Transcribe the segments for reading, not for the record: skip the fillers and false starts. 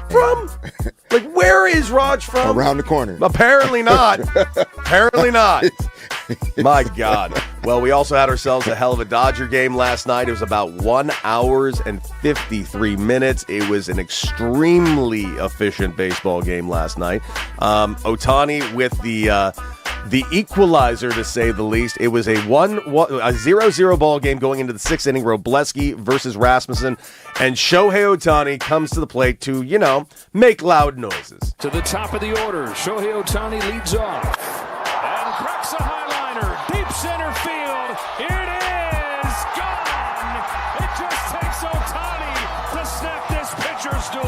From? Like, where is Raj from? Around the corner. Apparently not. Apparently not. My God. Well, we also had ourselves a hell of a Dodger game last night. It was about 1 hour and 53 minutes. It was an extremely efficient baseball game last night. Ohtani with the equalizer, to say the least. It was a 0-0 ball game going into the sixth inning. Robleski versus Rasmussen. And Shohei Ohtani comes to the plate to, make loud noises. To the top of the order, Shohei Ohtani leads off. And cracks a highliner. Deep center field. It is gone. It just takes Ohtani to snap this pitcher's duel.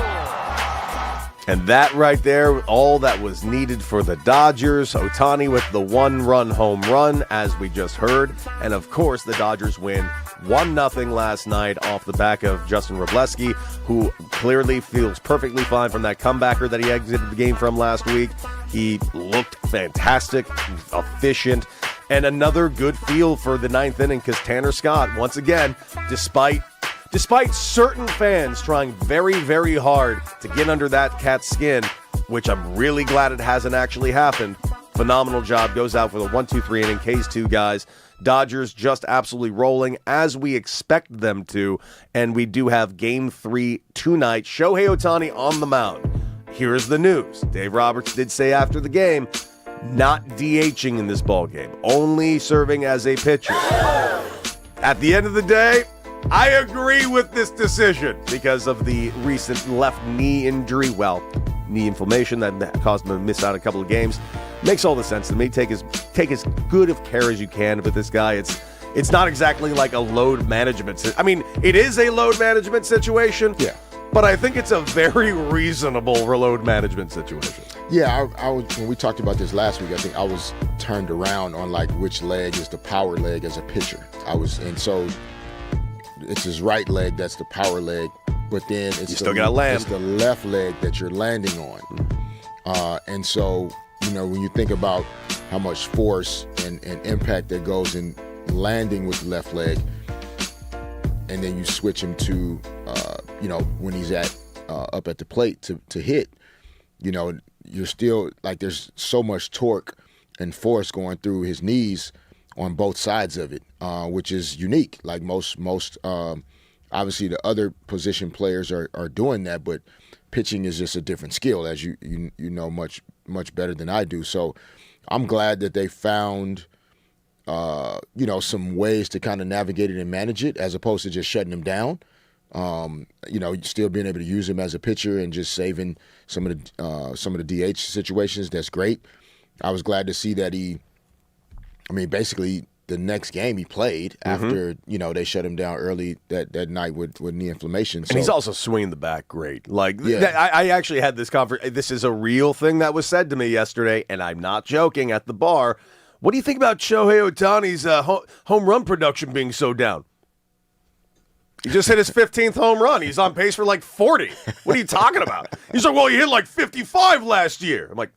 And that right there, all that was needed for the Dodgers. Ohtani with the one-run home run, as we just heard. And, of course, the Dodgers win 1-0 last night off the back of Justin Robleski, who clearly feels perfectly fine from that comebacker that he exited the game from last week. He looked fantastic, efficient, and another good feel for the ninth inning because Tanner Scott, once again, despite certain fans trying very, very hard to get under that cat's skin, which I'm really glad it hasn't actually happened, phenomenal job. Goes out for the 1-2-3 inning, K's 2 guys. Dodgers just absolutely rolling as we expect them to, and we do have Game 3 tonight. Shohei Ohtani on the mound. Here's the news. Dave Roberts did say after the game, not DHing in this ballgame, only serving as a pitcher. At the end of the day, I agree with this decision because of the recent left knee injury. Well, knee inflammation that caused him to miss out a couple of games. Makes all the sense to me. Take as good of care as you can with this guy. It's not exactly like a load management. I mean, it is a load management situation. Yeah. But I think it's a very reasonable load management situation. Yeah, I was, when we talked about this last week, I think I was turned around on like which leg is the power leg as a pitcher. And so it's his right leg that's the power leg, but then it's still gotta land. It's the left leg that you're landing on. And so, when you think about how much force and impact that goes in landing with the left leg, and then you switch him to, when he's up at the plate to hit, you're still like there's so much torque and force going through his knees on both sides of it, which is unique. Like most obviously the other position players are doing that, but pitching is just a different skill, as you know much better than I do. So I'm glad that they found some ways to kind of navigate it and manage it as opposed to just shutting him down. Still being able to use him as a pitcher and just saving some of the DH situations. That's great. I was glad to see that basically the next game he played after, they shut him down early that night with knee inflammation. And he's also swinging the bat great. I actually had this conversation. This is a real thing that was said to me yesterday, and I'm not joking, at the bar. What do you think about Shohei Ohtani's home run production being so down? He just hit his 15th home run. He's on pace for like 40. What are you talking about? He's like, well, he hit like 55 last year. I'm like,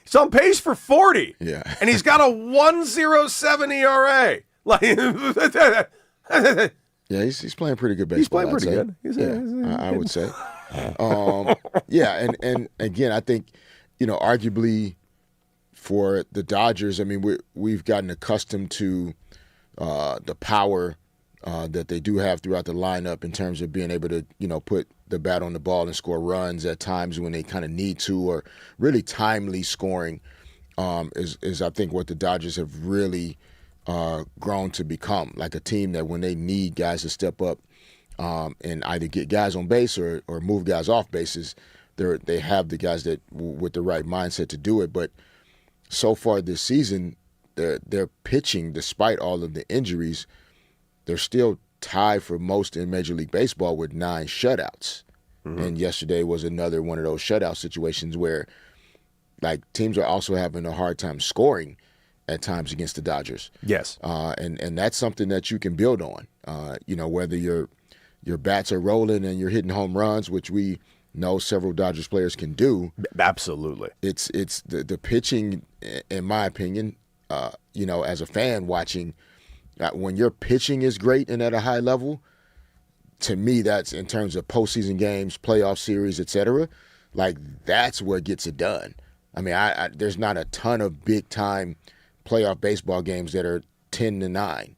he's on pace for 40. Yeah. And he's got a 1.07 ERA. Yeah, he's playing pretty good baseball. He's playing pretty good. I would say. And again, I think, arguably for the Dodgers, we've gotten accustomed to the power that they do have throughout the lineup in terms of being able to, put the bat on the ball and score runs at times when they kind of need to, or really timely scoring is I think what the Dodgers have really grown to become, like a team that when they need guys to step up and either get guys on base or move guys off bases, they have the guys that with the right mindset to do it. But so far this season, they're pitching, despite all of the injuries, they're still tied for most in Major League Baseball with 9 shutouts. Mm-hmm. And yesterday was another one of those shutout situations where, like, teams are also having a hard time scoring at times against the Dodgers. Yes. And that's something that you can build on. Whether your bats are rolling and you're hitting home runs, which we know several Dodgers players can do. Absolutely. It's the pitching, in my opinion, as a fan watching, when your pitching is great and at a high level, to me, that's in terms of postseason games, playoff series, etc. Like, that's what gets it done. I mean, there's not a ton of big time playoff baseball games that are 10-9.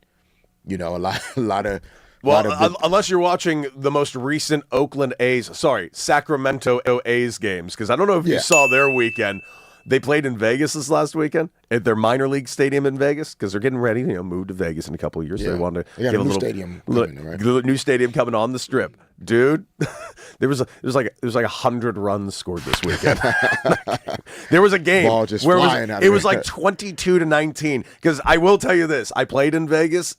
A lot of. Unless you're watching the most recent Sacramento A's games, because I don't know if you saw their weekend. They played in Vegas this last weekend at their minor league stadium in Vegas because they're getting ready, move to Vegas in a couple of years. Yeah. They wanted to get a new stadium coming on the Strip, dude. there was like 100 runs scored this weekend. There was a game where it was like 22-19. Because I will tell you this: I played in Vegas.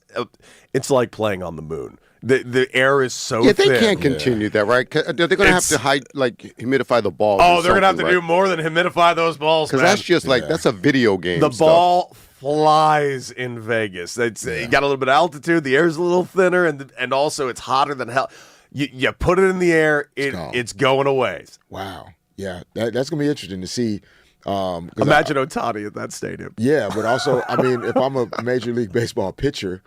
It's like playing on the moon. The air is so thin. They can't continue that, right? They're going to have to humidify the balls. Oh, they're going to have to do more than humidify those balls, because that's just that's a video game. The ball flies in Vegas. You got a little bit of altitude. The air's a little thinner, and also it's hotter than hell. You put it in the air, it's going away. Wow. Yeah, that's going to be interesting to see. Imagine Ohtani at that stadium. Yeah, but also, I mean, if I'm a Major League Baseball pitcher,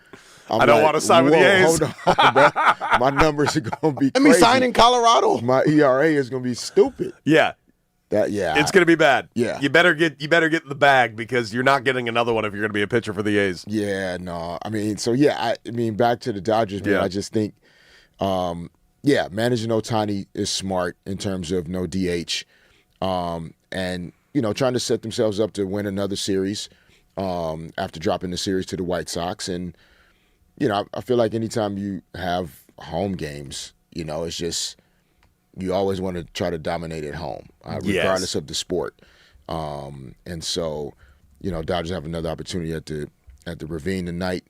I don't want to sign with the A's. Hold on, bro. My numbers are going to be crazy. Sign in Colorado. My ERA is going to be stupid. Yeah. It's going to be bad. Yeah. You better get the bag, because you're not getting another one if you're going to be a pitcher for the A's. Yeah, no. I mean, back to the Dodgers, man, I just think, managing Ohtani is smart in terms of no DH. And, trying to set themselves up to win another series after dropping the series to the White Sox. And, I feel like anytime you have home games, it's just you always want to try to dominate at home, regardless of the sport. And so, Dodgers have another opportunity at the Ravine tonight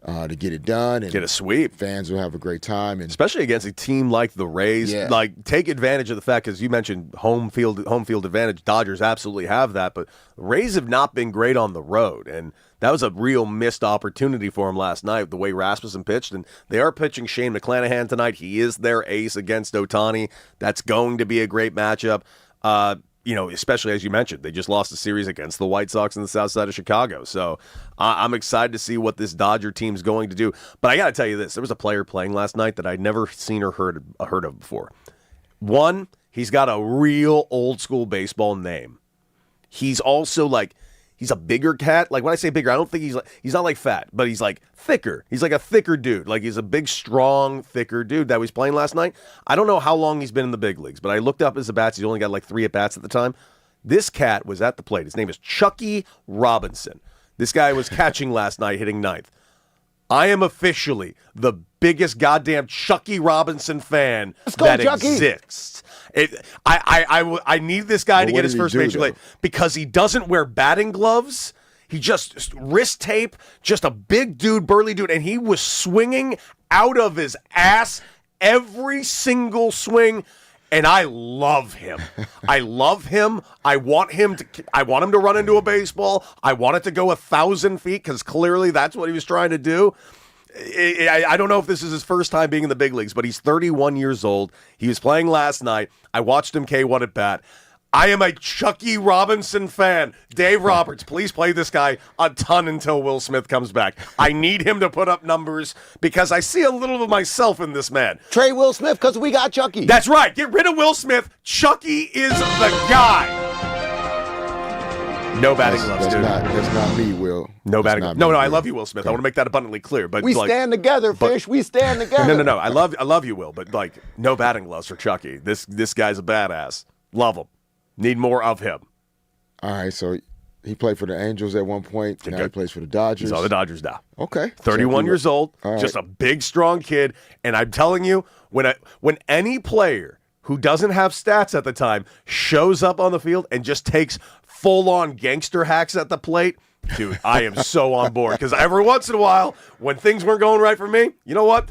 to get it done and get a sweep. Fans will have a great time, and especially against a team like the Rays. Yeah. Like, take advantage of the fact, because you mentioned home field advantage. Dodgers absolutely have that, but the Rays have not been great on the road, and that was a real missed opportunity for him last night, the way Rasmussen pitched. And they are pitching Shane McClanahan tonight. He is their ace against Ohtani. That's going to be a great matchup. Especially as you mentioned, they just lost a series against the White Sox in the south side of Chicago. So I'm excited to see what this Dodger team's going to do. But I got to tell you this. There was a player playing last night that I'd never seen or heard of before. One, he's got a real old school baseball name. He's also he's a bigger cat. Like, when I say bigger, I don't think he's not like fat, but he's like thicker. He's like a thicker dude. Like, he's a big, strong, thicker dude that was playing last night. I don't know how long he's been in the big leagues, but I looked up his at-bats. He's only got 3 at-bats at the time. This cat was at the plate. His name is Chucky Robinson. This guy was catching last night, hitting 9th. I am officially the biggest goddamn Chucky Robinson fan that exists. I need this guy to get his first major league, because he doesn't wear batting gloves. He just wrist tape, just a big dude, burly dude, and he was swinging out of his ass every single swing. And I love him. I love him. I want him to run into a baseball. I want it to go 1,000 feet, because clearly that's what he was trying to do. I don't know if this is his first time being in the big leagues, but he's 31 years old. He was playing last night. I watched him K1 at bat. I am a Chucky Robinson fan. Dave Roberts, please play this guy a ton until Will Smith comes back. I need him to put up numbers, because I see a little of myself in this man. Trade Will Smith, because we got Chucky. That's right. Get rid of Will Smith. Chucky is the guy. No batting gloves, dude. That's not me, Will. No That's batting not gloves. No, me, I Will. love you, Will Smith. I want to make that abundantly clear. But We like, stand together, Fish. We stand together. No. I love you, Will. But like, no batting gloves for Chucky. This guy's a badass. Love him. Need more of him. All right, so he played for the Angels at one point. Now he plays for the Dodgers. He's on the Dodgers now. Okay. 31 years old. All Just right. a big, strong kid. And I'm telling you, when any player who doesn't have stats at the time shows up on the field and just takes full-on gangster hacks at the plate, dude, I am so on board. Because every once in a while, when things weren't going right for me, you know what?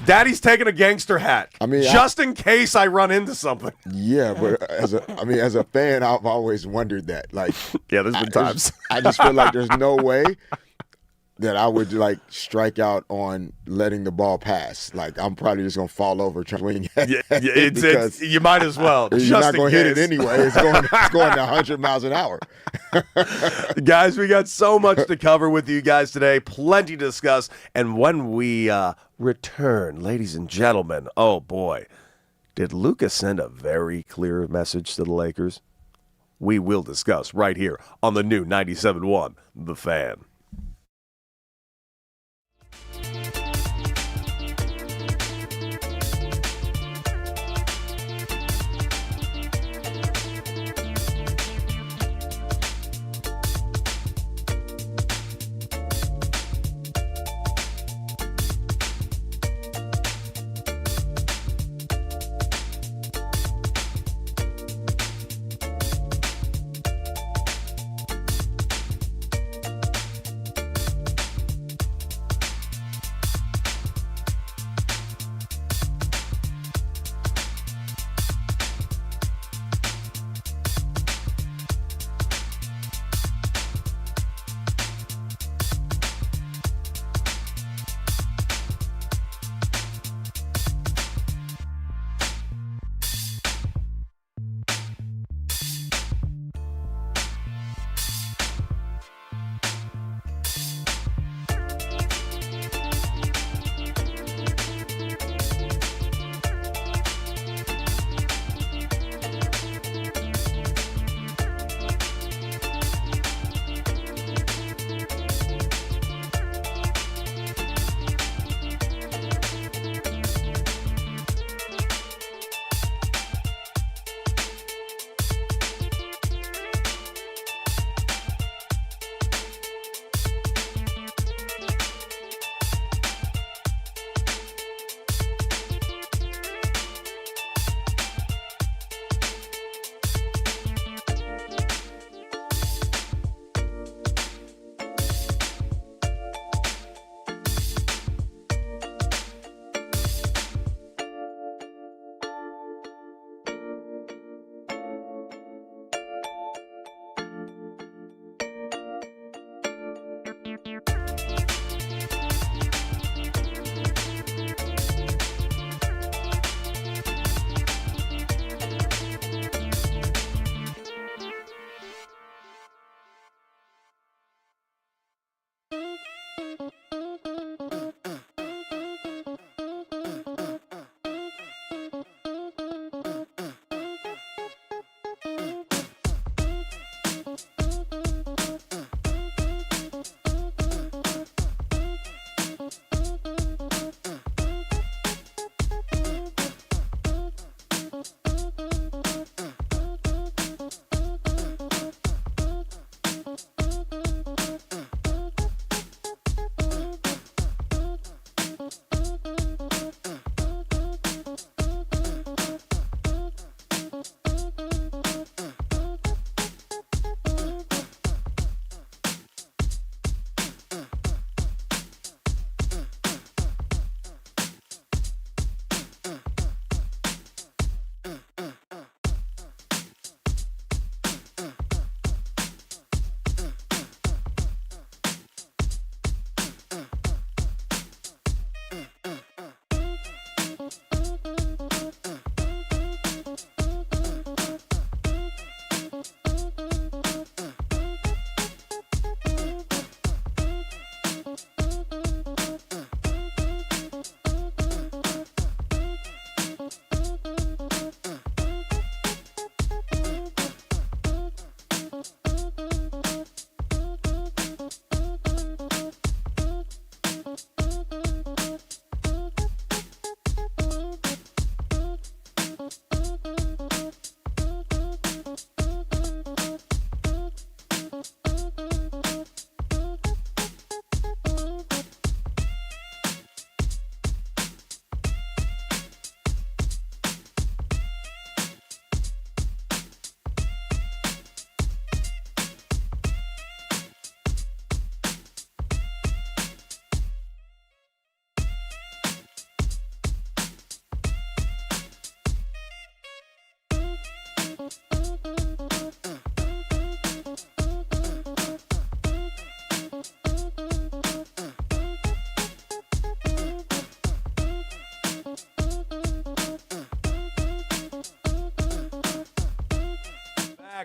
Daddy's taking a gangster hat. I mean, just in case I run into something. Yeah, but as a fan, I've always wondered that. Like, Yeah, there's been times. I just feel like there's no way that I would like strike out on letting the ball pass. Like, I'm probably just gonna fall over trying to swing at it. It's you might as well. You're not gonna hit it case. anyway. It's going 100 miles an hour. Guys, we got so much to cover with you guys today. Plenty to discuss. And when we return, ladies and gentlemen, oh boy, did Lucas send a very clear message to the Lakers? We will discuss right here on the new 97.1 The Fan.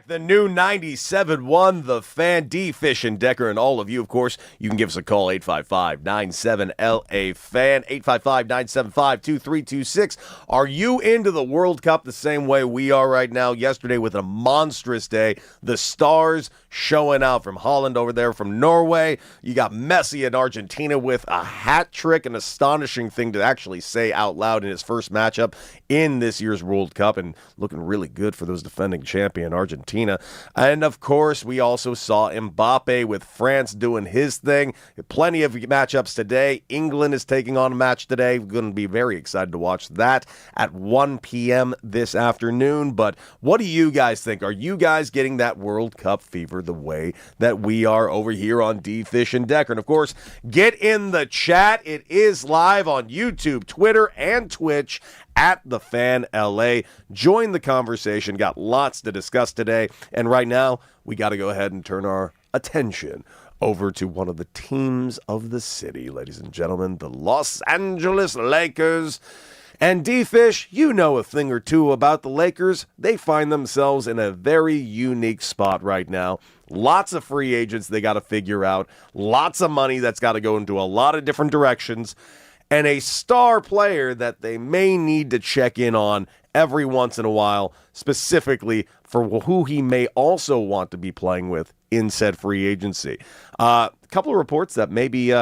The new 97.1, The Fan, D. Fish and Decker, and all of you, of course, you can give us a call, 855-97-LA-FAN, 855-975-2326. Are you into the World Cup the same way we are right now? Yesterday with a monstrous day, the stars showing out from Holland over there, from Norway. You got Messi in Argentina with a hat trick, an astonishing thing to actually say out loud in his first matchup in this year's World Cup, and looking really good for those defending champion Argentina. And of course, we also saw Mbappe with France doing his thing. Plenty of matchups today. England is taking on a match today. We're going to be very excited to watch that at 1 p.m. this afternoon. But what do you guys think? Are you guys getting that World Cup fever the way that we are over here on D. Fish and Decker? And of course, get in the chat. It is live on YouTube, Twitter, and Twitch at The Fan LA. Join the conversation. Got lots to discuss today. And right now, we got to go ahead and turn our attention over to one of the teams of the city, ladies and gentlemen, the Los Angeles Lakers. And D-Fish, you know a thing or two about the Lakers. They find themselves in a very unique spot right now. Lots of free agents they got to figure out. Lots of money that's got to go into a lot of different directions. And a star player that they may need to check in on every once in a while, specifically for who he may also want to be playing with in said free agency. A couple of reports that maybe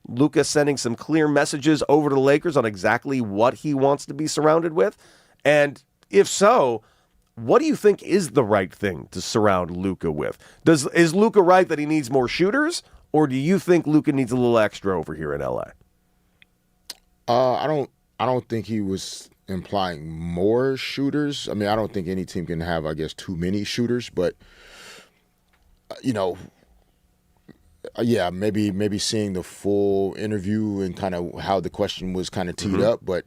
Luka sending some clear messages over to the Lakers on exactly what he wants to be surrounded with. And if so, what do you think is the right thing to surround Luka with? Is Luka right that he needs more shooters, or do you think Luka needs a little extra over here in LA? I don't think he was implying more shooters. I mean, I don't think any team can have, I guess, too many shooters. But yeah, maybe seeing the full interview and kind of how the question was kind of teed up. But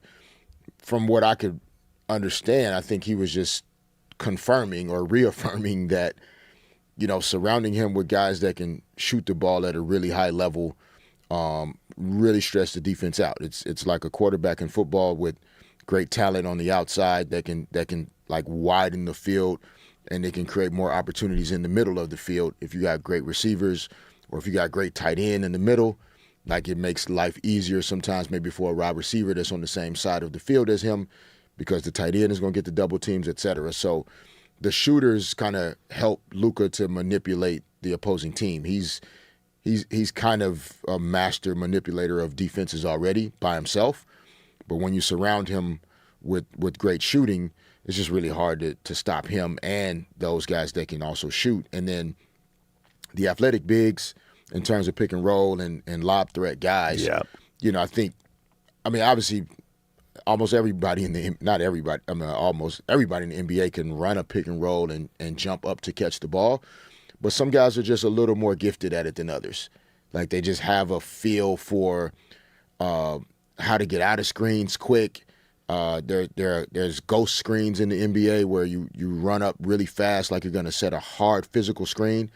from what I could understand, I think he was just confirming or reaffirming that, surrounding him with guys that can shoot the ball at a really high level. Really stress the defense out. It's like a quarterback in football with great talent on the outside that can like widen the field, and they can create more opportunities in the middle of the field. If you got great receivers or if you got great tight end in the middle, like it makes life easier sometimes maybe for a wide receiver that's on the same side of the field as him, because the tight end is going to get the double teams, etc. So the shooters kind of help Luka to manipulate the opposing team. He's kind of a master manipulator of defenses already by himself. But when you surround him with great shooting, it's just really hard to stop him and those guys that can also shoot. And then the athletic bigs in terms of pick and roll and lob threat guys, obviously almost everybody almost everybody in the NBA can run a pick and roll and jump up to catch the ball. But some guys are just a little more gifted at it than others. Like they just have a feel for how to get out of screens quick. There's ghost screens in the NBA where you run up really fast like you're going to set a hard physical screen,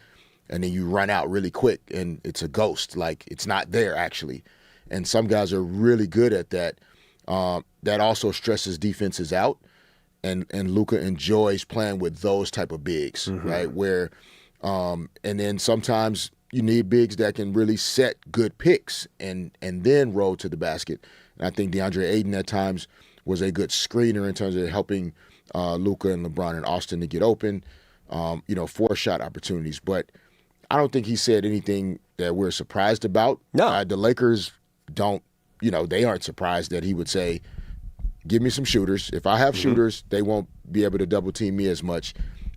and then you run out really quick and it's a ghost, like it's not there actually. And some guys are really good at that. That also stresses defenses out, and Luka enjoys playing with those type of bigs, right? Where and then sometimes you need bigs that can really set good picks and then roll to the basket. And I think DeAndre Ayton at times was a good screener in terms of helping Luka and LeBron and Austin to get open, for shot opportunities. But I don't think he said anything that we're surprised about. No. The Lakers don't, they aren't surprised that he would say, give me some shooters. If I have shooters, they won't be able to double team me as much,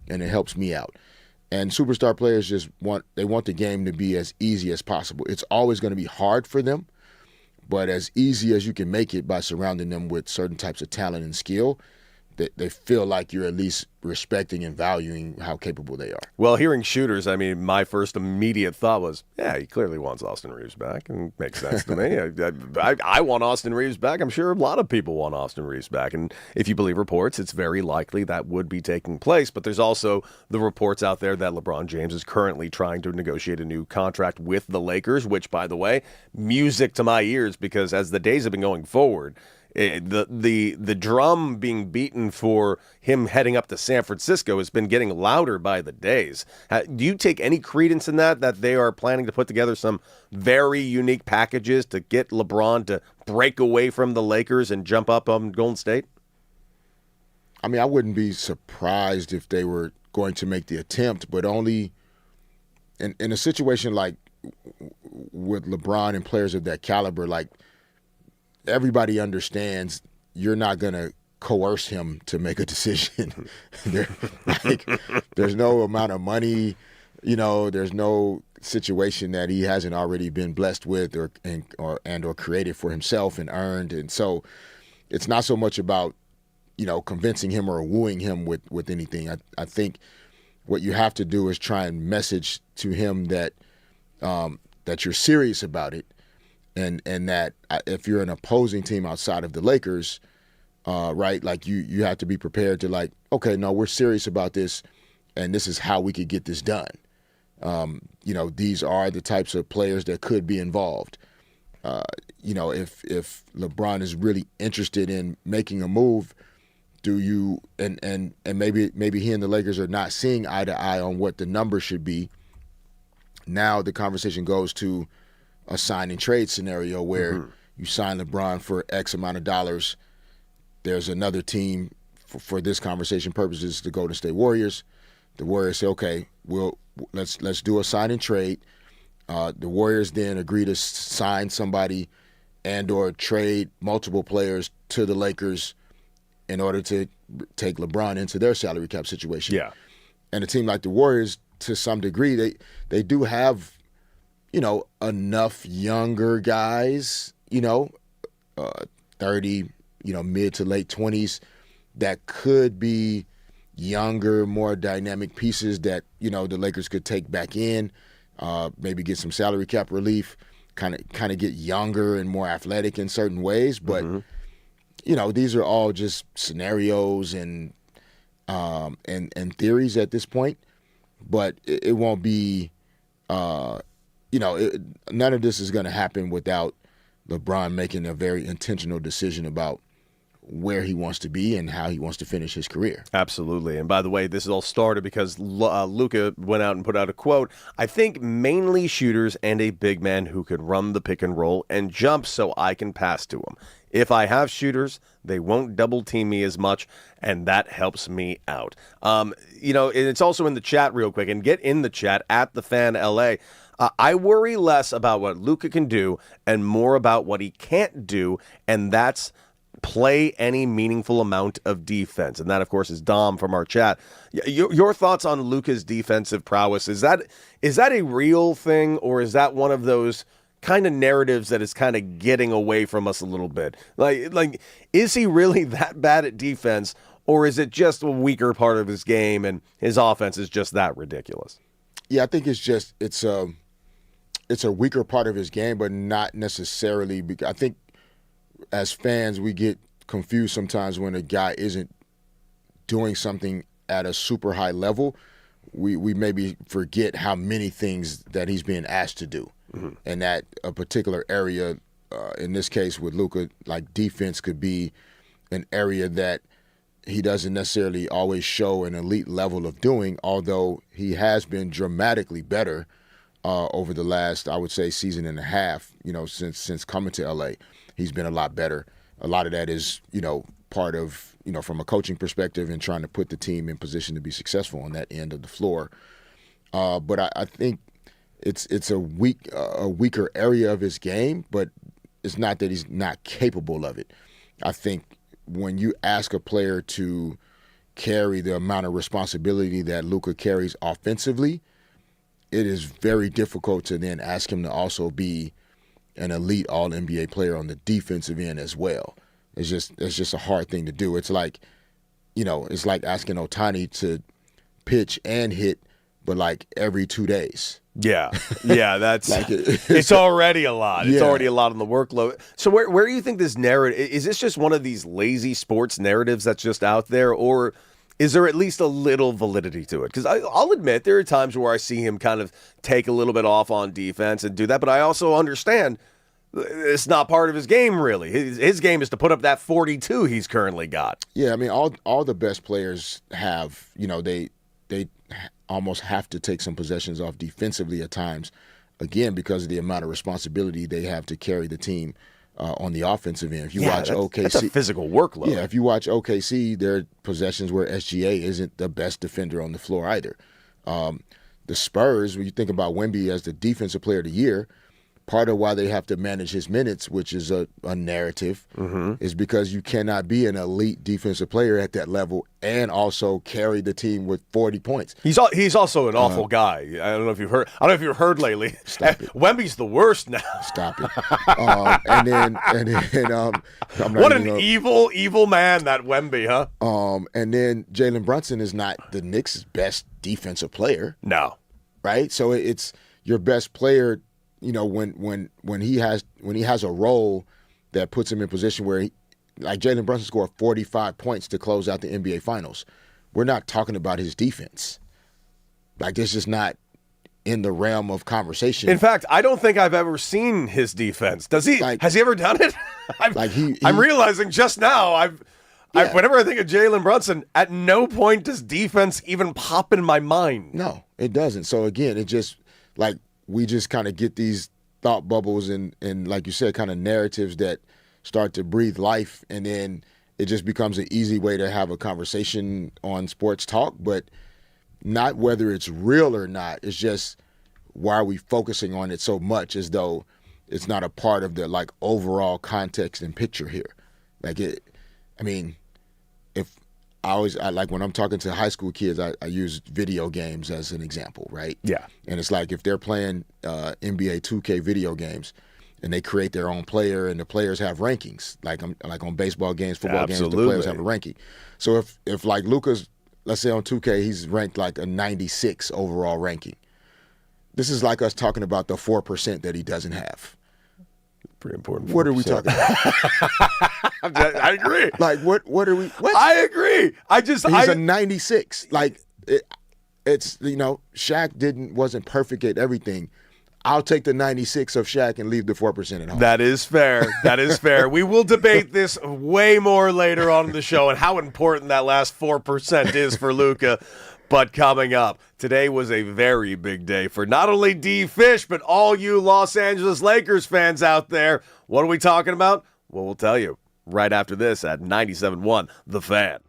and it helps me out. And superstar players just want the game to be as easy as possible. It's always going to be hard for them, but as easy as you can make it by surrounding them with certain types of talent and skill, they feel like you're at least respecting and valuing how capable they are. Well, hearing shooters, I mean, my first immediate thought was, yeah, he clearly wants Austin Reeves back, and it makes sense to me. I want Austin Reeves back. I'm sure a lot of people want Austin Reeves back, and if you believe reports, it's very likely that would be taking place. But there's also the reports out there that LeBron James is currently trying to negotiate a new contract with the Lakers, which, by the way, music to my ears, because as the days have been going forward, the drum being beaten for him heading up to San Francisco has been getting louder by the days. Do you take any credence in that they are planning to put together some very unique packages to get LeBron to break away from the Lakers and jump up on Golden State? I mean, I wouldn't be surprised if they were going to make the attempt, but only in a situation like with LeBron and players of that caliber, like, everybody understands you're not going to coerce him to make a decision. There's no amount of money, there's no situation that he hasn't already been blessed with or created for himself and earned. And so it's not so much about, convincing him or wooing him with anything. I think what you have to do is try and message to him that you're serious about it. And that if you're an opposing team outside of the Lakers, right, like you have to be prepared to, like, okay, no, we're serious about this, and this is how we could get this done. These are the types of players that could be involved. If LeBron is really interested in making a move, do you and maybe he and the Lakers are not seeing eye to eye on what the number should be. Now the conversation goes to a sign and trade scenario where you sign LeBron for X amount of dollars. There's another team for this conversation purposes, the Golden State Warriors. The Warriors say, okay, let's do a sign and trade. The Warriors then agree to sign somebody and or trade multiple players to the Lakers in order to take LeBron into their salary cap situation. Yeah. And a team like the Warriors, to some degree, they do have enough younger guys, 30, mid to late 20s that could be younger, more dynamic pieces that, the Lakers could take back in, maybe get some salary cap relief, kind of get younger and more athletic in certain ways. But, these are all just scenarios and theories at this point. But it won't be none of this is going to happen without LeBron making a very intentional decision about where he wants to be and how he wants to finish his career. Absolutely. And by the way, this all started because Luka went out and put out a quote. I think mainly shooters and a big man who could run the pick and roll and jump so I can pass to him. If I have shooters, they won't double team me as much, and that helps me out. It's also in the chat real quick, and get in the chat at the Fan LA. I worry less about what Luka can do and more about what he can't do, and that's play any meaningful amount of defense. And that, of course, is Dom from our chat. Your thoughts on Luka's defensive prowess, is that a real thing, or is that one of those kind of narratives that is kind of getting away from us a little bit? Like, is he really that bad at defense, or is it just a weaker part of his game and his offense is just that ridiculous? Yeah, I think it's a weaker part of his game, but not necessarily. I think as fans, we get confused sometimes when a guy isn't doing something at a super high level. We maybe forget how many things that he's being asked to do. And that a particular area, in this case with Luka, like defense could be an area that he doesn't necessarily always show an elite level of doing, although he has been dramatically better over the last, I would say, season and a half, since coming to LA. He's been a lot better. A lot of that is, part of, from a coaching perspective and trying to put the team in position to be successful on that end of the floor. But I think it's a weaker area of his game, but it's not that he's not capable of it. I think when you ask a player to carry the amount of responsibility that Luka carries offensively, it is very difficult to then ask him to also be an elite All-NBA player on the defensive end as well. It's just a hard thing to do. It's like it's like asking Ohtani to pitch and hit, but like every 2 days. Yeah, that's Like it's already a lot. It's Yeah. already a lot on the workload. So where do you think this narrative is? This just one of these lazy sports narratives that's just out there, or is there at least a little validity to it? Because I'll admit there are times where I see him kind of take a little bit off on defense and do that, but I also understand it's not part of his game really. His game is to put up that 42 he's currently got. Yeah, I mean, all the best players have, they almost have to take some possessions off defensively at times, again, because of the amount of responsibility they have to carry the team on the offensive end. If you watch OKC, that's a physical workload. Yeah, if you watch OKC, there are possessions where SGA isn't the best defender on the floor either. The Spurs, when you think about Wemby as the defensive player of the year, part of why they have to manage his minutes, which is a narrative, is because you cannot be an elite defensive player at that level and also carry the team with 40 points. He's also an awful guy. I don't know if you've heard. I don't know if you've heard lately. Stop it. Wemby's the worst now. Stop it. And then I'm not What even an evil man that Wemby, huh? And then Jalen Brunson is not the Knicks' best defensive player, No. right? So it's your best player. When he has a role that puts him in position where like Jalen Brunson scored 45 points to close out the NBA Finals. We're not talking about his defense. Like, this is not in the realm of conversation. In fact, I don't think I've ever seen his defense. Does he? Has he ever done it? I'm realizing just now. Whenever I think of Jalen Brunson, at no point does defense even pop in my mind. No, it doesn't. So again, it just like we just kind of get these thought bubbles and like you said, kind of narratives that start to breathe life, and then it just becomes an easy way to have a conversation on sports talk, but not whether it's real or not. It's just, why are we focusing on it so much as though it's not a part of the like overall context and picture here? Like I like when I'm talking to high school kids, I use video games as an example, right? Yeah. And it's like if they're playing NBA 2K video games and they create their own player and the players have rankings, like on baseball games, football games, the players have a ranking. So if like Luka's, let's say on 2K, he's ranked like a 96 overall ranking. This is like us talking about the 4% that he doesn't have. Pretty important. What are we talking about? I agree. Like what are we? What? I agree. He's a 96. Like it's Shaq wasn't perfect at everything. I'll take the 96 of Shaq and leave the 4% at home. That is fair. That is fair. We will debate this way more later on in the show and how important that last 4% is for Luka. But coming up, today was a very big day for not only D. Fish, but all you Los Angeles Lakers fans out there. What are we talking about? Well, we'll tell you right after this at 97.1 The Fan.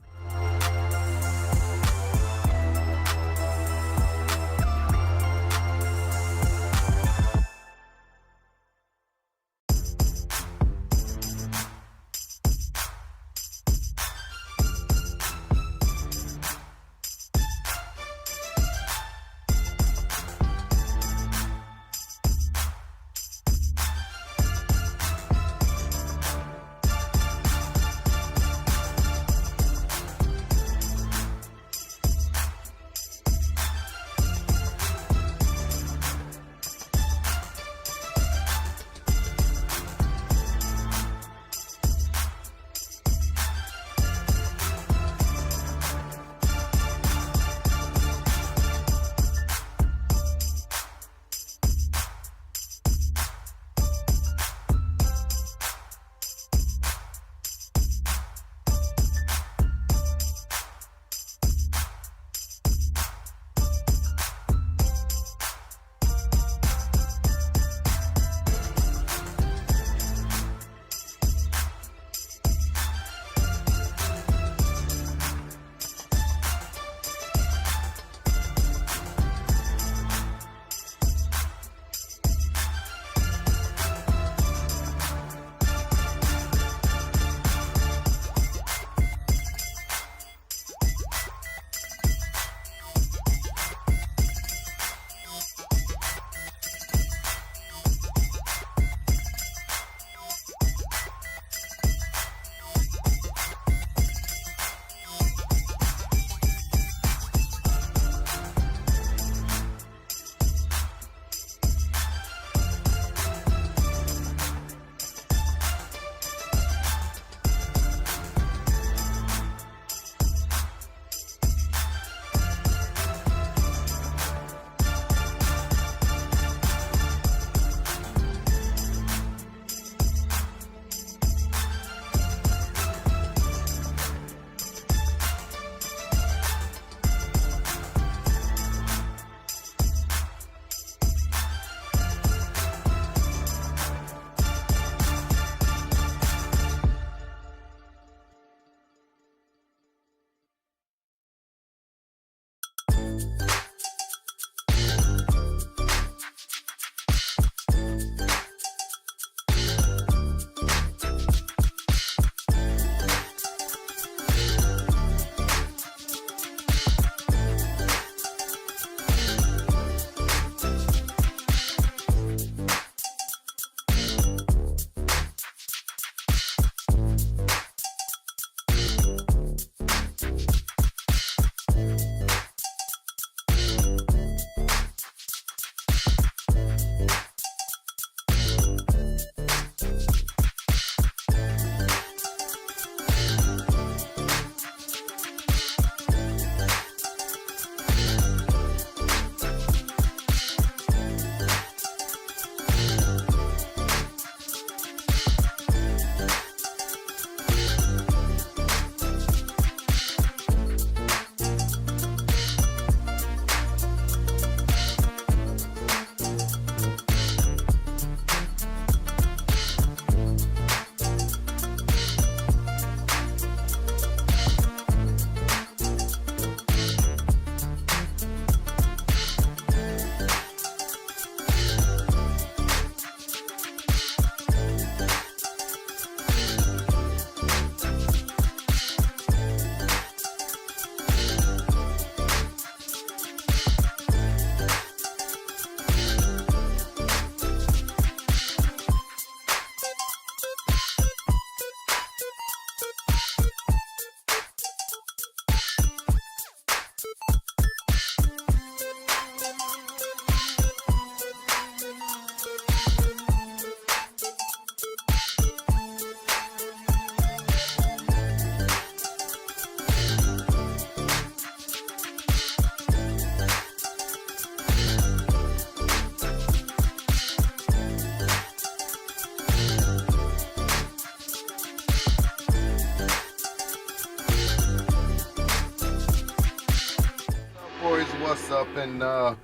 what's up? And of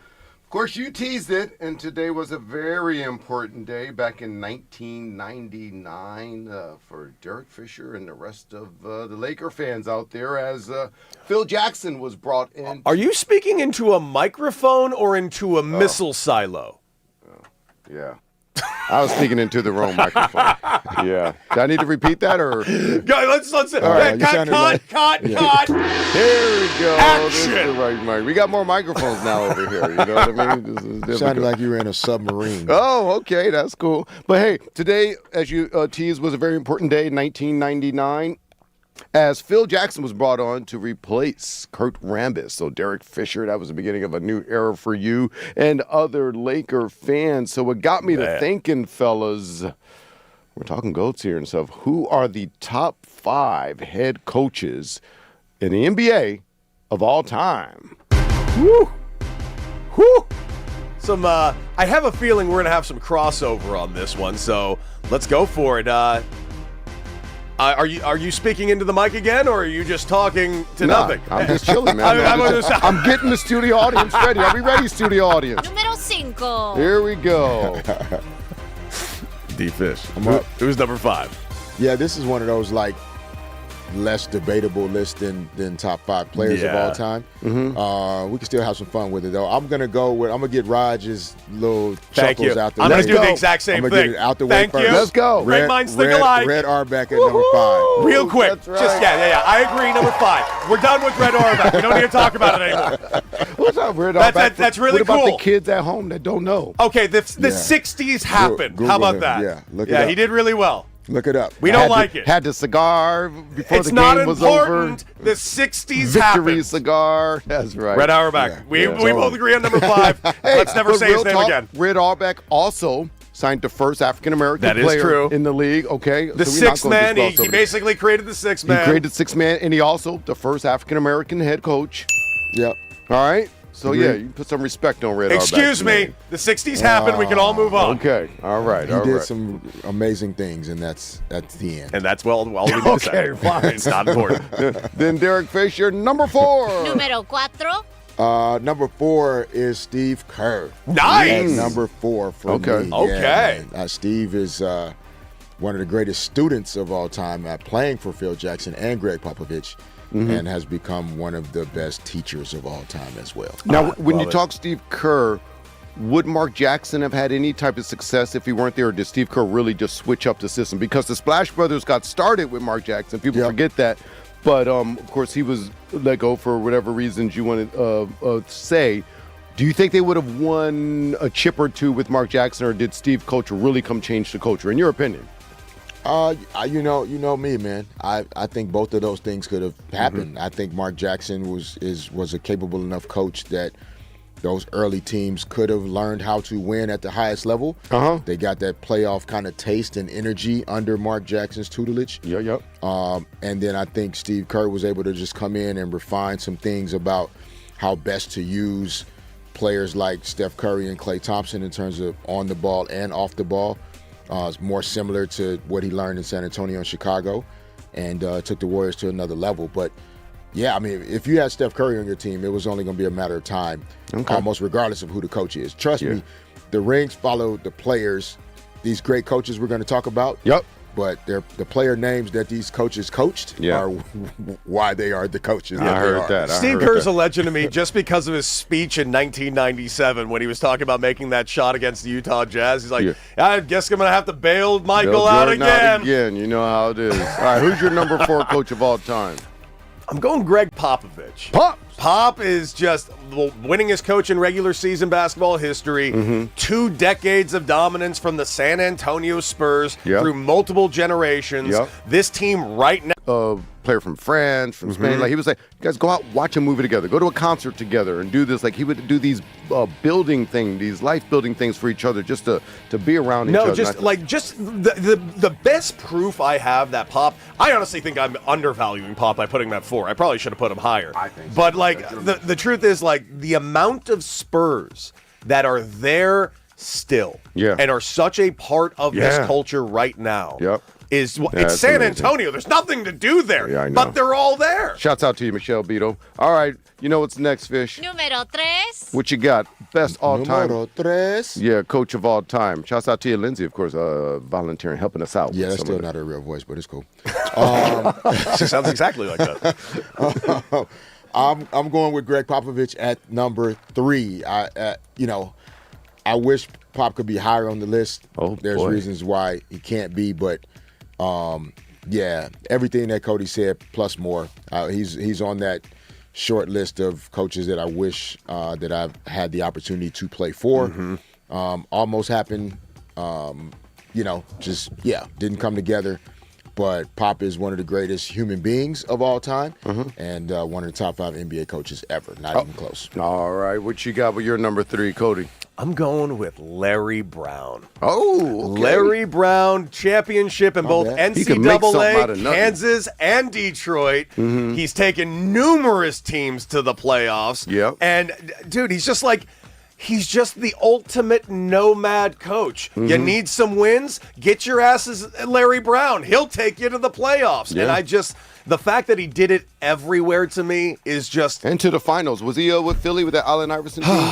course, you teased it, and today was a very important day back in 1999 for Derek Fisher and the rest of the Laker fans out there as Phil Jackson was brought in. Are you speaking into a microphone or into a missile silo? Yeah. I was speaking into the wrong microphone. Yeah. Do I need to repeat that or? Go, let's right, you sounded like- cut. Here we go. Action. This is the right mic. We got more microphones now over here. You know what I mean? This is difficult. Sounded like you were in a submarine. Oh, okay, that's cool. But hey, today, as you teased, was a very important day, 1999, as Phil Jackson was brought on to replace Kurt Rambis. So Derek Fisher, that was the beginning of a new era for you and other Laker fans. So it got me to thinking, fellas, we're talking GOATs here and stuff, who are the top 5 head coaches in the NBA of all time? Woo! Woo! I have a feeling we're going to have some crossover on this one, so let's go for it. Are you speaking into the mic again, or are you just talking to nothing? I'm just chilling, man. I'm getting the studio audience ready. Are we ready, studio audience? Número 5. Here we go. D-Fish. Who's number 5? Yeah, this is one of those like less debatable list than top 5 players of all time. We can still have some fun with it though. I'm gonna get Raj's little chuckles out the way. I'm gonna do the exact same thing. I'm gonna get it out the way first. Let's go. Great minds think alike. Red Auerbach at number 5. Real quick. That's right. Just yeah. I agree. Number 5. We're done with Red Auerbach. We don't need to talk about it anymore. What's up, Red Auerbach? That's really what about cool. the kids at home that don't know? Okay, the 60s happened. Google How about him. that? Yeah, look it up. he did really well. Look it up. We don't like it. Had the cigar before It's the not game was over. important. The 60s Victory happened. cigar. That's right. Red Auerbach. Yeah. We both agree on number 5. Let's never but say his real name talk, again. Red Auerbach also signed the first African-American That is player true. in the league. Okay, The so we're not sixth gonna man. just gloss He over basically created the sixth that. man. He created six man, and he also the first African-American head coach. Yep. All right. So Agreed. yeah, you put some respect on Red Auerbach's Excuse me. name. The 60s happened. We can all move on. Okay. All right. He all did right. some amazing things, and that's the end. And that's all we need to say. Okay, fine. It's not important. Then Derek Fisher, number 4. Número 4. Number 4 is Steve Kerr. Nice. At number 4 for Okay. me. Okay. Man. Steve is one of the greatest students of all time at playing for Phil Jackson and Greg Popovich, and has become one of the best teachers of all time as well. Now, when you love it. talk Steve Kerr, would Mark Jackson have had any type of success if he weren't there, or did Steve Kerr really just switch up the system? Because the Splash Brothers got started with Mark Jackson. People forget that. But, of course, he was let go for whatever reasons you want to say. Do you think they would have won a chip or two with Mark Jackson, or did Steve culture really come change the culture, in your opinion? You know me, man. I think both of those things could have happened. I think Mark Jackson was a capable enough coach that those early teams could have learned how to win at the highest level. They got that playoff kind of taste and energy under Mark Jackson's tutelage. Yep. And then I think Steve Kerr was able to just come in and refine some things about how best to use players like Steph Curry and Klay Thompson in terms of on the ball and off the ball. It's more similar to what he learned in San Antonio and Chicago, and took the Warriors to another level. But yeah, I mean, if you had Steph Curry on your team, it was only going to be a matter of time, almost regardless of who the coach is. Trust me, the rings follow the players. These great coaches we're going to talk about. Yep. But the player names that these coaches coached are why they are the coaches. I heard that. Steve Kerr's a legend to me just because of his speech in 1997 when he was talking about making that shot against the Utah Jazz. He's like, I guess I'm going to have to bail Michael out again. You know how it is. All right, who's your number 4 coach of all time? I'm going Greg Popovich. Pop is just the winningest coach in regular season basketball history. 2 decades of dominance from the San Antonio Spurs through multiple generations. This team right now. Player from France, from Spain. Like he was like, you guys go out, watch a movie together, go to a concert together, and do this. Like he would do these building things, these life building things for each other, just to be around each other. No, just the best proof I have that Pop. I honestly think I'm undervaluing Pop by putting him at 4. I probably should have put him higher. I think so. But like the truth is, like the amount of Spurs that are there still, and are such a part of this culture right now. is it's That's San amazing. Antonio. There's nothing to do there, Yeah, I know. but they're all there. Shouts out to you, Michelle Beto. All right, you know what's next, Fish? Número 3. What you got? Best all-time. Número tres. Yeah, coach of all time. Shouts out to you, Lindsay, of course, volunteering, helping us out. Yeah, with that's some still of not her real voice, but it's cool. She sounds exactly like that. I'm going with Greg Popovich at number 3. I wish Pop could be higher on the list. Oh, There's boy. reasons why he can't be, but yeah, everything that Cody said plus more. He's on that short list of coaches that I wish that I've had the opportunity to play for. Mm-hmm. Almost happened. Didn't come together. But Pop is one of the greatest human beings of all time, and one of the top 5 NBA coaches ever. Not even close. All right, what you got with your number 3, Cody? I'm going with Larry Brown. Oh, okay. Larry Brown, championship in both bad. He can make something out NCAA, of nothing. Kansas, and Detroit. He's taken numerous teams to the playoffs. Yep. And, dude, he's just the ultimate nomad coach. You need some wins, get your asses at Larry Brown. He'll take you to the playoffs. Yeah. And the fact that he did it everywhere to me is just... And to the finals. Was he with Philly with that Allen Iverson team?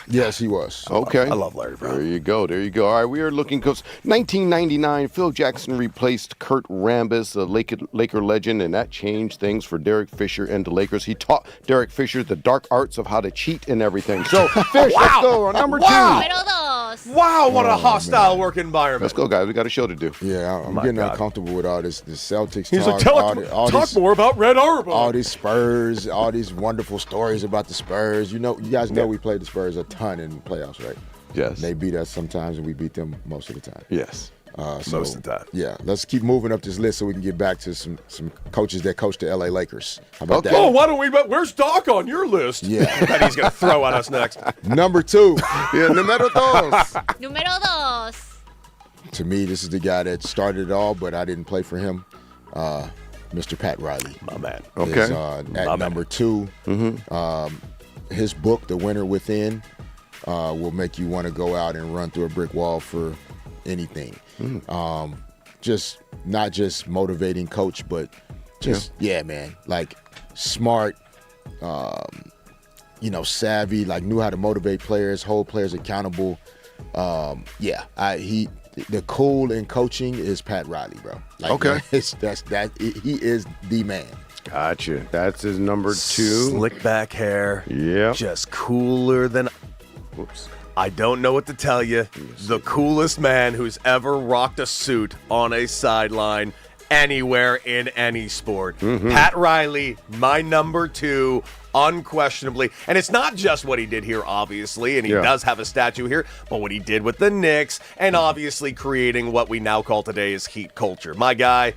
Yes, he was. Okay. I love Larry Brown. There you go. All right, we are looking close. 1999, Phil Jackson replaced Kurt Rambis, a Laker legend, and that changed things for Derek Fisher and the Lakers. He taught Derek Fisher the dark arts of how to cheat and everything. So, Fish, let's go on number 2. Número 2. Wow, what a hostile work environment. Let's go, guys. We got a show to do. Yeah, I'm My getting God. uncomfortable with all this. The Celtics He's talk. like, all talk these, more about Red Auerbach. all these Spurs, all these wonderful stories about the Spurs. You guys know we played the Spurs a ton in playoffs, right? Yes. They beat us sometimes, and we beat them most of the time. Yes. Most of the time. Yeah, let's keep moving up this list so we can get back to some coaches that coach the LA Lakers. How about Okay. Oh, that? why don't we? Where's Doc on your list? Yeah. That he's gonna throw at us next. Number 2. Yeah, numero 2. Número 2. To me, this is the guy that started it all, but I didn't play for him. Mr. Pat Riley. My man. Okay. Is, at number 2. His book, The Winner Within, will make you want to go out and run through a brick wall for anything. Just not just motivating coach, but just man, like smart, savvy, like knew how to motivate players, hold players accountable. The cool in coaching is Pat Riley, bro. Like, Okay. He is the man. Gotcha. That's his number 2. Slick back hair. Yep. Just cooler than. Whoops. I don't know what to tell you. The coolest man who's ever rocked a suit on a sideline anywhere in any sport. Pat Riley, my number 2, unquestionably. And it's not just what he did here, obviously, and he Yeah. does have a statue here, but what he did with the Knicks and obviously creating what we now call today as Heat culture. My guy,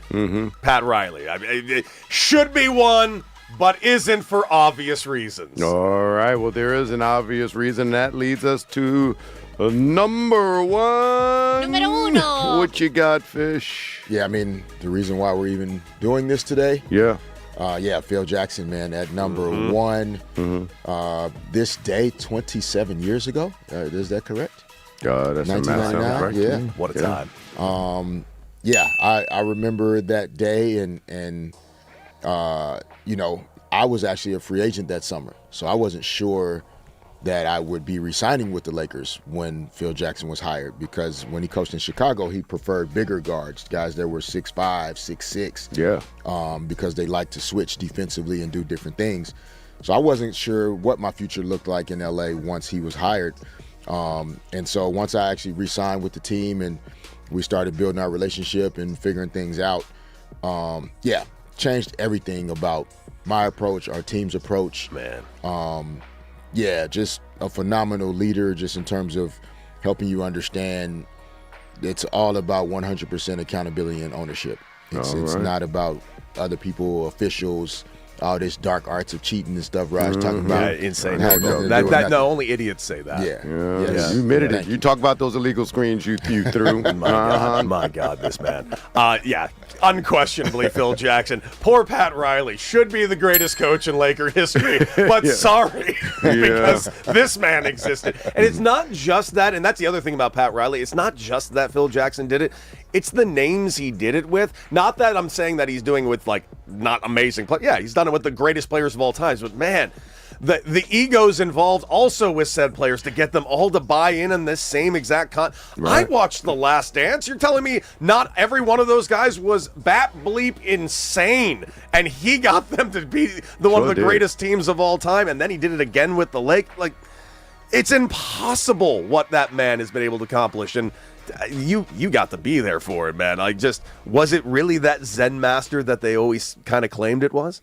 Pat Riley. I mean, it should be one, but isn't for obvious reasons. All right. Well, there is an obvious reason. That leads us to number 1. Número 1. What you got, Fish? Yeah, I mean, the reason why we're even doing this today, Yeah. Phil Jackson, man, at number 1. This day, 27 years ago. Is that correct? That's a massive 1999, correct. yeah. What a time. I remember that day, and I was actually a free agent that summer, so I wasn't sure that I would be re-signing with the Lakers when Phil Jackson was hired, because when he coached in Chicago, he preferred bigger guards, guys that were 6'5", 6'6", Yeah. because they like to switch defensively and do different things. So I wasn't sure what my future looked like in LA once he was hired. And so once I actually re-signed with the team and we started building our relationship and figuring things out, changed everything about my approach, our team's approach. Man. Just a phenomenal leader, just in terms of helping you understand it's all about 100% accountability and ownership. It's All right. not about other people, officials, all this dark arts of cheating and stuff Raj talking Yeah, about. insane. It had nothing to do with nothing. No, only idiots say that. Yeah. Yeah, Yes. you admitted it. Thank You talk about those illegal screens you threw. My God, this man. Unquestionably, Phil Jackson. Poor Pat Riley should be the greatest coach in Laker history, but sorry, because this man existed. And it's not just that, and that's the other thing about Pat Riley. It's not just that Phil Jackson did it. It's the names he did it with. Not that I'm saying that he's doing it with, like, not amazing play. Yeah, he's done it with the greatest players of all time. But, man, the egos involved also with said players to get them all to buy in this same exact I watched The Last Dance. You're telling me not every one of those guys was bat bleep insane, and he got them to be one of the greatest teams of all time, and then he did it again with the Lake. Like, it's impossible what that man has been able to accomplish, and you got to be there for it, man. Was it really that Zen master that they always kind of claimed it was?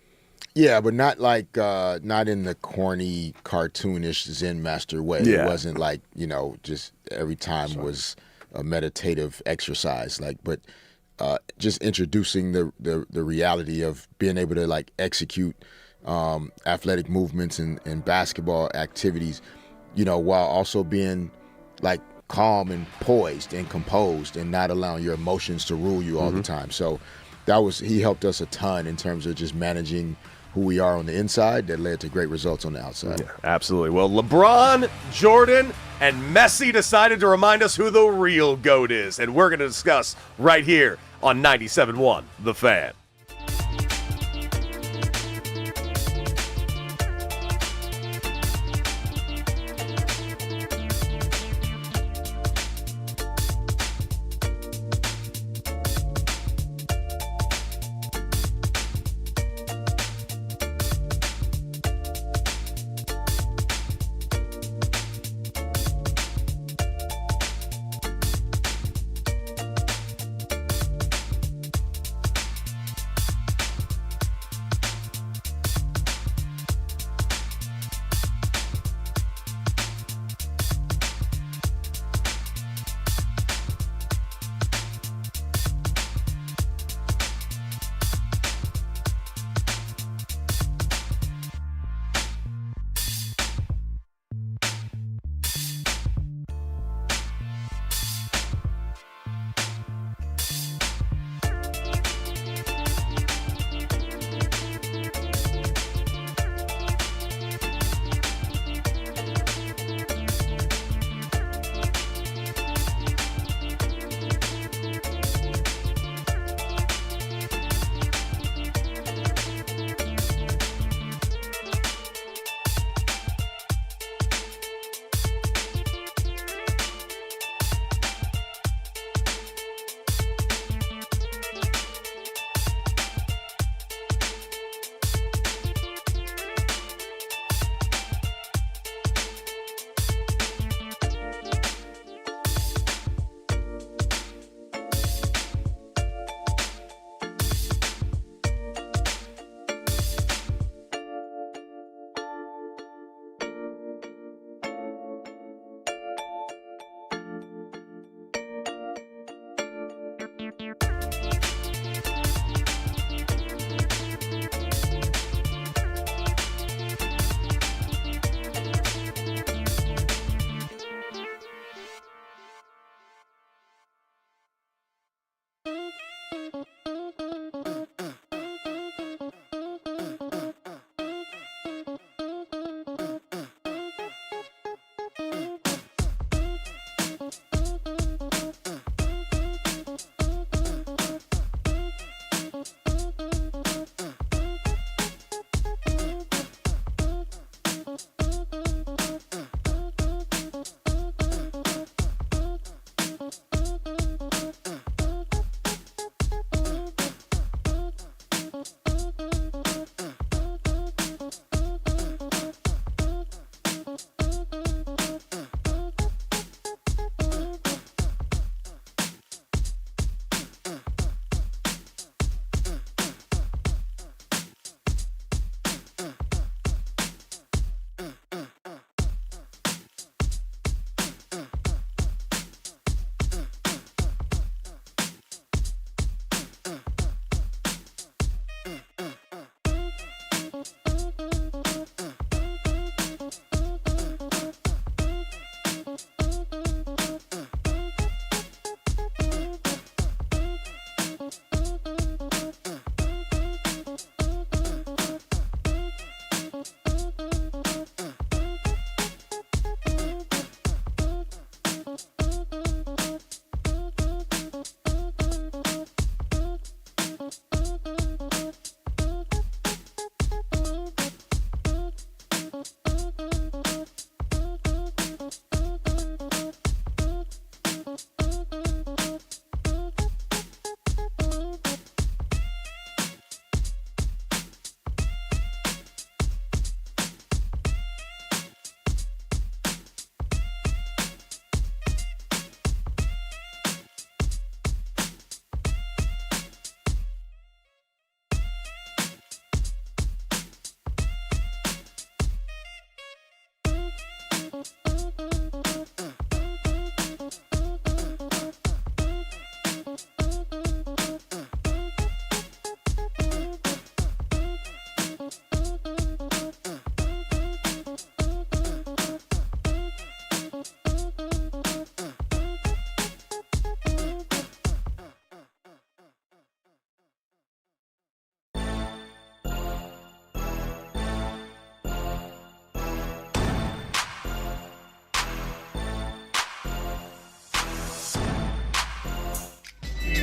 Yeah, but not like not in the corny, cartoonish Zen master way. Yeah. It wasn't like, just every time was a meditative exercise. But just introducing the reality of being able to like execute athletic movements and basketball activities, while also being like calm and poised and composed and not allowing your emotions to rule you all the time. So he helped us a ton in terms of just managing who we are on the inside that led to great results on the outside. Yeah, absolutely. Well, LeBron, Jordan, and Messi decided to remind us who the real GOAT is, and we're going to discuss right here on 97.1 The Fan.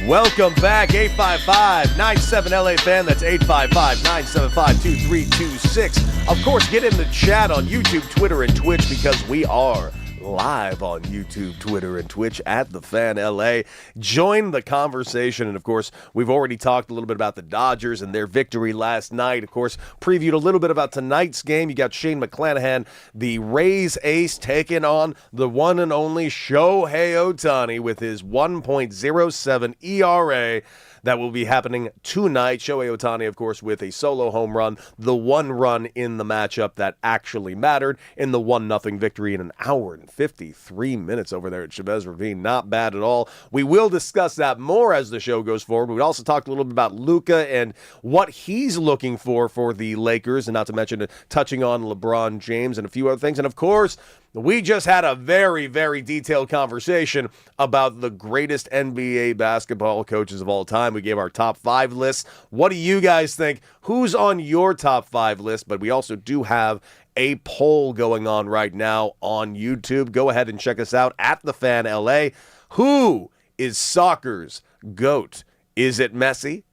Welcome back, 855-97-LA fan. That's 855-975-2326. Of course, get in the chat on YouTube, Twitter, and Twitch because we are live on YouTube, Twitter, and Twitch at The Fan LA. Join the conversation. And, of course, we've already talked a little bit about the Dodgers and their victory last night. Of course, previewed a little bit about tonight's game. You got Shane McClanahan, the Rays ace, taking on the one and only Shohei Ohtani with his 1.07 ERA. That will be happening tonight. Shohei Ohtani, of course, with a solo home run, the one run in the matchup that actually mattered in the 1-0 victory in an hour and 53 minutes over there at Chavez Ravine. Not bad at all. We will discuss that more as the show goes forward. We also talked a little bit about Luka and what he's looking for the Lakers, and not to mention touching on LeBron James and a few other things. And, of course, we just had a very, very detailed conversation about the greatest NBA basketball coaches of all time. We gave our top 5 lists. What do you guys think? Who's on your top 5 list? But we also do have a poll going on right now on YouTube. Go ahead and check us out at The Fan LA. Who is soccer's GOAT? Is it Messi?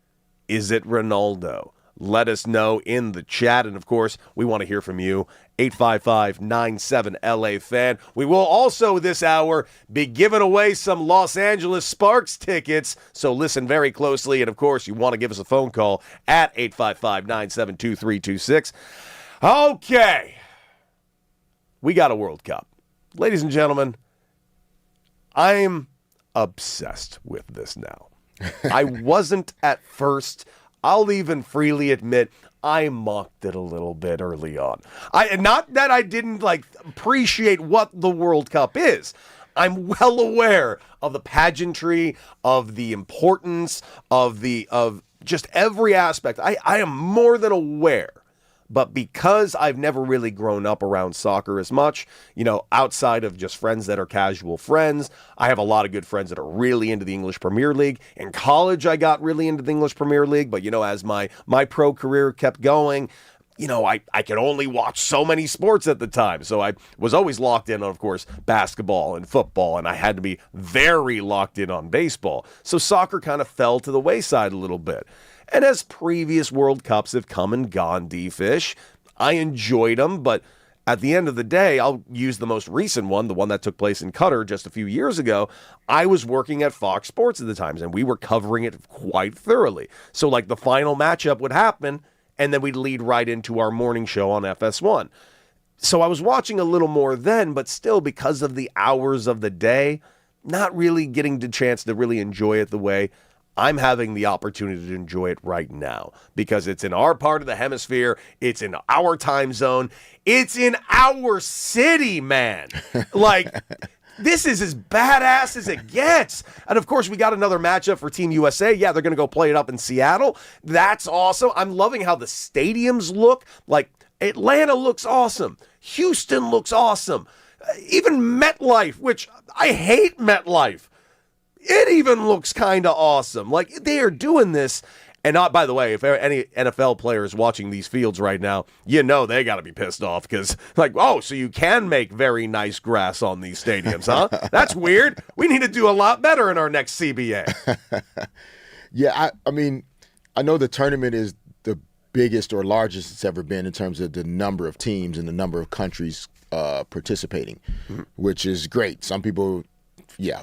Is it Ronaldo? Let us know in the chat. And, of course, we want to hear from you. 855-97-LA fan. We will also this hour be giving away some Los Angeles Sparks tickets. So listen very closely. And, of course, you want to give us a phone call at 855-972-326. Okay. We got a World Cup. Ladies and gentlemen, I'm obsessed with this now. I wasn't at first. I'll even freely admit I mocked it a little bit early on. Not that I didn't appreciate what the World Cup is. I'm well aware of the pageantry, of the importance, of just every aspect. I am more than aware. But because I've never really grown up around soccer as much, outside of just friends that are casual friends, I have a lot of good friends that are really into the English Premier League. In college, I got really into the English Premier League, but, as my pro career kept going, I could only watch so many sports at the time. So I was always locked in on, of course, basketball and football, and I had to be very locked in on baseball. So soccer kind of fell to the wayside a little bit. And as previous World Cups have come and gone, D-Fish, I enjoyed them, but at the end of the day, I'll use the most recent one, the one that took place in Qatar just a few years ago. I was working at Fox Sports at the time, and we were covering it quite thoroughly. So, the final matchup would happen, and then we'd lead right into our morning show on FS1. So I was watching a little more then, but still, because of the hours of the day, not really getting the chance to really enjoy it the way I'm having the opportunity to enjoy it right now, because it's in our part of the hemisphere. It's in our time zone. It's in our city, man. This is as badass as it gets. And, of course, we got another matchup for Team USA. Yeah, they're going to go play it up in Seattle. That's awesome. I'm loving how the stadiums look. Atlanta looks awesome. Houston looks awesome. Even MetLife, which I hate MetLife. It even looks kind of awesome. They are doing this. And not, by the way, if any NFL players watching these fields right now, they got to be pissed off because, so you can make very nice grass on these stadiums, huh? That's weird. We need to do a lot better in our next CBA. Yeah, I mean, I know the tournament is the biggest or largest it's ever been in terms of the number of teams and the number of countries participating, which is great. Some people,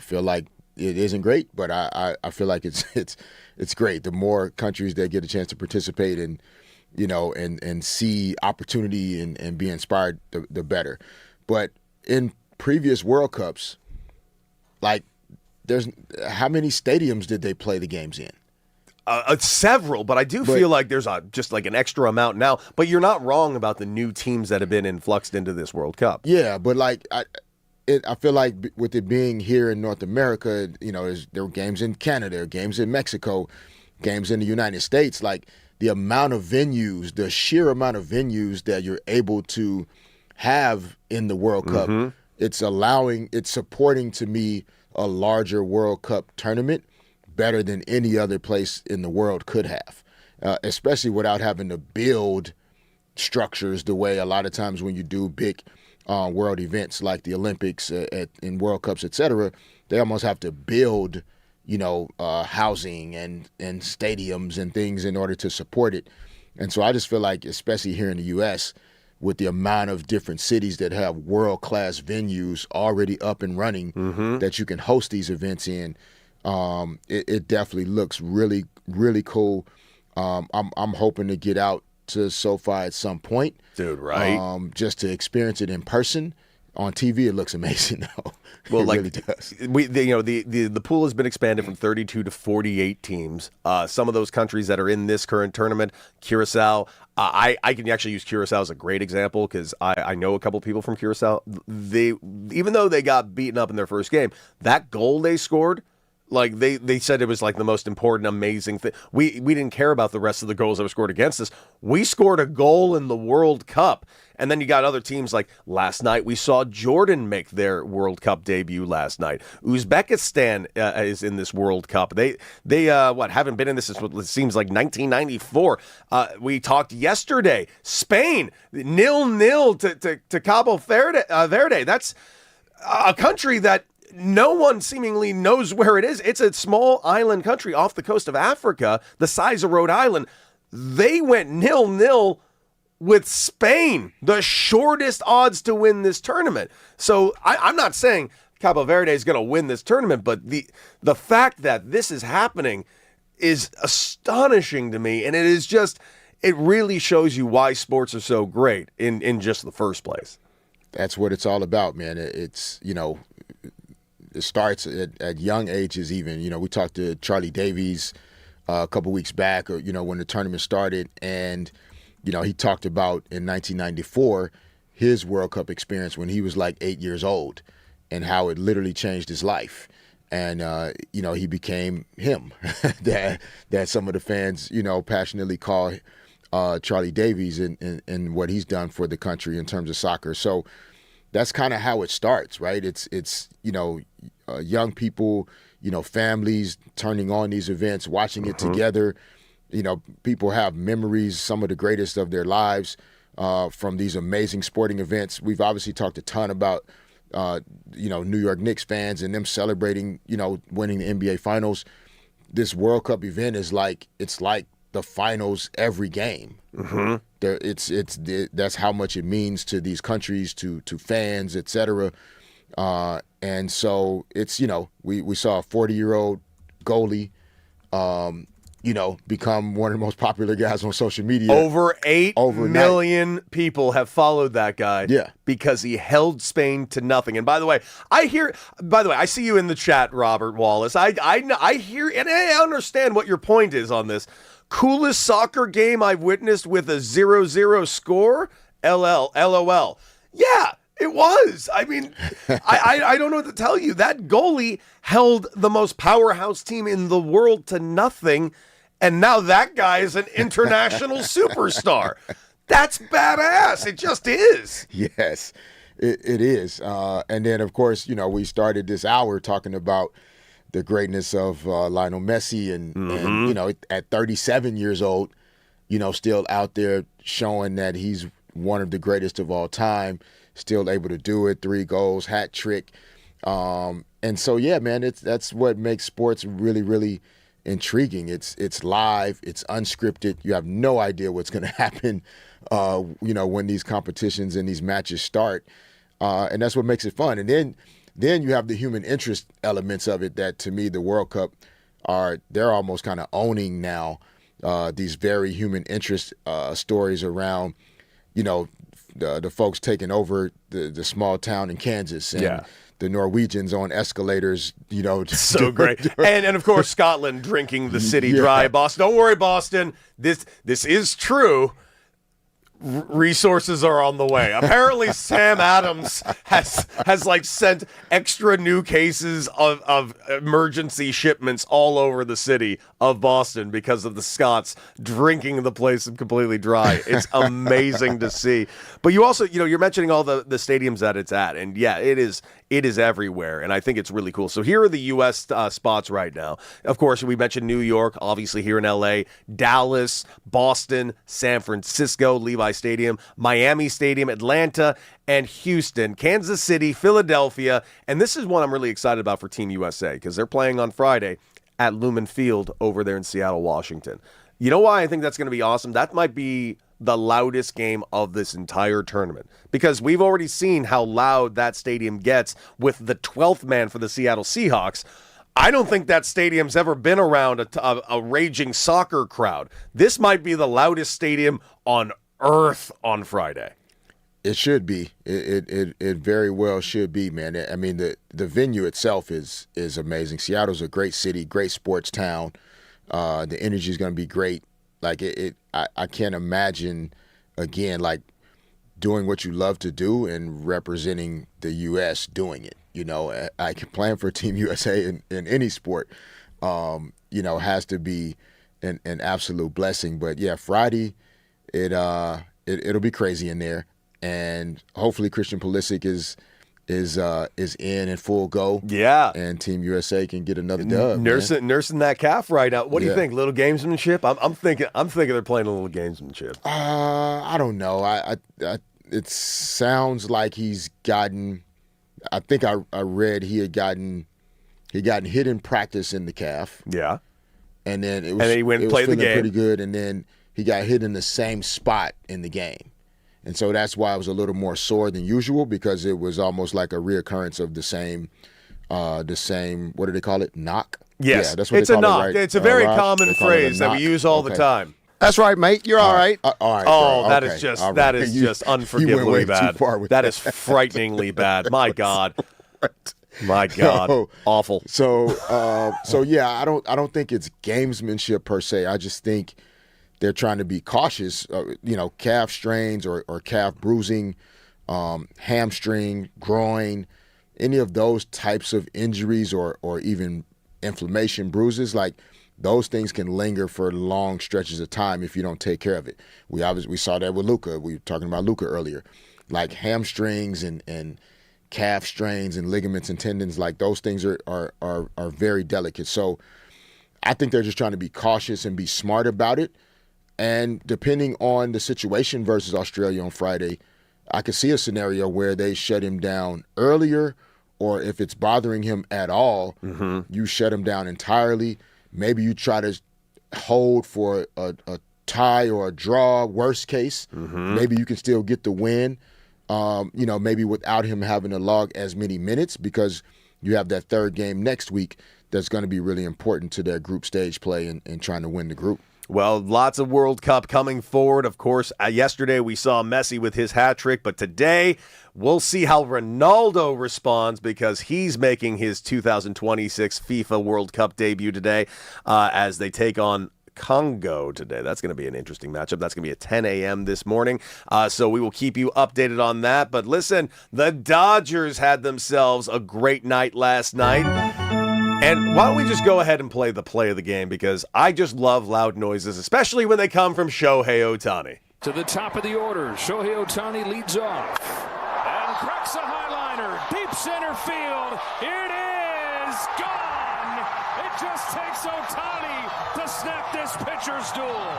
feel like it isn't great, but I feel like it's great. The more countries that get a chance to participate and and see opportunity and be inspired, the better. But in previous World Cups, there's how many stadiums did they play the games in? Several, but I do feel like there's just an extra amount now. But you're not wrong about the new teams that have been influxed into this World Cup. Yeah, but I feel like with it being here in North America, there were games in Canada, games in Mexico, games in the United States. The amount of venues, the sheer amount of venues that you're able to have in the World Cup, it's supporting to me a larger World Cup tournament better than any other place in the world could have, especially without having to build structures the way a lot of times when you do big world events like the Olympics and World Cups, et cetera, they almost have to build housing and stadiums and things in order to support it. And so I just feel like, especially here in the U.S., with the amount of different cities that have world-class venues already up and running that you can host these events in, it definitely looks really, really cool. I'm hoping to get out to SoFi at some point. Dude, right? Just to experience it in person. On TV, it looks amazing, though. Well, it really does. The pool has been expanded from 32 to 48 teams. Some of those countries that are in this current tournament, Curacao. I can actually use Curacao as a great example because I know a couple people from Curacao. Even though they got beaten up in their first game, that goal they scored. Like they said it was like the most important, amazing thing. We didn't care about the rest of the goals that were scored against us. We scored a goal in the World Cup. And then you got other teams like last night we saw Jordan make their World Cup debut last night. Uzbekistan is in this World Cup. They haven't been in this since what it seems like 1994. We talked yesterday. Spain 0-0 to Cabo Verde. That's a country that no one seemingly knows where it is. It's a small island country off the coast of Africa, the size of Rhode Island. They went 0-0 with Spain, the shortest odds to win this tournament. So I'm not saying Cabo Verde is going to win this tournament, but the fact that this is happening is astonishing to me, and it really shows you why sports are so great in just the first place. That's what it's all about, man. It's it starts at young ages even. We talked to Charlie Davies a couple weeks back, or when the tournament started, and he talked about in 1994 his World Cup experience when he was like 8 years old and how it literally changed his life. And, he became him that some of the fans, passionately call Charlie Davies and what he's done for the country in terms of soccer. So that's kind of how it starts, right? It's young people, families turning on these events, watching it together. People have memories, some of the greatest of their lives from these amazing sporting events. We've obviously talked a ton about, New York Knicks fans and them celebrating, winning the NBA Finals. This World Cup event is like the finals every game. That's how much it means to these countries, to fans, et cetera. And so it's, we saw a 40-year-old goalie, become one of the most popular guys on social media. Over 8 million people have followed that guy. Yeah. Because he held Spain to nothing. And by the way, I see you in the chat, Robert Wallace. I hear, and I understand what your point is on this. Coolest soccer game I've witnessed with a 0-0 score? LOL. Yeah. It was. I mean, I don't know what to tell you. That goalie held the most powerhouse team in the world to nothing, and now that guy is an international superstar. That's badass. It just is. Yes, it is. And then, of course, we started this hour talking about the greatness of Lionel Messi, and at 37 years old, still out there showing that he's one of the greatest of all time. Still able to do it, 3 goals, hat trick. And so, yeah, man, that's what makes sports really, really intriguing. It's live, it's unscripted. You have no idea what's going to happen, when these competitions and these matches start. And that's what makes it fun. And then you have the human interest elements of it that, to me, the World Cup they're almost kind of owning now, these very human interest stories around, the folks taking over the small town in Kansas and the Norwegians on escalators, So great. And of course, Scotland drinking the city dry. Boston, don't worry, Boston. This is true. Resources are on the way. Apparently, Sam Adams has sent extra new cases of emergency shipments all over the city of Boston because of the Scots drinking the place completely dry. It's amazing to see. But you also, you're mentioning all the stadiums that it's at, and yeah, it is everywhere, and I think it's really cool. So here are the U.S. Spots right now. Of course, we mentioned New York, obviously here in L.A., Dallas, Boston, San Francisco, Levi Stadium, Miami Stadium, Atlanta, and Houston, Kansas City, Philadelphia, and this is one I'm really excited about for Team USA because they're playing on Friday at Lumen Field over there in Seattle, Washington. You know why I think that's going to be awesome? That might be the loudest game of this entire tournament, because we've already seen how loud that stadium gets with the 12th man for the Seattle Seahawks. I don't think that stadium's ever been around a raging soccer crowd. This might be the loudest stadium on earth on Friday. It should be. It very well should be, man. I mean, the venue itself is amazing. Seattle's a great city, great sports town. The energy is going to be great. Like I can't imagine, again, like doing what you love to do and representing the U.S. doing it. You know, I can plan for Team USA in any sport. You know, has to be an absolute blessing. But yeah, Friday, it'll be crazy in there, and hopefully Christian Pulisic is in full go. Yeah. And Team USA can get another dub. Nursing that calf right now. What do you think? Little gamesmanship? I'm thinking they're playing a little gamesmanship. I don't know. It sounds like he's gotten. I think I read he had gotten hit in practice in the calf. Yeah. And then and then he went and played the game pretty good, and then he got hit in the same spot in the game. And so that's why it was a little more sore than usual, because it was almost like a reoccurrence of the same, what do they call it? Knock? Yes. Yeah, that's what it's they a call knock. it, right? It's a very Raj? common They call it a phrase that we knock. use all the Okay. time. That's right, mate. You're all right. All right. Oh, bro. that Okay. is just All that right. is You- just you went unforgivably way too bad. far with That is frighteningly bad. My God. My God. So- Awful. So yeah, I don't think it's gamesmanship per se. I just think they're trying to be cautious. Calf strains or calf bruising, hamstring, groin, any of those types of injuries or even inflammation, bruises, like those things can linger for long stretches of time if you don't take care of it. We saw that with Luka. We were talking about Luka earlier, like hamstrings and calf strains and ligaments and tendons, like those things are very delicate. So I think they're just trying to be cautious and be smart about it. And depending on the situation versus Australia on Friday, I could see a scenario where they shut him down earlier, or if it's bothering him at all, you shut him down entirely. Maybe you try to hold for a tie or a draw, worst case. Maybe you can still get the win, maybe without him having to log as many minutes, because you have that third game next week that's going to be really important to their group stage play and trying to win the group. Well, lots of World Cup coming forward. Of course, yesterday we saw Messi with his hat trick, but today we'll see how Ronaldo responds, because he's making his 2026 FIFA World Cup debut today as they take on Congo today. That's going to be an interesting matchup. That's going to be at 10 a.m. this morning. So we will keep you updated on that. But listen, the Dodgers had themselves a great night last night. And why don't we just go ahead and play the play of the game, because I just love loud noises, especially when they come from Shohei Ohtani. To the top of the order, Shohei Ohtani leads off and cracks a highliner, deep center field. Here it is, gone. It just takes Ohtani to snap this pitcher's duel.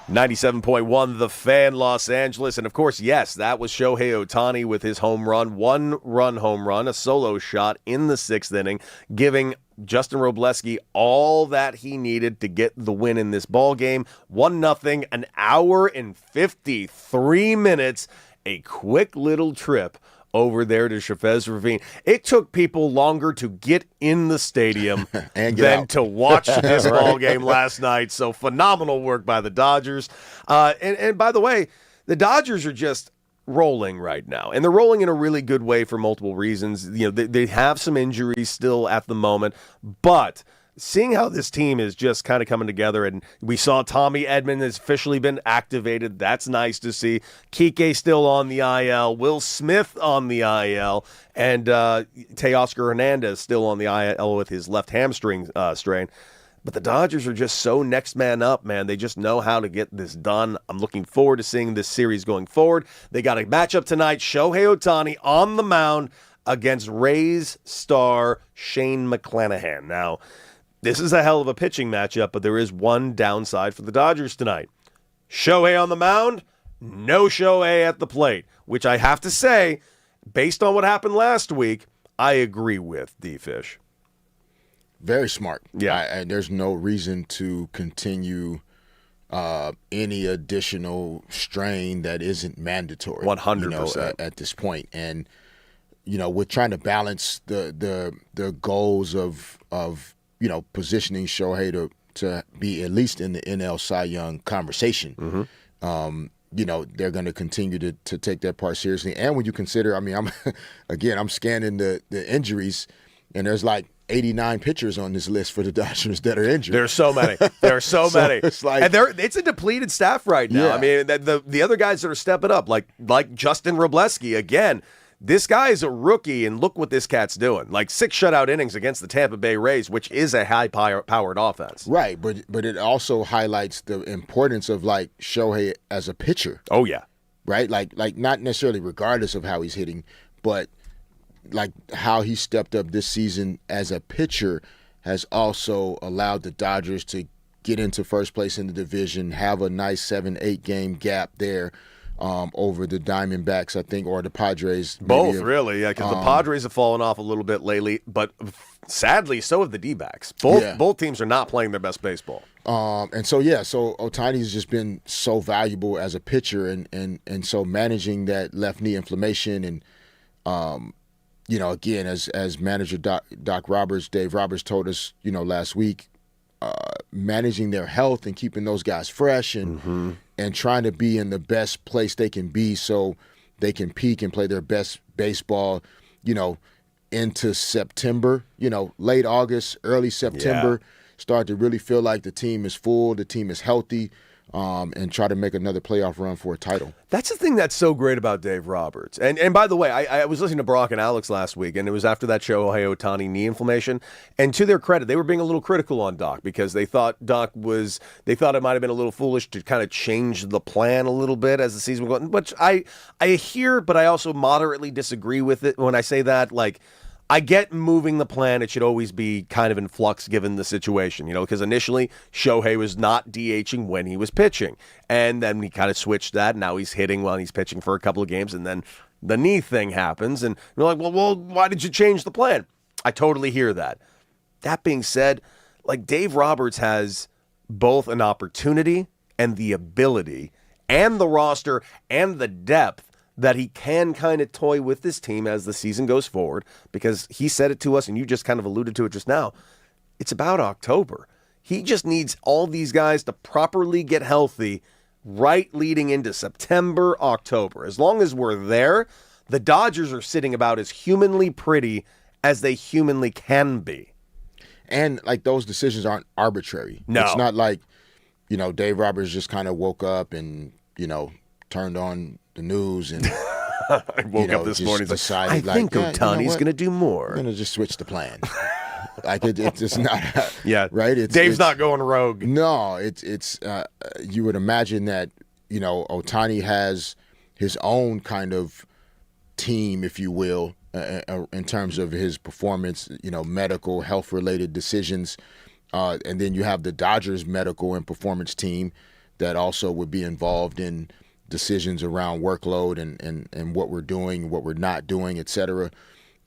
97.1 The Fan, Los Angeles. And of course, yes, that was Shohei Ohtani with his home run, one-run home run, a solo shot in the sixth inning, giving Justin Robleski all that he needed to get the win in this ball game. 1-0, an hour and 53 minutes, a quick little trip over there to Chavez Ravine. It took people longer to get in the stadium than to watch this ball game last night. So phenomenal work by the Dodgers. And by the way, the Dodgers are just rolling right now, and they're rolling in a really good way for multiple reasons. They have some injuries still at the moment, but seeing how this team is just kind of coming together, and we saw Tommy Edman has officially been activated. That's nice to see. Kike still on the IL. Will Smith on the IL. And Teoscar Hernandez still on the IL with his left hamstring strain. But the Dodgers are just so next man up, man. They just know how to get this done. I'm looking forward to seeing this series going forward. They got a matchup tonight. Shohei Ohtani on the mound against Rays star Shane McClanahan. Now, this is a hell of a pitching matchup, but there is one downside for the Dodgers tonight. Shohei on the mound, no Shohei at the plate, which I have to say, based on what happened last week, I agree with D-Fish. Very smart. Yeah. There's no reason to continue any additional strain that isn't mandatory. 100%. At this point. And, we're trying to balance the goals of positioning Shohei to be at least in the NL Cy Young conversation. Mm-hmm. They're going to continue to take that part seriously. And when you consider, I'm scanning the injuries, and there's like 89 pitchers on this list for the Dodgers that are injured. There's so many. There are so many. It's like, and it's a depleted staff right now. Yeah. I mean, the other guys that are stepping up, like Justin Robleski, again, this guy is a rookie, and look what this cat's doing. Like 6 shutout innings against the Tampa Bay Rays, which is a high-powered offense. Right, but it also highlights the importance of, like, Shohei as a pitcher. Oh, yeah. Right? Like not necessarily regardless of how he's hitting, but like how he stepped up this season as a pitcher has also allowed the Dodgers to get into first place in the division, have a nice 7-8 game gap there over the Diamondbacks, I think, or the Padres. Both, really, because the Padres have fallen off a little bit lately, but sadly, so have the D-backs. Both teams are not playing their best baseball. So Ohtani's just been so valuable as a pitcher, and so managing that left knee inflammation and again, as manager Dave Roberts told us, last week, managing their health and keeping those guys fresh and trying to be in the best place they can be so they can peak and play their best baseball, into September, late August, early September, start to really feel like the team is full, the team is healthy, and try to make another playoff run for a title. That's the thing that's so great about Dave Roberts. And by the way, I was listening to Brock and Alex last week, and it was after that Shohei Ohtani knee inflammation. And to their credit, they were being a little critical on Doc because they thought it might have been a little foolish to kind of change the plan a little bit as the season went on. Which I hear, but I also moderately disagree with it when I say that. Like, I get moving the plan. It should always be kind of in flux given the situation, because initially Shohei was not DHing when he was pitching. And then he kind of switched that. Now he's hitting while he's pitching for a couple of games. And then the knee thing happens. And you're like, well, why did you change the plan? I totally hear that. That being said, like, Dave Roberts has both an opportunity and the ability and the roster and the depth that he can kind of toy with this team as the season goes forward, because he said it to us, and you just kind of alluded to it just now. It's about October. He just needs all these guys to properly get healthy right leading into September, October. As long as we're there, the Dodgers are sitting about as humanly pretty as they humanly can be. And, like, those decisions aren't arbitrary. No. It's not like, Dave Roberts just kind of woke up and, turned on the news and I woke up this morning and decided, I think Ohtani's going to do more. I'm going to just switch the plan. Like, it's just not right. Dave's not going rogue. No, it's you would imagine that Ohtani has his own kind of team, if you will, in terms of his performance, medical, health related decisions, and then you have the Dodgers medical and performance team that also would be involved in decisions around workload and what we're doing, what we're not doing, et cetera.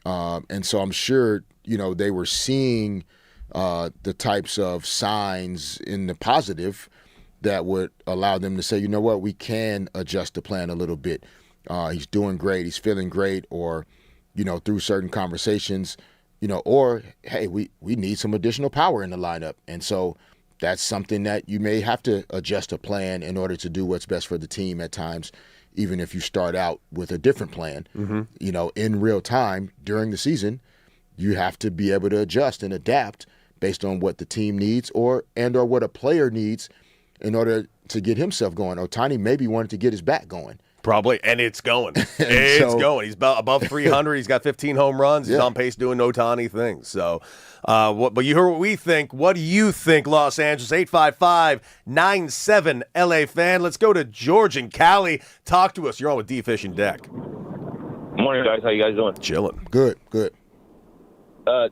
And so I'm sure, they were seeing the types of signs in the positive that would allow them to say, you know what, we can adjust the plan a little bit. He's doing great, he's feeling great, or, through certain conversations, or, hey, we need some additional power in the lineup. And so that's something that you may have to adjust a plan in order to do what's best for the team at times, even if you start out with a different plan. In real time during the season, you have to be able to adjust and adapt based on what the team needs or what a player needs in order to get himself going. Ohtani maybe wanted to get his back going. Probably, and it's going. It's going. He's above 300. He's got 15 home runs. He's on pace doing Ohtani things. So, but you heard what we think. What do you think, Los Angeles? 855-97 LA fan. Let's go to George and Cali. Talk to us. You're on with D-Fish and Deck. Morning, guys. How you guys doing? Chilling. Good.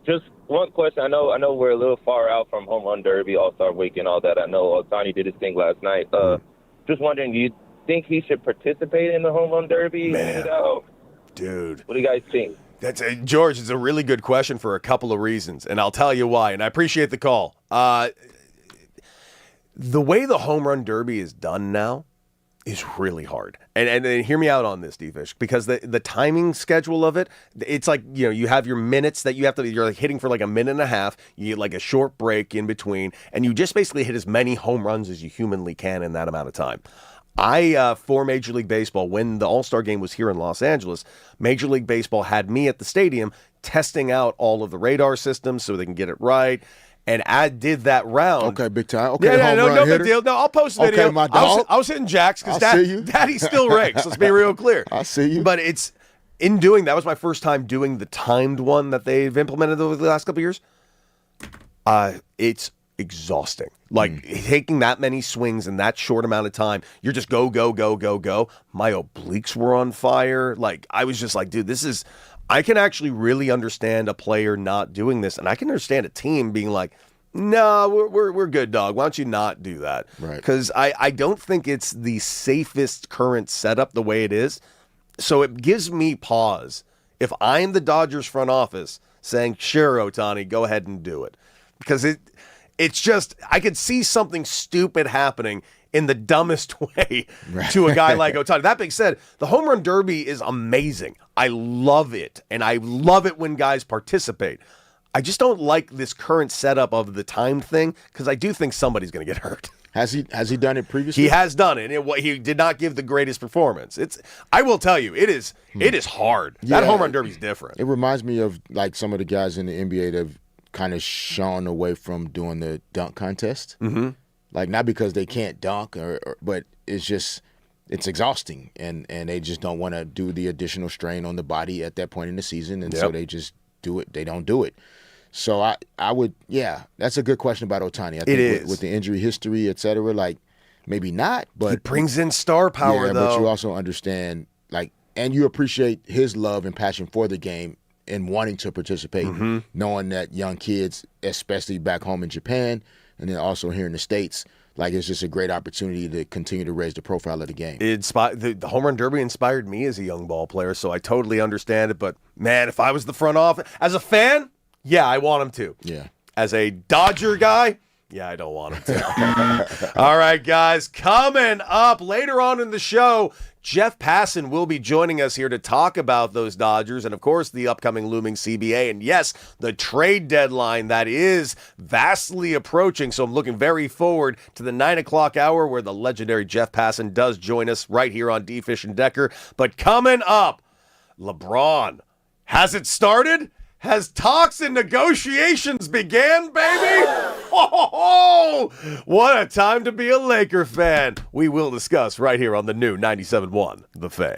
Just one question. I know we're a little far out from Home Run Derby, All-Star Week, and all that. I know Ohtani did his thing last night. Just wondering, do you think he should participate in the Home Run Derby? Man. Dude. What do you guys think? George, it's a really good question for a couple of reasons, and I'll tell you why, and I appreciate the call. The way the home run derby is done now is really hard. And hear me out on this, D-Fish, because the timing schedule of it, it's like, you have your minutes that you're like hitting for like a minute and a half, you get like a short break in between, and you just basically hit as many home runs as you humanly can in that amount of time. For Major League Baseball, when the All-Star Game was here in Los Angeles, Major League Baseball had me at the stadium testing out all of the radar systems so they can get it right. And I did that round. Okay, big time. Okay, no big deal. No, I'll post a video. Okay, my dog. I was hitting jacks because Daddy still rakes. Let's be real clear. I see you. But that was my first time doing the timed one that they've implemented over the last couple of years. It's exhausting. Like taking that many swings in that short amount of time, you're just go. My obliques were on fire. Like I was just like, dude, I can actually really understand a player not doing this, and I can understand a team being like, no, we're good, dog. Why don't you not do that? Right. Because I don't think it's the safest current setup the way it is. So it gives me pause if I'm the Dodgers front office saying, sure, Ohtani, go ahead and do it. Because it's just, I could see something stupid happening in the dumbest way to a guy like Ohtani. That being said, the home run derby is amazing. I love it, and I love it when guys participate. I just don't like this current setup of the time thing because I do think somebody's going to get hurt. Has he done it previously? He has done it, and he did not give the greatest performance. I will tell you, it is hard. Yeah, that home run derby is different. It reminds me of like some of the guys in the NBA that have kind of shone away from doing the dunk contest. Mm-hmm. Like not because they can't dunk, but it's exhausting, and they just don't want to do the additional strain on the body at that point in the season, and so they just do it. They don't do it. So I would, that's a good question about Ohtani. I think with the injury history, et cetera, like maybe not, but he brings in star power though. But you also understand and you appreciate his love and passion for the game and wanting to participate, knowing that young kids, especially back home in Japan, and then also here in the States, like it's just a great opportunity to continue to raise the profile of the game. The home run derby inspired me as a young ball player, so I totally understand it. But man, if I was the front office as a fan, I want him to. Yeah. As a Dodger guy, I don't want him to. All right, guys, coming up later on in the show, Jeff Passan will be joining us here to talk about those Dodgers and, of course, the upcoming looming CBA. And, yes, the trade deadline that is vastly approaching. So I'm looking very forward to the 9 o'clock hour where the legendary Jeff Passan does join us right here on D-Fish and Decker. But coming up, LeBron. Has it started? Has talks and negotiations began, baby? Oh, what a time to be a Laker fan. We will discuss right here on the new 97.1 The Fan.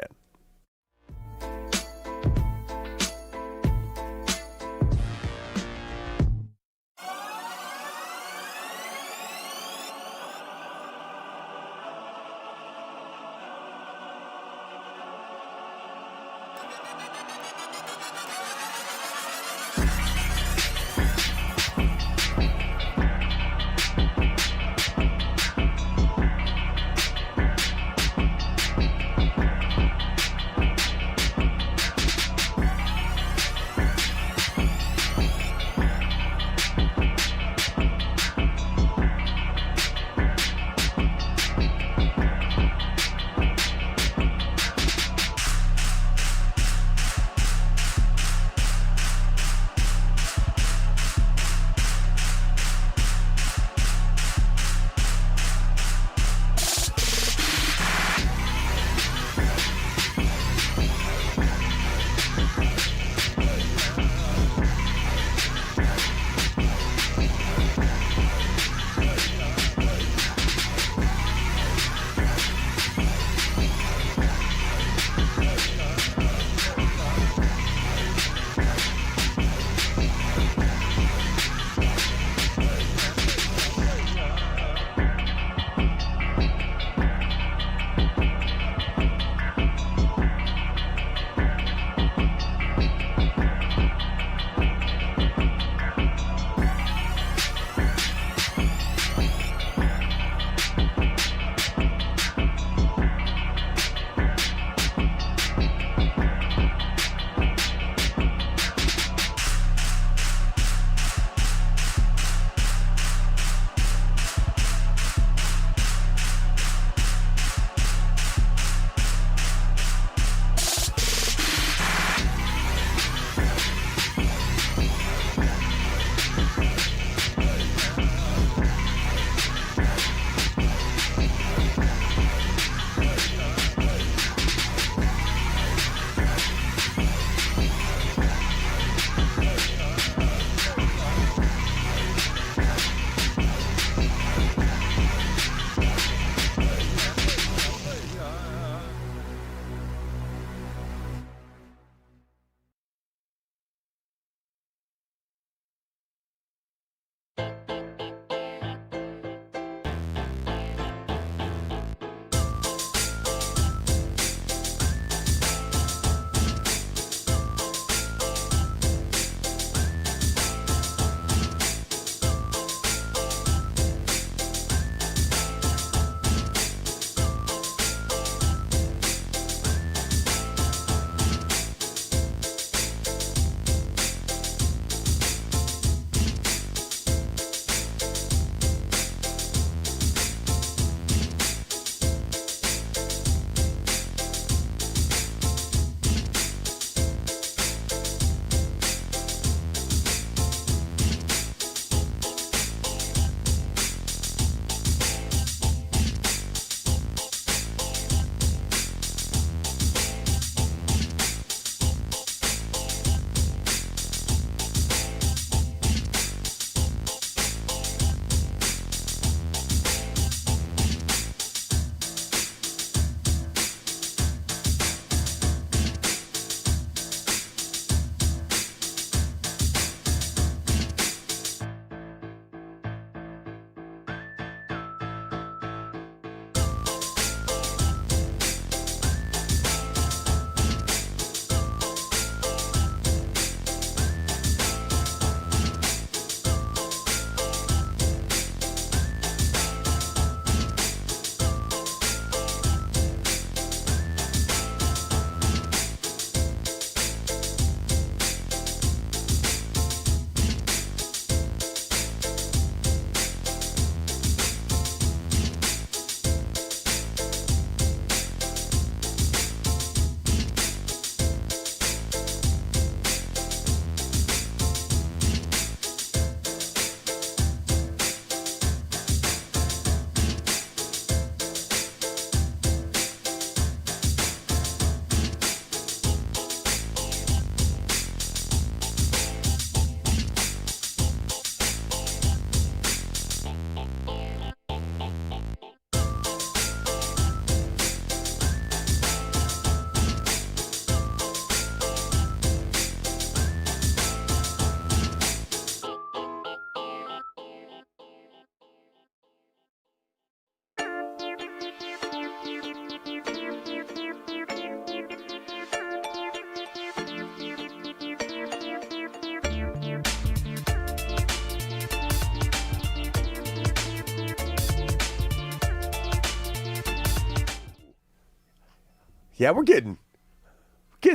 Yeah, we're getting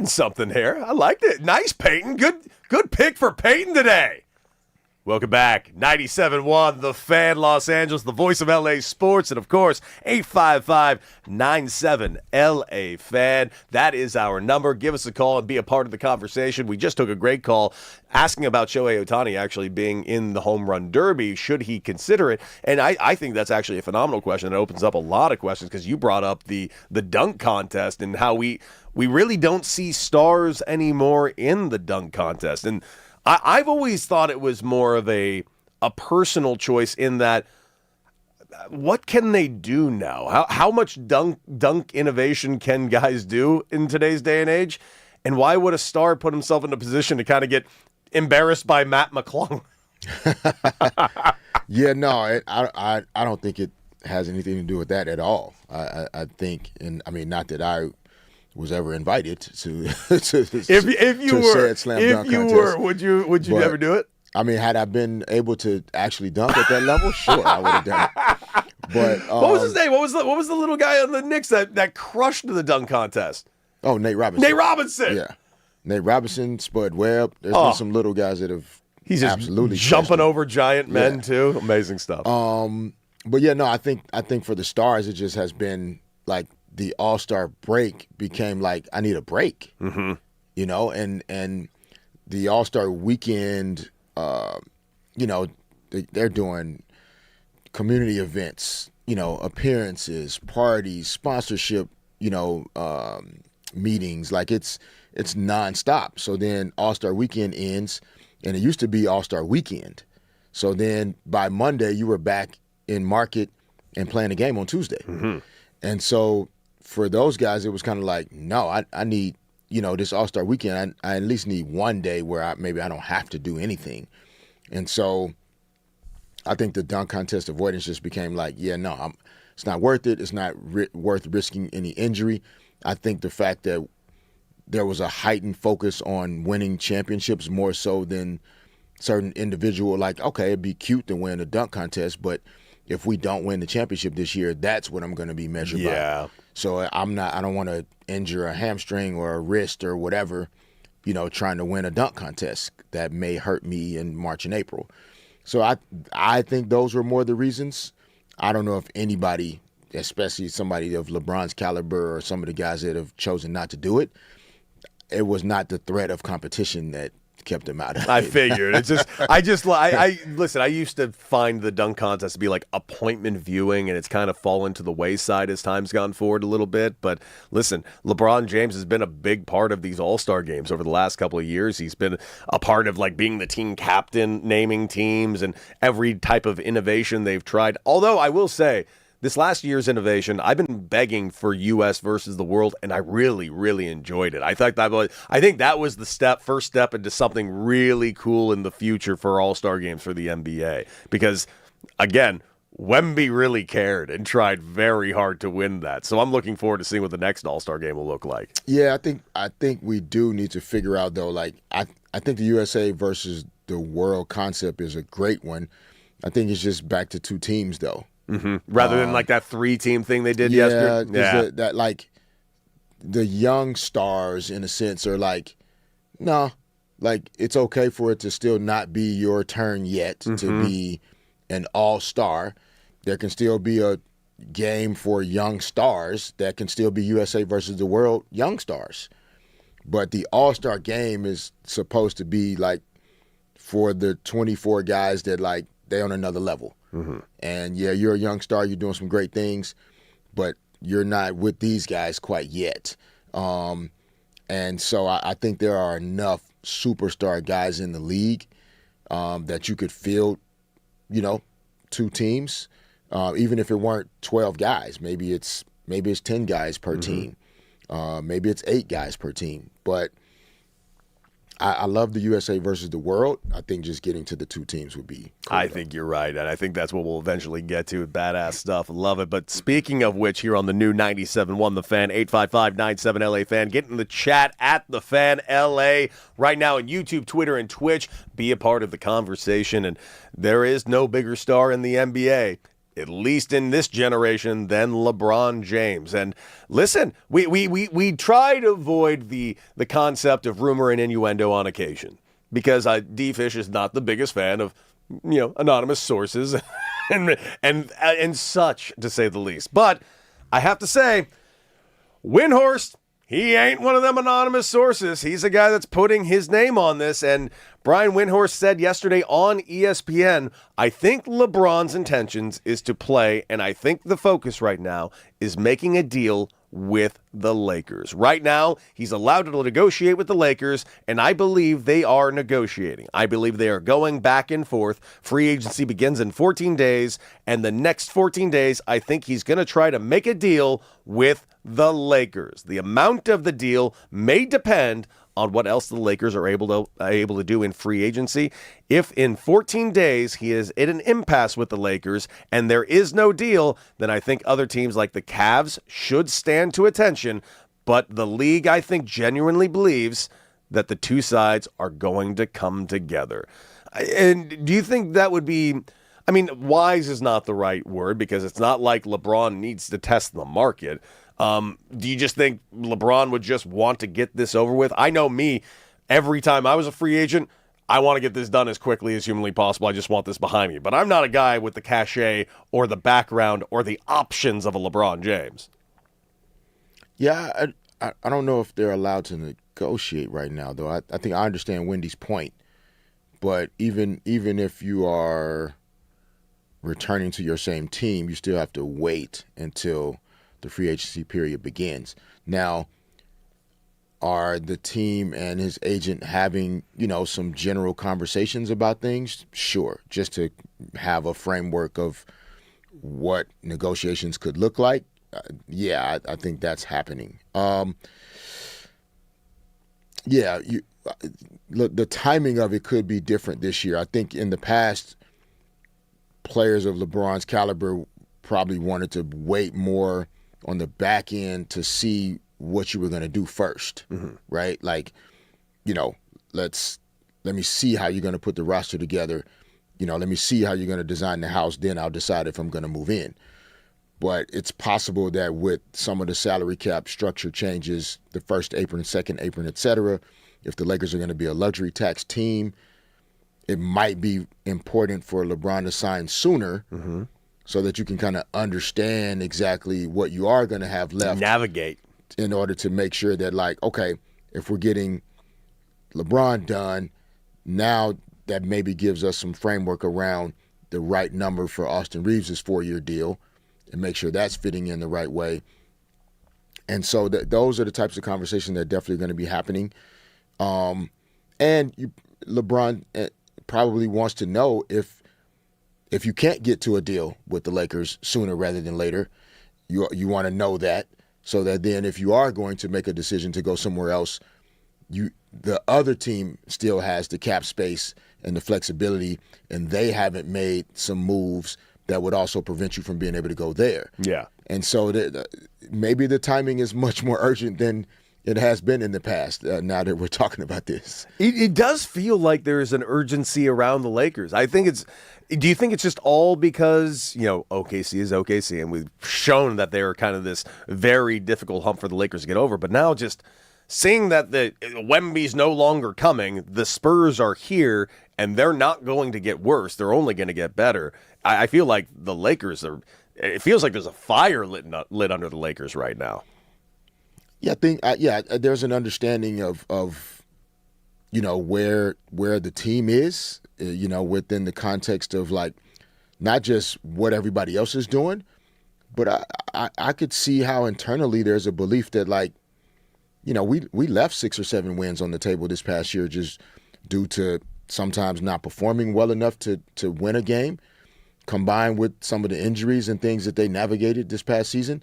something here. I liked it. Nice, Peyton. Good pick for Peyton today. Welcome back. 97.1, The Fan, Los Angeles, the voice of LA sports, and of course, 855-97-LA-FAN. That is our number. Give us a call and be a part of the conversation. We just took a great call asking about Shohei Ohtani actually being in the home run derby. Should he consider it? And I think that's actually a phenomenal question. It opens up a lot of questions because you brought up the dunk contest and how we really don't see stars anymore in the dunk contest. And I've always thought it was more of a personal choice in that what can they do now? How much dunk innovation can guys do in today's day and age? And why would a star put himself in a position to kind of get embarrassed by Matt McClung? Yeah, no, I don't think it has anything to do with that at all. I think, and I mean, not that I was ever invited to if you were said slam dunk contest. would you ever do it? I mean, had I been able to actually dunk at that level, sure, I would have done it. But what was his name? What was the little guy on the Knicks that crushed the dunk contest? Oh, Nate Robinson. Nate Robinson. Yeah, Nate Robinson, Spud Webb. There's been some little guys that have he's just absolutely jumping over giant men too. Amazing stuff. But yeah, no, I think for the Stars, it just has been like the All-Star break became like, I need a break, you know, and the All-Star weekend, you know, they're doing community events, you know, appearances, parties, sponsorship, you know, meetings, like it's nonstop. So then All-Star weekend ends, and it used to be All-Star weekend. So then by Monday, you were back in market and playing a game on Tuesday. And so for those guys, it was kind of like, no, I need, you know, this All-Star weekend, I at least need one day where maybe I don't have to do anything. And so I think the dunk contest avoidance just became like, yeah, no, it's not worth it. It's not worth risking any injury. I think the fact that there was a heightened focus on winning championships more so than certain individual, like, okay, it'd be cute to win a dunk contest, but if we don't win the championship this year, that's what I'm going to be measured by. So I don't want to injure a hamstring or a wrist or whatever, you know, trying to win a dunk contest that may hurt me in March and April. So I think those were more the reasons. I don't know if anybody, especially somebody of LeBron's caliber or some of the guys that have chosen not to do it, it was not the threat of competition that kept him out of it. I figured. Listen, I used to find the dunk contest to be like appointment viewing, and it's kind of fallen to the wayside as time's gone forward a little bit. But listen, LeBron James has been a big part of these All-Star games over the last couple of years. He's been a part of like being the team captain, naming teams, and every type of innovation they've tried. Although I will say, this last year's innovation, I've been begging for U.S. versus the world, and I really, really enjoyed it. I think that was the first step into something really cool in the future for All-Star games for the NBA. Because, again, Wemby really cared and tried very hard to win that. So I'm looking forward to seeing what the next All-Star game will look like. Yeah, I think we do need to figure out, though, like, I think the USA versus the world concept is a great one. I think it's just back to two teams, though. Rather than like that 3-team thing they did yesterday. Yeah, that like the young stars in a sense are like, no, like it's okay for it to still not be your turn yet to be an all-star. There can still be a game for young stars that can still be USA versus the world young stars. But the all-star game is supposed to be like for the 24 guys that like they on another level. And yeah, you're a young star, you're doing some great things, but you're not with these guys quite yet. And so I think there are enough superstar guys in the league that you could field, you know, 2 teams, even if it weren't 12 guys. Maybe it's 10 guys per team. Maybe it's 8 guys per team. But I love the USA versus the world. I think just getting to the 2 teams would be cool. I think you're right, and I think that's what we'll eventually get to. Badass stuff. Love it. But speaking of which, here on the new 97.1 The Fan, 855-97-LA-FAN, get in the chat at The Fan LA right now on YouTube, Twitter, and Twitch. Be a part of the conversation, and there is no bigger star in the NBA. at least in this generation, than LeBron James. And listen, we try to avoid the concept of rumor and innuendo on occasion, because D-Fish is not the biggest fan of, anonymous sources and such, to say the least. But I have to say, Windhorst, he ain't one of them anonymous sources. He's a guy that's putting his name on this. And Brian Windhorst said yesterday on ESPN, I think LeBron's intentions is to play, and I think the focus right now is making a deal with the Lakers. Right now, he's allowed to negotiate with the Lakers, and I believe they are negotiating. I believe they are going back and forth. Free agency begins in 14 days, and the next 14 days, I think he's going to try to make a deal with the Lakers. The amount of the deal may depend on what else the Lakers are able to do in free agency. If in 14 days he is in an impasse with the Lakers and there is no deal, then I think other teams like the Cavs should stand to attention. But the league, I think, genuinely believes that the two sides are going to come together. And do you think that would be, wise is not the right word, because it's not like LeBron needs to test the market. Do you just think LeBron would just want to get this over with? I know me, every time I was a free agent, I want to get this done as quickly as humanly possible. I just want this behind me. But I'm not a guy with the cachet or the background or the options of a LeBron James. Yeah, I don't know if they're allowed to negotiate right now, though. I think I understand Wendy's point. But even if you are returning to your same team, you still have to wait until the free agency period begins. Now, are the team and his agent having, some general conversations about things? Sure, just to have a framework of what negotiations could look like. I think that's happening. Look, the timing of it could be different this year. I think in the past, players of LeBron's caliber probably wanted to wait more on the back end to see what you were going to do first, right? Like, let me see how you're going to put the roster together. Let me see how you're going to design the house. Then I'll decide if I'm going to move in. But it's possible that with some of the salary cap structure changes, the first apron, second apron, et cetera, if the Lakers are going to be a luxury tax team, it might be important for LeBron to sign sooner, so that you can kind of understand exactly what you are going to have left. Navigate. In order to make sure that, okay, if we're getting LeBron done, now that maybe gives us some framework around the right number for Austin Reeves' 4-year deal, and make sure that's fitting in the right way. And so those are the types of conversations that are definitely going to be happening. LeBron probably wants to know if you can't get to a deal with the Lakers sooner rather than later, you want to know that, so that then if you are going to make a decision to go somewhere else, the other team still has the cap space and the flexibility, and they haven't made some moves that would also prevent you from being able to go there. Yeah. And so maybe the timing is much more urgent than it has been in the past, now that we're talking about this. It does feel like there is an urgency around the Lakers. Do you think it's just all because, OKC is OKC, and we've shown that they're kind of this very difficult hump for the Lakers to get over, but now just seeing that the Wemby's no longer coming, the Spurs are here, and they're not going to get worse. They're only going to get better. I feel like the Lakers it feels like there's a fire lit under the Lakers right now. Yeah, I think there's an understanding of where the team is, within the context of not just what everybody else is doing, but I could see how internally there's a belief that we left 6 or 7 wins on the table this past year just due to sometimes not performing well enough to win a game, combined with some of the injuries and things that they navigated this past season.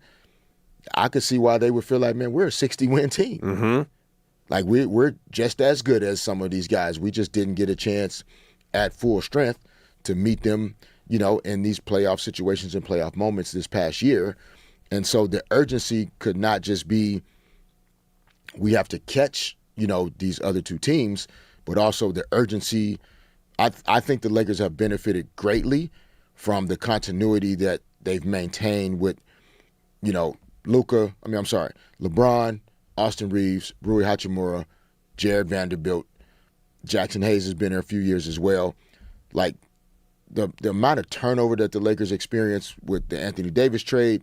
I could see why they would feel like, man, we're a 60-win team. Mm-hmm. We're just as good as some of these guys. We just didn't get a chance at full strength to meet them, in these playoff situations and playoff moments this past year. And so the urgency could not just be we have to catch, these other two teams, but also the urgency. I think the Lakers have benefited greatly from the continuity that they've maintained with, LeBron, Austin Reeves, Rui Hachimura, Jared Vanderbilt, Jackson Hayes has been there a few years as well. Like the amount of turnover that the Lakers experienced with the Anthony Davis trade,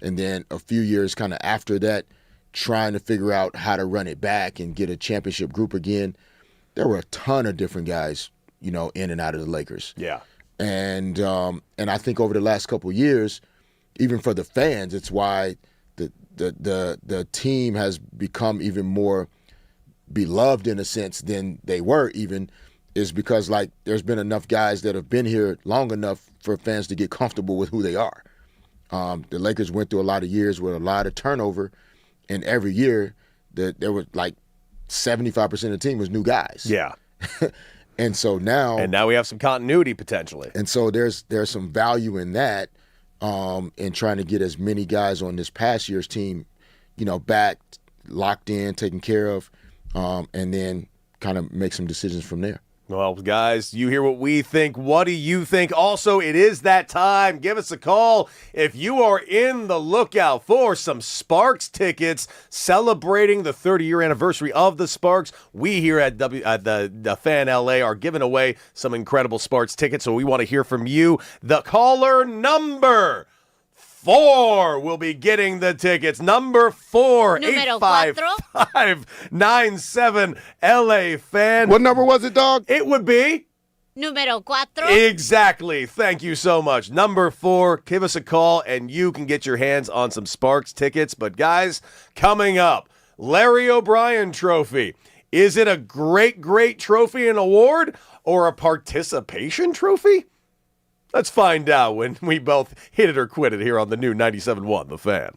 and then a few years kind of after that, trying to figure out how to run it back and get a championship group again. There were a ton of different guys, in and out of the Lakers. Yeah. And I think over the last couple of years, even for the fans, it's why the team has become even more beloved in a sense than they were even, is because there's been enough guys that have been here long enough for fans to get comfortable with who they are. The Lakers went through a lot of years with a lot of turnover, and every year there was 75% of the team was new guys. Yeah. And so now we have some continuity potentially. And so there's some value in that, in trying to get as many guys on this past year's team, back, locked in, taken care of, and then kind of make some decisions from there. Well, guys, you hear what we think. What do you think? Also, it is that time. Give us a call if you are in the lookout for some Sparks tickets celebrating the 30-year anniversary of the Sparks. We here at the Fan LA are giving away some incredible Sparks tickets, so we want to hear from you. The caller number 4 will be getting the tickets. Number 4, Número 855-97 LA Fan. What number was it, dog? It would be Número 4. exactly. Thank you so much. Number 4, give us a call and you can get your hands on some Sparks tickets. But guys, coming up, Larry O'Brien Trophy. Is it a great, great trophy and award or a participation trophy? Let's find out when we both hit it or quit it here on the new 97.1 The Fan.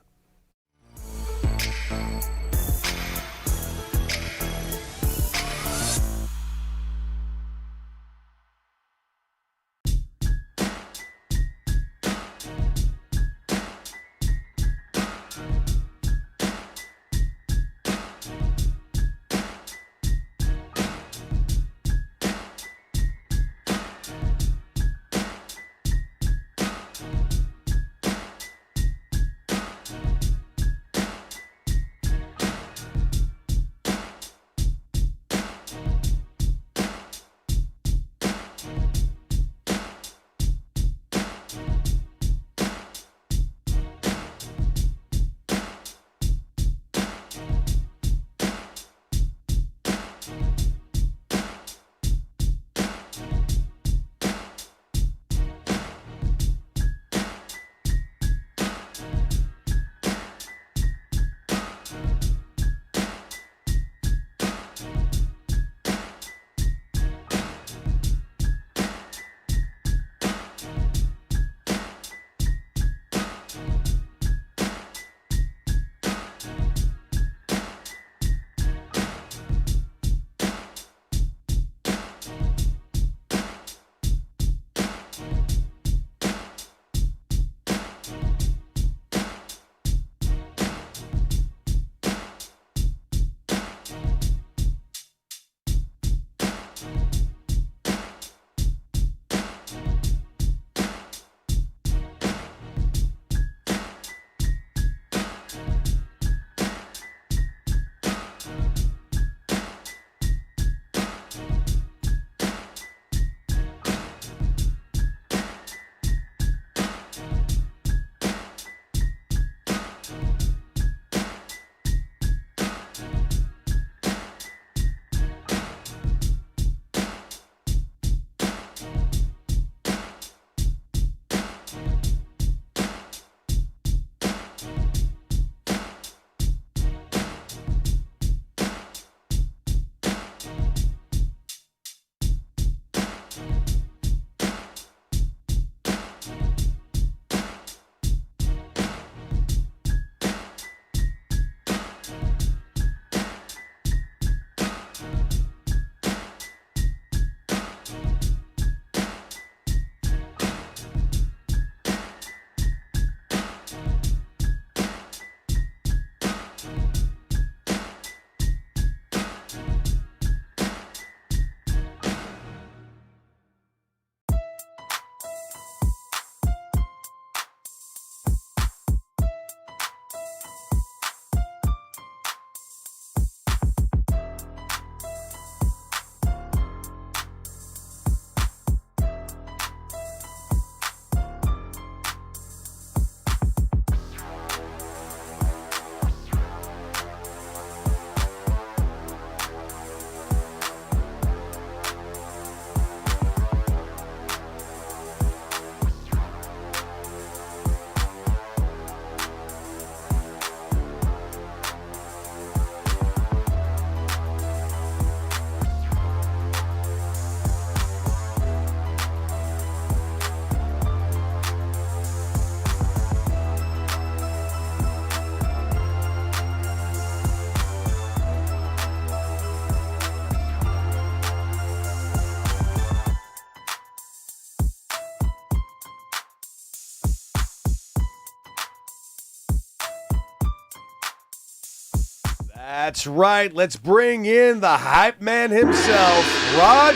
That's right. Let's bring in the hype man himself. Raj,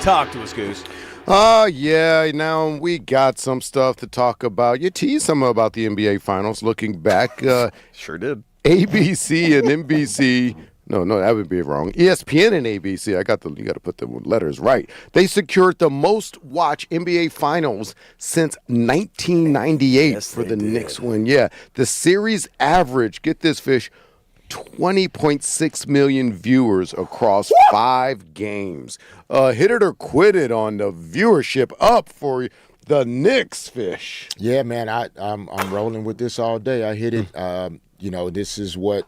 talk to us, Goose. Yeah, now we got some stuff to talk about. You teased some about the NBA Finals looking back. Sure did. ABC and NBC. No, that would be wrong. ESPN and ABC. You got to put the letters right. They secured the most watched NBA Finals since 1998 for the Knicks win. Yeah, the series average, get this, Fish, 20.6 million viewers across 5 games. Hit it or quit it on the viewership up for the Knicks, Fish. Yeah, man, I'm rolling with this all day. I hit it. This is what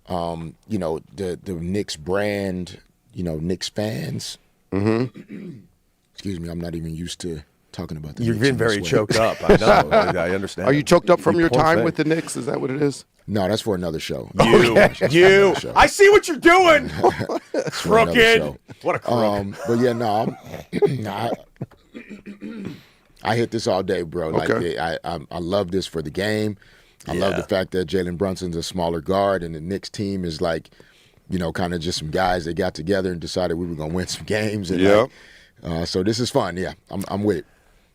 the Knicks brand, Knicks fans. Excuse me, I'm not even used to talking about the You've Knicks been very choked up. I know. I understand. Are you choked up from your poor time thing. with the Knicks? Is that what it is? No, that's for another show. You. I see what you're doing. For another Crooked. show. What a crook. But yeah, no, I hit this all day, bro. Okay. Like I love this for the game. I love the fact that Jalen Brunson's a smaller guard, and the Knicks team is like, kind of just some guys that got together and decided we were gonna win some games. And so this is fun. Yeah, I'm with it.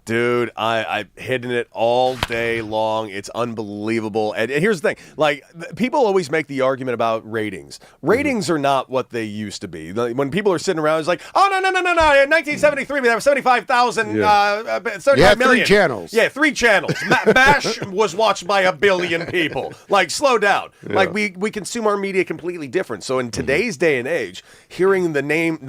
Dude, I'm hitting it all day long. It's unbelievable. And here's the thing. Like, people always make the argument about ratings. Ratings are not what they used to be. Like, when people are sitting around, it's like, oh, no. In 1973, we had 75,000, You 75 had million. 3 channels. Yeah, 3 channels. MASH was watched by 1 billion people. Like, slow down. Yeah. Like, we consume our media completely different. So in today's day and age, hearing the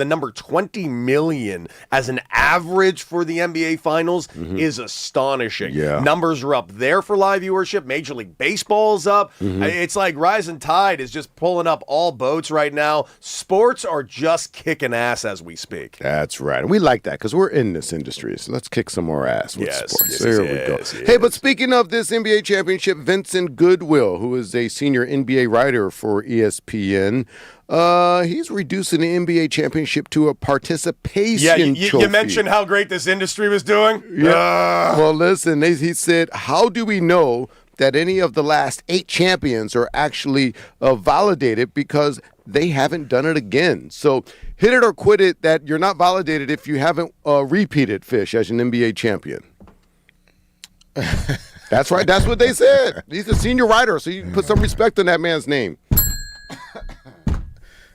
number 20 million as an average for the NBA Finals is astonishing. Yeah. Numbers are up there for live viewership. Major League Baseball's up. It's like rising tide is just pulling up all boats right now. Sports are just kicking ass as we speak. That's right. And we like that because we're in this industry. So let's kick some more ass with Yes, sports. yes, There yes, we go. yes. Hey, but speaking of this NBA championship, Vincent Goodwill, who is a senior NBA writer for ESPN, he's reducing the NBA championship to a participation trophy. You mentioned how great this industry was doing. Yeah. Well, listen, he said, how do we know that any of the last 8 champions are actually validated because they haven't done it again? So hit it or quit it that you're not validated if you haven't repeated, Fish, as an NBA champion. That's right. That's what they said. He's a senior writer, so you can put some respect on that man's name.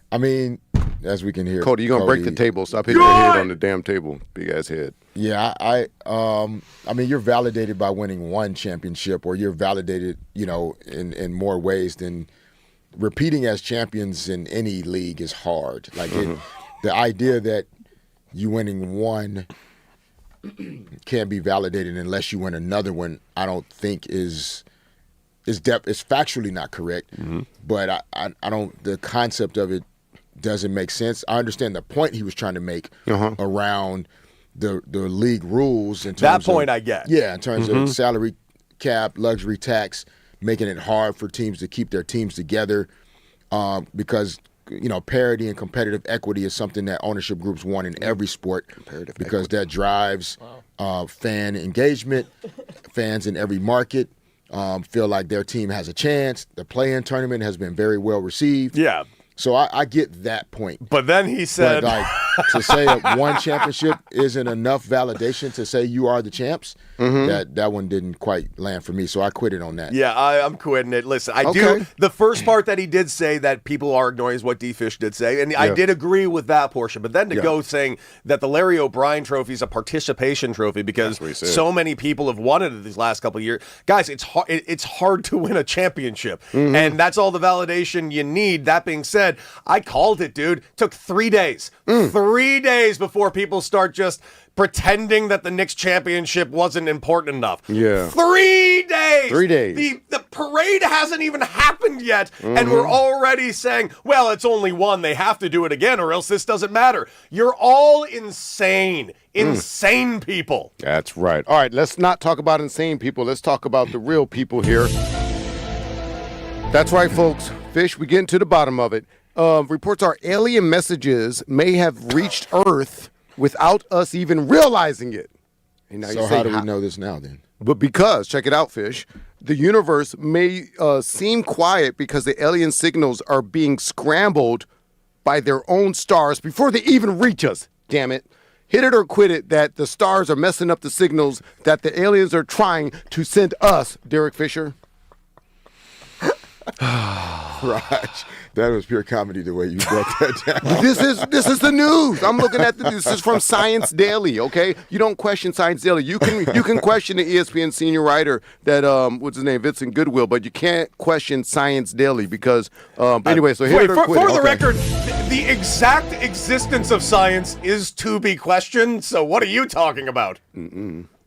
I mean, as we can hear, Cody, you're going to break the table. Stop hitting your head on the damn table. Big-ass head. Yeah, I mean, you're validated by winning one championship, or you're validated, in more ways than repeating as champions in any league is hard. Like the idea that you winning one can't be validated unless you win another one, I don't think is factually not correct. But I don't. The concept of it doesn't make sense. I understand the point he was trying to make around the league rules. In terms That point I get. Yeah, in terms of salary cap, luxury tax, making it hard for teams to keep their teams together because, parity and competitive equity is something that ownership groups want in every sport because that drives fan engagement. Fans in every market feel like their team has a chance. The play-in tournament has been very well received. Yeah. So I get that point. But then he said, But to say one championship isn't enough validation to say you are the champs, that one didn't quite land for me. So I quit it on that. Yeah, I'm quitting it. Listen, I do. The first part that he did say that people are ignoring is what D. Fish did say. And I did agree with that portion. But then to go saying that the Larry O'Brien trophy is a participation trophy because so many people have won it these last couple of years. Guys, it's hard to win a championship. And that's all the validation you need. That being said, I called it, dude. Took 3 days. 3 days before people start just pretending that the Knicks championship wasn't important enough. Yeah. 3 days. 3 days. The parade hasn't even happened yet, and we're already saying, well, it's only one. They have to do it again, or else this doesn't matter. You're all insane. Insane people. That's right. All right, let's not talk about insane people. Let's talk about the real people here. That's right, folks. Fish, we get to the bottom of it. Reports are alien messages may have reached Earth without us even realizing it. And now So how do we know this now then? But because, check it out, Fish, the universe may seem quiet because the alien signals are being scrambled by their own stars before they even reach us. Damn it. Hit it or quit it that the stars are messing up the signals that the aliens are trying to send us, Derek Fisher. Raj, that was pure comedy the way you broke that down. This is the news. I'm looking at this is from Science Daily. Okay, you don't question Science Daily. You can question the ESPN senior writer that what's his name, Vincent Goodwill, but you can't question Science Daily because anyway. So hit it or quit for it. the Okay. record, the exact existence of science is to be questioned. So what are you talking about?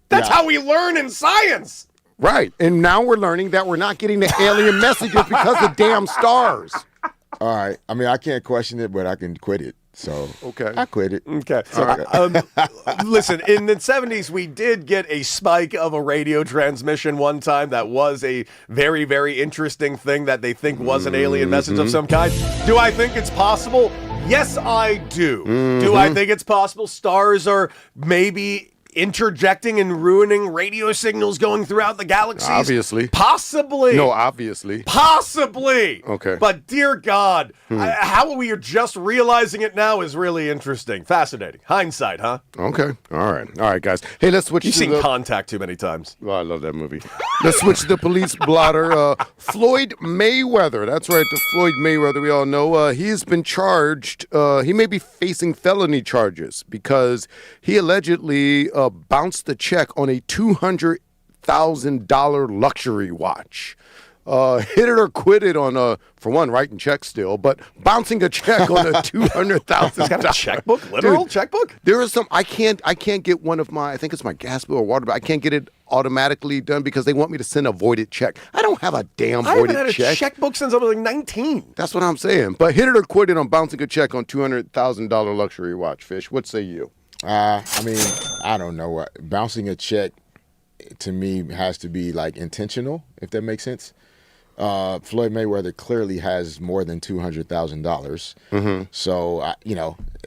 That's how we learn in science. Right, and now we're learning that we're not getting the alien messages because of damn stars. All right. I mean, I can't question it, but I can quit it. So Okay. I quit it. Okay. Listen, in the 70s, we did get a spike of a radio transmission one time that was a very, very interesting thing that they think was an alien message of some kind. Do I think it's possible? Yes, I do. Do I think it's possible stars are maybe interjecting and ruining radio signals going throughout the galaxies? Obviously. Possibly. No, obviously. Possibly. Okay. But dear God, how we are just realizing it now is really interesting. Fascinating. Hindsight, huh? Okay. All right, guys. Hey, let's switch You've to seen the... Contact too many times. Oh, I love that movie. Let's switch to the police blotter. Floyd Mayweather. That's right, the Floyd Mayweather we all know. He's been charged. He may be facing felony charges because he allegedly bounced a check on a $200,000 luxury watch. Hit it or quit it on, for one, writing checks still, but bouncing a check on a $200,000. Got a checkbook? Literal Dude, checkbook? There is some. I can't get one of my. I think it's my gas bill or water bill. I can't get it automatically done because they want me to send a voided check. I don't have a damn I haven't voided had a check. checkbook since I was like 19. That's what I'm saying. But hit it or quit it on bouncing a check on $200,000 luxury watch. Fish. What say you? I mean, I don't know what bouncing a check to me has to be like intentional, if that makes sense. Floyd Mayweather clearly has more than $200,000. So,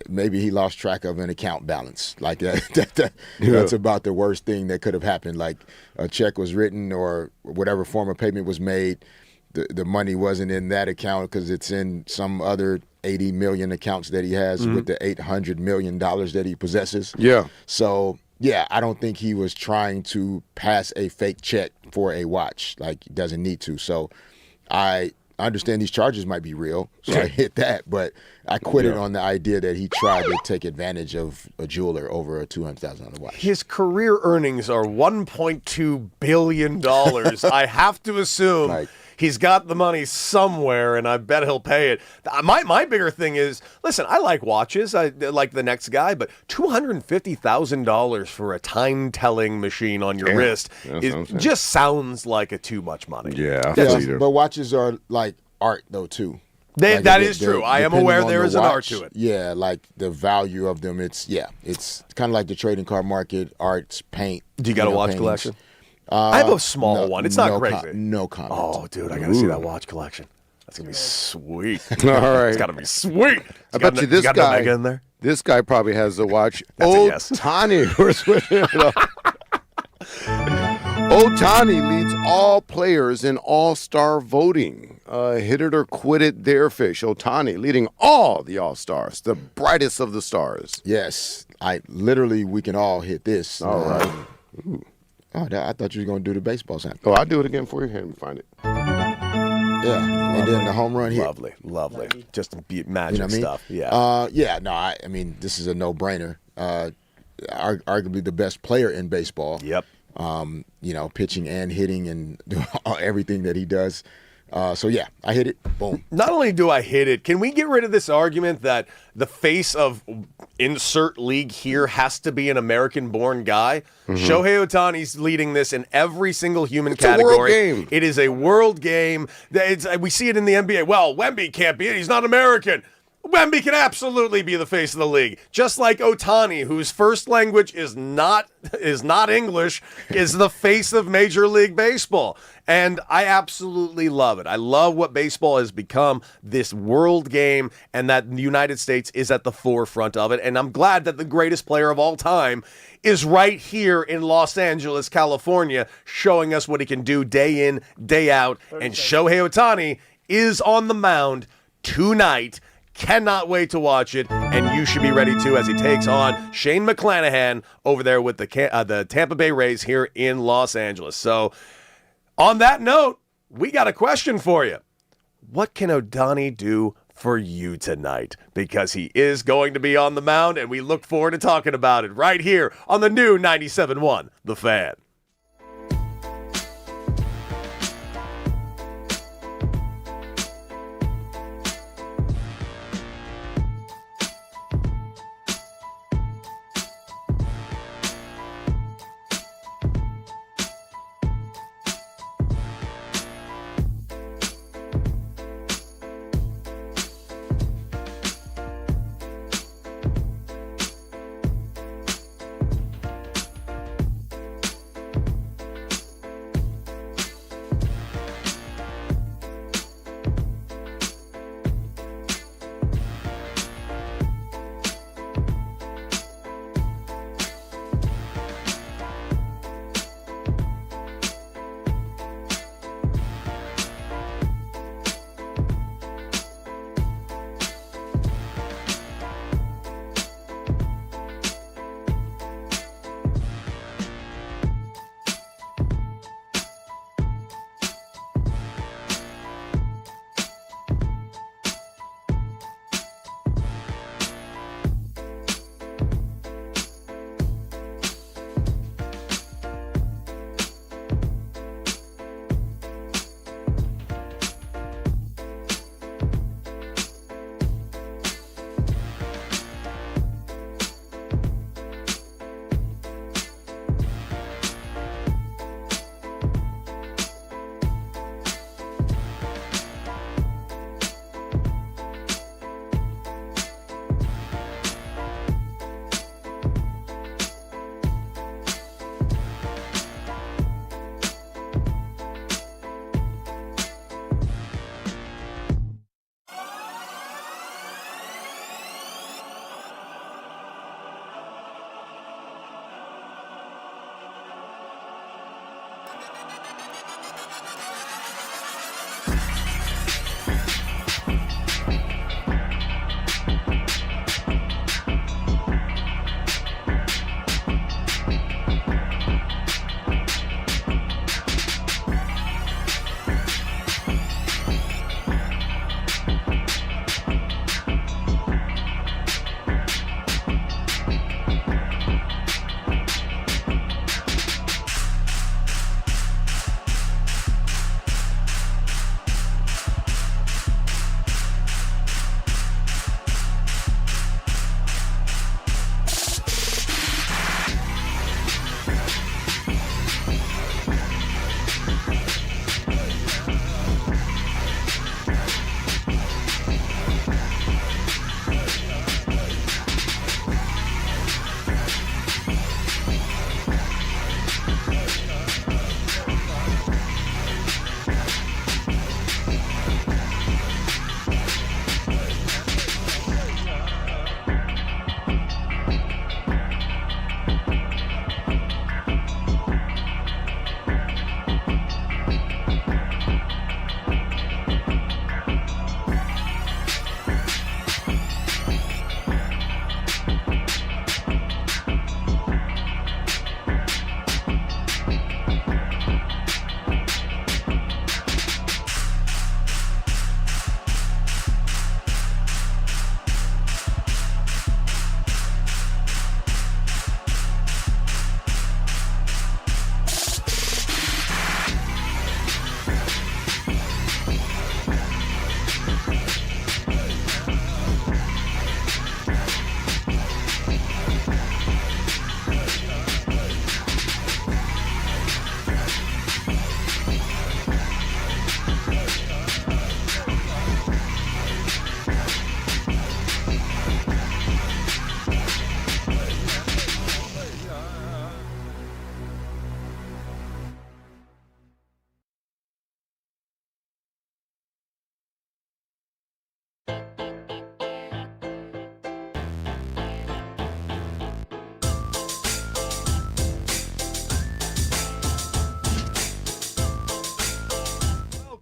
maybe he lost track of an account balance. Like that's about the worst thing that could have happened. Like a check was written or whatever form of payment was made. The money wasn't in that account because it's in some other 80 million accounts that he has with the $800 million that he possesses. Yeah. So, yeah, I don't think he was trying to pass a fake check for a watch. Like, he doesn't need to. So I understand these charges might be real. So I hit that. But I quit it on the idea that he tried to take advantage of a jeweler over a $200,000 watch. His career earnings are $1.2 billion. I have to assume Like- he's got the money somewhere, and I bet he'll pay it. My bigger thing is, listen, I like watches, I like the next guy, but $250,000 for a time-telling machine on your wrist just sounds like a too much money. Yeah. Yeah, but watches are like art, though, too. Like, That is true. I am depending aware on there the is an art watch, to it. Yeah, like the value of them, it's kind of like the trading card market, arts, paint. Do you got a watch paintings. collection? I have a small No- one. It's not no crazy. no comment. Oh, dude, I got to see that watch collection. That's going to be sweet. All right. It's got to be sweet. I bet you this got guy. Omega in there? This guy probably has the watch. That's a yes. Otani. We're switching it up. Otani leads all players in All-Star voting. Hit it or quit it there, Fish. Otani leading all the All-Stars, the brightest of the stars. Yes, we can all hit this. All right. I thought you were going to do the baseball sample. Oh, I'll do it again for you. Here, let me find it. Yeah, and then the home run hit. Lovely. Just magic You know what I mean? stuff. Yeah. I mean, this is a no-brainer. Arguably the best player in baseball. Yep. Pitching and hitting and everything that he does. So, yeah, I hit it. Boom. Not only do I hit it, can we get rid of this argument that the face of insert league here has to be an American-born guy? Shohei Ohtani's leading this in every single human category. a world game. It is a world game. We see it in the NBA. Well, Wemby can't be it. He's not American. Wemby can absolutely be the face of the league. Just like Ohtani, whose first language is not English, is the face of Major League Baseball. And I absolutely love it. I love what baseball has become, this world game, and that the United States is at the forefront of it. And I'm glad that the greatest player of all time is right here in Los Angeles, California, showing us what he can do day in, day out. And Shohei Ohtani is on the mound tonight. Cannot wait to watch it, and you should be ready to as he takes on Shane McClanahan over there with the Tampa Bay Rays here in Los Angeles. So, on that note, we got a question for you. What can Ohtani do for you tonight? Because he is going to be on the mound, and we look forward to talking about it right here on the new 97.1 The Fan.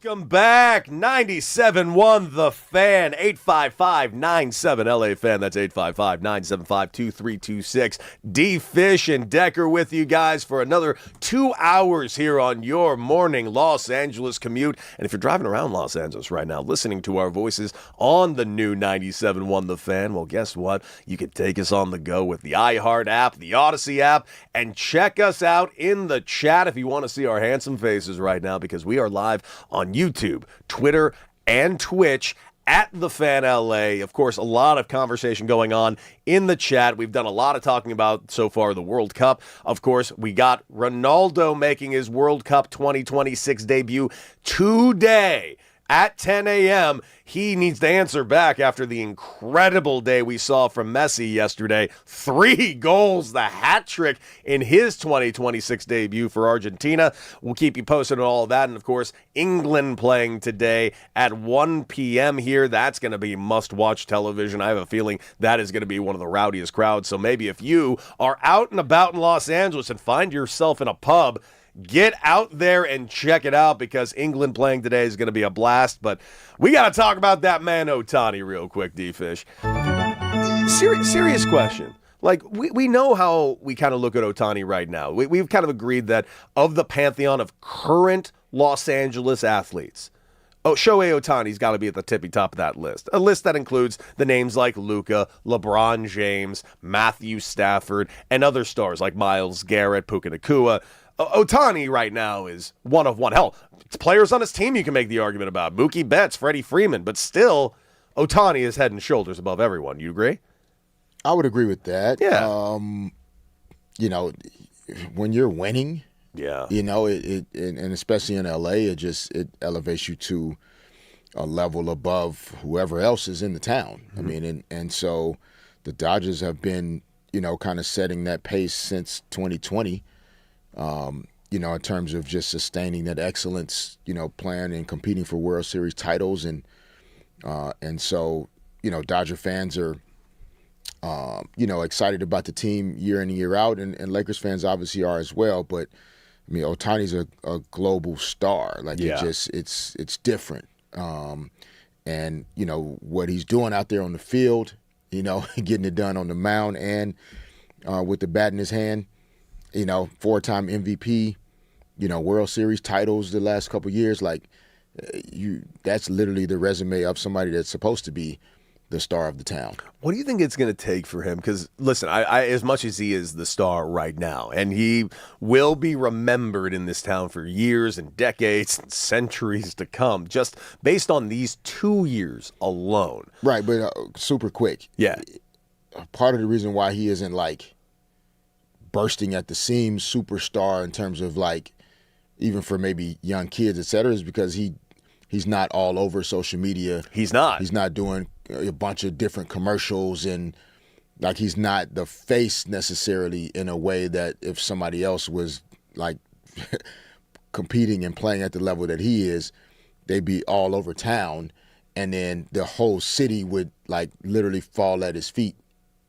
Welcome back. 97.1 The Fan. 855-97 LA Fan. That's 855-975-2326. D Fish and Decker with you guys for another 2 hours here on your morning Los Angeles commute. And if you're driving around Los Angeles right now, listening to our voices on the new 97.1 The Fan, well, guess what? You can take us on the go with the iHeart app, the Odyssey app, and check us out in the chat if you want to see our handsome faces right now, because we are live on YouTube, Twitter, and Twitch at The Fan LA. Of course, a lot of conversation going on in the chat. We've done a lot of talking about so far the World Cup. Of course, we got Ronaldo making his World Cup 2026 debut today. At 10 a.m., he needs to answer back after the incredible day we saw from Messi yesterday. 3 goals, the hat trick in his 2026 debut for Argentina. We'll keep you posted on all of that. And, of course, England playing today at 1 p.m. here. That's going to be must-watch television. I have a feeling that is going to be one of the rowdiest crowds. So maybe if you are out and about in Los Angeles and find yourself in a pub, get out there and check it out, because England playing today is going to be a blast. But we got to talk about that man Ohtani real quick, D-Fish. Serious question. Like, we know how we kind of look at Ohtani right now. We've kind of agreed that of the pantheon of current Los Angeles athletes, Shohei Ohtani's got to be at the tippy top of that list. A list that includes the names like Luka, LeBron James, Matthew Stafford, and other stars like Myles Garrett, Puka Nacua. Ohtani right now is one of one. Hell, it's players on his team you can make the argument about. Mookie Betts, Freddie Freeman, but still, Ohtani is head and shoulders above everyone. You agree? I would agree with that. Yeah. You know, when you're winning, Yeah. you know, and especially in LA, it elevates you to a level above whoever else is in the town. I mean, and so the Dodgers have been, you know, kind of setting that pace since 2020. You know, in terms of just sustaining that excellence, you know, playing and competing for World Series titles. And so, you know, Dodger fans are, you know, excited about the team year in and year out. And Lakers fans obviously are as well. But, I mean, Ohtani's a global star. Like, it's different. And, you know, what he's doing out there on the field, you know, getting it done on the mound and with the bat in his hand. You know, 4-time MVP, you know, World Series titles the last couple of years. Like, that's literally the resume of somebody that's supposed to be the star of the town. What do you think it's going to take for him? Because, listen, I as much as he is the star right now, and he will be remembered in this town for years and decades and centuries to come, just based on these 2 years alone. Right, but super quick. Yeah. Part of the reason why he isn't, like, bursting at the seams superstar in terms of, like, even for maybe young kids, et cetera, is because he's not all over social media. He's not doing a bunch of different commercials, and like, he's not the face necessarily in a way that if somebody else was like competing and playing at the level that he is, they'd be all over town, and then the whole city would like literally fall at his feet,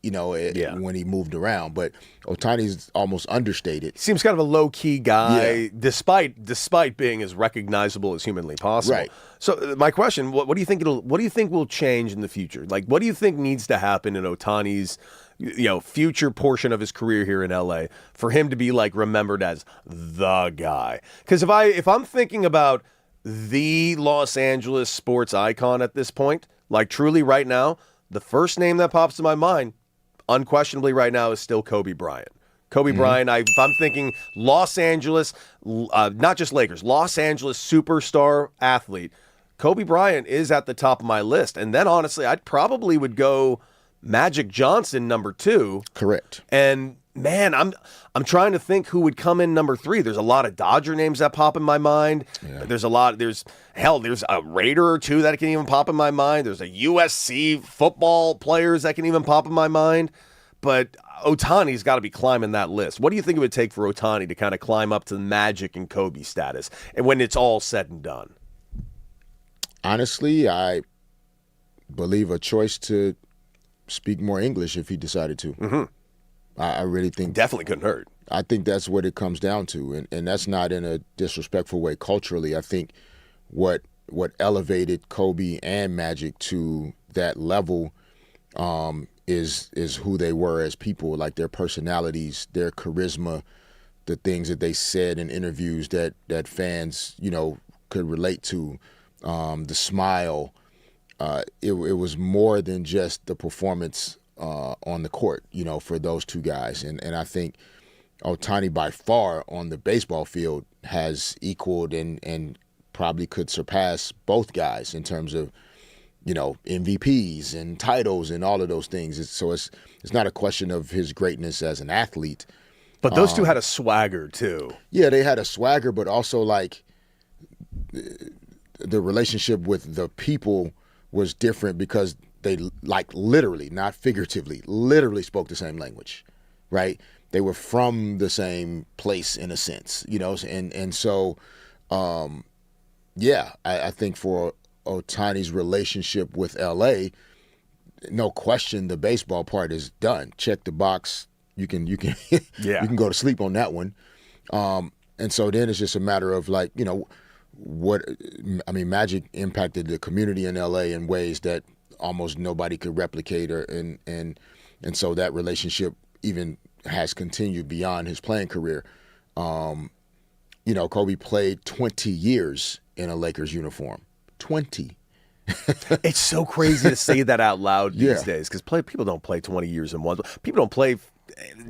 you know, when he moved around. But Ohtani's almost understated. Seems kind of a low-key guy, Yeah. despite being as recognizable as humanly possible. Right. So my question: what do you think will change in the future? Like, what do you think needs to happen in Ohtani's, you know, future portion of his career here in LA for him to be like remembered as the guy? Because if I'm thinking about the Los Angeles sports icon at this point, like truly right now, the first name that pops to my mind, unquestionably right now, is still Kobe Bryant. Kobe Bryant, if I'm thinking Los Angeles, not just Lakers, Los Angeles superstar athlete, Kobe Bryant is at the top of my list. And then honestly, I'd probably would go Magic Johnson number 2. Correct. And man, I'm trying to think who would come in number 3. There's a lot of Dodger names that pop in my mind. Yeah. There's a Raider or 2 that can even pop in my mind. There's a USC football players that can even pop in my mind. But Ohtani's got to be climbing that list. What do you think it would take for Ohtani to kind of climb up to the Magic and Kobe status, and when it's all said and done? Honestly, I believe a choice to speak more English if he decided to. Mm-hmm. I really think Definitely couldn't hurt. I think that's what it comes down to, and that's not in a disrespectful way culturally. I think what elevated Kobe and Magic to that level is who they were as people, like their personalities, their charisma, the things that they said in interviews that fans, could relate to, the smile. It was more than just the performance on the court, for those two guys. And I think Ohtani by far on the baseball field has equaled and probably could surpass both guys in terms of, MVPs and titles and all of those things. It's not a question of his greatness as an athlete. But those two had a swagger too. Yeah, they had a swagger, but also like the relationship with the people was different because they literally, not figuratively, literally spoke the same language, right? They were from the same place in a sense, and so, I think for Ohtani's relationship with LA, no question, the baseball part is done. Check the box. You can you can go to sleep on that one. And so then it's just a matter of Magic impacted the community in LA in ways that almost nobody could replicate, and so that relationship even has continued beyond his playing career. Kobe played 20 years in a Lakers uniform. 20. It's so crazy to say that out loud these days because people don't play 20 years in one. People don't play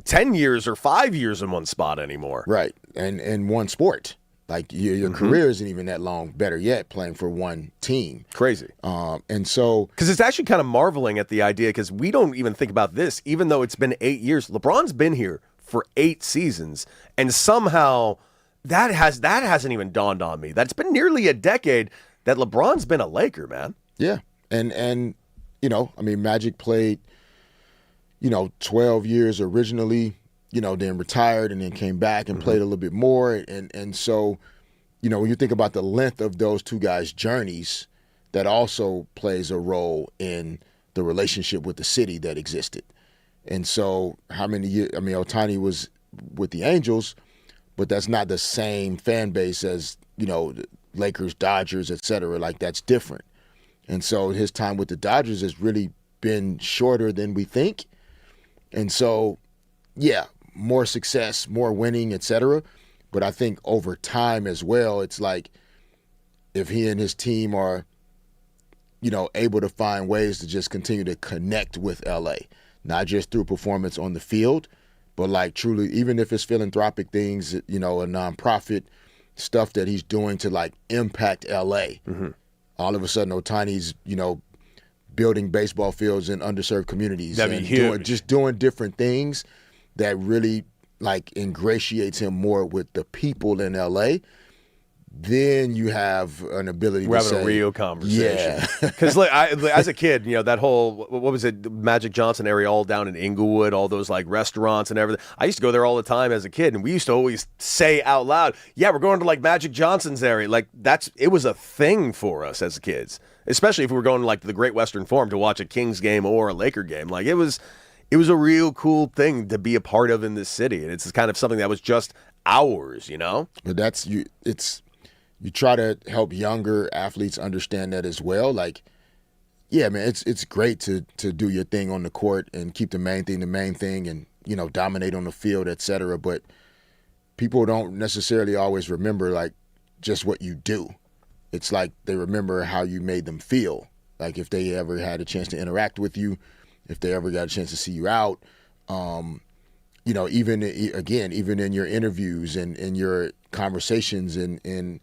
10 years or 5 years in one spot anymore. Right, and one sport. Like your career isn't even that long. Better yet, playing for one team. Crazy. And so, because it's actually kind of marveling at the idea, because we don't even think about this, even though it's been 8 years. LeBron's been here for 8 seasons, and somehow that hasn't even dawned on me. That's been nearly a decade that LeBron's been a Laker, man. Yeah, and Magic played 12 years originally. Then retired and then came back and played a little bit more. And so, when you think about the length of those two guys' journeys, that also plays a role in the relationship with the city that existed. And so how many years, Ohtani was with the Angels, but that's not the same fan base as, Lakers, Dodgers, et cetera. Like, that's different. And so his time with the Dodgers has really been shorter than we think. And so, more success, more winning, et cetera. But I think over time as well, it's like if he and his team are, able to find ways to just continue to connect with LA, not just through performance on the field, but like truly, even if it's philanthropic things, a nonprofit stuff that he's doing to like impact LA. All of a sudden, Ohtani's, building baseball fields in underserved communities. That'd be huge. Doing different things that really like ingratiates him more with the people in LA. Then you have an ability to say, a real conversation. Yeah. Because as a kid, that whole, what was it, Magic Johnson area all down in Inglewood, all those like restaurants and everything. I used to go there all the time as a kid, and we used to always say out loud, yeah, we're going to like Magic Johnson's area. Like it was a thing for us as kids, especially if we were going to like the Great Western Forum to watch a Kings game or a Laker game. Like it was a real cool thing to be a part of in this city. And it's kind of something that was just ours, But you try to help younger athletes understand that as well. Like, yeah, man, it's great to do your thing on the court and keep the main thing and, dominate on the field, et cetera. But people don't necessarily always remember, like, just what you do. It's like they remember how you made them feel. Like if they ever had a chance to interact with you, if they ever got a chance to see you out, even in your interviews and in your conversations and in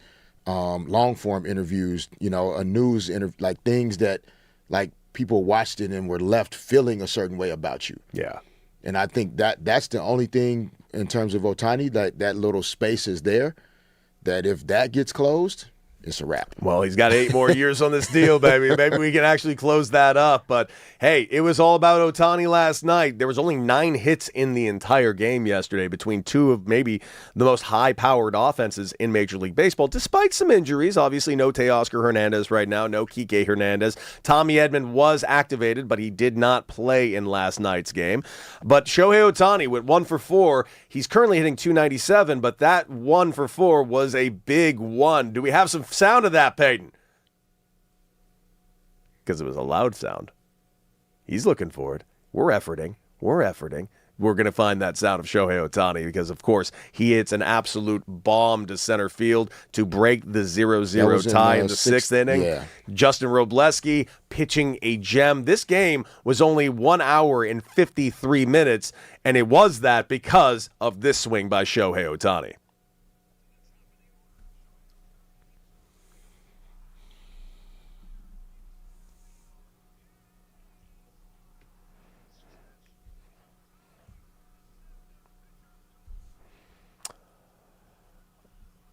long form interviews, a news like things that like people watched it and were left feeling a certain way about you. Yeah. And I think that's the only thing in terms of Ohtani, that little space is there, that if that gets closed, it's a wrap. Well, he's got 8 more years on this deal, baby. Maybe we can actually close that up. But, hey, it was all about Ohtani last night. There was only 9 hits in the entire game yesterday between 2 of maybe the most high-powered offenses in Major League Baseball, despite some injuries. Obviously, no Teoscar Hernandez right now, no Kike Hernandez. Tommy Edman was activated, but he did not play in last night's game. But Shohei Ohtani went 1 for 4. He's currently hitting .297, but that 1 for 4 was a big one. Do we have some sound of that, Peyton? Because it was a loud sound. He's looking for it. We're efforting. We're going to find that sound of Shohei Ohtani because, of course, he hits an absolute bomb to center field to break the 0-0 tie in the sixth inning. Yeah. Justin Robleski pitching a gem. This game was only 1 hour and 53 minutes, and it was that because of this swing by Shohei Ohtani.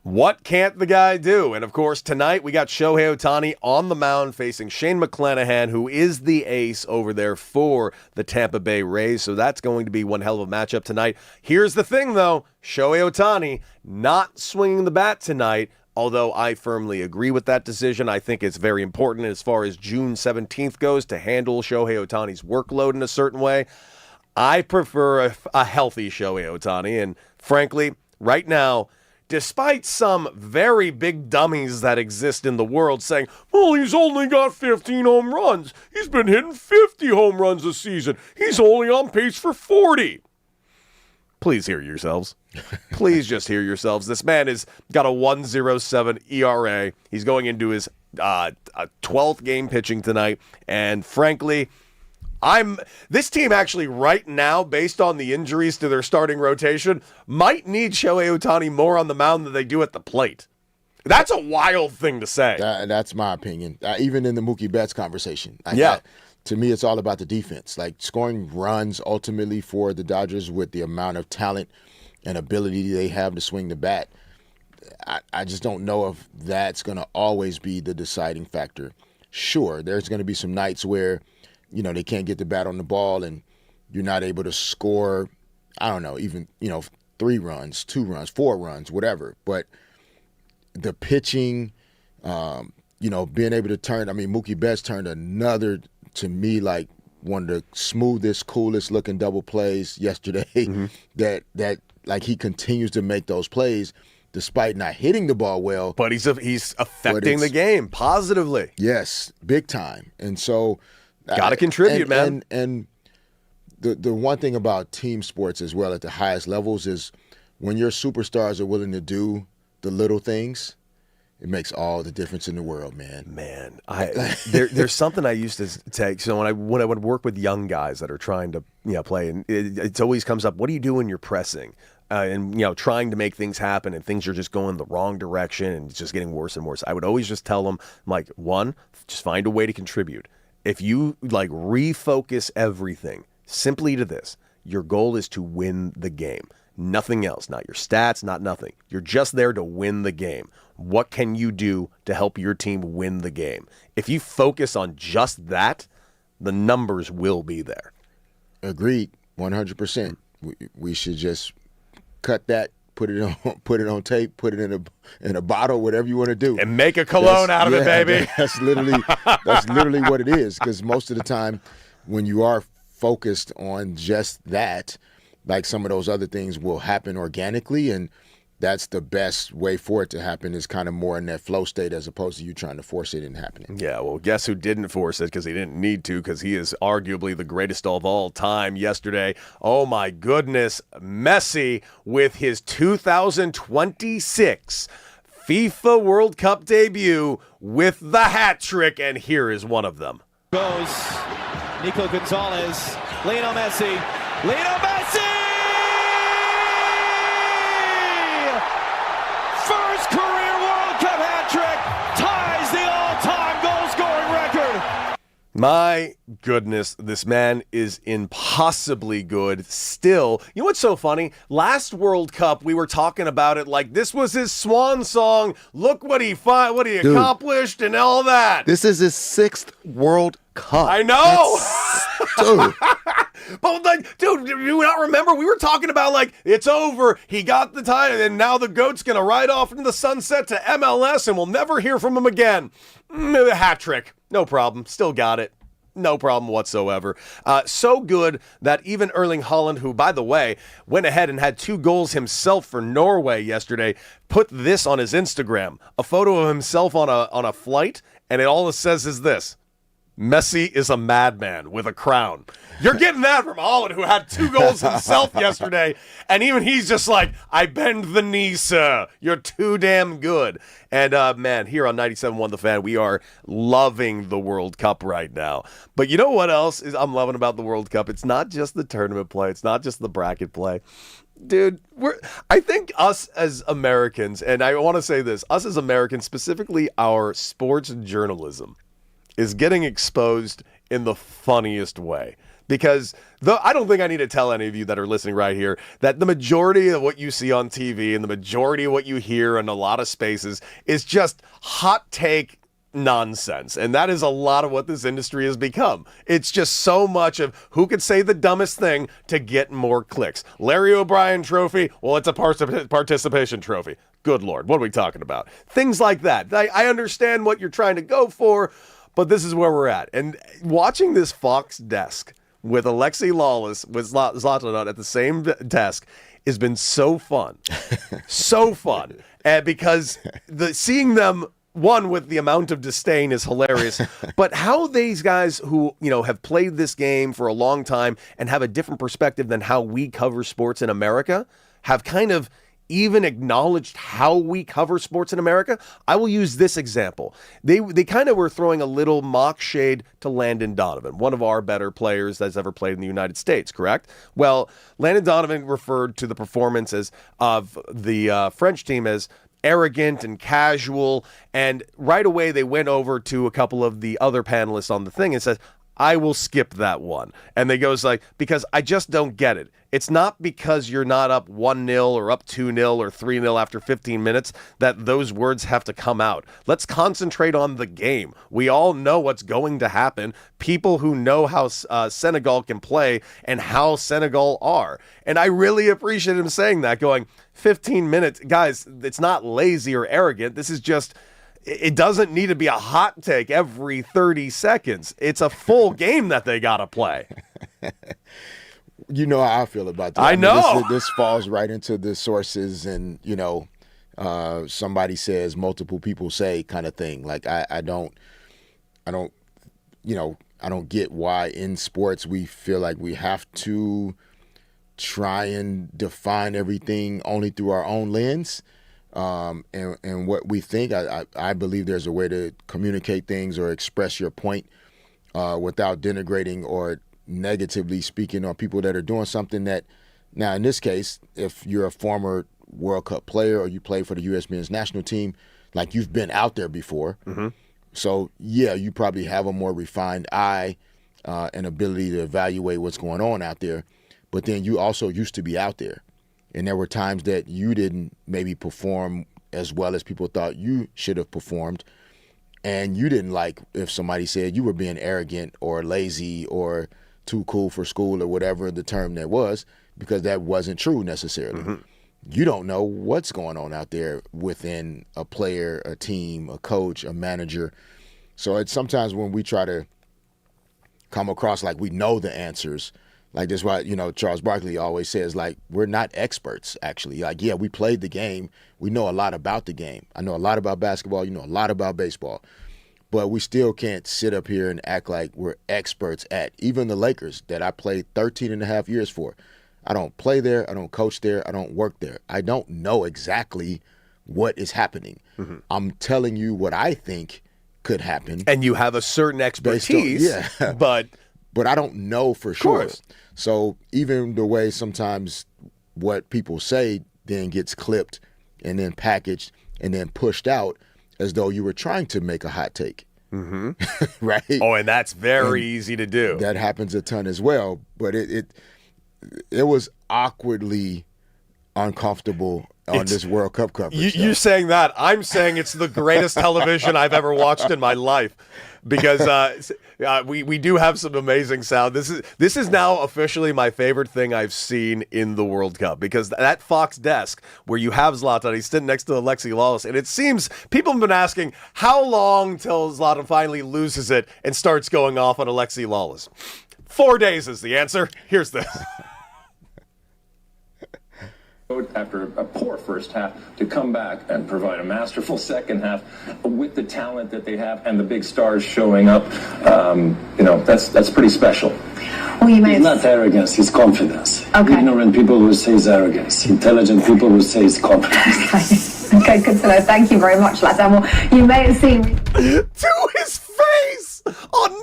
What can't the guy do? And, of course, tonight we got Shohei Ohtani on the mound facing Shane McClanahan, who is the ace over there for the Tampa Bay Rays. So that's going to be one hell of a matchup tonight. Here's the thing, though. Shohei Ohtani not swinging the bat tonight, although I firmly agree with that decision. I think it's very important as far as June 17th goes to handle Shohei Ohtani's workload in a certain way. I prefer a healthy Shohei Ohtani, and frankly, right now, despite some very big dummies that exist in the world saying, well, he's only got 15 home runs. He's been hitting 50 home runs a season. He's only on pace for 40. Please hear yourselves. Please just hear yourselves. This man has got a 1.07 ERA. He's going into his 12th game pitching tonight. And frankly, this team actually right now, based on the injuries to their starting rotation, might need Shohei Ohtani more on the mound than they do at the plate. That's a wild thing to say. That's my opinion. Even in the Mookie Betts conversation. To me, it's all about the defense. Like scoring runs ultimately for the Dodgers with the amount of talent and ability they have to swing the bat. I just don't know if that's going to always be the deciding factor. Sure, there's going to be some nights where they can't get the bat on the ball and you're not able to score, I don't know, even, 3 runs, 2 runs, 4 runs, whatever. But the pitching, being able to turn, Mookie Betts turned another, to me, like one of the smoothest, coolest looking double plays yesterday. Mm-hmm. that like he continues to make those plays despite not hitting the ball well. But he's affecting the game positively. Yes, big time. And so got to contribute, man. And the one thing about team sports as well at the highest levels is when your superstars are willing to do the little things, it makes all the difference in the world, man. Man, there's something I used to take. So when I would work with young guys that are trying to play, and it always comes up, what do you do when you're pressing? And trying to make things happen, and things are just going the wrong direction, and it's just getting worse and worse. I would always just tell them, like, one, just find a way to contribute. If you refocus everything simply to this, your goal is to win the game. Nothing else, not your stats, not nothing. You're just there to win the game. What can you do to help your team win the game? If you focus on just that, the numbers will be there. Agreed, 100%. We should just cut that, put it on tape, put it in a bottle, whatever you want to do, and make a cologne out of it, baby. That's literally what it is. Because most of the time, when you are focused on just that, like some of those other things will happen organically, and that's the best way for it to happen, is kind of more in that flow state as opposed to you trying to force it into happening. Yeah, well, guess who didn't force it because he didn't need to, because he is arguably the greatest of all time yesterday. Oh, my goodness. Messi with his 2026 FIFA World Cup debut with the hat trick, and here is one of them. Goes Nico Gonzalez, Lionel Messi. First career World Cup hat trick, ties the all-time goal-scoring record. My goodness, this man is impossibly good still. You know what's so funny? Last World Cup, we were talking about it like this was his swan song. Look what he accomplished and all that. This is his 6th World Cup. I know. Dude. But dude, do you not remember? We were talking about it's over. He got the title, and now the GOAT's going to ride off into the sunset to MLS, and we'll never hear from him again. Hat trick. No problem. Still got it. No problem whatsoever. So good that even Erling Haaland, who, by the way, went ahead and had 2 goals himself for Norway yesterday, put this on his Instagram, a photo of himself on a flight, and all it says is this: Messi is a madman with a crown. You're getting that from Haaland, who had 2 goals himself yesterday, and even he's just like, I bend the knee, sir. You're too damn good. And, man, here on 97.1 The Fan, we are loving the World Cup right now. But you know what else I'm loving about the World Cup? It's not just the tournament play. It's not just the bracket play. Dude, I think us as Americans, and I want to say this, us as Americans, specifically our sports journalism, is getting exposed in the funniest way. Because I don't think I need to tell any of you that are listening right here that the majority of what you see on TV and the majority of what you hear in a lot of spaces is just hot take nonsense. And that is a lot of what this industry has become. It's just so much of who could say the dumbest thing to get more clicks. Larry O'Brien trophy, well, it's a participation trophy. Good Lord, what are we talking about? Things like that. I understand what you're trying to go for, but this is where we're at. And watching this Fox desk with Alexi Lawless, with Zlatan at the same desk, has been so fun. So fun. And because seeing them, one, with the amount of disdain is hilarious, but how these guys who, have played this game for a long time and have a different perspective than how we cover sports in America have kind of even acknowledged how we cover sports in America. I will use this example. They kind of were throwing a little mock shade to Landon Donovan, one of our better players that's ever played in the United States, correct? Well, Landon Donovan referred to the performances of the French team as arrogant and casual, and right away they went over to a couple of the other panelists on the thing and said, I will skip that one. And they goes like, because I just don't get it. It's not because you're not up 1-0 or up 2-0 or 3-0 after 15 minutes that those words have to come out. Let's concentrate on the game. We all know what's going to happen. People who know how Senegal can play and how Senegal are. And I really appreciate him saying that, going 15 minutes. Guys, it's not lazy or arrogant. This is just... It doesn't need to be a hot take every 30 seconds. It's a full game that they got to play. You know how I feel about that. I know. This falls right into the sources and, somebody says, multiple people say kind of thing. Like, I don't get why in sports we feel like we have to try and define everything only through our own lens. And what we think, I believe there's a way to communicate things or express your point without denigrating or negatively speaking on people that are doing something that, now in this case, if you're a former World Cup player or you play for the U.S. men's national team, like you've been out there before. Mm-hmm. So, yeah, you probably have a more refined eye and ability to evaluate what's going on out there. But then you also used to be out there. And there were times that you didn't maybe perform as well as people thought you should have performed. And you didn't like if somebody said you were being arrogant or lazy or too cool for school or whatever the term that was, because that wasn't true necessarily. Mm-hmm. You don't know what's going on out there within a player, a team, a coach, a manager. So it's sometimes when we try to come across like we know the answers. Like that's why, Charles Barkley always says, like, we're not experts, actually. Like, yeah, we played the game. We know a lot about the game. I know a lot about basketball. You know a lot about baseball. But we still can't sit up here and act like we're experts at even the Lakers that I played 13 and a half years for. I don't play there. I don't coach there. I don't work there. I don't know exactly what is happening. Mm-hmm. I'm telling you what I think could happen. And you have a certain expertise, but I don't know for sure. So even the way sometimes what people say then gets clipped and then packaged and then pushed out as though you were trying to make a hot take. Mm-hmm. Right? Oh, and that's very easy to do. That happens a ton as well. But it was awkwardly uncomfortable on this World Cup coverage. You're saying that. I'm saying it's the greatest television I've ever watched in my life because we do have some amazing sound. This is now officially my favorite thing I've seen in the World Cup because that Fox desk where you have Zlatan, he's sitting next to Alexi Lawless, and it seems people have been asking how long till Zlatan finally loses it and starts going off on Alexi Lawless. 4 days is the answer. Here's this. After a poor first half, to come back and provide a masterful second half with the talent that they have and the big stars showing up, that's pretty special. Well, it's not arrogance, it's confidence. Okay. Ignorant people will say it's arrogance. Intelligent people will say it's confidence. Okay, good to know. Thank you very much, Latam. Well, you may have seen To his face on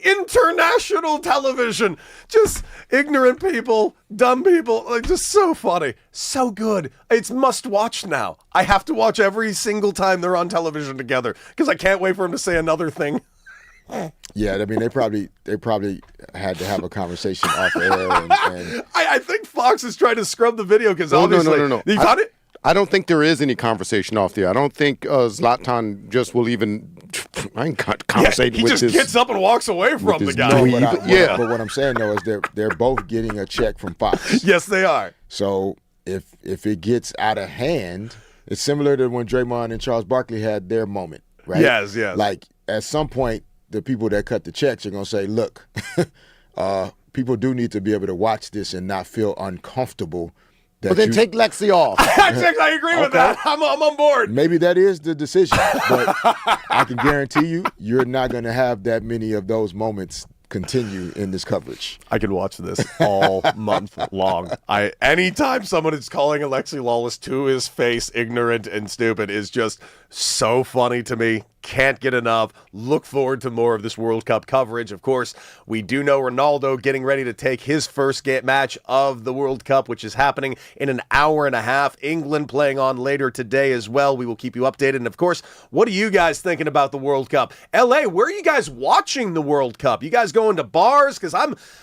international television. Just ignorant people, dumb people, like just so funny, so good. It's must watch now. I have to watch every single time they're on television together because I can't wait for him to say another thing. Yeah, I mean, they probably had to have a conversation off air. And I think Fox is trying to scrub the video because obviously no. You found it? I don't think there is any conversation off there. I don't think Zlatan just will even. I ain't conversating he with just this. gets up and walks away from the guy. But what I'm saying though is they're both getting a check from Fox. Yes, they are. So if it gets out of hand, it's similar to when Draymond and Charles Barkley had their moment, right? Yes. Like at some point, the people that cut the checks are gonna say, "Look, people do need to be able to watch this and not feel uncomfortable." But then take Lexi off. I agree with that. I'm on board. Maybe that is the decision, but I can guarantee you're not going to have that many of those moments continue in this coverage. I could watch this all month long. Anytime someone is calling Alexi Lawless to his face ignorant and stupid is just so funny to me. Can't get enough. Look forward to more of this World Cup coverage. Of course, we do know Ronaldo getting ready to take his first match of the World Cup, which is happening in an hour and a half. England playing on later today as well. We will keep you updated. And of course, what are you guys thinking about the World Cup? LA, where are you guys watching the World Cup? You guys going to bars? Because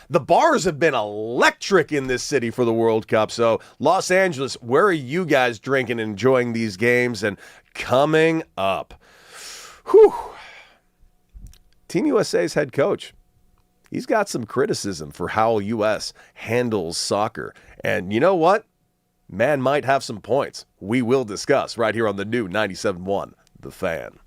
the bars have been electric in this city for the World Cup. So Los Angeles, where are you guys drinking and enjoying these games? And coming up, Team USA's head coach, he's got some criticism for how U.S. handles soccer. And you know what? Man might have some points. We will discuss right here on the new 97.1 The Fan.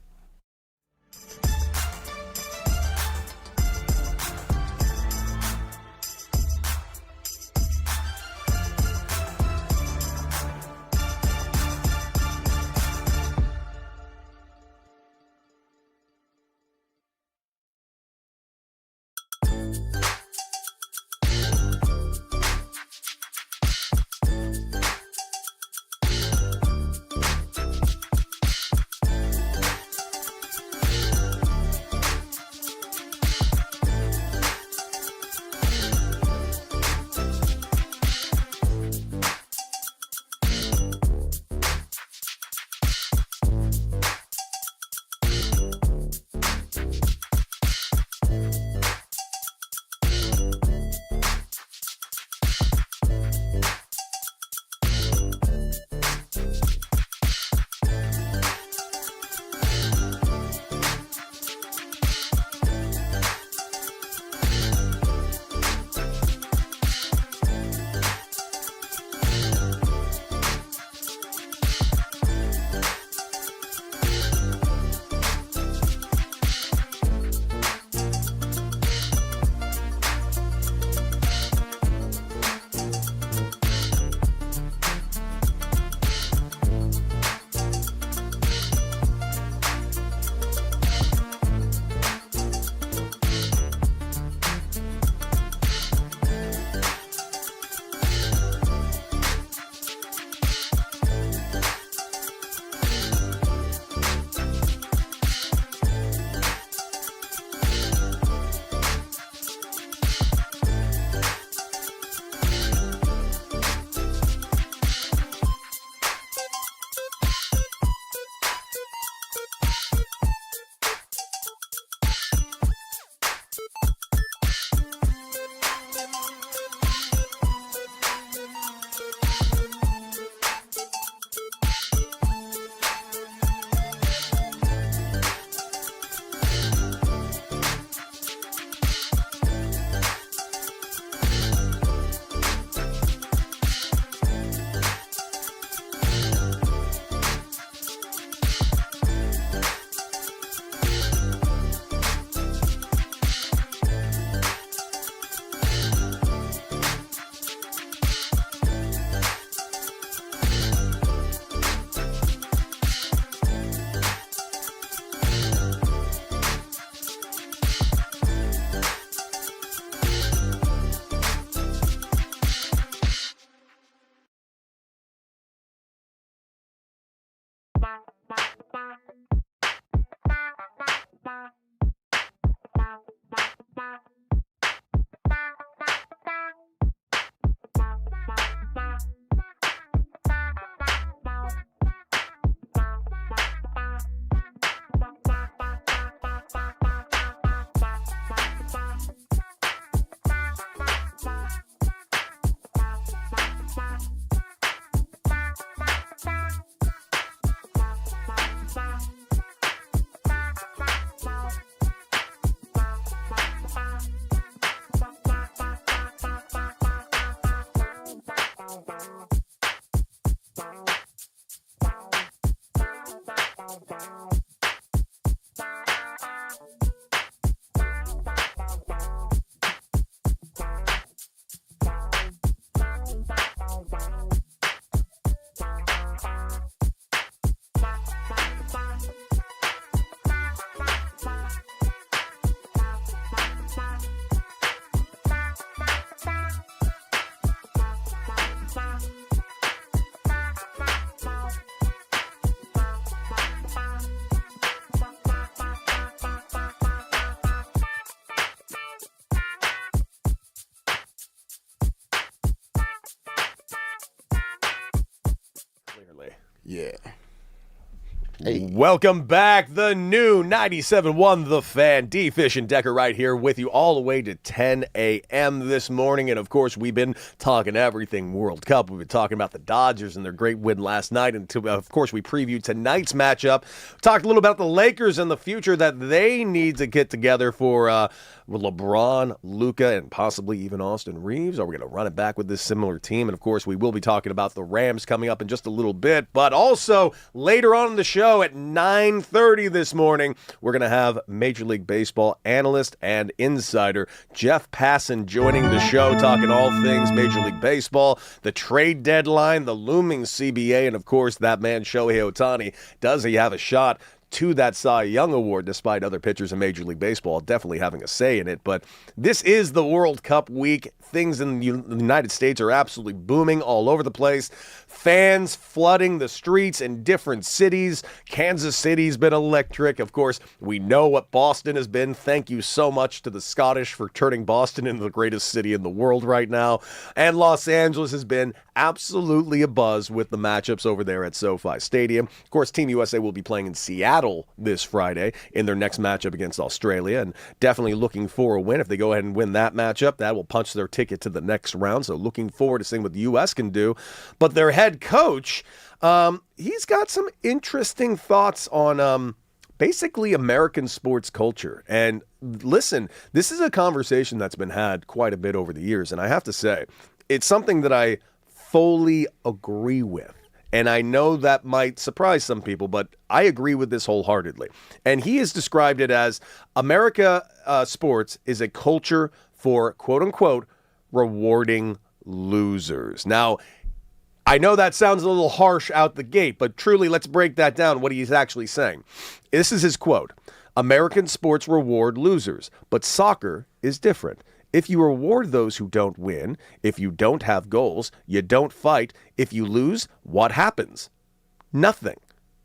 Yeah. Welcome back. The new 97.1 The Fan. D. Fish and Decker right here with you all the way to 10 a.m. this morning. And, of course, we've been talking everything World Cup. We've been talking about the Dodgers and their great win last night. And, of course, we previewed tonight's matchup. We talked a little about the Lakers and the future that they need to get together for LeBron, Luka, and possibly even Austin Reeves. Are we going to run it back with this similar team? And, of course, we will be talking about the Rams coming up in just a little bit. But also, later on in the show, at 9:30 this morning, we're going to have Major League Baseball analyst and insider Jeff Passan joining the show, talking all things Major League Baseball, the trade deadline, the looming CBA, and, of course, that man Shohei Ohtani. Does he have a shot to that Cy Young Award, despite other pitchers in Major League Baseball definitely having a say in it? But this is the World Cup week. Things in the United States are absolutely booming all over the place. Fans flooding the streets in different cities. Kansas City's been electric. Of course, we know what Boston has been. Thank you so much to the Scottish for turning Boston into the greatest city in the world right now. And Los Angeles has been absolutely abuzz with the matchups over there at SoFi Stadium. Of course, Team USA will be playing in Seattle this Friday in their next matchup against Australia, and definitely looking for a win. If they go ahead and win that matchup, that will punch their ticket to the next round. So looking forward to seeing what the U.S. can do. But their head coach, he's got some interesting thoughts on basically American sports culture. And listen, this is a conversation that's been had quite a bit over the years. And I have to say, it's something that I fully agree with. And I know that might surprise some people, but I agree with this wholeheartedly. And he has described it as America sports is a culture for, quote unquote, rewarding losers. Now, I know that sounds a little harsh out the gate, but truly, let's break that down, what he's actually saying. This is his quote. American sports reward losers, but soccer is different. If you reward those who don't win, if you don't have goals, you don't fight. If you lose, what happens? Nothing.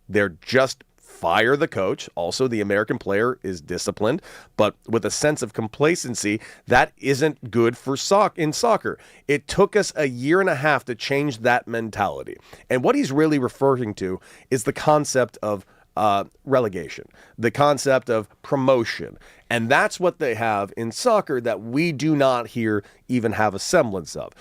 They're just fire the coach. Also, the American player is disciplined, but with a sense of complacency, that isn't good for in soccer. It took us a year and a half to change that mentality. And what he's really referring to is the concept of relegation, the concept of promotion. And that's what they have in soccer that we do not here even have a semblance of.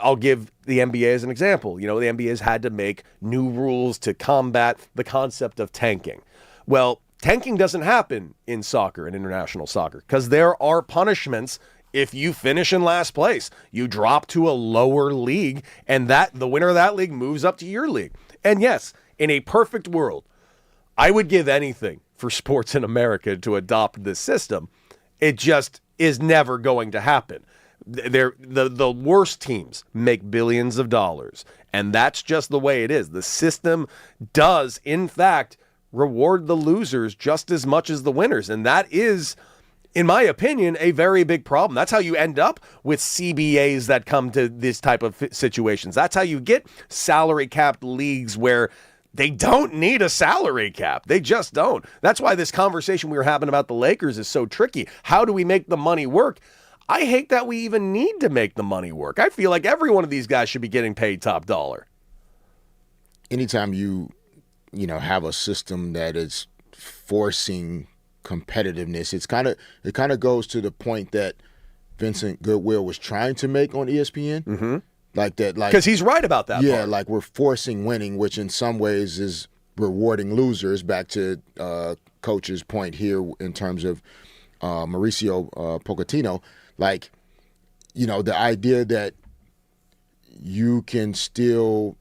I'll give the NBA as an example. You know, the NBA has had to make new rules to combat the concept of tanking. Well, tanking doesn't happen in soccer, in international soccer, because there are punishments. If you finish in last place, you drop to a lower league, and the winner of that league moves up to your league. And yes, in a perfect world, I would give anything for sports in America to adopt this system. It just is never going to happen. The worst teams make billions of dollars, and that's just the way it is. The system does, in fact, reward the losers just as much as the winners, and that is, in my opinion, a very big problem. That's how you end up with CBAs that come to this type of situations. That's how you get salary capped leagues where They don't need a salary cap. They just don't. That's why this conversation we were having about the Lakers is so tricky. How do we make the money work? I hate that we even need to make the money work. I feel like every one of these guys should be getting paid top dollar. Anytime you have a system that is forcing competitiveness, it kind of goes to the point that Vincent Goodwill was trying to make on ESPN. Mm-hmm. Like that, like, because he's right about that. Yeah, part. like we're forcing winning, which in some ways is rewarding losers. Back to Coach's point here in terms of Mauricio Pochettino, like, the idea that you can still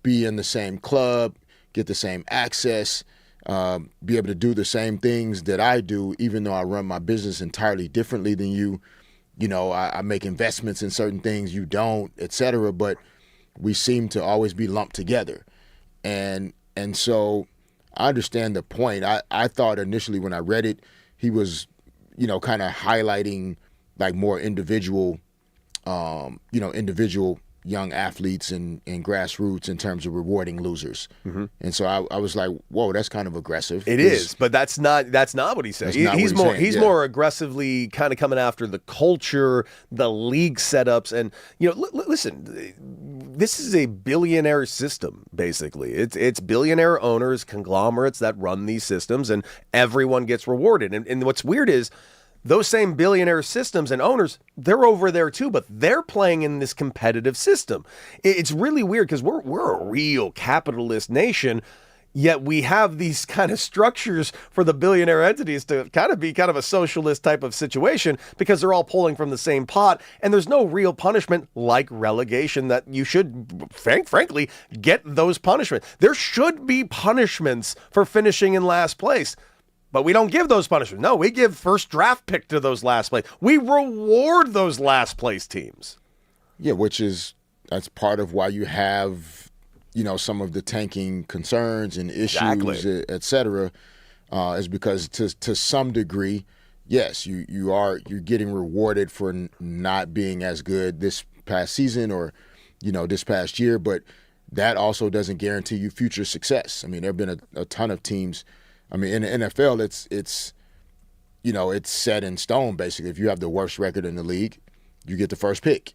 be in the same club, get the same access, be able to do the same things that I do, even though I run my business entirely differently than you. I make investments in certain things you don't, et cetera, but we seem to always be lumped together. And so I understand the point. I thought initially when I read it, he was, kind of highlighting like more individual young athletes and grassroots in terms of rewarding losers. Mm-hmm. And so I was like, whoa, that's kind of aggressive. It is, but that's not what he said. He's more aggressively kind of coming after the culture, the league setups. And, listen, this is a billionaire system, basically. It's billionaire owners, conglomerates that run these systems, and everyone gets rewarded. And what's weird is, those same billionaire systems and owners, they're over there too, but they're playing in this competitive system. It's really weird because we're a real capitalist nation, yet we have these kind of structures for the billionaire entities to kind of be kind of a socialist type of situation because they're all pulling from the same pot, and there's no real punishment like relegation that you should, frankly, get those punishments. There should be punishments for finishing in last place. But we don't give those punishments. No, we give first draft pick to those last place. We reward those last place teams. Yeah, that's part of why you have, some of the tanking concerns and issues, et cetera, is because to some degree, yes, you're getting rewarded for not being as good this past season or, this past year, but that also doesn't guarantee you future success. I mean, there have been a ton of teams. I mean, in the NFL, it's set in stone, basically. If you have the worst record in the league, you get the first pick.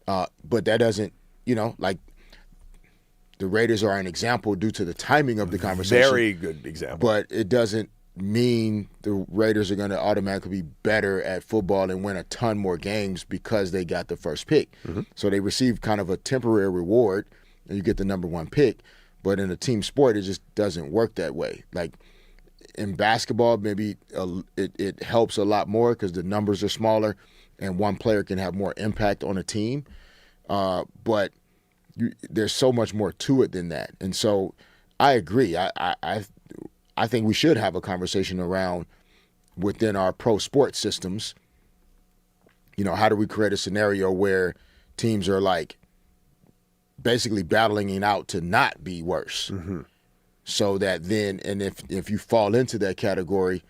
But that doesn't, like the Raiders are an example due to the timing of the conversation. Very good example. But it doesn't mean the Raiders are going to automatically be better at football and win a ton more games because they got the first pick. Mm-hmm. So they receive kind of a temporary reward, and you get the number one pick. But in a team sport, it just doesn't work that way. Like in basketball, maybe it helps a lot more because the numbers are smaller and one player can have more impact on a team. But there's so much more to it than that. And so I agree. I think we should have a conversation around within our pro sports systems, how do we create a scenario where teams are like, basically battling it out to not be worse. Mm-hmm. So that then, and if you fall into that category,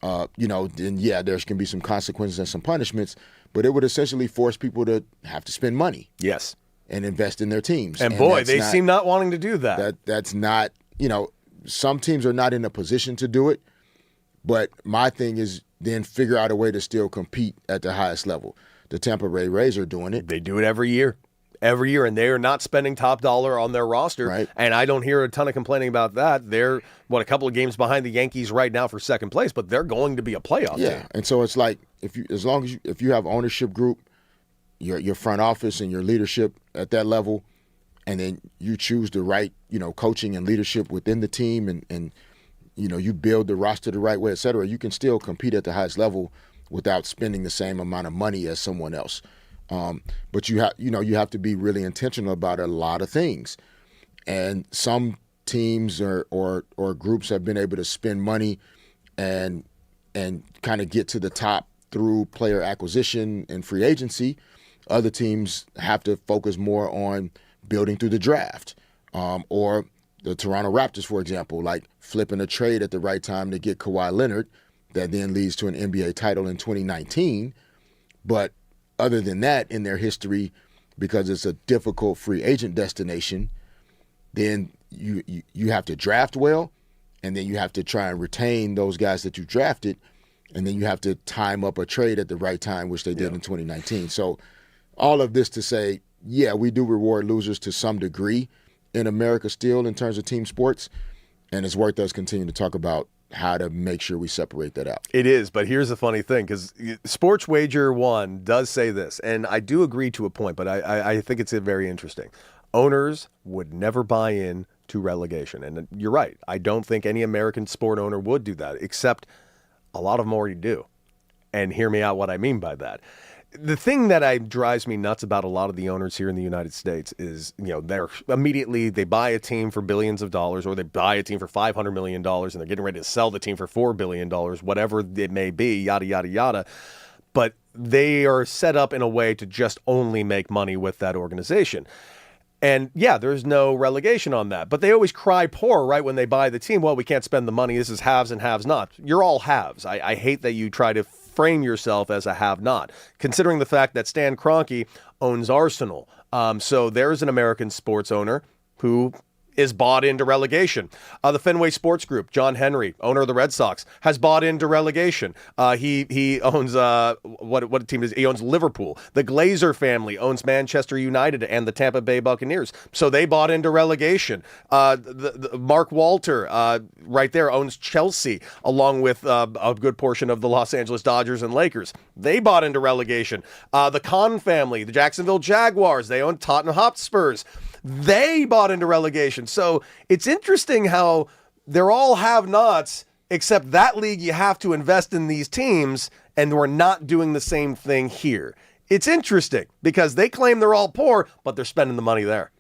then yeah, there's can be some consequences and some punishments, but it would essentially force people to have to spend money. Yes. And invest in their teams. And boy, they seem not wanting to do that. That's not, some teams are not in a position to do it, but my thing is then figure out a way to still compete at the highest level. The Tampa Bay Rays are doing it. They do it every year. And they are not spending top dollar on their roster. Right. And I don't hear a ton of complaining about that. They're, a couple of games behind the Yankees right now for second place, but they're going to be a playoff team. And so it's like, if you have ownership group, your front office and your leadership at that level, and then you choose the right, coaching and leadership within the team and you build the roster the right way, et cetera, you can still compete at the highest level without spending the same amount of money as someone else. But you have to be really intentional about a lot of things, and some teams or groups have been able to spend money and kind of get to the top through player acquisition and free agency. Other teams have to focus more on building through the draft, or the Toronto Raptors, for example, like flipping a trade at the right time to get Kawhi Leonard that then leads to an NBA title in 2019, but other than that, in their history, because it's a difficult free agent destination, then you have to draft well, and then you have to try and retain those guys that you drafted, and then you have to time up a trade at the right time, which they did in 2019. So all of this to say, yeah, we do reward losers to some degree in America still in terms of team sports, and it's worth us continuing to talk about how to make sure we separate that out. It is, but here's the funny thing, because Sports Wager 1 does say this, and I do agree to a point, but I think it's very interesting. Owners would never buy in to relegation, and you're right. I don't think any American sport owner would do that, except a lot of them already do. And hear me out what I mean by that. The thing that drives me nuts about a lot of the owners here in the United States is, they buy a team for billions of dollars, or they buy a team for $500 million, and they're getting ready to sell the team for $4 billion, whatever it may be, yada, yada, yada. But they are set up in a way to just only make money with that organization. And yeah, there's no relegation on that, but they always cry poor right when they buy the team. Well, we can't spend the money. This is haves and haves not. You're all haves. I hate that you try to frame yourself as a have-not, considering the fact that Stan Kroenke owns Arsenal. So there's an American sports owner who is bought into relegation. The Fenway Sports Group, John Henry, owner of the Red Sox, has bought into relegation. He owns what team is he owns Liverpool. The Glazer family owns Manchester United and the Tampa Bay Buccaneers. So they bought into relegation. The Mark Walter right there owns Chelsea, along with a good portion of the Los Angeles Dodgers and Lakers. They bought into relegation. The Kahn family, the Jacksonville Jaguars, they own Tottenham Hotspurs. They bought into relegation. So it's interesting how they're all have-nots, except that league you have to invest in these teams, and we're not doing the same thing here. It's interesting because they claim they're all poor, but they're spending the money there.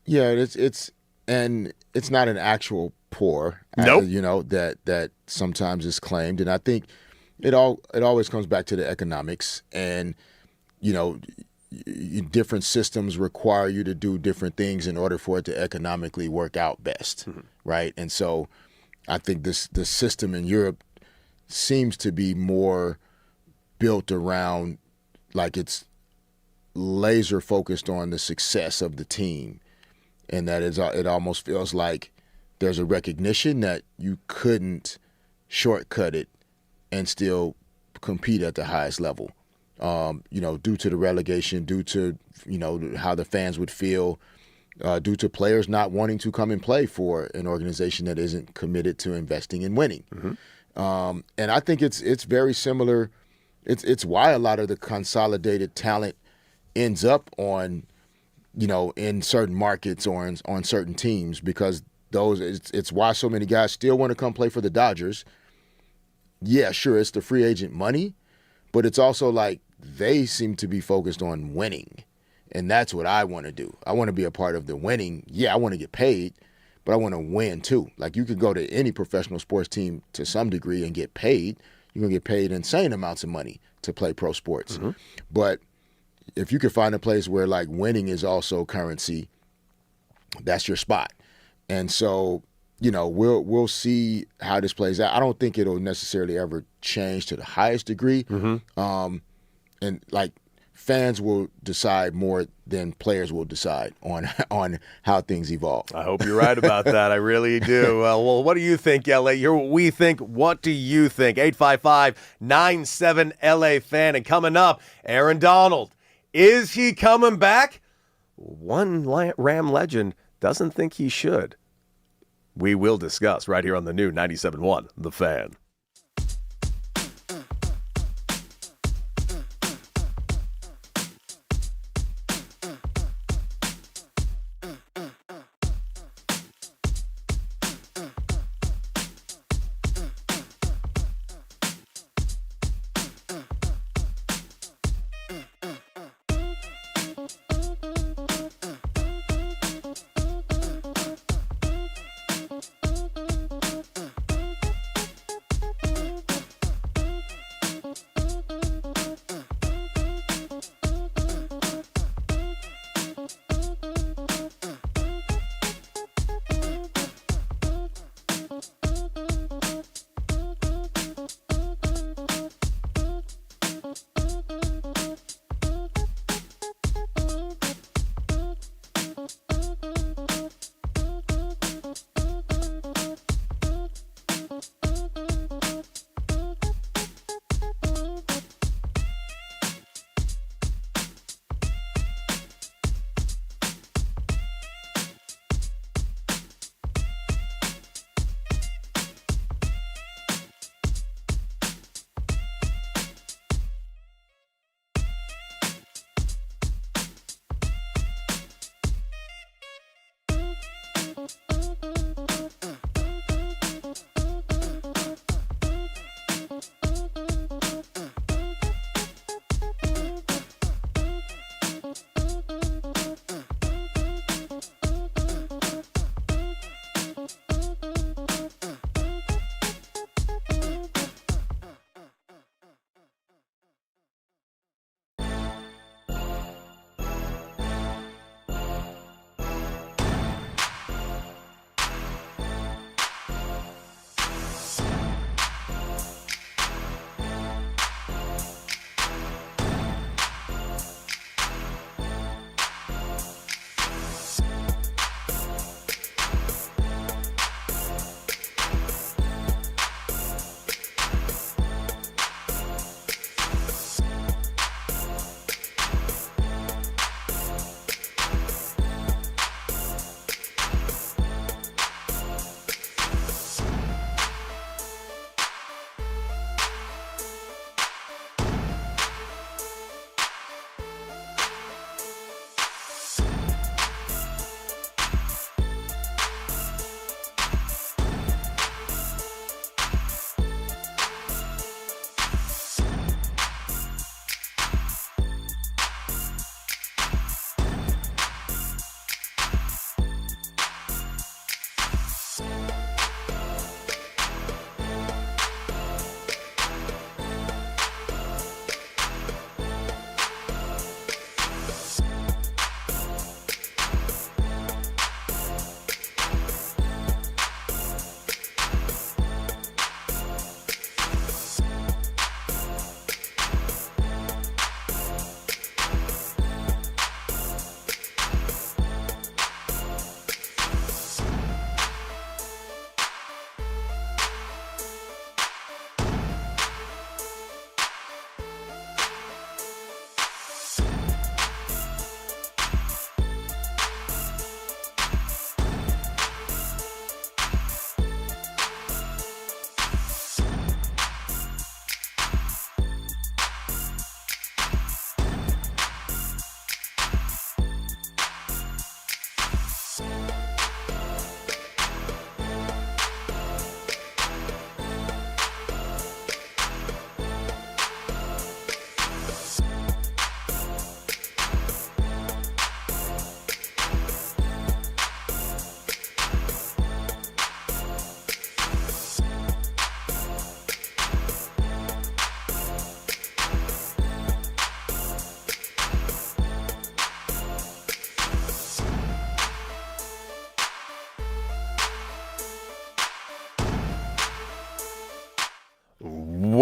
Yeah, it's not an actual poor, nope. That sometimes is claimed, and I think it always comes back to the economics, and different systems require you to do different things in order for it to economically work out best, right? And so I think the system in Europe seems to be more built around, like, it's laser focused on the success of the team, and that it almost feels like there's a recognition that you couldn't shortcut it and still compete at the highest level. Due to the relegation, due to, how the fans would feel, due to players not wanting to come and play for an organization that isn't committed to investing in winning. And I think it's very similar. It's why a lot of the consolidated talent ends up on, in certain markets or on certain teams, because it's why so many guys still want to come play for the Dodgers. Yeah, sure, it's the free agent money, but it's also like, they seem to be focused on winning, and that's what I want to do. I want to be a part of the winning. Yeah, I want to get paid, but I want to win too. Like, you could go to any professional sports team to some degree and get paid. You're going to get paid insane amounts of money to play pro sports. But if you could find a place where, like, winning is also currency, that's your spot. And so, we'll see how this plays out. I don't think it'll necessarily ever change to the highest degree. And like, fans will decide more than players will decide on how things evolve. I hope you're right about that. I really do. Well, what do you think, LA? You're what we think. What do you think? 855-97-LA-FAN. And coming up, Aaron Donald. Is he coming back? One Ram legend doesn't think he should. We will discuss right here on the new 97.1 The Fan.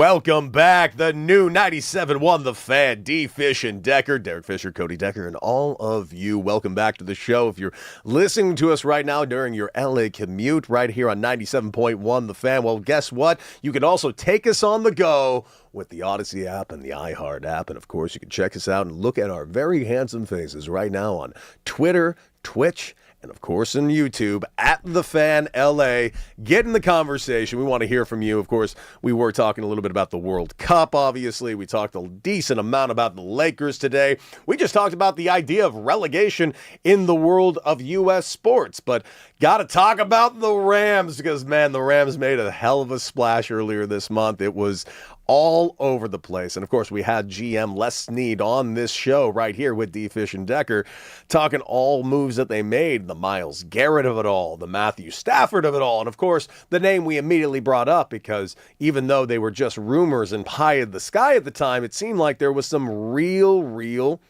Welcome back. The new 97.1 The Fan, D. Fish and Decker, Derek Fisher, Cody Decker, and all of you. Welcome back to the show. If you're listening to us right now during your LA commute right here on 97.1 The Fan, well, guess what? You can also take us on the go with the Odyssey app and the iHeart app. And, of course, you can check us out and look at our very handsome faces right now on Twitter, Twitch, and, of course, on YouTube, at The Fan LA. Get in the conversation. We want to hear from you. Of course, we were talking a little bit about the World Cup, obviously. We talked a decent amount about the Lakers today. We just talked about the idea of relegation in the world of U.S. sports. But got to talk about the Rams because, man, the Rams made a hell of a splash earlier this month. It was all over the place. And, of course, we had GM Les Snead on this show right here with D. Fish and Decker talking all moves that they made, the Myles Garrett of it all, the Matthew Stafford of it all, and, of course, the name we immediately brought up because even though they were just rumors and pie in the sky at the time, it seemed like there was some real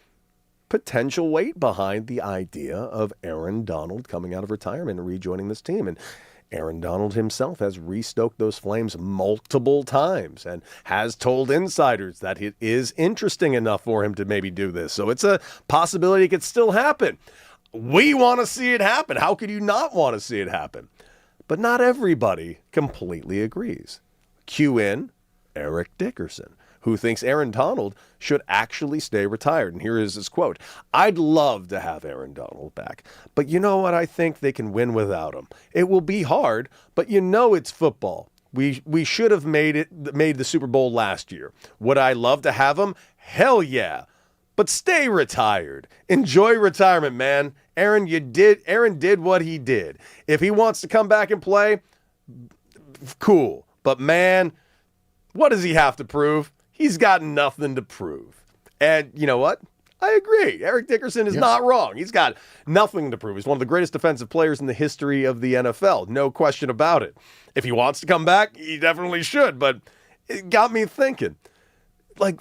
potential weight behind the idea of Aaron Donald coming out of retirement and rejoining this team. And Aaron Donald himself has restoked those flames multiple times and has told insiders that it is interesting enough for him to maybe do this. So it's a possibility it could still happen. We want to see it happen. How could you not want to see it happen? But not everybody completely agrees. Cue in Eric Dickerson, who thinks Aaron Donald should actually stay retired. And here is his quote: "I'd love to have Aaron Donald back, but you know what? I think they can win without him. It will be hard, but you know it's football. We should have made the Super Bowl last year. Would I love to have him? Hell yeah. But stay retired. Enjoy retirement, man. Aaron did what he did. If he wants to come back and play, cool. But man, what does he have to prove? He's got nothing to prove." And you know what? I agree. Eric Dickerson is not wrong. He's got nothing to prove. He's one of the greatest defensive players in the history of the NFL. No question about it. If he wants to come back, he definitely should. But it got me thinking, like,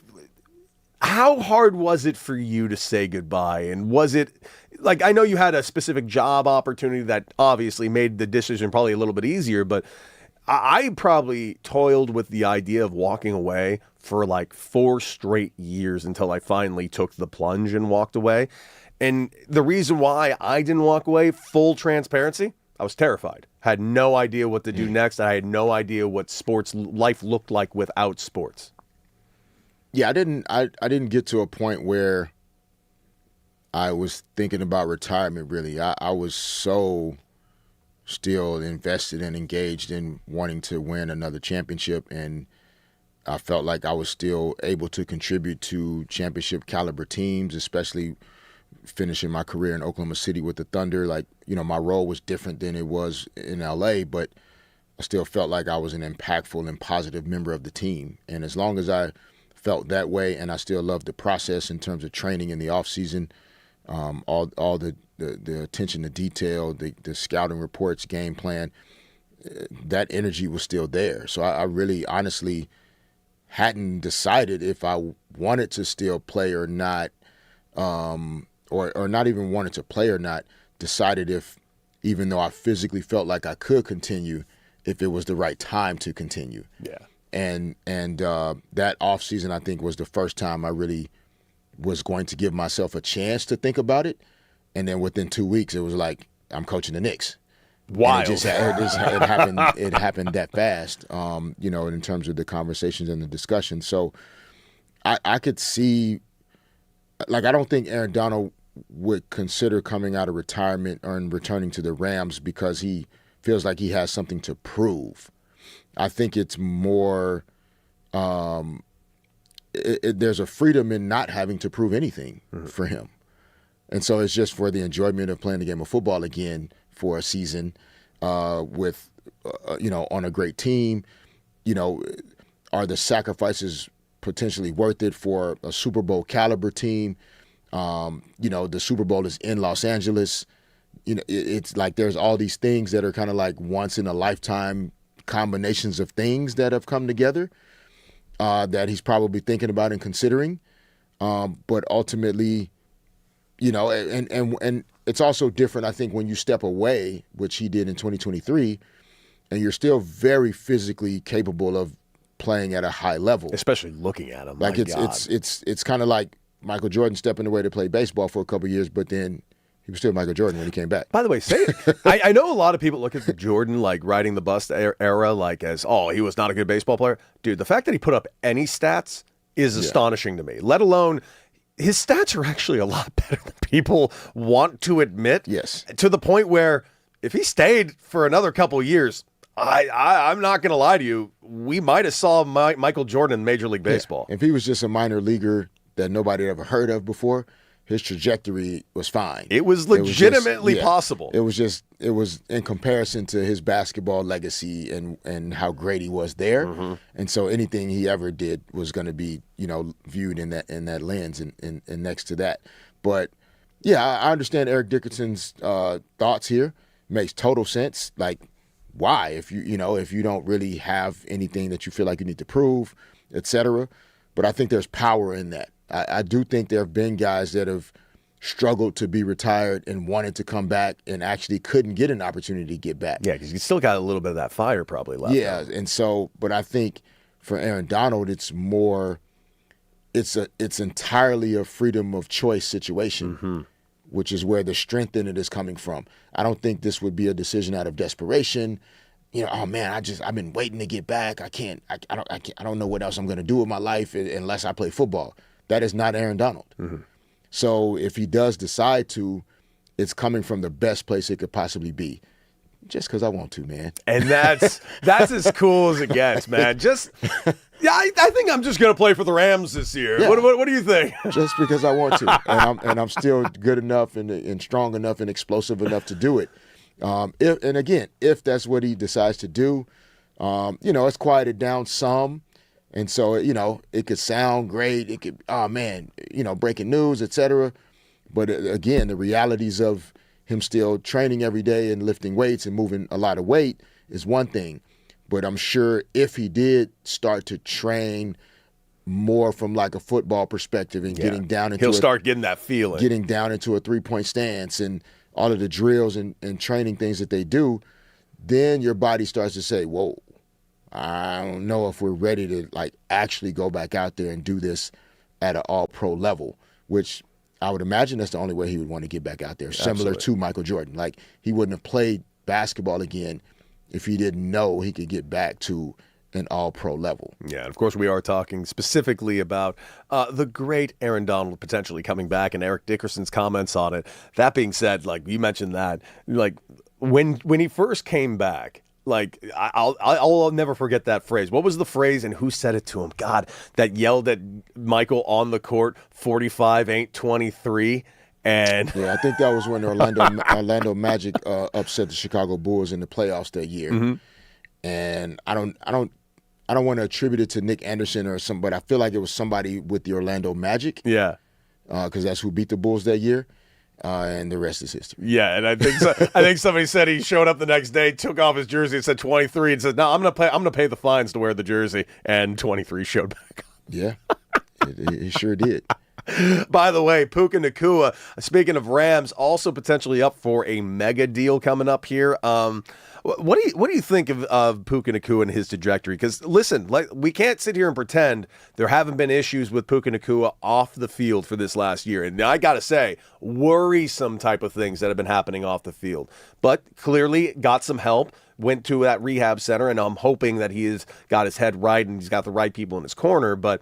how hard was it for you to say goodbye? And was it, like, I know you had a specific job opportunity that obviously made the decision probably a little bit easier, but I probably toiled with the idea of walking away for like 4 straight years until I finally took the plunge and walked away. And the reason why I didn't walk away, full transparency, I was terrified. Had no idea what to do next. I had no idea what sports life looked like without sports. Yeah, I didn't get to a point where I was thinking about retirement, really. I was so still invested and engaged in wanting to win another championship, and I felt like I was still able to contribute to championship caliber teams, especially finishing my career in Oklahoma City with the Thunder. Like, you know, my role was different than it was in LA, but I still felt like I was an impactful and positive member of the team. And as long as I felt that way, and I still loved the process in terms of training in the off season, all the attention to detail, the scouting reports, game plan, that energy was still there. So I really honestly hadn't decided if I wanted to still play or not, or not even wanted to play or not, decided if, even though I physically felt like I could continue, if it was the right time to continue. Yeah. And that offseason, I think, was the first time I really was going to give myself a chance to think about it. And then within 2 weeks, it was like, I'm coaching the Knicks. Wild. It happened. It happened that fast. You know, in terms of the conversations and the discussion. So I could see, like, I don't think Aaron Donald would consider coming out of retirement or returning to the Rams because he feels like he has something to prove. I think it's more, there's a freedom in not having to prove anything for him. And so it's just for the enjoyment of playing the game of football again for a season with, you know, on a great team. You know, are the sacrifices potentially worth it for a Super Bowl caliber team? You know, the Super Bowl is in Los Angeles. You know, it's like there's all these things that are kind of like once in a lifetime combinations of things that have come together that he's probably thinking about and considering. But ultimately, you know, and it's also different, I think, when you step away, which he did in 2023, and you're still very physically capable of playing at a high level. Especially looking at him. Like My it's kind of like Michael Jordan stepping away to play baseball for a couple of years, but then he was still Michael Jordan when he came back. By the way, I know a lot of people look at the Jordan, like, riding the bust era, like, as, oh, he was not a good baseball player. Dude, the fact that he put up any stats is astonishing to me, let alone his stats are actually a lot better than people want to admit. Yes. To the point where if he stayed for another couple of years, I'm not going to lie to you, we might have saw Michael Jordan in Major League Baseball. Yeah. If he was just a minor leaguer that nobody had ever heard of before, his trajectory was fine. It was legitimately possible. It was in comparison to his basketball legacy and how great he was there. Mm-hmm. And so anything he ever did was going to be, viewed in that lens and next to that. But yeah, I understand Eric Dickerson's thoughts here. Makes total sense. Like, why? If you don't really have anything that you feel like you need to prove, etc. But I think there's power in that. I do think there have been guys that have struggled to be retired and wanted to come back and actually couldn't get an opportunity to get back. Yeah, because you still got a little bit of that fire probably left. Yeah, and so, but I think for Aaron Donald, it's entirely a freedom of choice situation, which is where the strength in it is coming from. I don't think this would be a decision out of desperation. Oh man, I've been waiting to get back. I don't know what else I'm going to do with my life unless I play football. That is not Aaron Donald. Mm-hmm. So if he does decide to, it's coming from the best place it could possibly be. Just because I want to, man. And that's as cool as it gets, man. I think I'm just going to play for the Rams this year. Yeah. What do you think? Just because I want to, and I'm still good enough and strong enough and explosive enough to do it. If that's what he decides to do, it's quieted down some. And so, it could sound great. It could, breaking news, etc. But again, the realities of him still training every day and lifting weights and moving a lot of weight is one thing. But I'm sure if he did start to train more from like a football perspective and getting down into he'll start getting that feeling. Getting down into a 3-point stance and all of the drills and training things that they do, then your body starts to say, whoa, I don't know if we're ready to like actually go back out there and do this at an all-pro level, which I would imagine that's the only way he would want to get back out there, similar to Michael Jordan. Like, he wouldn't have played basketball again if he didn't know he could get back to an all-pro level. Yeah, and of course we are talking specifically about the great Aaron Donald potentially coming back and Eric Dickerson's comments on it. That being said, like you mentioned that, like when he first came back, like I'll never forget that phrase. What was the phrase and who said it to him? God, that yelled at Michael on the court, 45 ain't 23. And yeah, I think that was when Orlando Magic upset the Chicago Bulls in the playoffs that year. Mm-hmm. And I don't want to attribute it to Nick Anderson or something, but I feel like it was somebody with the Orlando Magic. Yeah. Because that's who beat the Bulls that year. And the rest is history. Yeah, and I think somebody said he showed up the next day, took off his jersey, and said 23, and said, "No, I'm gonna pay the fines to wear the jersey." And 23 showed back up. Yeah, it sure did. By the way, Puka Nacua, speaking of Rams, also potentially up for a mega deal coming up here. What do you think of Puka Nacua and his trajectory? Because listen, like, we can't sit here and pretend there haven't been issues with Puka Nacua off the field for this last year. And I got to say, worrisome type of things that have been happening off the field. But clearly got some help, went to that rehab center, and I'm hoping that he has got his head right and he's got the right people in his corner. But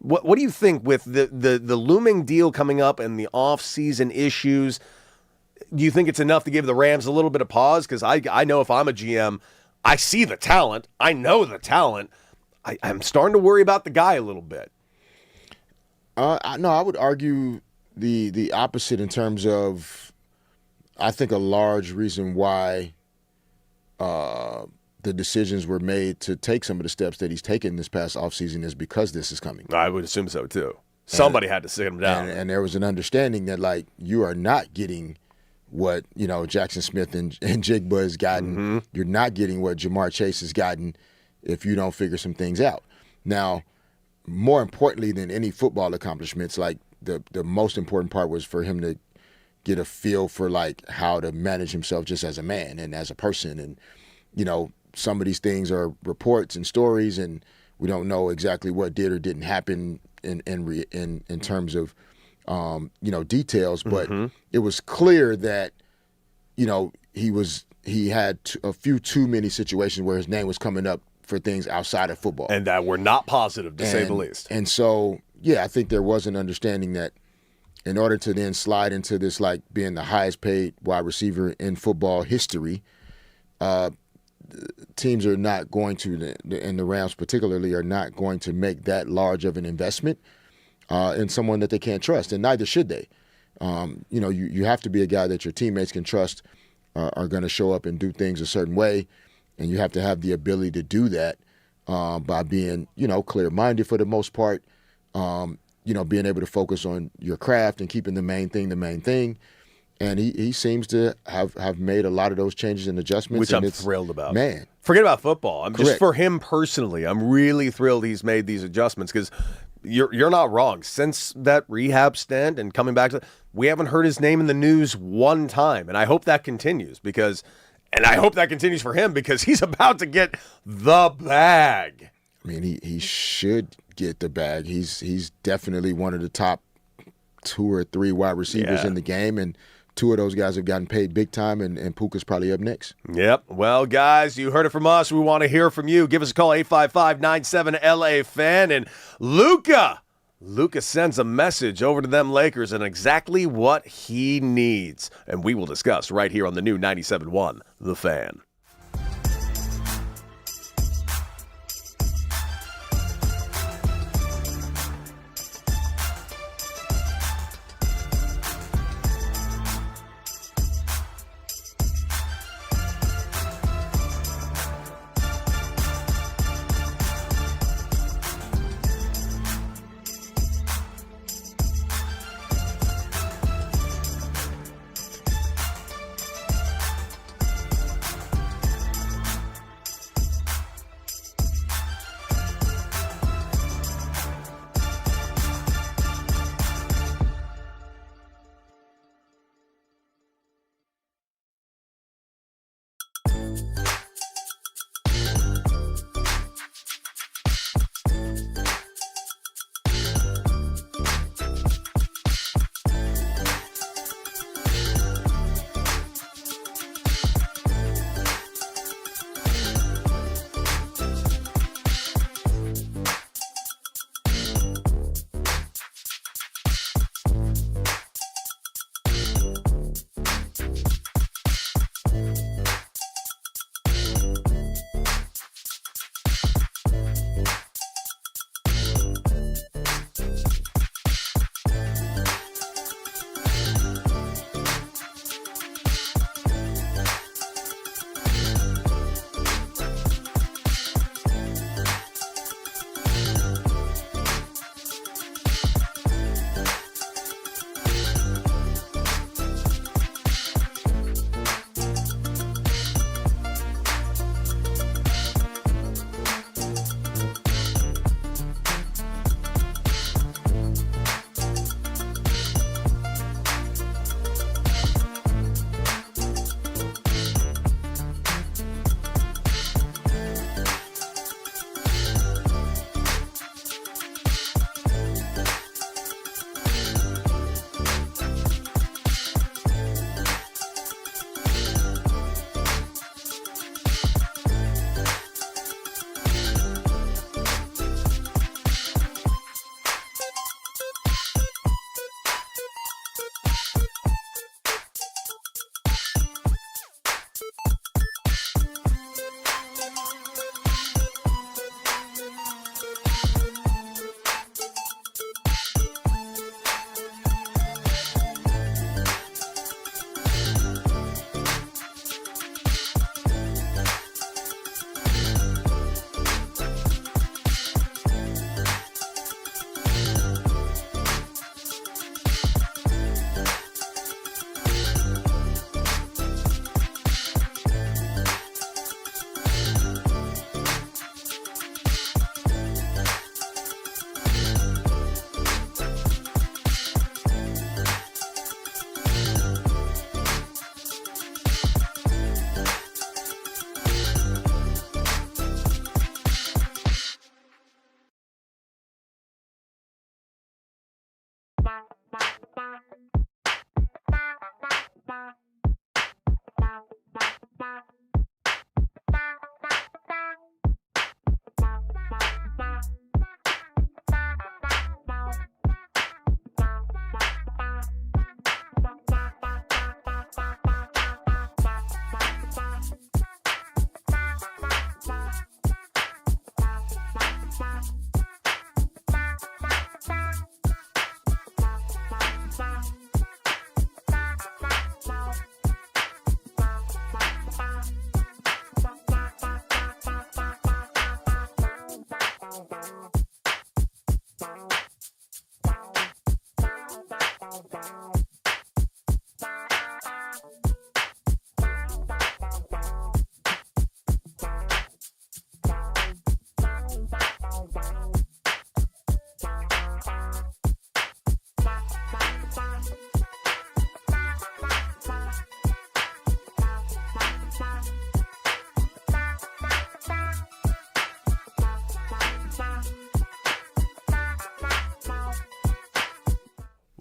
what do you think with the looming deal coming up and the off-season issues? Do you think it's enough to give the Rams a little bit of pause? Because I know if I'm a GM, I see the talent. I know the talent. I'm starting to worry about the guy a little bit. No, I would argue the opposite in terms of, I think a large reason why the decisions were made to take some of the steps that he's taken this past offseason is because this is coming. I would assume so, too. Somebody had to sit him down. And there was an understanding that, like, you are not getting what, Jackson Smith and Jigba has gotten. Mm-hmm. You're not getting what Jamar Chase has gotten if you don't figure some things out. Now, more importantly than any football accomplishments, like, the most important part was for him to get a feel for, like, how to manage himself just as a man and as a person. And, some of these things are reports and stories and We don't know exactly what did or didn't happen in terms of details, but it was clear that he had a few too many situations where his name was coming up for things outside of football, and that were not positive, to say the least. And so, I think there was an understanding that in order to then slide into this, like being the highest paid wide receiver in football history, teams are not going to, and the Rams particularly, are not going to make that large of an investment in someone that they can't trust, and neither should they. You have to be a guy that your teammates can trust are going to show up and do things a certain way, and you have to have the ability to do that by being, clear-minded for the most part, being able to focus on your craft and keeping the main thing. And he seems to have made a lot of those changes and adjustments. Which I'm thrilled about. Man. Forget about football. Correct. Just for him personally, I'm really thrilled he's made these adjustments because you're not wrong. Since that rehab stint and coming back to we haven't heard his name in the news one time. And I hope that continues and I hope that continues for him because he's about to get the bag. I mean, he should get the bag. He's definitely one of the top 2 or 3 wide receivers in the game, and 2 of those guys have gotten paid big time, and Puka's probably up next. Yep. Well, guys, you heard it from us. We want to hear from you. Give us a call, 855-97-LA-FAN. And Luka sends a message over to them Lakers and exactly what he needs. And we will discuss right here on the new 97.1 The Fan.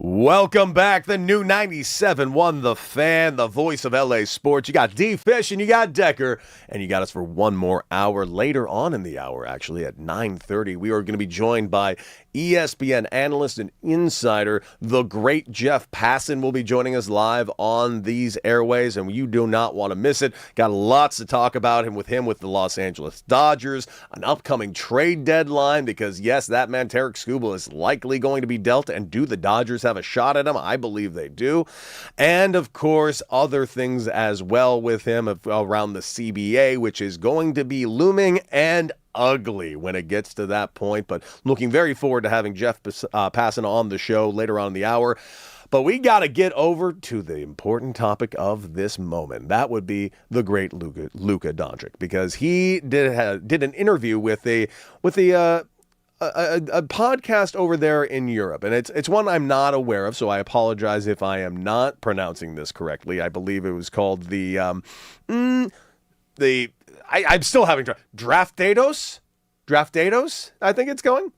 Welcome back. The new 97.1 The Fan, the voice of LA sports. You got D-Fish and you got Decker, and you got us for one more hour. Later on in the hour, actually, at 9:30, we are going to be joined by ESPN analyst and insider, the great Jeff Passan will be joining us live on these airways, and you do not want to miss it. Got lots to talk about with the Los Angeles Dodgers, an upcoming trade deadline, because yes, that man Tarek Skubal is likely going to be dealt, and do the Dodgers have a shot at him? I believe they do. And of course, other things as well with him around the CBA, which is going to be looming and ugly when it gets to that point. But looking very forward to having Jeff Passan on the show later on in the hour. But we got to get over to the important topic of this moment. That would be the great Luka Doncic, because he did an interview with a podcast over there in Europe, and it's one I'm not aware of, so I apologize if I am not pronouncing this correctly. I believe it was called I'm still having Draftados, I think it's going.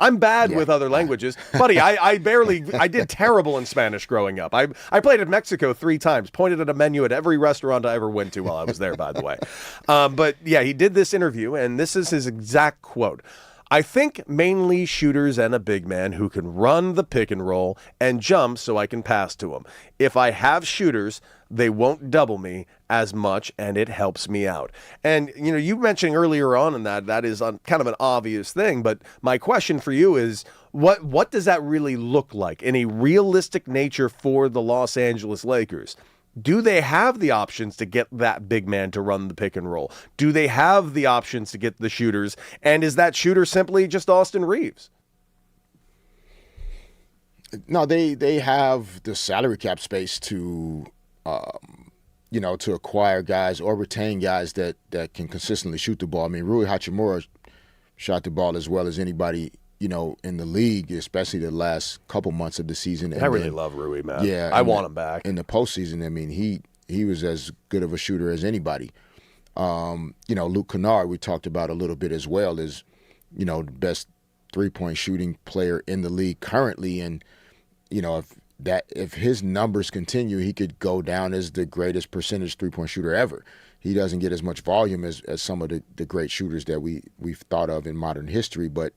I'm bad with other languages. Buddy, I did terrible in Spanish growing up. I played in Mexico 3 times, pointed at a menu at every restaurant I ever went to while I was there, by the way. But yeah, he did this interview, and this is his exact quote. I think mainly shooters and a big man who can run the pick and roll and jump so I can pass to them. If I have shooters, they won't double me as much, and it helps me out. And, you mentioned earlier on in that is kind of an obvious thing, but my question for you is, what does that really look like in a realistic nature for the Los Angeles Lakers? Do they have the options to get that big man to run the pick and roll? Do they have the options to get the shooters? And is that shooter simply just Austin Reeves? No, they have the salary cap space to, to acquire guys or retain guys that can consistently shoot the ball. I mean, Rui Hachimura shot the ball as well as anybody, in the league, especially the last couple months of the season. I really love Rui, man. Yeah, I want him back. In the postseason, I mean, he was as good of a shooter as anybody. Luke Kennard, we talked about a little bit as well, is, the best three-point shooting player in the league currently. And, if his numbers continue, he could go down as the greatest percentage three-point shooter ever. He doesn't get as much volume as some of the great shooters that we've thought of in modern history, but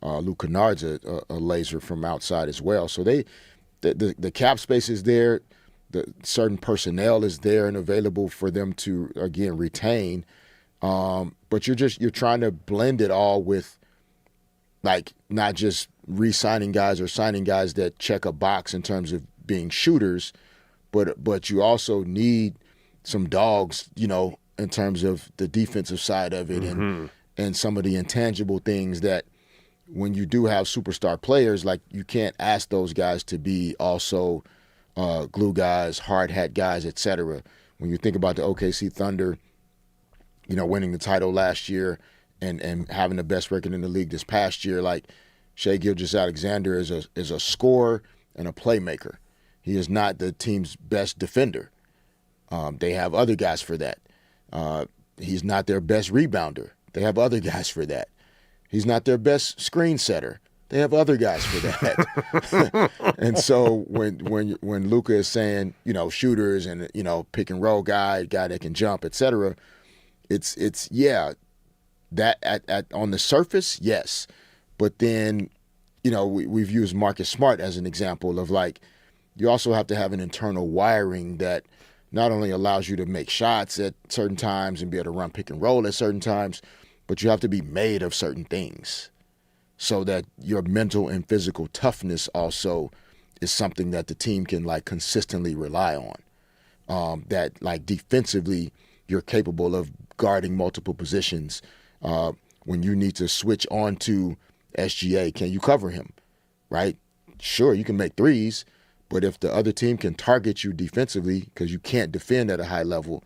Luke Kennard's a laser from outside as well. So the cap space is there, the certain personnel is there and available for them to again retain. But you're trying to blend it all with, like, not just re-signing guys or signing guys that check a box in terms of being shooters, but you also need some dogs, in terms of the defensive side of it, and some of the intangible things that, when you do have superstar players, like, you can't ask those guys to be also glue guys, hard hat guys, etc. When you think about the OKC Thunder, winning the title last year and having the best record in the league this past year, like, Shai Gilgeous-Alexander is a scorer and a playmaker. He is not the team's best defender. They have other guys for that. He's not their best rebounder. They have other guys for that. He's not their best screen setter. They have other guys for that. And so when Luka is saying, shooters and, pick and roll guy that can jump, et cetera, it's that at on the surface, yes. But then, we've used Marcus Smart as an example of like, you also have to have an internal wiring that not only allows you to make shots at certain times and be able to run pick and roll at certain times, but you have to be made of certain things so that your mental and physical toughness also is something that the team can like consistently rely on. That like defensively, you're capable of guarding multiple positions. When you need to switch on to SGA, can you cover him, right? Sure, you can make threes, but if the other team can target you defensively because you can't defend at a high level,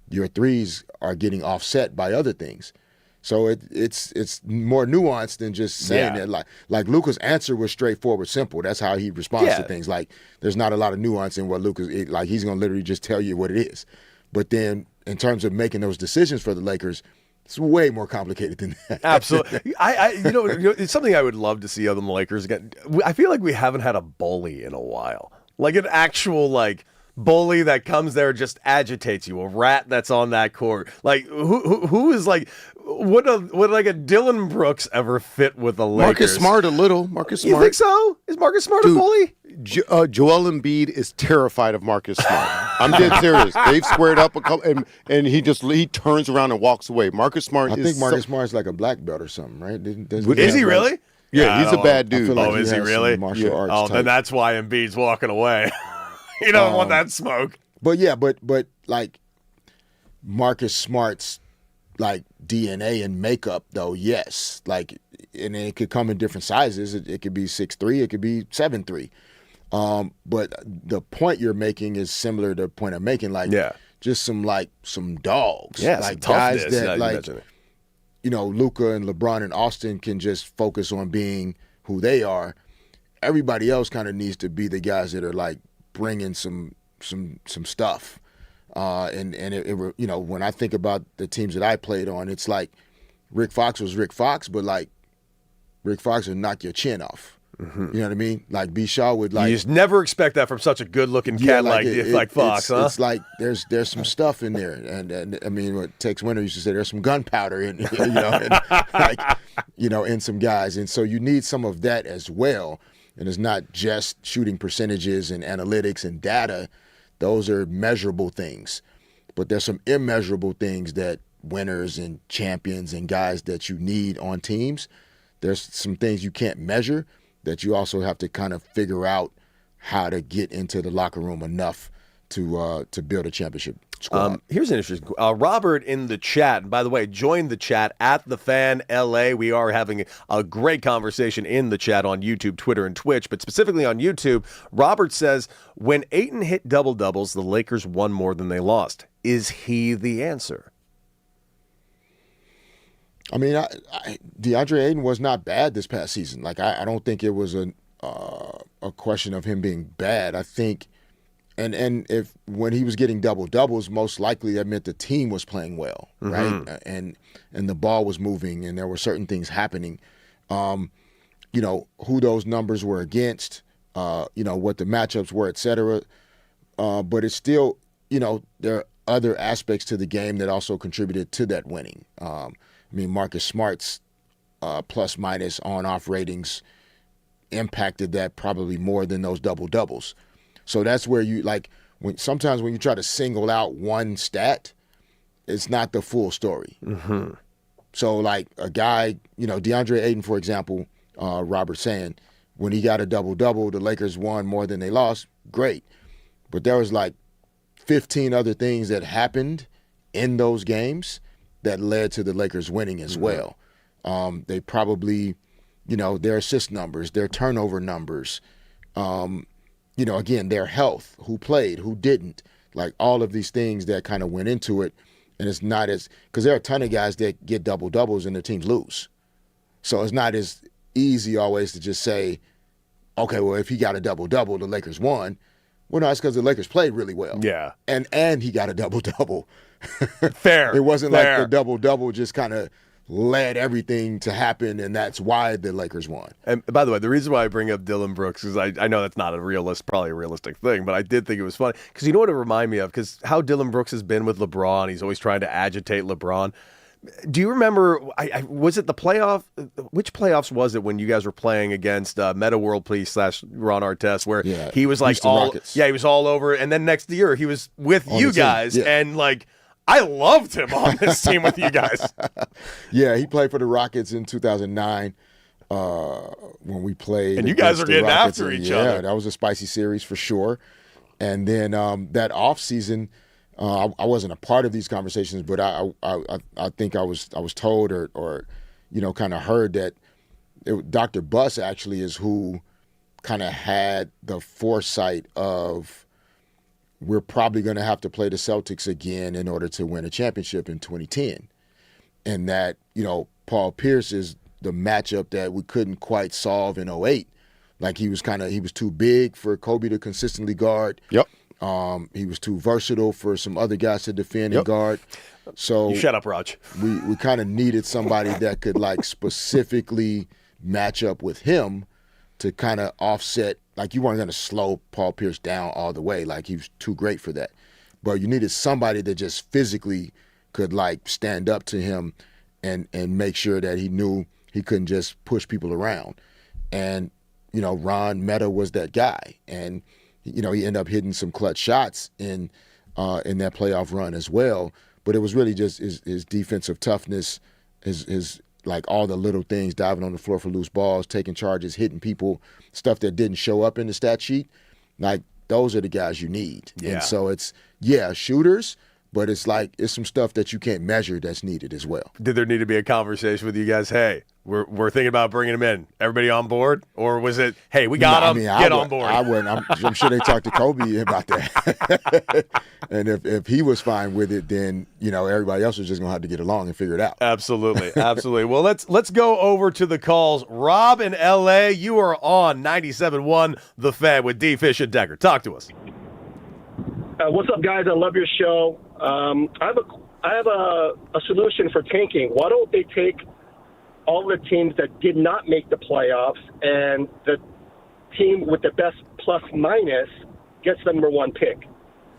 your threes are getting offset by other things. So it's more nuanced than just saying that. Like Luka's answer was straightforward, simple. That's how he responds to things. Like there's not a lot of nuance in what Luka's like. He's gonna literally just tell you what it is. But then in terms of making those decisions for the Lakers, it's way more complicated than that. Absolutely. It's something I would love to see on the Lakers again. I feel like we haven't had a bully in a while. Like an actual bully that comes there and just agitates you. A rat that's on that court. Like who is like would like a Dylan Brooks ever fit with the Lakers? Marcus Smart a little. Marcus Smart. You think so? Is Marcus Smart a bully? Joel Embiid is terrified of Marcus Smart. I'm dead serious. They've squared up a couple, and he turns around and walks away. Marcus Smart. I think Marcus Smart's like a black belt or something, right? Is he really? Yeah, he's a bad dude. Like is he really? Martial arts type. Then that's why Embiid's walking away. You don't want that smoke. But yeah, but like Marcus Smart's like DNA and makeup though, yes. Like, and it could come in different sizes. It could be 6'3", it could be 7'3". But the point you're making is similar to the point I'm making. Like, just some dogs. Yeah, like some guys toughness. that Luka and LeBron and Austin can just focus on being who they are. Everybody else kind of needs to be the guys that are like bringing some stuff. When I think about the teams that I played on, it's like Rick Fox was Rick Fox, but like Rick Fox would knock your chin off. Mm-hmm. You know what I mean? Like B. Shaw would like. You just never expect that from such a good-looking cat like Fox, huh? It's like there's some stuff in there, and I mean, what Tex Winter used to say, there's some gunpowder in in some guys, and so you need some of that as well. And it's not just shooting percentages and analytics and data; those are measurable things, but there's some immeasurable things that winners and champions and guys that you need on teams. There's some things you can't measure that you also have to kind of figure out how to get into the locker room enough to build a championship squad. Here's an interesting Robert in the chat, and by the way, join the chat at The Fan LA. We are having a great conversation in the chat on YouTube, Twitter, and Twitch, but specifically on YouTube. Robert says, when Ayton hit double-doubles, the Lakers won more than they lost. Is he the answer? I mean, DeAndre Ayton was not bad this past season. Like, I don't think it was a question of him being bad. I think, and if when he was getting double-doubles, most likely that meant the team was playing well, right? And the ball was moving, and there were certain things happening. Who those numbers were against, what the matchups were, et cetera. But it's still, there are other aspects to the game that also contributed to that winning. Marcus Smart's plus-minus on-off ratings impacted that probably more than those double-doubles. So that's where you, sometimes when you try to single out one stat, it's not the full story. Mm-hmm. So, like, a guy, DeAndre Ayton, for example, Robert saying, when he got a double-double, the Lakers won more than they lost, great. But there was, 15 other things that happened in those games that led to the Lakers winning as well. They probably, their assist numbers, their turnover numbers, again, their health, who played, who didn't, all of these things that kind of went into it. And it's not because there are a ton of guys that get double-doubles and their teams lose. So it's not as easy always to just say, okay, well, if he got a double-double, the Lakers won. Well, no, it's because the Lakers played really well. Yeah. And he got a double-double. Fair. It wasn't like the double-double just kind of led everything to happen, and that's why the Lakers won. And by the way, the reason why I bring up Dylan Brooks is I know that's not probably a realistic thing, but I did think it was funny because you know what it reminded me of? Because how Dylan Brooks has been with LeBron, he's always trying to agitate LeBron. Do you remember, was it the playoff? Which playoffs was it when you guys were playing against Meta World Peace / Ron Artest, where he was like he was all over, and then next year he was with you guys, and like, I loved him on this team with you guys. Yeah, he played for the Rockets in 2009 when we played. And you guys are getting Rockets, after each other. Yeah, that was a spicy series for sure. And then that offseason, I wasn't a part of these conversations, but I think I was told or kind of heard that Dr. Buss actually is who kind of had the foresight of, we're probably going to have to play the Celtics again in order to win a championship in 2010. And that, Paul Pierce is the matchup that we couldn't quite solve in 2008. Like he was too big for Kobe to consistently guard. Yep. He was too versatile for some other guys to defend and guard. So you shut up, Raj. We kind of needed somebody that could like specifically match up with him to kind of offset. Like, you weren't going to slow Paul Pierce down all the way. Like, he was too great for that. But you needed somebody that just physically could, like, stand up to him and make sure that he knew he couldn't just push people around. And, Ron Meta was that guy. And, he ended up hitting some clutch shots in that playoff run as well. But it was really just his defensive toughness, his like all the little things, diving on the floor for loose balls, taking charges, hitting people, stuff that didn't show up in the stat sheet. Like, those are the guys you need. Yeah. And so it's, shooters, but it's some stuff that you can't measure that's needed as well. Did there need to be a conversation with you guys? Hey, we're thinking about bringing him in. Everybody on board? Or was it, hey, we got him, get on board? I wouldn't. I'm sure they talked to Kobe about that. And if he was fine with it, then, everybody else was just going to have to get along and figure it out. Absolutely. Absolutely. Well, let's go over to the calls. Rob in L.A., you are on 97.1 The Fan with D. Fish and Decker. Talk to us. What's up, guys? I love your show. I have a solution for tanking. Why don't they take all the teams that did not make the playoffs, and the team with the best plus minus gets the number one pick?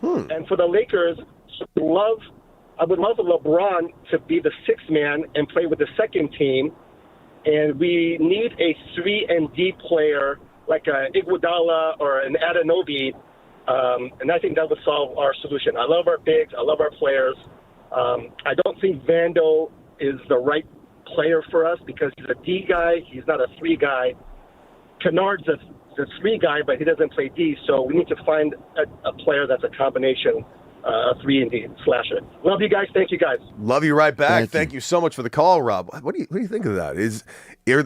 And for the Lakers, I would love LeBron to be the sixth man and play with the second team. And we need a 3-and-D player like an Iguodala or an Anunoby. And I think that would solve our solution. I love our bigs. I love our players. I don't think Vando is the right player for us because he's a D guy. He's not a 3 guy. Kennard's a 3 guy, but he doesn't play D. So we need to find a player that's a combination, a 3-and-D slasher. Love you guys. Thank you, guys. Love you right back. Thank you so much for the call, Rob. What do you think of that?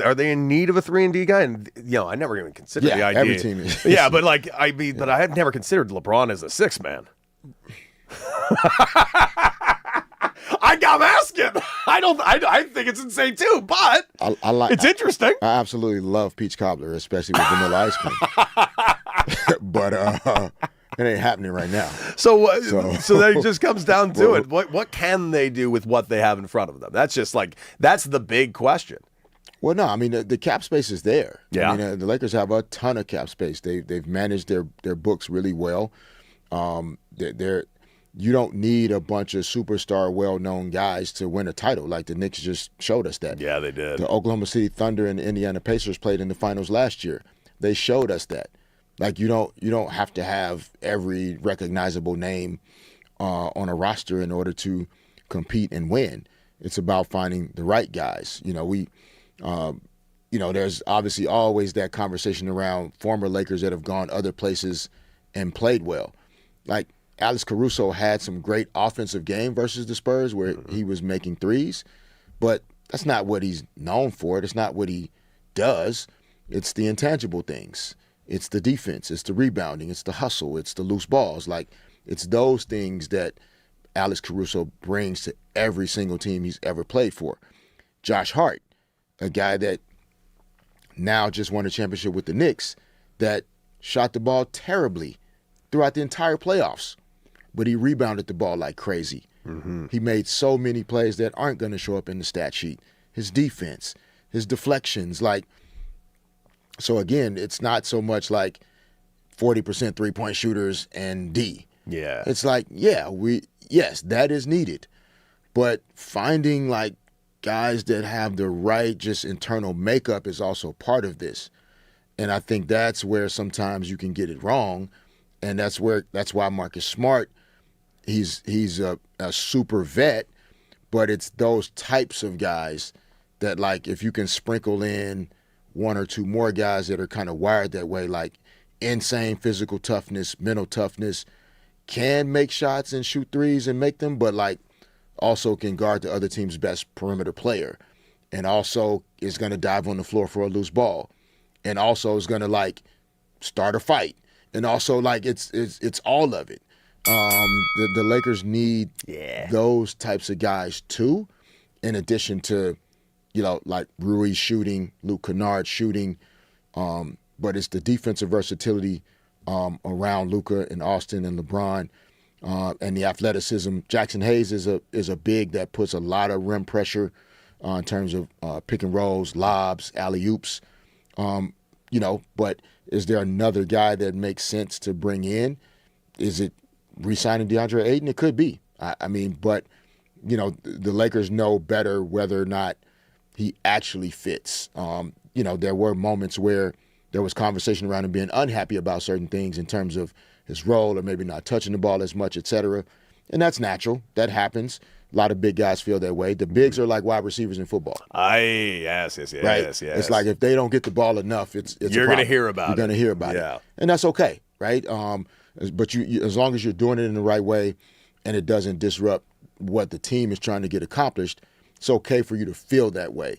Are they in need of a 3-and-D guy? And I never even considered the idea. Every team is. Yeah, but but I had never considered LeBron as a 6th man. I'm asking. I think it's insane too, but it's interesting. I absolutely love peach cobbler, especially with vanilla ice cream. But it ain't happening right now. So that just comes down to it. What can they do with what they have in front of them? That's just that's the big question. Well, no, I mean the cap space is there. Yeah, I mean, the Lakers have a ton of cap space. They've managed their books really well. You don't need a bunch of superstar, well-known guys to win a title. Like the Knicks just showed us that. Yeah, they did. The Oklahoma City Thunder and the Indiana Pacers played in the finals last year. They showed us that. Like you don't have to have every recognizable name on a roster in order to compete and win. It's about finding the right guys. There's obviously always that conversation around former Lakers that have gone other places and played well. Like Alex Caruso had some great offensive game versus the Spurs where he was making threes, but that's not what he's known for. That's not what he does. It's the intangible things. It's the defense. It's the rebounding. It's the hustle. It's the loose balls. Like, it's those things that Alex Caruso brings to every single team he's ever played for. Josh Hart, a guy that now just won a championship with the Knicks, that shot the ball terribly throughout the entire playoffs, but he rebounded the ball like crazy. Mm-hmm. He made so many plays that aren't going to show up in the stat sheet his defense, his deflections. Like, so again, it's not so much like 40% 3-point shooters and D. Yeah. It's like, yes, that is needed. But finding like guys that have the right just internal makeup is also part of this. And I think that's where sometimes you can get it wrong. And that's why Marcus Smart, he's a super vet, but it's those types of guys that, like, if you can sprinkle in one or two more guys that are kind of wired that way, like insane physical toughness, mental toughness, can make shots and shoot threes and make them, but like also can guard the other team's best perimeter player, and also is going to dive on the floor for a loose ball, and also is going to like start a fight, and also like it's all of it. The Lakers need those types of guys too, in addition to, like Rui shooting, Luke Kennard shooting, but it's the defensive versatility around Luka and Austin and LeBron, and the athleticism. Jackson Hayes is a big that puts a lot of rim pressure in terms of pick and rolls, lobs, alley-oops. But is there another guy that makes sense to bring in? Is it re-signing DeAndre Ayton? It could be. But the Lakers know better whether or not he actually fits. There were moments where there was conversation around him being unhappy about certain things in terms of his role or maybe not touching the ball as much, et cetera. And that's natural. That happens. A lot of big guys feel that way. The bigs are like wide receivers in football. Yes. Right? It's like if they don't get the ball enough, it's you're going to hear about it. You're going to hear about it. And that's okay, right? But you, as long as you're doing it in the right way and it doesn't disrupt what the team is trying to get accomplished, it's okay for you to feel that way.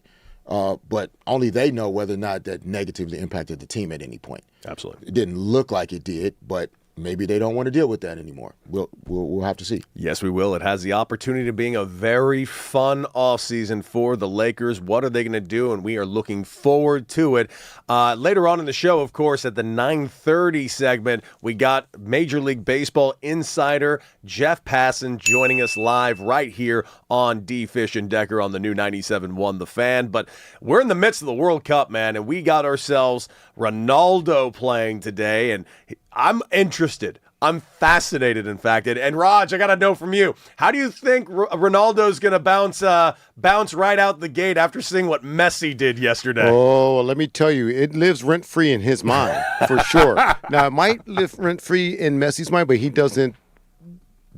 But only they know whether or not that negatively impacted the team at any point. Absolutely. It didn't look like it did, but maybe they don't want to deal with that anymore. We'll have to see. Yes, we will. It has the opportunity of being a very fun offseason for the Lakers. What are they going to do? And we are looking forward to it. Later on in the show, of course, at the 9:30 segment, we got Major League Baseball insider Jeff Passan joining us live right here on D. Fish and Decker on the new 97.1 The Fan. But we're in the midst of the World Cup, man, and we got ourselves Ronaldo playing today, and I'm interested. I'm fascinated, in fact. And Raj, I got to know from you, how do you think Ronaldo's going to bounce right out the gate after seeing what Messi did yesterday? Oh, let me tell you, it lives rent-free in his mind, for sure. Now, it might live rent-free in Messi's mind, but he doesn't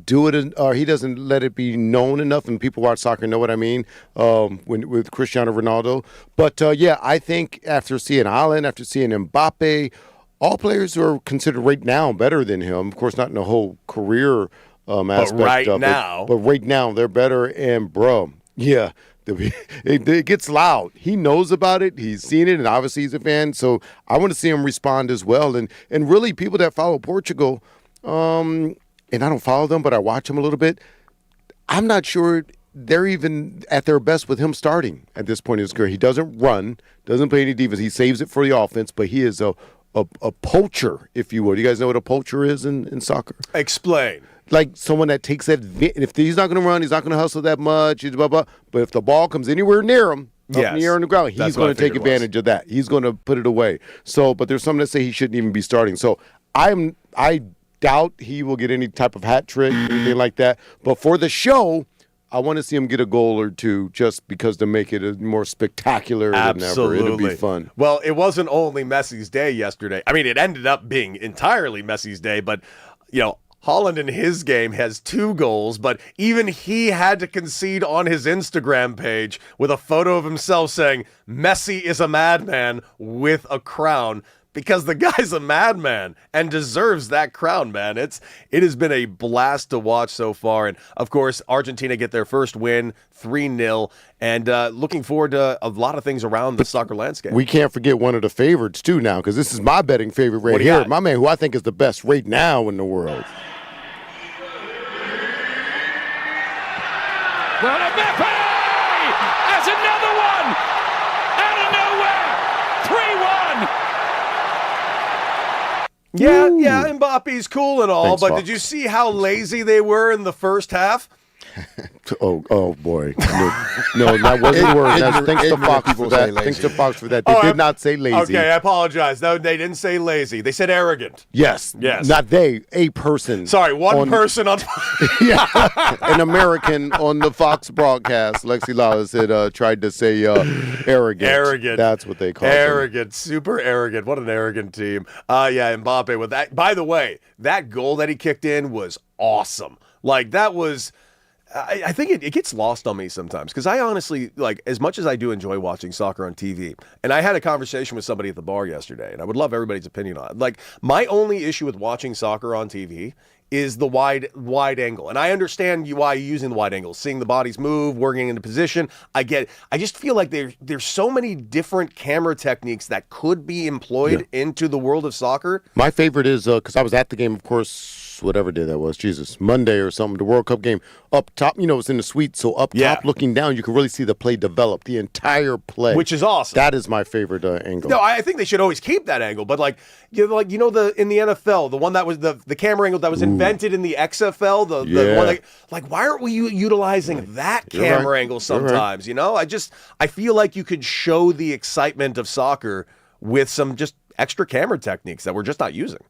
do it, or he doesn't let it be known enough, and people watch soccer know what I mean, with Cristiano Ronaldo. But, I think after seeing Haaland, after seeing Mbappe, all players who are considered right now better than him. Of course, not in the whole career aspect of it. But right now, they're better. And, it gets loud. He knows about it. He's seen it, and obviously he's a fan. So I want to see him respond as well. And really, people that follow Portugal, and I don't follow them, but I watch them a little bit, I'm not sure they're even at their best with him starting at this point in his career. He doesn't run, doesn't play any defense. He saves it for the offense, but he is a poacher, if you will. Do you guys know what a poacher is in soccer? Explain. Like someone that takes that. If he's not going to run, he's not going to hustle that much. Blah, blah. But if the ball comes anywhere near him, up in the air on the ground, he's going to take advantage of that. He's going to put it away. So, but there's some that say he shouldn't even be starting. So I doubt he will get any type of hat trick, anything like that. But for the show, I want to see him get a goal or two just because to make it a more spectacular than ever. It'll be fun. Well, it wasn't only Messi's day yesterday. I mean, it ended up being entirely Messi's day, but, Haaland in his game has 2 goals, but even he had to concede on his Instagram page with a photo of himself saying, Messi is a madman with a crown. Because the guy's a madman and deserves that crown, man. It has been a blast to watch so far. And, of course, Argentina get their first win, 3-0. And looking forward to a lot of things around the soccer landscape. We can't forget one of the favorites, too, now, because this is my betting favorite right here. My man, who I think is the best right now in the world. Well, Mbappe has another one out of nowhere. 3-1. Yeah, Mbappe's cool and all, but did you see how lazy they were in the first half? Oh boy. No, that wasn't the word. Thanks to Fox for that. Thanks to Fox for that. They did not say lazy. Okay, I apologize. No, they didn't say lazy. They said arrogant. Yes. Not they, a person. Sorry, one person on an American on the Fox broadcast, Lexi Lawless, had tried to say arrogant. Arrogant. That's what they call it. Arrogant. Super arrogant. What an arrogant team. Yeah, Mbappe with that. By the way, that goal that he kicked in was awesome. Like, that was... I think it gets lost on me sometimes because I honestly, like, as much as I do enjoy watching soccer on TV, and I had a conversation with somebody at the bar yesterday, and I would love everybody's opinion on it. Like, my only issue with watching soccer on TV is the wide angle. And I understand why you're using the wide angle, seeing the bodies move, working into position. I get it. I just feel like there's so many different camera techniques that could be employed into the world of soccer. My favorite is, because I was at the game, of course, whatever day that was, Monday or something, the World Cup game. Up top, it's in the suite, so up top looking down, you can really see the play develop, the entire play. Which is awesome. That is my favorite angle. No, I think they should always keep that angle, but in the NFL, the one that was the camera angle that was invented in the XFL, the one why aren't we utilizing that camera angle sometimes? I feel like you could show the excitement of soccer with some just extra camera techniques that we're just not using.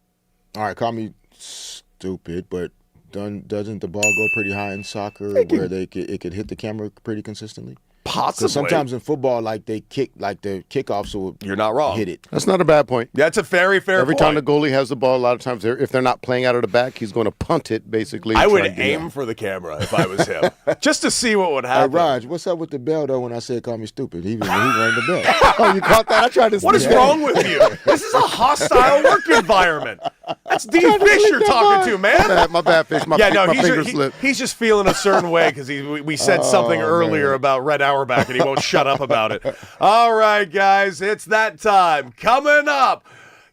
All right, call me stupid, but doesn't the ball go pretty high in soccer where it could hit the camera pretty consistently? Possibly. Because sometimes in football, the kickoffs will You're not wrong. hit it. That's not a bad point. That's a very fair Every point. time the goalie has the ball, a lot of times, if they're not playing out of the back, he's going to punt it, basically. I would aim for the camera if I was him, just to see what would happen. Hey, Raj, what's up with the bell, though, when I said call me stupid? He rang the bell. Oh, you caught that? I tried to What is wrong with you? This is a hostile work environment. That's D. Fish you're talking to, man. My bad, Fish. My finger slipped. He's just feeling a certain way because we said something earlier about Red Auerbach, and he won't shut up about it. All right, guys, it's that time. Coming up,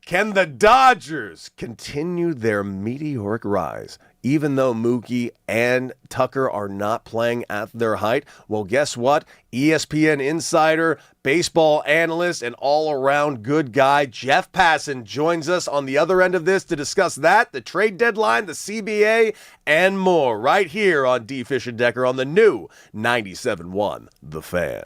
can the Dodgers continue their meteoric rise, even though Mookie and Tucker are not playing at their height? Well, guess what? ESPN insider, baseball analyst, and all-around good guy Jeff Passan joins us on the other end of this to discuss that, the trade deadline, the CBA, and more right here on D. Fish and Decker on the new 97.1 The Fan.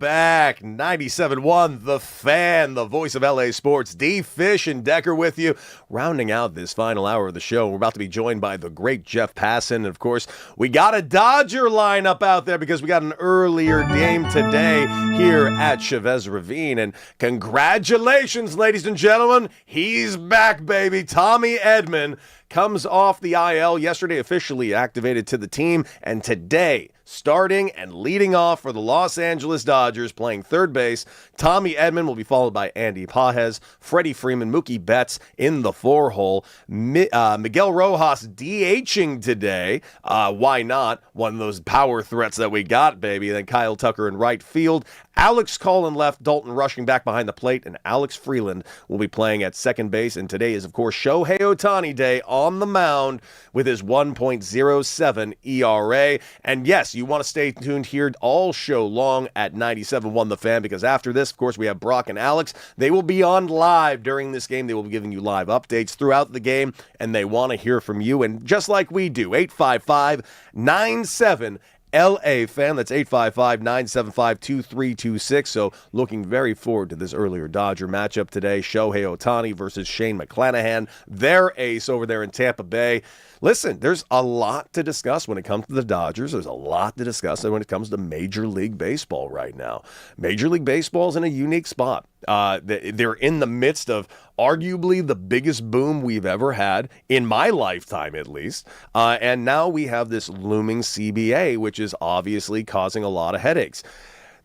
back. 97.1, The Fan, the voice of LA Sports. D. Fish and Decker with you. Rounding out this final hour of the show, we're about to be joined by the great Jeff Passan. And, of course, we got a Dodger lineup out there because we got an earlier game today here at Chavez Ravine. And congratulations, ladies and gentlemen. He's back, baby. Tommy Edman comes off the IL yesterday, officially activated to the team, and today, starting and leading off for the Los Angeles Dodgers, playing third base, Tommy Edman will be followed by Andy Pages, Freddie Freeman, Mookie Betts in the 4-hole, Miguel Rojas DHing today. Why not? One of those power threats that we got, baby. Then Kyle Tucker in right field, Alex Colin left, Dalton rushing back behind the plate, and Alex Freeland will be playing at second base. And today is, of course, Shohei Ohtani Day on the mound with his 1.07 ERA. And yes, you want to stay tuned here all show long at 97.1 The Fan, because after this, of course, we have Brock and Alex. They will be on live during this game. They will be giving you live updates throughout the game, and they want to hear from you. And just like we do, 855-97 LA Fan. That's 855-975-2326. So looking very forward to this earlier Dodger matchup today. Shohei Ohtani versus Shane McClanahan, their ace over there in Tampa Bay. Listen, there's a lot to discuss when it comes to the Dodgers. There's a lot to discuss when it comes to Major League Baseball right now. Major League Baseball is in a unique spot. They're in the midst of arguably the biggest boom we've ever had, in my lifetime at least. And now we have this looming CBA, which is obviously causing a lot of headaches.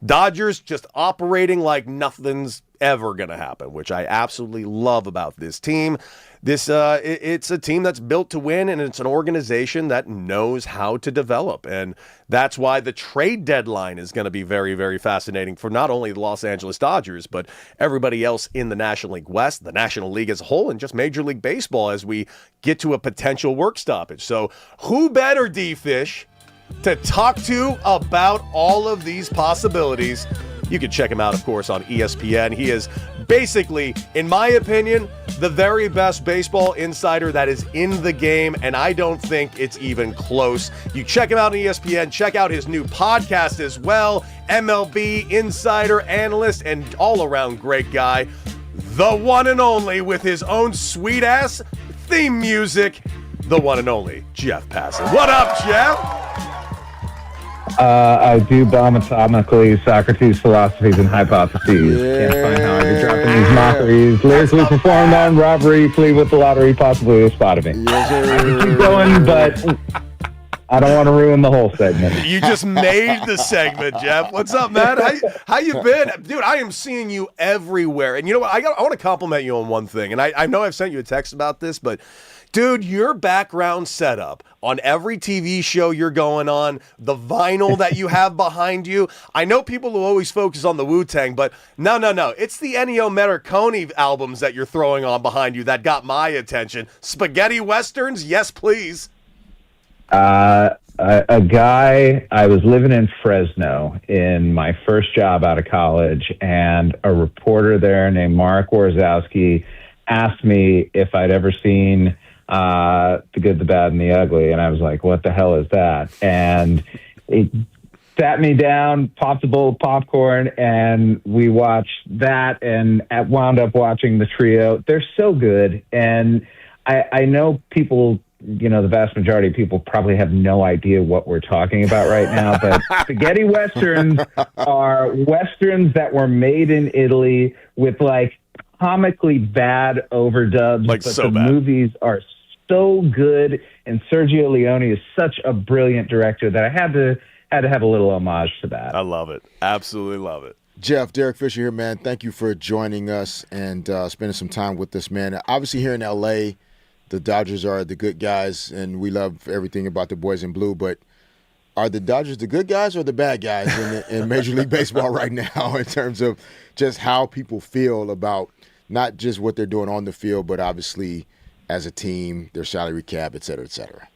Dodgers just operating like nothing's ever going to happen, which I absolutely love about this team. It's a team that's built to win, and it's an organization that knows how to develop. And that's why the trade deadline is going to be very, very fascinating for not only the Los Angeles Dodgers, but everybody else in the National League West, the National League as a whole, and just Major League Baseball as we get to a potential work stoppage. So who better, D-Fish, to talk to about all of these possibilities? You can check him out, of course, on ESPN. He is basically, in my opinion, the very best baseball insider that is in the game, and I don't think it's even close. You check him out on ESPN. Check out his new podcast as well, MLB Insider Analyst, and all-around great guy, the one and only, with his own sweet-ass theme music, the one and only Jeff Passan. What up, Jeff? I do bomb atomically Socrates' philosophies and hypotheses. Can't find how you're dropping these mockeries. Lyrically performed on robbery, plea with the lottery, possibly a spot of me. I can keep going, but I don't want to ruin the whole segment. You just made the segment, Jeff. What's up, man? How you been? Dude, I am seeing you everywhere. And you know what? I want to compliment you on one thing. And I know I've sent you a text about this, but dude, your background setup on every TV show you're going on, the vinyl that you have behind you. I know people who always focus on the Wu-Tang, but no. It's the Ennio Morricone albums that you're throwing on behind you that got my attention. Spaghetti Westerns? Yes, please. A guy, I was living in Fresno in my first job out of college, and a reporter there named Mark Warzowski asked me if I'd ever seen The Good, the Bad, and the Ugly, and I was like, what the hell is that? And it sat me down, popped a bowl of popcorn, and we watched that and wound up watching The Trio. They're so good, and I know people, you know, the vast majority of people probably have no idea what we're talking about right now, but spaghetti westerns are westerns that were made in Italy with, like, comically bad overdubs, like, but so the bad. Movies are so good, and Sergio Leone is such a brilliant director that I had to have a little homage to that. I love it. Absolutely love it. Jeff, Derek Fisher here, man. Thank you for joining us and spending some time with us, man. Obviously, here in L.A., the Dodgers are the good guys, and we love everything about the boys in blue, but are the Dodgers the good guys or the bad guys in Major League Baseball right now in terms of just how people feel about not just what they're doing on the field, but obviously as a team, their salary cap, et cetera, et cetera?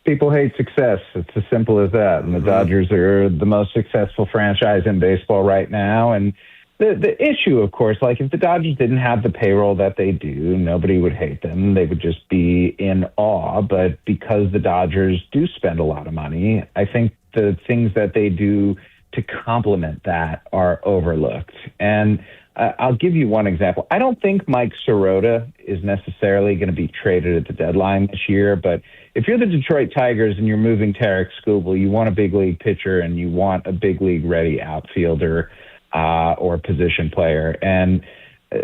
People hate success. It's as simple as that. And the Dodgers are the most successful franchise in baseball right now. And the issue, of course, like if the Dodgers didn't have the payroll that they do, nobody would hate them. They would just be in awe. But because the Dodgers do spend a lot of money, I think the things that they do to complement that are overlooked. And I'll give you one example. I don't think Mike Sirota is necessarily going to be traded at the deadline this year, but if you're the Detroit Tigers and you're moving Tarek Skubal, you want a big league pitcher and you want a big league ready outfielder or position player. And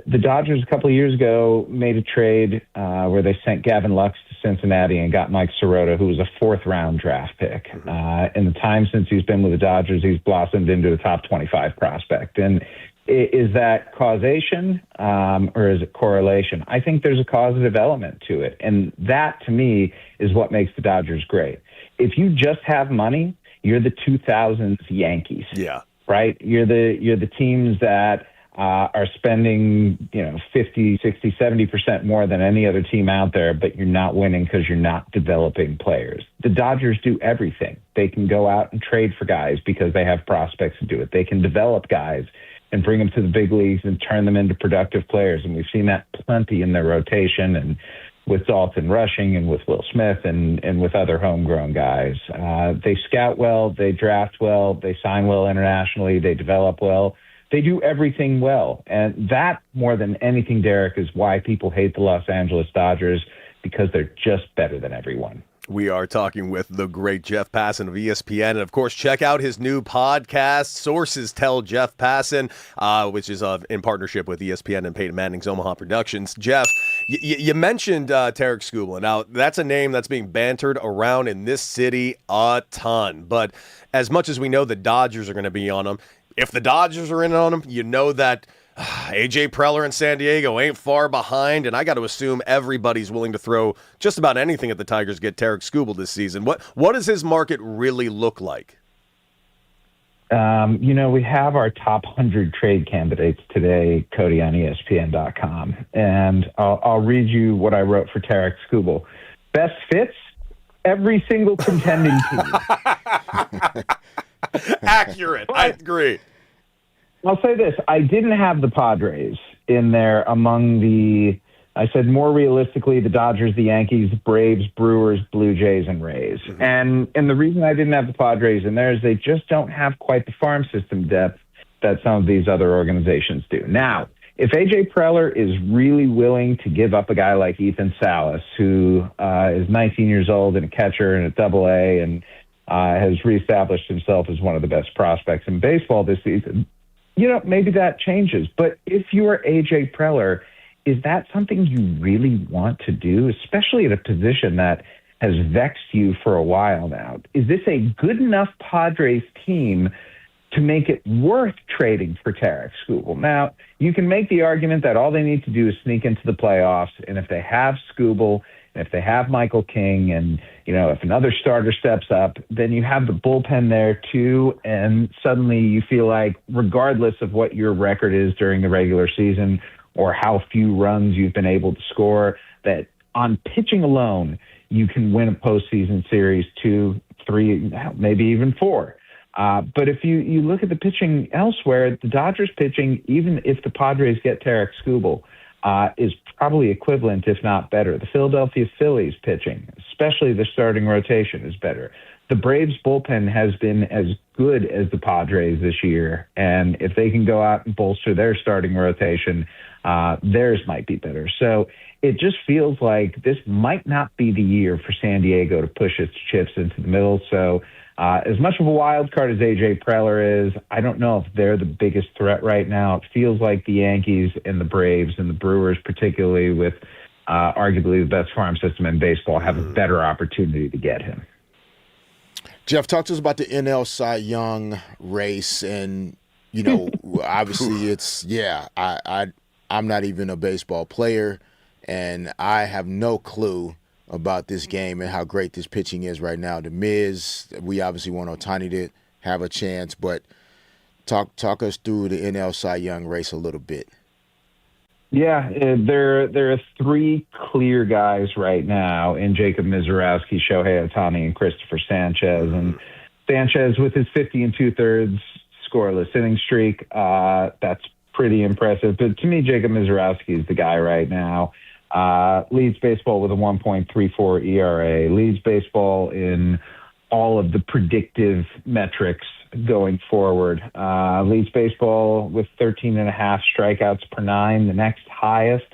the Dodgers a couple of years ago made a trade where they sent Gavin Lux to Cincinnati and got Mike Sirota, who was a 4th-round draft pick. In the time since he's been with the Dodgers, he's blossomed into a top 25 prospect. And is that causation or is it correlation? I think there's a causative element to it. And that, to me, is what makes the Dodgers great. If you just have money, you're the 2000s Yankees. Yeah. Right? You're the teams that are spending, 50, 60, 70% more than any other team out there, but you're not winning because you're not developing players. The Dodgers do everything. They can go out and trade for guys because they have prospects to do it. They can develop guys and bring them to the big leagues and turn them into productive players. And we've seen that plenty in their rotation and with Dalton Rushing and with Will Smith and with other homegrown guys. They scout well, they draft well, they sign well internationally, they develop well. They do everything well. And that, more than anything, Derek, is why people hate the Los Angeles Dodgers, because they're just better than everyone. We are talking with the great Jeff Passan of ESPN. And, of course, check out his new podcast, Sources Tell Jeff Passan, which is in partnership with ESPN and Peyton Manning's Omaha Productions. Jeff, you mentioned Tarek Skubal. Now, that's a name that's being bantered around in this city a ton. But as much as we know the Dodgers are going to be on him, if the Dodgers are in on him, you know that A.J. Preller in San Diego ain't far behind, and I got to assume everybody's willing to throw just about anything at the Tigers get Tarek Skubal this season. What does his market really look like? We have our top 100 trade candidates today, Cody, on ESPN.com, and I'll read you what I wrote for Tarek Skubal. Best fits, every single contending team. Accurate. I agree. I'll say this. I didn't have the Padres in there among I said more realistically, the Dodgers, the Yankees, Braves, Brewers, Blue Jays, and Rays. Mm-hmm. And the reason I didn't have the Padres in there is they just don't have quite the farm system depth that some of these other organizations do. Now, if A.J. Preller is really willing to give up a guy like Ethan Salas, who is 19 years old and a catcher and a Double-A and has reestablished himself as one of the best prospects in baseball this season, maybe that changes. But if you're A.J. Preller, is that something you really want to do, especially at a position that has vexed you for a while now? Is this a good enough Padres team to make it worth trading for Tarek Skubal? Now, you can make the argument that all they need to do is sneak into the playoffs, and if they have Skubal, and if they have Michael King, and if another starter steps up, then you have the bullpen there too, and suddenly you feel like, regardless of what your record is during the regular season or how few runs you've been able to score, that on pitching alone, you can win a postseason series 2, 3, maybe even 4. But if you look at the pitching elsewhere, the Dodgers pitching, even if the Padres get Tarek Skubal, is probably equivalent, if not better. The Philadelphia Phillies pitching, especially the starting rotation, is better. The Braves bullpen has been as good as the Padres this year, and if they can go out and bolster their starting rotation, theirs might be better. So it just feels like this might not be the year for San Diego to push its chips into the middle. So as much of a wild card as A.J. Preller is, I don't know if they're the biggest threat right now. It feels like the Yankees and the Braves and the Brewers, particularly with arguably the best farm system in baseball, have a better opportunity to get him. Jeff, talk to us about the NL Cy Young race. And, obviously I'm not even a baseball player, and I have no clue about this game and how great this pitching is right now. The Miz, we obviously want Ohtani to have a chance, but talk us through the NL Cy Young race a little bit. Yeah, there are 3 clear guys right now in Jacob Mizorowski, Shohei Ohtani, and Christopher Sanchez. And Sanchez with his 50 2/3 scoreless inning streak, that's pretty impressive. But to me, Jacob Mizorowski is the guy right now. Leads baseball with a 1.34 ERA, leads baseball in all of the predictive metrics going forward. Leads baseball with 13.5 strikeouts per nine. The next highest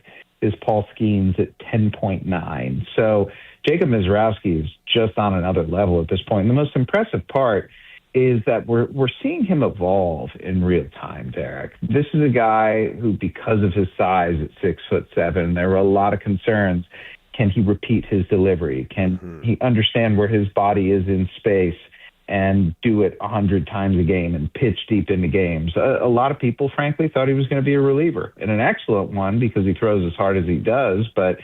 is Paul Skeens at 10.9. So Jacob Mizrowski is just on another level at this point. And the most impressive part is that we're seeing him evolve in real time, Derek. This is a guy who, because of his size at 6'7", there were a lot of concerns. Can he repeat his delivery? Can he understand where his body is in space and do it 100 times a game and pitch deep into games? A lot of people, frankly, thought he was going to be a reliever, and an excellent one because he throws as hard as he does, but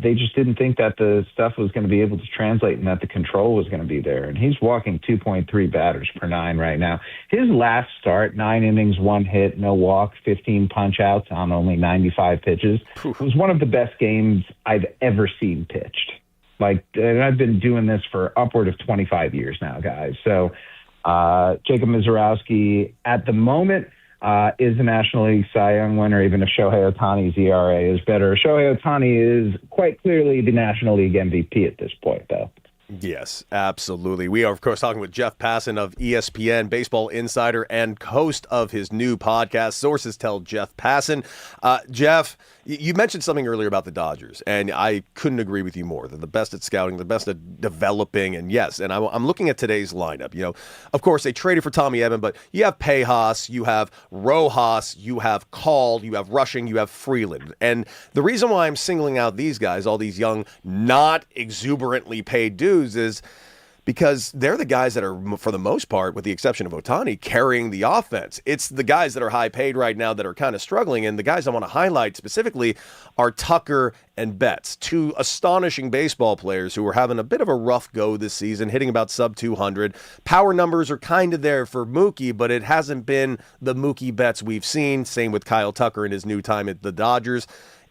they just didn't think that the stuff was going to be able to translate and that the control was going to be there. And he's walking 2.3 batters per nine right now. His last start, 9 innings, 1 hit, no walk, 15 punch-outs on only 95 pitches, was one of the best games I've ever seen pitched. And I've been doing this for upward of 25 years now, guys. So Jacob Mizrowski, at the moment, is the National League Cy Young winner, even if Shohei Ohtani's ERA is better. Shohei Ohtani is quite clearly the National League MVP at this point, though. Yes, absolutely. We are, of course, talking with Jeff Passan of ESPN, Baseball Insider, and host of his new podcast, Sources Tell Jeff Passan. Jeff, you mentioned something earlier about the Dodgers, and I couldn't agree with you more. They're the best at scouting, the best at developing, and yes, and I'm looking at today's lineup. You know, of course, they traded for Tommy Edman, but you have Pejas, you have Rojas, you have Call, you have Rushing, you have Freeland. And the reason why I'm singling out these guys, all these young, not exuberantly paid dudes, is because they're the guys that are, for the most part, with the exception of Ohtani, carrying the offense. It's the guys that are high paid right now that are kind of struggling, and the guys I want to highlight specifically are Tucker and Betts, two astonishing baseball players who are having a bit of a rough go this season, hitting about sub 200. Power numbers are kind of there for Mookie, but it hasn't been the Mookie Betts we've seen. Same with Kyle Tucker in his new time at the Dodgers.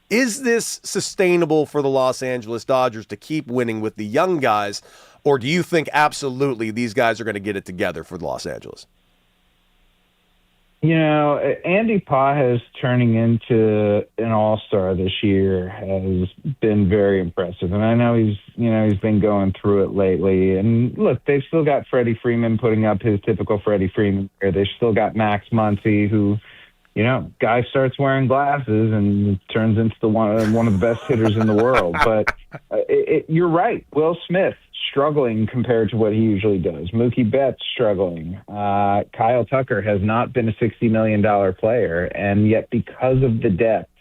Is this sustainable for the Los Angeles Dodgers to keep winning with the young guys, or do you think absolutely these guys are going to get it together for Los Angeles? You know, Andy Pages turning into an all-star this year has been very impressive. And I know he's been going through it lately. And look, they've still got Freddie Freeman putting up his typical Freddie Freeman. They've still got Max Muncy, who, you know, guy starts wearing glasses and turns into one of the best hitters in the world. But you're right. Will Smith struggling compared to what he usually does. Mookie Betts struggling. Kyle Tucker has not been a $60 million player, and yet because of the depth,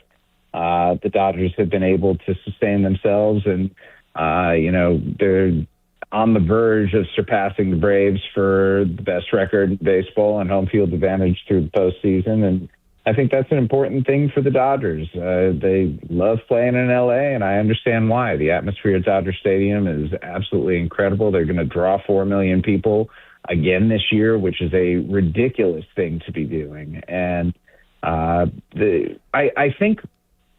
the Dodgers have been able to sustain themselves, and they're on the verge of surpassing the Braves for the best record in baseball and home field advantage through the postseason. And I think that's an important thing for the Dodgers. They love playing in L.A., and I understand why. The atmosphere at Dodger Stadium is absolutely incredible. They're going to draw 4 million people again this year, which is a ridiculous thing to be doing. And I think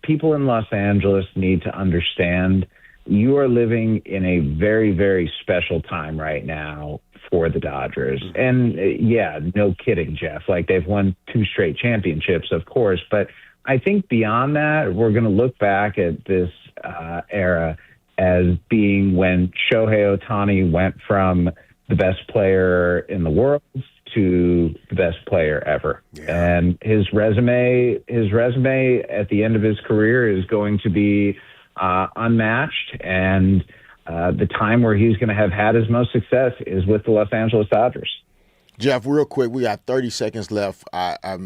people in Los Angeles need to understand you are living in a very, very special time right now for the Dodgers. And yeah, no kidding, Jeff. Like, they've won 2 straight championships, of course. But I think beyond that, we're going to look back at this era as being when Shohei Ohtani went from the best player in the world to the best player ever. Yeah. And his resume at the end of his career is going to be unmatched, and the time where he's going to have had his most success is with the Los Angeles Dodgers. Jeff, real quick, we got 30 seconds left. I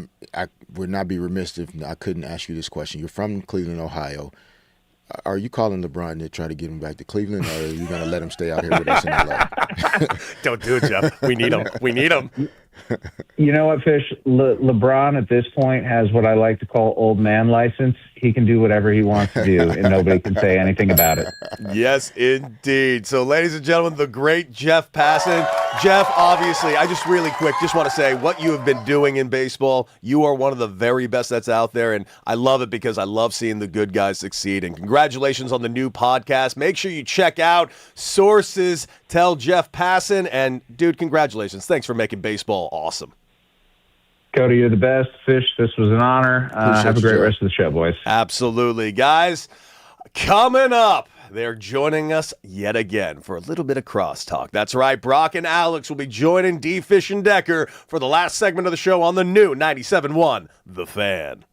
would not be remiss if I couldn't ask you this question. You're from Cleveland, Ohio. Are you calling LeBron to try to get him back to Cleveland, or are you going to let him stay out here with us in LA? Don't do it, Jeff. We need him. We need him. You know what, Fish? LeBron at this point has what I like to call old man license. He can do whatever he wants to do, and nobody can say anything about it. Yes, indeed. So, ladies and gentlemen, the great Jeff Passan. Jeff, obviously, I just really quick just want to say what you have been doing in baseball. You are one of the very best that's out there, and I love it because I love seeing the good guys succeed. And congratulations on the new podcast. Make sure you check out Sources Tell Jeff Passan. And, dude, congratulations. Thanks for making baseball awesome. Cody, you're the best. Fish, this was an honor. Have a great rest of the show, boys. Absolutely. Guys, coming up, They're joining us yet again for a little bit of crosstalk. That's right, Brock and Alex will be joining D. Fish and Decker for the last segment of the show on the new 97.1 The Fan.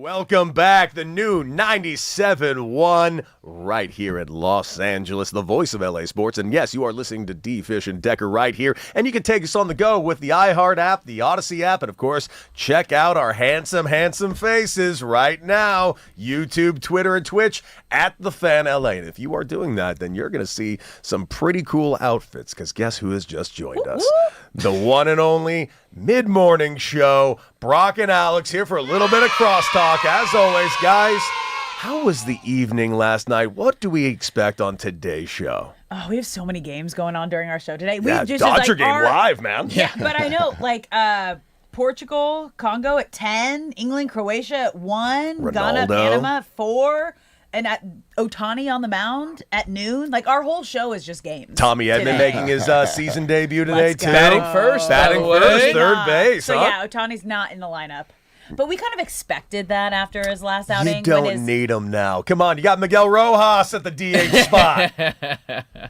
Welcome back. The new 97.1 right here in Los Angeles, the voice of LA Sports. And yes, you are listening to D. Fish and Decker right here. And you can take us on the go with the iHeart app, the Odyssey app, and of course, check out our handsome, handsome faces right now. YouTube, Twitter, and Twitch at The Fan LA. And if you are doing that, then you're going to see some pretty cool outfits, because guess who has just joined us? The one and only mid-morning show. Brock and Alex here for a little bit of crosstalk. As always, guys, how was the evening last night? What do we expect on today's show? Oh, we have so many games going on during our show today. Yeah, Dodger game live, man. Yeah, but I know, like, Portugal, Congo at 10, England, Croatia at 1, Ronaldo. Ghana, Panama at 4, and at Otani on the mound at noon. Like, our whole show is just games. Tommy Edman today. making his season debut today, too. Batting first, third base. So, huh? yeah, Otani's not in the lineup. But we kind of expected that after his last outing. You don't need him now. Come on, you got Miguel Rojas at the DH spot.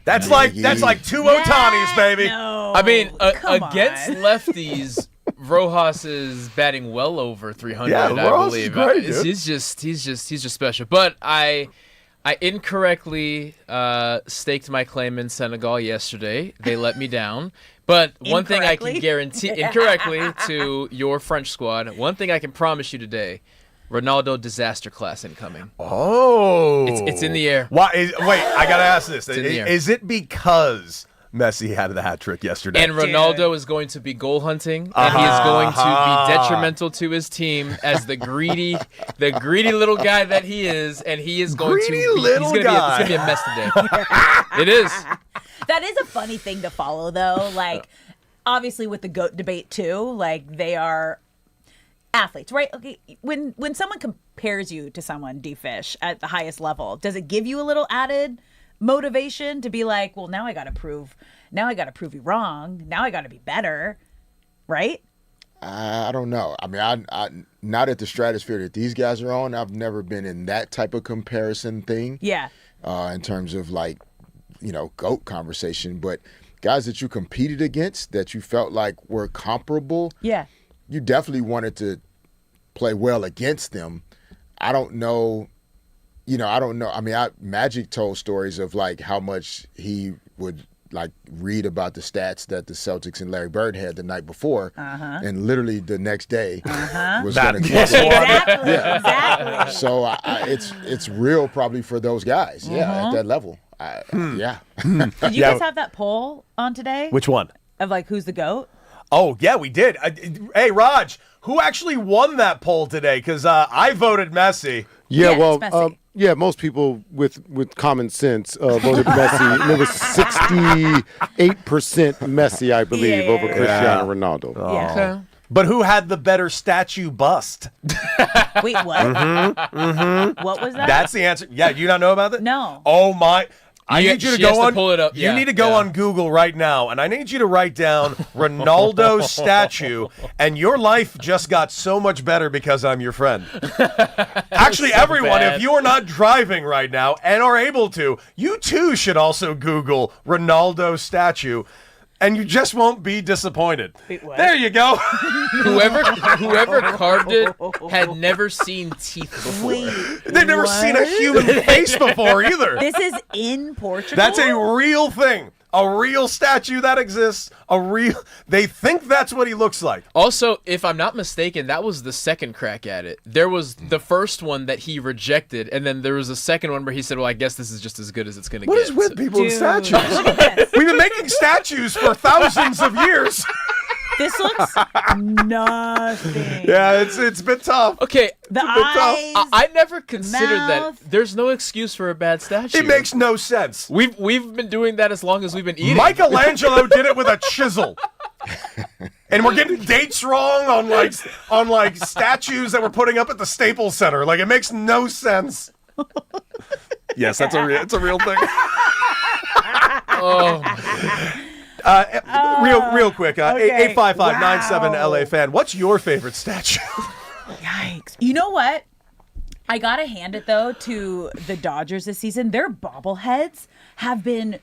That's like 2 Otanis, baby. No, I mean, on. against lefties, Rojas is batting well over 300. Yeah, I Rojas believe is great, he's just special. But I incorrectly staked my claim in Senegal yesterday. They let me down. But one thing I can guarantee incorrectly to your French squad, one thing I can promise you today, Ronaldo disaster class incoming. Oh. It's in the air. Wait, I got to ask this. It's in the air. Is it because Messi had the hat trick yesterday? And Ronaldo is going to be goal hunting, and he is going to be detrimental to his team as the greedy little guy that he is, and he is going to be it's going to be a mess today. It is. That is a funny thing to follow, though. Like, obviously with the GOAT debate, too, like, they are athletes, right? Okay, when someone compares you to someone, D-Fish, at the highest level, does it give you a little added motivation to be like, well, now I got to prove you wrong. Now I got to be better, right? I don't know. I mean, I not at the stratosphere that these guys are on. I've never been in that type of comparison thing. Yeah. In terms of, like, GOAT conversation, but guys that you competed against that you felt like were comparable. Yeah. You definitely wanted to play well against them. I don't know. I mean, Magic told stories of, like, how much he would, like, read about the stats that the Celtics and Larry Bird had the night before, and literally the next day was going to get Exactly. So it's real probably for those guys, at that level. Did you guys have that poll on today? Which one? Of, like, who's the GOAT? Oh, yeah, we did. Hey, Raj, who actually won that poll today? Because I voted Messi. Yeah, Yeah, well, it's Messi. yeah, most people with common sense voted Messi. And it was 68% Messi, I believe, over Cristiano Ronaldo. Oh. Yeah. Okay. But who had the better statue bust? Wait, what? What was that? That's the answer. Yeah, do you not know about that? No. Oh, my. I need you to she go has to on. pull it up. You Yeah, need to go yeah. on Google right now, and I need you to write down Ronaldo's statue. And your life just got so much better because I'm your friend. Actually, so everyone, bad. if you are not driving right now and are able to, you too should also Google Ronaldo's statue. And you just won't be disappointed. Wait, what? There you go. Whoever carved it had never seen teeth before. Wait, They've never what? seen a human face before either. This is in Portugal? That's a real thing. A real statue that exists. They think that's what he looks like. Also, if I'm not mistaken, that was the second crack at it. There was the first one that he rejected, and then there was a second one where he said, well, I guess this is just as good as it's going to get. What is with people and Dude, statues? look at this. We've been making statues for thousands of years. This looks nothing. Yeah, it's been tough. Okay, The It's a bit tough. eyes. I never considered mouth. that. There's no excuse for a bad statue. It makes no sense. We've been doing that as long as we've been eating. Michelangelo did it with a chisel. And we're getting dates wrong on like statues that we're putting up at the Staples Center. Like, it makes no sense. Yes, it's a real thing. Oh, Real quick, okay. 855-97 Wow. LA fan. What's your favorite statue? Yikes. You know what? I got to hand it, though, to the Dodgers this season. Their bobbleheads have been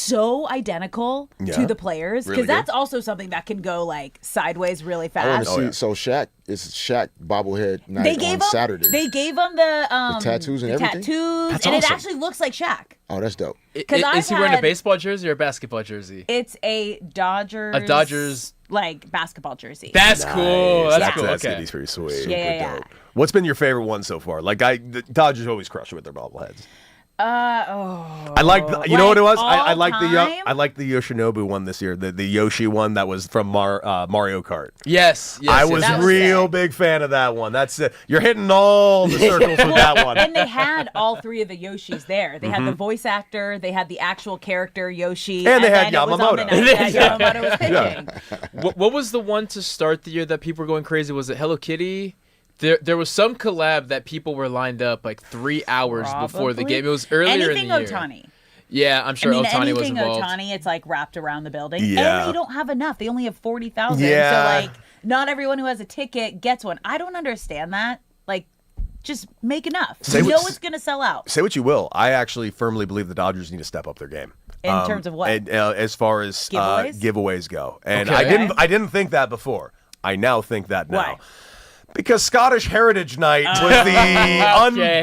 so identical to the players, because that's also something that can go like sideways really fast. I want to see. So it's Shaq bobblehead night on Saturday. They gave him the tattoos and everything. Tattoos, and it actually looks like Shaq. Oh, that's dope. Is he wearing a baseball jersey or a basketball jersey? It's a Dodgers. A Dodgers like basketball jersey. That's cool. That's cool. That's Okay. He's pretty sweet. Yeah. What's been your favorite one so far? Like the Dodgers always crush it with their bobbleheads. I like you know what it was? I like the Yoshinobu one this year, the Yoshi one that was from Mario Kart. Yes, I was real big fan of that one. That's it. You're hitting all the circles with that one. And they had all three of the Yoshis there. They had the voice actor, they had the actual character Yoshi, and they had Yamamoto. Yamamoto was pitching. What was the one to start the year that people were going crazy? Was it Hello Kitty? There was some collab that people were lined up like 3 hours before the game. It was earlier in the year. Anything Ohtani. Yeah, I'm sure Ohtani was anything involved. Ohtani, it's like wrapped around the building. Yeah. And they don't have enough. They only have 40,000. Yeah. So like not everyone who has a ticket gets one. I don't understand that. Like just make enough. It's going to sell out. Say what you will. I actually firmly believe the Dodgers need to step up their game. In terms of what? As far as giveaways go. And I didn't think that before. I now think that now. Why? Because Scottish Heritage Night was the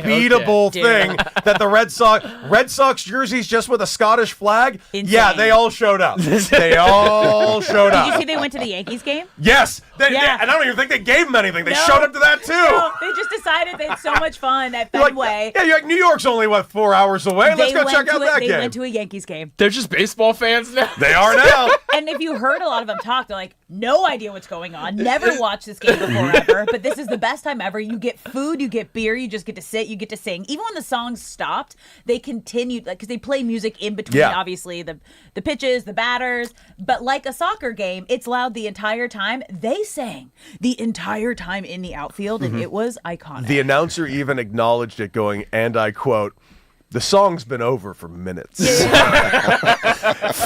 unbeatable thing that the Red Sox jerseys just with a Scottish flag. Insane. Yeah, they all showed up. They all showed up. Did you see they went to the Yankees game? Yes. And I don't even think they gave them anything. They showed up to that too. No, they just decided they had so much fun at Fenway. You're like, New York's only, 4 hours away? Let's go check out that game. They went to a Yankees game. They're just baseball fans now. They are now. And if you heard a lot of them talk, they're like, no idea what's going on. Never watched this game before ever. But this is the best time ever. You get food, you get beer, you just get to sit, you get to sing. Even when the songs stopped, they continued, because they play music in between, obviously, the pitches, the batters. But like a soccer game, it's loud the entire time. They sang the entire time in the outfield, and it was iconic. The announcer even acknowledged it, going, and I quote, "The song's been over for minutes."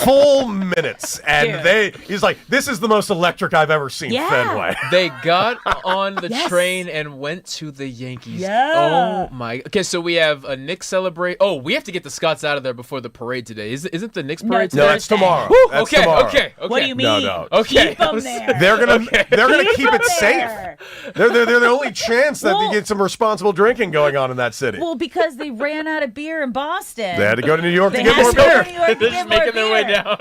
Full minutes. And he's like, this is the most electric I've ever seen Fenway. They got on the train and went to the Yankees. Yeah. Oh my. Okay, so we have a Knicks celebrate. Oh, we have to get the Scots out of there before the parade today. Isn't the Knicks parade today? No, that's tomorrow. Woo, Tomorrow. Okay. What do you mean? No. Okay. Keep them there. They're gonna keep it there. safe. They're the only chance that they get some responsible drinking going on in that city. Well, because they ran out of beer in Boston. They had to go to New York to They get had more to go to beer. New York to They're get just more making their way beer. down.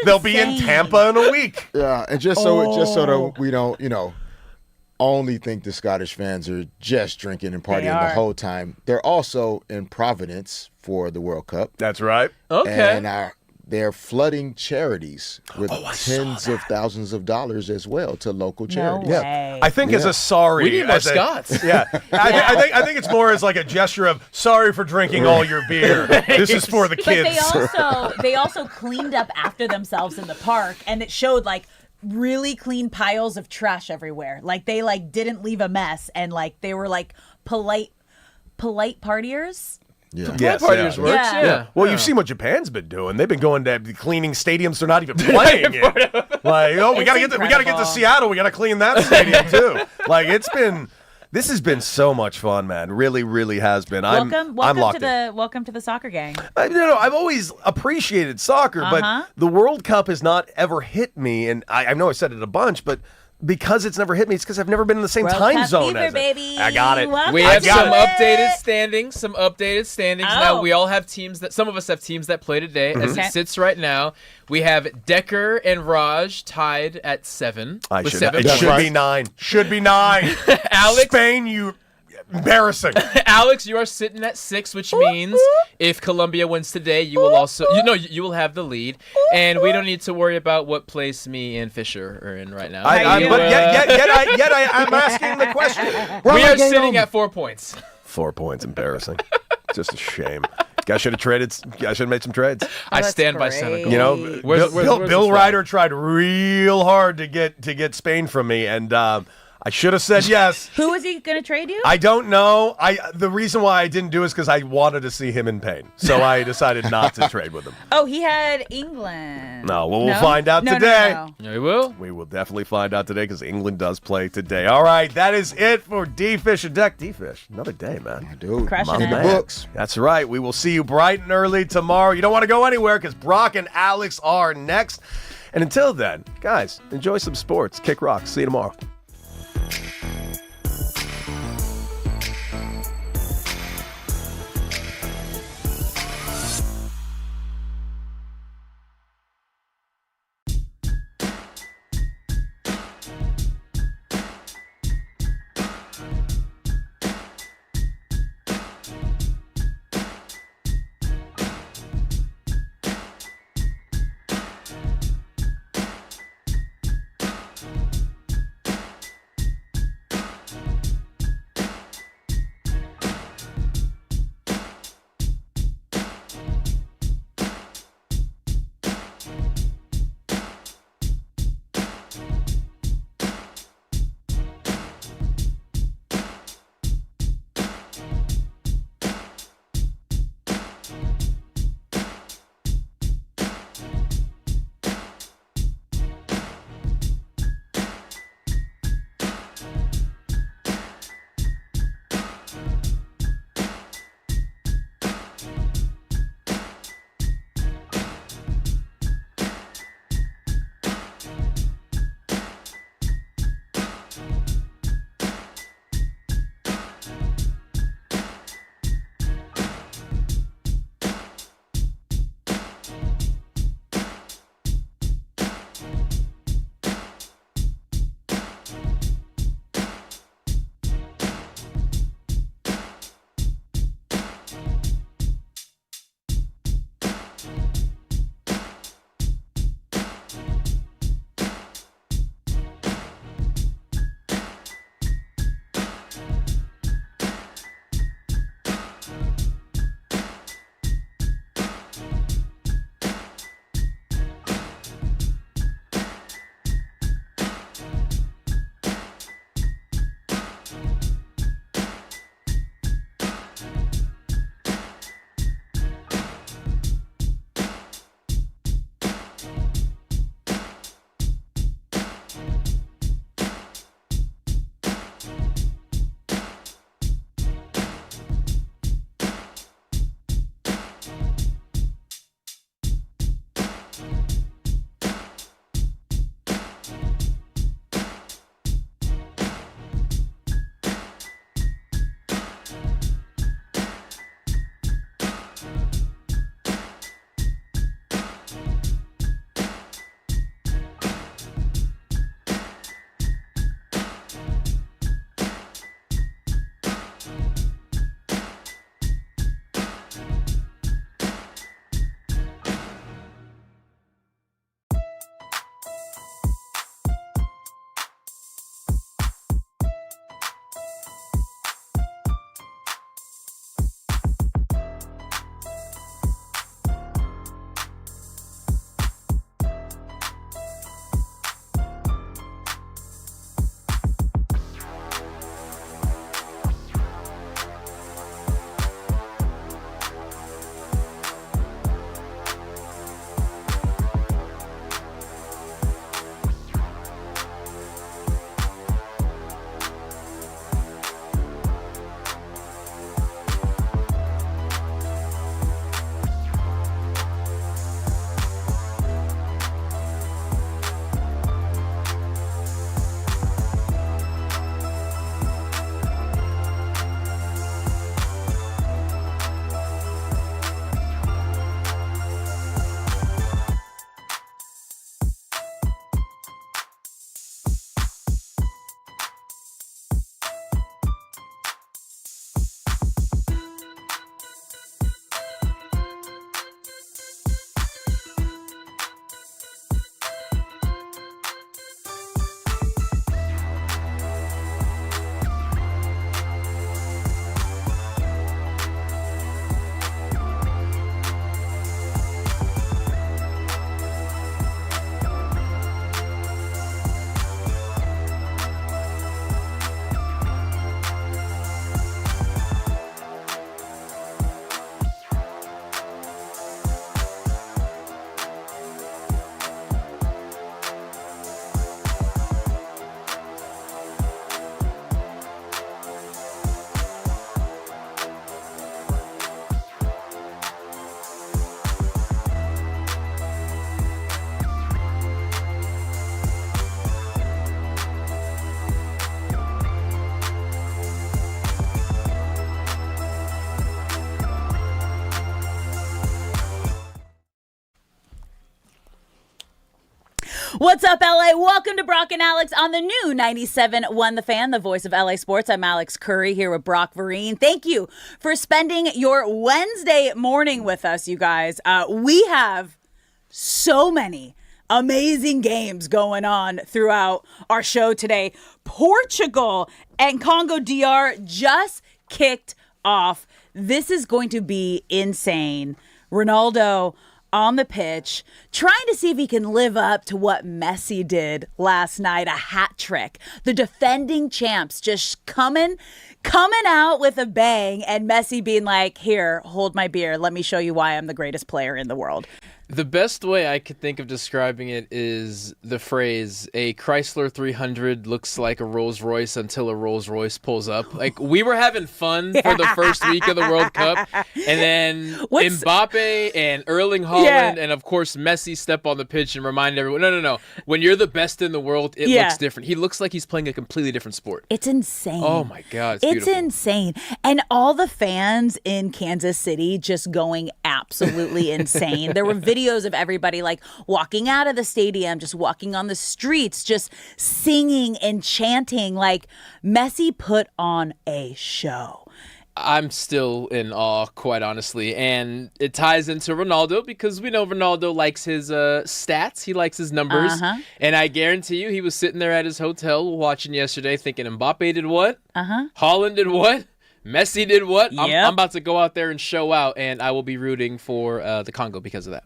They'll be in Tampa in a week. Yeah, and just so that we don't, only think the Scottish fans are just drinking and partying the whole time. They're also in Providence for the World Cup. That's right. Okay. And they're flooding charities with tens of thousands of dollars as well to local charities. Way. I think as a sorry. We need more Scots. Yeah. I think it's more as like a gesture of sorry for drinking all your beer. This is for the kids. But they also cleaned up after themselves in the park, and it showed like really clean piles of trash everywhere. Like they didn't leave a mess, and like they were like polite partiers. Yeah. Yes, Partiers works. Yeah. Well, you've seen what Japan's been doing. They've been going to cleaning stadiums they're not even playing in. Like, we gotta get to Seattle. We gotta clean that stadium too. Like this has been so much fun, man. Really, really has been. I'm locked in. Welcome to the soccer gang. I've always appreciated soccer, but the World Cup has not ever hit me, and I know I said it a bunch, but because it's never hit me, it's because I've never been in the same World time Cup zone fever, as it. baby. I got it. We have some updated standings. Now we all have teams that some of us have teams that play today. As it sits right now, we have Decker and Raj tied at 7. It should be 9. Should be 9. Alex, Spain, you embarrassing. Alex, you are sitting at 6, which means if Colombia wins today, you will also you will have the lead, and we don't need to worry about what place me and Fisher are in right now. Yet I'm asking the question. We are sitting at 4 points. 4 points, embarrassing. Just a shame. Guys should have traded. Guys should have made some trades. I stand by Senegal. Bill Reiter tried real hard to get Spain from me, and I should have said yes. Who is he going to trade you? I don't know. The reason why I didn't do it is because I wanted to see him in pain. So I decided not to trade with him. Oh, he had England. No, well, we'll find out today. No. Yeah, we will. We will definitely find out today because England does play today. All right, that is it for D-Fish and Deck. D-Fish, another day, man. Dude, Crushing it. the books. That's right. We will see you bright and early tomorrow. You don't want to go anywhere because Brock and Alex are next. And until then, guys, enjoy some sports. Kick rocks. See you tomorrow. What's up, LA? Welcome to Brock and Alex on the new 97.1 The Fan, the voice of LA Sports. I'm Alex Curry here with Brock Vereen. Thank you for spending your Wednesday morning with us, you guys. We have so many amazing games going on throughout our show today. Portugal and Congo DR just kicked off. This is going to be insane. Ronaldo on the pitch, trying to see if he can live up to what Messi did last night, a hat trick. The defending champs just coming out with a bang, and Messi being like, here, hold my beer. Let me show you why I'm the greatest player in the world. The best way I could think of describing it is the phrase, a Chrysler 300 looks like a Rolls Royce until a Rolls Royce pulls up. Like, we were having fun for the first week of the World Cup, and then Mbappe and Erling Haaland and, of course, Messi step on the pitch and remind everyone, no. When you're the best in the world, it looks different. He looks like he's playing a completely different sport. It's insane. Oh, my God. It's beautiful. Insane. And all the fans in Kansas City just going absolutely insane. There were videos of everybody like walking out of the stadium, just walking on the streets, just singing and chanting. Like, Messi put on a show. I'm still in awe, quite honestly. And it ties into Ronaldo because we know Ronaldo likes his stats. He likes his numbers. And I guarantee you he was sitting there at his hotel watching yesterday thinking Mbappe did what? Haaland did what? Messi did what? I'm about to go out there and show out, and I will be rooting for the Congo because of that.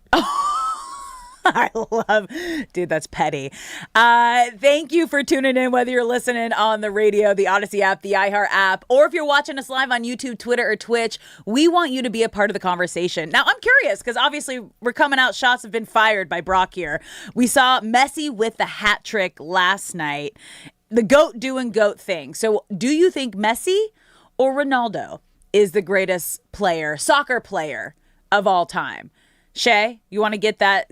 I love, dude, that's petty. Thank you for tuning in, whether you're listening on the radio, the Odyssey app, the iHeart app, or if you're watching us live on YouTube, Twitter, or Twitch. We want you to be a part of the conversation. Now, I'm curious, because obviously we're coming out, shots have been fired by Brock here. We saw Messi with the hat trick last night, the GOAT doing GOAT thing. So do you think Messi or Ronaldo is the greatest player, soccer player of all time? Shay, you want to get that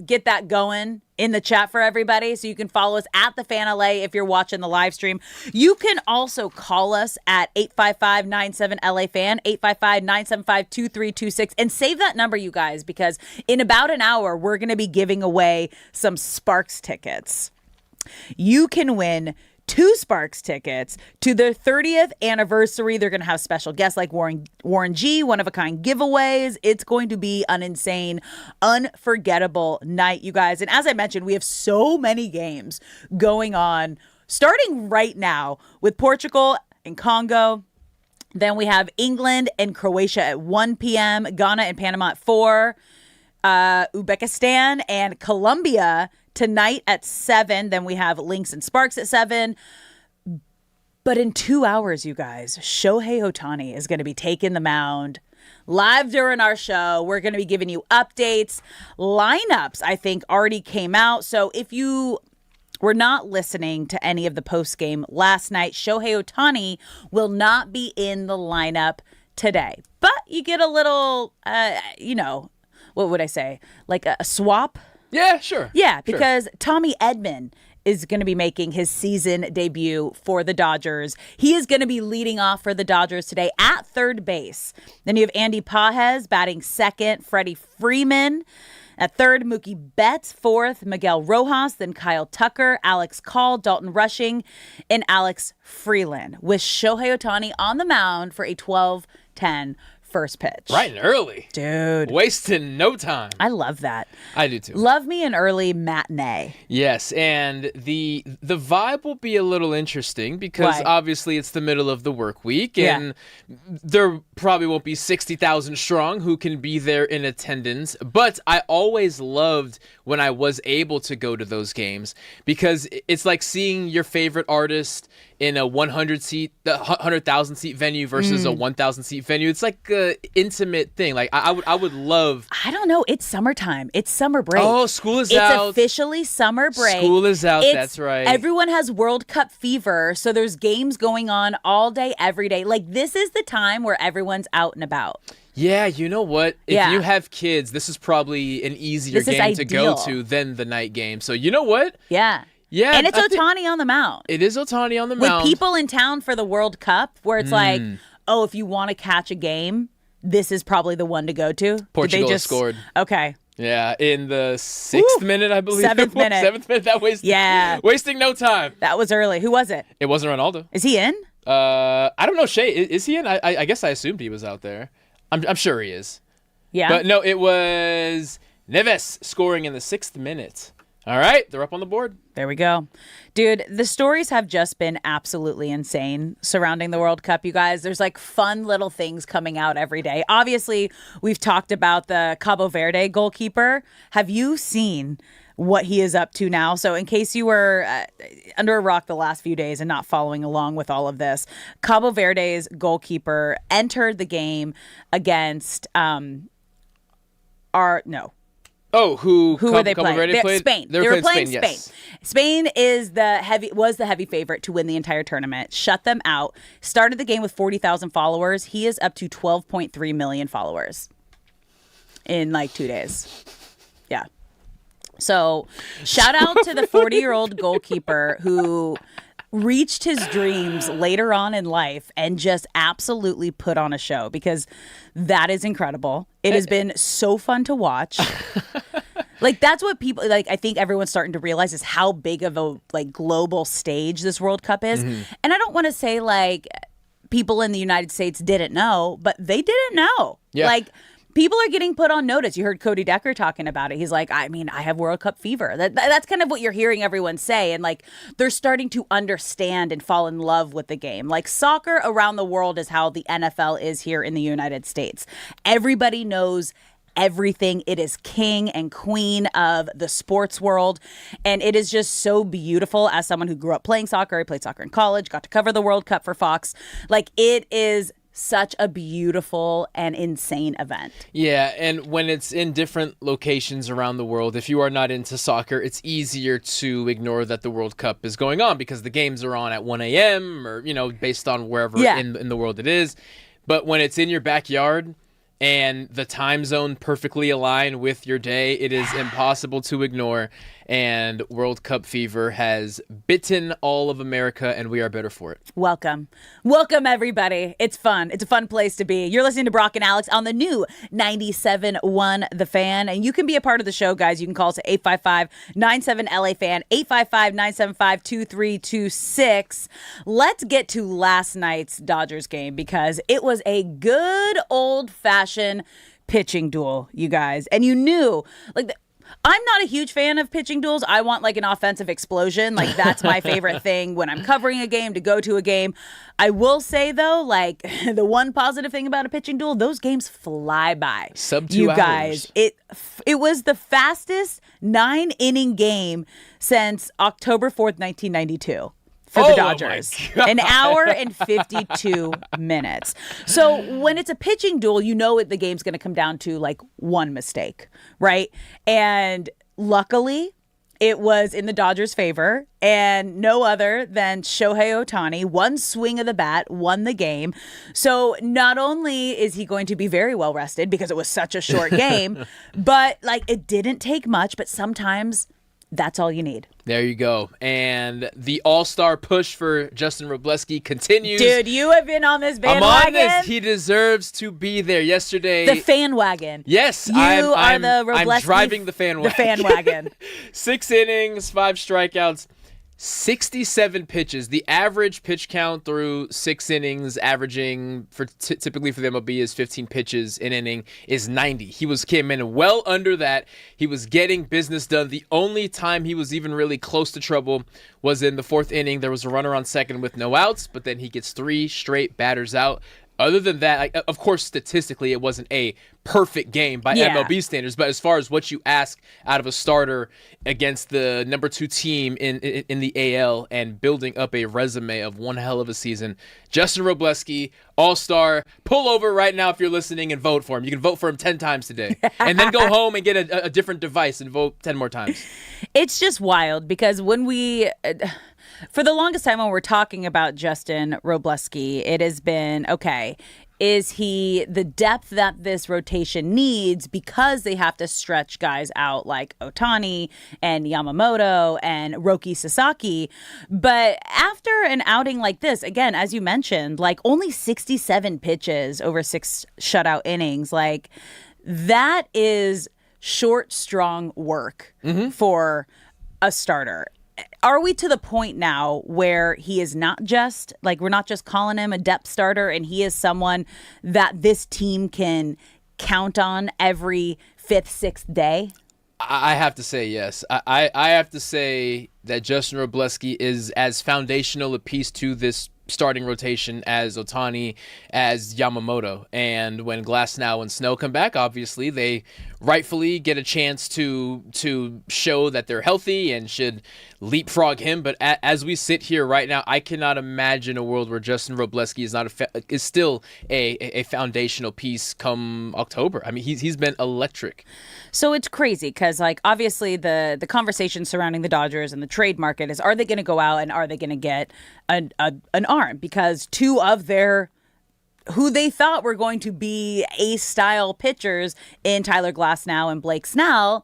going in the chat for everybody so you can follow us at The Fan LA if you're watching the live stream. You can also call us at 855-97-LA-FAN, 855-975-2326, and save that number, you guys, because in about an hour, we're going to be giving away some Sparks tickets. You can win 2 Sparks tickets to their 30th anniversary. They're going to have special guests like Warren G, one-of-a-kind giveaways. It's going to be an insane, unforgettable night, you guys. And as I mentioned, we have so many games going on, starting right now with Portugal and Congo. Then we have England and Croatia at 1 p.m., Ghana and Panama at 4, Uzbekistan and Colombia tonight at 7. Then we have Lynx and Sparks at 7. But in 2 hours, you guys, Shohei Ohtani is going to be taking the mound live during our show. We're going to be giving you updates. Lineups, I think, already came out. So if you were not listening to any of the post game last night, Shohei Ohtani will not be in the lineup today. But you get a little, what would I say? Like a swap? Yeah, sure. Yeah, because Tommy Edman is going to be making his season debut for the Dodgers. He is going to be leading off for the Dodgers today at third base. Then you have Andy Pages batting second, Freddie Freeman at third, Mookie Betts fourth, Miguel Rojas, then Kyle Tucker, Alex Call, Dalton Rushing, and Alex Freeland, with Shohei Ohtani on the mound for a 12-10 first pitch. Right and early. Dude. Wasting no time. I love that. I do too. Love me an early matinee. Yes, and the vibe will be a little interesting because obviously it's the middle of the work week and there probably won't be 60,000 strong who can be there in attendance. But I always loved when I was able to go to those games because it's like seeing your favorite artist in a 100,000 seat venue versus a 1,000 seat venue. It's like an intimate thing. Like I would love. I don't know. It's summertime. It's summer break. Oh, school is out. It's officially summer break. School is out. That's right. Everyone has World Cup fever, so there's games going on all day, every day. Like this is the time where everyone's out and about. Yeah, you know what? If you have kids, this is probably an easier game to go to than the night game. So you know what? Yeah. Yeah, and it's Ohtani on the mound. It is Ohtani on the mound. With people in town for the World Cup, where it's like, if you want to catch a game, this is probably the one to go to. Portugal has scored. Okay. Yeah, in the 6th minute, I believe. 7th minute. 7th minute. That wasting no time. That was early. Who was it? It wasn't Ronaldo. Is he in? I don't know. Shay, is he in? I guess I assumed he was out there. I'm sure he is. Yeah. But no, it was Neves scoring in the 6th minute. All right, they're up on the board. There we go. Dude, the stories have just been absolutely insane surrounding the World Cup, you guys. There's like fun little things coming out every day. Obviously, we've talked about the Cabo Verde goalkeeper. Have you seen what he is up to now? So in case you were under a rock the last few days and not following along with all of this, Cabo Verde's goalkeeper entered the game against who were they playing? Played? Spain. They were playing Spain. Yes. Spain was the heavy favorite to win the entire tournament. Shut them out. Started the game with 40,000 followers. He is up to 12.3 million followers in like 2 days. Yeah. So shout out to the 40-year-old goalkeeper who reached his dreams later on in life and just absolutely put on a show, because that is incredible. It has been so fun to watch. Like, that's what people, like, I think everyone's starting to realize is how big of a, like, global stage this World Cup is. Mm-hmm. And I don't want to say, like, people in the United States didn't know, but they didn't know. Yeah. Like, people are getting put on notice. You heard Cody Decker talking about it. He's like, I mean, I have World Cup fever. That's kind of what you're hearing everyone say. And like, they're starting to understand and fall in love with the game. Like, soccer around the world is how the NFL is here in the United States. Everybody knows everything. It is king and queen of the sports world. And it is just so beautiful. As someone who grew up playing soccer, I played soccer in college, got to cover the World Cup for Fox. Like, it is such a beautiful and insane event. Yeah, and when it's in different locations around the world, if you are not into soccer, it's easier to ignore that the World Cup is going on because the games are on at 1 a.m. or, you know, based on wherever in the world it is. But when it's in your backyard and the time zone perfectly aligned with your day, it is impossible to ignore. And World Cup fever has bitten all of America, and we are better for it. Welcome. Welcome, everybody. It's fun. It's a fun place to be. You're listening to Brock and Alex on the new 97.1 The Fan. And you can be a part of the show, guys. You can call us at 855-97-LA-FAN, 855-975-2326. Let's get to last night's Dodgers game, because it was a good old-fashioned pitching duel, you guys. And you knew, like, I'm not a huge fan of pitching duels. I want like an offensive explosion. Like, that's my favorite thing when I'm covering a game, to go to a game. I will say, though, like, the one positive thing about a pitching duel, those games fly by. Sub 2 hours. Guys, it was the fastest 9-inning game since October 4th, 1992. For the Dodgers. An hour and 52 minutes. So when it's a pitching duel, you know the game's going to come down to like one mistake, right? And luckily, it was in the Dodgers' favor, and no other than Shohei Ohtani. One swing of the bat won the game. So not only is he going to be very well rested because it was such a short game, but like, it didn't take much, but sometimes that's all you need. There you go. And the all-star push for Justin Robleski continues. Dude, you have been on this bandwagon. I'm on this. He deserves to be there. Yesterday. The fan wagon. Yes. I'm the Robleski. I'm driving the fan wagon. The fan wagon. 6 innings, 5 strikeouts, 67 pitches. The average pitch count through 6 innings, averaging for typically for the MLB is 15 pitches an inning, is 90. He came in well under that. He was getting business done. The only time he was even really close to trouble was in the 4th inning. There was a runner on second with no outs, but then he gets 3 straight batters out. Other than that, of course, statistically, it wasn't a perfect game by MLB standards. But as far as what you ask out of a starter against the number 2 team in the AL and building up a resume of one hell of a season, Justin Robleski, all-star, pull over right now if you're listening and vote for him. You can vote for him 10 times today. And then go home and get a different device and vote 10 more times. It's just wild because when we... For the longest time when we're talking about Justin Robleski, it has been, okay, is he the depth that this rotation needs because they have to stretch guys out like Ohtani and Yamamoto and Roki Sasaki? But after an outing like this, again, as you mentioned, like only 67 pitches over 6 shutout innings, like that is short, strong work for a starter. Are we to the point now where he is not just, like, we're not just calling him a depth starter, and he is someone that this team can count on every 5th, 6th day? I have to say yes. I have to say that Justin Robleski is as foundational a piece to this starting rotation as Ohtani, as Yamamoto. And when Glasnow and Snow come back, obviously they rightfully get a chance to show that they're healthy and should leapfrog him. But as we sit here right now, I cannot imagine a world where Justin Robleski is still a foundational piece come October. I mean, he's been electric. So it's crazy because, like, obviously the conversation surrounding the Dodgers and the trade market is, are they going to go out and are they going to get an arm? Because two of their who they thought were going to be ace-style pitchers in Tyler Glasnow and Blake Snell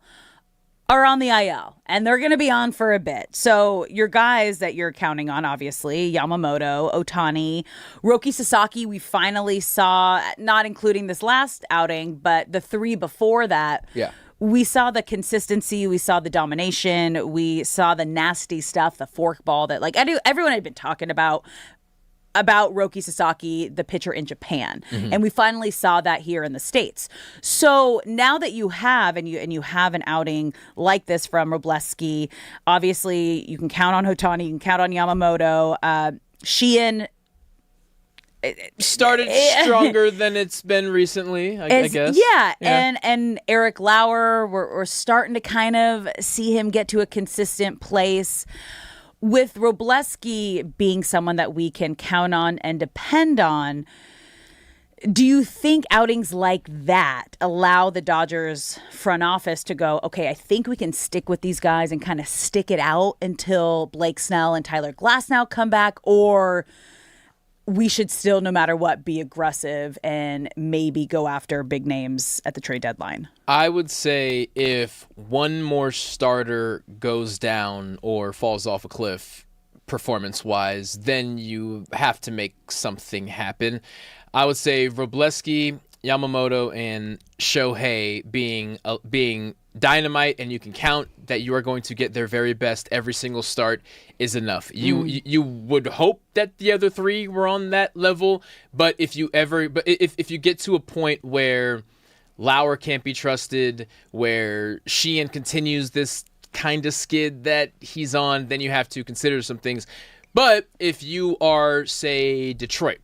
are on the IL, and they're going to be on for a bit. So your guys that you're counting on, obviously, Yamamoto, Ohtani, Roki Sasaki, we finally saw, not including this last outing, but the 3 before that. Yeah. We saw the consistency, we saw the domination, we saw the nasty stuff, the forkball that, like, everyone had been talking about Roki Sasaki, the pitcher in Japan. And we finally saw that here in the States. So now that you have, and you have an outing like this from Robleski, obviously you can count on Ohtani, you can count on Yamamoto. Sheehan started stronger than it's been recently, I guess. Yeah. And Eric Lauer, we're starting to kind of see him get to a consistent place. With Robleski being someone that we can count on and depend on, do you think outings like that allow the Dodgers front office to go, okay, I think we can stick with these guys and kind of stick it out until Blake Snell and Tyler Glasnow come back, or we should still, no matter what, be aggressive and maybe go after big names at the trade deadline? I would say if one more starter goes down or falls off a cliff performance-wise, then you have to make something happen. I would say Robleski, Yamamoto, and Shohei being dynamite, and you can count that you are going to get their very best every single start is enough. You would hope that the other 3 were on that level, but if you get to a point where Lauer can't be trusted, where Sheehan continues this kind of skid that he's on, then you have to consider some things. But if you are, say, Detroit,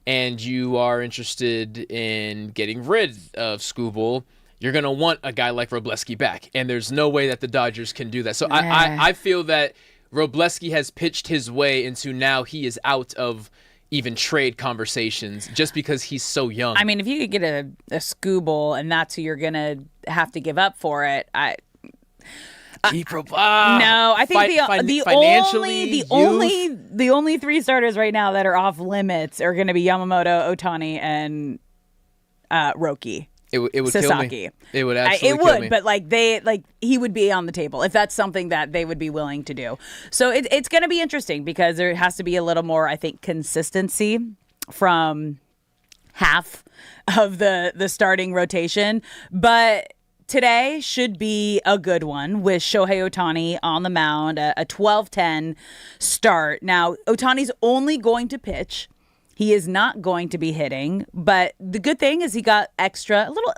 and you are interested in getting rid of Skubal, you're going to want a guy like Robleski back. And there's no way that the Dodgers can do that. So I feel that Robleski has pitched his way into now he is out of even trade conversations just because he's so young. I mean, if you could get a Skubal and that's who you're going to have to give up for it, no, I think the only 3 starters right now that are off limits are going to be Yamamoto, Ohtani, and Roki. It would Sasaki. kill me. It would absolutely kill me. But he would be on the table if that's something that they would be willing to do. So it's going to be interesting because there has to be a little more, I think, consistency from half of the starting rotation. But today should be a good one with Shohei Ohtani on the mound, a 12-10 start. Now, Ohtani's only going to pitch. He is not going to be hitting, but the good thing is he got a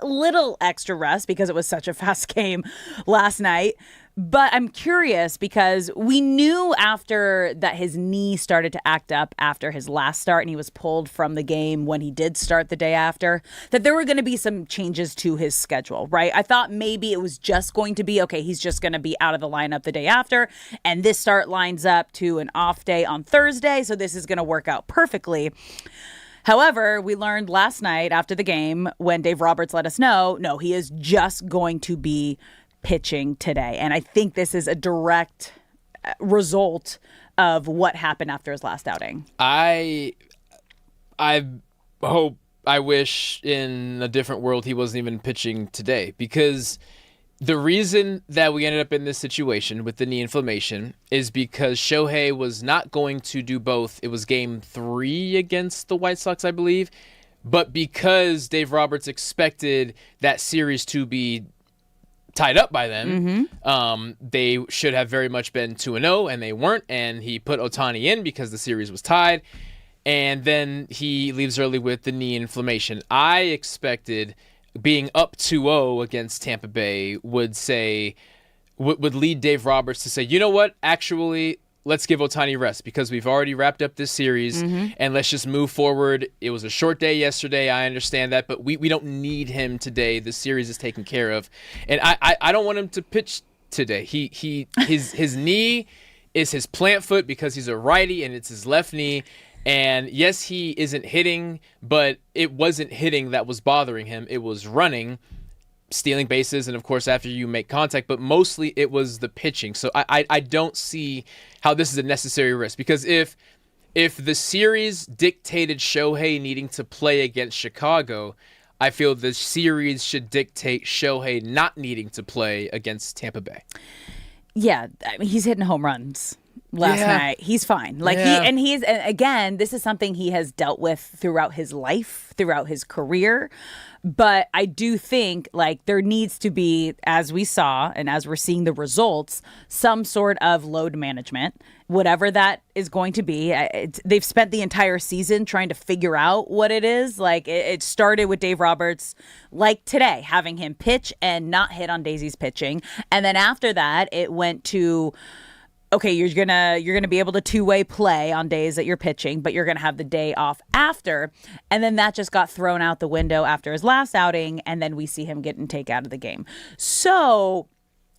little extra rest because it was such a fast game last night. But I'm curious because we knew after that his knee started to act up after his last start and he was pulled from the game when he did start the day after, that there were going to be some changes to his schedule, right? I thought maybe it was just going to be, okay, he's just going to be out of the lineup the day after, and this start lines up to an off day on Thursday, so this is going to work out perfectly. However, we learned last night after the game when Dave Roberts let us know, no, he is just going to be pitching today. And I think this is a direct result of what happened after his last outing. I wish in a different world he wasn't even pitching today, because the reason that we ended up in this situation with the knee inflammation is because Shohei was not going to do both. It was game 3 against the White Sox, I believe. But because Dave Roberts expected that series to be tied up by then. They should have very much been 2-0, and they weren't. And he put Ohtani in because the series was tied. And then he leaves early with the knee inflammation. I expected being up 2-0 against Tampa Bay would lead Dave Roberts to say, you know what, actually, let's give Ohtani rest because we've already wrapped up this series and let's just move forward. It was a short day yesterday. I understand that, but we don't need him today. The series is taken care of. And I don't want him to pitch today. His knee is his plant foot because he's a righty and it's his left knee. And yes, he isn't hitting, but it wasn't hitting that was bothering him. It was running, stealing bases, and of course after you make contact, but mostly it was the pitching. So I don't see how this is a necessary risk, because if the series dictated Shohei needing to play against Chicago, I feel the series should dictate Shohei not needing to play against Tampa Bay. Yeah, I mean, he's hitting home runs last night. He's fine. And again, this is something he has dealt with throughout his life, throughout his career. But I do think there needs to be, as we saw and as we're seeing the results, some sort of load management, whatever that is going to be. They've spent the entire season trying to figure out what it is. It started with Dave Roberts, today, having him pitch and not hit on Daisy's pitching. And then after that, it went to, okay, you're gonna be able to two-way play on days that you're pitching, but you're gonna have the day off after. And then that just got thrown out the window after his last outing, and then we see him getting taken out of the game. So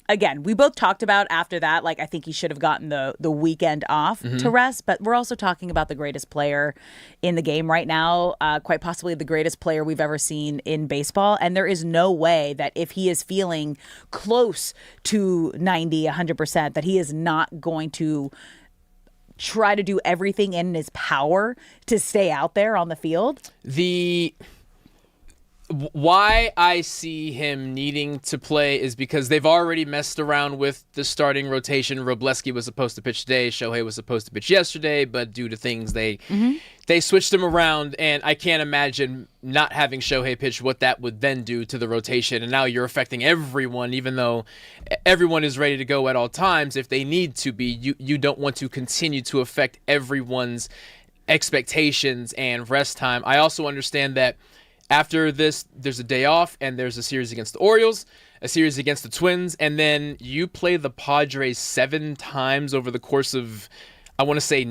again, we both talked about after that, I think he should have gotten the weekend off to rest, but we're also talking about the greatest player in the game right now, quite possibly the greatest player we've ever seen in baseball. And there is no way that if he is feeling close to 90, 100%, that he is not going to try to do everything in his power to stay out there on the field. Why I see him needing to play is because they've already messed around with the starting rotation. Robleski was supposed to pitch today. Shohei was supposed to pitch yesterday, but due to things, they switched him around, and I can't imagine not having Shohei pitch, what that would then do to the rotation. And now you're affecting everyone, even though everyone is ready to go at all times. If they need to be, you don't want to continue to affect everyone's expectations and rest time. I also understand that after this, there's a day off, and there's a series against the Orioles, a series against the Twins, and then you play the Padres 7 times over the course of, I want to say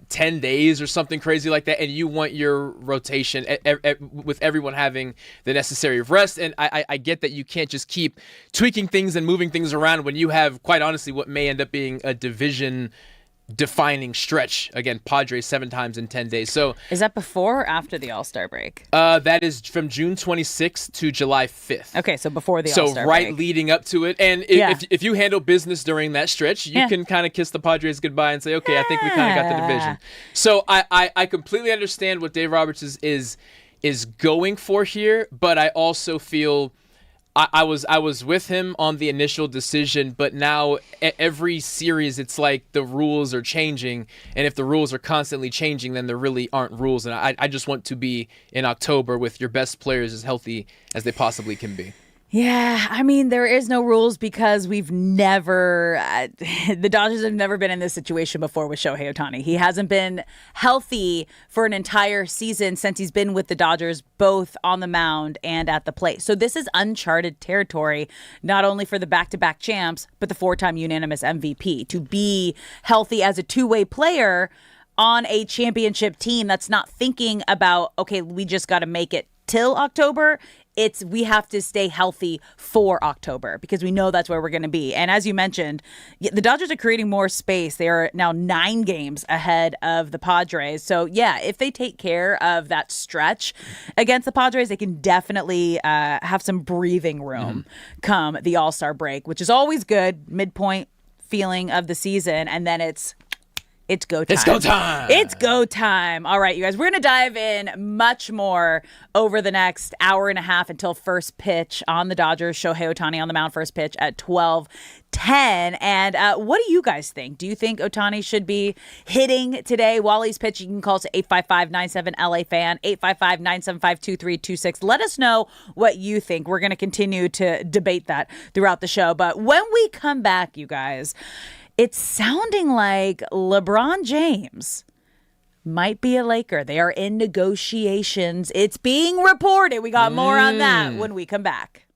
10 days or something crazy like that, and you want your rotation with everyone having the necessary rest. And I get that you can't just keep tweaking things and moving things around when you have, quite honestly, what may end up being a division defining stretch. Again, Padres 7 times in 10 days. So is that before or after the All-Star break? That is from June 26th to July 5th. Okay, so before the All-Star break. So leading up to it. And if you handle business during that stretch, you can kind of kiss the Padres goodbye and say, okay, I think we kind of got the division. So I completely understand what Dave Roberts is going for here, but I also feel I was with him on the initial decision, but now every series it's like the rules are changing, and if the rules are constantly changing, then there really aren't rules. And I just want to be in October with your best players as healthy as they possibly can be. Yeah, I mean, there is no rules because we've never, the Dodgers have never been in this situation before with Shohei Ohtani. He hasn't been healthy for an entire season since he's been with the Dodgers, both on the mound and at the plate. So this is uncharted territory, not only for the back-to-back champs, but the 4-time unanimous MVP. To be healthy as a two-way player on a championship team that's not thinking about, okay, we just got to make it till October. We have to stay healthy for October because we know that's where we're going to be. And as you mentioned, the Dodgers are creating more space. They are now 9 games ahead of the Padres. So yeah, if they take care of that stretch against the Padres, they can definitely have some breathing room come the All-Star break, which is always good, midpoint feeling of the season. And then it's It's go time. It's go time. It's go time. All right, you guys, we're going to dive in much more over the next hour and a half until first pitch on the Dodgers. Shohei Ohtani on the mound, first pitch at 12:10. And what do you guys think? Do you think Ohtani should be hitting today while he's pitching? You can call us at 855-97-LA-FAN, 855-975-2326. Let us know what you think. We're going to continue to debate that throughout the show. But when we come back, you guys, it's sounding like LeBron James might be a Laker. They are in negotiations. It's being reported. We got more on that when we come back.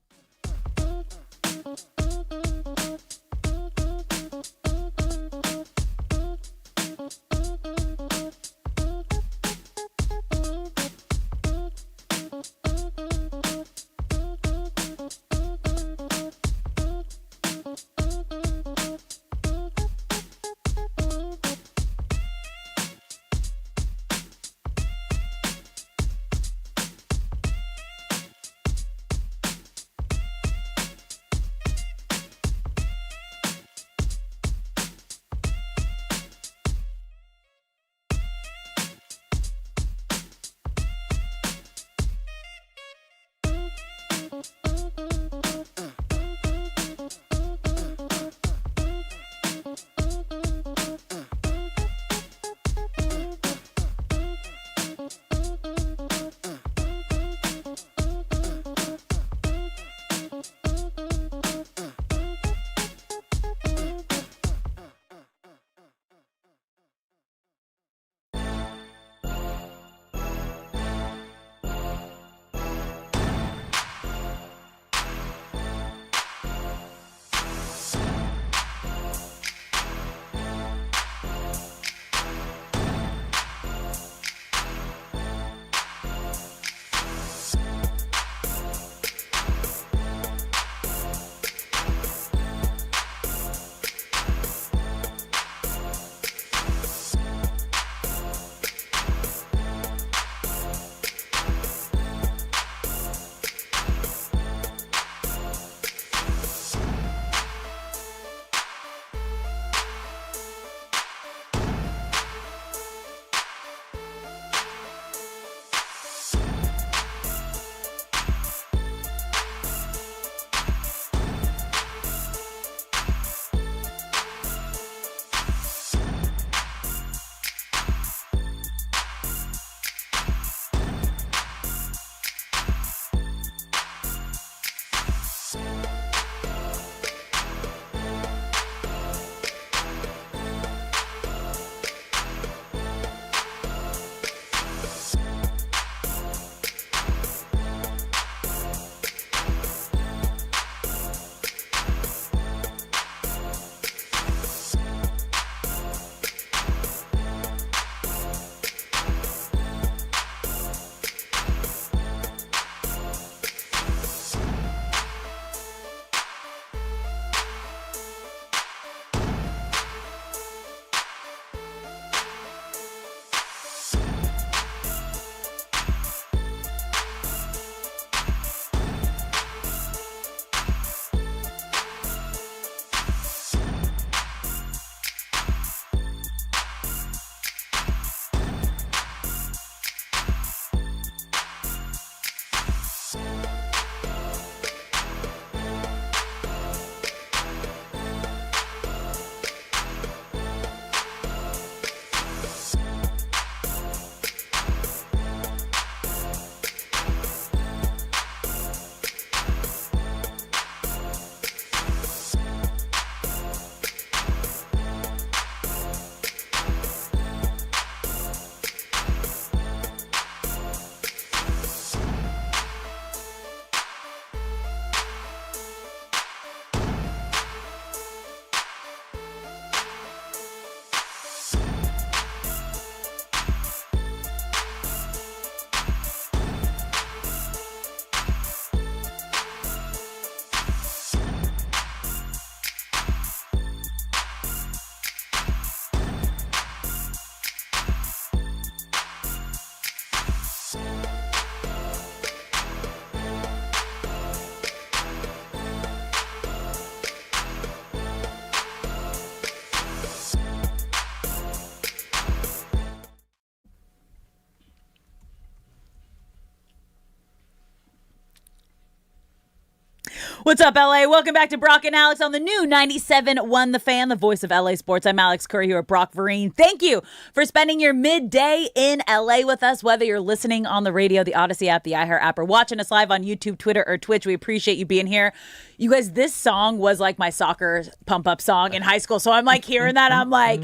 What's up, LA? Welcome back to Brock and Alex on the new 97.1 The Fan, the voice of LA sports. I'm Alex Curry here at Brock Vereen. Thank you for spending your midday in LA with us, whether you're listening on the radio, the Odyssey app, the iHeart app, or watching us live on YouTube, Twitter, or Twitch. We appreciate you being here. You guys, this song was like my soccer pump-up song in high school, so I'm like hearing that, I'm like...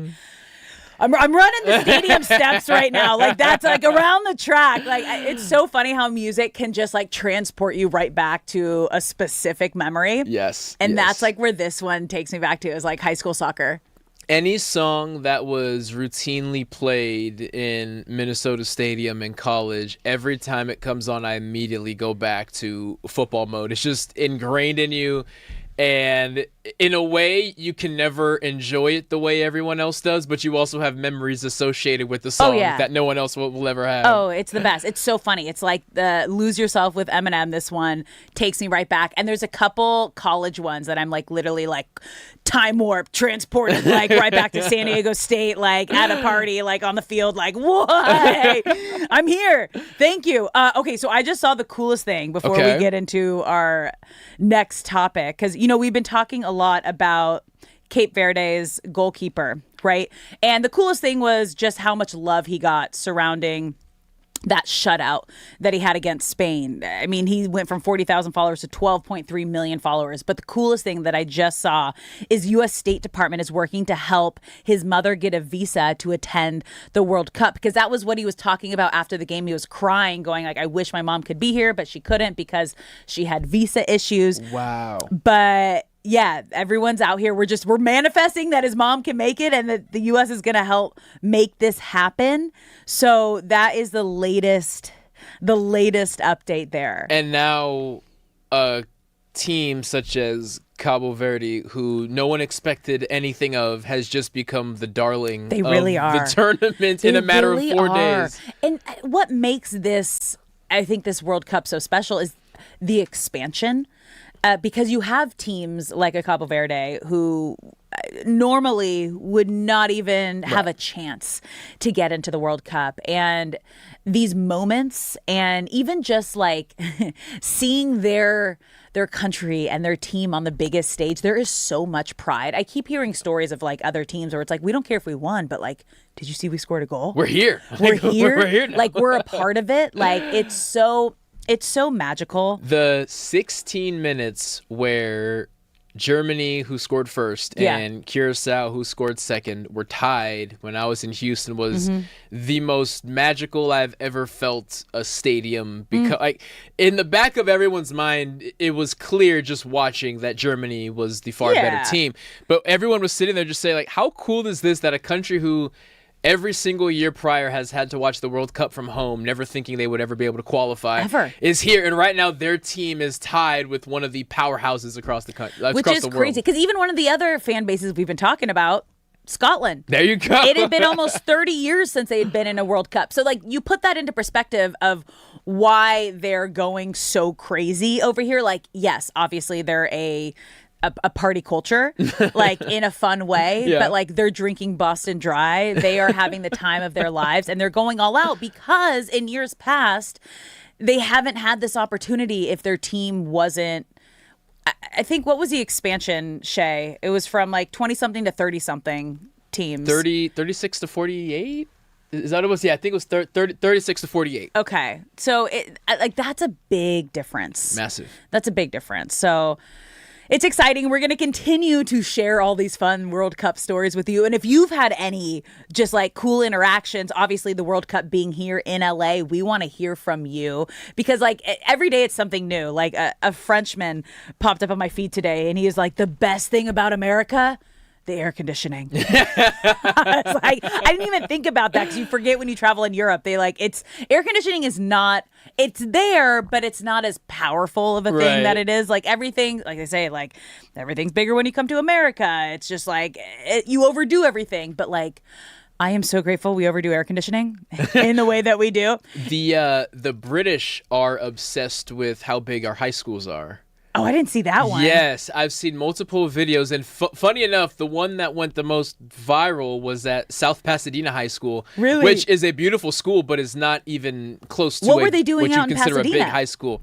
I'm running the stadium steps right now. Like, that's like around the track. Like, it's so funny how music can just like transport you right back to a specific memory. Yes. And yes. that's like where this one takes me back to, is like high school soccer. Any song that was routinely played in Minnesota Stadium in college, every time it comes on, I immediately go back to football mode. It's just ingrained in you. And in a way, you can never enjoy it the way everyone else does, but you also have memories associated with the song that no one else will ever have. Oh, it's the best. It's so funny. It's like the Lose Yourself with Eminem. This one takes me right back. And there's a couple college ones that I'm like literally like time warp, transported like right back to San Diego State, like at a party, like on the field, like, what? I'm here. Thank you. Okay, so I just saw the coolest thing before we get into our next topic, because, you know, we've been talking a lot about Cape Verde's goalkeeper, right? And the coolest thing was just how much love he got surrounding that shutout that he had against Spain. I mean, he went from 40,000 followers to 12.3 million followers. But the coolest thing that I just saw is U.S. State Department is working to help his mother get a visa to attend the World Cup, because that was what he was talking about after the game. He was crying, going like, I wish my mom could be here, but she couldn't because she had visa issues. Wow. But yeah, everyone's out here. We're manifesting that his mom can make it and that the U.S. is going to help make this happen. So that is the latest update there. And now a team such as Cabo Verde, who no one expected anything of, has just become the darling they really of are. the tournament in a matter of 4 days. And what makes this, I think, this World Cup so special is the expansion. Because you have teams like a Cabo Verde who normally would not even have a chance to get into the World Cup. And these moments, and even just like seeing their country and their team on the biggest stage, there is so much pride. I keep hearing stories of like other teams where it's like, we don't care if we won, but like, did you see we scored a goal? We're here. We're here. We're here now. Like, we're a part of it. Like, it's so magical. The 16 minutes where Germany, who scored first, and Curacao, who scored second, were tied when I was in Houston, was the most magical I've ever felt a stadium. Because like, in the back of everyone's mind, it was clear just watching that Germany was the far better team. But everyone was sitting there just saying, like, how cool is this that a country who every single year prior has had to watch the World Cup from home, never thinking they would ever be able to qualify, is here. And right now their team is tied with one of the powerhouses across the country, which is crazy. Because even one of the other fan bases we've been talking about, Scotland. There you go. It had been almost 30 years since they had been in a World Cup. So like, you put that into perspective of why they're going so crazy over here. Like, yes, obviously they're a party culture, like in a fun way, but like they're drinking Boston Dry. They are having the time of their lives, and they're going all out because in years past, they haven't had this opportunity if their team wasn't, I think, what was the expansion, Shay? It was from like 20-something to 30-something teams. 36 to 48? Is that what it was? Yeah, I think it was 36 to 48. Okay. So like, that's a big difference. Massive. That's a big difference. So it's exciting. We're going to continue to share all these fun World Cup stories with you. And if you've had any just like cool interactions, obviously the World Cup being here in LA, we want to hear from you, because like every day it's something new. Like a Frenchman popped up on my feed today and he is like, the best thing about America, the air conditioning. I was like, I didn't even think about that, because you forget when you travel in Europe, they like, it's air conditioning is not, it's there, but it's not as powerful of a thing that it is. Like everything, like they say, like everything's bigger when you come to America. It's just like you overdo everything. But like, I am so grateful we overdo air conditioning in the way that we do. The British are obsessed with how big our high schools are. Oh, I didn't see that one. Yes, I've seen multiple videos, and funny enough, the one that went the most viral was at South Pasadena High School, which is a beautiful school, but is not even close to what were they doing what out you in consider Pasadena? a big high school.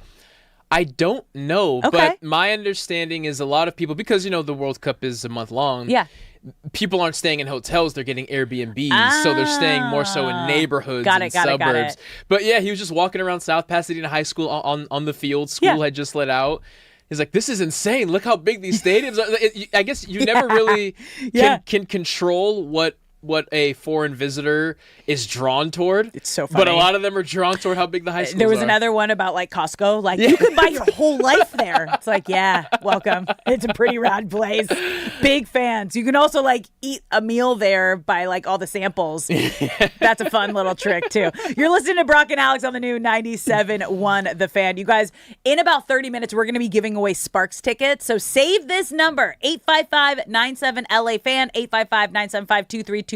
I don't know, Okay. but my understanding is a lot of people, because, the World Cup is a month long. Yeah. People aren't staying in hotels; they're getting Airbnbs, so they're staying more so in neighborhoods and suburbs. But yeah, he was just walking around South Pasadena High School on the field. School had just let out. He's like, "This is insane! Look how big these stadiums are." I guess you never really can control what a foreign visitor is drawn toward. It's so funny. But a lot of them are drawn toward how big the high schools are. There was another one about like Costco. Like you could buy your whole life there. It's like, yeah, welcome. It's a pretty rad place. Big fans. You can also like eat a meal there by like all the samples. That's a fun little trick too. You're listening to Brock and Alex on the new 97.1 The Fan. You guys, in about 30 minutes, we're going to be giving away Sparks tickets. So save this number, 855-97-LA-FAN, 855-975-2326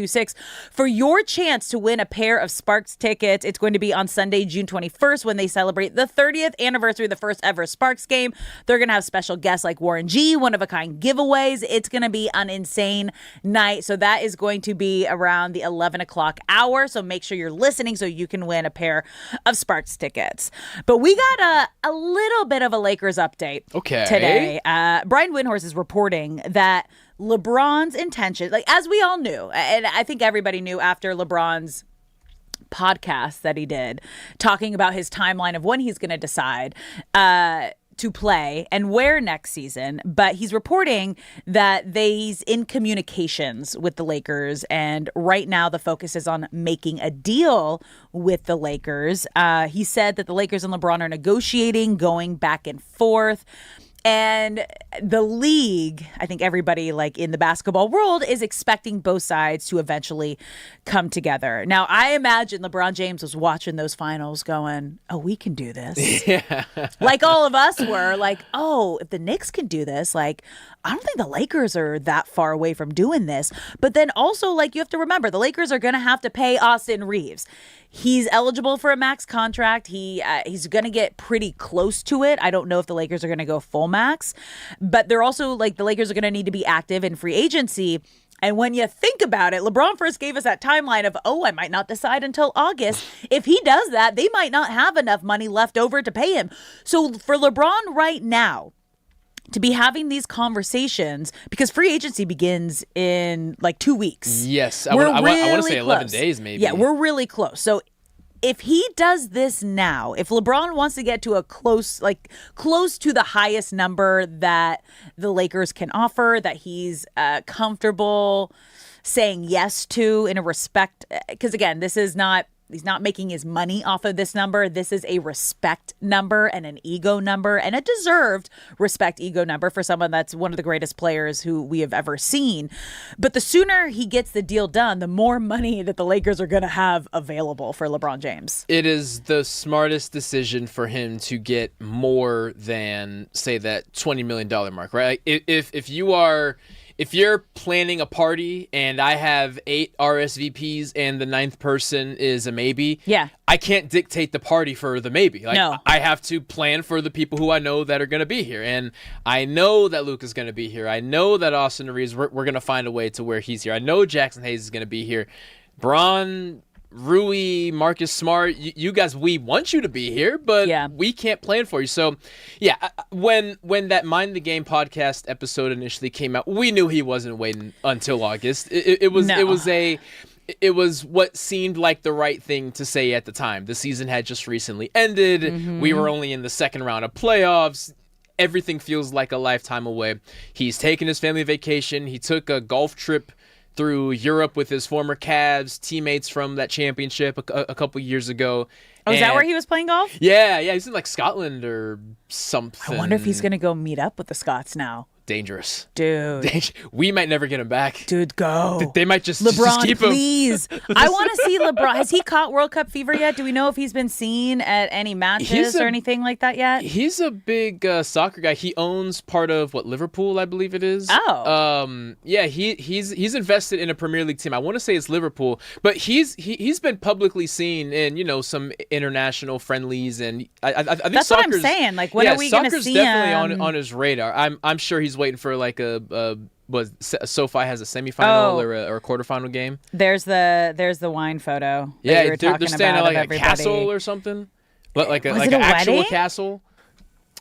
for your chance to win a pair of Sparks tickets. It's going to be on Sunday, June 21st, when they celebrate the 30th anniversary of the first ever Sparks game. They're going to have special guests like Warren G, one-of-a-kind giveaways. It's going to be an insane night. So that is going to be around the 11 o'clock hour. So make sure you're listening so you can win a pair of Sparks tickets. But we got a little bit of a Lakers update today. Brian Windhorst is reporting that LeBron's intention, like as we all knew, and I think everybody knew after LeBron's podcast that he did, talking about his timeline of when he's going to decide to play and where next season. But he's reporting that he's in communications with the Lakers, and right now the focus is on making a deal with the Lakers. He said that the Lakers and LeBron are negotiating, going back and forth. And the league, I think everybody like in the basketball world is expecting both sides to eventually come together. Now, I imagine LeBron James was watching those finals going, oh, we can do this. Yeah. Like all of us were like, oh, if the Knicks can do this, like, I don't think the Lakers are that far away from doing this. But then also, like, you have to remember, the Lakers are going to have to pay Austin Reeves. He's eligible for a max contract. He's going to get pretty close to it. I don't know if the Lakers are going to go full max, but they're also like the Lakers are going to need to be active in free agency. And when you think about it, LeBron first gave us that timeline of, I might not decide until August. If he does that, they might not have enough money left over to pay him. So for LeBron right now to be having these conversations, because free agency begins in like 2 weeks. Yes, I want to say 11 days maybe. Yeah, we're really close. So if he does this now, if LeBron wants to get to a close to the highest number that the Lakers can offer, that he's comfortable saying yes to in a respect, because again, he's not making his money off of this number. This is a respect number and an ego number, and a deserved respect ego number for someone that's one of the greatest players who we have ever seen. But the sooner he gets the deal done, the more money that the Lakers are going to have available for LeBron James. It is the smartest decision for him to get more than, say, that $20 million mark, right? If you're planning a party and I have 8 RSVPs and the 9th person is a maybe, I can't dictate the party for the maybe. No. I have to plan for the people who I know that are going to be here. And I know that Luke is going to be here. I know that Austin Reeves, we're going to find a way to where he's here. I know Jackson Hayes is going to be here. Bron, Rui, Marcus Smart, you guys, we want you to be here, but we can't plan for you. So, when that Mind the Game podcast episode initially came out, we knew he wasn't waiting until August. It was what seemed like the right thing to say at the time. The season had just recently ended. Mm-hmm. We were only in the second round of playoffs. Everything feels like a lifetime away. He's taken his family vacation. He took a golf trip through Europe with his former Cavs teammates from that championship a couple years ago. Oh, is that where he was playing golf? Yeah, he's in like Scotland or something. I wonder if he's going to go meet up with the Scots now. Dangerous. Dude. We might never get him back. Dude, go. They might just keep him. Please. I want to see LeBron. Has he caught World Cup fever yet? Do we know if he's been seen at any matches or anything like that yet? He's a big soccer guy. He owns part of Liverpool, I believe it is. Oh. He's invested in a Premier League team. I want to say it's Liverpool, but he's been publicly seen in some international friendlies, and I think that's what I'm saying. Like, when are we going to see him? Soccer's definitely on his radar. I'm sure he's waiting for like SoFi has a semifinal or a quarterfinal game. There's the wine photo. Yeah, they're standing at like a castle or something, but like an actual castle.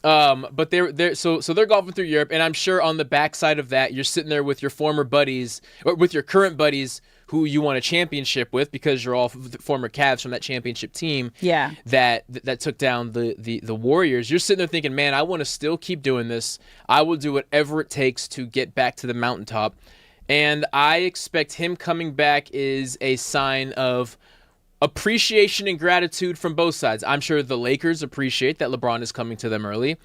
But they're golfing through Europe, and I'm sure on the backside of that, you're sitting there with your former buddies or with your current buddies who you won a championship with because you're all former Cavs from that championship team. Yeah. That took down the Warriors. You're sitting there thinking, man, I want to still keep doing this. I will do whatever it takes to get back to the mountaintop. And I expect him coming back is a sign of appreciation and gratitude from both sides. I'm sure the Lakers appreciate that LeBron is coming to them early,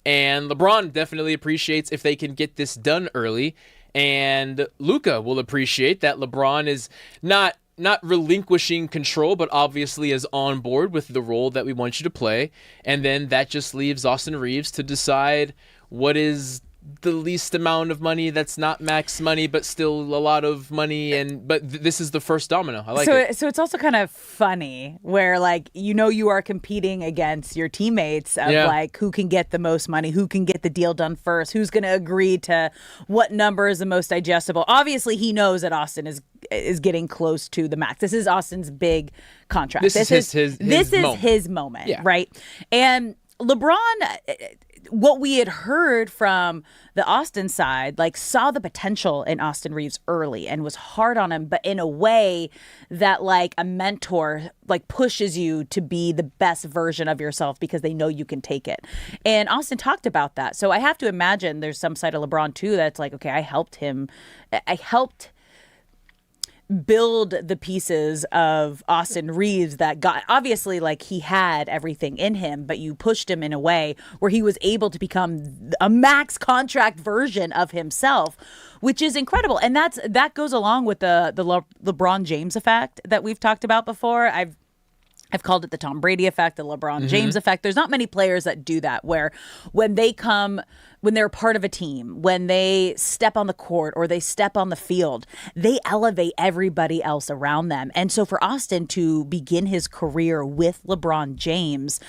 and LeBron definitely appreciates if they can get this done early, and Luka will appreciate that LeBron is not relinquishing control, but obviously is on board with the role that we want you to play, and then that just leaves Austin Reeves to decide what is the least amount of money that's not max money, but still a lot of money. But this is the first domino. I like it. So it's also kind of funny where, like, you are competing against your teammates of like who can get the most money, who can get the deal done first, who's going to agree to what number is the most digestible. Obviously, he knows that Austin is getting close to the max. This is Austin's big contract. This is his moment, right? And LeBron, what we had heard from the Austin side, like, saw the potential in Austin Reeves early and was hard on him, but in a way that, like, a mentor, like, pushes you to be the best version of yourself because they know you can take it. And Austin talked about that. So I have to imagine there's some side of LeBron too that's like, okay, I helped build the pieces of Austin Reeves that got, obviously, like, he had everything in him, but you pushed him in a way where he was able to become a max contract version of himself, which is incredible. And that goes along with the LeBron James effect that we've talked about before. I've called it the Tom Brady effect, the LeBron James effect. There's not many players that do that, where when they're part of a team, when they step on the court or they step on the field, they elevate everybody else around them. And so for Austin to begin his career with LeBron James,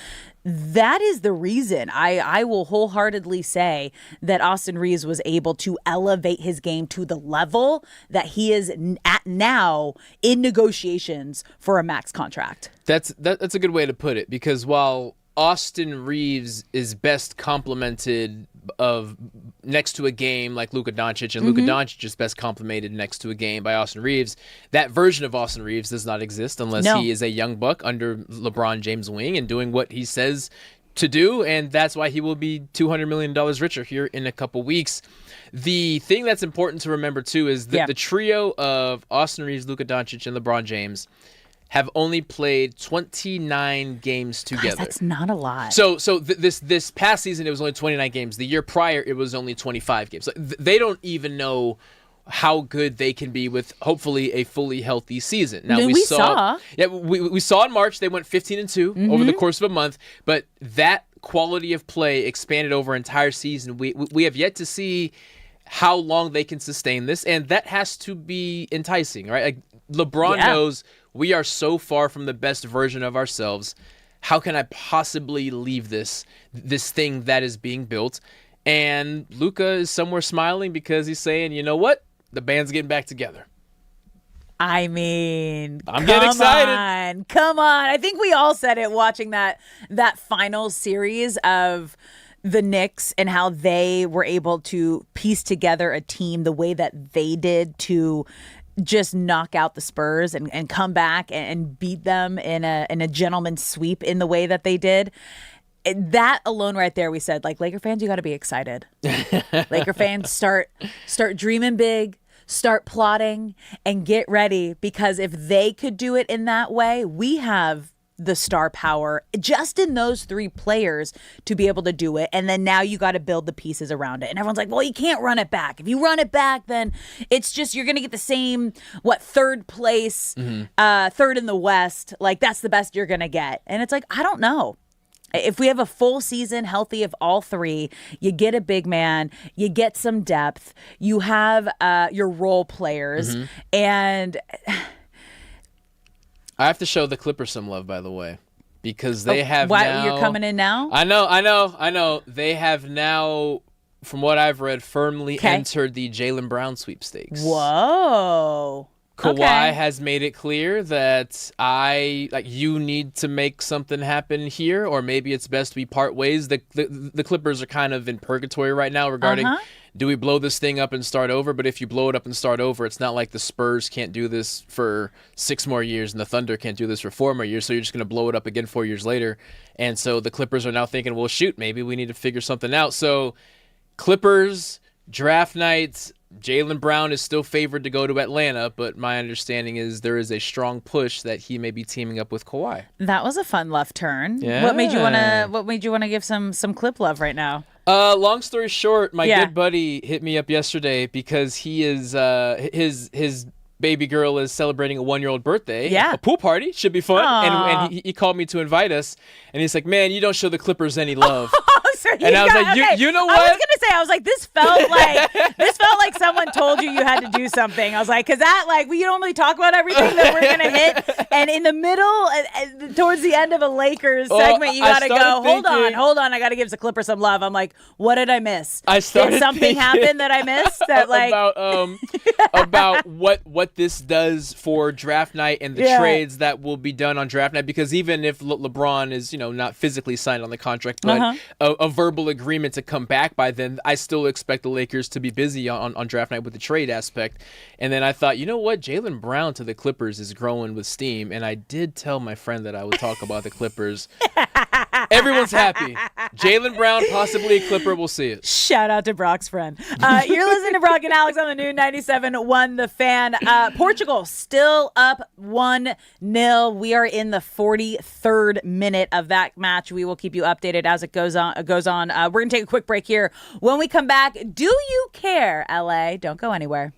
that is the reason I will wholeheartedly say that Austin Reeves was able to elevate his game to the level that he is at now in negotiations for a max contract. That's a good way to put it, because while Austin Reeves is best complemented of next to a game like Luka Doncic, and Luka Doncic is best complemented next to a game by Austin Reeves, that version of Austin Reeves does not exist unless he is a young buck under LeBron James' wing and doing what he says to do, and that's why he will be $200 million richer here in a couple weeks. The thing that's important to remember too is that the trio of Austin Reeves, Luka Doncic, and LeBron James have only played 29 games together. Gosh, that's not a lot. So this past season, it was only 29 games. The year prior, it was only 25 games. So they don't even know how good they can be with hopefully a fully healthy season. Now we saw. Yeah, we saw in March they went 15-2 over the course of a month, but that quality of play expanded over an entire season. We have yet to see how long they can sustain this, and that has to be enticing, right? Like, LeBron knows we are so far from the best version of ourselves. How can I possibly leave this thing that is being built? And Luka is somewhere smiling because he's saying, you know what? The band's getting back together. I mean, I'm getting excited. Come on. I think we all said it watching that final series of the Knicks and how they were able to piece together a team the way that they did to just knock out the Spurs and come back and beat them in a gentleman's sweep in the way that they did. That alone right there, we said, like, Laker fans, you got to be excited. Laker fans, start dreaming big, start plotting, and get ready, because if they could do it in that way, we have the star power just in those three players to be able to do it. And then now you got to build the pieces around it. And everyone's like, well, you can't run it back. If you run it back, then it's just, you're going to get the same, third place, third in the West. Like, that's the best you're going to get. And it's like, I don't know. If we have a full season healthy of all three, you get a big man, you get some depth, you have your role players, and I have to show the Clippers some love, by the way, because they have now... You're coming in now? I know. They have now, from what I've read, firmly entered the Jaylen Brown sweepstakes. Whoa. Kawhi has made it clear that you need to make something happen here, or maybe it's best we part ways. The Clippers are kind of in purgatory right now regarding do we blow this thing up and start over? But if you blow it up and start over, it's not like the Spurs can't do this for 6 more years and the Thunder can't do this for 4 more years. So you're just going to blow it up again 4 years later. And so the Clippers are now thinking, well, shoot, maybe we need to figure something out. So Clippers, draft night, Jaylen Brown is still favored to go to Atlanta, but my understanding is there is a strong push that he may be teaming up with Kawhi. That was a fun left turn. Yeah. What made you want to give some clip love right now? Long story short, my good buddy hit me up yesterday because he is his baby girl is celebrating a 1-year-old birthday. Yeah. A pool party. Should be fun. And he called me to invite us. And he's like, man, you don't show the Clippers any love. And I was like, you know what? I was gonna say, this felt like someone told you had to do something. I was like, because that, like, we normally talk about everything that we're gonna hit, and in the middle, towards the end of a Lakers segment, you gotta go. Hold on, I gotta give the Clippers some love. I'm like, what did I miss? Did something happen that I missed? That like about what this does for draft night and the trades that will be done on draft night. Because even if LeBron is not physically signed on the contract, but a verbal agreement to come back by then, I still expect the Lakers to be busy on draft night with the trade aspect. And then I thought, you know what? Jaylen Brown to the Clippers is growing with steam. And I did tell my friend that I would talk about the Clippers. Everyone's happy. Jaylen Brown, possibly a Clipper. We'll see it. Shout out to Brock's friend. You're listening to Brock and Alex on the new 97.1 The Fan. Portugal still up 1-0. We are in the 43rd minute of that match. We will keep you updated as it goes on. We're going to take a quick break here. When we come back, do you care, LA? Don't go anywhere.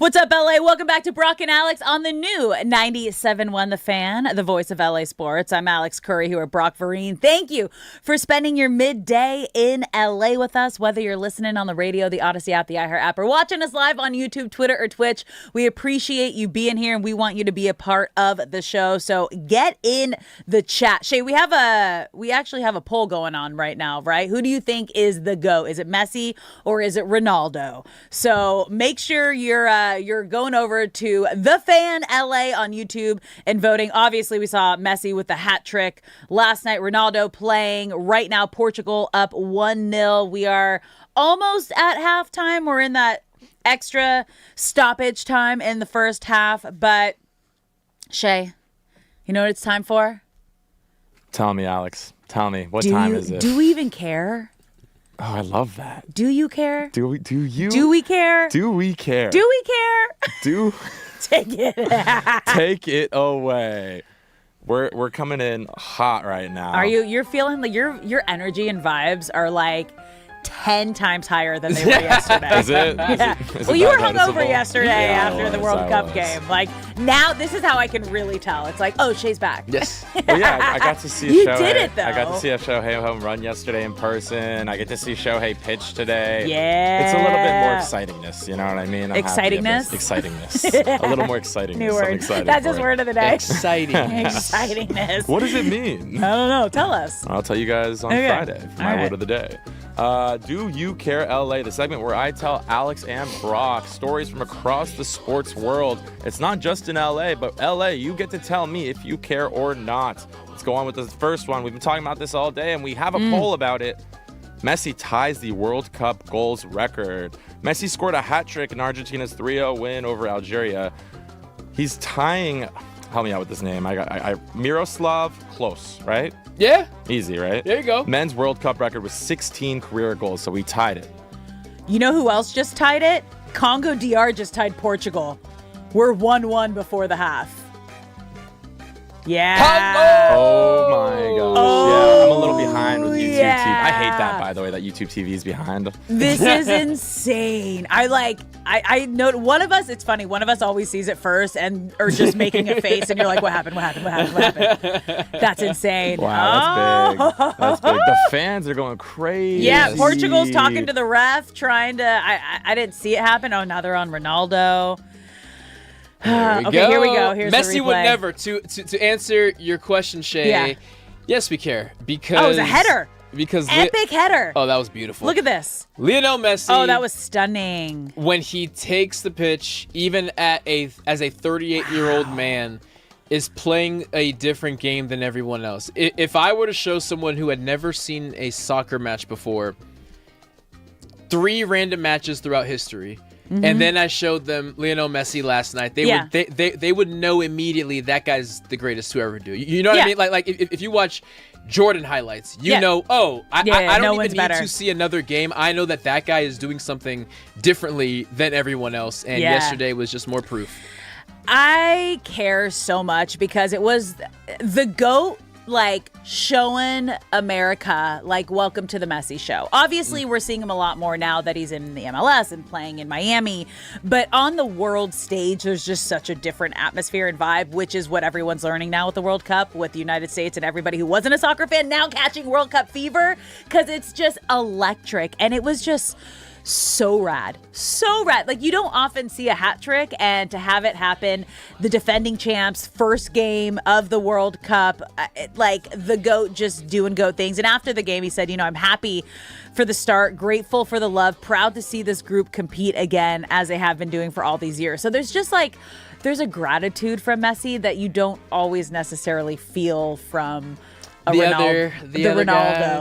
What's up, LA? Welcome back to Brock and Alex on the new 97.1 The Fan, the voice of LA sports. I'm Alex Curry here with Brock Vereen. Thank you for spending your midday in LA with us, whether you're listening on the radio, the Odyssey app, the iHeart app, or watching us live on YouTube, Twitter, or Twitch. We appreciate you being here, and we want you to be a part of the show. So get in the chat. Shay, we actually have a poll going on right now, right? Who do you think is the GOAT? Is it Messi or is it Ronaldo? So make sure you're going over to The Fan LA on YouTube and voting. Obviously, we saw Messi with the hat trick last night. Ronaldo playing right now. Portugal up 1-0. We are almost at halftime. We're in that extra stoppage time in the first half. But Shay, you know what it's time for? Tell me, Alex. Tell me. What time is it? Do we even care? Oh, I love that. Do you care? Do you? Do we care? Do we care? Do we care? Do Take it. Take it away. We're coming in hot right now. Are you? You're feeling like your energy and vibes are like 10 times higher than they were yesterday. Is it? Yeah. Is well, it you were that hungover noticeable? yesterday Yeah, after the World Cup game. Like, now this is how I can really tell. It's like, oh, Shay's back. Yes. Well, yeah, I got to see You Shohei. did it, though. I got to see a Shohei home run yesterday in person. I get to see Shohei pitch today. Yeah. It's a little bit more excitingness, you know what I mean? I'm happy Excitingness? Excitingness. A little more excitingness. New I'm word. excited That's for his it. word of the day. Exciting. Excitingness. What does it mean? I don't know. Tell us. I'll tell you guys on Okay. Friday for my All right. word of the day. Do You Care LA, the segment where I tell Alex and Brock stories from across the sports world. It's not just in LA, but LA, you get to tell me if you care or not. Let's go on with the first one. We've been talking about this all day, and we have a poll about it. Messi ties the World Cup goals record. Messi scored a hat trick in Argentina's 3-0 win over Algeria. He's tying, help me out with this name. I Miroslav Klose, right? Yeah. Easy, right? There you go. Men's World Cup record was 16 career goals, so we tied it. You know who else just tied it? Congo DR just tied Portugal. We're 1-1 before the half. Yeah. Oh my gosh. Oh, yeah, I'm a little behind with YouTube yeah. TV. I hate that, by the way, that YouTube TV is behind. This is insane. I know one of us, it's funny, one of us always sees it first and or just making a face and you're like, what happened? That's insane. Wow, that's big. That's big. The fans are going crazy. Yeah, Portugal's talking to the ref, trying to, I didn't see it happen. Oh, now they're on Ronaldo. Okay, here we go. Here's the Messi would replay. never. To answer your question, Shay. Yeah. Yes, we care because. Oh, it was a header. Because Epic header. Oh, that was beautiful. Look at this. Lionel Messi. Oh, that was stunning. When he takes the pitch, even as a 38-year-old man, is playing a different game than everyone else. If I were to show someone who had never seen a soccer match before, 3 random matches throughout history. Mm-hmm. And then I showed them Lionel Messi last night. They would know immediately that guy's the greatest to ever do. You know what I mean? Like if you watch Jordan highlights, you know, I don't even need to see another game. I know that guy is doing something differently than everyone else. And yesterday was just more proof. I care so much because it was the GOAT, like, showing America, like, welcome to the Messi show. Obviously, we're seeing him a lot more now that he's in the MLS and playing in Miami. But on the world stage, there's just such a different atmosphere and vibe, which is what everyone's learning now with the World Cup, with the United States and everybody who wasn't a soccer fan now catching World Cup fever, because it's just electric. And it was just so rad. Like, you don't often see a hat trick, and to have it happen, the defending champs, first game of the World Cup, like the GOAT just doing GOAT things. And after the game, he said, I'm happy for the start, grateful for the love, proud to see this group compete again as they have been doing for all these years. So there's just like, there's a gratitude from Messi that you don't always necessarily feel from The Ronaldo,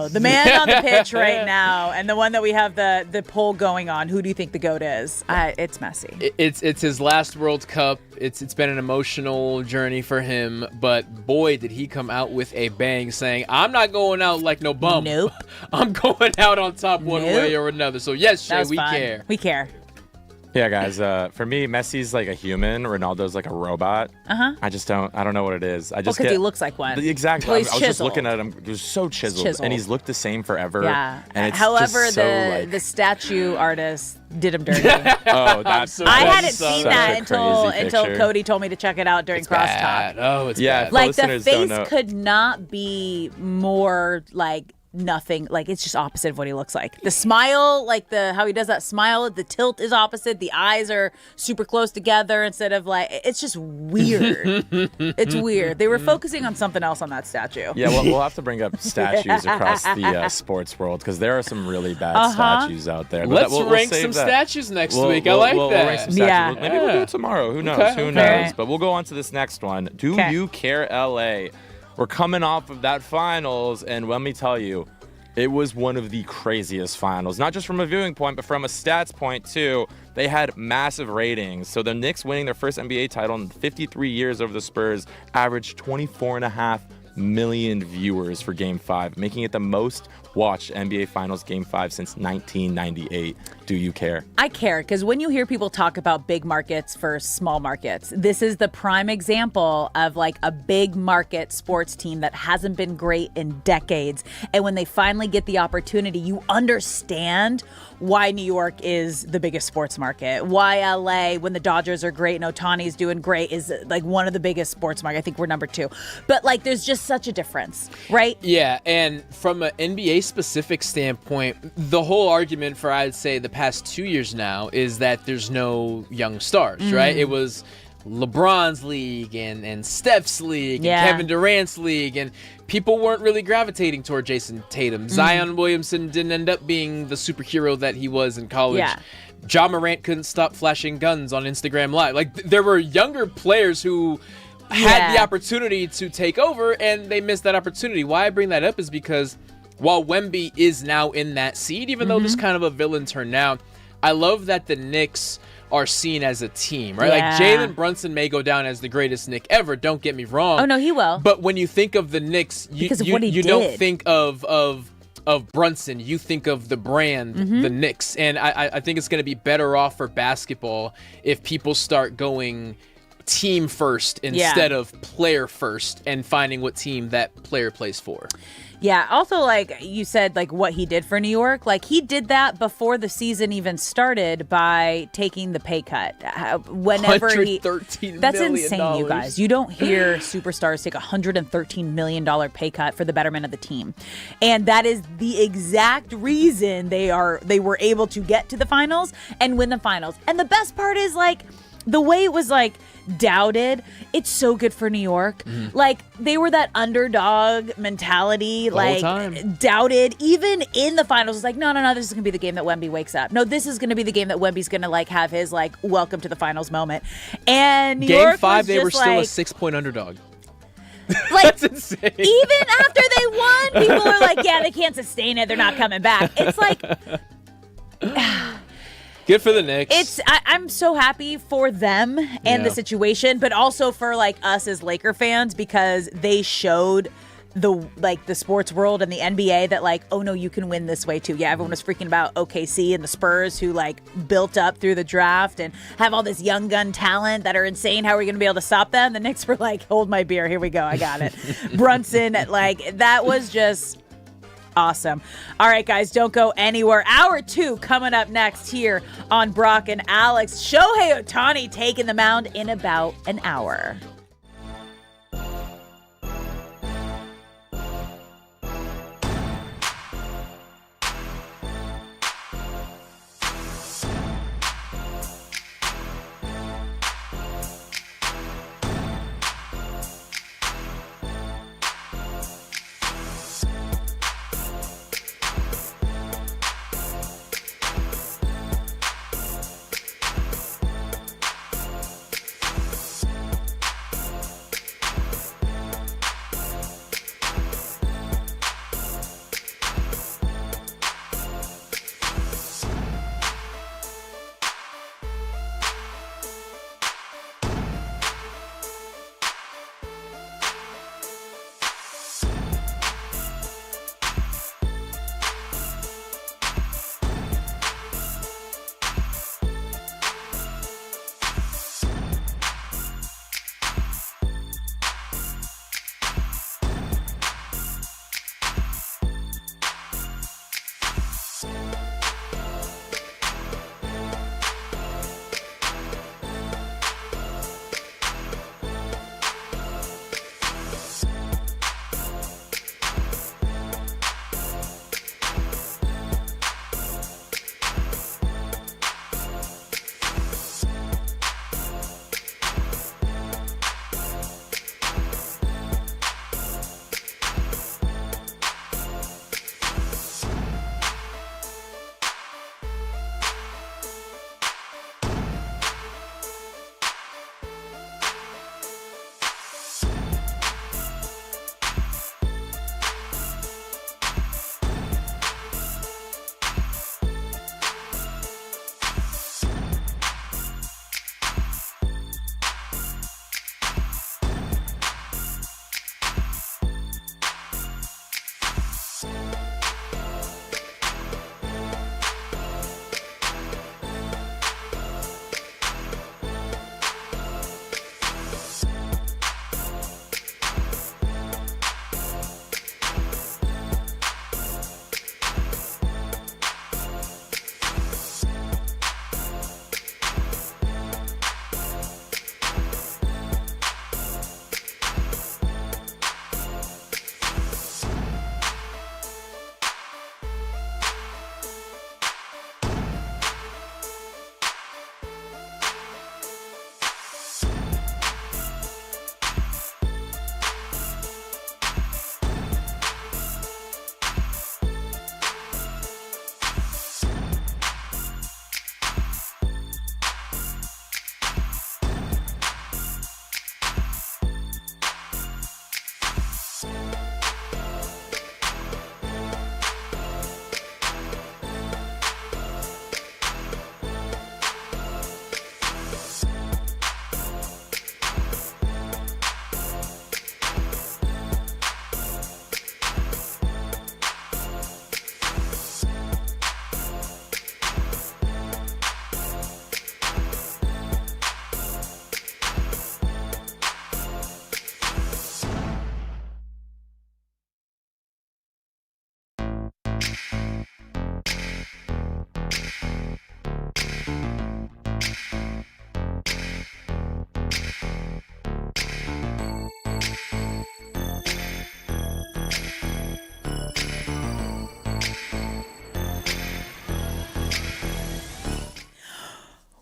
guys. the man on the pitch right now, and the one that we have the poll going on. Who do you think the GOAT is? It's Messi. It's his last World Cup. It's been an emotional journey for him, but boy, did he come out with a bang, saying, "I'm not going out like no bum. Nope. I'm going out on top one Nope. way or another." So yes, That Shay, was we fun. care. We care. Yeah, guys. For me, Messi's like a human. Ronaldo's like a robot. I don't know what it is. I just because he looks like one. Exactly. Well, I he's was just looking chiseled. at him. He was so chiseled, and he's looked the same forever. Yeah. And it's However, just so, the statue artist did him dirty. Oh, that's. I hadn't seen such that a until crazy Cody told me to check it out during crosstalk. Oh, it's Yeah, bad. for Like the listeners don't face know. could not be more like nothing. Like it's just opposite of what he looks like. The smile, like how he does that smile, the tilt is opposite. The eyes are super close together instead of like. It's just weird. It's weird. They were focusing on something else on that statue. Yeah, we'll have to bring up statues across the sports world because there are some really bad statues out there. But Let's we'll rank save some that. statues next week. I like we'll that. rank some statues. Maybe we'll do it tomorrow. Who knows? Okay, Who okay. knows? But we'll go on to this next one. Do you care, LA? We're coming off of that finals, and let me tell you, it was one of the craziest finals, not just from a viewing point, but from a stats point too. They had massive ratings. So the Knicks winning their first NBA title in 53 years over the Spurs averaged 24.5 million viewers for Game 5, making it the most watched NBA Finals Game 5 since 1998. Do you care? I care because when you hear people talk about big markets versus small markets, this is the prime example of like a big market sports team that hasn't been great in decades. And when they finally get the opportunity, you understand why New York is the biggest sports market. Why LA, when the Dodgers are great and Ohtani's doing great, is like one of the biggest sports markets. I think we're number 2. But like there's just such a difference, right? Yeah, and from an NBA specific standpoint, the whole argument for I'd say the past 2 years now is that there's no young stars, right? It was LeBron's league and Steph's league and Kevin Durant's league, and people weren't really gravitating toward Jason Tatum. Zion Williamson didn't end up being the superhero that he was in college. Yeah. Ja Morant couldn't stop flashing guns on Instagram Live. Like there were younger players who had the opportunity to take over, and they missed that opportunity. Why I bring that up is because while Wemby is now in that seed, even though there's kind of a villain turn now, I love that the Knicks are seen as a team, right? Yeah. Like Jalen Brunson may go down as the greatest Knick ever. Don't get me wrong. Oh no, he will. But when you think of the Knicks, you don't think of Brunson. You think of the brand, the Knicks, and I think it's going to be better off for basketball if people start going team first instead of player first and finding what team that player plays for. Yeah. Also, like you said, like what he did for New York, like he did that before the season even started by taking the pay cut. Whenever that's insane, you guys. You don't hear superstars take $113 million pay cut for the betterment of the team, and that is the exact reason they were able to get to the finals and win the finals. And the best part is like the way it was like doubted. It's so good for New York. Like they were that underdog mentality, like doubted even in the finals. It's like no, this is gonna be the game that Wemby wakes up. No, this is gonna be the game that Wemby's gonna like have his like welcome to the finals moment. And New Game York 5, was they were just still a like, 6-point underdog. Like That's insane. even after they won, people are like, yeah, they can't sustain it. They're not coming back. It's like. Good for the Knicks. I'm so happy for them and the situation, but also for like us as Laker fans because they showed the sports world and the NBA that like, oh no, you can win this way too. Yeah, everyone was freaking about OKC and the Spurs who like built up through the draft and have all this young gun talent that are insane. How are we going to be able to stop them? The Knicks were like, hold my beer. Here we go. I got it. Brunson, like that was just awesome. All right, guys, don't go anywhere. Hour 2 coming up next here on Brock and Alex. Shohei Ohtani taking the mound in about an hour.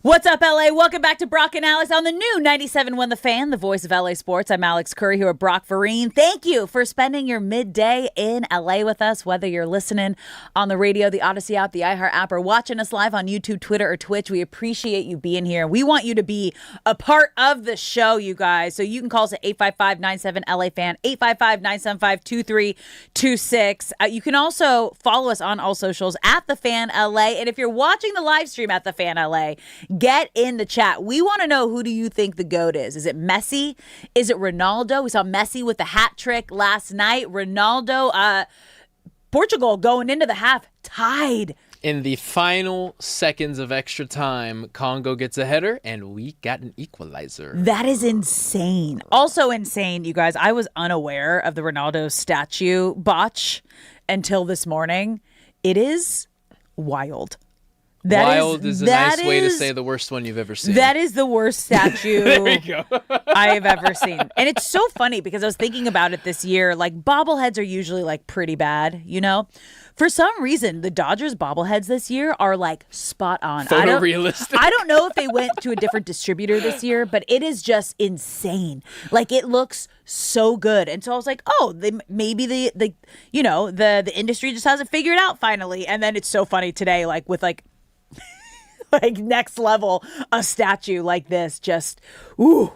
What's up, LA? Welcome back to Brock and Alex on the new 97.1 The Fan, the voice of LA sports. I'm Alex Curry here with Brock Vereen. Thank you for spending your midday in LA with us, whether you're listening on the radio, the Odyssey app, the iHeart app, or watching us live on YouTube, Twitter, or Twitch. We appreciate you being here. We want you to be a part of the show, you guys. So you can call us at 855-97-LA-FAN, 855-975-2326. You can also follow us on all socials at The Fan LA. And if you're watching the live stream at The Fan LA, get in the chat. We want to know, who do you think the GOAT is? Is it Messi? Is it Ronaldo? We saw Messi with the hat trick last night. Ronaldo, Portugal going into the half tied. In the final seconds of extra time, Congo gets a header, and we got an equalizer. That is insane. Also insane, you guys. I was unaware of the Ronaldo statue botch until this morning. It is wild. Wild is a nice way to say the worst one you've ever seen. That is the worst statue There you go. I have ever seen. And it's so funny because I was thinking about it this year. Like, bobbleheads are usually like pretty bad, you know? For some reason, the Dodgers bobbleheads this year are like spot on. Photorealistic. I don't know if they went to a different distributor this year, but it is just insane. Like, it looks so good. And so I was like, oh, maybe the industry just hasn't figured out finally. And then it's so funny today, like with like next level, a statue like this, just, ooh,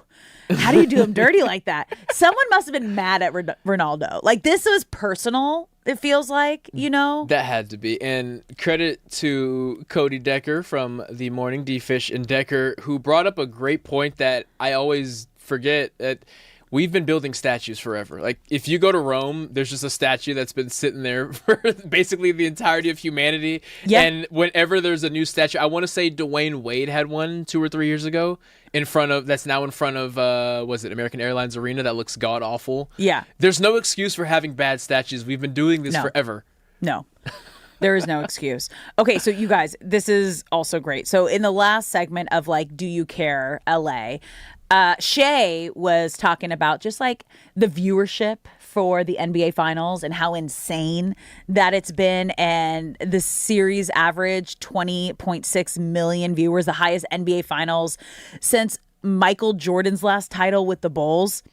how do you do him dirty like that? Someone must have been mad at Ronaldo. Like, this was personal, it feels like, you know? That had to be. And credit to Cody Decker from the Morning D-Fish and Decker, who brought up a great point that I always forget, that we've been building statues forever. Like, if you go to Rome, there's just a statue that's been sitting there for basically the entirety of humanity. Yeah. And whenever there's a new statue, I want to say Dwayne Wade had one 2 or 3 years ago that's now in front of, was it American Airlines Arena? That looks god awful. Yeah. There's no excuse for having bad statues. We've been doing this forever. No. There is no excuse. Okay, so you guys, this is also great. So in the last segment of like, Do You Care, LA, Shay was talking about just like the viewership for the NBA Finals and how insane that it's been. And the series averaged 20.6 million viewers, the highest NBA Finals since Michael Jordan's last title with the Bulls.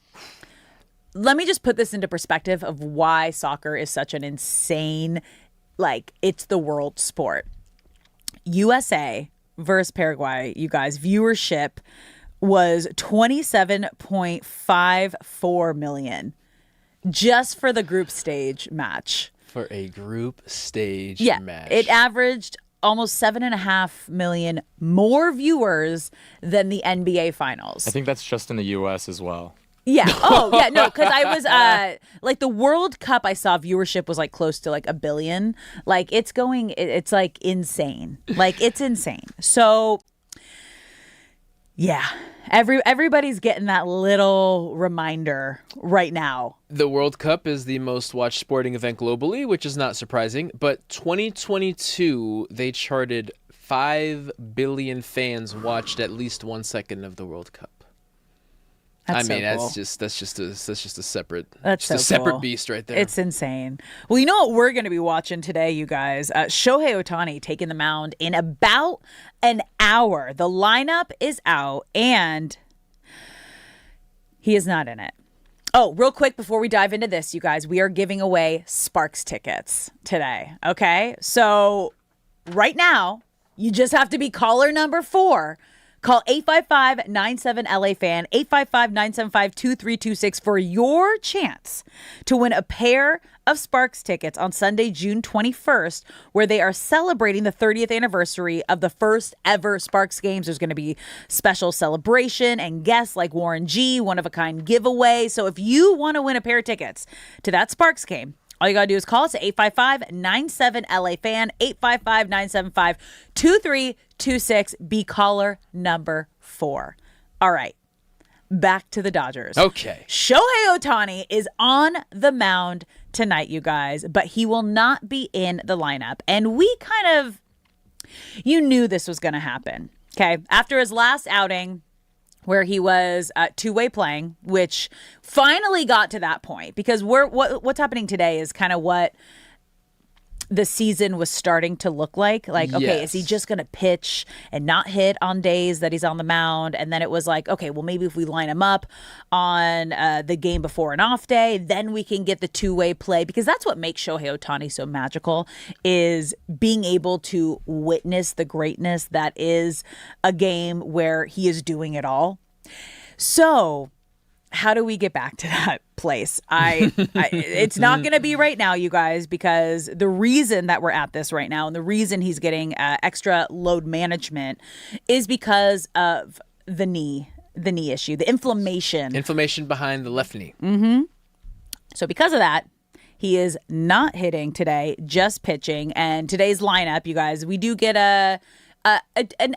Let me just put this into perspective of why soccer is such an insane, like, it's the world sport. USA versus Paraguay, you guys, viewership was 27.54 million just for the group stage match. For a group stage match. It averaged almost 7.5 million more viewers than the NBA Finals. I think that's just in the U.S. as well. Yeah. Oh, yeah. No, because I was like the World Cup. I saw viewership was like close to like 1 billion. Like it's like insane. Like it's insane. So yeah, everybody's getting that little reminder right now. The World Cup is the most watched sporting event globally, which is not surprising. But 2022, they charted 5 billion fans watched at least 1 second of the World Cup. That's I mean, so cool. that's just a separate cool. beast right there. It's insane. Well, you know what we're going to be watching today, you guys? Shohei Ohtani taking the mound in about an hour. The lineup is out, and he is not in it. Oh, real quick before we dive into this, you guys, we are giving away Sparks tickets today. Okay, so right now you just have to be caller number 4. Call 855-97-LA-FAN, 855-975-2326 for your chance to win a pair of Sparks tickets on Sunday, June 21st, where they are celebrating the 30th anniversary of the first ever Sparks games. There's going to be special celebration and guests like Warren G, one-of-a-kind giveaway. So if you want to win a pair of tickets to that Sparks game, all you got to do is call us at 855-97-LA-FAN, 855-975-2326. Be caller number 4. All right, back to the Dodgers. Okay. Shohei Ohtani is on the mound tonight, you guys, but he will not be in the lineup. And we you knew this was going to happen, okay? After his last outing, where he was two-way playing, which finally got to that point, because what's happening today is kind of what the season was starting to look like. Okay, is he just going to pitch and not hit on days that he's on the mound? And then it was like, okay, well, maybe if we line him up on the game before an off day, then we can get the two-way play, because that's what makes Shohei Ohtani so magical, is being able to witness the greatness that is a game where he is doing it all. So how do we get back to that place? It's not going to be right now, you guys, because the reason that we're at this right now and the reason he's getting extra load management is because of the knee issue, the inflammation behind the left knee. So because of that, he is not hitting today, just pitching. And today's lineup, you guys, we do get an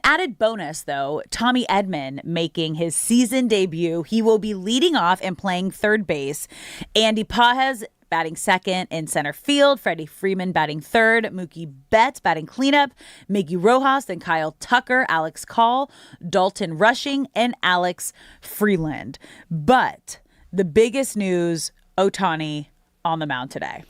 added bonus, though. Tommy Edman making his season debut. He will be leading off and playing third base. Andy Pages batting second in center field. Freddie Freeman batting third. Mookie Betts batting cleanup. Miggy Rojas, then Kyle Tucker, Alex Call, Dalton Rushing, and Alex Freeland. But the biggest news, Ohtani on the mound today.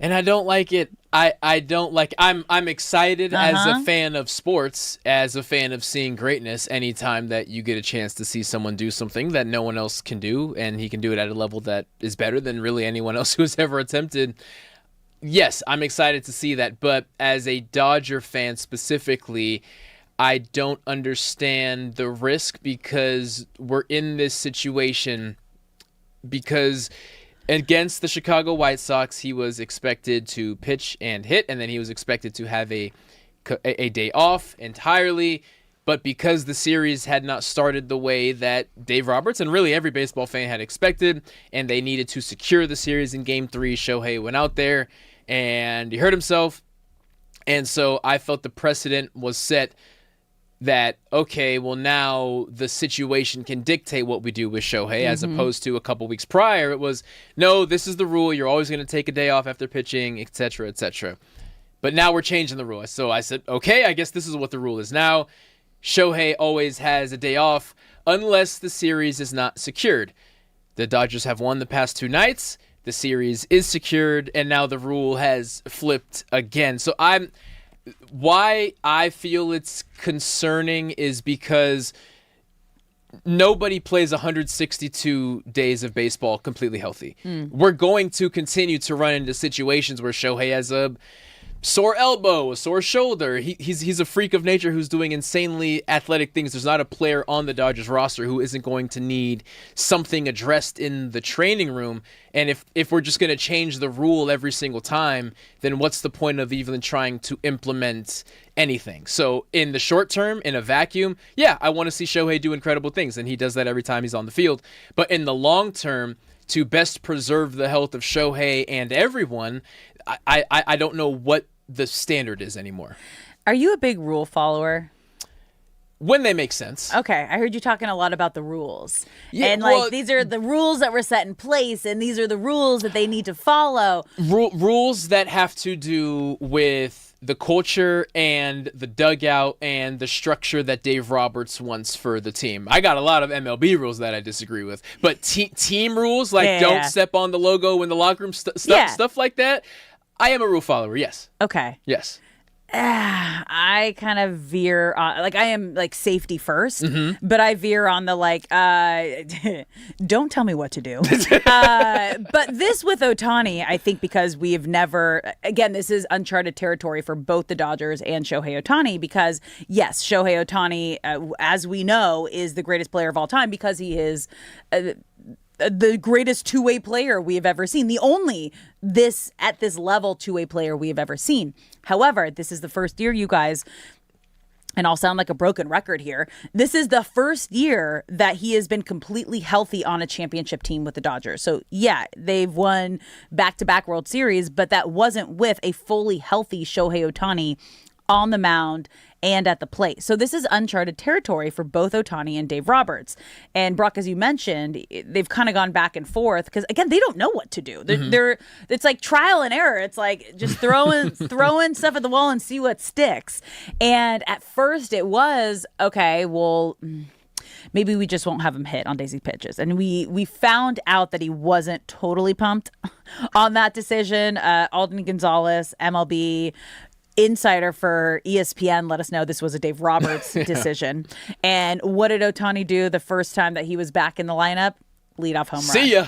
And I don't like it. I don't like. I'm excited as a fan of sports, as a fan of seeing greatness. Anytime that you get a chance to see someone do something that no one else can do, and he can do it at a level that is better than really anyone else who's ever attempted. Yes, I'm excited to see that. But as a Dodger fan specifically, I don't understand the risk, because we're in this situation because against the Chicago White Sox, he was expected to pitch and hit, and then he was expected to have a day off entirely. But because the series had not started the way that Dave Roberts and really every baseball fan had expected, and they needed to secure the series in Game 3, Shohei went out there and he hurt himself. And so I felt the precedent was set that, okay, well, now the situation can dictate what we do with Shohei, as opposed to a couple weeks prior. It was, no, this is the rule. You're always going to take a day off after pitching, et cetera, et cetera. But now we're changing the rule. So I said, okay, I guess this is what the rule is now. Shohei always has a day off unless the series is not secured. The Dodgers have won the past 2 nights. The series is secured, and now the rule has flipped again. So why I feel it's concerning is because nobody plays 162 days of baseball completely healthy. We're going to continue to run into situations where Shohei has a sore elbow, a sore shoulder. He's a freak of nature who's doing insanely athletic things. There's not a player on the Dodgers roster who isn't going to need something addressed in the training room. And if we're just going to change the rule every single time, then what's the point of even trying to implement anything? So in the short term, in a vacuum, yeah, I want to see Shohei do incredible things, and he does that every time he's on the field. But in the long term, to best preserve the health of Shohei and everyone, I don't know what the standard is anymore. Are you a big rule follower? When they make sense. Okay, I heard you talking a lot about the rules. Yeah, and these are the rules that were set in place, and these are the rules that they need to follow. Rules that have to do with the culture and the dugout and the structure that Dave Roberts wants for the team. I got a lot of MLB rules that I disagree with, but team rules, like don't step on the logo in the locker room, stuff like that, I am a rule follower, yes. Okay. Yes. I kind of veer on, I am safety first, but I veer on the don't tell me what to do. But this with Ohtani, I think because we have never, again, this is uncharted territory for both the Dodgers and Shohei Ohtani, because yes, Shohei Ohtani, as we know, is the greatest player of all time because he is the greatest two-way player we have ever seen. The only at this level two-way player we have ever seen. However, this is the first year, you guys, and I'll sound like a broken record here. This is the first year that he has been completely healthy on a championship team with the Dodgers. So yeah, they've won back-to-back World Series, but that wasn't with a fully healthy Shohei Ohtani on the mound and at the plate. So this is uncharted territory for both Ohtani and Dave Roberts. And Brock, as you mentioned, they've kind of gone back and forth because, again, they don't know what to do. It's like trial and error. It's like just throwing stuff at the wall and see what sticks. And at first it was, okay, well, maybe we just won't have him hit on daisy pitches. And we found out that he wasn't totally pumped on that decision. Alden Gonzalez, MLB insider for ESPN, let us know this was a Dave Roberts decision. And what did Ohtani do the first time that he was back in the lineup? Leadoff home run. See ya.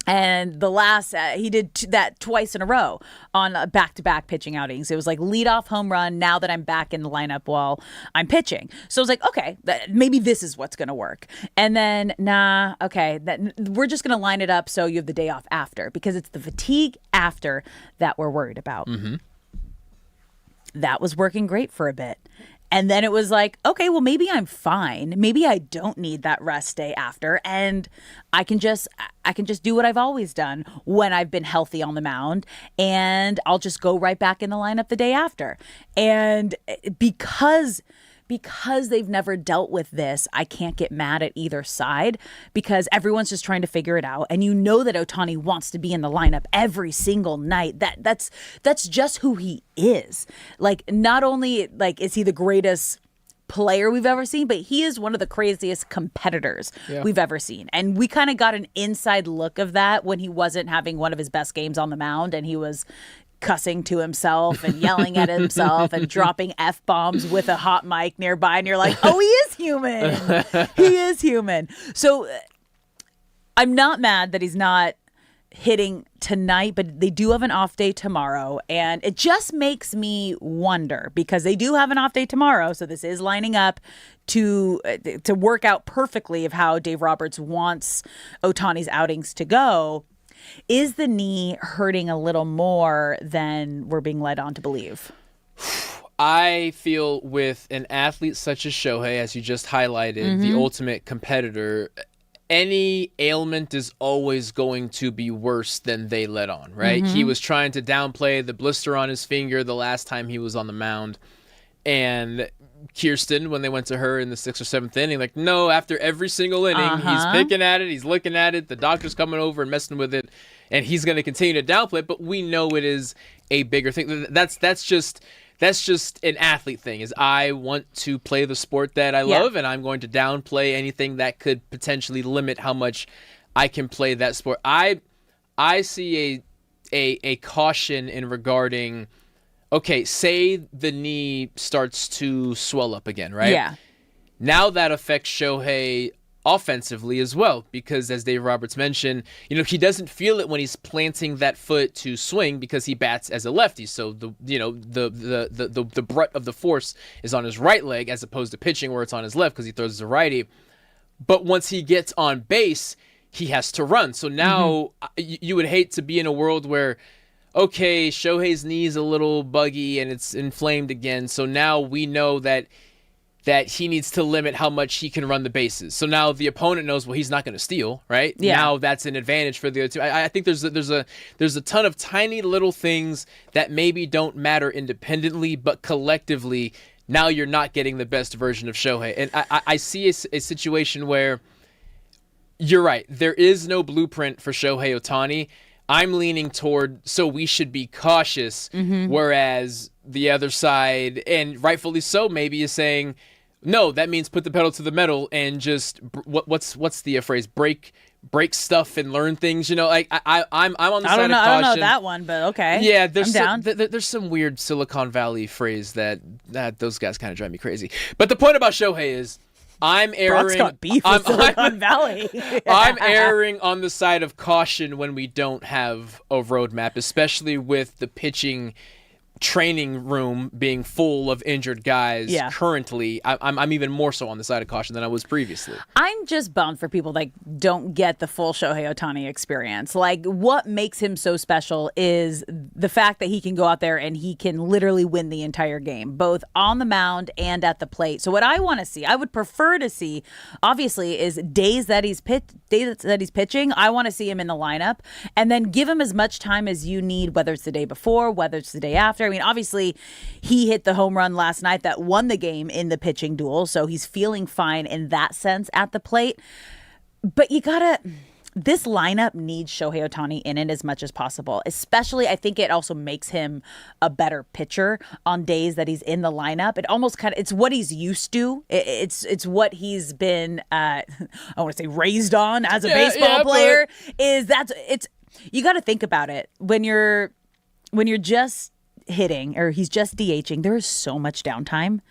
And the last, he did that twice in a row on back-to-back pitching outings. It was like leadoff home run now that I'm back in the lineup while I'm pitching. So I was like, okay, maybe this is what's going to work. And then, we're just going to line it up so you have the day off after, because it's the fatigue after that we're worried about. Mm-hmm. That was working great for a bit. And then it was like, okay, well, maybe I'm fine. Maybe I don't need that rest day after. And I can just do what I've always done when I've been healthy on the mound. And I'll just go right back in the lineup the day after. And because they've never dealt with this, I can't get mad at either side because everyone's just trying to figure it out. And you know that Ohtani wants to be in the lineup every single night. That's just who he is. Like, not only like is he the greatest player we've ever seen, but he is one of the craziest competitors we've ever seen. And we kind of got an inside look of that when he wasn't having one of his best games on the mound and he was cussing to himself and yelling at himself and dropping F-bombs with a hot mic nearby. And you're like, oh, he is human. He is human. So I'm not mad that he's not hitting tonight, but they do have an off day tomorrow. And it just makes me wonder because they do have an off day tomorrow. So this is lining up to work out perfectly of how Dave Roberts wants Ohtani's outings to go. Is the knee hurting a little more than we're being led on to believe? I feel with an athlete such as Shohei, as you just highlighted, the ultimate competitor, any ailment is always going to be worse than they let on, right? He was trying to downplay the blister on his finger the last time he was on the mound. And Kirsten, when they went to her in the 6th or 7th inning, like, no, after every single inning, he's picking at it, he's looking at it, the doctor's coming over and messing with it, and he's going to continue to downplay it, but we know it is a bigger thing. That's just an athlete thing, is I want to play the sport that I love, and I'm going to downplay anything that could potentially limit how much I can play that sport. I see a caution in regarding, okay, say the knee starts to swell up again, right? Yeah. Now that affects Shohei offensively as well, because as Dave Roberts mentioned, he doesn't feel it when he's planting that foot to swing because he bats as a lefty. So the brunt of the force is on his right leg as opposed to pitching where it's on his left because he throws as a righty. But once he gets on base, he has to run. So now you would hate to be in a world where, okay, Shohei's knee's a little buggy and it's inflamed again. So now we know that he needs to limit how much he can run the bases. So now the opponent knows, well, he's not going to steal, right? Yeah. Now that's an advantage for the other team. I think there's a ton of tiny little things that maybe don't matter independently, but collectively, now you're not getting the best version of Shohei. And I see a situation where you're right. There is no blueprint for Shohei Ohtani. I'm leaning toward, so we should be cautious, whereas the other side, and rightfully so, maybe is saying, no, that means put the pedal to the metal and just what's the phrase? Break stuff and learn things. I'm on the side of caution. I don't know that one, but okay. Yeah, there's I'm down. There's some weird Silicon Valley phrase that those guys kind of drive me crazy. But the point about Shohei is, I'm erring. Brock's got beef with Silicon Valley. I'm erring on the side of caution when we don't have a roadmap, especially with the pitching training room being full of injured guys currently. I'm even more so on the side of caution than I was previously. I'm just bummed for people that don't get the full Shohei Ohtani experience. Like, what makes him so special is the fact that he can go out there and he can literally win the entire game, both on the mound and at the plate. So what I want to see, I would prefer to see, obviously, is days that he's pitching. I want to see him in the lineup and then give him as much time as you need, whether it's the day before, whether it's the day after. I mean, obviously, he hit the home run last night that won the game in the pitching duel, so he's feeling fine in that sense at the plate. But you gotta, this lineup needs Shohei Ohtani in it as much as possible. Especially, I think it also makes him a better pitcher on days that he's in the lineup. It almost it's what he's used to. It's what he's been, I want to say, raised on as a baseball player. You got to think about it when you're just hitting or he's just DHing. There is so much downtime.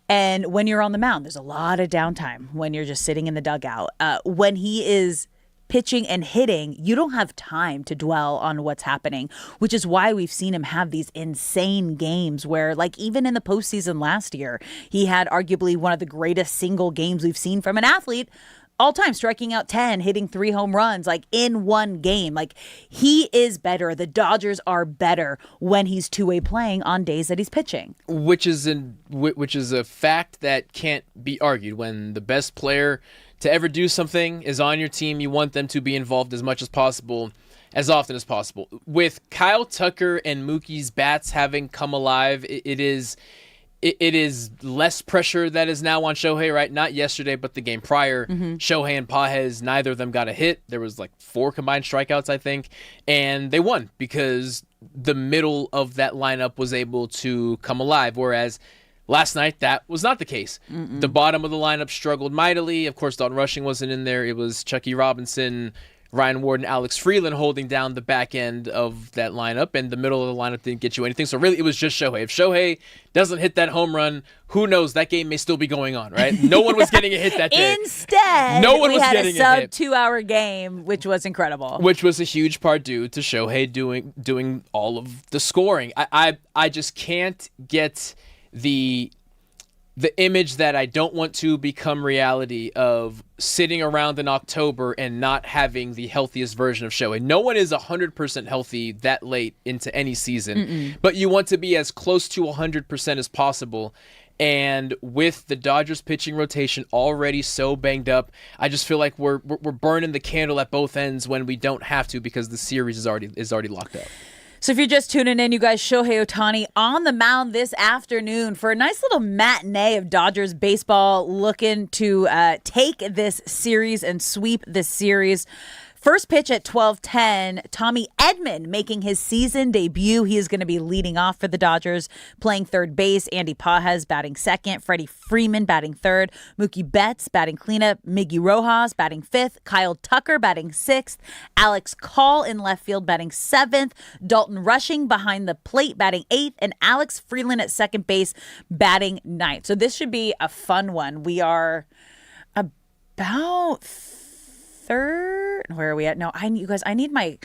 And when you're on the mound, there's a lot of downtime when you're just sitting in the dugout. When he is pitching and hitting, you don't have time to dwell on what's happening, which is why we've seen him have these insane games where, like, even in the postseason last year, he had arguably one of the greatest single games we've seen from an athlete all time, striking out 10, hitting 3 home runs, like in one game. Like, he is better. The Dodgers are better when he's two-way playing on days that he's pitching. Which is a fact that can't be argued. When the best player to ever do something is on your team, you want them to be involved as much as possible, as often as possible. With Kyle Tucker and Mookie's bats having come alive, it is less pressure that is now on Shohei, right? Not yesterday, but the game prior. Shohei and Pages, neither of them got a hit. There was like 4 combined strikeouts, I think, and they won because the middle of that lineup was able to come alive, whereas last night, that was not the case. The bottom of the lineup struggled mightily. Of course, Dalton Rushing wasn't in there. It was Chucky Robinson, Ryan Ward, and Alex Freeland holding down the back end of that lineup, and the middle of the lineup didn't get you anything. So really, it was just Shohei. If Shohei doesn't hit that home run, who knows? That game may still be going on, right? No one was getting a hit that day. Instead, no one was had getting a sub hit. 2-hour game, which was incredible. Which was a huge part due to Shohei doing all of the scoring. I just can't get the image that I don't want to become reality of sitting around in October and not having the healthiest version of Shohei. No one is 100% healthy that late into any season, but you want to be as close to 100% as possible. And with the Dodgers pitching rotation already so banged up, I just feel like we're burning the candle at both ends when we don't have to because the series is already locked up. So if you're just tuning in, you guys, Shohei Ohtani on the mound this afternoon for a nice little matinee of Dodgers baseball, looking to take this series and sweep this series. First pitch at 12:10, Tommy Edman making his season debut. He is going to be leading off for the Dodgers, playing third base. Andy Pages batting second. Freddie Freeman batting third. Mookie Betts batting cleanup. Miggy Rojas batting fifth. Kyle Tucker batting sixth. Alex Call in left field batting seventh. Dalton Rushing behind the plate batting eighth. And Alex Freeland at second base batting ninth. So this should be a fun one. We are about third. Where are we at? No, you guys, I need my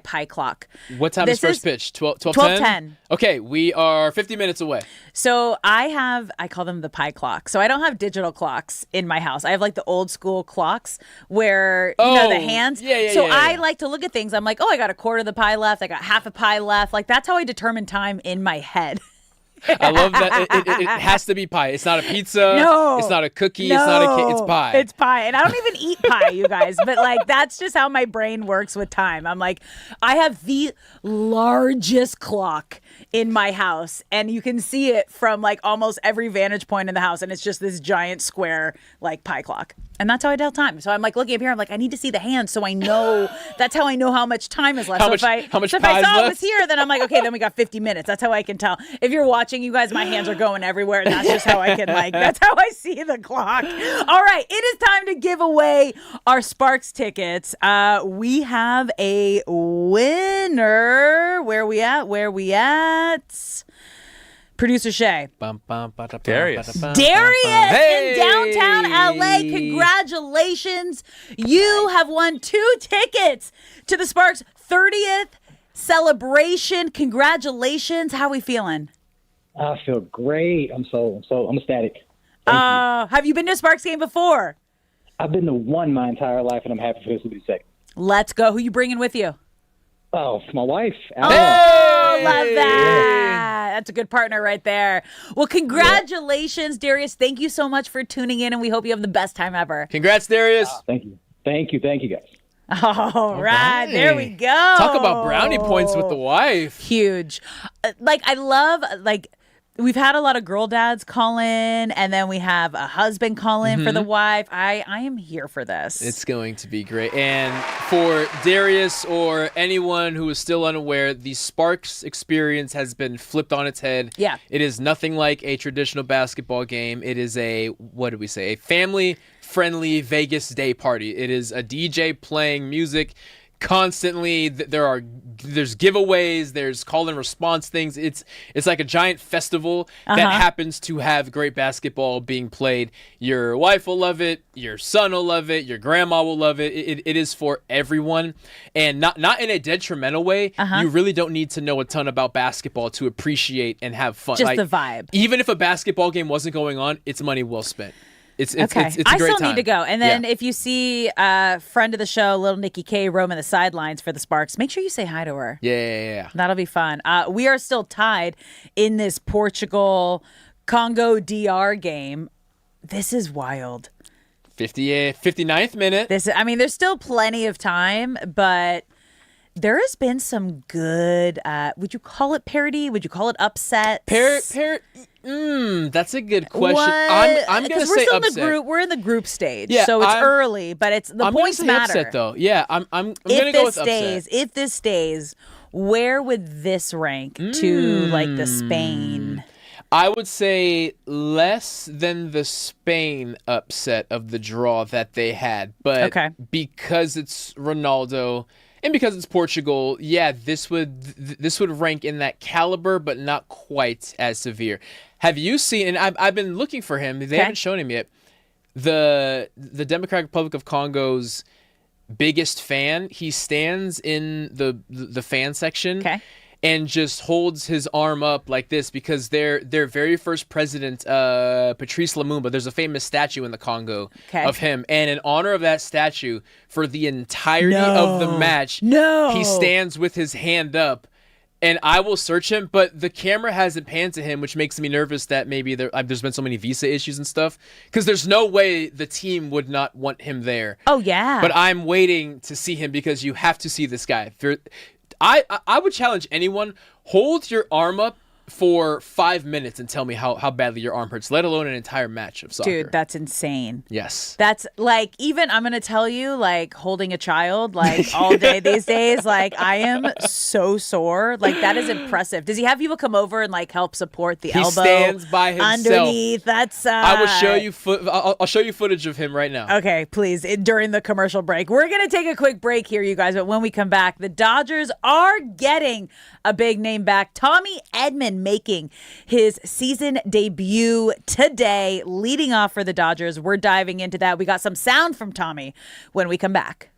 pie clock. What time is first pitch? 12:10? Okay, we are 50 minutes away. So I call them the pie clock. So I don't have digital clocks in my house. I have like the old school clocks where, the hands. So I like to look at things. I'm like, I got a quarter of the pie left. I got half a pie left. Like, that's how I determine time in my head. I love that. It has to be pie. It's not a pizza. No. It's not a cookie. No. It's not a cake. It's pie. It's pie. And I don't even eat pie, you guys. But, like, that's just how my brain works with time. I'm like, I have the largest clock in my house. And you can see it from, like, almost every vantage point in the house. And it's just this giant square, like, pie clock. And that's how I tell time. So I'm like looking up here. I'm like, I need to see the hands so I know. That's how I know how much time is left. How much if I saw it was here, then I'm like, okay, then we got 50 minutes. That's how I can tell. If you're watching, you guys, my hands are going everywhere. And that's just how I can that's how I see the clock. All right, it is time to give away our Sparks tickets. We have a winner. Where we at? Producer Shay. Darius. In downtown LA. Congratulations. You have won 2 tickets to the Sparks 30th celebration. Congratulations. How are we feeling? I feel great. I'm ecstatic. Have you been to a Sparks game before? I've been to one my entire life, and I'm happy for this to be the second. Let's go. Who you bringing with you? Oh, my wife. Love that. That's a good partner right there. Well, congratulations, Darius. Thank you so much for tuning in, and we hope you have the best time ever. Congrats, Darius. Thank you, guys. All right, there we go. Talk about brownie points with the wife. Huge. I love, we've had a lot of girl dads call in, and then we have a husband call in for the wife. I am here for this. It's going to be great. And for Darius or anyone who is still unaware, the Sparks experience has been flipped on its head. Yeah. It is nothing like a traditional basketball game. It is a family-friendly Vegas day party. It is a DJ playing music constantly. There's giveaways, there's call and response things. It's like a giant festival that happens to have great basketball being played. Your wife will love it, your son will love it, your grandma will love it. It is for everyone, and not in a detrimental way. You really don't need to know a ton about basketball to appreciate and have fun. Just the vibe. Even if a basketball game wasn't going on, it's money well spent. It's a I great still time. need to go. And then if you see a friend of the show, little Nikki K, roaming the sidelines for the Sparks, make sure you say hi to her. Yeah. That'll be fun. We are still tied in this Portugal-Congo DR game. This is wild. 59th minute. There's still plenty of time, but there has been some good, would you call it parody? Would you call it upsets? That's a good question. I'm going to say upset. We're in the group stage, Yeah, so it's early, but the points matter. Upset, though. Yeah, I'm going to go with upset. If this stays, where would this rank to like the Spain? I would say less than the Spain upset of the draw that they had, but because it's Ronaldo and because it's Portugal, this would rank in that caliber, but not quite as severe. Have you seen? And I've been looking for him. They haven't shown him yet. The Democratic Republic of Congo's biggest fan. He stands in the fan section. And just holds his arm up like this because their very first president, Patrice Lumumba, there's a famous statue in the Congo of him. And in honor of that statue, for the entirety of the match, he stands with his hand up. And I will search him, but the camera hasn't panned to him, which makes me nervous that maybe there's been so many visa issues and stuff. Because there's no way the team would not want him there. Oh, yeah. But I'm waiting to see him because you have to see this guy. I would challenge anyone, hold your arm up for 5 minutes and tell me how badly your arm hurts, let alone an entire match of soccer. Dude, that's insane. Yes. That's like, even I'm going to tell you, like holding a child like all day these days, like I am so sore. Like that is impressive. Does he have people come over and like help support the elbow? He stands by himself. Underneath. That's I will show you I'll show you footage of him right now. Okay, please, during the commercial break. We're going to take a quick break here, you guys, but when we come back, the Dodgers are getting a big name back. Tommy Edman making his season debut today, leading off for the Dodgers. We're diving into that. We got some sound from Tommy when we come back.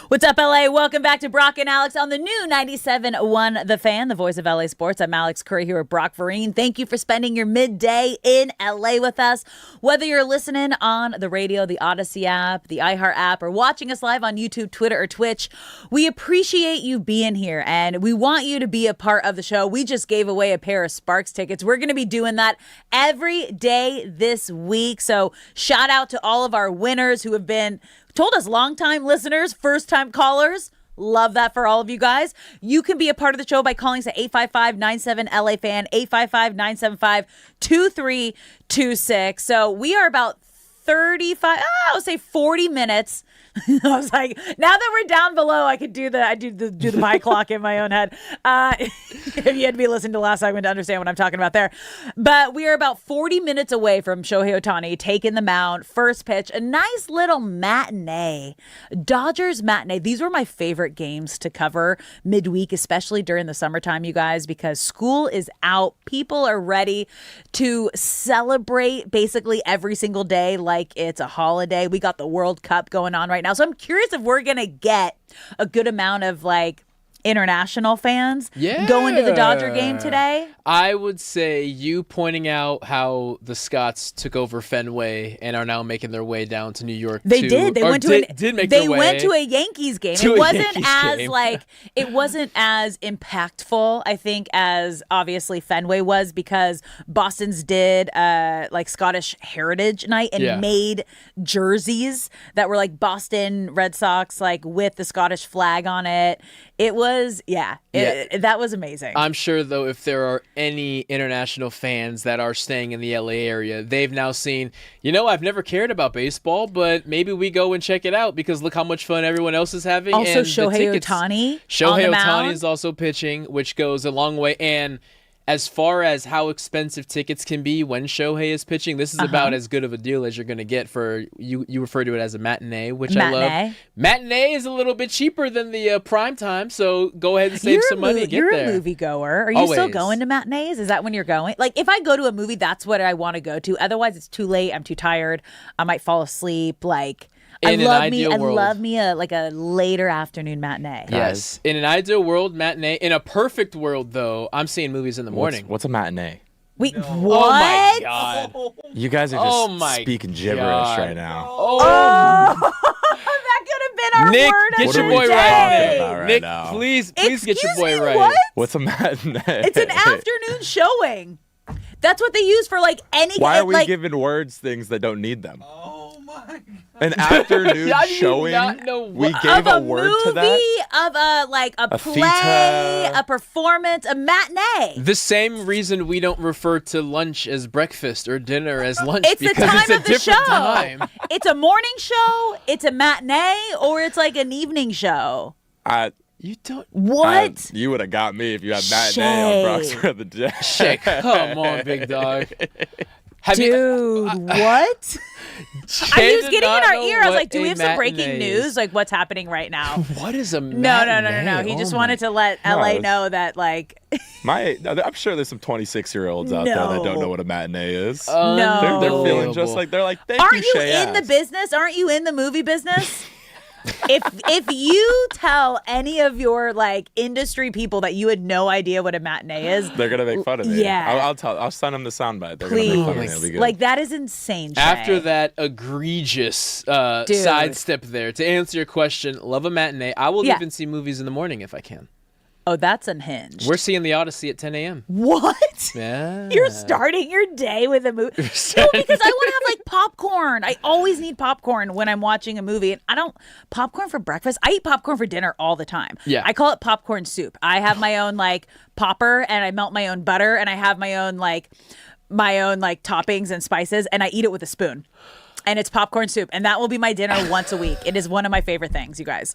What's up, LA? Welcome back to Brock and Alex on the new 97.1 The Fan, the voice of LA Sports. I'm Alex Curry here with Brock Vereen. Thank you for spending your midday in LA with us. Whether you're listening on the radio, the Odyssey app, the iHeart app, or watching us live on YouTube, Twitter, or Twitch, we appreciate you being here, and we want you to be a part of the show. We just gave away a pair of Sparks tickets. We're going to be doing that every day this week, so shout out to all of our winners who have been told us long-time listeners, first-time callers. Love that for all of you guys. You can be a part of the show by calling us at 855-97-LA-FAN, 855-975-2326. So we are about 35, I would say 40 minutes. I was like, now that we're down below, I could do the my clock in my own head. If you had to be listening to the last segment to understand what I'm talking about there. But we are about 40 minutes away from Shohei Ohtani taking the mound, first pitch, a nice little matinee. Dodgers matinee. These were my favorite games to cover midweek, especially during the summertime, you guys, because school is out. People are ready to celebrate basically every single day like it's a holiday. We got the World Cup going on right now. So I'm curious if we're going to get a good amount of international fans going to the Dodger game today. I would say you pointing out how the Scots took over Fenway and are now making their way down to New York. They did. They went to a Yankees game. It wasn't as impactful, I think, as obviously Fenway was, because Boston's did Scottish Heritage Night and made jerseys that were like Boston Red Sox with the Scottish flag on it. It was, that was amazing. I'm sure, though, if there are any international fans that are staying in the LA area, they've now seen, I've never cared about baseball, but maybe we go and check it out because look how much fun everyone else is having. Also, and Shohei Ohtani. Shohei Ohtani is also pitching, which goes a long way. And as far as how expensive tickets can be when Shohei is pitching, this is about as good of a deal as you're going to get for, you refer to it as a matinee, which I love. Matinee is a little bit cheaper than the prime time, so go ahead and save some money and get there. You're a movie goer. Are you still going to matinees? Is that when you're going? If I go to a movie, that's what I want to go to. Otherwise, it's too late. I'm too tired. I might fall asleep. I love me a later afternoon matinee. Yes. In an ideal world, matinee. In a perfect world, though, I'm seeing movies in the morning. What's a matinee? Wait, what? Oh my God. You guys are just speaking gibberish right now. That could have been our Nick, word get of your the boy day. right. Nick, please get your boy right. What? What's a matinee? It's an afternoon showing. That's what they use for any. Why are we giving words things that don't need them? Oh my God. An afternoon showing. We gave a word to that. Of a play, theater. a performance, a matinee. The same reason we don't refer to lunch as breakfast or dinner as lunch. It's the because time it's a of the different show. time. It's a morning show. It's a matinee, or it's an evening show. You don't. What? You would have got me if you had matinee on Brock's for the day. Shit, come on, big dog. What? He was getting in our ear. I was like, do we have some breaking news? What's happening right now? What is a matinee? No. He just wanted to let LA know that, I'm sure there's some 26-year-olds out there that don't know what a matinee is. No. They're feeling just they're like, thank Aren't you, you in the business? Aren't you in the movie business? If you tell any of your industry people that you had no idea what a matinee is, they're gonna make fun of me. Yeah, I'll send them the soundbite. They're Please. gonna make fun of me. It'll be good. That is insane. Shay. After that egregious sidestep there, to answer your question, love a matinee. I will even see movies in the morning if I can. Oh, that's unhinged. We're seeing the Odyssey at 10 a.m. What? Yeah. You're starting your day with a movie? No, because I want to have popcorn. I always need popcorn when I'm watching a movie. And popcorn for breakfast. I eat popcorn for dinner all the time. Yeah. I call it popcorn soup. I have my own popper, and I melt my own butter, and I have my own toppings and spices, and I eat it with a spoon. And it's popcorn soup. And that will be my dinner once a week. It is one of my favorite things, you guys.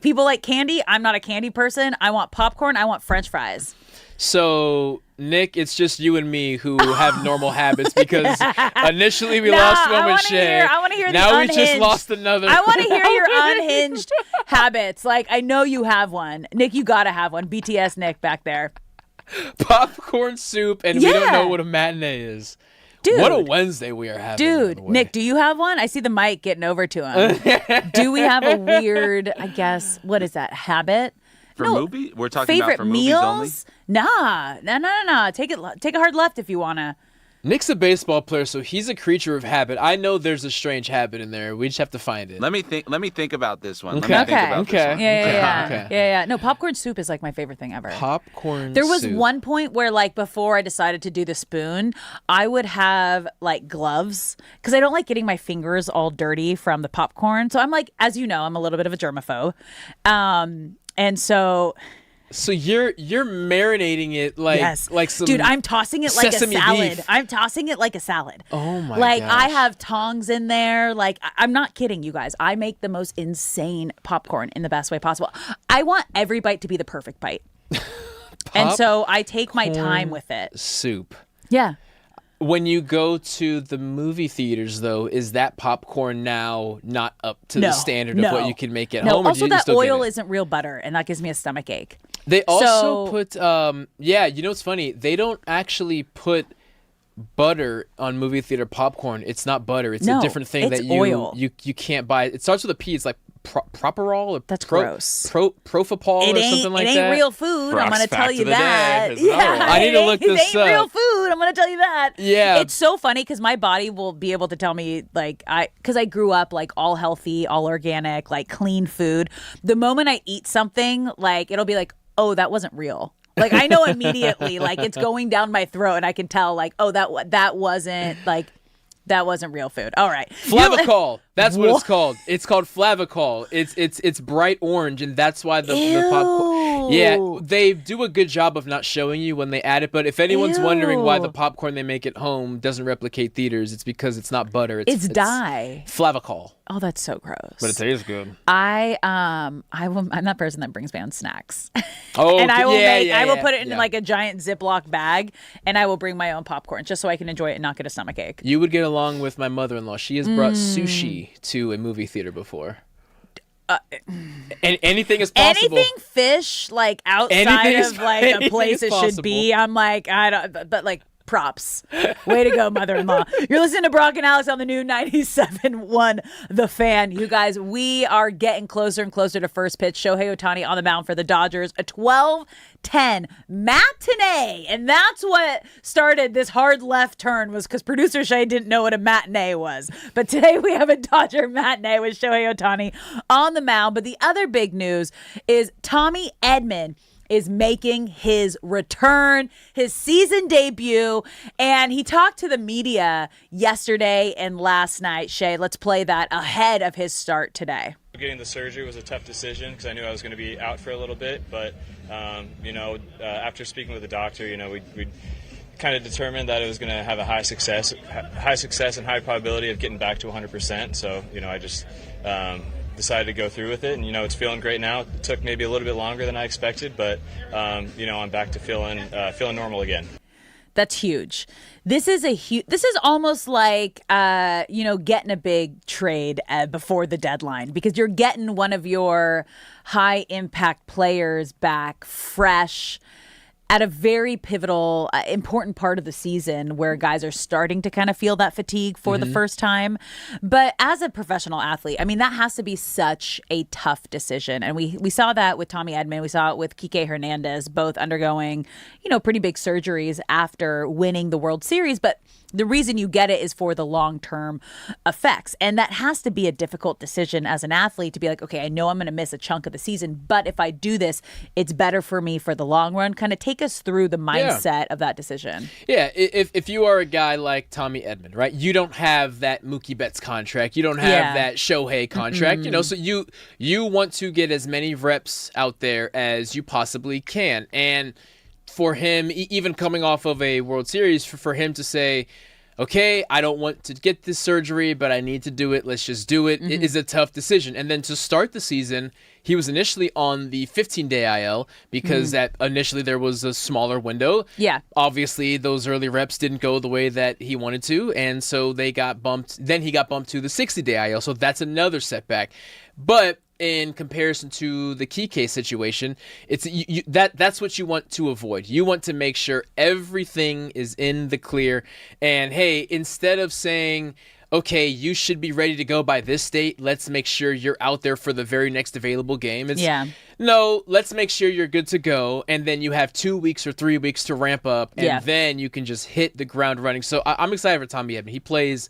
People like candy. I'm not a candy person. I want popcorn. I want French fries. So, Nick, it's just you and me who have normal habits because initially we lost one with Shay. I want to hear now the we just lost another. I want to hear your unhinged habits. I know you have one. Nick, you got to have one. BTS Nick back there. Popcorn soup, and we don't know what a matinee is. Dude. What a Wednesday we are having. Dude, Nick, do you have one? I see the mic getting over to him. Do we have a weird, I guess, what is that, habit? For movie? We're talking about favorite for movies meals? only? Nah. Take a hard left if you want to. Nick's a baseball player, so he's a creature of habit. I know there's a strange habit in there. We just have to find it. Let me think about this one. Okay. Yeah. No, popcorn soup is like my favorite thing ever. Popcorn There was soup. one point where, like, before I decided to do the spoon, I would have like gloves because I don't like getting my fingers all dirty from the popcorn. So I'm like, as you know, I'm a little bit of a germaphobe, and so. So you're marinating it like Yes. like some Dude, I'm tossing it like a sesame salad. beef. I'm tossing it like a salad. Oh my Like gosh. I have tongs in there. Like I'm not kidding you guys. I make the most insane popcorn in the best way possible. I want every bite to be the perfect bite. And so I take my time with it. Soup. Yeah. When you go to the movie theaters, though, is that popcorn now not up to the standard of what you can make at home? Or Also, do you that still get oil it? isn't real butter, and that gives me a stomach ache. They also So- put, you know what's funny? They don't actually put butter on movie theater popcorn. It's not butter. It's No, a different thing it's that you oil. you can't buy. It starts with a P. It's like Properol or That's gross. Profapol or something like that. It ain't real food. I'm Brock's going to tell fact you of the day. that. There's another one. I need to look this It ain't real up. food. I'm going to tell you that. Yeah. It's so funny because my body will be able to tell me, like, because I grew up like all healthy, all organic, like clean food. The moment I eat something, like it'll be like, oh, that wasn't real. Like I know immediately, like it's going down my throat, and I can tell, like, oh, that wasn't real food. All right. Flavicol. That's what it's called. It's called Flavicol. It's bright orange, and that's why the popcorn. Yeah, they do a good job of not showing you when they add it. But if anyone's wondering why the popcorn they make at home doesn't replicate theaters, it's because it's not butter. It's dye. Flavicol. Oh, that's so gross. But it tastes good. I'm that person that brings my own snacks. Oh, and I will I will put it in like a giant Ziploc bag, and I will bring my own popcorn just so I can enjoy it and not get a stomach ache. You would get along with my mother-in-law. She has brought sushi to a movie theater before. And anything is possible. Anything fish, like outside of like a place it should be, I'm like, I don't, but like props. Way to go, mother-in-law. You're listening to Brock and Alex on the new 97.1 The Fan. You guys, we are getting closer and closer to first pitch. Shohei Ohtani on the mound for the Dodgers. A 12-10 matinee. And that's what started this hard left turn, was because producer Shay didn't know what a matinee was. But today we have a Dodger matinee with Shohei Ohtani on the mound. But the other big news is Tommy Edman is making his return, his season debut, and he talked to the media yesterday and last night. Shay, let's play that ahead of his start today. Getting the surgery was a tough decision because I knew I was going to be out for a little bit, but after speaking with the doctor, we kind of determined that it was going to have a high success and high probability of getting back to 100%. So I just decided to go through with it, and it's feeling great now. It took maybe a little bit longer than I expected, but I'm back to feeling normal again. That's huge. This is almost like getting a big trade before the deadline, because you're getting one of your high impact players back fresh at a very pivotal, important part of the season where guys are starting to kind of feel that fatigue for the first time. But as a professional athlete, I mean, that has to be such a tough decision. And we saw that with Tommy Edman. We saw it with Kike Hernandez, both undergoing, pretty big surgeries after winning the World Series. But the reason you get it is for the long-term effects. And that has to be a difficult decision as an athlete to be like, okay, I know I'm going to miss a chunk of the season, but if I do this, it's better for me for the long run. Kind of take us through the mindset of that decision. Yeah, if you are a guy like Tommy Edman, right, you don't have that Mookie Betts contract. You don't have that Shohei contract, so you want to get as many reps out there as you possibly can. And for him, even coming off of a World Series, for him to say, okay, I don't want to get this surgery, but I need to do it. Let's just do it. It is a tough decision. And then to start the season, he was initially on the 15-day IL because that initially there was a smaller window. Yeah. Obviously, those early reps didn't go the way that he wanted to, and so they got bumped. Then he got bumped to the 60-day IL, so that's another setback. But in comparison to the Kike situation. It's that's what you want to avoid. You want to make sure everything is in the clear. And hey, instead of saying, okay, you should be ready to go by this date, let's make sure you're out there for the very next available game. No, let's make sure you're good to go, and then you have 2 weeks or 3 weeks to ramp up, and then you can just hit the ground running. So I'm excited for Tommy Edman. He plays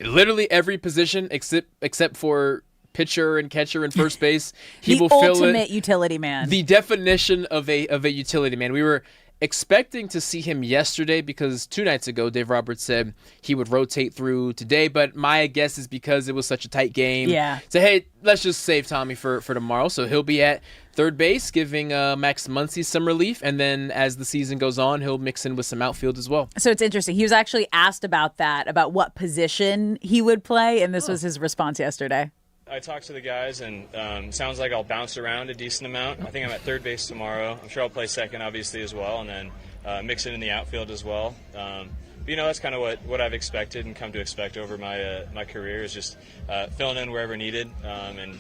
literally every position except for pitcher and catcher and first base. He will fill it. The ultimate utility man. The definition of a utility man. We were expecting to see him yesterday because 2 nights ago Dave Roberts said he would rotate through today, but my guess is because it was such a tight game. So hey, let's just save Tommy for tomorrow. So he'll be at third base, giving Max Muncy some relief, and then as the season goes on, he'll mix in with some outfield as well. So it's interesting. He was actually asked about that, about what position he would play, and this was his response yesterday. I talked to the guys, and sounds like I'll bounce around a decent amount. I think I'm at third base tomorrow. I'm sure I'll play second, obviously, as well, and then mix it in the outfield as well. But, that's kind of what I've expected and come to expect over my career is just filling in wherever needed and,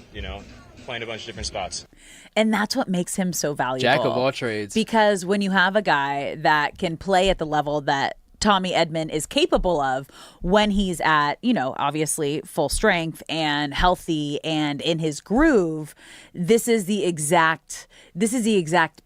playing a bunch of different spots. And that's what makes him so valuable. Jack of all trades. Because when you have a guy that can play at the level that Tommy Edman is capable of when he's at, obviously full strength and healthy and in his groove, this is the exact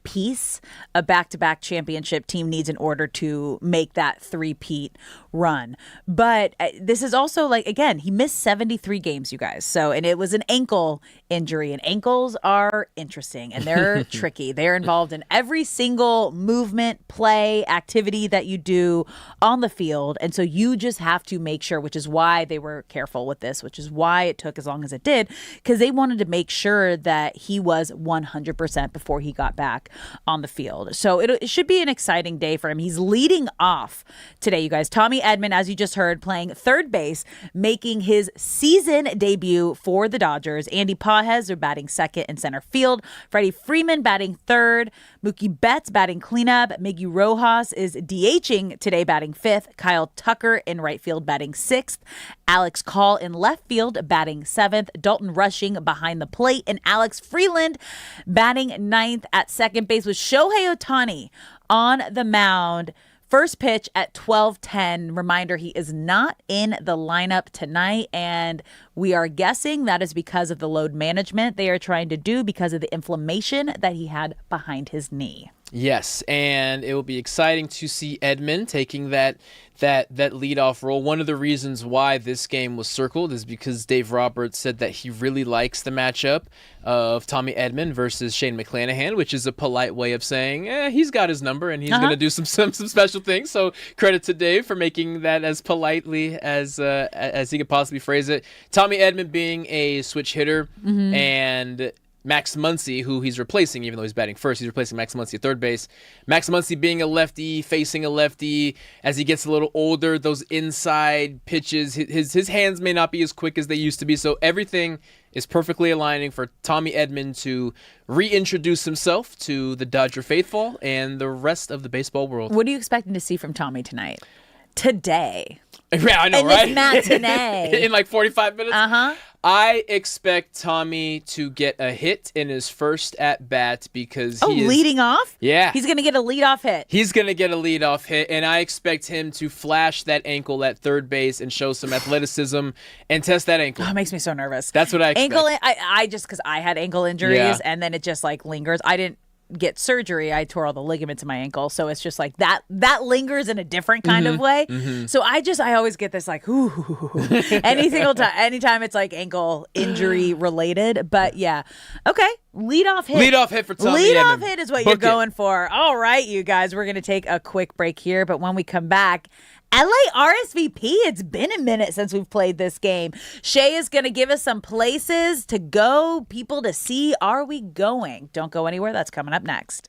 piece a back-to-back championship team needs in order to make that three-peat run. But this is also again, he missed 73 games, you guys. So, and it was an ankle injury, and ankles are interesting and they're tricky. They're involved in every single movement, play, activity that you do on the field. And so you just have to make sure, which is why they were careful with this, which is why it took as long as it did, because they wanted to make sure that he was 100% before he got back on the field. So it should be an exciting day for him. He's leading off today, you guys. Tommy Edman, as you just heard, playing third base, making his season debut for the Dodgers. Andy Pages are batting second in center field. Freddie Freeman batting third. Mookie Betts batting cleanup. Miggy Rojas is DHing today, batting fifth. Kyle Tucker in right field batting sixth. Alex Call in left field batting seventh. Dalton Rushing behind the plate. And Alex Freeland batting ninth at second base with Shohei Ohtani on the mound. First pitch at 12:10. Reminder, he is not in the lineup tonight, and we are guessing that is because of the load management they are trying to do because of the inflammation that he had behind his knee. Yes, and it will be exciting to see Edman taking that leadoff role. One of the reasons why this game was circled is because Dave Roberts said that he really likes the matchup of Tommy Edman versus Shane McClanahan, which is a polite way of saying he's got his number and he's going to do some special things. So credit to Dave for making that as politely as he could possibly phrase it. Tommy Edman being a switch hitter and Max Muncy, who he's replacing, even though he's batting first, he's replacing Max Muncy at third base. Max Muncy being a lefty, facing a lefty, as he gets a little older, those inside pitches, his hands may not be as quick as they used to be. So everything is perfectly aligning for Tommy Edman to reintroduce himself to the Dodger faithful and the rest of the baseball world. What are you expecting to see from Tommy tonight? Today. Yeah, I know, right? In this matinee. In 45 minutes? I expect Tommy to get a hit in his first at-bat because he is leading off? Yeah. He's going to get a leadoff hit. He's going to get a leadoff hit, and I expect him to flash that ankle at third base and show some athleticism and test that ankle. Oh, it makes me so nervous. That's what I expect. I just, because I had ankle injuries, and then it just lingers. I didn't get surgery. I tore all the ligaments in my ankle, so it's just that lingers in a different kind of way. So I always get this ooh, anytime it's ankle injury related. But yeah, okay, leadoff hit for Tommy Edman. Hit is what you're going for. All right, you guys, we're gonna take a quick break here, but when we come back, LA RSVP, it's been a minute since we've played this game. Shay is going to give us some places to go, people to see. Are we going? Don't go anywhere. That's coming up next.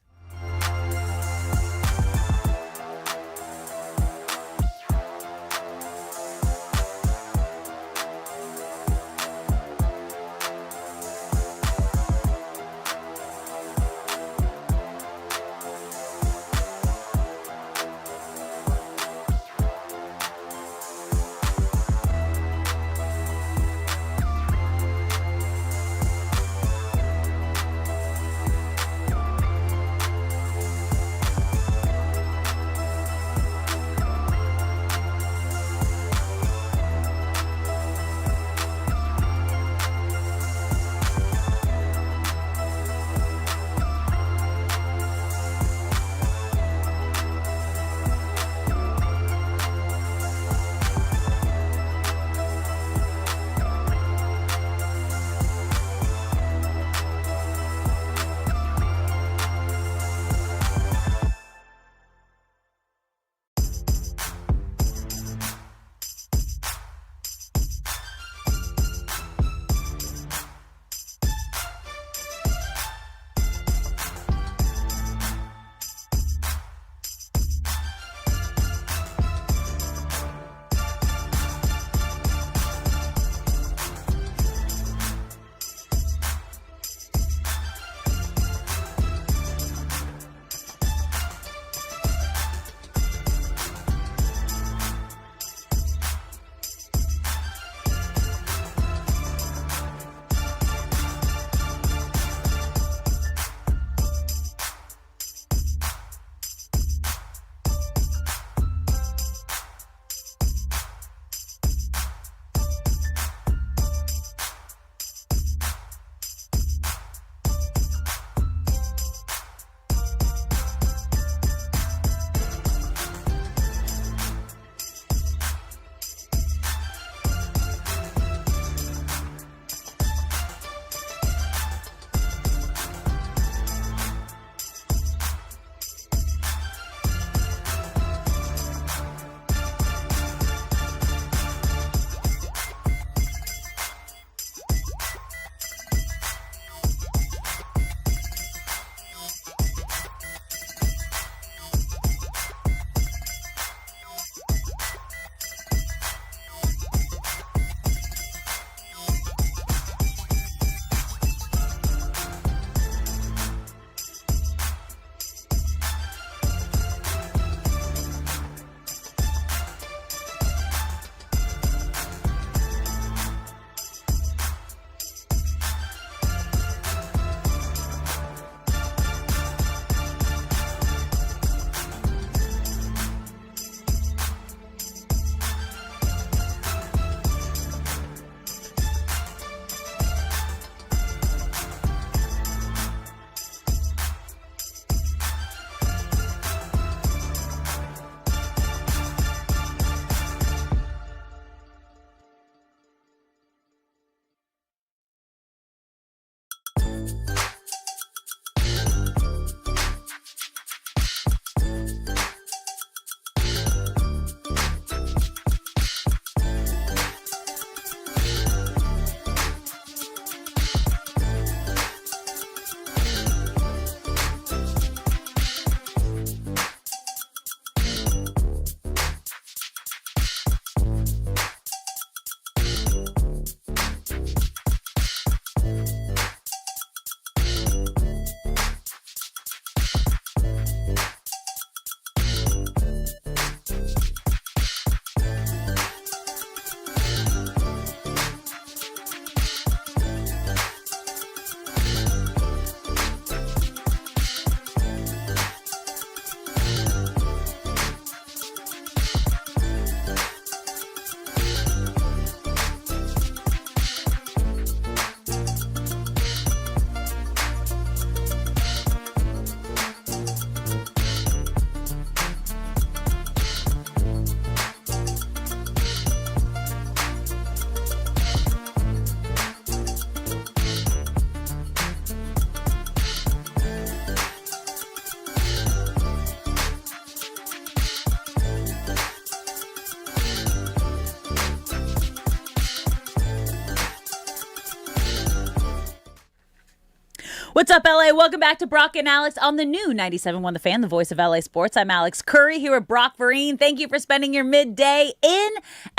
What's up, LA? Welcome back to Brock and Alex on the new 97.1 The Fan, the voice of LA Sports. I'm Alex Curry here with Brock Vereen. Thank you for spending your midday in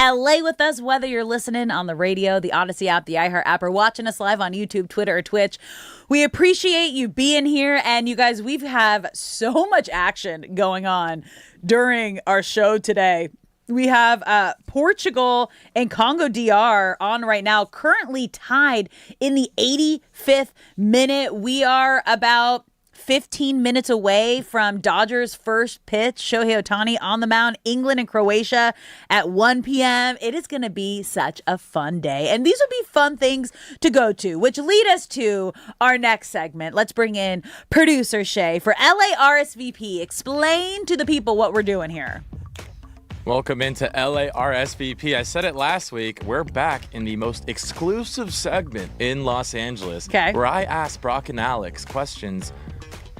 LA with us, whether you're listening on the radio, the Odyssey app, the iHeart app, or watching us live on YouTube, Twitter, or Twitch. We appreciate you being here. And you guys, we have so much action going on during our show today. We have Portugal and Congo DR on right now, currently tied in the 85th minute. We are about 15 minutes away from Dodgers' first pitch. Shohei Ohtani on the mound. England and Croatia at 1 p.m. It is going to be such a fun day. And these will be fun things to go to, which lead us to our next segment. Let's bring in producer Shay for LA RSVP. Explain to the people what we're doing here. Welcome into LA RSVP. I said it last week. We're back in the most exclusive segment in Los Angeles, where I ask Brock and Alex questions.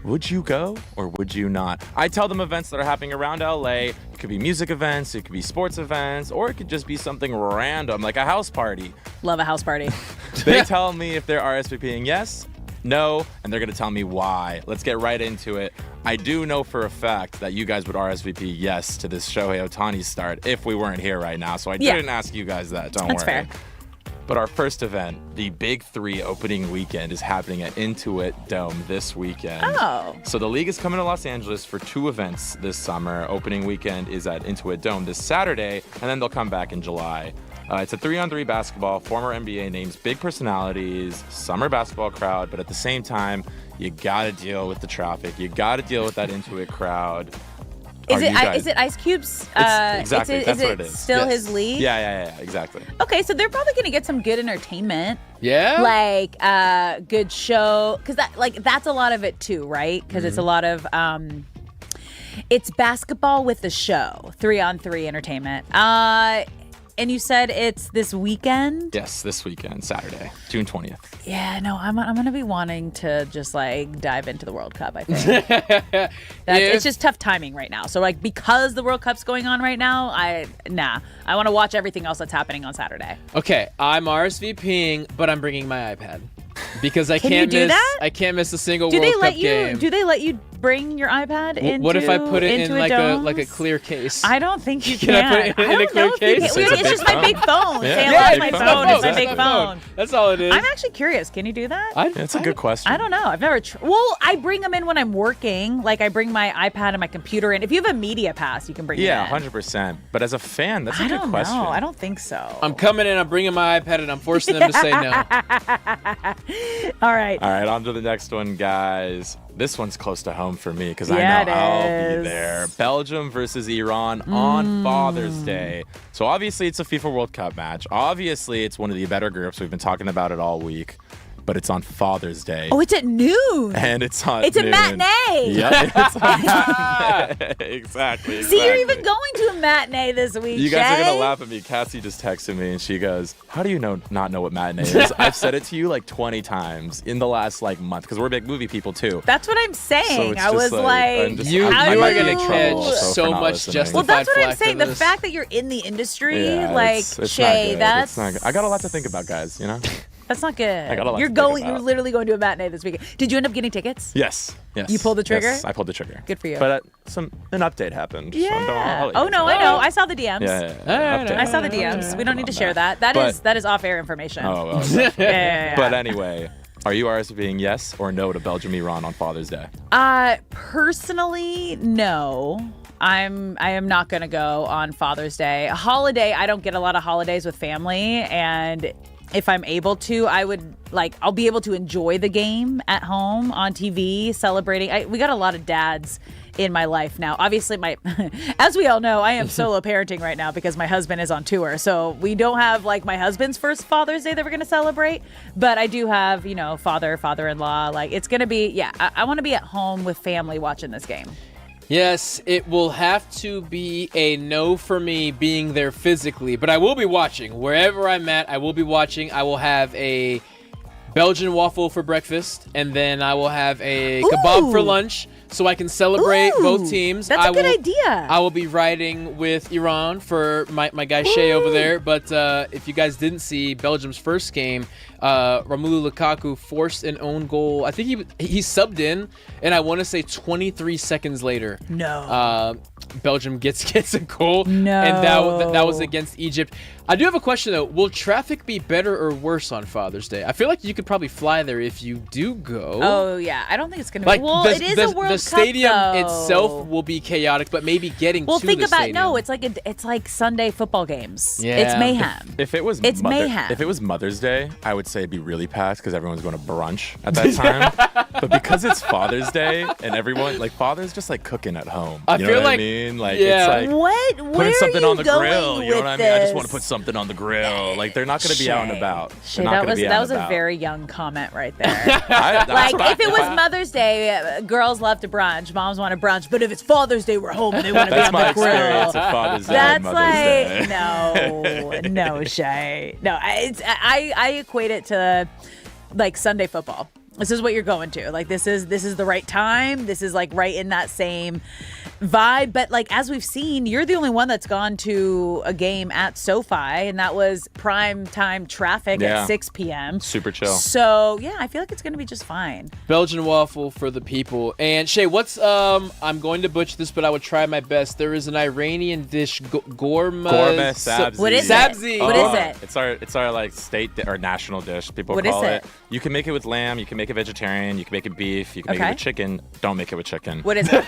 Would you go or would you not? I tell them events that are happening around LA. It could be music events, it could be sports events, or it could just be something random like a house party. Love a house party. They tell me if they're RSVPing yes, no, and they're going to tell me why. Let's get right into it. I do know for a fact that you guys would RSVP yes to this Shohei Ohtani start if we weren't here right now. So I didn't ask you guys that. Don't worry. That's fair. But our first event, the Big 3 opening weekend, is happening at Intuit Dome this weekend. Oh. So the league is coming to Los Angeles for 2 events this summer. Opening weekend is at Intuit Dome this Saturday, and then they'll come back in July. It's a 3-on-3 basketball, former NBA names, big personalities, summer basketball crowd, but at the same time, you got to deal with the traffic. You got to deal with that Intuit crowd. Is it Ice Cube's? Exactly. That's what it is. Still his league? Yeah, exactly. Okay, so they're probably going to get some good entertainment. Yeah. Like good show, because that's a lot of it too, right? Because it's a lot of it's basketball with the show, 3-on-3 entertainment. And you said it's this weekend? Yes, this weekend, Saturday, June 20th. Yeah, no, I'm going to be wanting to just dive into the World Cup, I think. It's just tough timing right now. So because the World Cup's going on right now, I want to watch everything else that's happening on Saturday. Okay, I'm RSVPing, but I'm bringing my iPad. Because I Can can't you do miss that? I can't miss a single World Cup game. Do they let you bring your iPad into What if I put it in domes? like a clear case? I don't think you Can I put it in a clear case? It's just my big phone. Yeah. Say Yeah, hello to my phone. It's my big phone. That's all it is. I'm actually curious. Can you do that? That's a good question. I don't know. I've never. Well, I bring them in when I'm working. Like I bring my iPad and my computer in. If you have a media pass, you can bring it in. Yeah, 100%. But as a fan, that's a good question. I don't think so. I'm coming in. I'm bringing my iPad, and I'm forcing them to say no. All right. All right, on to the next one, guys. This one's close to home for me because I know I'll be there. Belgium versus Iran on Father's Day. So obviously it's a FIFA World Cup match. Obviously it's one of the better groups. We've been talking about it all week. But it's on Father's Day. Oh, it's at noon. And it's on It's noon. a matinee. Yeah, it's on matinee. Exactly. See, you're even going to a matinee this week, You guys are Shay. going to laugh at me. Cassie just texted me and she goes, how do you not know what matinee is? I've said it to you 20 times in the last month because we're big movie people too. That's what I'm saying. So it's I was just like, you how are do going you- to catch so much justified Well, that's what I'm flack saying. for The this. fact that you're in the industry, Yeah, it's Shay, not good. that's It's not good. I got a lot to think about, guys, That's not good. I got a lot You're to think going. about. You're literally going to a matinee this weekend. Did you end up getting tickets? Yes. You pulled the trigger? Yes, I pulled the trigger. Good for you. But an update happened. Yeah. So I'll let you Oh guys no, know. I know. I saw the DMs. Yeah. Update. I saw the DMs. We don't need to share that. That is off-air information. Oh, well, yeah. But anyway, are you RSVPing yes or no to Belgium-Iran on Father's Day? Personally, no. I am not going to go on Father's Day. A holiday, I don't get a lot of holidays with family, and if I'm able to, I'll be able to enjoy the game at home on TV, celebrating. We got a lot of dads in my life now. Obviously, as we all know, I am solo parenting right now because my husband is on tour. So we don't have my husband's first Father's Day that we're going to celebrate, but I do have, father-in-law. It's going to be, I want to be at home with family watching this game. Yes, it will have to be a no for me being there physically, but I will be watching. Wherever I'm at, I will be watching. I will have a Belgian waffle for breakfast, and then I will have a kebab for lunch. so I can celebrate both teams. That's a good idea. I will be riding with Iran for my guy Shea over there. But if you guys didn't see Belgium's first game, Romelu Lukaku forced an own goal. I think he subbed in, and I want to say 23 seconds later. No. Belgium gets a goal. No. And that was against Egypt. I do have a question, though. Will traffic be better or worse on Father's Day? I feel like you could probably fly there if you do go. Oh, yeah. I don't think it's going to be. Well, it is a World Cup, the stadium though. itself will be chaotic, but maybe getting to the stadium. Well, think about, it's like Sunday football games. Yeah. It's mayhem. If it was mayhem. If it was Mother's Day, I would say it'd be really packed because everyone's going to brunch at that time. But because it's Father's Day and everyone, like, fathers just like cooking at home. You know what I mean? Like, it's like putting something on the grill. You know what I mean? I just want to put something on the grill. Like, they're not going to be out and about. That was a very young comment right there. If it was Mother's Day, girls love to brunch, moms want to brunch. But if it's Father's Day, we're home and they want to be on the grill. That's my experience of Father's Day. That's Mother's Day. no, Shay. No, I equate it to like Sunday football. This is what you're going to. Like, this is the right time. This is like right in that same vibe. But like, as we've seen, you're the only one that's gone to a game at SoFi, and that was prime time traffic at 6 p.m. Super chill. So yeah, I feel like it's going to be just fine. Belgian waffle for the people. And Shay, what's I'm going to butcher this, but I would try my best. There is an Iranian dish, gourmet sabzi. What is sabzi. it? What is it? It's our like state or national dish. People What call is it. You can make it with lamb. You can make it vegetarian. You can make it beef. You can make it with chicken. Don't make it with chicken. What is it?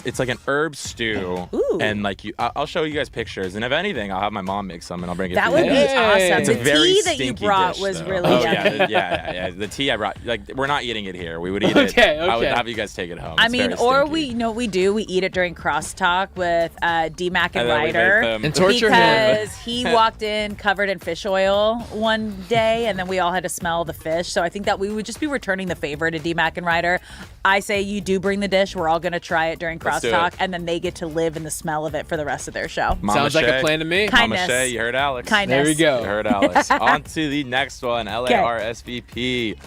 It's like an herb stew. Ooh. And like I'll show you guys pictures. And if anything, I'll have my mom make some and I'll bring it. That to you. would be awesome. It's the a very tea that you stinky brought dish, was though. really yummy. Yeah. The tea I brought. Like, we're not eating it here. We would eat it. Okay. I would have you guys take it home. I It's mean, very or stinky. we know what we do. We eat it during crosstalk with D-Mac and then we Reiter. make them- And torture him. Because he walked in covered in fish oil one day, and then we all had to smell the fish. So I think that we would just be returning the favor to D-Mac and Reiter. I say you do bring the dish. We're all going to try it during Let's do crosstalk, it. and then they get to live in the smell of it for the rest of their show. Mama Sounds like Shay. a plan to me. Kindness. Mama Shay, you heard Alex. Kindness. There we go. You heard Alex. On to the next one. LARSVP.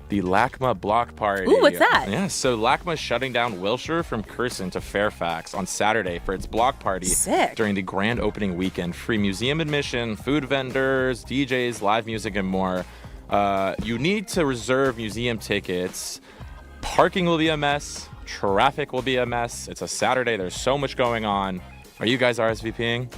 The LACMA block party. Ooh, what's that? Yeah, so LACMA is shutting down Wilshire from Carson to Fairfax on Saturday for its block party. Sick. During the grand opening weekend. Free museum admission, food vendors, DJs, live music, and more. You need to reserve museum tickets. Parking will be a mess. Traffic will be a mess. It's a Saturday. There's so much going on. Are you guys RSVPing?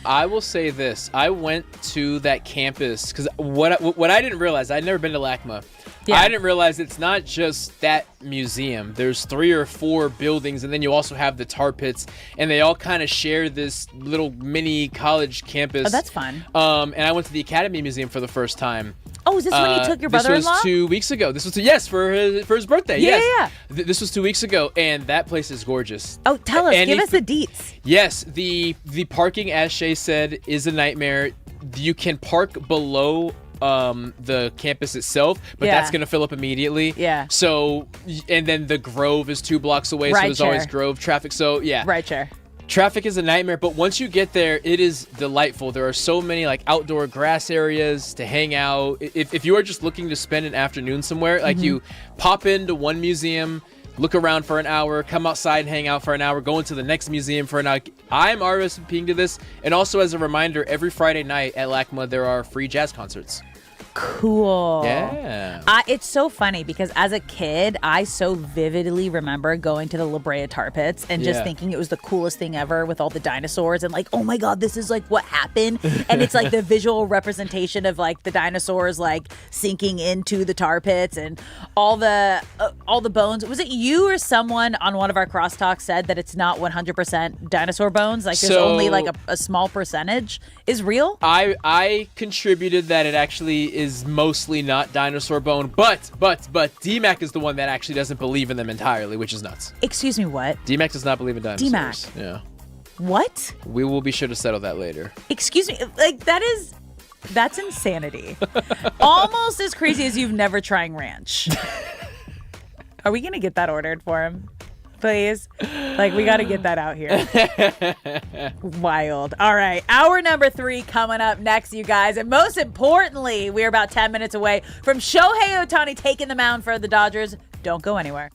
I will say this. I went to that campus because what I didn't realize, I'd never been to LACMA. Yeah. I didn't realize it's not just that museum. There's 3 or 4 buildings, and then you also have the tar pits, and they all kind of share this little mini college campus. Oh, that's fun. And I went to the Academy Museum for the first time. Oh, is this when you took your brother-in-law? This was 2 weeks ago. This was for his birthday. Yeah, yes. yeah. This was 2 weeks ago, and that place is gorgeous. Oh, tell us. Give us the deets. Yes, the parking, as Shay said, is a nightmare. You can park below the campus itself, but that's going to fill up immediately. Yeah. So, and then the Grove is 2 blocks away, so there's always Grove traffic. So, yeah. Reiter. Traffic is a nightmare, but once you get there, it is delightful. There are so many like outdoor grass areas to hang out. If you are just looking to spend an afternoon somewhere, like you pop into one museum, look around for an hour, come outside and hang out for an hour, go into the next museum for an hour. I'm RSVPing to this. And also as a reminder, every Friday night at LACMA, there are free jazz concerts. Cool. Yeah. It's so funny because as a kid, I so vividly remember going to the La Brea Tar Pits and just thinking it was the coolest thing ever with all the dinosaurs and like, oh my God, this is like what happened. And it's like the visual representation of like the dinosaurs like sinking into the tar pits and all the bones. Was it you or someone on one of our crosstalks said that it's not 100% dinosaur bones? Like there's only like a small percentage is real? I contributed that it actually is mostly not dinosaur bone, but D-Mac is the one that actually doesn't believe in them entirely, which is nuts. Excuse me, what? D-Mac does not believe in dinosaurs. D-Mac. Yeah. What? We will be sure to settle that later. Excuse me, like that's insanity. Almost as crazy as you've never trying ranch. Are we gonna get that ordered for him? Please. Like, we got to get that out here. Wild. All right. Hour number 3 coming up next, you guys. And most importantly, we're about 10 minutes away from Shohei Ohtani taking the mound for the Dodgers. Don't go anywhere.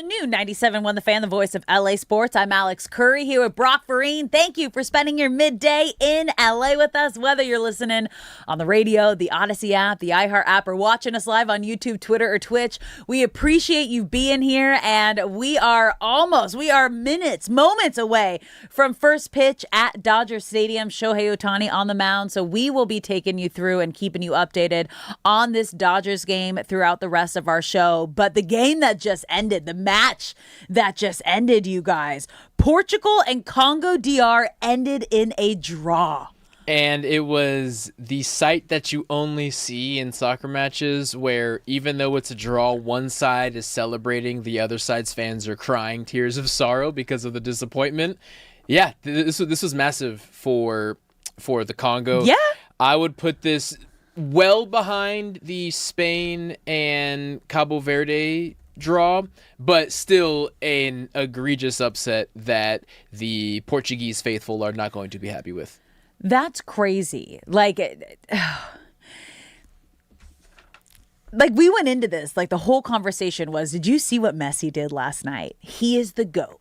the new 97.1 The Fan, the voice of LA Sports. I'm Alex Curry here with Brock Vereen. Thank you for spending your midday in LA with us, whether you're listening on the radio, the Odyssey app, the iHeart app, or watching us live on YouTube, Twitter, or Twitch. We appreciate you being here, and we are moments away from first pitch at Dodger Stadium. Shohei Ohtani on the mound, so we will be taking you through and keeping you updated on this Dodgers game throughout the rest of our show. But the game that just ended, the match that just ended, you guys, Portugal and Congo DR ended in a draw. And it was the sight that you only see in soccer matches where even though it's a draw, one side is celebrating, the other side's fans are crying tears of sorrow because of the disappointment. Yeah, this was massive for the Congo. Yeah. I would put this well behind the Spain and Cabo Verde draw, but still an egregious upset that the Portuguese faithful are not going to be happy with. That's crazy. Like we went into this, like the whole conversation was, did you see what Messi did last night? He is the GOAT.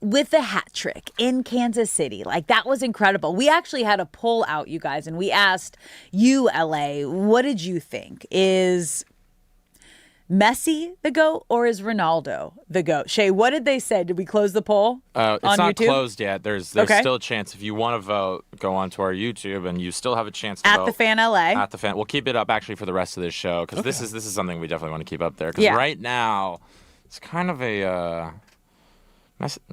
With the hat trick in Kansas City. Like, that was incredible. We actually had a poll out, you guys, and we asked you, LA, what did you think? Is Messi the GOAT or is Ronaldo the GOAT? Shay, what did they say? Did we close the poll It's on not YouTube? closed yet. There's Okay. still a chance. If you want to vote, go onto our YouTube, and you still have a chance to At vote. the Fan LA. At the Fan. We'll keep it up, actually, for the rest of this show, because this is something we definitely want to keep up there. Because right now, it's kind of a...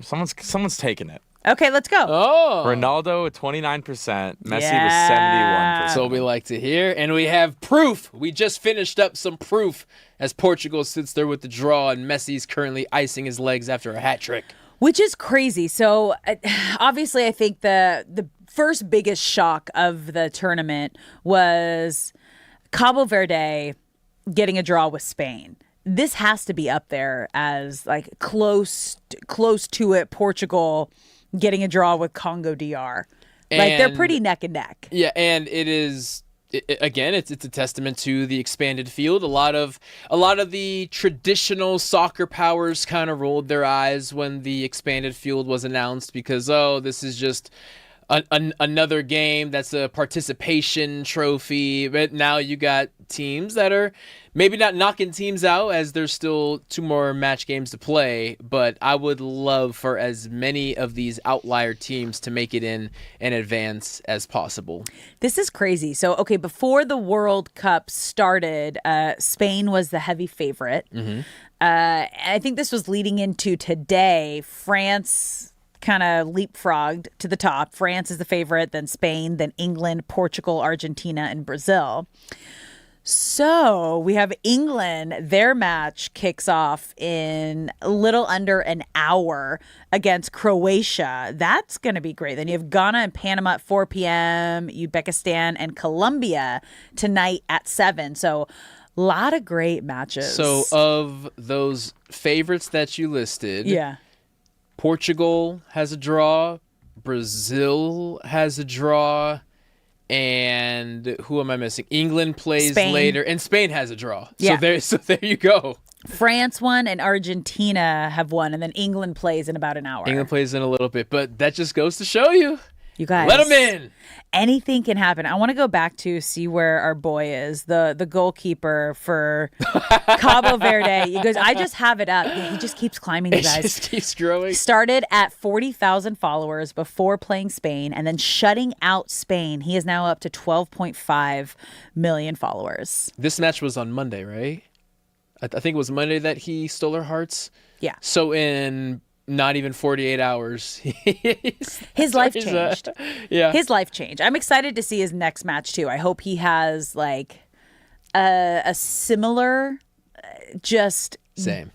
Someone's taking it. Okay, let's go. Oh. Ronaldo at 29%. Messi was Yeah. 71%. So we like to hear. And we have proof. We just finished up some proof as Portugal sits there with the draw and Messi's currently icing his legs after a hat trick. Which is crazy. So obviously I think the first biggest shock of the tournament was Cabo Verde getting a draw with Spain. This has to be up there as like close to it. Portugal getting a draw with Congo DR. Like they're pretty neck and neck. Yeah, and it's a testament to the expanded field. A lot of the traditional soccer powers kind of rolled their eyes when the expanded field was announced because this is just another game that's a participation trophy. But now you got teams that are maybe not knocking teams out, as there's still 2 more match games to play, but I would love for as many of these outlier teams to make it in and advance as possible. This is crazy. So, okay, before the World Cup started, Spain was the heavy favorite. Mm-hmm. I think this was leading into today. France kind of leapfrogged to the top. France is the favorite, then Spain, then England, Portugal, Argentina, and Brazil. So we have England. Their match kicks off in a little under an hour against Croatia. That's going to be great. Then you have Ghana and Panama at 4 p.m., Uzbekistan and Colombia tonight at 7. So a lot of great matches. So of those favorites that you listed, yeah, Portugal has a draw, Brazil has a draw, and who am I missing? England plays Spain. later, and Spain has a draw. Yeah. So there you go. France won and Argentina have won, and then England plays in about an hour. England plays in a little bit, but that just goes to show you. You guys, let them in. Anything can happen. I want to go back to see where our boy is, the goalkeeper for Cabo Verde. You guys, I just have it up. Yeah, he just keeps climbing, you guys. It just keeps growing. Started at 40,000 followers before playing Spain, and then shutting out Spain. He is now up to 12.5 million followers. This match was on Monday, right? I think it was Monday that he stole our hearts. Yeah. So in not even 48 hours. His life changed. Yeah. His life changed. I'm excited to see his next match too. I hope he has like a similar Same.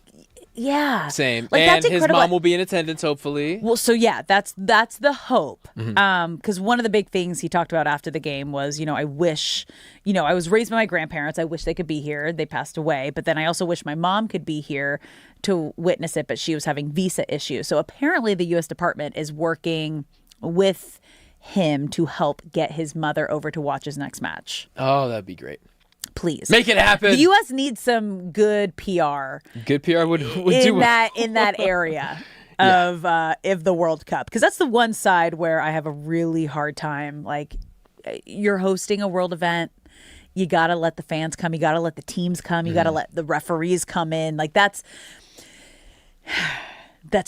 Yeah. Same. Like, and that's his incredible. mom will be in attendance, hopefully. Well, so yeah, that's the hope. Mm-hmm. Because one of the big things he talked about after the game was, I wish, I was raised by my grandparents. I wish they could be here. They passed away. But then I also wish my mom could be here to witness it, but she was having visa issues. So apparently the U.S. Department is working with him to help get his mother over to watch his next match. Oh, that'd be great. Please make it happen. The U.S. needs some good PR. Good PR would do in that area of the World Cup, because that's the one side where I have a really hard time. Like, you're hosting a world event, you gotta let the fans come, you gotta let the teams come, you gotta let the referees come in. Like that's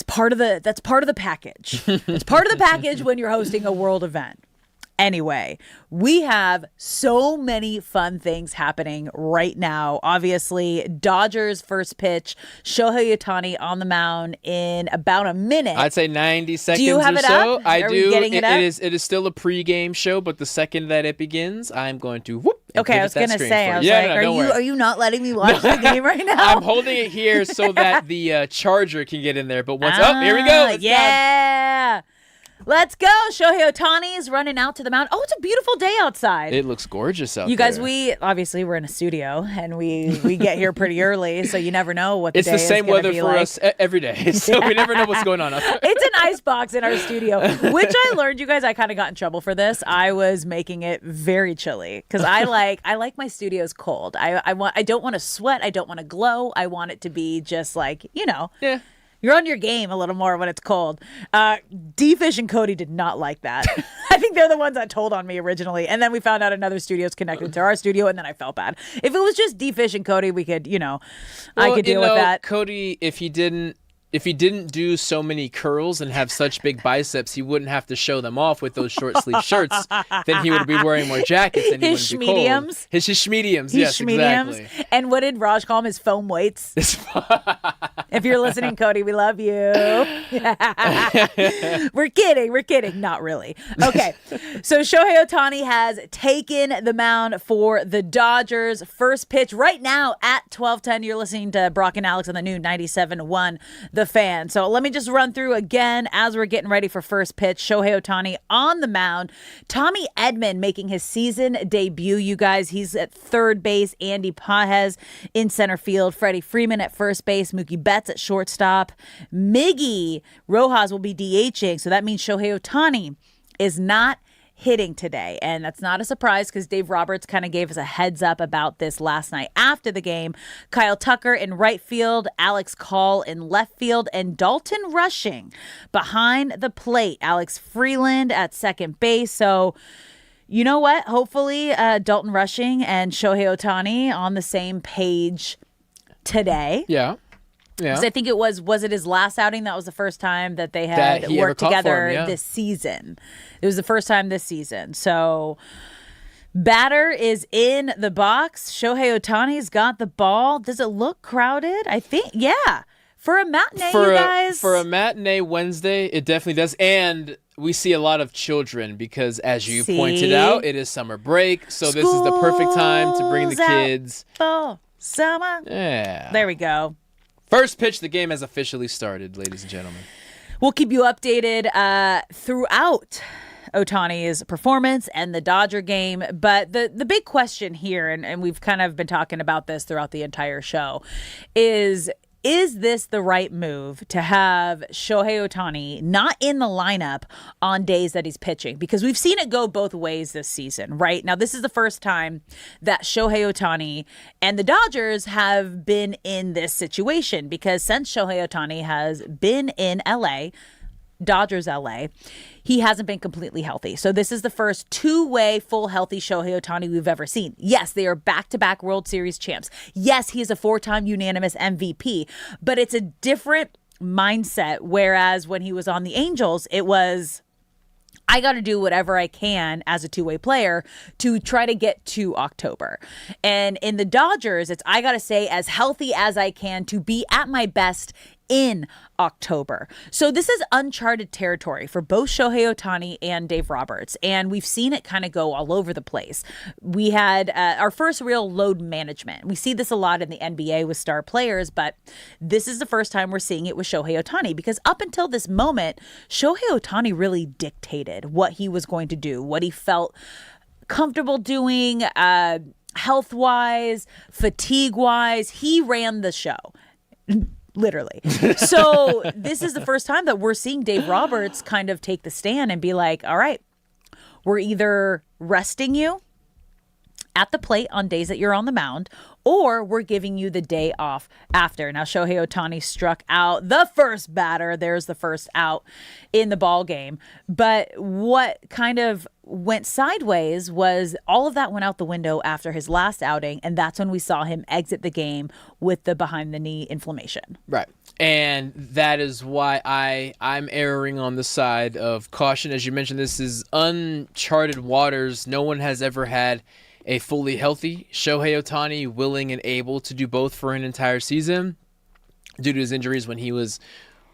part of the package. It's part of the package when you're hosting a world event. Anyway, we have so many fun things happening right now. Obviously, Dodgers first pitch, Shohei Ohtani on the mound in about a minute. I'd say 90 seconds do you have or it so. Up? I Are do. We getting it up? It is still a pregame show, but the second that it begins, I'm going to whoop. Okay, I was going to say, I was like, are you not letting me watch the game right now? I'm holding it here so that the charger can get in there. But once, here we go. It's done. Let's go. Shohei Ohtani is running out to the mound. Oh, it's a beautiful day outside. It looks gorgeous out there. You guys, we're in a studio and we get here pretty early, so you never know what the day is. It's the same weather for like. us every day, so we never know what's going on. It's an ice box in our studio, which I learned, you guys, I kind of got in trouble for this. I was making it very chilly because I like my studios cold. I don't want to sweat. I don't want to glow. I want it to be just like, Yeah. You're on your game a little more when it's cold. D-Fish and Cody did not like that. I think they're the ones that told on me originally. And then we found out another studio's connected to our studio, and then I felt bad. If it was just D-Fish and Cody, we could, I could deal with that. Cody, if he didn't do so many curls and have such big biceps, he wouldn't have to show them off with those short sleeve shirts. Then he would be wearing more jackets and he wouldn't be cold. His schmediums. Yes, exactly. And what did Raj call him? His foam weights. If you're listening, Cody, we love you. We're kidding. Not really. Okay. So Shohei Ohtani has taken the mound for the Dodgers. First pitch right now at 12:10. You're listening to Brock and Alex on the new 97.1 The Fan. So let me just run through again as we're getting ready for first pitch. Shohei Ohtani on the mound. Tommy Edman making his season debut, you guys. He's at third base. Andy Pajes in center field. Freddie Freeman at first base. Mookie Betts at shortstop. Miggy Rojas will be DHing. So that means Shohei Ohtani is not hitting today. And that's not a surprise because Dave Roberts kind of gave us a heads up about this last night after the game. Kyle Tucker in right field, Alex Call in left field, and Dalton Rushing behind the plate. Alex Freeland at second base. So you know what? Hopefully Dalton Rushing and Shohei Ohtani on the same page today. Yeah. Because I think it was it his last outing? That was the first time that they had worked together this season. It was the first time this season. So batter is in the box. Shohei Ohtani's got the ball. Does it look crowded? I think, yeah. For a matinee, you guys. For a matinee Wednesday, it definitely does. And we see a lot of children because, as you pointed out, it is summer break. So this is the perfect time to bring the kids. Fall, summer. Yeah. There we go. First pitch, the game has officially started, ladies and gentlemen. We'll keep you updated throughout Ohtani's performance and the Dodger game. But the big question here, and we've kind of been talking about this throughout the entire show, is this the right move to have Shohei Ohtani not in the lineup on days that he's pitching? Because we've seen it go both ways this season, right? Now, this is the first time that Shohei Ohtani and the Dodgers have been in this situation, because since Shohei Ohtani has been in LA, Dodgers LA, he hasn't been completely healthy. So this is the first two-way full healthy Shohei Ohtani we've ever seen. Yes, they are back-to-back World Series champs. Yes, he is a 4-time unanimous MVP, but it's a different mindset. Whereas when he was on the Angels, it was, I got to do whatever I can as a two-way player to try to get to October. And in the Dodgers, it's, I got to stay as healthy as I can to be at my best in October. So this is uncharted territory for both Shohei Ohtani and Dave Roberts. And we've seen it kind of go all over the place. We had our first real load management. We see this a lot in the NBA with star players, but this is the first time we're seeing it with Shohei Ohtani, because up until this moment, Shohei Ohtani really dictated what he was going to do, what he felt comfortable doing, health-wise, fatigue-wise. He ran the show. Literally. So this is the first time that we're seeing Dave Roberts kind of take the stand and be like, all right, we're either resting you at the plate on days that you're on the mound, or we're giving you the day off after. Now, Shohei Ohtani struck out the first batter. There's the first out in the ball game. But what kind of went sideways was all of that went out the window after his last outing, and that's when we saw him exit the game with the behind-the-knee inflammation. Right. And that is why I'm erring on the side of caution. As you mentioned, this is uncharted waters. No one has ever had a fully healthy Shohei Ohtani, willing and able to do both for an entire season due to his injuries when he was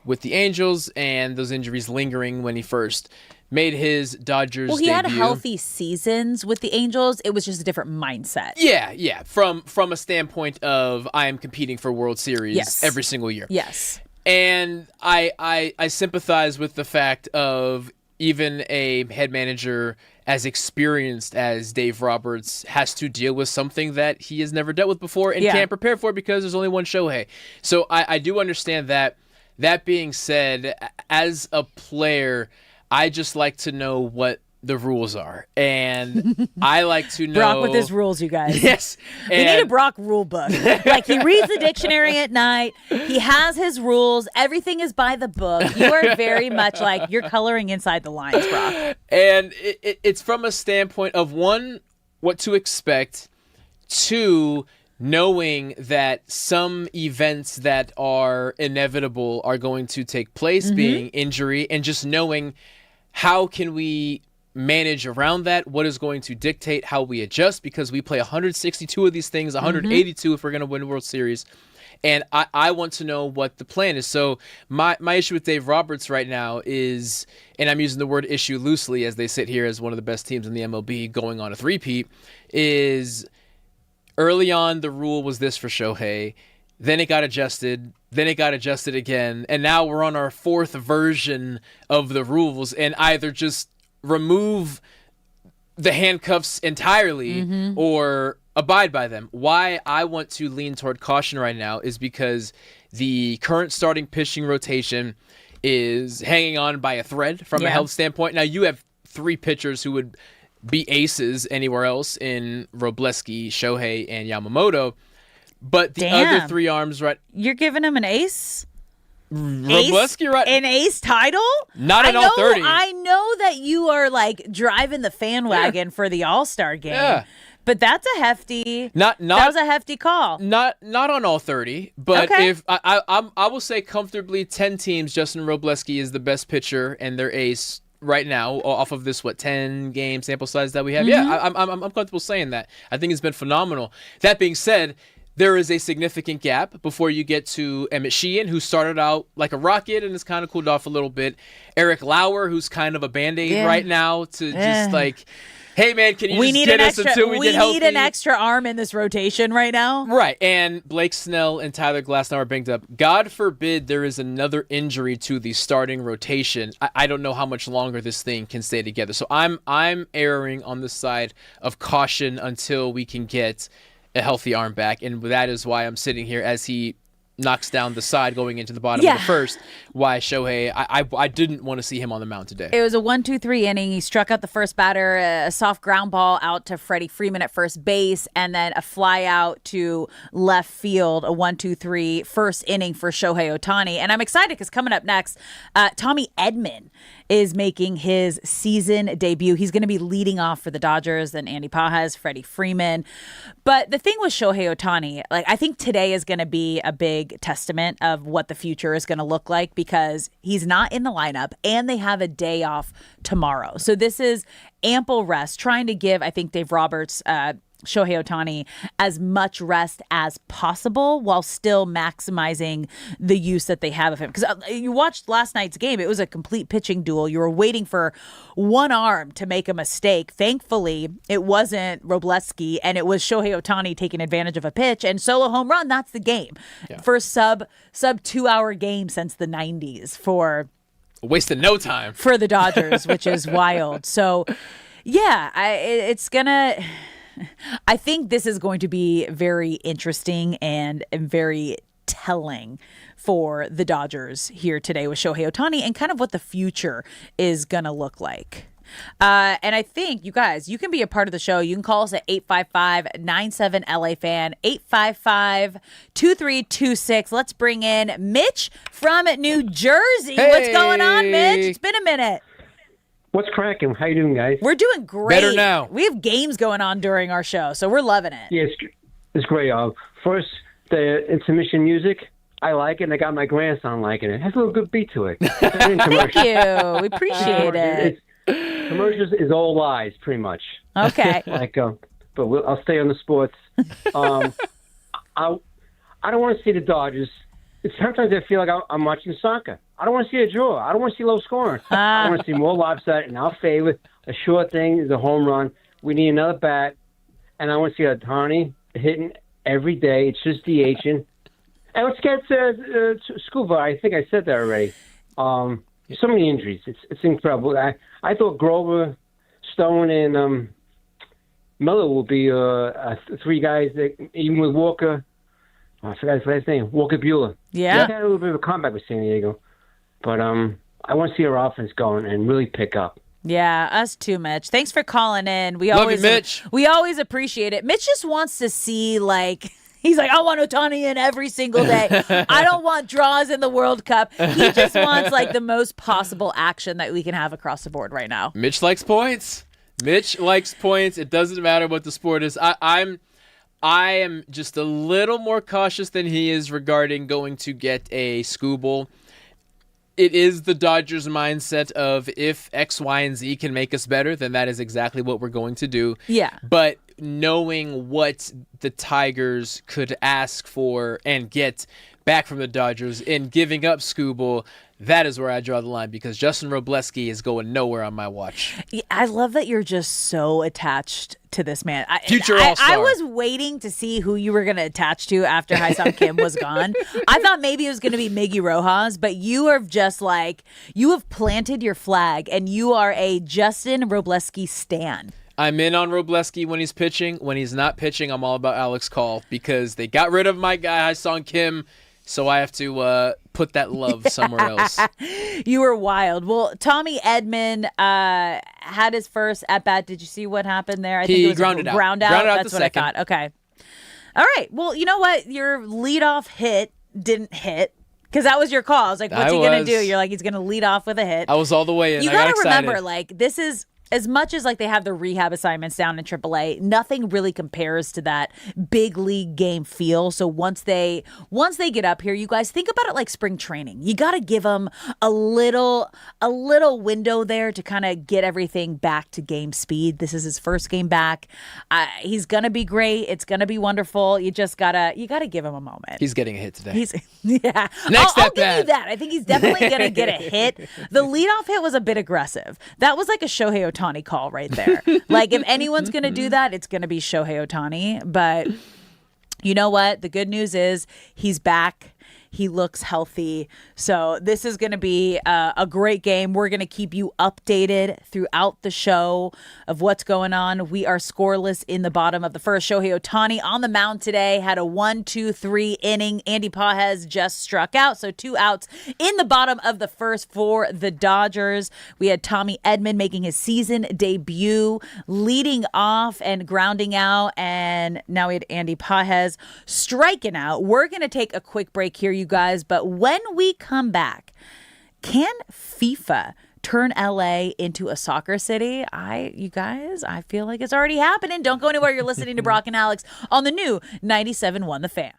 with the Angels and those injuries lingering when he first made his Dodgers Well, he debut. had healthy seasons with the Angels. It was just a different mindset. Yeah. From a standpoint of I am competing for World Series every single year. Yes. And I sympathize with the fact of even a head manager as experienced as Dave Roberts has to deal with something that he has never dealt with before and can't prepare for because there's only one Shohei. So I do understand that. That being said, as a player, I just like to know what the rules are. And I like to know... Brock with his rules, you guys. Yes. We need a Brock rule book. Like, he reads the dictionary at night. He has his rules. Everything is by the book. You are very much like, you're coloring inside the lines, Brock. And it's from a standpoint of, one, what to expect, two, knowing that some events that are inevitable are going to take place, being injury, and just knowing how can we manage around that, what is going to dictate how we adjust, because we play 162 of these things, 182 if we're going to win the World Series. And I want to know what the plan is. So my issue with Dave Roberts right now is, and I'm using the word issue loosely as they sit here as one of the best teams in the MLB going on a three-peat, is early on the rule was this for Shohei. Then it got adjusted. Then it got adjusted again. And now we're on our fourth version of the rules, and either just remove the handcuffs entirely or abide by them. Why I want to lean toward caution right now is because the current starting pitching rotation is hanging on by a thread from a health standpoint. Now, you have three pitchers who would be aces anywhere else in Robleski, Shohei, and Yamamoto. But the other three arms, right? You're giving him an ace? Robleski, right? An ace title? Not in all 30. I know that you are like driving the fan wagon for the All-Star game. Yeah. But that's a hefty. That was a hefty call. Not on all 30, but if I will say comfortably 10 teams, Justin Robleski is the best pitcher and their ace right now off of this 10 game sample size that we have. Yeah, I'm comfortable saying that. I think it's been phenomenal. That being said, there is a significant gap before you get to Emmett Sheehan, who started out like a rocket and has kind of cooled off a little bit. Eric Lauer, who's kind of a Band-Aid right now to just like, hey, man, can you just get us until we get healthy? We need an extra arm in this rotation right now. Right, and Blake Snell and Tyler Glasnow are banged up. God forbid there is another injury to the starting rotation. I don't know how much longer this thing can stay together. So I'm erring on the side of caution until we can get a healthy arm back, and that is why I'm sitting here as he knocks down the side going into the bottom of the first. Why Shohei, I didn't want to see him on the mound today. It was a 1-2-3 inning. He struck out the first batter, a soft ground ball out to Freddie Freeman at first base, and then a fly out to left field, a 1-2-3 first inning for Shohei Ohtani. And I'm excited because coming up next, Tommy Edman is making his season debut. He's going to be leading off for the Dodgers, then Andy Pages, Freddie Freeman. But the thing with Shohei Ohtani, like, I think today is going to be a big testament of what the future is going to look like, because he's not in the lineup and they have a day off tomorrow. So this is ample rest, trying to give, I think, Dave Roberts, Shohei Ohtani as much rest as possible while still maximizing the use that they have of him. Because you watched last night's game, it was a complete pitching duel. You were waiting for one arm to make a mistake. Thankfully, it wasn't Robleski, and it was Shohei Ohtani taking advantage of a pitch and solo home run. That's the game. First sub 2 hour game since the 90s for wasted no time for the Dodgers, which is wild. So yeah, I think this is going to be very interesting and very telling for the Dodgers here today with Shohei Ohtani and kind of what the future is going to look like. And I think, you guys, you can be a part of the show. You can call us at 855-97-LA-FAN, 855-2326. Let's bring in Mitch from New Jersey. Hey. What's going on, Mitch? It's been a minute. What's cracking? How you doing, guys? We're doing great. Better now. We have games going on during our show, so we're loving it. Yeah, it's great. First, the intermission music, I like it, and I got my grandson liking it. It has a little good beat to it. Thank you. We appreciate it. Commercials is all lies, pretty much. Okay. But I'll stay on the sports. I don't want to see the Dodgers. Sometimes I feel like I'm watching soccer. I don't want to see a draw. I don't want to see low scoring. I want to see more lopsided in our favor. A short thing is a home run. We need another bat. And I want to see Ohtani hitting every day. It's just DHing. And let's get Scuba. I think I said that already. So many injuries. It's incredible. I thought Grover, Stone, and Miller will be three guys that, even with Walker. I forgot his last name. Walker Buehler. Yeah. They had a little bit of a comeback with San Diego. But I want to see our offense going and really pick up. Yeah, us too, Mitch. Thanks for calling in. We Love always you, Mitch. We always appreciate it. Mitch just wants to see, like, he's like, I want Ohtani in every single day. I don't want draws in the World Cup. He just wants, like, the most possible action that we can have across the board right now. Mitch likes points. Mitch likes points. It doesn't matter what the sport is. I am just a little more cautious than he is regarding going to get a Scooble. It is the Dodgers' mindset of if X, Y, and Z can make us better, then that is exactly what we're going to do. Yeah. But knowing what the Tigers could ask for and get back from the Dodgers in giving up Scooble, that is where I draw the line because Justin Robleski is going nowhere on my watch. Yeah, I love that you're just so attached to this man. Future All-Star. I was waiting to see who you were going to attach to after Haesung Kim was gone. I thought maybe it was going to be Miggy Rojas, but you are just like, you have planted your flag and you are a Justin Robleski stan. I'm in on Robleski when he's pitching. When he's not pitching, I'm all about Alex Call because they got rid of my guy, Haesung Kim, so I have to put that love somewhere else. You were wild. Well, Tommy Edman had his first at-bat. Did you see what happened there? I think it was grounded out. Ground out? Grounded out That's the what second. I thought. Okay. All right. Well, you know what? Your leadoff hit didn't hit because that was your call. I was like, what's he going to do? You're like, he's going to lead off with a hit. I was all the way in. You I got to excited. remember, like, this is... As much as like they have the rehab assignments down in AAA, nothing really compares to that big league game feel. So once they get up here, you guys think about it like spring training. You got to give them a little window there to kind of get everything back to game speed. This is his first game back. He's gonna be great. It's gonna be wonderful. You gotta give him a moment. He's getting a hit today. Yeah. Next I'll at give you bat. that. I think he's definitely gonna get a hit. The leadoff hit was a bit aggressive. That was like a Shohei Ohtani call right there. Like if anyone's going to do that, it's going to be Shohei Ohtani. But you know what? The good news is he's back. He looks healthy. So this is going to be a great game. We're going to keep you updated throughout the show of what's going on. We are scoreless in the bottom of the first. Shohei Ohtani on the mound today had a 1-2-3 inning. Andy Pages just struck out. So 2 outs in the bottom of the first for the Dodgers. We had Tommy Edman making his season debut, leading off and grounding out. And now we had Andy Pages striking out. We're going to take a quick break here, you guys, but when we come back, can FIFA turn LA into a soccer city? I feel like it's already happening. Don't go anywhere. You're listening to Brock and Alex on the new 97.1 The Fan.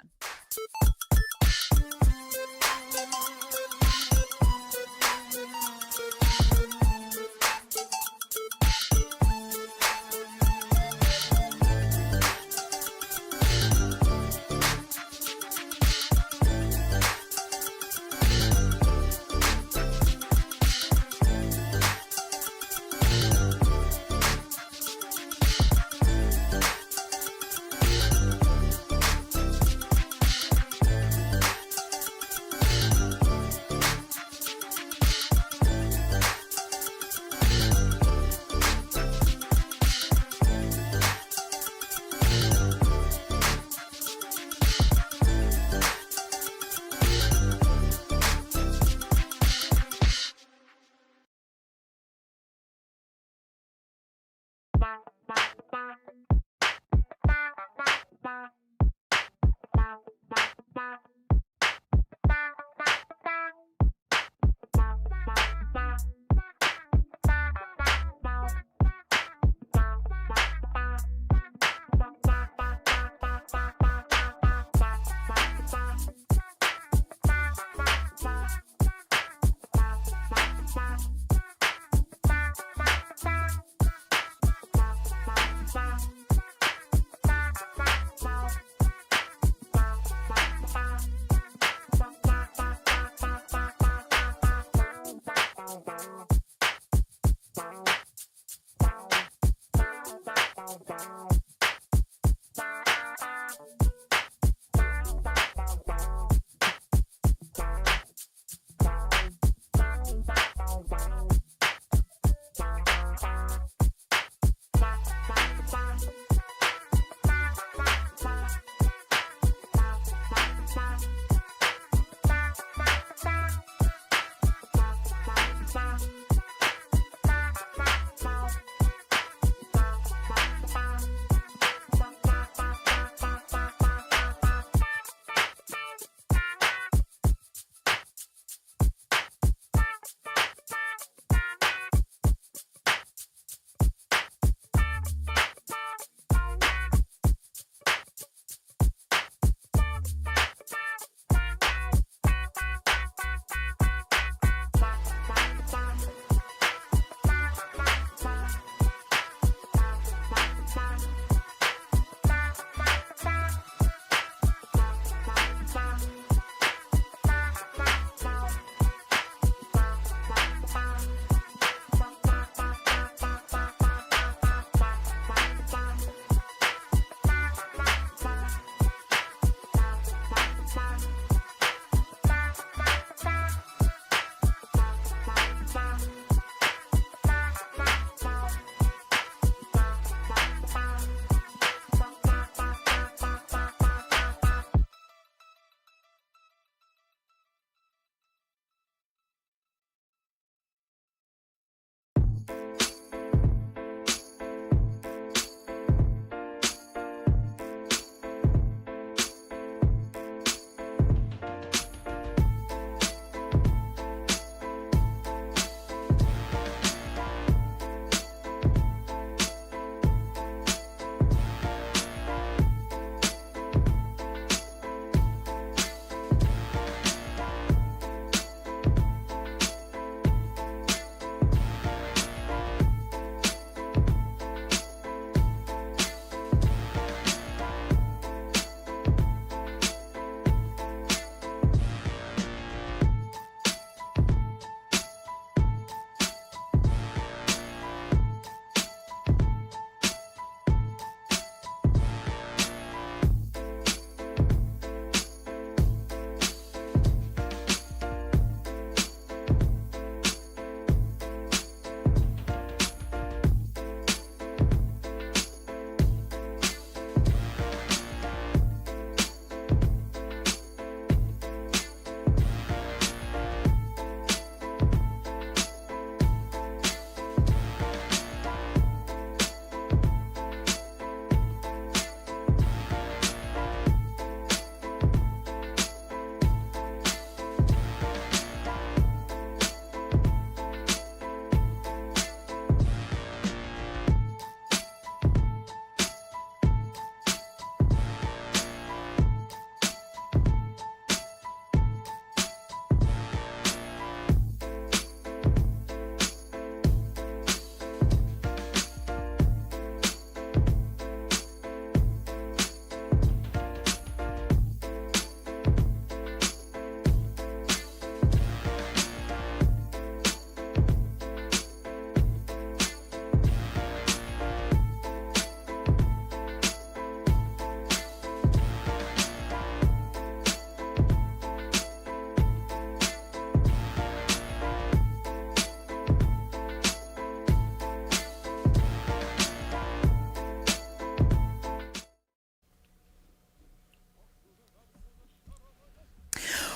Bye.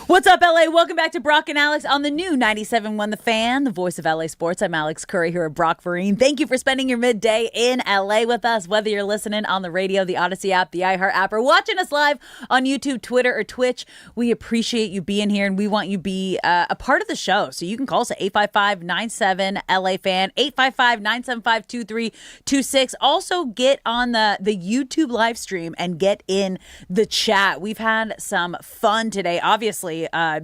What's up, LA? Welcome back to Brock and Alex on the new 97.1 The Fan, the voice of LA sports. I'm Alex Curry here at Brock Vereen. Thank you for spending your midday in LA with us, whether you're listening on the radio, the Odyssey app, the iHeart app, or watching us live on YouTube, Twitter, or Twitch. We appreciate you being here, and we want you to be a part of the show. So you can call us at 855-97-LA-FAN, 855-975-2326. Also, get on the YouTube live stream and get in the chat. We've had some fun today. Obviously,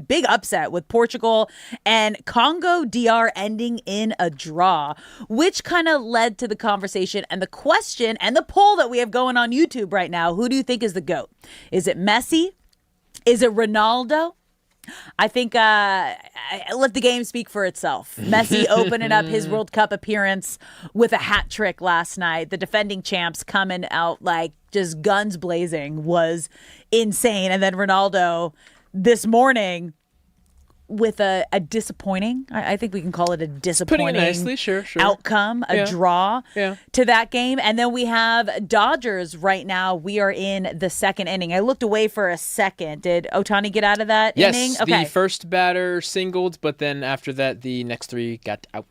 big upset with Portugal and Congo DR ending in a draw, which kind of led to the conversation and the question and the poll that we have going on YouTube right now. Who do you think is the GOAT? Is it Messi? Is it Ronaldo? I think let the game speak for itself. Messi opening up his World Cup appearance with a hat trick last night. The defending champs coming out like just guns blazing was insane. And then Ronaldo this morning with a disappointing, I think we can call it a disappointing Putting it nicely, sure. outcome, a draw to that game. And then we have Dodgers right now. We are in the second inning. I looked away for a second. Did Ohtani get out of that inning? Yes, the first batter singled, but then after that, the next three got out.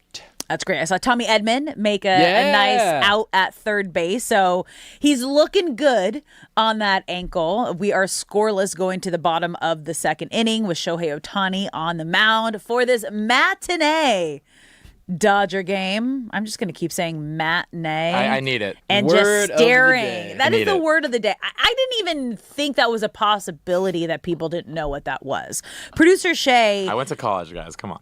That's great. I saw Tommy Edman make a nice out at third base. So he's looking good on that ankle. We are scoreless going to the bottom of the second inning with Shohei Ohtani on the mound for this matinee Dodger game. I'm just going to keep saying matinee. I need it. And word just staring. of the day. That is the word of the day. I didn't even think that was a possibility that people didn't know what that was. Producer Shay. I went to college, guys. Come on.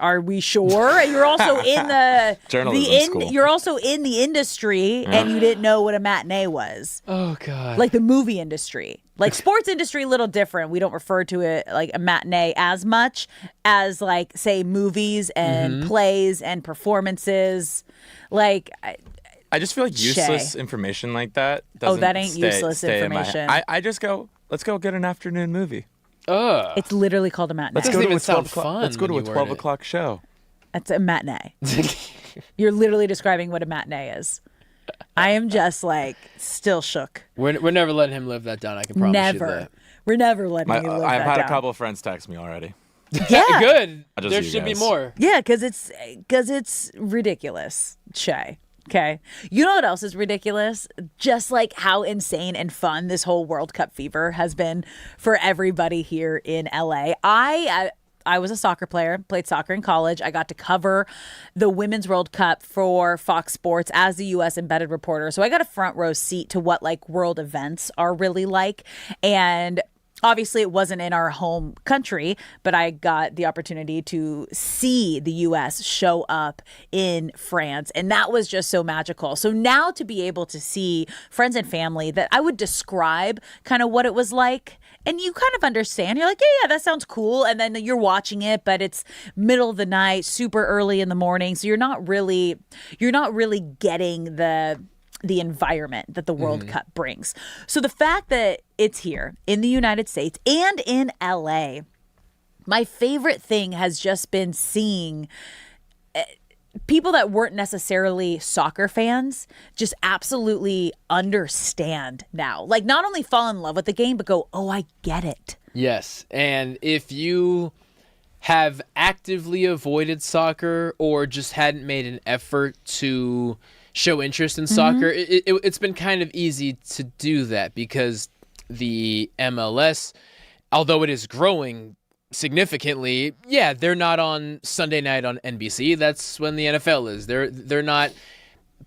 Are we sure? You're also in the journalism school. You're also in the industry, and you didn't know what a matinee was. Oh God! Like the movie industry. Like sports industry, a little different. We don't refer to it like a matinee as much as like, say, movies and plays and performances. Like, I just feel like useless information like that. That ain't useless information. I just go, let's go get an afternoon movie. It's literally called a matinee. Let's go to a 12 o'clock. Let's go to a 12 o'clock show. That's a matinee. You're literally describing what a matinee is. I am just like still shook. We're never letting him live that down. I can promise you that. We're never letting you live that down. I've had a couple of friends text me already. Yeah, good. There should be more. Yeah, because it's ridiculous, Shay. Okay. You know what else is ridiculous? Just like how insane and fun this whole World Cup fever has been for everybody here in LA. I was a soccer player, played soccer in college. I got to cover the Women's World Cup for Fox Sports as the U.S. embedded reporter. So I got a front row seat to what like world events are really like. And obviously, it wasn't in our home country, but I got the opportunity to see the U.S. show up in France, and that was just so magical. So now to be able to see friends and family that I would describe kind of what it was like, and you kind of understand. You're like, yeah, that sounds cool, and then you're watching it, but it's middle of the night, super early in the morning, so you're not really getting the environment that the World Cup brings. So the fact that it's here in the United States and in LA, my favorite thing has just been seeing people that weren't necessarily soccer fans just absolutely understand now. Like not only fall in love with the game, but go, oh, I get it. Yes. And if you have actively avoided soccer or just hadn't made an effort to show interest in soccer, it's been kind of easy to do that because the MLS, although it is growing significantly, they're not on Sunday night on NBC. That's when the NFL is. They're not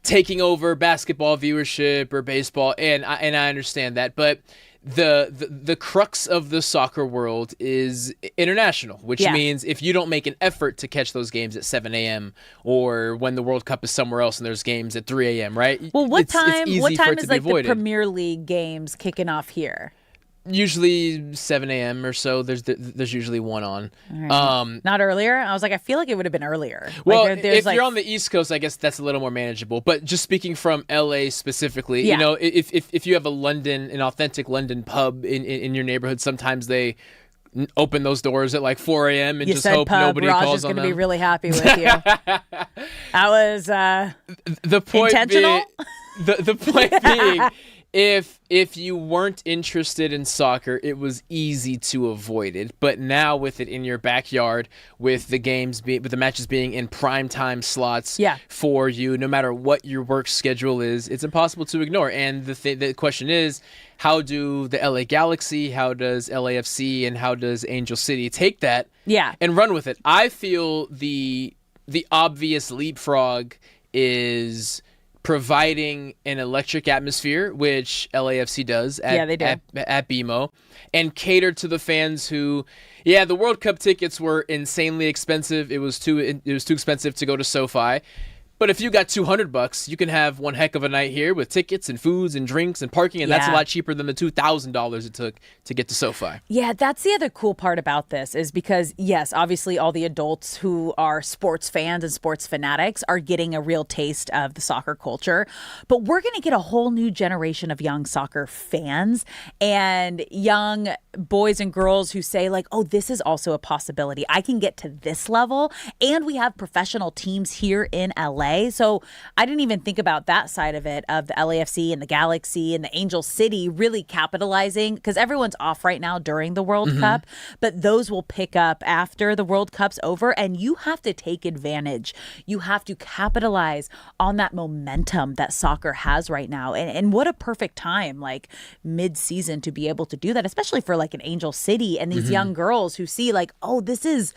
taking over basketball viewership or baseball, and I understand that, but the crux of the soccer world is international, which means if you don't make an effort to catch those games at 7 a.m. or when the World Cup is somewhere else and there's games at 3 a.m., right? Well, what time is like the avoided. Premier League games kicking off here? Usually 7 a.m. or so. There's usually one on. Right. Not earlier? I was like, I feel like it would have been earlier. Well, like if you're on the East Coast, I guess that's a little more manageable. But just speaking from LA specifically, you know, if you have an authentic London pub in your neighborhood, sometimes they open those doors at like 4 a.m. and just hope nobody Raj calls is on them. going to be really happy with you. That was the point intentional. The point being if you weren't interested in soccer, it was easy to avoid it. But now with it in your backyard, with the matches being in primetime slots for you, no matter what your work schedule is, it's impossible to ignore. And the question is, how do the LA Galaxy, how does LAFC, and how does Angel City take that and run with it? I feel the obvious leapfrog is providing an electric atmosphere, which LAFC does at BMO, and cater to the fans who, the World Cup tickets were insanely expensive. It was too expensive to go to SoFi. But if you got $200, you can have one heck of a night here with tickets and foods and drinks and parking, and that's a lot cheaper than the $2,000 it took to get to SoFi. Yeah, that's the other cool part about this is because, yes, obviously all the adults who are sports fans and sports fanatics are getting a real taste of the soccer culture, but we're going to get a whole new generation of young soccer fans and young boys and girls who say like, oh, this is also a possibility. I can get to this level, and we have professional teams here in LA. So I didn't even think about that side of it, of the LAFC and the Galaxy and the Angel City really capitalizing, because everyone's off right now during the World Cup, but those will pick up after the World Cup's over, and you have to take advantage. You have to capitalize on that momentum that soccer has right now. And what a perfect time, like mid-season, to be able to do that, especially for like an Angel City and these young girls who see like, oh, this is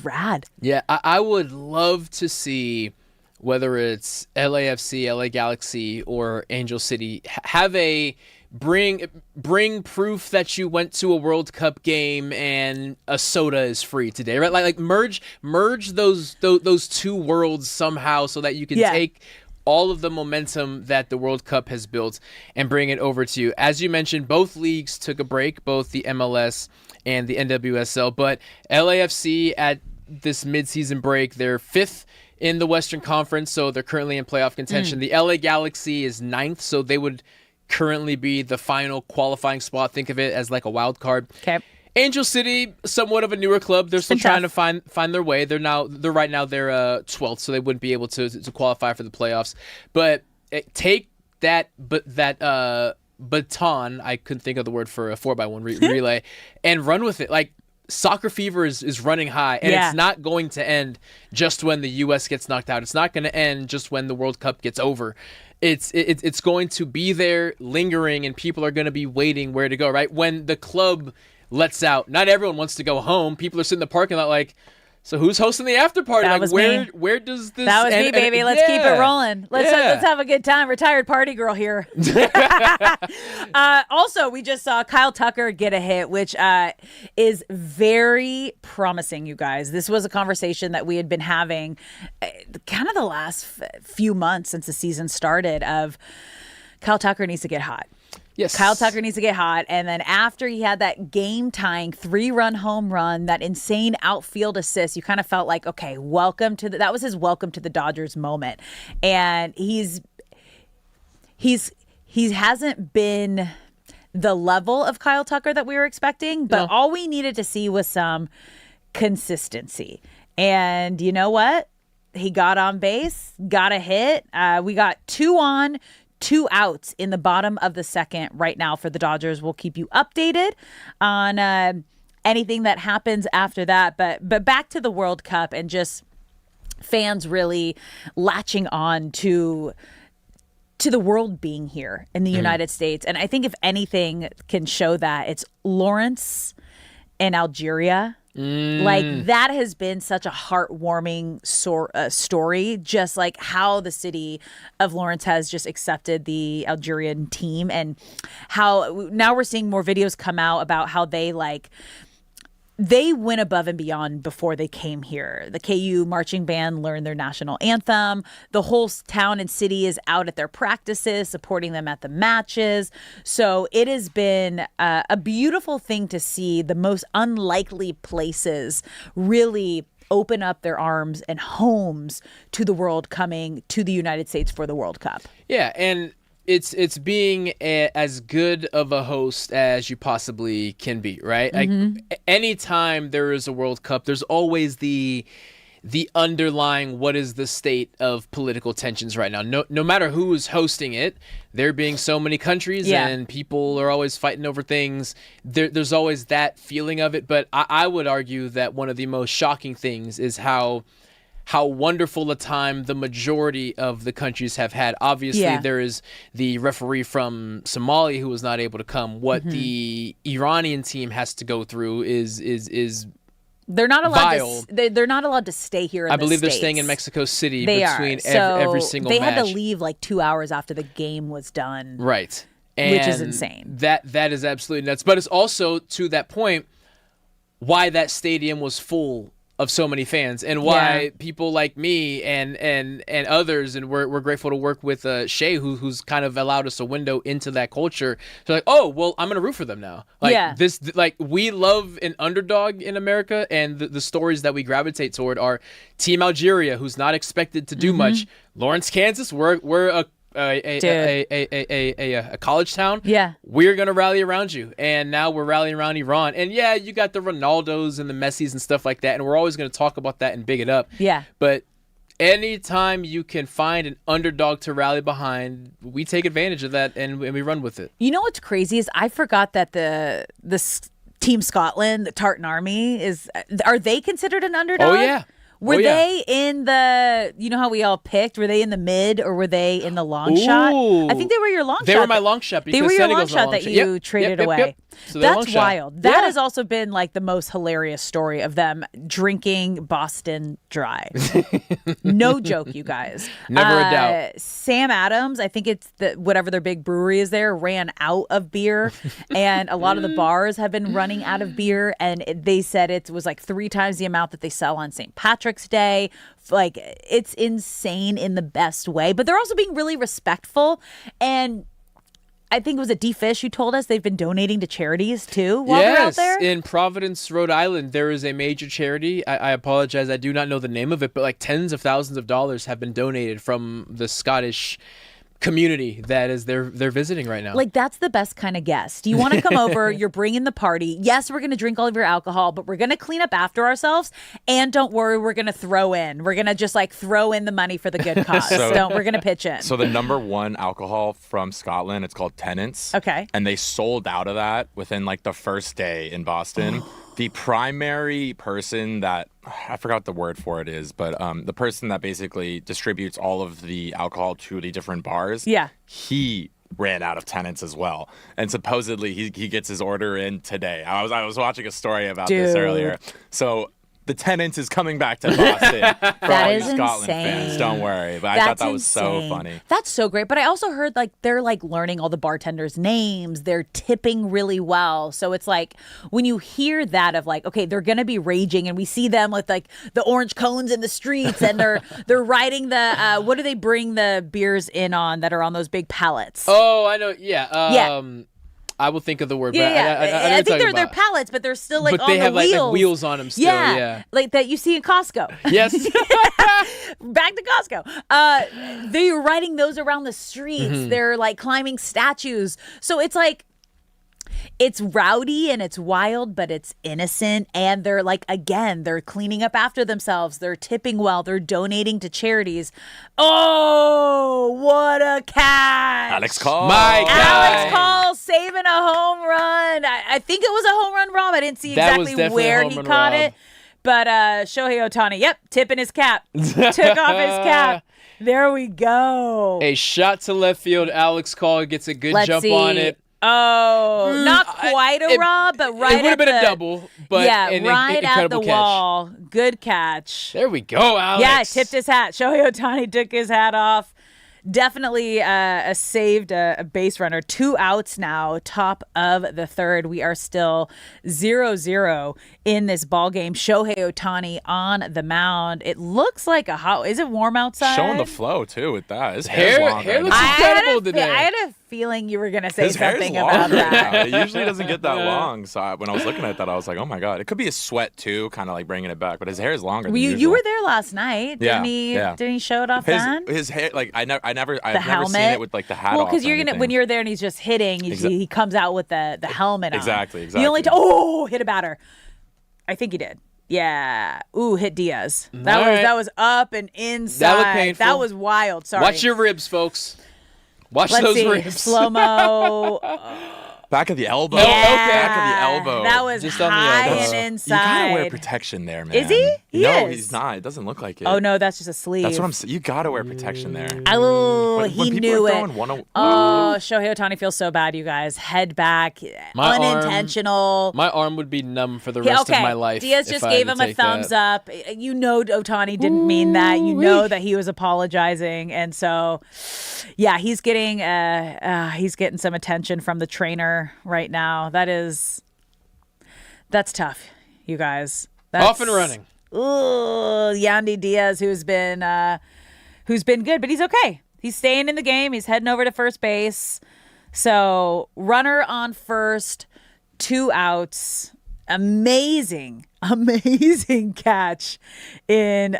rad. Yeah, I would love to see, whether it's LAFC, LA Galaxy, or Angel City, have a bring proof that you went to a World Cup game and a soda is free today, right? Like merge those two worlds somehow so that you can take all of the momentum that the World Cup has built and bring it over to you. As you mentioned, both leagues took a break, both the MLS and the NWSL, but LAFC at this midseason break, they're 5th in the Western Conference, so they're currently in playoff contention. The LA Galaxy is 9th, so they would currently be the final qualifying spot. Think of it as like a wild card. Okay. Angel City, somewhat of a newer club. They're still trying to find their way. They're 12th, so they wouldn't be able to qualify for the playoffs. But take that baton, I couldn't think of the word for a 4x1 relay, and run with it. Like, soccer fever is running high, and it's not going to end just when the U.S. gets knocked out. It's not going to end just when the World Cup gets over. It's going to be there, lingering, and people are going to be waiting where to go, right? When the club lets out, not everyone wants to go home. People are sitting in the parking lot like, so who's hosting the after party? That like, was where does this That was end? me, baby. Let's keep it rolling. Let's have a good time. Retired party girl here. Also, we just saw Kyle Tucker get a hit, which is very promising, you guys. This was a conversation that we had been having kind of the last few months since the season started of Kyle Tucker needs to get hot. Yes. Kyle Tucker needs to get hot. And then after he had that game-tying 3-run home run, that insane outfield assist, you kind of felt like, okay, that was his welcome to the Dodgers moment. And he hasn't been the level of Kyle Tucker that we were expecting, but all we needed to see was some consistency. And you know what? He got on base, got a hit. We got 2 on, 2 outs in the bottom of the second right now for the Dodgers. We'll keep you updated on anything that happens after that. But back to the World Cup and just fans really latching on to the world being here in the United States. And I think if anything can show that, it's Lawrence and Algeria. Like, that has been such a heartwarming story, just like how the city of Lawrence has just accepted the Algerian team, and how now we're seeing more videos come out about how they went above and beyond before they came here. The KU marching band learned their national anthem. The whole town and city is out at their practices, supporting them at the matches. So it has been a beautiful thing to see the most unlikely places really open up their arms and homes to the world coming to the United States for the World Cup. Yeah, and it's being as good of a host as you possibly can be, right? Like, anytime there is a World Cup, there's always the the underlying what is the state of political tensions right now. No matter who is hosting it, there being so many countries and people are always fighting over things. There's always that feeling of it. But I would argue that one of the most shocking things is how wonderful a time the majority of the countries have had. Obviously, there is the referee from Somalia who was not able to come. What the Iranian team has to go through is they're not allowed vile. they're not allowed to stay here in I believe the they're States. staying in Mexico City They between are. every single they match. had to leave like 2 hours after the game was done. Right. Which is And insane. That is absolutely nuts. But it's also, to that point, why that stadium was full of so many fans, and why people like me and others, and we're grateful to work with Shay, who's kind of allowed us a window into that culture. So like, oh well, I'm gonna root for them now. Like we love an underdog in America, and the stories that we gravitate toward are Team Algeria, who's not expected to do much. Lawrence, Kansas, we're a college town. Yeah. We're going to rally around you. And now we're rallying around Iran. And yeah, you got the Ronaldos and the Messis and stuff like that. And we're always going to talk about that and big it up. Yeah. But anytime you can find an underdog to rally behind, we take advantage of that and we run with it. You know what's crazy is I forgot that the Team Scotland, the Tartan Army, are they considered an underdog? Oh, yeah. Were they in the, you know how we all picked, were they in the mid or were they in the long shot? I think they were your long shot. They were my long shot. They were your long Senegal's shot that you traded away. Yep. So they're long That's shot. wild. That has also been like the most hilarious story of them drinking Boston Dry. No joke, you guys. Never a doubt. Sam Adams, I think it's whatever their big brewery is there, ran out of beer, and a lot of the bars have been running out of beer, and they said it was like 3 times the amount that they sell on St. Patrick's Day. Like, it's insane in the best way, but they're also being really respectful. And I think it was a D-Fish who told us they've been donating to charities too while they're out there. In Providence, Rhode Island, there is a major charity. I apologize, I do not know the name of it, but like tens of thousands of dollars have been donated from the Scottish community that is they're visiting right now. Like, that's the best kind of guest. You want to come over, you're bringing the party. Yes, we're going to drink all of your alcohol, but we're going to clean up after ourselves. And don't worry, we're going to throw in the money for the good cause. We're going to pitch in. So the number one alcohol from Scotland, it's called Tennent's. Okay. And they sold out of that within like the first day in Boston. The primary person that, I forgot what the word for it is, but the person that basically distributes all of the alcohol to the different bars, he ran out of Tennent's as well. And supposedly he gets his order in today. I was watching a story about this earlier. So the Tennent's is coming back to Boston for all you Scotland fans. Don't worry. But I thought that was so funny. That's so great. But I also heard like they're like learning all the bartenders' names. They're tipping really well. So it's like when you hear that of like, okay, they're gonna be raging, and we see them with like the orange cones in the streets, and they're riding the what do they bring the beers in on that are on those big pallets? Oh, I know. Yeah. I will think of the word. Yeah, but I think they're pallets, but they're still like but on they the have wheels. like wheels on them still. Yeah, like that you see in Costco. Yes. Back to Costco. They're riding those around the streets. They're like climbing statues. So it's like, it's rowdy and it's wild, but it's innocent. And they're like, again, they're cleaning up after themselves. They're tipping well. They're donating to charities. Oh, what a catch. Alex Call. My guy. Alex Call saving a home run. I think it was a home run, Rob. I didn't see exactly where he caught it. But Shohei Ohtani, tipping his cap. Took off his cap. There we go. A shot to left field. Alex Call gets a good jump on it. Oh, not quite a rob, but right at the... It would have been a double, but right at the catch. Wall. Good catch. There we go, Alex. Yeah, tipped his hat. Shohei Ohtani took his hat off. Definitely saved a base runner. 2 outs now, top of the third. We are still 0-0 in this ball game. Shohei Ohtani on the mound. It looks like is it warm outside? Showing the flow, too, with that. His hair long looks incredible today. I had a feeling you were going to say His hair's something long about that. now. It usually doesn't get that long. So when I was looking at that, I was like, oh, my God. It could be a sweat, too, kind of like bringing it back. But his hair is longer than usual. You were there last night. Yeah, Didn't he show it off then? His hair, like, I've never seen it with, like, the hat off. Well, because when you're there and he's just hitting, he comes out with the helmet on. Exactly. You only hit a batter. I think he did. Yeah. Ooh, hit Diaz. All right. That was up and inside. That looked painful. That was wild. Sorry. Watch your ribs, folks. Watch Let's those see. ribs. Slow-mo. Back of the elbow. Yeah. Back of the elbow. That was Just on the high elbow. and You inside. gotta wear protection there, man. Is he? He no, is. he's not. It doesn't look like it. Oh, no, that's just a sleeve. That's what I'm saying. You gotta wear protection there. Oh, When he people knew are it. throwing one-on-one- Oh, Shohei Ohtani feels so bad, you guys. Head back, My unintentional. My arm would be numb for the rest of my life. Diaz if just I had gave to him a take thumbs that. up. You know Ohtani didn't mean that. You know that he was apologizing, and so yeah, he's getting some attention from the trainer right now. That's tough, you guys. That's, Off and running. Ooh, Yandy Diaz, who's been good, but he's okay. He's staying in the game. He's heading over to first base. So runner on first, 2 outs. Amazing catch in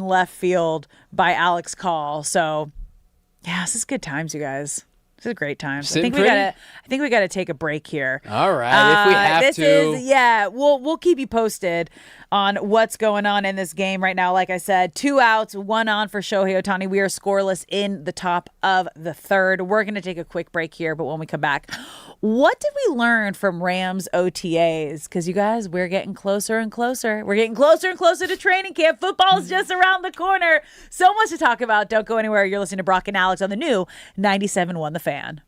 left field by Alex Call. So yeah, this is good times, you guys. This is great times. I Sitting think pretty? we gotta take a break here. All right, if we have to. We'll keep you posted on what's going on in this game right now. Like I said, 2 outs, 1 on for Shohei Ohtani. We are scoreless in the top of the third. We're going to take a quick break here, but when we come back, what did we learn from Rams OTAs? Because you guys, we're getting closer and closer. We're getting closer and closer to training camp. Football is just around the corner. So much to talk about. Don't go anywhere. You're listening to Brock and Alex on the new 97.1 The Fan.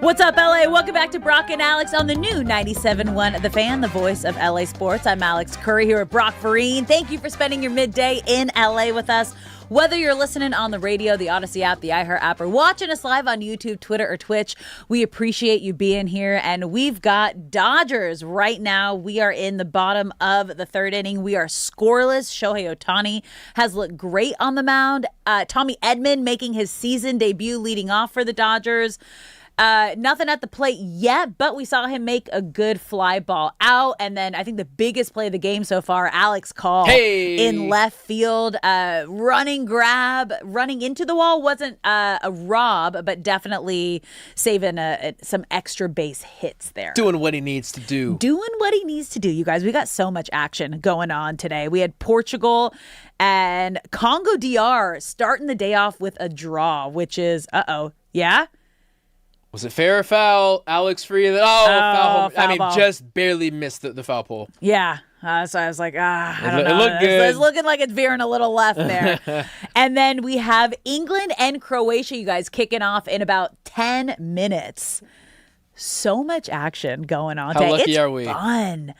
What's up, LA? Welcome back to Brock and Alex on the new 97.1 The Fan, the voice of LA Sports. I'm Alex Curry here with Brock Farine. Thank you for spending your midday in LA with us. Whether you're listening on the radio, the Odyssey app, the iHeart app, or watching us live on YouTube, Twitter, or Twitch, we appreciate you being here. And we've got Dodgers right now. We are in the bottom of the third inning. We are scoreless. Shohei Ohtani has looked great on the mound. Tommy Edman making his season debut leading off for the Dodgers. Nothing at the plate yet, but we saw him make a good fly ball out. And then I think the biggest play of the game so far, Alex Call in left field, running grab, running into the wall. Wasn't a rob, but definitely saving some extra base hits there. Doing what he needs to do. Doing what he needs to do, you guys. We got so much action going on today. We had Portugal and Congo DR starting the day off with a draw, which is, yeah? Was it fair or foul? Alex Free. Foul. Foul I mean, ball. just barely missed the foul pole. Yeah. So I was like, I don't It know. looked good. It's looking like it's veering a little left there. And then we have England and Croatia, you guys, kicking off in about 10 minutes. So much action going on How today. lucky It's are we? fun.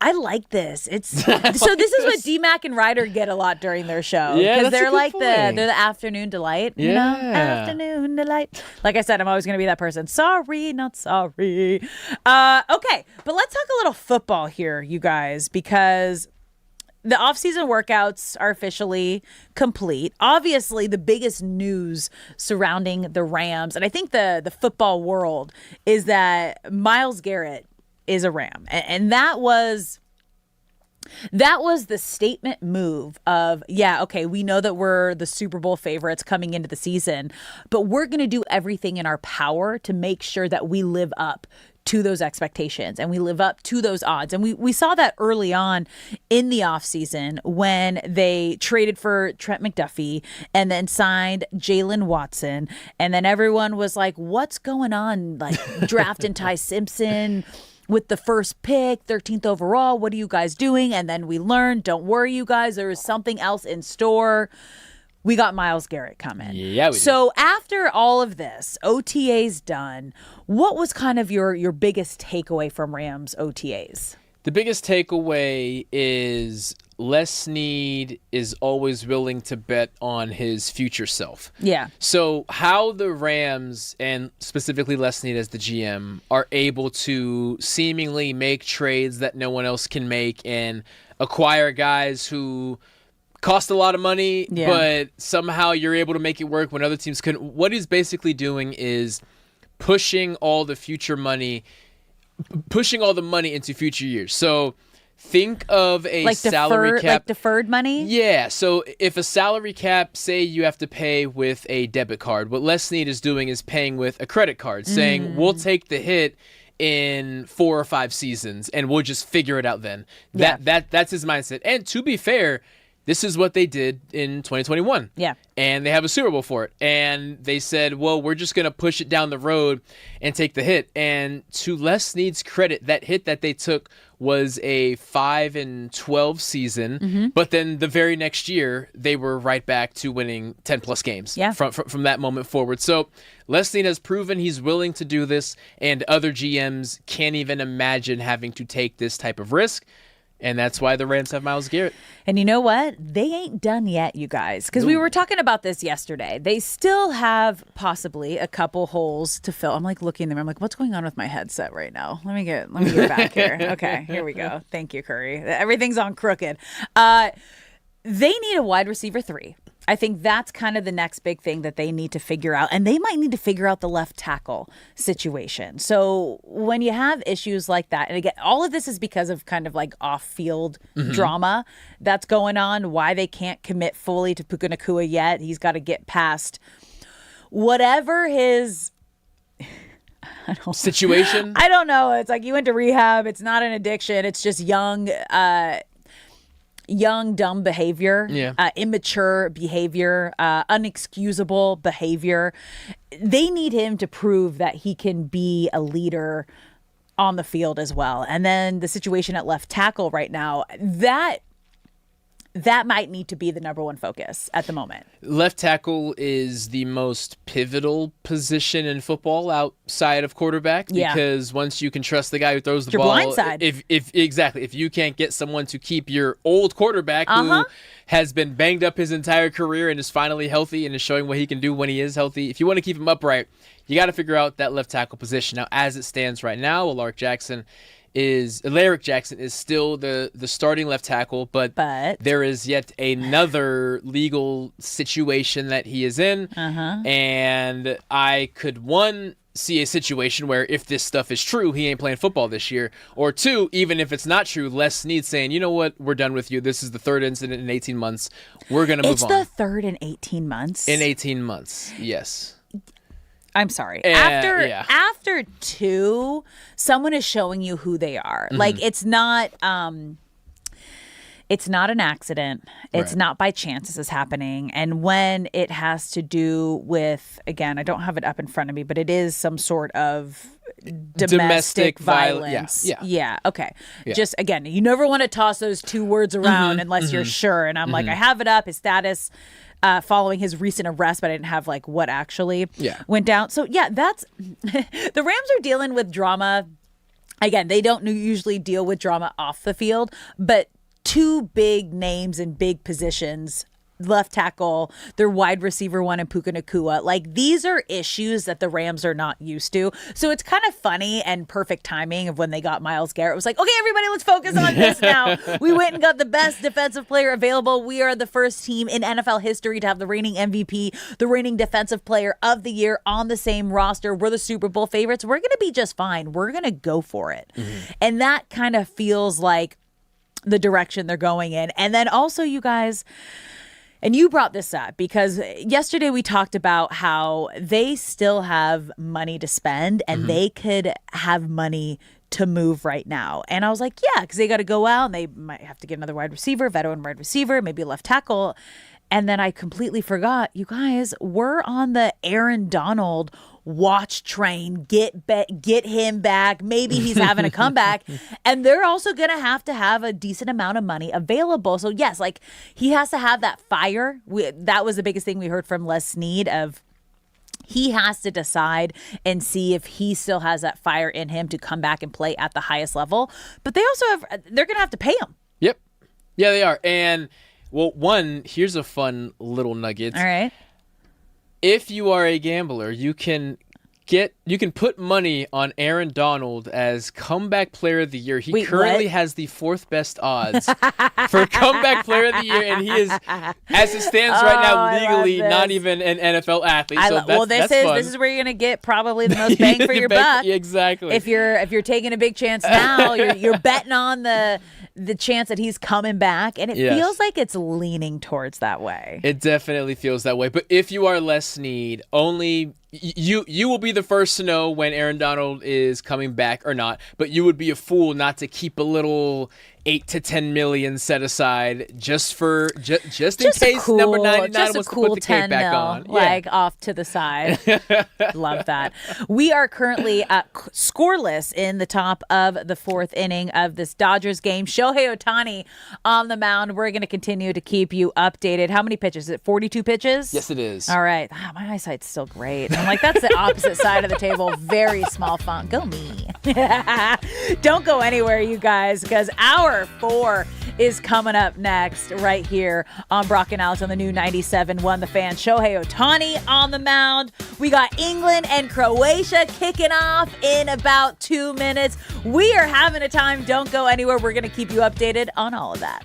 I like this. It's so this is what D-Mac and Reiter get a lot during their show. Yeah, that's they're a good like point. they're the afternoon delight. You know? Yeah. Afternoon delight. Like I said, I'm always gonna be that person. Sorry, not sorry. Okay, but let's talk a little football here, you guys, because the off-season workouts are officially complete. Obviously, the biggest news surrounding the Rams, and I think the football world, is that Myles Garrett is a Ram. And that was the statement move of, we know that we're the Super Bowl favorites coming into the season, but we're going to do everything in our power to make sure that we live up to those expectations and we live up to those odds. And we saw that early on in the offseason when they traded for Trent McDuffie and then signed Jalen Watson. And then everyone was like, what's going on? Like drafting Ty Simpson with the first pick, 13th overall. What are you guys doing? And then we learned, don't worry, you guys, there is something else in store. We got Myles Garrett coming. Yeah, we So after all of this, OTA's done. What was kind of your biggest takeaway from Rams OTAs? The biggest takeaway is Les Snead is always willing to bet on his future self. Yeah. So how the Rams, and specifically Les Snead as the GM, are able to seemingly make trades that no one else can make and acquire guys who cost a lot of money, but somehow you're able to make it work when other teams couldn't. What he's basically doing is pushing all the money into future years. So think of a salary cap. Like deferred money? Yeah. So if a salary cap, say you have to pay with a debit card, what Les Snead is doing is paying with a credit card, saying we'll take the hit in 4 or 5 seasons and we'll just figure it out then. That's his mindset. And to be fair, this is what they did in 2021. Yeah. And they have a Super Bowl for it. And they said, well, we're just going to push it down the road and take the hit. And to Les Snead's credit, that hit that they took was a 5-12 season. Mm-hmm. But then the very next year, they were right back to winning 10-plus games from that moment forward. So Les Snead has proven he's willing to do this, and other GMs can't even imagine having to take this type of risk. And that's why the Rams have Myles Garrett. And you know what? They ain't done yet, you guys. Because we were talking about this yesterday. They still have possibly a couple holes to fill. I'm like looking at them. I'm like, what's going on with my headset right now? Let me get back here. Okay, here we go. Thank you, Curry. Everything's on crooked. They need a wide receiver 3. I think that's kind of the next big thing that they need to figure out. And they might need to figure out the left tackle situation. So when you have issues like that, and again, all of this is because of kind of like off-field drama that's going on, why they can't commit fully to Puka Nacua yet. He's got to get past whatever his situation. I don't know. It's like you went to rehab. It's not an addiction. It's just young, dumb behavior, immature behavior, unexcusable behavior. They need him to prove that he can be a leader on the field as well. And then the situation at left tackle right now, that that might need to be the number one focus at the moment. Left tackle is the most pivotal position in football outside of quarterback because once you can trust the guy who throws the Your ball, blind side. if you can't get someone to keep your old quarterback who has been banged up his entire career and is finally healthy and is showing what he can do when he is healthy, if you want to keep him upright, you got to figure out that left tackle position. Now, as it stands right now, Alaric Jackson is still the starting left tackle, but there is yet another legal situation that he is in, and I could see a situation where if this stuff is true, he ain't playing football this year, or two, even if it's not true, Les Snead saying, you know what, we're done with you. This is the third incident in 18 months. We're gonna move on. It's the third in 18 months. In 18 months, yes. I'm sorry. After two, someone is showing you who they are. Like it's not an accident. It's not by chance this is happening. And when it has to do with, again, I don't have it up in front of me, but it is some sort of domestic violence. Yeah. Okay. Yeah. Just again, you never want to toss those two words around unless you're sure. And I'm like, I have it up. His status following his recent arrest, but I didn't have like what actually went down. So that's the Rams are dealing with drama. Again, they don't usually deal with drama off the field, but two big names in big positions, left tackle, their wide receiver one, and Puka Nacua. Like, these are issues that the Rams are not used to. So it's kind of funny and perfect timing of when they got Myles Garrett. It was like, okay, everybody, let's focus on this now. We went and got the best defensive player available. We are the first team in NFL history to have the reigning MVP, the reigning defensive player of the year on the same roster. We're the Super Bowl favorites. We're going to be just fine. We're going to go for it. And that kind of feels like the direction they're going in. And then also, you guys, and you brought this up because yesterday we talked about how they still have money to spend and they could have money to move right now. And I was like, yeah, because they got to go out and they might have to get another wide receiver, veteran wide receiver, maybe a left tackle. And then I completely forgot, you guys, we're on the Aaron Donald watch train. Get him back. Maybe he's having a comeback. And they're also going to have a decent amount of money available. So yes, like he has to have that fire. That was the biggest thing we heard from Les Snead of he has to decide and see if he still has that fire in him to come back and play at the highest level. But they also they're going to have to pay him. Yep. Yeah, they are. And well, here's a fun little nugget. All right. If you are a gambler, you can put money on Aaron Donald as comeback player of the year. He currently has the fourth best odds for comeback player of the year, and he is, as it stands right now, legally not even an NFL athlete. This is where you're gonna get probably the most bang for your buck. Exactly. If you're taking a big chance now, you're betting on the chance that he's coming back, and it feels like it's leaning towards that way. It definitely feels that way. But if you are Les Snead, only you will be the first to know when Aaron Donald is coming back or not. But you would be a fool not to keep a little 8 to 10 million set aside just in case number 99 wants to put the cape back on. Like off to the side. Love that. We are currently scoreless in the top of the fourth inning of this Dodgers game. Shohei Ohtani on the mound. We're going to continue to keep you updated. How many pitches? Is it 42 pitches? Yes, it is. All right. My eyesight's still great. I'm like, that's the opposite side of the table. Very small font. Go me. Don't go anywhere, you guys, because our 4 is coming up next right here on Brock and Alex on the new 97.1 The Fan. Shohei Ohtani on the mound. We got England and Croatia kicking off in about 2 minutes. We are having a time. Don't go anywhere. We're going to keep you updated on all of that.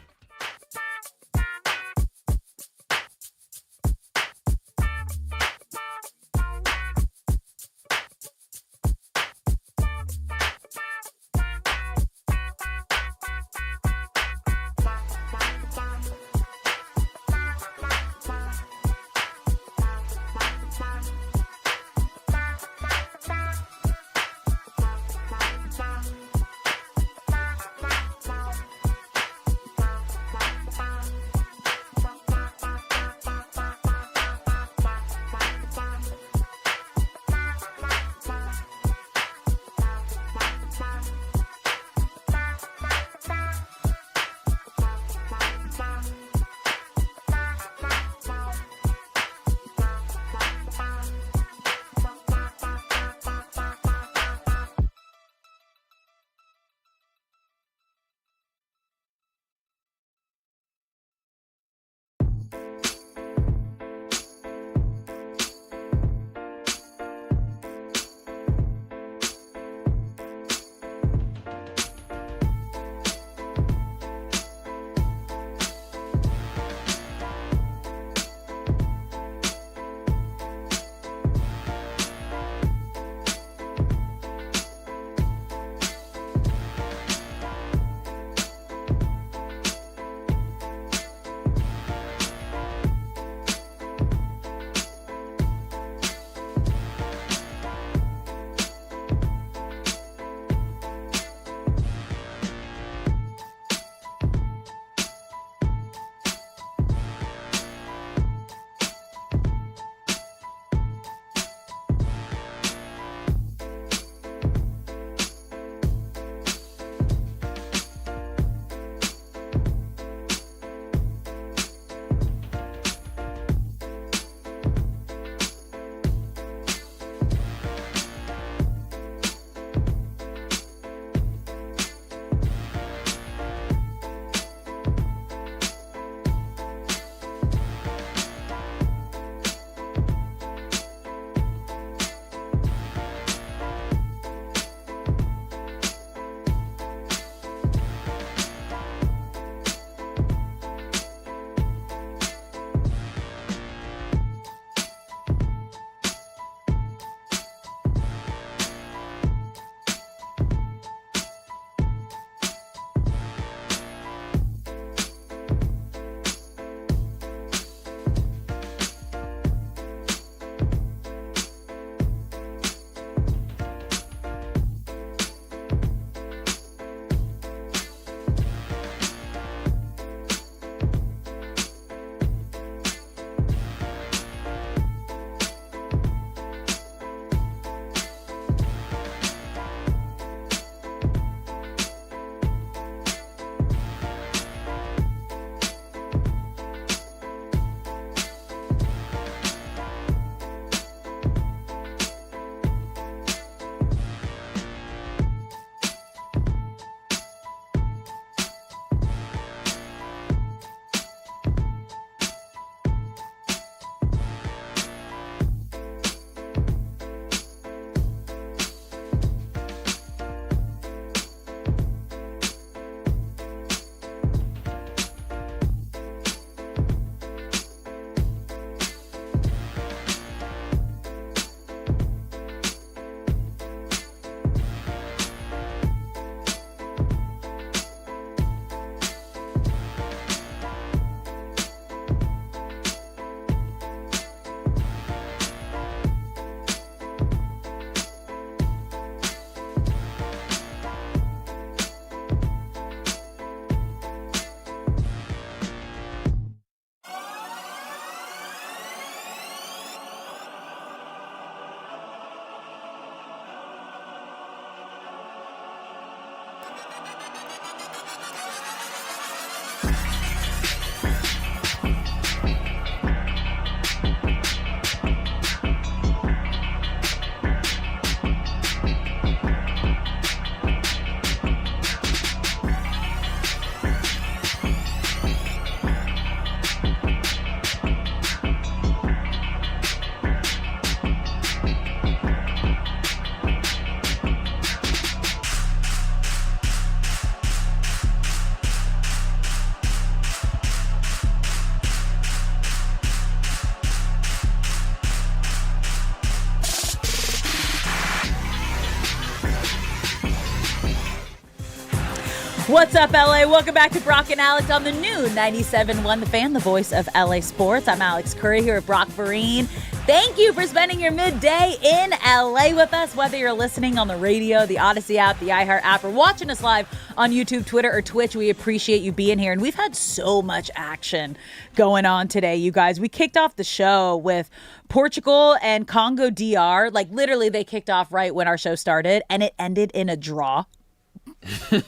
What's up, LA? Welcome back to Brock and Alex on the new 97.1 The Fan, the voice of LA Sports. I'm Alex Curry here with Brock Vereen. Thank you for spending your midday in LA with us, whether you're listening on the radio, the Odyssey app, the iHeart app, or watching us live on YouTube, Twitter, or Twitch. We appreciate you being here. And we've had so much action going on today, you guys. We kicked off the show with Portugal and Congo DR. Like, literally, they kicked off right when our show started, and it ended in a draw.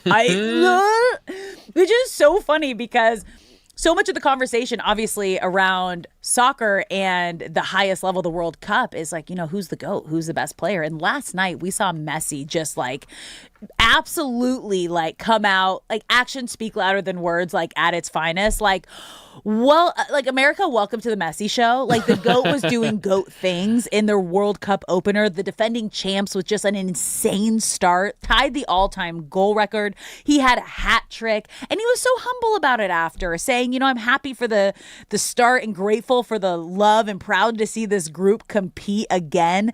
Which is so funny because so much of the conversation, obviously, around soccer and the highest level, the World Cup, is like, who's the GOAT? Who's the best player? And last night we saw Messi just absolutely come out, actions speak louder than words, at its finest. America, welcome to the Messi show. The GOAT was doing GOAT things in their World Cup opener. The defending champs with just an insane start, tied the all-time goal record. He had a hat trick, and he was so humble about it after, saying, I'm happy for the start and grateful for the love and proud to see this group compete again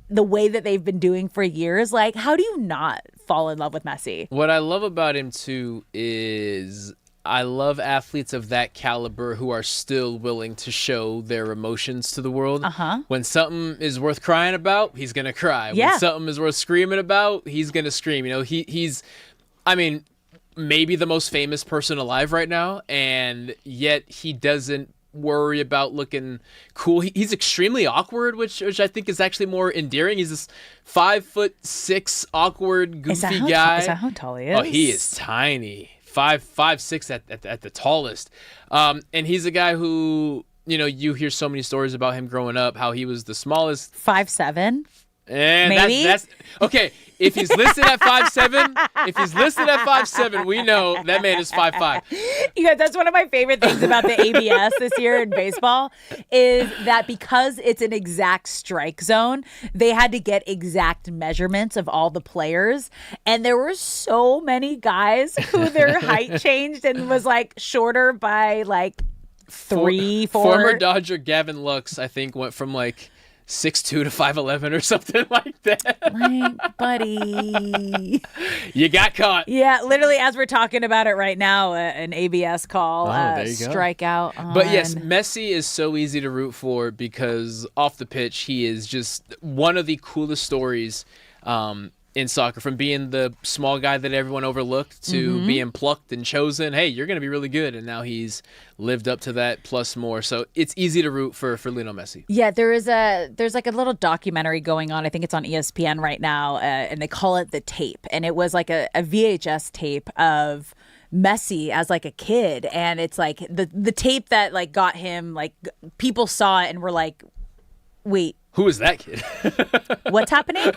the way that they've been doing for years. How do you not fall in love with Messi? What I love about him, too, is I love athletes of that caliber who are still willing to show their emotions to the world. When something is worth crying about, he's going to cry. Yeah. When something is worth screaming about, he's going to scream. He's maybe the most famous person alive right now, and yet he doesn't worry about looking cool. He's extremely awkward, which I think is actually more endearing. He's this 5'6" awkward, goofy guy. Is that how tall he is? Oh, he is tiny. 5'6" at the tallest. And he's a guy who, you hear so many stories about him growing up, how he was the smallest. 5'7". And maybe that's okay. If he's listed at 5'7", we know that man is 5'5". You guys, that's one of my favorite things about the ABS this year in baseball is that because it's an exact strike zone, they had to get exact measurements of all the players. And there were so many guys who their height changed and was shorter by 3, 4. Former Dodger Gavin Lux, I think, went from 6'2" to 5'11" or something like that. Buddy. You got caught. Yeah, literally, as we're talking about it right now, an ABS call, there you go. strikeout. But yes, Messi is so easy to root for because off the pitch, he is just one of the coolest stories in soccer, from being the small guy that everyone overlooked to being plucked and chosen. Hey, you're going to be really good. And now he's lived up to that plus more. So it's easy to root for Lionel Messi. Yeah, there's a little documentary going on. I think it's on ESPN right now, and they call it The Tape. And it was a VHS tape of Messi as a kid. And it's the tape that got him, people saw it and were wait, who is that kid? What's happening?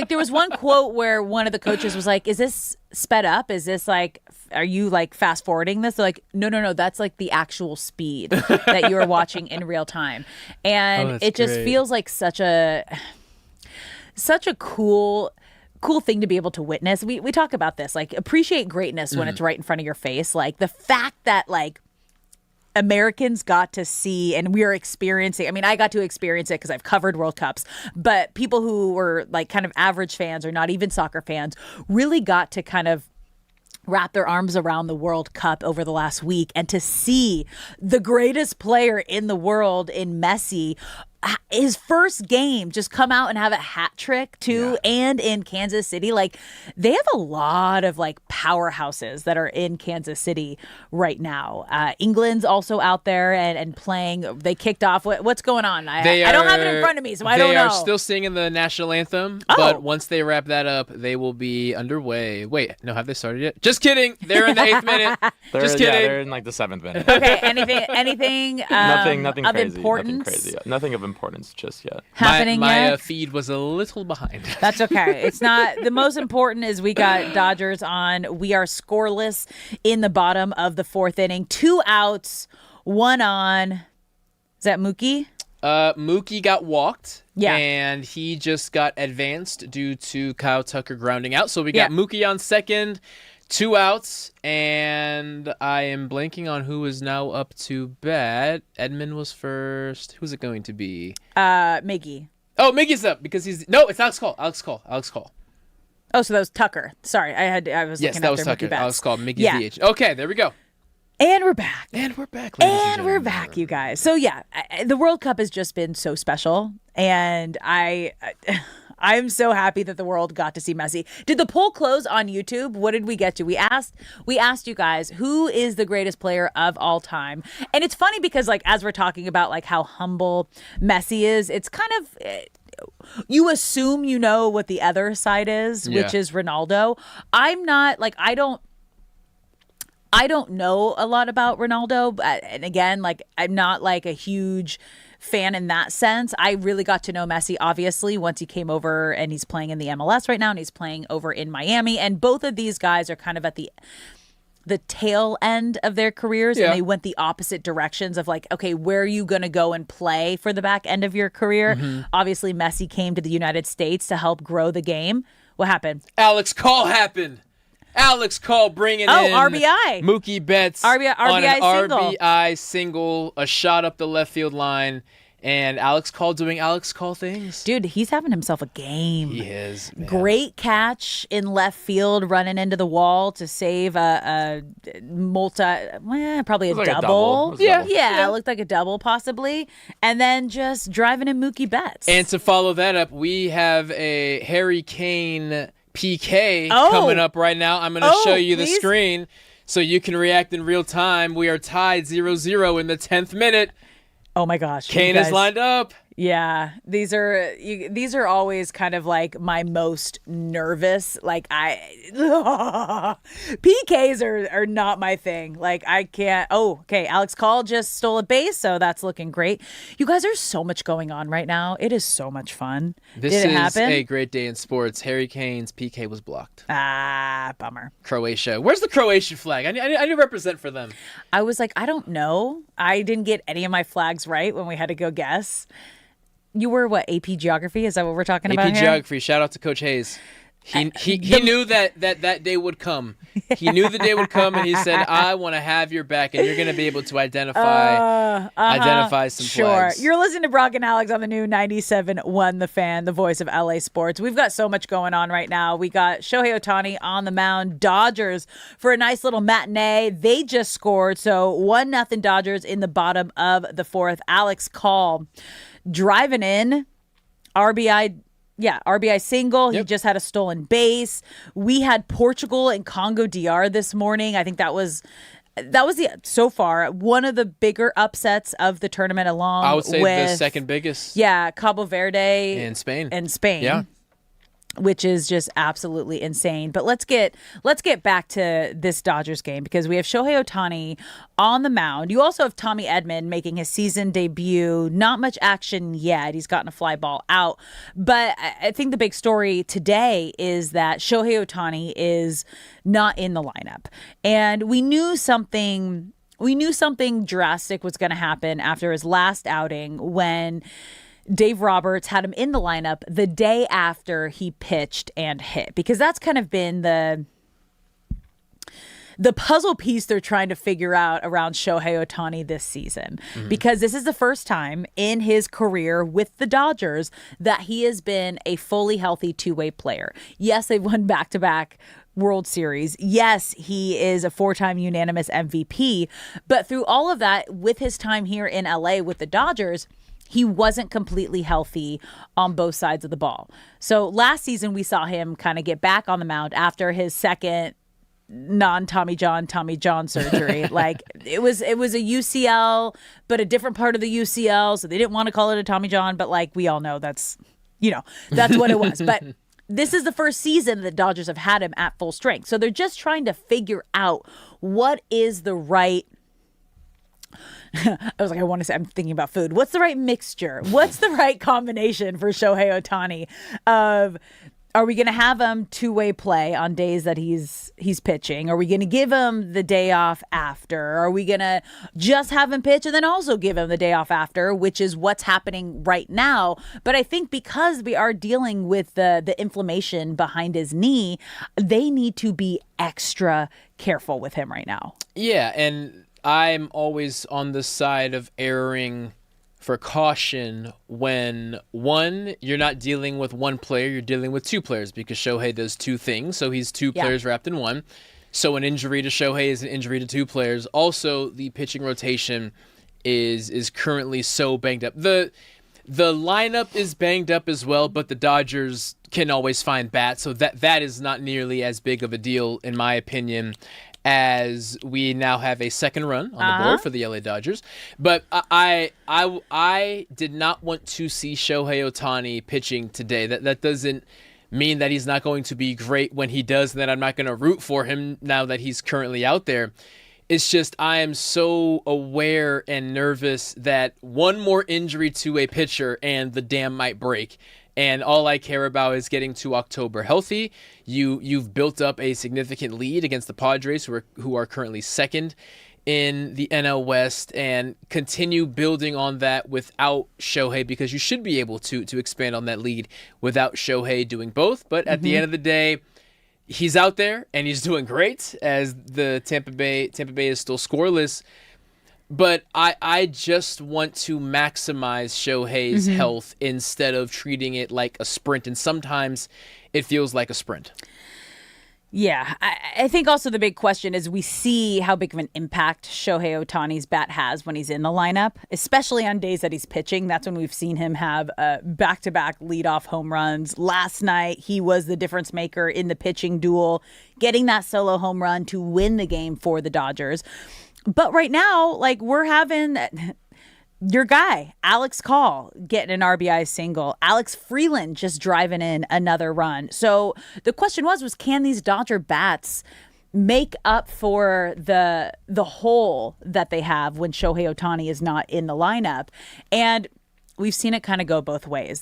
There was one quote where one of the coaches was is this sped up? Is this are you fast forwarding this? They're no, that's the actual speed that you are watching in real time. And it just feels like such a cool thing to be able to witness. We talk about this, appreciate greatness when it's right in front of your face. The fact that Americans got to see, and we are experiencing, I got to experience it because I've covered World Cups, but people who were kind of average fans or not even soccer fans really got to kind of wrap their arms around the World Cup over the last week, and to see the greatest player in the world in Messi, his first game, just come out and have a hat trick too, and in Kansas City. They have a lot of powerhouses that are in Kansas City right now. England's also out there and playing. They kicked off. What's going on? I don't have it in front of me, so I don't know. They are still singing the national anthem, but once they wrap that up, they will be underway. Wait, no, have they started yet? Just kidding. They're in the 8th minute. Just kidding. Yeah, they're in the 7th minute. Okay, anything nothing of crazy. importance? Nothing crazy. Nothing of importance just yet. Happening my yet? Feed was a little behind. That's okay. It's not the most important. Is we got Dodgers on. We are scoreless in the bottom of the 4th inning. 2 outs, 1 on. Is that Mookie? Mookie got walked. Yeah. And he just got advanced due to Kyle Tucker grounding out. So we got Mookie on second. 2 outs, and I am blanking on who is now up to bat. Edmund was first. Who's it going to be? Miggy. Oh, Miggy's up because it's Alex Cole. Alex Cole. Oh, so that was Tucker. Sorry, I was Yes, looking that after was Tucker. Mookie Betts. I was called Mickey Yeah. VH. Okay, there we go. And we're back. And we're back. And we're back, you guys. So yeah, the World Cup has just been so special, and I'm so happy that the world got to see Messi. Did the poll close on YouTube? What did we get to? We asked you guys, who is the greatest player of all time? And it's funny because like as we're talking about like how humble Messi is, it's kind of you assume you know what the other side is, which is Ronaldo. I'm not like I don't know a lot about Ronaldo, but, and again, like I'm not like a huge fan in that sense. I really got to know Messi obviously once he came over, and he's playing in the MLS right now, and he's playing over in Miami, and both of these guys are kind of at the tail end of their careers, and they went the opposite directions of like, okay, where are you going to go and play for the back end of your career? Obviously Messi came to the United States to help grow the game. What happened? Alex Call happened. Alex Call bringing in RBI. Mookie Betts RBI on an single. RBI single, a shot up the left field line, and Alex Call doing Alex Call things. Dude, he's having himself a game. He is. Man. Great catch in left field, running into the wall to save a probably a double. Yeah, it looked like a double possibly. And then just driving in Mookie Betts. And to follow that up, we have a Harry Kane PK coming up right now. I'm going to show you the screen so you can react in real time. We are tied 0-0 in the 10th minute. Oh my gosh. Kane is lined up. Yeah, these are always kind of like my most nervous. Like PKs are not my thing. Like I can't. Oh, okay. Alex Call just stole a base, so that's looking great. You guys, there's so much going on right now. It is so much fun. This Did it is happen? a great day in sports. Harry Kane's PK was blocked. Bummer. Croatia. Where's the Croatian flag? I need to represent for them. I was like, I don't know. I didn't get any of my flags right when we had to go guess. You were what, AP Geography? Is that what we're talking about here? AP Geography. Shout out to Coach Hayes. He knew that day would come. He knew the day would come, and he said, "I want to have your back, and you're going to be able to identify some flags." You're listening to Brock and Alex on the new 97.1 The Fan, the voice of LA sports. We've got so much going on right now. We got Shohei Ohtani on the mound. Dodgers for a nice little matinee. They just scored, so 1-0 Dodgers in the bottom of the fourth. Alex Call driving in, RBI single. He just had a stolen base. We had Portugal and Congo DR this morning. I think that was so far one of the bigger upsets of the tournament, along I would say with the second biggest. Yeah, Cabo Verde and Spain. Yeah. Which is just absolutely insane. But let's get back to this Dodgers game, because we have Shohei Ohtani on the mound. You also have Tommy Edman making his season debut. Not much action yet. He's gotten a fly ball out. But I think the big story today is that Shohei Ohtani is not in the lineup. And we knew something drastic was going to happen after his last outing, when Dave Roberts had him in the lineup the day after he pitched and hit, because that's kind of been the puzzle piece they're trying to figure out around Shohei Ohtani this season, because this is the first time in his career with the Dodgers that he has been a fully healthy two-way player. Yes, they've won back-to-back World Series. Yes, he is a 4-time unanimous MVP, but through all of that, with his time here in LA with the Dodgers, he wasn't completely healthy on both sides of the ball. So last season, we saw him kind of get back on the mound after his second non-Tommy John surgery. Like it was a UCL, but a different part of the UCL. So they didn't want to call it a Tommy John, but like we all know that's what it was. But this is the first season the Dodgers have had him at full strength. So they're just trying to figure out what is the right I was like, I'm thinking about food. What's the right mixture? What's the right combination for Shohei Ohtani? Are we going to have him two-way play on days that he's pitching? Are we going to give him the day off after? Are we going to just have him pitch and then also give him the day off after, which is what's happening right now? But I think because we are dealing with the inflammation behind his knee, they need to be extra careful with him right now. Yeah, and I'm always on the side of erring for caution when, one, you're not dealing with one player, you're dealing with two players because Shohei does two things. So he's two players wrapped in one. So an injury to Shohei is an injury to two players. Also, the pitching rotation is currently so banged up. The lineup is banged up as well, but the Dodgers can always find bats. So that is not nearly as big of a deal, in my opinion, as we now have a second run on the board for the LA Dodgers. But I did not want to see Shohei Ohtani pitching today. That doesn't mean that he's not going to be great when he does, and that I'm not going to root for him now that he's currently out there. It's just I am so aware and nervous that one more injury to a pitcher and the dam might break. And all I care about is getting to October healthy. You've built up a significant lead against the Padres, who are currently second in the NL West, and continue building on that without Shohei, because you should be able to expand on that lead without Shohei doing both. But at the end of the day, he's out there and he's doing great, as the Tampa Bay is still scoreless. But I just want to maximize Shohei's health instead of treating it like a sprint. And sometimes it feels like a sprint. Yeah, I think also the big question is we see how big of an impact Shohei Ohtani's bat has when he's in the lineup, especially on days that he's pitching. That's when we've seen him have back-to-back leadoff home runs. Last night, he was the difference maker in the pitching duel, getting that solo home run to win the game for the Dodgers. But right now, like, we're having your guy, Alex Call, getting an RBI single. Alex Freeland just driving in another run. So the question was can these Dodger bats make up for the hole that they have when Shohei Ohtani is not in the lineup? And we've seen it kind of go both ways.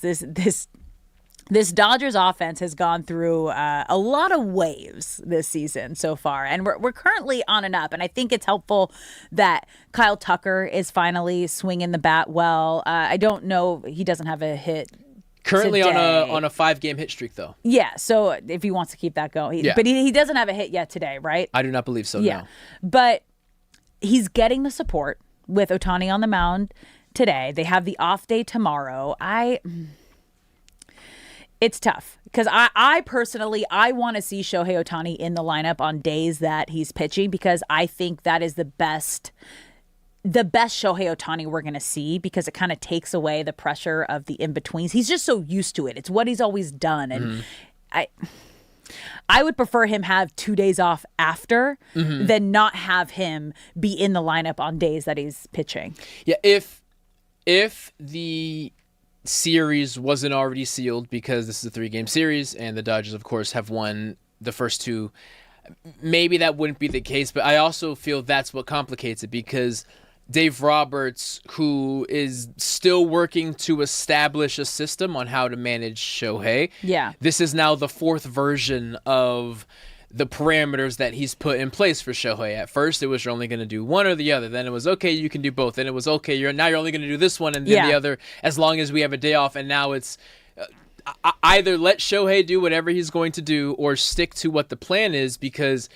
This Dodgers offense has gone through a lot of waves this season so far, and we're currently on and up. And I think it's helpful that Kyle Tucker is finally swinging the bat well. I don't know, he doesn't have a hit currently today. on a 5-game hit streak, though. Yeah, so if he wants to keep that going, but he doesn't have a hit yet today, right? I do not believe so. Yeah, no. But he's getting the support with Ohtani on the mound today. They have the off day tomorrow. It's tough because I personally want to see Shohei Ohtani in the lineup on days that he's pitching, because I think that is the best Shohei Ohtani we're going to see, because it kind of takes away the pressure of the in-betweens. He's just so used to it. It's what he's always done. And I would prefer him have 2 days off after than not have him be in the lineup on days that he's pitching. Yeah, if the series wasn't already sealed, because this is a 3-game series and the Dodgers, of course, have won the first 2, maybe that wouldn't be the case. But I also feel that's what complicates it, because Dave Roberts, who is still working to establish a system on how to manage Shohei, this is now the 4th version of the parameters that he's put in place for Shohei. At first, it was you're only going to do one or the other. Then it was, okay, you can do both. Then it was, okay, you're only going to do this one and then the other, as long as we have a day off. And now it's either let Shohei do whatever he's going to do or stick to what the plan is, because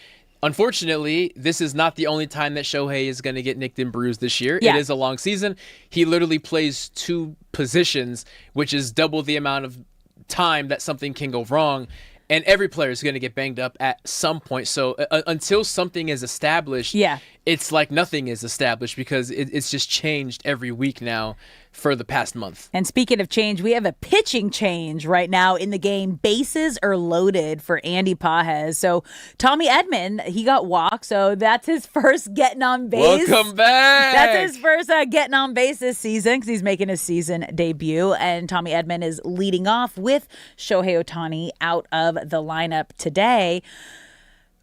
unfortunately, this is not the only time that Shohei is going to get nicked and bruised this year. It is a long season. He literally plays 2 positions, which is double the amount of time that something can go wrong. And every player is going to get banged up at some point. So until something is established, it's like nothing is established, because it's just changed every week now for the past month. And speaking of change, we have a pitching change right now in the game. Bases are loaded for Andy Pages. So Tommy Edman, he got walked. So that's his first getting on base. Welcome back. That's his first getting on base this season, because he's making his season debut. And Tommy Edman is leading off with Shohei Ohtani out of the lineup today.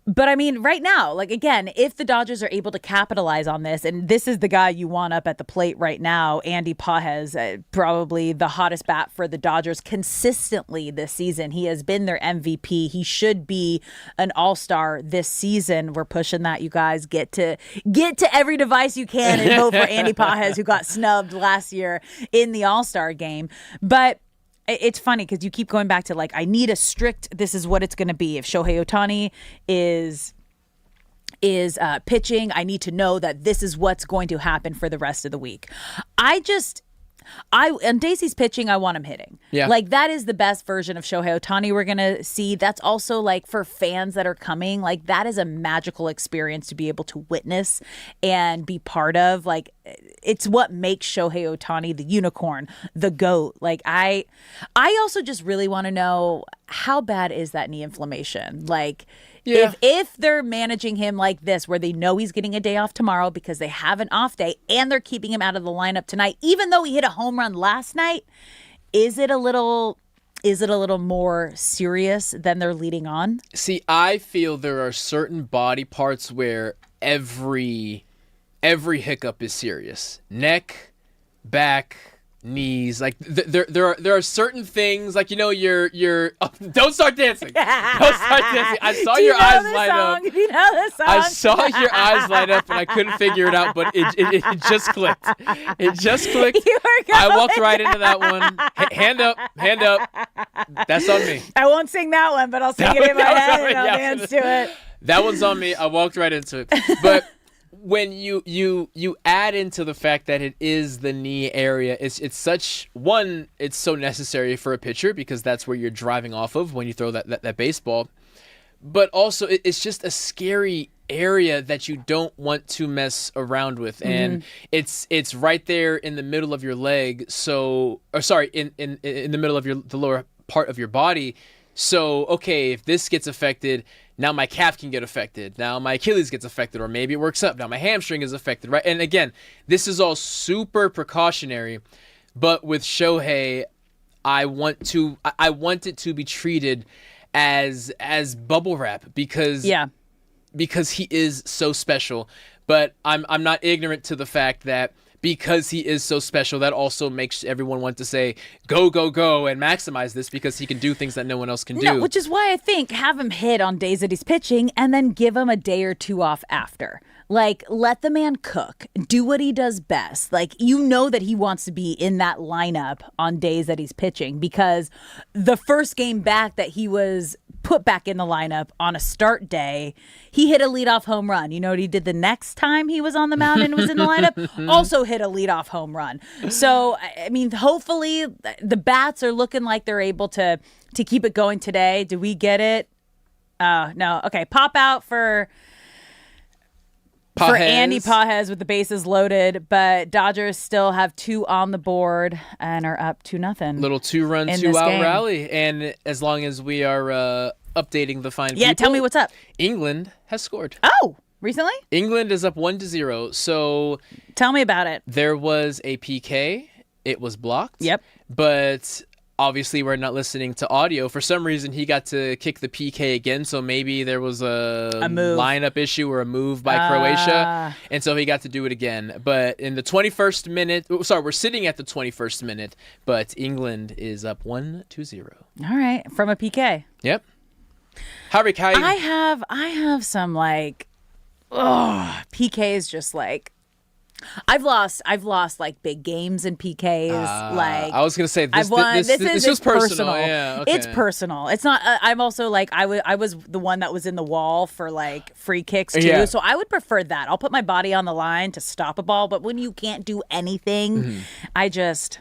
But I mean, right now, like, again, if the Dodgers are able to capitalize on this, and this is the guy you want up at the plate right now, Andy Pages, probably the hottest bat for the Dodgers consistently this season. He has been their MVP. He should be an all-star this season. We're pushing that, you guys. Get to every device you can and vote for Andy Pages, who got snubbed last year in the all-star game. But it's funny because you keep going back to, like, I need a strict, this is what it's going to be. If Shohei Ohtani is pitching, I need to know that this is what's going to happen for the rest of the week. I on Daisy's pitching, I want him hitting. Yeah. Like, that is the best version of Shohei Ohtani we're going to see. That's also, like, for fans that are coming, like, that is a magical experience to be able to witness and be part of. Like, it's what makes Shohei Ohtani the unicorn, the GOAT. Like, I also just really want to know, how bad is that knee inflammation? Like, if they're managing him like this, where they know he's getting a day off tomorrow because they have an off day and they're keeping him out of the lineup tonight, even though he hit a home run last night, is it a little more serious than they're leading on? See, I feel there are certain body parts where every hiccup is serious. Neck, back, knees. Like there are certain things, like, you're oh, don't start dancing. Don't start dancing. I saw your eyes light up. Do you know the song? I saw your eyes light up and I couldn't figure it out, but it just clicked. It just clicked. I walked right into that one. Hand up. That's on me. I won't sing that one, but I'll sing it in my head and I'll dance to it. That one's on me. I walked right into it. But when you add into the fact that it is the knee area, it's so necessary for a pitcher because that's where you're driving off of when you throw that baseball. But also it's just a scary area that you don't want to mess around with, and it's right there in the middle of your leg. In the middle of the lower part of your body. So, okay, if this gets affected, now my calf can get affected. Now my Achilles gets affected, or maybe it works up. Now my hamstring is affected, right? And again, this is all super precautionary, but with Shohei, I want it to be treated as bubble wrap because he is so special. But I'm not ignorant to the fact that because he is so special, that also makes everyone want to say, go, go, go, and maximize this because he can do things that no one else can do. No, which is why I think have him hit on days that he's pitching and then give him a day or two off after. Like, let the man cook. Do what he does best. Like, you know that he wants to be in that lineup on days that he's pitching because the first game back that he was put back in the lineup on a start day, he hit a leadoff home run. You know what he did the next time he was on the mound and was in the lineup? Also hit a leadoff home run. So, I mean, hopefully the bats are looking like they're able to keep it going today. Do we get it? No. Okay, pop out for Andy Pages with the bases loaded, but Dodgers still have 2 on the board and are up 2-0. Little 2-run, 2-out rally. And as long as we are updating the fine people. Yeah, tell me what's up. England has scored. Oh, recently? England is up 1-0. So tell me about it. There was a PK. It was blocked. Yep. But obviously, we're not listening to audio. For some reason, he got to kick the PK again, so maybe there was a lineup issue or a move by Croatia, and so he got to do it again. But in the 21st minute, we're sitting at the 21st minute, but England is up 1-0. All right, from a PK. Yep. Harry, I have some PKs just like. I've lost like big games in PKs. I was gonna say this was personal. Yeah, okay. It's personal. It's not. I'm also like I was the one that was in the wall for like free kicks too. Yeah. So I would prefer that. I'll put my body on the line to stop a ball, but when you can't do anything, it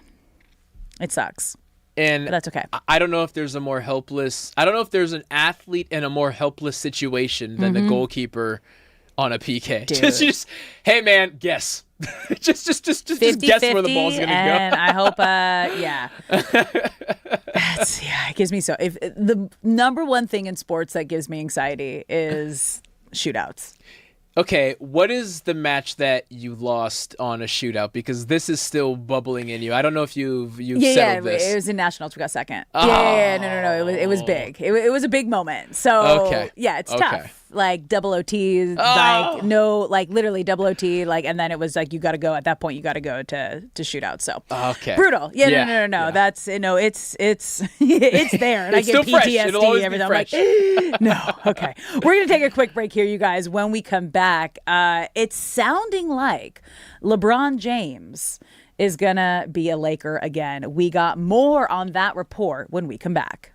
sucks. And but that's okay. I don't know if there's an athlete in a more helpless situation than the goalkeeper on a PK. Just hey man, guess. just guess where the ball's gonna go. And I hope it gives me if the number one thing in sports that gives me anxiety is shootouts. Okay, what is the match that you lost on a shootout? Because this is still bubbling in you. I don't know if you've settled this. It was in Nationals. We got second. Oh. Yeah, no. It was big. It was a big moment. So it's tough. Like double OTs, literally double OT, and then it was like you got to go at that point. You got to go to shootout. So brutal. Yeah, no. That's it's there, and I get PTSD every time. I'm like, no. Okay, we're gonna take a quick break here, you guys. When we come back, it's sounding like LeBron James is gonna be a Laker again. We got more on that report when we come back.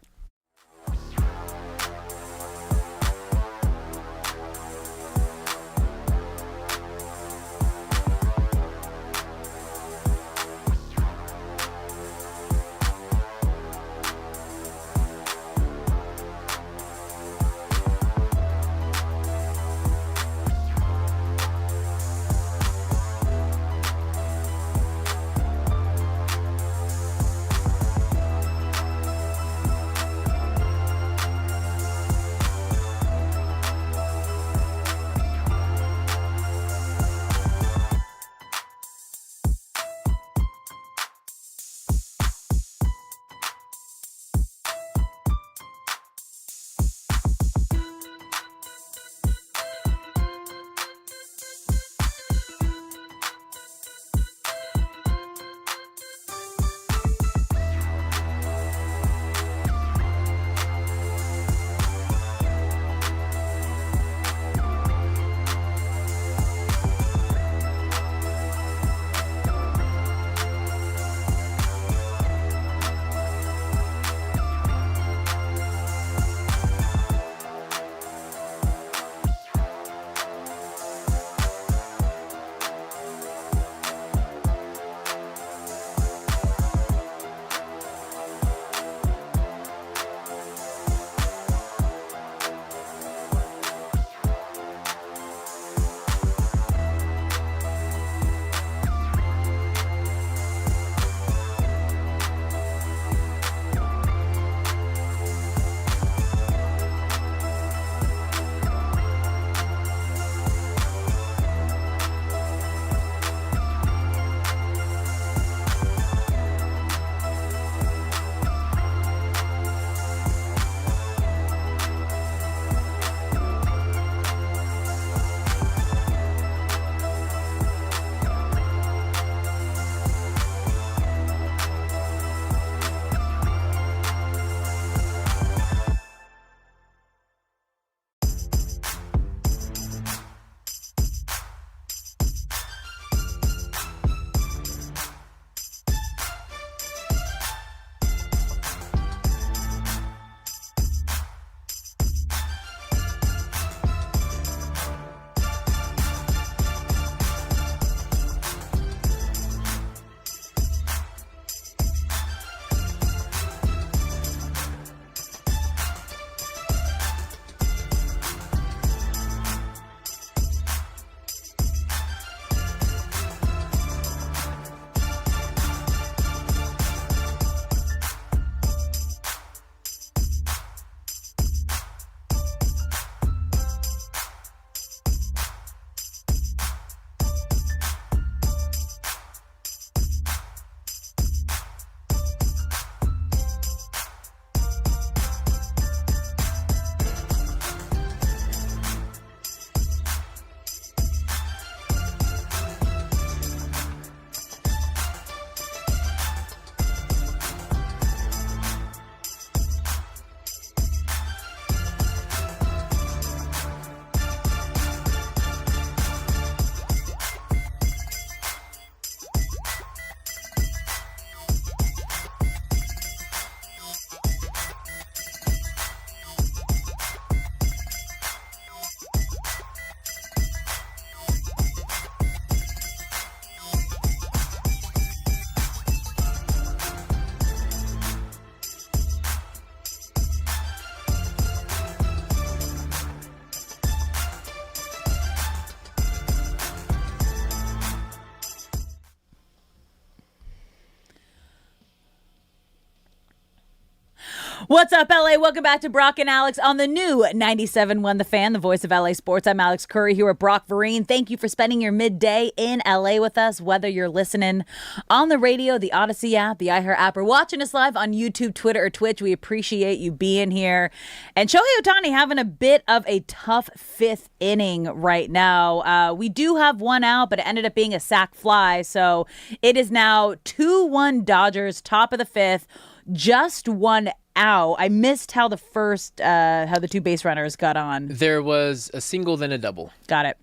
What's up, LA? Welcome back to Brock and Alex on the new 97.1 The Fan, the voice of LA sports. I'm Alex Curry here with Brock Vereen. Thank you for spending your midday in LA with us, whether you're listening on the radio, the Odyssey app, the iHeart app, or watching us live on YouTube, Twitter, or Twitch. We appreciate you being here. And Shohei Ohtani having a bit of a tough fifth inning right now. We do have one out, but it ended up being a sac fly. So it is now 2-1 Dodgers, top of the fifth, just one out. I missed how the two base runners got on. There was a single, then a double. Got it.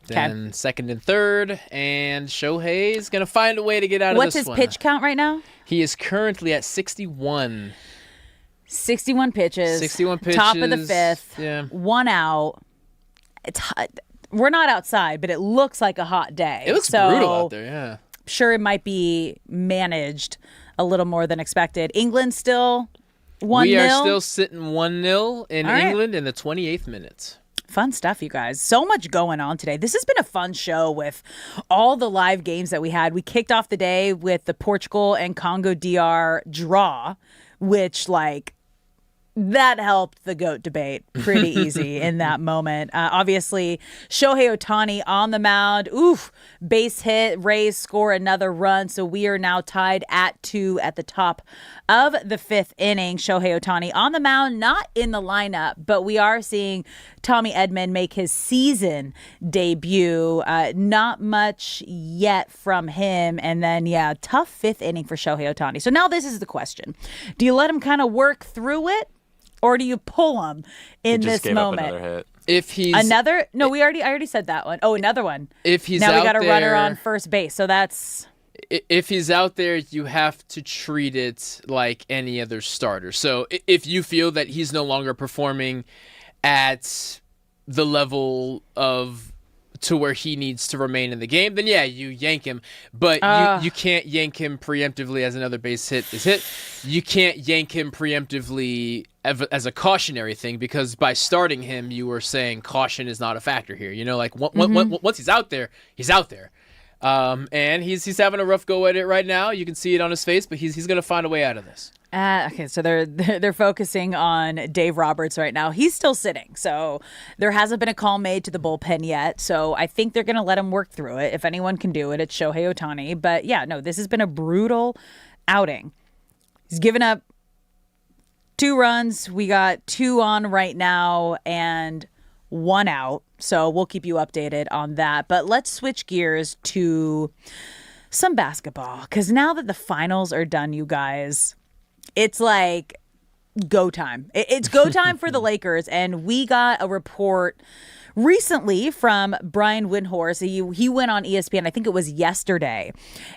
Then second and third, and Shohei is going to find a way to get out of What's this his one. pitch count right now? He is currently at 61. 61 pitches. 61 pitches. Top of the fifth. Yeah. One out. It's hot. We're not outside, but it looks like a hot day. It looks brutal out there, yeah. Sure, it might be managed a little more than expected. England still 1-0. We are still sitting 1-0 in All right. England in the 28th minute. Fun stuff, you guys. So much going on today. This has been a fun show with all the live games that we had. We kicked off the day with the Portugal and Congo DR draw, which, that helped the GOAT debate pretty easy in that moment. Obviously, Shohei Ohtani on the mound. Oof, base hit. Rays score another run. So we are now tied at 2 at the top of the fifth inning. Shohei Ohtani on the mound, not in the lineup, but we are seeing Tommy Edman make his season debut. Not much yet from him. And then, tough fifth inning for Shohei Ohtani. So now this is the question. Do you let him kind of work through it? Or do you pull him in He just this gave moment? up another hit. If he's another, no, I already said that one. Oh, another one. If he's now out we got a there, runner on first base, so that's. If he's out there, you have to treat it like any other starter. So if you feel that he's no longer performing at the level of to where he needs to remain in the game, then you yank him. But you can't yank him preemptively as another base hit is hit. You can't yank him preemptively as a cautionary thing, because by starting him, you were saying caution is not a factor here. Once he's out there, he's out there. And he's having a rough go at it right now. You can see it on his face, but he's going to find a way out of this. Okay, so they're focusing on Dave Roberts right now. He's still sitting, so there hasn't been a call made to the bullpen yet. So I think they're going to let him work through it. If anyone can do it, it's Shohei Ohtani. But this has been a brutal outing. He's given up 2 runs. We got 2 on right now and 1 out. So we'll keep you updated on that. But let's switch gears to some basketball, because now that the finals are done, you guys, it's like go time. It's go time for the Lakers. And we got a report recently from Brian Windhorst. He went on ESPN, I think it was yesterday,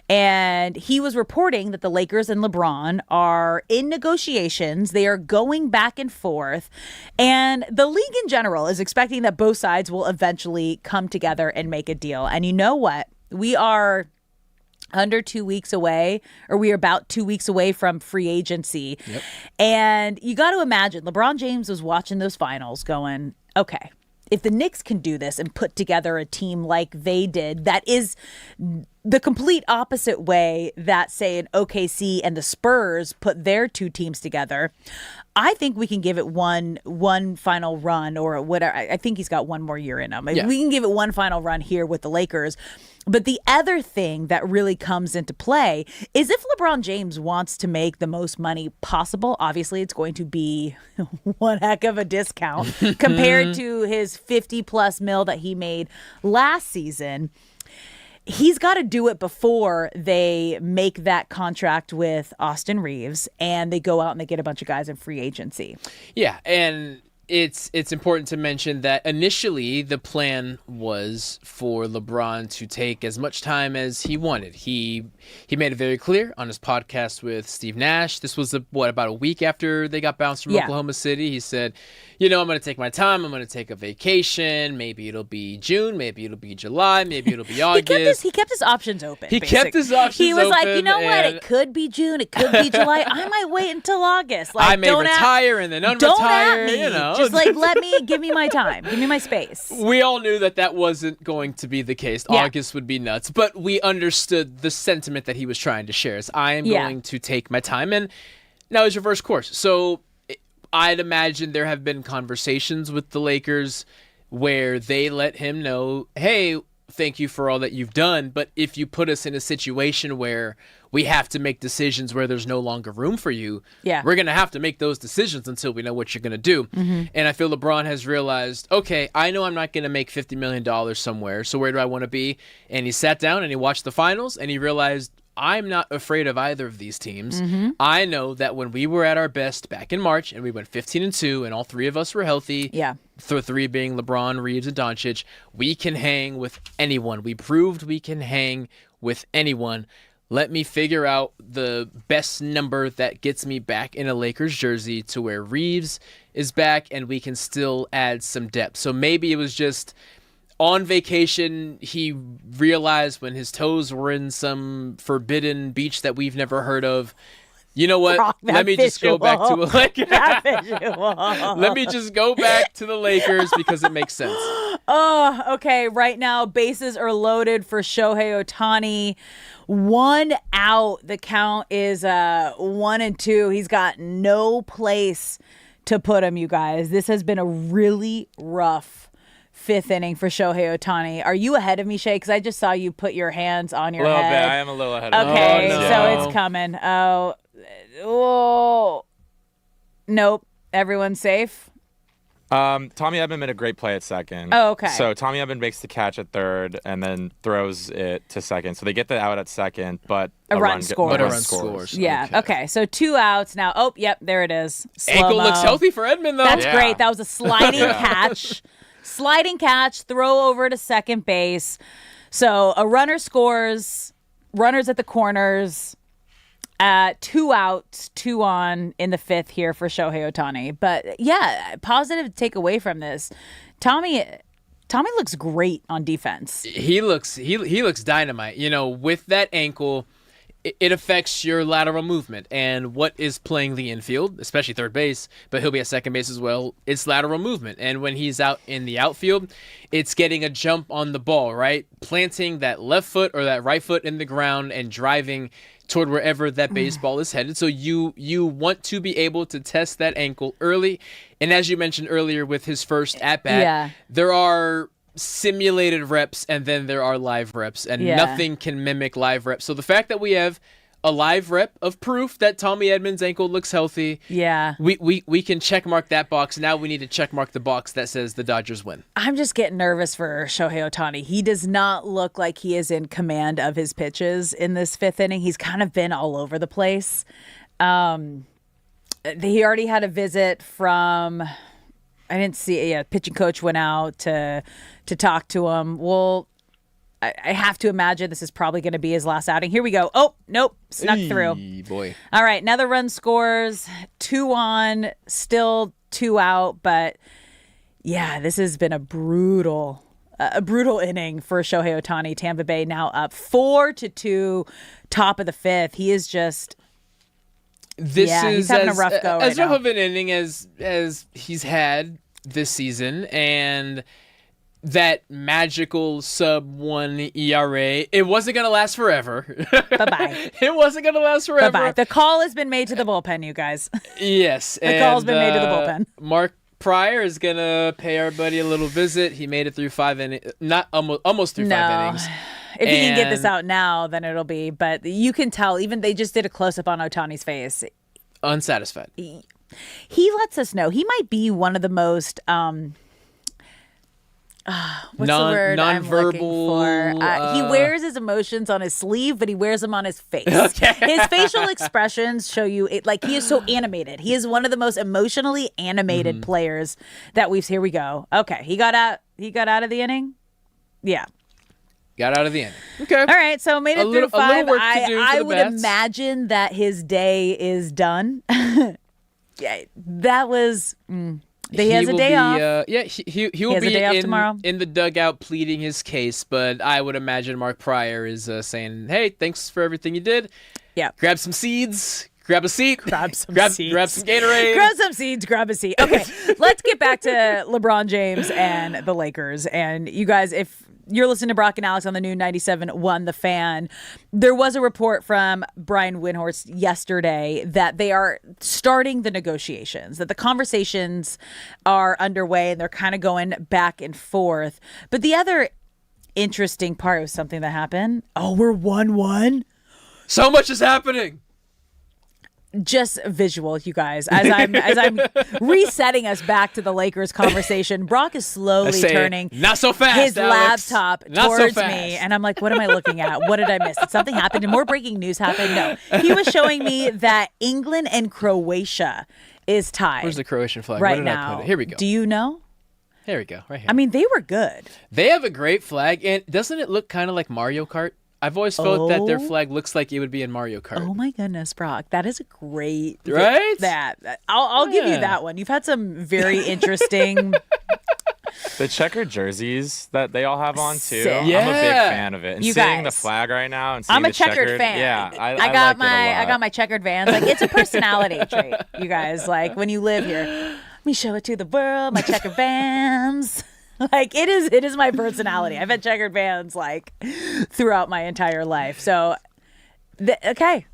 and he was reporting that the Lakers and LeBron are in negotiations. They are going back and forth, and the league in general is expecting that both sides will eventually come together and make a deal. And you know what? We are under 2 weeks away, or we are about 2 weeks away from free agency. Yep. And you got to imagine LeBron James was watching those finals going, okay, if the Knicks can do this and put together a team like they did, that is the complete opposite way that, say, an OKC and the Spurs put their 2 teams together, I think we can give it one final run, or whatever. I think he's got 1 more year in him. We can give it one final run here with the Lakers. But the other thing that really comes into play is if LeBron James wants to make the most money possible, obviously it's going to be one heck of a discount compared to his 50+ mil that he made last season. He's got to do it before they make that contract with Austin Reeves and they go out and they get a bunch of guys in free agency. Yeah, and it's important to mention that initially the plan was for LeBron to take as much time as he wanted. He made it very clear on his podcast with Steve Nash. This was about a week after they got bounced from Oklahoma City. He said, I'm going to take my time. I'm going to take a vacation. Maybe it'll be June. Maybe it'll be July. Maybe it'll be August. He kept his options open. He kept his options open. He was like, you know what? It could be June. It could be July. I might wait until August. Like, I may retire and then unretire. Don't at me. Just Just give me my time. Give me my space. We all knew that wasn't going to be the case. Yeah. August would be nuts. But we understood the sentiment that he was trying to share. Is I am going to take my time. And now he's reverse course. So I'd imagine there have been conversations with the Lakers where they let him know, hey, thank you for all that you've done, but if you put us in a situation where we have to make decisions where there's no longer room for you, we're going to have to make those decisions until we know what you're going to do. And I feel LeBron has realized, okay, I know I'm not going to make $50 million somewhere, so where do I want to be? And he sat down and he watched the finals and he realized, I'm not afraid of either of these teams. I know that when we were at our best back in March and we went 15-2 and all three of us were healthy, the three being LeBron, Reeves, and Doncic, we can hang with anyone. We proved we can hang with anyone. Let me figure out the best number that gets me back in a Lakers jersey to where Reeves is back and we can still add some depth. So maybe it was just on vacation, he realized when his toes were in some forbidden beach that we've never heard of, you know what? Let me just go back to a Lakers. Let me just go back to the Lakers because it makes sense. Oh, okay. Right now, bases are loaded for Shohei Ohtani. 1 out. The count is 1-2. He's got no place to put him, you guys. This has been a really rough 5th inning for Shohei Ohtani. Are you ahead of me, Shay? Because I just saw you put your hands on your head. A little bit. I am a little ahead of you. Okay, so it's coming. Oh, nope. Everyone's safe? Tommy Edman made a great play at second. Oh, okay. So Tommy Edman makes the catch at third and then throws it to second. So they get the out at second, but a run scores. Yeah. Okay. So 2 outs now. Oh, yep. There it is. Slow-mo. Ankle looks healthy for Edman, though. That's great. That was a sliding catch. Sliding catch, throw over to second base. So a runner scores, runners at the corners, 2 outs, 2 on in the 5th here for Shohei Ohtani. But yeah, positive takeaway from this. Tommy looks great on defense. He looks dynamite. You know, with that ankle, it affects your lateral movement and what is playing the infield, especially third base, but he'll be at second base as well. It's lateral movement. And when he's out in the outfield, it's getting a jump on the ball, right? Planting that left foot or that right foot in the ground and driving toward wherever that baseball is headed. So you want to be able to test that ankle early. And as you mentioned earlier with his first at-bat, there are simulated reps and then there are live reps, and nothing can mimic live reps. So the fact that we have a live rep of proof that Tommy Edman's ankle looks healthy, we can check mark that box. Now we need to check mark the box that says the Dodgers win. I'm just getting nervous for Shohei Ohtani. He does not look like he is in command of his pitches in this 5th inning. He's kind of been all over the place. He already had a visit from, I didn't see, pitching coach went out to talk to him. Well, I have to imagine this is probably going to be his last outing. Here we go. Oh, nope. Snuck through. Boy. All right. Another run scores. 2 on, still 2 out. But, yeah, this has been a brutal inning for Shohei Ohtani. Tampa Bay now up 4-2, top of the 5th. He is just... He's having a rough go as right rough of an inning as he's had this season, and that magical sub-1 ERA, it wasn't going to last forever. Bye-bye. It wasn't going to last forever. Bye-bye. The call has been made to the bullpen, you guys. Yes. The call's been made to the bullpen. Mark Pryor is going to pay our buddy a little visit. He made it through 5 innings, not almost through 5 innings. If he can get this out now, then it'll be. But you can tell, even they just did a close-up on Ohtani's face. Unsatisfied. He lets us know. He might be one of the most, what's the word I'm looking for? He wears his emotions on his sleeve, but he wears them on his face. Okay. His facial expressions show you, he is so animated. He is one of the most emotionally animated players that we've. Here we go. Okay, he got out of the inning? Yeah. Got out of the inning. Okay. All right, so made it through 5. I would bats. imagine that his day is done. Yeah, that was... He has a day off. He will has be a day off tomorrow. in the dugout pleading his case, but I would imagine Mark Pryor is saying, hey, thanks for everything you did. Yeah. Grab some seeds. Grab a seat. Grab some seeds. Grab some Gatorade. Grab some seeds. Grab a seat. Okay, let's get back to LeBron James and the Lakers. And you guys, if You're listening to Brock and Alex on the new 97.1 The Fan. There was a report from Brian Windhorst yesterday that they are starting the negotiations, that the conversations are underway and they're kind of going back and forth. But the other interesting part was something that happened. Oh, we're 1-1. So much is happening. Just visual, you guys. As I'm resetting us back to the Lakers conversation, Brock is slowly turning not so fast, his Alex. laptop Not so towards fast. me, and I'm like, "What am I looking at? What did I miss? Did something happen? Did more breaking news happen?" No, he was showing me that England and Croatia is tied. Where's the Croatian flag? Right Where did now? I put it? Here we go. Do you know? Here we go. Right here. I mean, they were good. They have a great flag, and doesn't it look kind of like Mario Kart? I've always felt that their flag looks like it would be in Mario Kart. Oh my goodness, Brock, that is a great Right? I'll give you that one. You've had some very interesting. The checkered jerseys that they all have on too. Sick. I'm a big Yeah. fan of it. And You seeing the guys. flag right now and seeing I'm a the checkered fan. Yeah, I got like it a lot. I got my checkered Vans. Like, it's a personality trait, you guys. Like, when you live here, let me show it to the world. My checkered Vans. Like, it is my personality. I've had checkered Vans like throughout my entire life. So, okay,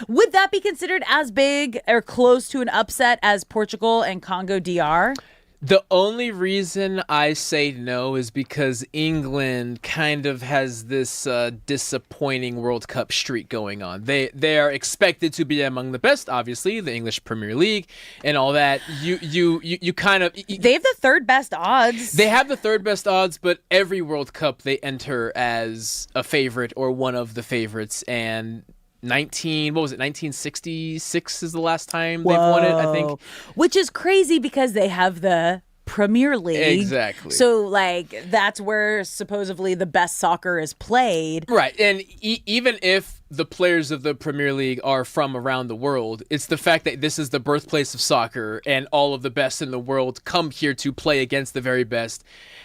would that be considered as big or close to an upset as Portugal and Congo DR? The only reason I say no is because England kind of has this disappointing World Cup streak going on. They are expected to be among the best, obviously, the English Premier League and all that. You kind of they have the third best odds. They have the third best odds, but every World Cup they enter as a favorite or one of the favorites. And 1966 is the last time they've won it, I think. Which is crazy because they have the Premier League. Exactly. So, like, that's where supposedly the best soccer is played. Right. And even if the players of the Premier League are from around the world, it's the fact that this is the birthplace of soccer and all of the best in the world come here to play against the very best.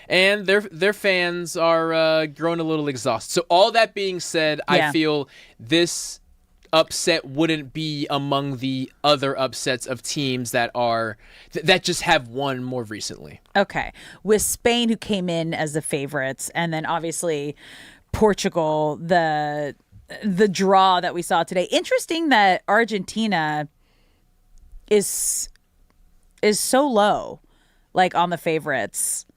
And their fans are growing a little exhausted. So all that being said, Yeah. I feel this upset wouldn't be among the other upsets of teams that are that just have won more recently. Okay. With Spain, who came in as the favorites, and then obviously Portugal, the draw that we saw today. Interesting that Argentina is so low, like, on the favorites.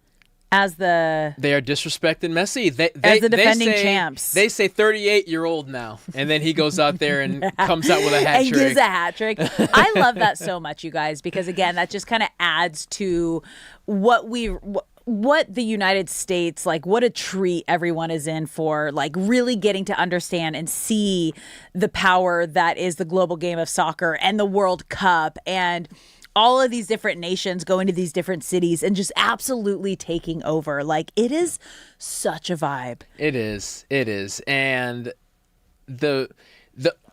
As They are disrespecting Messi. As the defending say, champs. They say 38-year-old now. And then he goes out there and comes out with a hat and trick. gives a hat trick. I love that so much, you guys, because, again, that just kind of adds to what the United States, like, what a treat everyone is in for, like, really getting to understand and see the power that is the global game of soccer and the World Cup and all of these different nations going to these different cities and just absolutely taking over. Like, it is such a vibe. It is. And the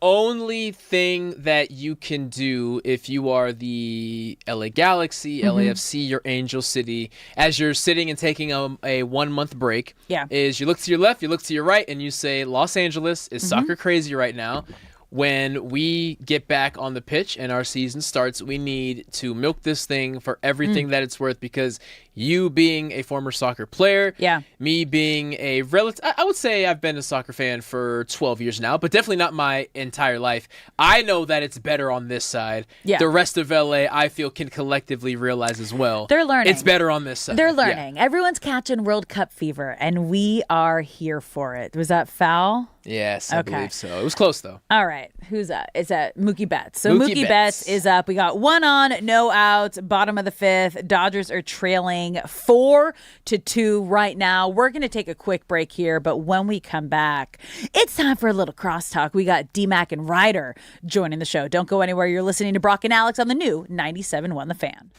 only thing that you can do if you are the LA Galaxy, LAFC, your Angel City, as you're sitting and taking a 1 month break, is you look to your left, you look to your right, and you say, Los Angeles is soccer crazy right now. When we get back on the pitch and our season starts, we need to milk this thing for everything that it's worth, because you being a former soccer player, me being a relative, I would say I've been a soccer fan for 12 years now, but definitely not my entire life. I know that it's better on this side. Yeah. The rest of LA, I feel, can collectively realize as well. They're learning. It's better on this side. They're learning. Everyone's catching World Cup fever, and we are here for it. Was that foul? Yes, I believe so. It was close, though. All right. Who's up? It's Mookie Betts. So Mookie Mookie Betts is up. We got 1 on, no outs, bottom of the 5th. Dodgers are trailing 4-2 right now. We're going to take a quick break here, but when we come back, it's time for a little crosstalk. We got D-Mac and Reiter joining the show. Don't go anywhere. You're listening to Brock and Alex on the new 97.1 The Fan.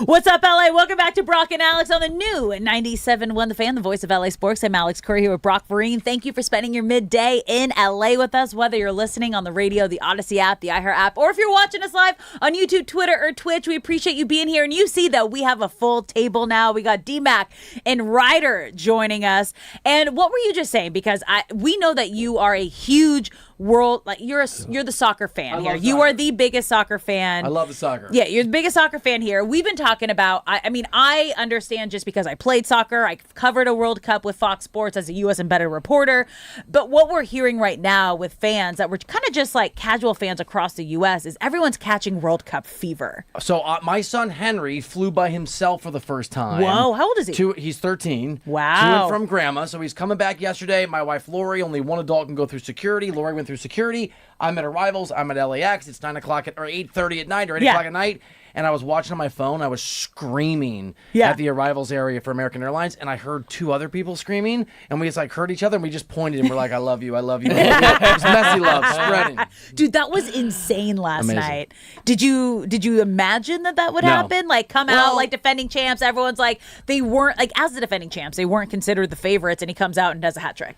What's up, LA? Welcome back to Brock and Alex on the new 97.1 The Fan, the voice of LA Sports. I'm Alex Curry here with Brock Vereen. Thank you for spending your midday in LA with us, whether you're listening on the radio, the Odyssey app, the iHeart app, or if you're watching us live on YouTube, Twitter, or Twitch. We appreciate you being here. And you see that we have a full table now. We got D-Mac and Reiter joining us. And what were you just saying? Because we know that you are a huge world, like you're the soccer fan here. You are the biggest soccer fan. I love the soccer. Yeah, you're the biggest soccer fan here. We've been talking about, I understand just because I played soccer. I covered a World Cup with Fox Sports as a U.S. embedded reporter. But what we're hearing right now with fans that were kind of just like casual fans across the U.S. is everyone's catching World Cup fever. So my son Henry flew by himself for the first time. Whoa, how old is he? He's 13. Wow. To and from grandma. So he's coming back yesterday. My wife Lori, only one adult can go through security. Lori went through security. I'm at Arrivals. I'm at LAX. It's 9 o'clock or 8:30 at night or 8 o'clock at night. And I was watching on my phone. I was screaming at the Arrivals area for American Airlines. And I heard two other people screaming. And we just heard each other and we just pointed and we're like, I love you. I love you. It was messy love spreading. Dude, that was insane last night. Did you imagine that would happen? Like come out like defending champs. Everyone's like, they weren't like as the defending champs. They weren't considered the favorites. And he comes out and does a hat trick.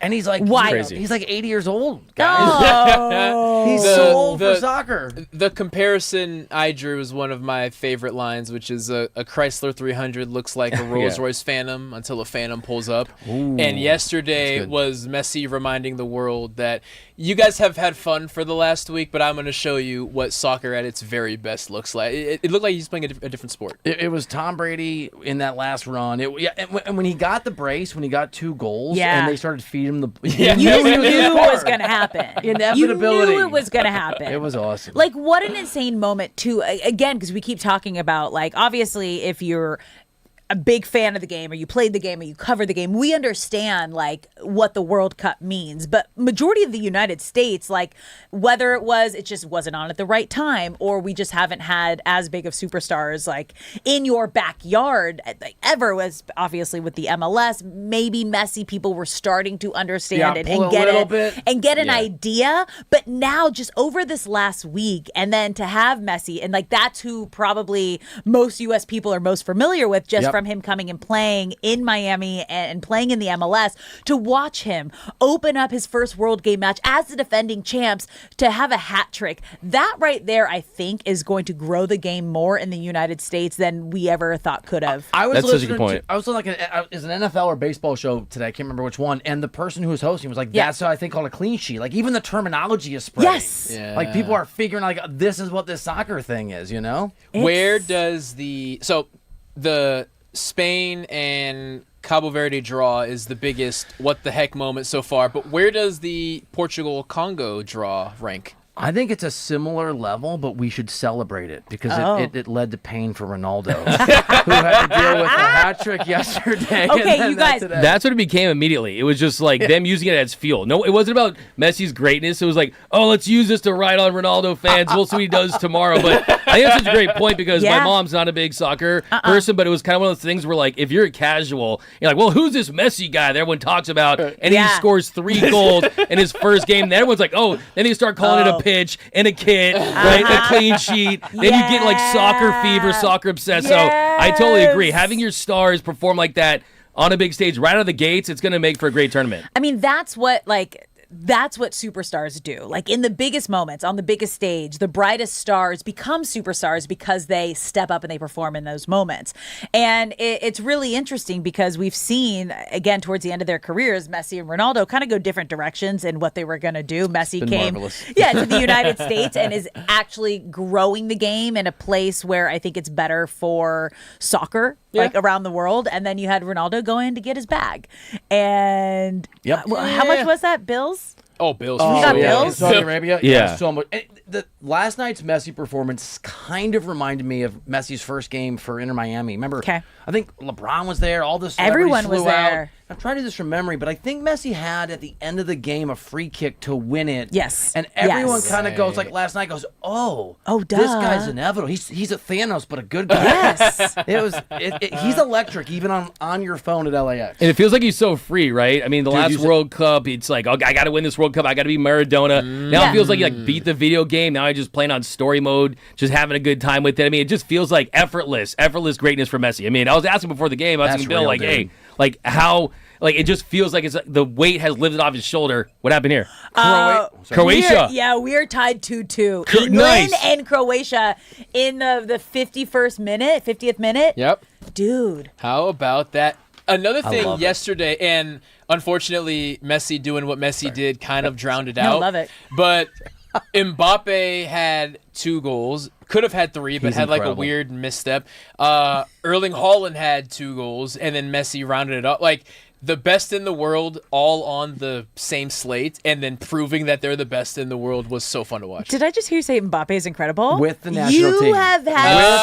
And he's like, he's like 80 years old, guys. Oh. He's so old for soccer. The comparison I drew is one of my favorite lines, which is a Chrysler 300 looks like a Rolls-Royce Phantom until a Phantom pulls up. Ooh, and yesterday was Messi reminding the world that you guys have had fun for the last week, but I'm going to show you what soccer at its very best looks like. It looked like he's playing a different sport. It was Tom Brady in that last run. And when he got the brace, when he got 2 goals, and they started feeding him the... You knew it was going to happen. Inevitability. You knew it was going to happen. It was awesome. Like, what an insane moment, too. Again, because we keep talking about, like, obviously, if you're a big fan of the game or you played the game or you covered the game, we understand like what the World Cup means. But majority of the United States, like whether it just wasn't on at the right time or we just haven't had as big of superstars like in your backyard like, ever was obviously with the MLS. Maybe Messi people were starting to understand it and get it and get an idea. But now just over this last week and then to have Messi and like that's who probably most US people are most familiar with just from him coming and playing in Miami and playing in the MLS, to watch him open up his first World Game match as the defending champs to have a hat trick. That right there, I think, is going to grow the game more in the United States than we ever thought could have. That's such a good point. I was listening is an NFL or baseball show today. I can't remember which one. And the person who was hosting was like, that's I think called a clean sheet. Like even the terminology is spreading. Yes. Yeah. Like people are figuring like this is what this soccer thing is, you know? Where does the Spain and Cabo Verde draw is the biggest what the heck moment so far, but where does the Portugal-Congo draw rank? I think it's a similar level, but we should celebrate it because it led to pain for Ronaldo, who had to deal with a hat trick yesterday. Okay, you guys. That's what it became immediely. It was just like them using it as fuel. No, it wasn't about Messi's greatness. It was like, oh, let's use this to ride on Ronaldo fans. We'll see what he does tomorrow. But I think that's such a great point because my mom's not a big soccer person, but it was kind of one of those things where, like, if you're a casual, you're like, well, who's this Messi guy that everyone talks about? And he scores 3 goals in his first game. Then everyone's like, oh, then you start calling it a pitch and a kit, right? A clean sheet. Then you get like soccer fever, soccer obsessed. So I totally agree. Having your stars perform like that on a big stage right out of the gates, it's going to make for a great tournament. I mean, that's what superstars do. Like in the biggest moments, on the biggest stage, the brightest stars become superstars because they step up and they perform in those moments. And it's really interesting because we've seen, again, towards the end of their careers, Messi and Ronaldo kind of go different directions in what they were going to do. Messi came to the United States and is actually growing the game in a place where I think it's better for soccer, like around the world. And then you had Ronaldo going to get his bag. And how much was that, Bills? Oh, Bills. You got Bills? Saudi Arabia? Yeah. So much. The last night's Messi performance kind of reminded me of Messi's first game for Inter Miami. Remember, I think LeBron was there. All the celebrities Everyone was flew out. there. I'm trying to do this from memory, but I think Messi had at the end of the game a free kick to win it. Yes. And everyone Yes. kind of goes, like last night, goes, oh, duh. this guy's inevitable. He's a Thanos, but a good guy. Yes. He's electric, even on your phone at LAX. And it feels like he's so free, right? I mean, the last you World Cup, it's like, oh, I got to win this World Cup. I got to be Maradona. Now it feels like you beat the video game. Now I just playing on story mode, just having a good time with it. I mean, it just feels like effortless greatness for Messi. I mean, I was asking before the game, I was asking Bill, like, hey, like how, like it just feels like it's the weight has lifted off his shoulder. What happened here? Croatia. We are tied 2-2. England Nice. and Croatia in the 50th minute. Yep. Dude. How about that? Another I thing love it. yesterday, and unfortunately, Messi doing what Messi did kind of drowned it No, out. love it. But Mbappe had 2 goals. Could have had 3, but He's had like a incredible. weird misstep. Erling Haaland had 2 goals, and then Messi rounded it up. Like, the best in the world all on the same slate, and then proving that they're the best in the world was so fun to watch. Did I just hear you say Mbappe is incredible? With the national team. You have had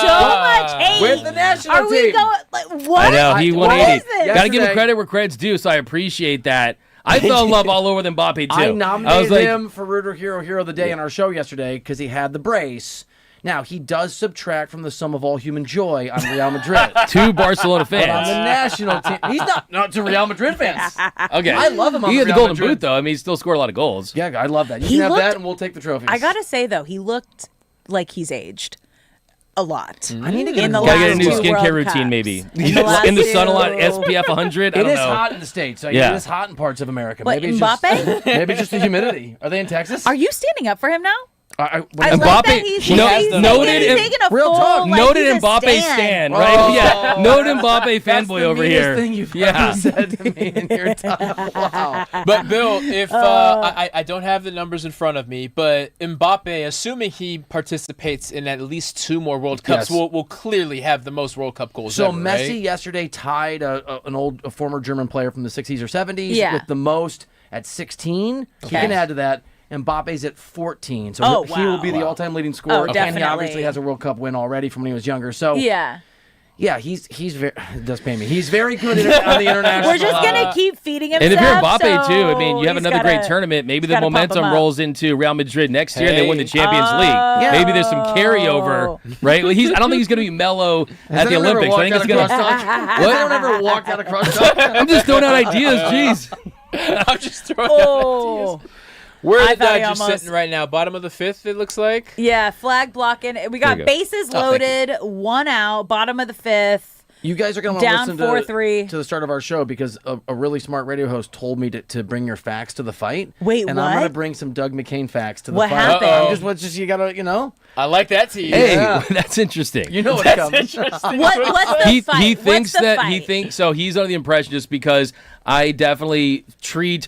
so much hate. With the national Are we team. going, like, what? I know, he What 180. is this? Got to give him credit where credit's due, so I appreciate that. I fell in love all over with Mbappe, too. I nominated was like, him for Rooter Hero of the Day on our show yesterday because he had the brace. Now, he does subtract from the sum of all human joy on Real Madrid. 2 Barcelona But on fans. the national team, he's not to Real Madrid fans. Okay. I love him on He had the Real Golden Madrid. Boot, though. I mean, he still scored a lot of goals. Yeah, I love that. You He can have looked- that, and we'll take the trophies. I gotta say though, he looked like he's aged a lot. I need to get in the Gotta last get a new 2 skincare World routine, Cups. maybe. In the last In the sun a lot, 2. SPF 100. I It don't is know. hot in the States. So Yeah. It is hot in parts of America. What, maybe it's Mbappe? Just, maybe just the humidity. Are they in Texas? Are you standing up for him now? I I like that he's noted taking a real full, talk. like, Noted he's a Mbappe stan, right? Oh. Yeah, noted Mbappe That's fanboy the over meanest here. thing you've Yeah. ever said to me in your time. Wow. But Bill, if I don't have the numbers in front of me, but Mbappe, assuming he participates in at least 2 more World Cups, Yes. will clearly have the most World Cup goals So ever, Messi right? yesterday tied a former German player from the 60s or 70s Yeah. with the most at 16. He Okay. can add to that. Mbappe's at 14, so Oh, he will be the wow. all-time leading scorer. Oh, And he definitely. obviously has a World Cup win already from when he was younger. So Yeah. yeah, he's very it does pay me. He's very good on the international. We're just gonna keep feeding him. And if you're stuff, Mbappe so too, I mean, you have he's another great gotta- tournament. Maybe he's the gotta pump momentum him up. rolls into Real Madrid next year, and they win the Hey. Champions League. Maybe there's some carryover, right? Well, I don't think he's going to be mellow at the anyone ever Olympics. I think walked he's out going of cross-country? Has anyone ever walked out of cross-country? I'm just throwing out ideas. Jeez. I'm just throwing out Oh. ideas. Where are I the thought he Dodgers almost- sitting right now? Bottom of the 5th, it looks like. Yeah, flag blocking. We got There you go. bases Oh, thank loaded, 1 out, bottom of the 5th. You guys are going to Down listen 4-3. to the start of our show because a really smart radio host told me to bring your facts to the fight. Wait, and I'm going to what? bring some Doug McCain facts to the What fight. happened? What's just you got to, I like that tease. Hey, Yeah. that's interesting. You know what's That's coming. interesting. What's the he fight? he thinks What's the that fight? he thinks so. He's under the impression just because I definitely treat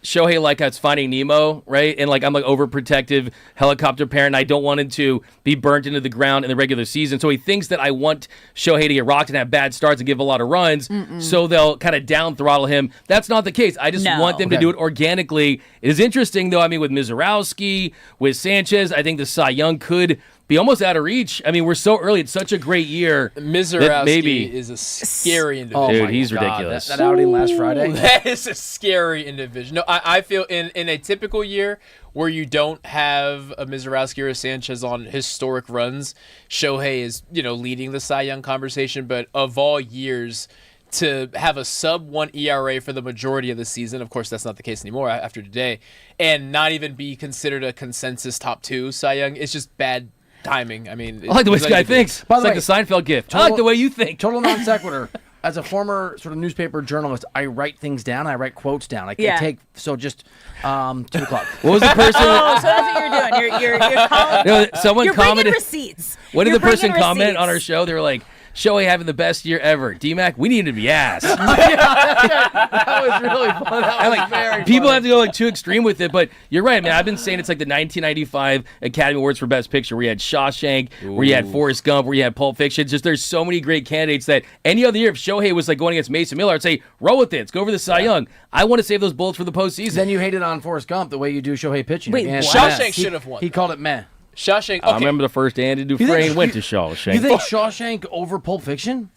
Shohei like it's Finding Nemo, right? And like I'm like overprotective helicopter parent. I don't want him to be burnt into the ground in the regular season. So he thinks that I want Shohei to get rocked and have bad starts and give a lot of runs, so they'll kind of down throttle him. That's not the case. I just No. want them to do it organically. It is interesting though. I mean, with Mizorowski, with Sanchez, I think the Cy Young could be almost out of reach. I mean, we're so early. It's such a great year. that Mizorowski maybe is a scary individual. Oh Dude, my he's God, ridiculous. That outing last Friday. That is a scary individual. No, I feel in a typical year where you don't have a Mizorowski or a Sanchez on historic runs, Shohei is, leading the Cy Young conversation. But of all years, to have a sub-1 ERA for the majority of the season, of course that's not the case anymore after today, and not even be considered a consensus top 2 Cy Young, it's just bad timing. I mean, I like the way this guy thinks. By It's the like way, the Seinfeld gift. I like the way you think. Total non sequitur. As a former sort of newspaper journalist, I write things down. I write quotes down. I Yeah. take 2 o'clock. What was the person? Oh, so that's what you're doing. You're calling. No, someone You're commented. bringing receipts. What did You're the person bringing comment on our receipts. show? They were like, Shohei having the best year ever. D-Mac, we need him to be ass. That was really fun. That I was like very people funny. have to go like too extreme with it, but you're right, man. I've been saying it's like the 1995 Academy Awards for Best Picture, where you had Shawshank, where you had Forrest Gump, where you had Pulp Fiction. Just there's so many great candidates that any other year, if Shohei was like going against Mason Miller, I'd say roll with it. Let's go for the Cy Young. I want to save those bullets for the postseason. Then you hated on Forrest Gump the way you do Shohei pitching. Wait, And what? Shawshank should have won. He called it meh. Shawshank. Okay. I remember the first Andy You Dufresne think- went to Shawshank. You think Shawshank over Pulp Fiction?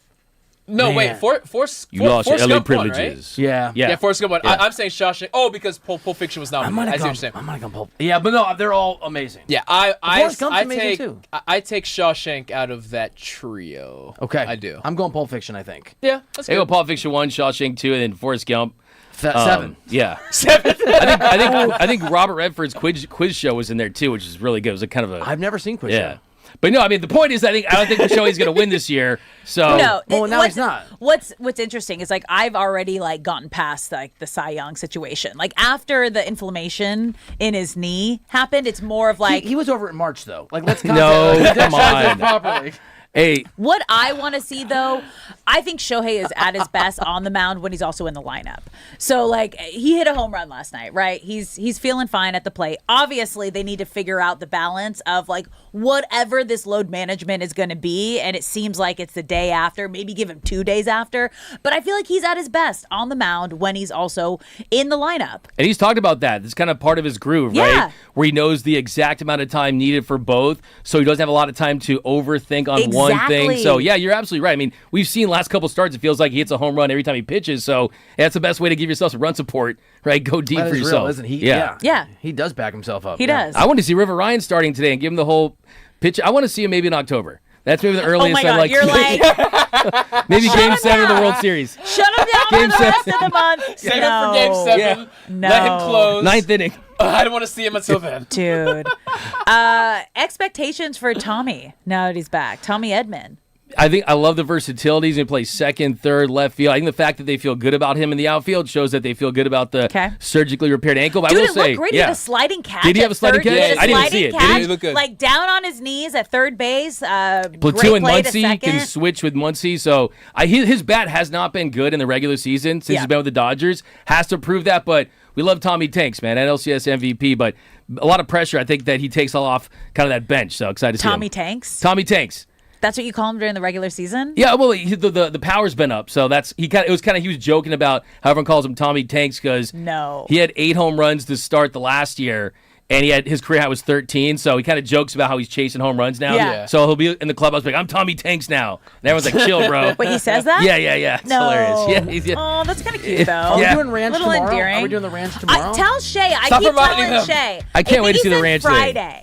No, Man. wait. Forrest You lost your Forrest LA Gump won, privileges. right? Yeah. Yeah. Yeah, Forrest Gump won. Yeah. I'm saying Shawshank. Oh, because Pulp Fiction was I'm nominated. gonna I see what you're saying. come. Yeah, but no, they're all amazing. Yeah, Forrest Gump's amazing too. I take Shawshank out of that trio. Okay, I do. I'm going Pulp Fiction. I think Yeah, that's I go good. Pulp Fiction 1, Shawshank 2, and then Forrest Gump. 7. Yeah. 7. I think Robert Redford's quiz show was in there too, which is really good. It was a kind of a I've never seen Quiz yeah. Show. But no, I mean the point is I don't think Shohei's going to win this year. So No, Well, now he's not. What's interesting is like I've already like gotten past like the Cy Young situation. Like after the inflammation in his knee happened, it's more of like He was over in March though. Like let's No, come on. properly. Hey, what I want to see though. I think Shohei is at his best on the mound when he's also in the lineup. So like he hit a home run last night, right? He's feeling fine at the plate. Obviously, they need to figure out the balance of like whatever this load management is going to be, and it seems like it's the day after. Maybe give him 2 days after. But I feel like he's at his best on the mound when he's also in the lineup. and he's talked about that. It's kind of part of his groove, Yeah. right? Where he knows the exact amount of time needed for both, so he doesn't have a lot of time to overthink on one thing. Exactly. So yeah, you're absolutely right. I mean, we've seen last couple starts, it feels like he hits a home run every time he pitches. So that's the best way to give yourself some run support, right? Go deep That for is yourself. real, isn't he? Yeah. He does back himself up. He does. I want to see River Ryan starting today and give him the whole pitch. I want to see him maybe in October. That's maybe the Oh earliest my God, I'd like you're to like, maybe Shut Game him 7 of the down. World Series. shut him down Game for the rest 7. of the month. Save it No. for Game 7. Yeah. No. Let him close. Ninth inning. I don't want to see him until then. Dude. Expectations for Tommy now that he's back. Tommy Edman. I think I love the versatility. He's going to play second, third, left field. I think the fact that they feel good about him in the outfield shows that they feel good about the surgically repaired ankle. But Dude, I will it say, looked great. He yeah. had a sliding catch. Did he have a at sliding third. He catch? had a I didn't sliding see it. Did catch, he look good? Like down on his knees at third base. Platoon Great and play to Muncy second. can switch with Muncy. So his bat has not been good in the regular season since he's been with the Dodgers. Has to prove that, but we love Tommy Tanks, man, NLCS MVP. But a lot of pressure, I think, that he takes off kind of that bench. So excited to see him. Tommy Tanks. Tommy Tanks. That's what you call him during the regular season? Yeah, well, the power's been up, so that's he was joking about how everyone calls him Tommy Tanks because he had 8 home runs to start the last year, and his career high was 13. So he kind of jokes about how he's chasing home runs now. Yeah. So he'll be in the clubhouse like, I'm Tommy Tanks now, and everyone's like, chill, bro. Wait, he says that? Yeah, it's No. hilarious. Yeah, Oh, that's kind of cute, though. Are we doing ranch Little tomorrow? endearing. Are we doing the ranch tomorrow? Tell Shay. I Stop keep reminding telling him. Shay. I can't wait to see the said ranch thing. Friday.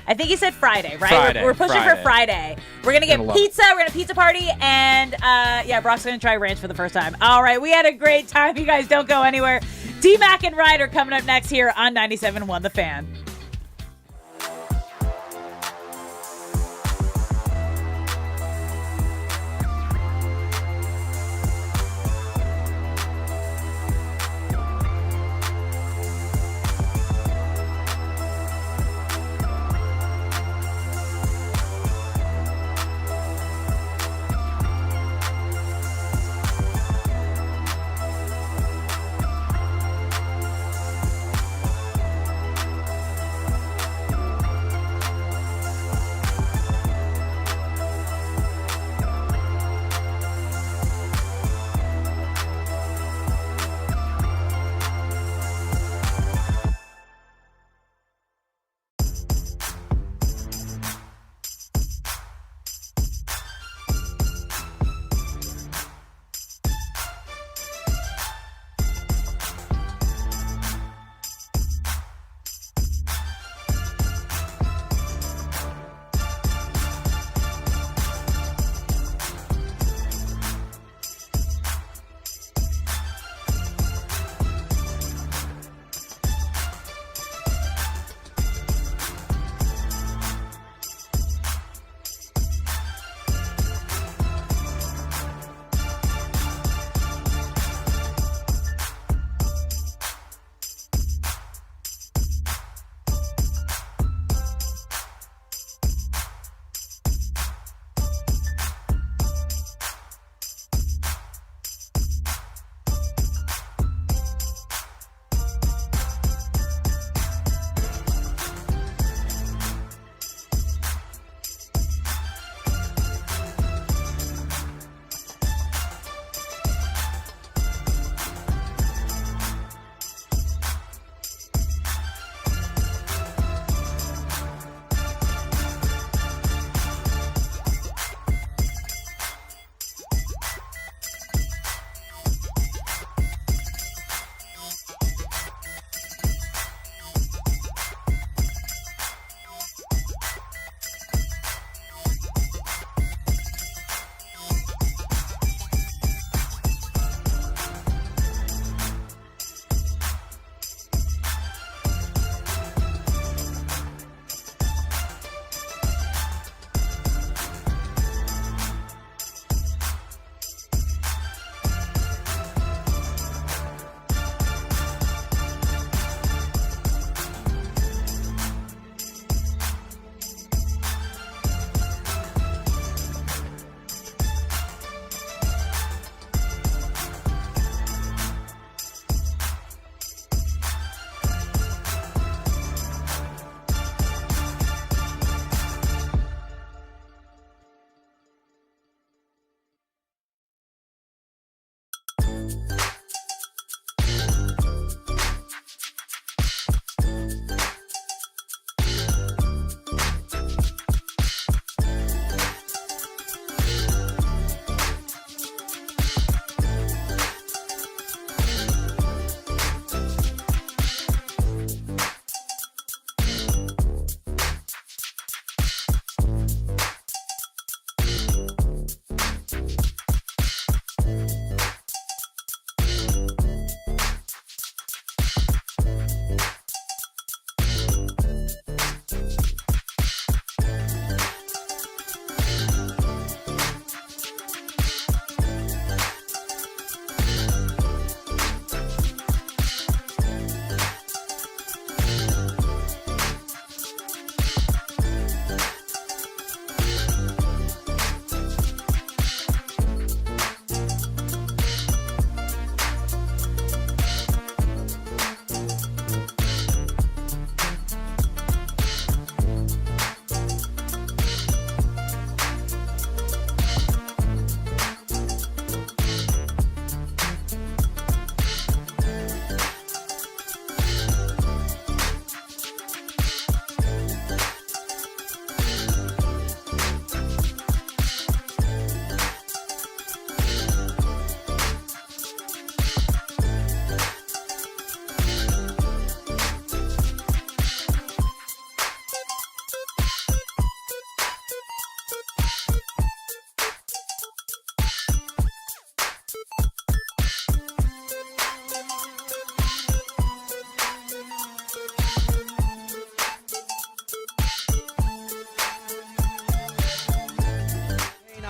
I think he said Friday, right? Friday, We're pushing for Friday. We're going to get Gonna love pizza. We're going to pizza party. And, Brock's going to try ranch for the first time. All right. We had a great time. You guys don't go anywhere. D-Mac and Reiter coming up next here on 97.1 The Fan.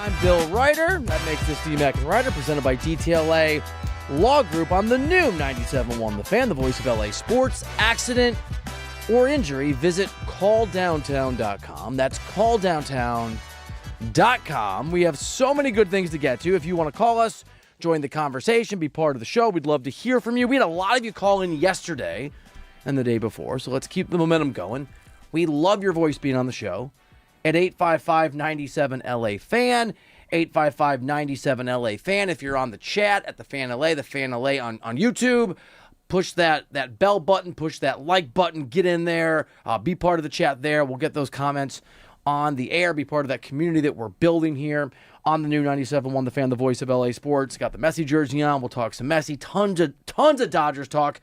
I'm Bill Reiter. That makes this D-Mac and Reiter, presented by DTLA Law Group on the new 97.1 The Fan, the voice of LA sports. Accident or injury, visit calldowntown.com. That's calldowntown.com. We have so many good things to get to. If you want to call us, join the conversation, be part of the show, we'd love to hear from you. We had a lot of you call in yesterday and the day before, so let's keep the momentum going. We love your voice being on the show at 855-97-LA-FAN, 855-97-LA-FAN. If you're on the chat at the Fan LA on YouTube, push that bell button, push that like button, get in there, be part of the chat there. We'll get those comments on the air, be part of that community that we're building here on the new 97.1 The Fan, the voice of LA sports. Got the Messi jersey on. We'll talk some Messi, tons of Dodgers talk.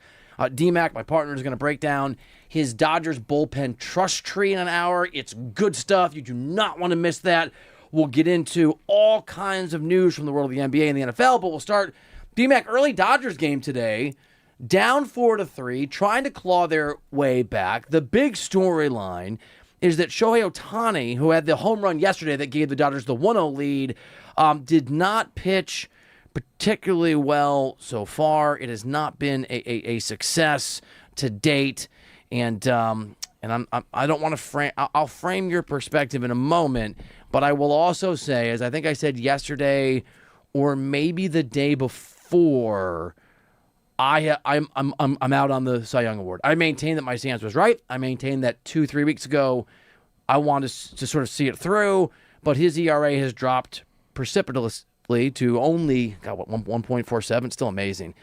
D-Mac, my partner, is going to break down his Dodgers bullpen trust tree in an hour. It's good stuff. You do not want to miss that. We'll get into all kinds of news from the world of the NBA and the NFL, but we'll start, D-Mac, early Dodgers game today, down 4-3, trying to claw their way back. The big storyline is that Shohei Ohtani, who had the home run yesterday that gave the Dodgers the 1-0 lead, did not pitch particularly well so far. It has not been a success to date, and I don't want to frame. I'll frame your perspective in a moment, but I will also say, as I think I said yesterday, or maybe the day before, I'm out on the Cy Young Award. I maintain that my stance was right. I maintain that 2-3 weeks ago, I wanted to sort of see it through, but his ERA has dropped precipitously to only 1.47. Still amazing,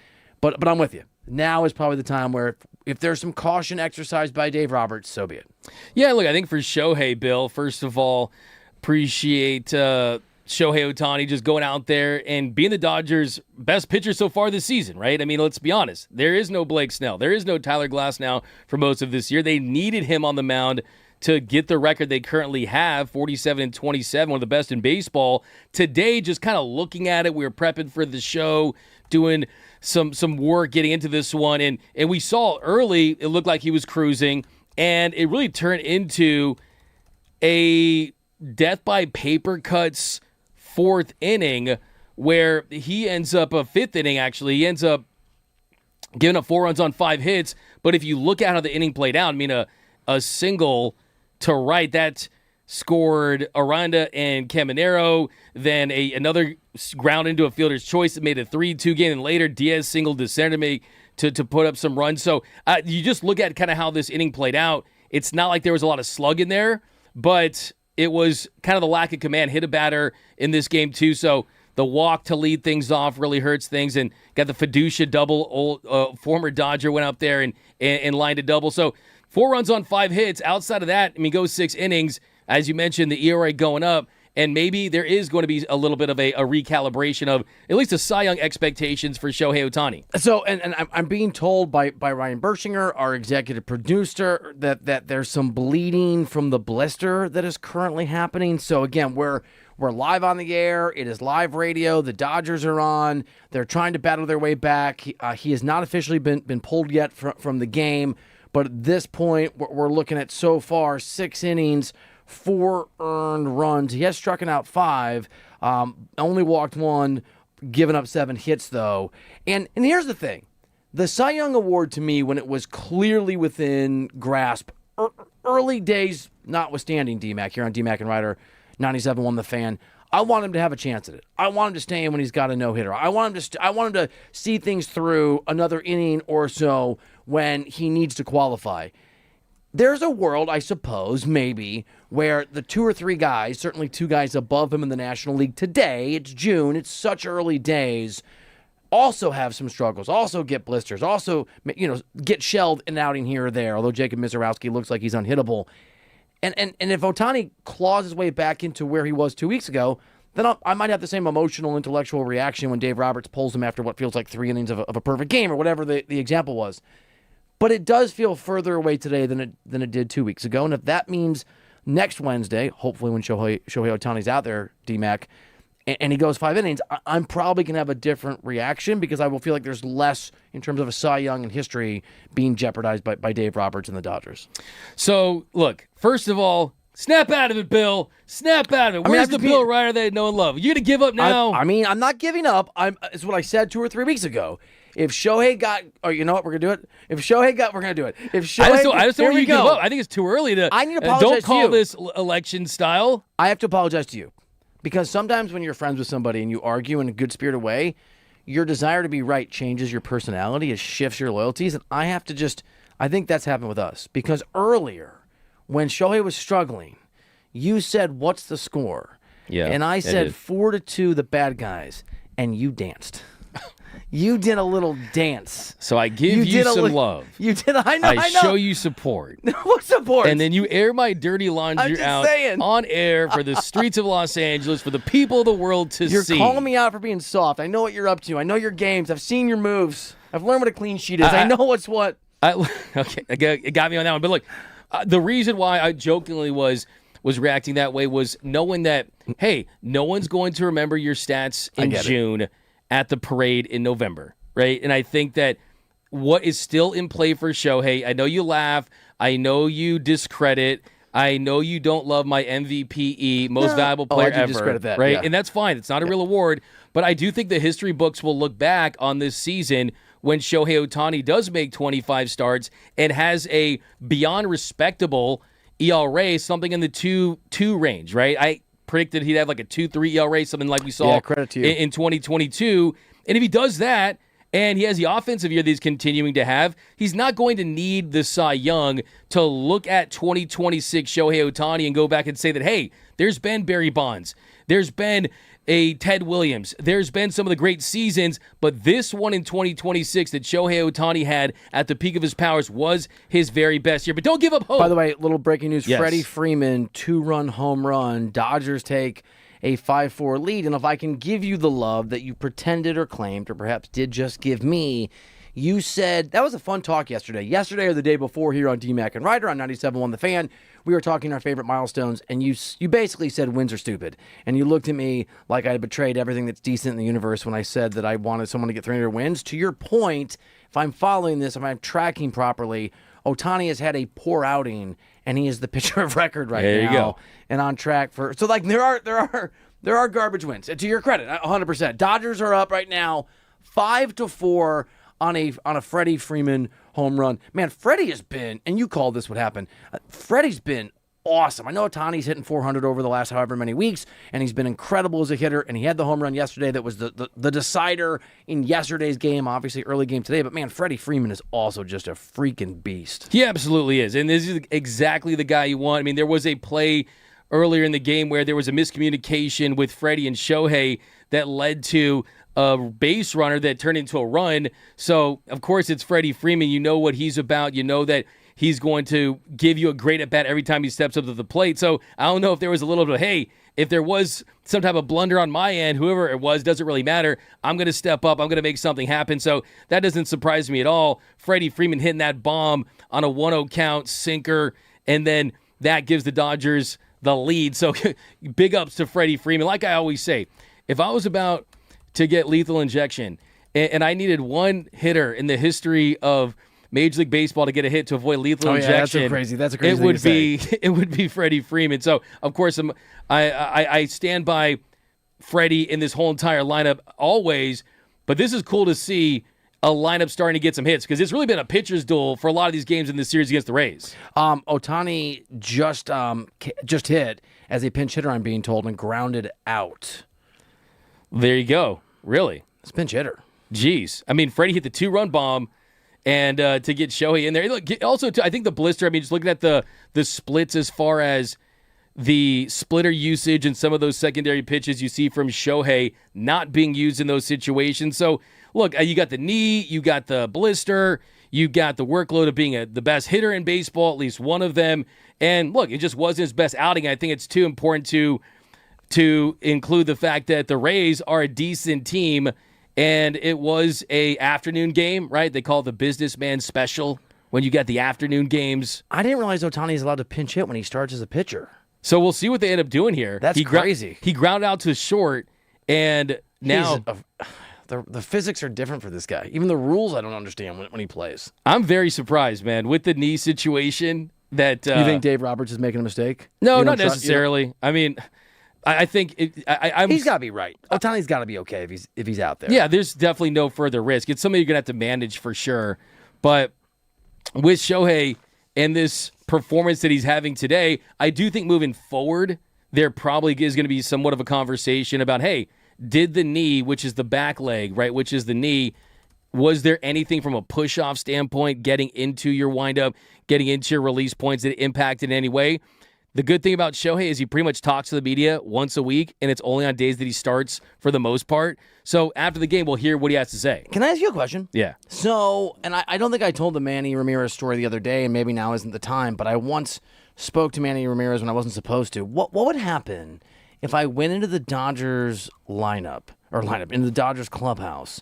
but I'm with you. Now is probably the time where if there's some caution exercised by Dave Roberts, so be it. Yeah, look, I think for Shohei, Bill, first of all, appreciate Shohei Ohtani just going out there and being the Dodgers' best pitcher so far this season, right? I mean, let's be honest. There is no Blake Snell. There is no Tyler Glasnow for most of this year. They needed him on the mound to get the record they currently have, 47-27, one of the best in baseball. Today, just kind of looking at it, we were prepping for the show, doing some work getting into this one, and we saw early it looked like he was cruising, and it really turned into a death by paper cuts fourth inning where he ends up a fifth inning, actually. He ends up giving up 4 runs on 5 hits, but if you look at how the inning played out, I mean, a single to right, that scored Aranda and Caminero, then another ground into a fielder's choice that made a 3-2 game, and later Diaz singled to center to put up some runs. So you just look at kind of how this inning played out. It's not like there was a lot of slug in there, but it was kind of the lack of command hit a batter in this game too. So the walk to lead things off really hurts things, and got the Fiducia double. Former Dodger went up there and lined a double. So 4 runs on 5 hits. Outside of that, I mean, go 6 innings. As you mentioned, the ERA going up, and maybe there is going to be a little bit of a recalibration of at least the Cy Young expectations for Shohei Ohtani. So, and I'm being told by Ryan Bershinger, our executive producer, that there's some bleeding from the blister that is currently happening. So again, we're live on the air. It is live radio. The Dodgers are on. They're trying to battle their way back. He has not officially been pulled yet from the game. But at this point, we're looking at so far 6 innings, 4 earned runs. He has struck out 5, only walked 1, given up 7 hits, though. And here's the thing. The Cy Young Award, to me, when it was clearly within grasp, early days notwithstanding, D-Mac, here on D-Mac and Reiter, 97.1 The Fan, I want him to have a chance at it. I want him to stay in when he's got a no-hitter. I want him to see things through another inning or so when he needs to qualify. There's a world, I suppose, maybe, where the 2 or 3 guys, certainly 2 guys above him in the National League today, it's June, it's such early days, also have some struggles, also get blisters, also get shelled in an outing here or there, although Jacob Misiorowski looks like he's unhittable. And if Ohtani claws his way back into where he was 2 weeks ago, then I might have the same emotional, intellectual reaction when Dave Roberts pulls him after what feels like 3 innings of a perfect game or whatever the example was. But it does feel further away today than it did 2 weeks ago. And if that means next Wednesday, hopefully when Shohei Ohtani's out there, D-Mac, and he goes 5 innings, I'm probably going to have a different reaction because I will feel like there's less in terms of a Cy Young in history being jeopardized by Dave Roberts and the Dodgers. So, look, first of all, Snap out of it, Bill. Snap out of it. Where's the Bill Reiter that no one loved? You gonna give up now? I mean, I'm not giving up. It's what I said 2 or 3 weeks ago. If Shohei got, you know what, we're gonna do it. If Shohei got, we're gonna do it. If Shohei, I just don't want you to give up. I think it's too early to. I need to apologize don't call to you. this election style. I have to apologize to you because sometimes when you're friends with somebody and you argue in a good spirited way, your desire to be right changes your personality. It shifts your loyalties, and I think that's happened with us because earlier, when Shohei was struggling, you said, "What's the score?" Yeah, and I said 4-2, the bad guys, and you danced. You did a little dance. So I give you some love. You did. I know. I show you support. What support? And then you air my dirty laundry out on air for the streets of Los Angeles, for the people of the world to You're see. You're calling me out for being soft. I know what you're up to. I know your games. I've seen your moves. I've learned what a clean sheet is. I know what's what. Okay, it got me on that one. But look, the reason why I jokingly was reacting that way was knowing that, hey, no one's going to remember your stats in June at the parade in November, right? And I think that what is still in play for Shohei, I know you laugh, I know you discredit, I know you don't love my MVPE, most valuable player ever, discredit that, right? yeah. And that's fine. It's not a real award, but I do think the history books will look back on this season when Shohei Ohtani does make 25 starts and has a beyond respectable ERA, something in the 2.2 range, right? I predicted he'd have like a 2.3 ERA, something like we saw credit to you. in 2022. And if he does that, and he has the offensive year that he's continuing to have, he's not going to need the Cy Young to look at 2026 Shohei Ohtani and go back and say that, hey, there's been Barry Bonds, there's been a Ted Williams, there's been some of the great seasons, but this one in 2026 that Shohei Ohtani had at the peak of his powers was his very best year. But don't give up hope. By the way, little breaking news. Yes. Freddie Freeman, 2-run home run. Dodgers take a 5-4 lead. And if I can give you the love that you pretended or claimed or perhaps did just give me, you said, that was a fun talk yesterday. Yesterday or the day before here on DMAC and Reiter on 97.1 The Fan, we were talking our favorite milestones, and you basically said wins are stupid. And you looked at me like I betrayed everything that's decent in the universe when I said that I wanted someone to get 300 wins. To your point, if I'm following this, if I'm tracking properly, Ohtani has had a poor outing, and he is the pitcher of record right now. There you go. And on track for so like there are garbage wins. To your credit, 100%. Dodgers are up right now, 5-4 on a Freddie Freeman home run. Man, Freddie has been, and you called this what happened. Freddie's been awesome. I know Ohtani's hitting 400 over the last however many weeks, and he's been incredible as a hitter, and he had the home run yesterday that was the decider in yesterday's game, obviously early game today. But, man, Freddie Freeman is also just a freaking beast. He absolutely is, and this is exactly the guy you want. I mean, there was a play earlier in the game where there was a miscommunication with Freddie and Shohei that led to a base runner that turned into a run. So, of course, it's Freddie Freeman. You know what he's about. You know that he's going to give you a great at-bat every time he steps up to the plate. So, I don't know if there was a little bit of, hey, if there was some type of blunder on my end, whoever it was, doesn't really matter. I'm going to step up. I'm going to make something happen. So, that doesn't surprise me at all. Freddie Freeman hitting that bomb on a 1-0 count, sinker, and then that gives the Dodgers the lead. So, big ups to Freddie Freeman. Like I always say, if I was about to get lethal injection, and I needed one hitter in the history of Major League Baseball to get a hit to avoid lethal injection. That's a crazy thing to say. It would be Freddie Freeman. So of course I stand by Freddie in this whole entire lineup always, but this is cool to see a lineup starting to get some hits because it's really been a pitcher's duel for a lot of these games in this series against the Rays. Ohtani just hit as a pinch hitter, I'm being told, and grounded out. There you go. Really? It's pinch hitter. Jeez. I mean, Freddie hit the 2-run bomb, and to get Shohei in there. Look, also, I think the blister, I mean, just looking at the splits as far as the splitter usage and some of those secondary pitches you see from Shohei not being used in those situations. So, look, you got the knee, you got the blister, you got the workload of being the best hitter in baseball, at least one of them. And, look, it just wasn't his best outing. I think it's too important to include the fact that the Rays are a decent team, and it was a afternoon game, right? They call it the businessman special when you got the afternoon games. I didn't realize Ohtani is allowed to pinch hit when he starts as a pitcher. So we'll see what they end up doing here. That's crazy. He grounded out to short, and now the physics are different for this guy. Even the rules I don't understand when he plays. I'm very surprised, man, with the knee situation. that You think Dave Roberts is making a mistake? No, You not don't trust- necessarily. I mean, I think I'm. He's got to be right. Otani's got to be okay if he's out there. Yeah, there's definitely no further risk. It's something you're gonna have to manage for sure. But with Shohei and this performance that he's having today, I do think moving forward, there probably is going to be somewhat of a conversation about, hey, did the knee, which is the back leg, right, which is the knee, was there anything from a push-off standpoint, getting into your windup, getting into your release points that impacted in any way? The good thing about Shohei is he pretty much talks to the media once a week, and it's only on days that he starts for the most part. So after the game, we'll hear what he has to say. Can I ask you a question? Yeah. So, and I don't think I told the Manny Ramirez story the other day, and maybe now isn't the time, but I once spoke to Manny Ramirez when I wasn't supposed to. What would happen if I went into the Dodgers into the Dodgers clubhouse,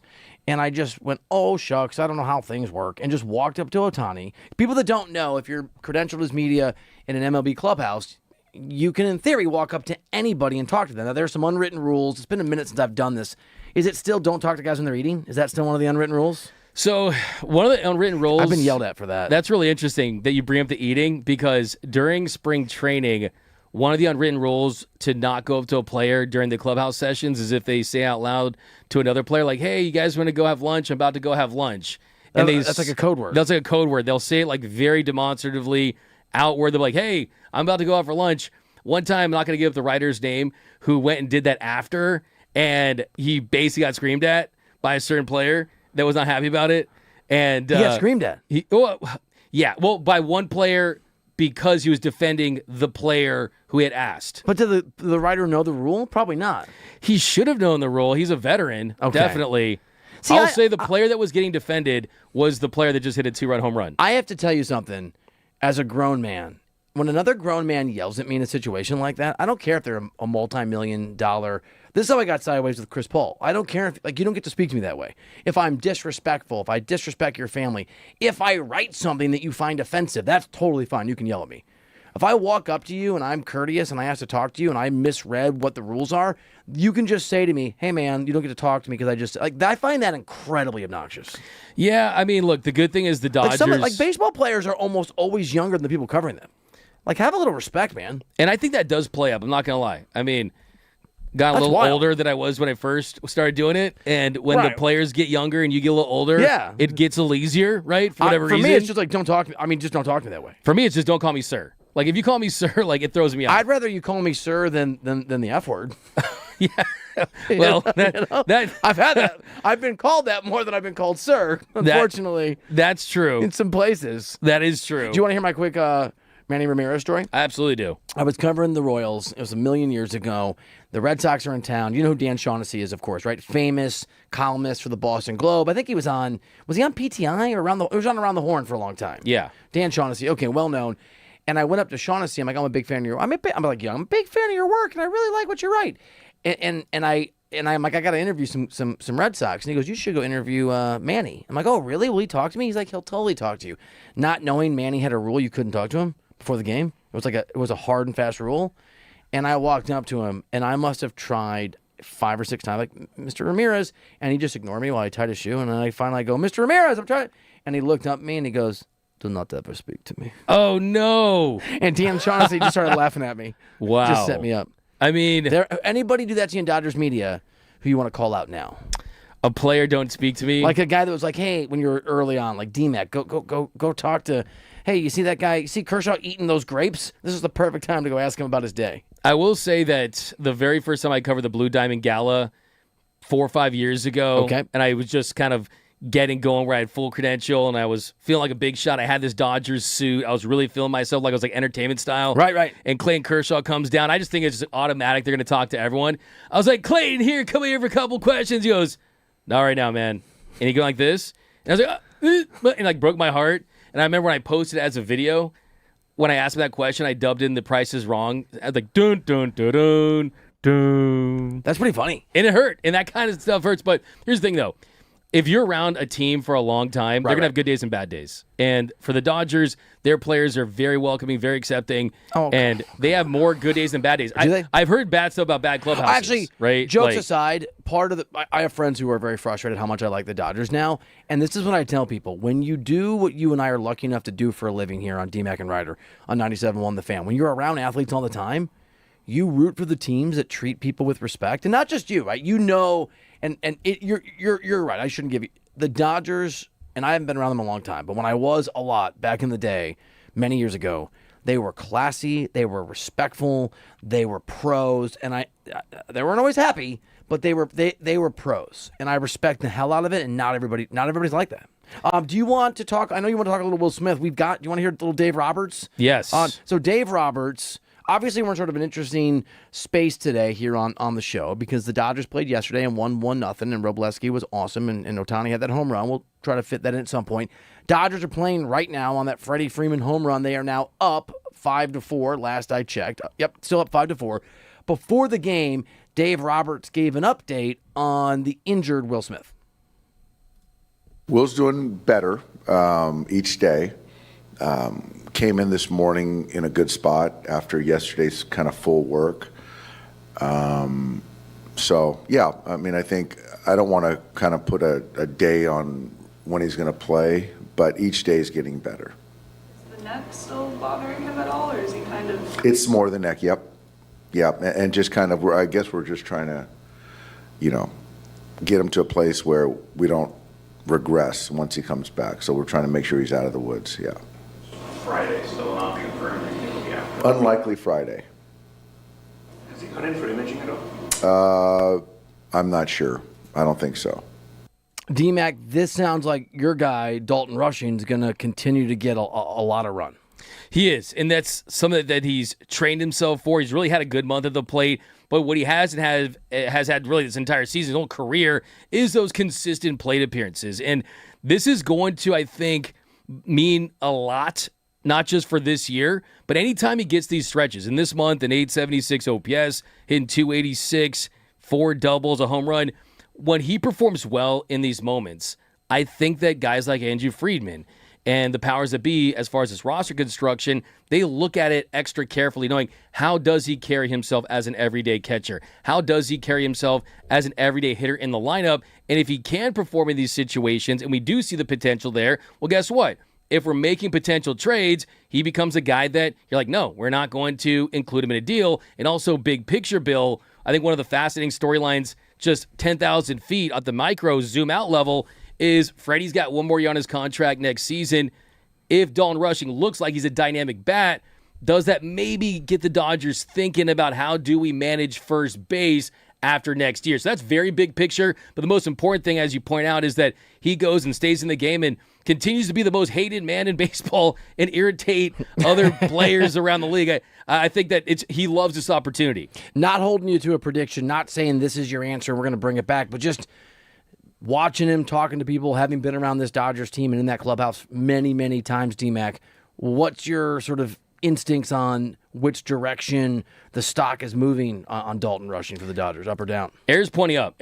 and I just went, oh, shucks, I don't know how things work, and just walked up to Otani? People that don't know, if you're credentialed as media in an MLB clubhouse, you can, in theory, walk up to anybody and talk to them. Now, there's some unwritten rules. It's been a minute since I've done this. Is it still don't talk to guys when they're eating? Is that still one of the unwritten rules? So one of the unwritten rules... I've been yelled at for that. That's really interesting that you bring up the eating, because during spring training, one of the unwritten rules to not go up to a player during the clubhouse sessions is if they say out loud to another player, like, hey, you guys want to go have lunch? I'm about to go have lunch. And that's like a code word. That's like a code word. They'll say it like very demonstratively outward. They're like, hey, I'm about to go out for lunch. One time, I'm not going to give up the writer's name, who went and did that after, and he basically got screamed at by a certain player that was not happy about it. And he got screamed at? By one player because he was defending the player who had asked. But did the writer know the rule? Probably not. He should have known the rule. He's a veteran, definitely. See, I'll say the player that was getting defended was the player that just hit a 2-run home run. I have to tell you something. As a grown man, when another grown man yells at me in a situation like that, I don't care if they're a multi-million-dollar... This is how I got sideways with Chris Paul. I don't care if, you don't get to speak to me that way. If I'm disrespectful, if I disrespect your family, if I write something that you find offensive, that's totally fine. You can yell at me. If I walk up to you and I'm courteous and I ask to talk to you and I misread what the rules are, you can just say to me, hey, man, you don't get to talk to me because I find that incredibly obnoxious. Yeah, I mean, look, the good thing is the Dodgers... Like baseball players are almost always younger than the people covering them. Like, have a little respect, man. And I think that does play up. I'm not going to lie. I mean... Got a little older than I was when I first started doing it, and when the players get younger and you get a little older, it gets a little easier, right? For whatever reason. For me, it's just like, don't talk to me. I mean, just don't talk to me that way. For me, it's just don't call me sir. Like, if you call me sir, like, it throws me off. I'd rather you call me sir than the F word. Yeah. Well, that I've had that. I've been called that more than I've been called sir, unfortunately. That's true. In some places. That is true. Do you want to hear my quick Manny Ramirez story? I absolutely do. I was covering the Royals. It was a million years ago. The Red Sox are in town. You know who Dan Shaughnessy is, of course, right? Famous columnist for the Boston Globe. I think he was on PTI or it was on Around the Horn for a long time. Yeah. Dan Shaughnessy, okay, well known. And I went up to Shaughnessy. I'm like, I'm a big fan of your work. I'm a big fan of your work, and I really like what you write. And I'm like, I got to interview some Red Sox. And he goes, you should go interview Manny. I'm like, oh, really? Will he talk to me? He's like, he'll totally talk to you. Not knowing Manny had a rule you couldn't talk to him before the game. It was a hard and fast rule. And I walked up to him, and I must have tried 5 or 6 times, like, Mr. Ramirez, and he just ignored me while I tied his shoe. And then I finally go, Mr. Ramirez, I'm trying. And he looked up at me, and he goes, do not ever speak to me. Oh, no. And Dan Shaughnessy just started laughing at me. Wow. Just set me up. I mean... Anybody do that to you in Dodgers media who you want to call out now? A player don't speak to me? Like a guy that was like, hey, when you were early on, like D-Mac, go talk to... Hey, you see that guy? You see Kershaw eating those grapes? This is the perfect time to go ask him about his day. I will say that the very first time I covered the Blue Diamond Gala 4 or 5 years ago, and I was just kind of getting going where I had full credential and I was feeling like a big shot. I had this Dodgers suit. I was really feeling myself like I was like entertainment style. Right. And Clayton Kershaw comes down. I just think it's just automatic. They're going to talk to everyone. I was like, Clayton, here, come here for a couple questions. He goes, not right now, man. And he go like this. And I was like, and like broke my heart. And I remember when I posted it as a video, when I asked him that question, I dubbed in The Price is Wrong. I was like, dun, dun, dun, dun, dun. That's pretty funny. And it hurt. And that kind of stuff hurts. But here's the thing, though. if you're around a team for a long time, they're going to have good days and bad days. And for the Dodgers, their players are very welcoming, very accepting, and they have more good days than bad days. I've heard bad stuff about bad clubhouses. Actually, right? Jokes aside, part of I have friends who are very frustrated how much I like the Dodgers now, and this is what I tell people. When you do what you and I are lucky enough to do for a living here on DMAC and Reiter on 97.1 The Fan, when you're around athletes all the time, you root for the teams that treat people with respect, and not just you, right? You know, you're right. I shouldn't give you the Dodgers, and I haven't been around them a long time, but when I was a lot back in the day, many years ago, they were classy, they were respectful, they were pros, and they weren't always happy, but they were pros, and I respect the hell out of it. And not everybody's like that. Do you want to talk? I know you want to talk a little Will Smith. Do you want to hear little Dave Roberts? Yes. So Dave Roberts. Obviously, we're in sort of an interesting space today here on the show because the Dodgers played yesterday and won 1-0, and Robleski was awesome, and Ohtani had that home run. We'll try to fit that in at some point. Dodgers are playing right now on that Freddie Freeman home run. They are now up 5-4, last I checked. Yep, still up 5-4. Before the game, Dave Roberts gave an update on the injured Will Smith. Will's doing better each day. Came in this morning in a good spot after yesterday's kind of full work. So, yeah, I mean, I think I don't want to kind of put a day on when he's going to play, but each day is getting better. Is the neck still bothering him at all, or is he kind of... It's more the neck, yep. And just kind of, I guess we're just trying to, get him to a place where we don't regress once he comes back. So we're trying to make sure he's out of the woods, yeah. Friday still an option for him? Unlikely Friday. Has he gone in for imaging at all? I'm not sure. I don't think so. DMAC, this sounds like your guy, Dalton Rushing, is going to continue to get a lot of run. He is, and that's something that he's trained himself for. He's really had a good month at the plate, but what he has had really this entire season, his whole career, is those consistent plate appearances. And this is going to, I think, mean a lot, not just for this year, but anytime he gets these stretches. In this month, an 876 OPS, hitting 286, 4 doubles, a home run. When he performs well in these moments, I think that guys like Andrew Friedman and the powers that be, as far as his roster construction, they look at it extra carefully, knowing how does he carry himself as an everyday catcher? How does he carry himself as an everyday hitter in the lineup? And if he can perform in these situations, and we do see the potential there, well, guess what? If we're making potential trades, he becomes a guy that you're like, no, we're not going to include him in a deal. And also, big picture, Bill, I think one of the fascinating storylines, just 10,000 feet at the micro zoom out level, is Freddie's got one more year on his contract next season. If Dalton Rushing looks like he's a dynamic bat, does that maybe get the Dodgers thinking about how do we manage first base after next year? So that's very big picture. But the most important thing, as you point out, is that he goes and stays in the game and continues to be the most hated man in baseball and irritate other players around the league. I think that he loves this opportunity. Not holding you to a prediction, not saying this is your answer, we're going to bring it back, but just watching him, talking to people, having been around this Dodgers team and in that clubhouse many, many times, DMAC, what's your sort of instincts on which direction the stock is moving on Dalton Rushing for the Dodgers, up or down? Arrow's pointing up,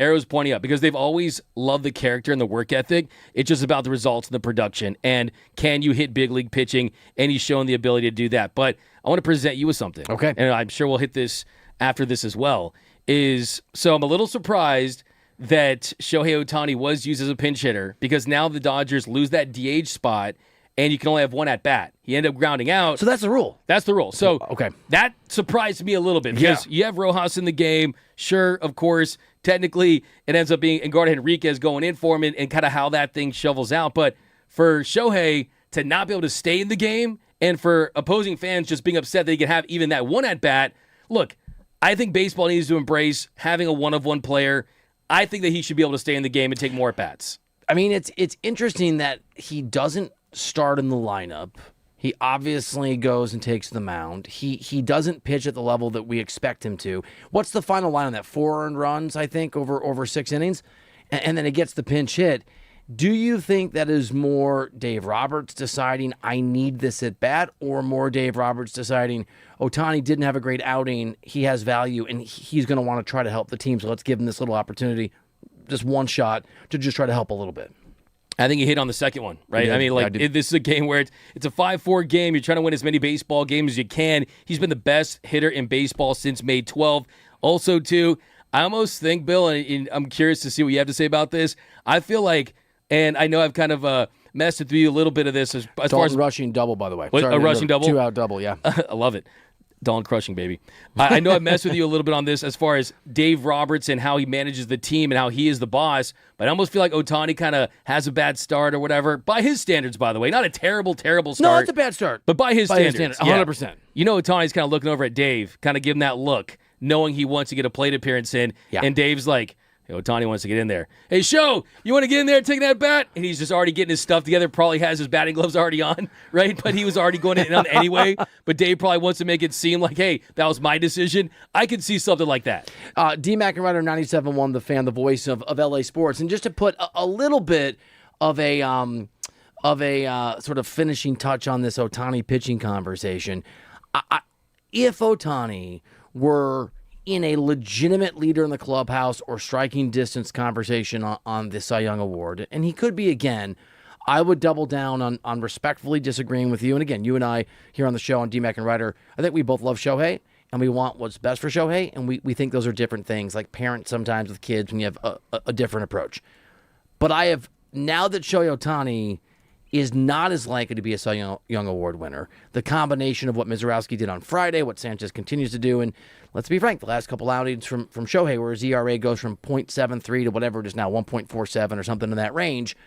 because they've always loved the character and the work ethic. It's just about the results and the production. And can you hit big league pitching? And he's shown the ability to do that. But I want to present you with something. Okay. And I'm sure we'll hit this after this as well. So I'm a little surprised that Shohei Ohtani was used as a pinch hitter, because now the Dodgers lose that DH spot and you can only have one at bat. He ended up grounding out. So that's the rule. That's the rule. So okay, that surprised me a little bit, because you have Rojas in the game. Sure, of course, technically it ends up being Engardo Henriquez going in for him, and kind of how that thing shovels out. But for Shohei to not be able to stay in the game, and for opposing fans just being upset that he can have even that one at bat, look, I think baseball needs to embrace having a one-of-one player. I think that he should be able to stay in the game and take more at bats. I mean, it's interesting that he doesn't start in the lineup. He obviously goes and takes the mound. He doesn't pitch at the level that we expect him to. What's the final line on that? 4 earned runs, I think, over 6 innings, and then he gets the pinch hit. Do you think that is more Dave Roberts deciding, I need this at bat, or more Dave Roberts deciding, Ohtani didn't have a great outing, he has value, and he's going to want to try to help the team, so let's give him this little opportunity? this one shot to just try to help a little bit. I think he hit on the second one, right? Yeah, I mean, this is a game where it's a 5-4 game. You're trying to win as many baseball games as you can. He's been the best hitter in baseball since May 12th. Also, too, I almost think, Bill, and I'm curious to see what you have to say about this. I feel like, and I know I've kind of messed with you a little bit of this as far as rushing double, by the way. What, a rushing double? 2-out double, yeah. I love it. Dawn crushing, baby. I know I messed with you a little bit on this as far as Dave Roberts and how he manages the team and how he is the boss, but I almost feel like Ohtani kind of has a bad start or whatever. By his standards, by the way. Not a terrible start. No, it's a bad start. But by his standards. 100%. You know Ohtani's kind of looking over at Dave, kind of giving that look, knowing he wants to get a plate appearance in, and Dave's like, hey, Ohtani wants to get in there. Hey, Show, you want to get in there taking that bat? And he's just already getting his stuff together, probably has his batting gloves already on, right? But he was already going in on anyway. But Dave probably wants to make it seem like, hey, that was my decision. I could see something like that. D-Mac and Reiter 97.1, the fan, the voice of LA sports. And just to put a little bit of a sort of finishing touch on this Ohtani pitching conversation, if Ohtani were in a legitimate leader in the clubhouse or striking distance conversation on the Cy Young Award, and he could be again, I would double down on respectfully disagreeing with you. And again, you and I here on the show on D-Mac and Reiter, I think we both love Shohei, and we want what's best for Shohei, and we think those are different things, like parents sometimes with kids when you have a different approach. But I have, now that Shohei Ohtani is not as likely to be a Cy Young Award winner, the combination of what Mizorowski did on Friday, what Sanchez continues to do, and let's be frank, the last couple outings from Shohei, where his ERA goes from 0.73 to whatever it is now, 1.47 or something in that range,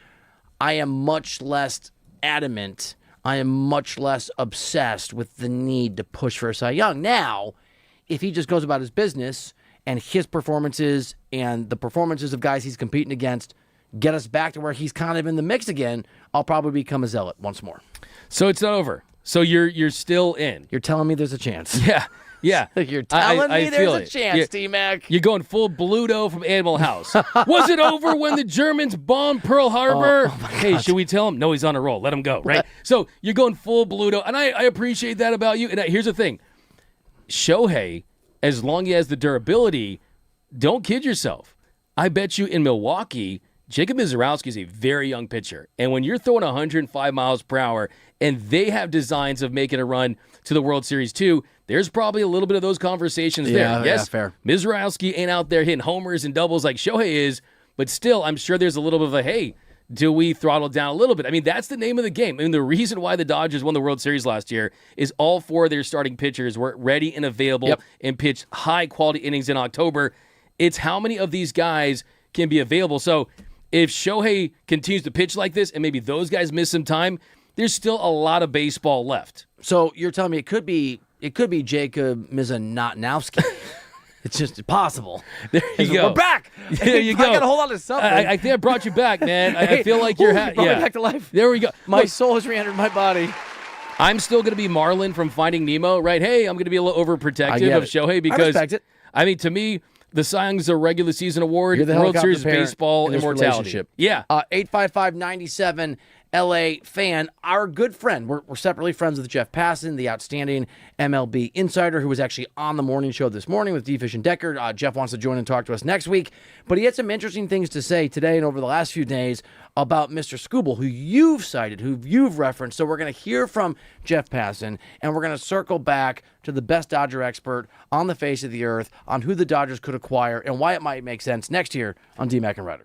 I am much less adamant, I am much less obsessed with the need to push for a Cy Young. Now, if he just goes about his business and his performances and the performances of guys he's competing against get us back to where he's kind of in the mix again, I'll probably become a zealot once more. So it's not over. So you're still in. You're telling me there's a chance. Yeah. You're telling me there's a chance, T-Mac. You're going full Bluto from Animal House. Was it over when the Germans bombed Pearl Harbor? Hey, should we tell him? No, he's on a roll. Let him go, right? So you're going full Bluto, and I appreciate that about you. And here's the thing. Shohei, as long as he has the durability, don't kid yourself. I bet you in Milwaukee, Jacob Mizorowski is a very young pitcher. And when you're throwing 105 miles per hour and they have designs of making a run to the World Series too, there's probably a little bit of those conversations there. Yes, fair. Mizorowski ain't out there hitting homers and doubles like Shohei is, but still, I'm sure there's a little bit of a, hey, do we throttle down a little bit? I mean, that's the name of the game. I mean, the reason why the Dodgers won the World Series last year is all four of their starting pitchers were ready and available and pitched high-quality innings in October. It's how many of these guys can be available. So if Shohei continues to pitch like this and maybe those guys miss some time, there's still a lot of baseball left. So you're telling me it could be Jacob Mizanotnowski. It's just possible. There you go. We're back. There you go. I got to hold on to something. I think I brought you back, man. I feel like you're brought me back to life. There we go. My soul has re-entered my body. I'm still going to be Marlin from Finding Nemo, right? Hey, I'm going to be a little overprotective of Shohei because, I respect it. I mean, to me, the Cy Young is a regular season award. You're the World Series parent baseball in this immortality. relationship. Yeah. 855-97 LA fan, our good friend. We're separately friends with Jeff Passan, the outstanding MLB insider who was actually on the morning show this morning with D-Fish and Decker. Jeff wants to join and talk to us next week, but he had some interesting things to say today and over the last few days about Mr. Skubal, who you've cited, who you've referenced. So we're going to hear from Jeff Passan, and we're going to circle back to the best Dodger expert on the face of the earth on who the Dodgers could acquire and why it might make sense next year on D-Mac and Reiter.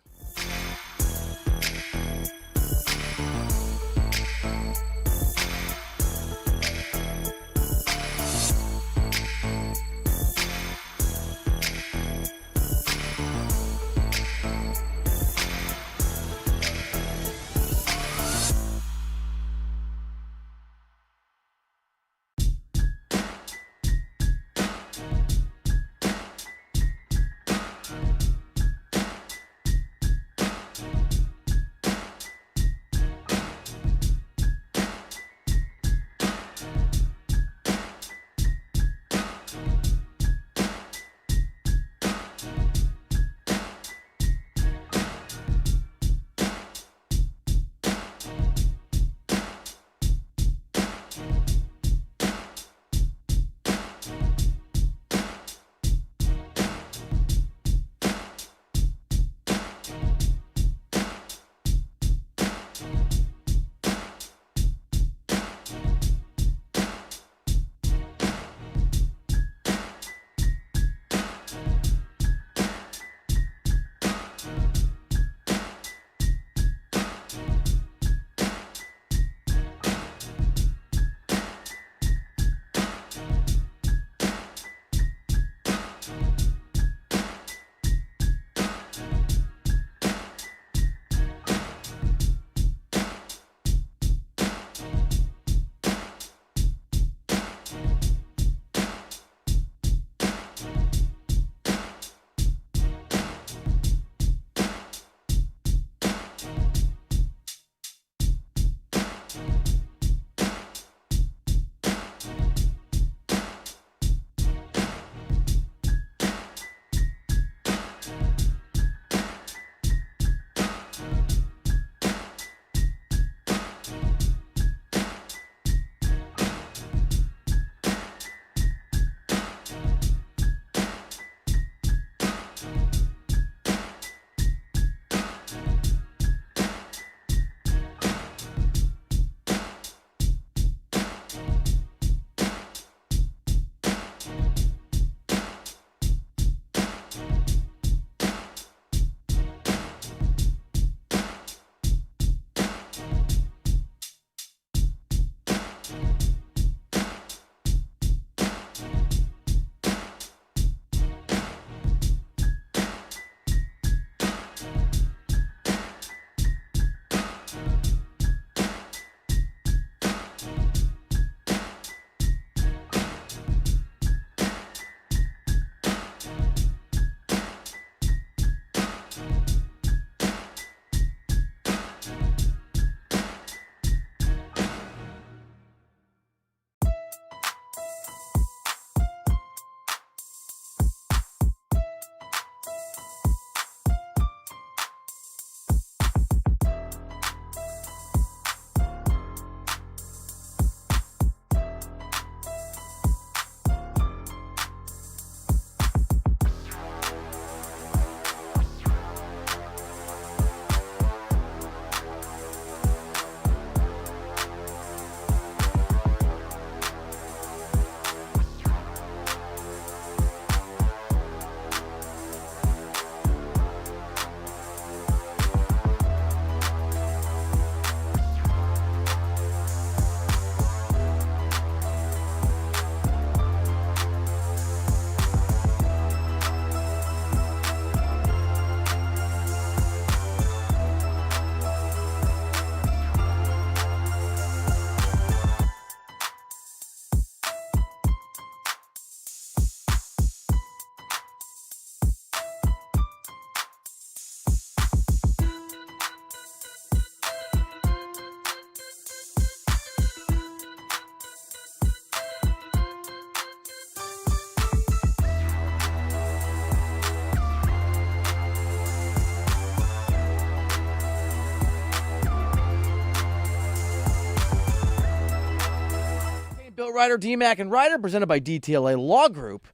Reiter, DMAC, and Reiter, presented by DTLA Law Group.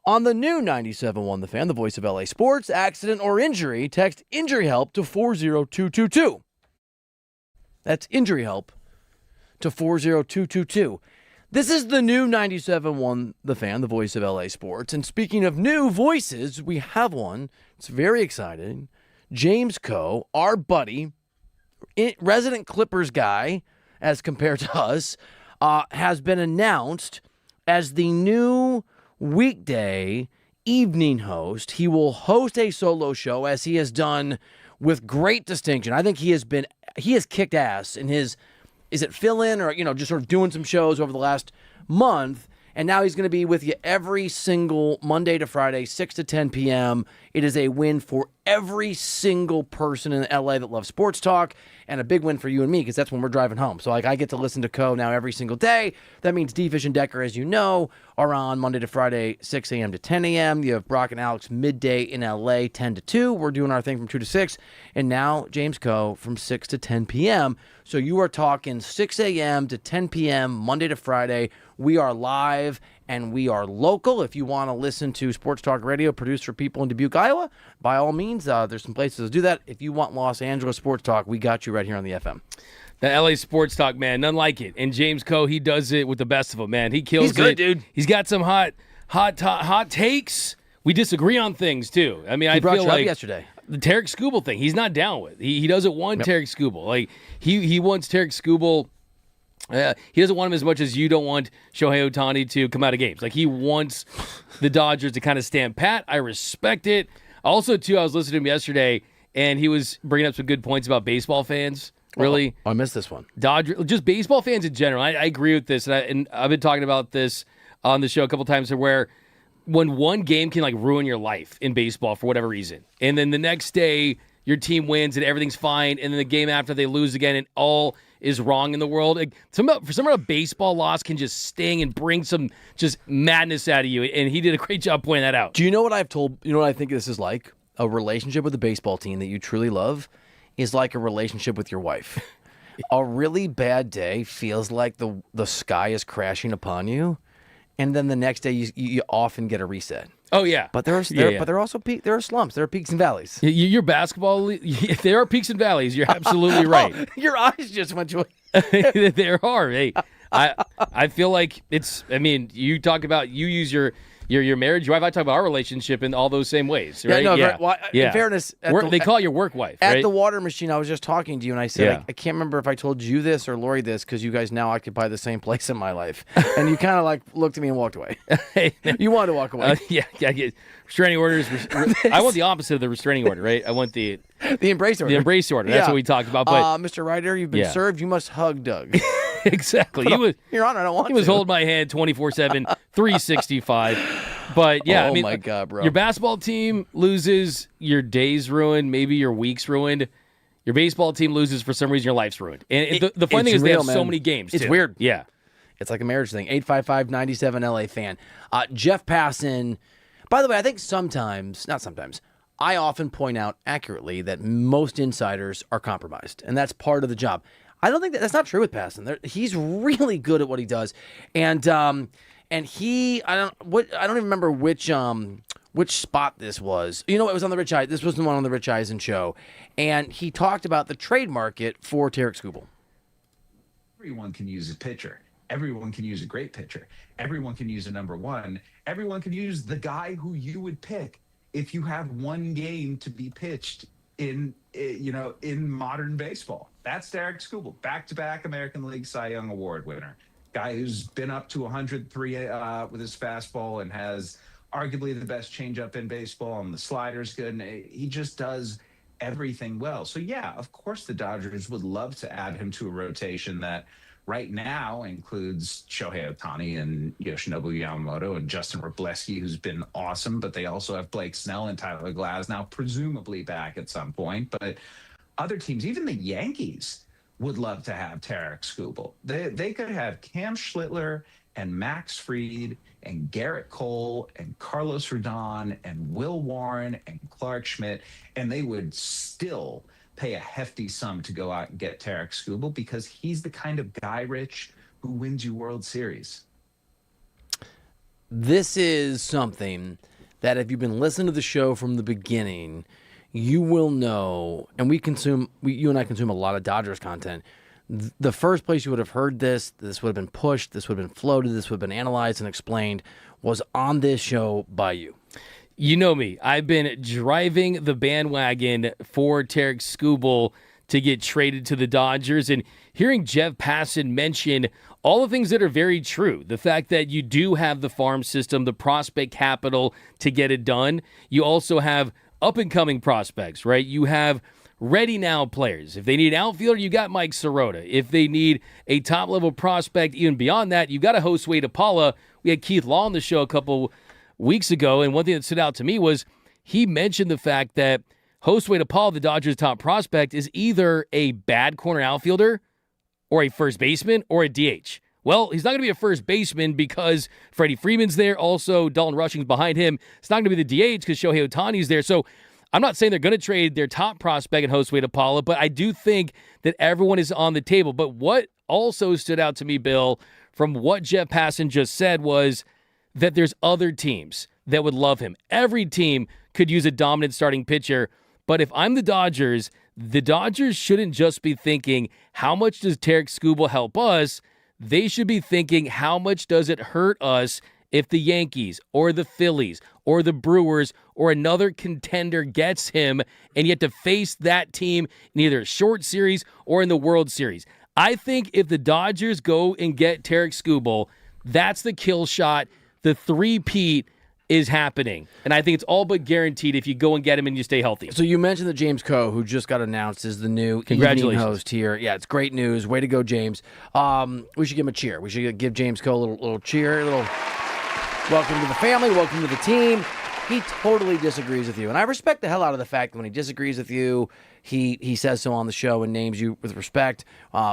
On the new 97.1 The Fan, the voice of LA Sports, accident or injury, text injury help to 40222. That's injury help to 40222. This is the new 97.1 The Fan, the voice of LA Sports. And speaking of new voices, we have one. It's very exciting. James Coe, our buddy, resident Clippers guy, as compared to us, has been announced as the new weekday evening host. He will host a solo show, as he has done with great distinction. I think he has kicked ass in his, is it fill-in or, just sort of doing some shows over the last month. And now he's going to be with you every single Monday to Friday, 6 to 10 p.m. It is a win for every single person in LA that loves sports talk, and a big win for you and me, because that's when we're driving home. So I get to listen to Coe now every single day. That means D-Fish and Decker, as you know, are on Monday to Friday, 6 a.m. to 10 a.m. You have Brock and Alex midday in LA, 10 to 2. We're doing our thing from 2 to 6. And now James Coe from 6 to 10 p.m. So you are talking 6 a.m. to 10 p.m. Monday to Friday. We are live and we are local. If you want to listen to Sports Talk Radio produced for people in Dubuque, Iowa, by all means, there's some places to do that. If you want Los Angeles Sports Talk, we got you right here on the FM. The LA Sports Talk, man, none like it. And James Coe, he does it with the best of them, man. He kills He's good, it. dude. He's got some hot takes. We disagree on things too. I mean, He I brought feel you up like yesterday. the Tarek Skubal thing, he's not down with. He doesn't want Tarek Skubal. Like he wants Tarek Skubal. He doesn't want him as much as you don't want Shohei Ohtani to come out of games. Like, he wants the Dodgers to kind of stand pat. I respect it. Also, too, I was listening to him yesterday, and he was bringing up some good points about baseball fans. Really, I missed this one. Just baseball fans in general. I agree with this, and I've been talking about this on the show a couple times, where when one game can like ruin your life in baseball for whatever reason, and then the next day your team wins and everything's fine, and then the game after they lose again and all is wrong in the world. Like, for some a baseball loss can just sting and bring some just madness out of you, and he did a great job pointing that out. Do you know what I've told? You know what I think this is like? A relationship with a baseball team that you truly love is like a relationship with your wife. A really bad day feels like the sky is crashing upon you, and then the next day you often get a reset. Oh yeah, but there are also there are slumps. There are peaks and valleys. Your basketball, there are peaks and valleys. You're absolutely right. Oh, your eyes just went to it. There are. Hey, I feel like it's. I mean, you talk about you use your marriage, your wife. I talk about our relationship in all those same ways, right? In fairness, they call it your work wife. At right? the water machine, I was just talking to you, and I said, I can't remember if I told you this or Lori this, because you guys now occupy the same place in my life. And you kind of like looked at me and walked away. You wanted to walk away. Yeah. Restraining orders. I want the opposite of the restraining order, right? I want the embrace order. The embrace order. That's what we talked about. But Mr. Reiter, you've been served. You must hug Doug. Exactly. Your Honor, I don't want to. He was holding my hand 24/7, 365. But yeah, I mean, my God, bro. Your basketball team loses, your day's ruined, maybe your week's ruined. Your baseball team loses, for some reason your life's ruined. And the funny thing is, they have so many games. It's too. weird. Yeah, it's like a marriage thing. 855-97 LA fan. Jeff Passan. By the way, I think not sometimes. I often point out accurately that most insiders are compromised, and that's part of the job. I don't think that's not true with Passan. He's really good at what he does, and he I don't even remember which spot this was. You know, it was on the Rich Eisen. This was the one on the Rich Eisen show, and he talked about the trade market for Tarek Skubal. Everyone can use a pitcher. Everyone can use a great pitcher. Everyone can use a number one. Everyone can use the guy who you would pick if you have one game to be pitched in modern baseball. That's Tarek Skubal, back-to-back American League Cy Young Award winner. Guy who's been up to 103 with his fastball and has arguably the best changeup in baseball, and the slider's good, and he just does everything well. So yeah, of course the Dodgers would love to add him to a rotation that right now includes Shohei Ohtani and Yoshinobu Yamamoto and Justin Wrobleski, who's been awesome, but they also have Blake Snell and Tyler Glasnow, presumably back at some point. But other teams, even the Yankees, would love to have Tarek Skubal. They could have Cam Schlittler and Max Fried and Garrett Cole and Carlos Rodon and Will Warren and Clark Schmidt, and they would still pay a hefty sum to go out and get Tarek Skubal, because he's the kind of guy, Rich, who wins you World Series. this is something that if you've been listening to the show from the beginning, you will know, and you and I consume a lot of Dodgers content. The first place you would have heard this would have been pushed, this would have been floated, this would have been analyzed and explained, was on this show by you. You know me. I've been driving the bandwagon for Tarek Skubal to get traded to the Dodgers, and hearing Jeff Passan mention all the things that are very true. The fact that you do have the farm system, the prospect capital to get it done. You also have up-and-coming prospects, right? You have ready-now players. If they need an outfielder, you got Mike Sirota. If they need a top-level prospect, even beyond that, you got a Josue DePaula. We had Keith Law on the show a couple weeks ago, and one thing that stood out to me was he mentioned the fact that Josue DePaula, the Dodgers' top prospect, is either a bad corner outfielder or a first baseman or a DH. Well, he's not going to be a first baseman because Freddie Freeman's there. Also, Dalton Rushing's behind him. It's not going to be the DH because Shohei Ohtani's there. So I'm not saying they're going to trade their top prospect in Josue DePaula, but I do think that everyone is on the table. But what also stood out to me, Bill, from what Jeff Passan just said was that there's other teams that would love him. Every team could use a dominant starting pitcher. But if I'm the Dodgers shouldn't just be thinking, how much does Tarek Skubal help us? They should be thinking, how much does it hurt us if the Yankees or the Phillies or the Brewers or another contender gets him and you have to face that team in either a short series or in the World Series? I think if the Dodgers go and get Tarek Skubal, that's the kill shot. The three-peat is happening. And I think it's all but guaranteed if you go and get him and you stay healthy. So you mentioned that James Coe, who just got announced as the new evening host here. Yeah, it's great news. Way to go, James. We should give him a cheer. We should give James Coe a little cheer, a little welcome to the family, welcome to the team. He totally disagrees with you. And I respect the hell out of the fact that when he disagrees with you, he says so on the show and names you with respect.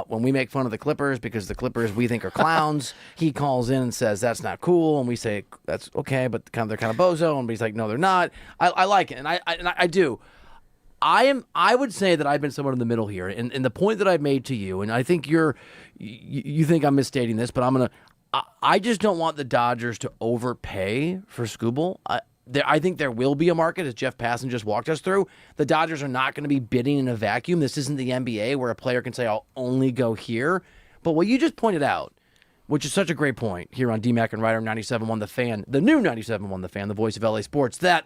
When we make fun of the Clippers because the Clippers we think are clowns, he calls in and says that's not cool, and we say that's okay, but they're kind of bozo, and he's like, no, they're not. I like it, and I do. I would say that I've been somewhat in the middle here, and the point that I've made to you, and I think you think I'm misstating this, but I just don't want the Dodgers to overpay for Skubal. I think there will be a market, as Jeff Passan just walked us through. The Dodgers are not going to be bidding in a vacuum. This isn't the NBA where a player can say, I'll only go here. But what you just pointed out, which is such a great point here on DMAC and Reiter 97.1 The Fan, the new 97.1 The Fan, the voice of LA Sports, that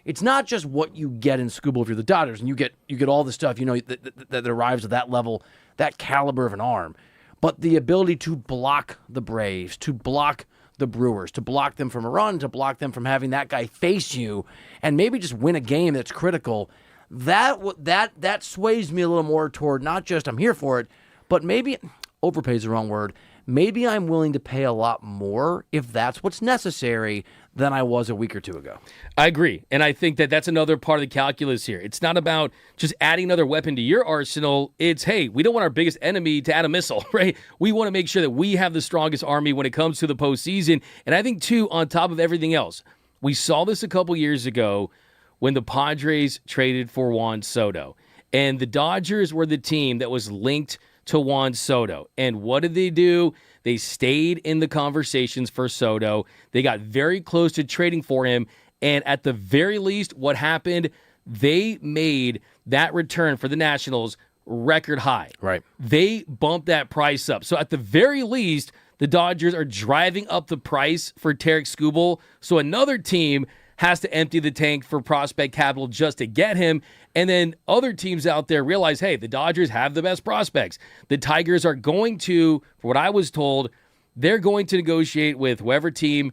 it's not just what you get in Skubal if you're the Dodgers, and you get all the stuff that arrives at that level, that caliber of an arm, but the ability to block the Braves, to block the Brewers, to block them from a run, to block them from having that guy face you, and maybe just win a game that's critical. That sways me a little more toward not just I'm here for it, but maybe overpay is the wrong word. Maybe I'm willing to pay a lot more if that's what's necessary than I was a week or two ago. I agree, and I think that that's another part of the calculus here. It's not about just adding another weapon to your arsenal. It's, hey, we don't want our biggest enemy to add a missile, right? We want to make sure that we have the strongest army when it comes to the postseason. And I think, too, on top of everything else, we saw this a couple years ago when the Padres traded for Juan Soto. And the Dodgers were the team that was linked to Juan Soto. And what did they do? They stayed in the conversations for Soto. They got very close to trading for him. And at the very least, what happened? They made that return for the Nationals record high. Right. They bumped that price up. So at the very least, the Dodgers are driving up the price for Tarek Skubal. So another team has to empty the tank for prospect capital just to get him. And then other teams out there realize, hey, the Dodgers have the best prospects. The Tigers are going to, for what I was told, they're going to negotiate with whoever team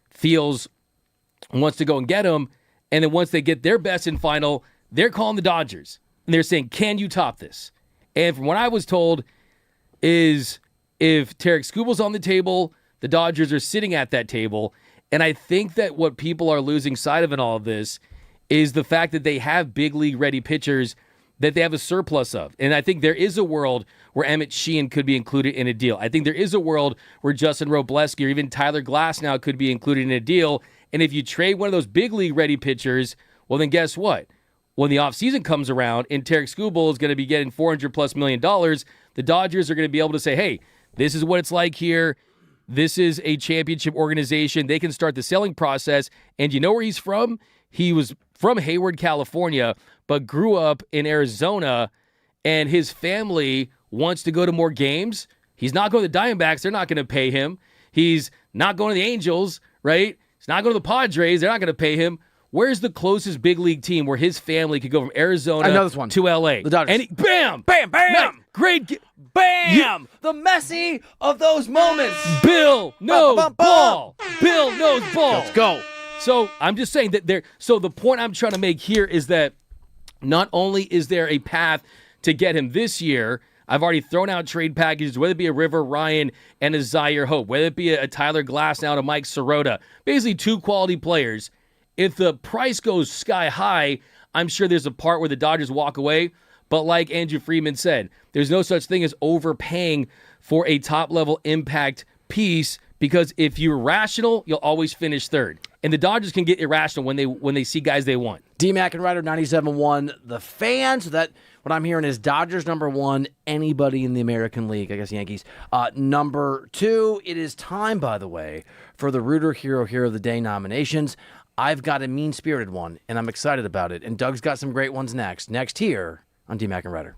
feels wants to go and get him. And then once they get their best and final, they're calling the Dodgers. And they're saying, can you top this? And from what I was told is if Tarek Skubal's on the table, the Dodgers are sitting at that table. And I think that what people are losing sight of in all of this is the fact that they have big league ready pitchers that they have a surplus of. And I think there is a world where Emmett Sheehan could be included in a deal. I think there is a world where Justin Robleski or even Tyler Glasnow could be included in a deal. And if you trade one of those big league ready pitchers, well, then guess what? When the offseason comes around and Tarek Skubal is going to be getting $400+ million, the Dodgers are going to be able to say, hey, this is what it's like here. This is a championship organization. They can start the selling process. And you know where he's from? He was from Hayward, California, but grew up in Arizona, and his family wants to go to more games. He's not going to the Diamondbacks. They're not going to pay him. He's not going to the Angels, right? He's not going to the Padres. They're not going to pay him. Where's the closest big league team where his family could go from Arizona to L.A.? The Dodgers. And bam! Bam, bam! Nice. Great. Bam! The Messi of those moments. Bill knows ball. Bill knows ball. Let's go. So I'm just saying that so the point I'm trying to make here is that not only is there a path to get him this year, I've already thrown out trade packages, whether it be a River Ryan and a Zaire Hope, whether it be a Tyler Glass now to Mike Sirota, basically two quality players. If the price goes sky high, I'm sure there's a part where the Dodgers walk away. But like Andrew Friedman said, there's no such thing as overpaying for a top-level impact piece, because if you're rational, you'll always finish third. And the Dodgers can get irrational when they see guys they want. D-Mac and Reiter 97.1. The fans, that what I'm hearing is Dodgers number 1, anybody in the American League, I guess Yankees. Number 2, it is time, by the way, for the Rooter Hero of the Day nominations. I've got a mean-spirited one, and I'm excited about it. And Doug's got some great ones next. Next here on D-Mac and Reiter.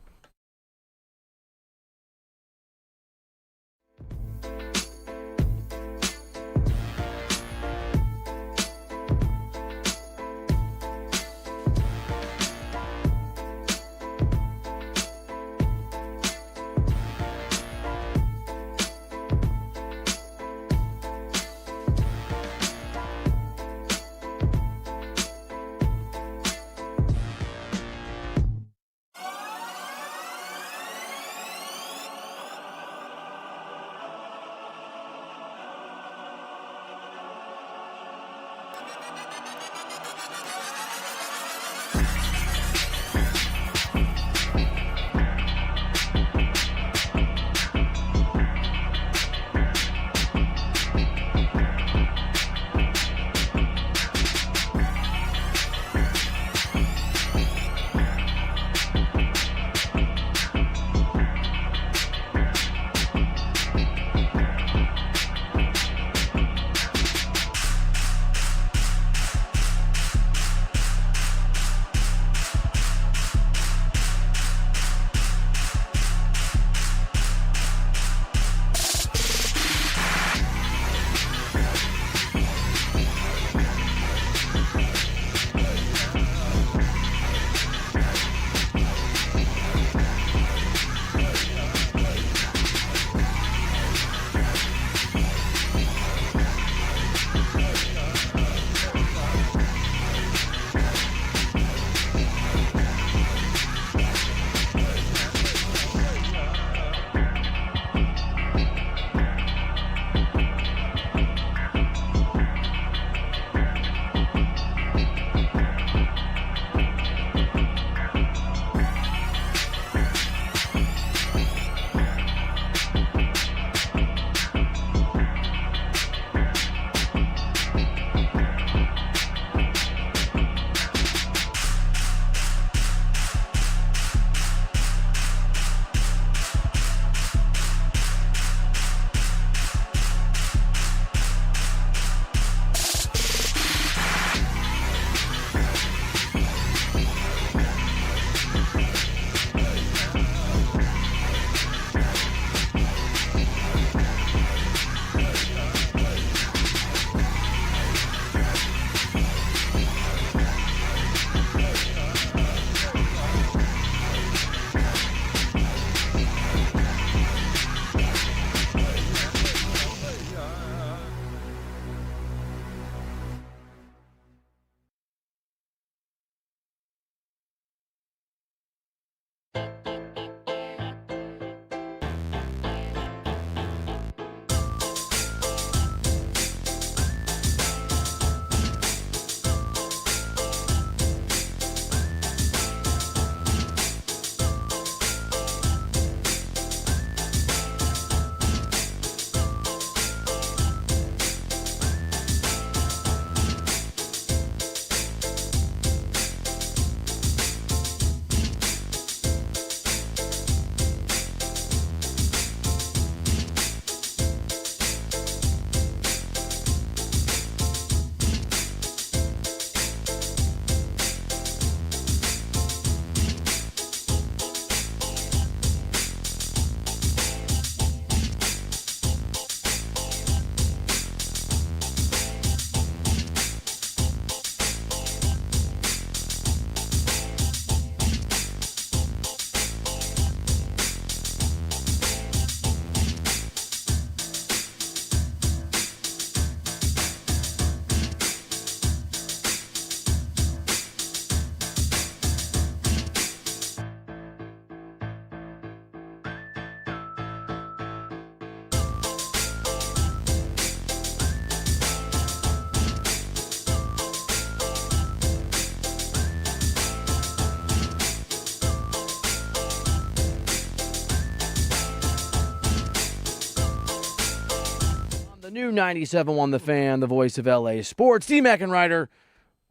the new 97.1 The Fan, the voice of LA Sports. D-Mac and Reiter,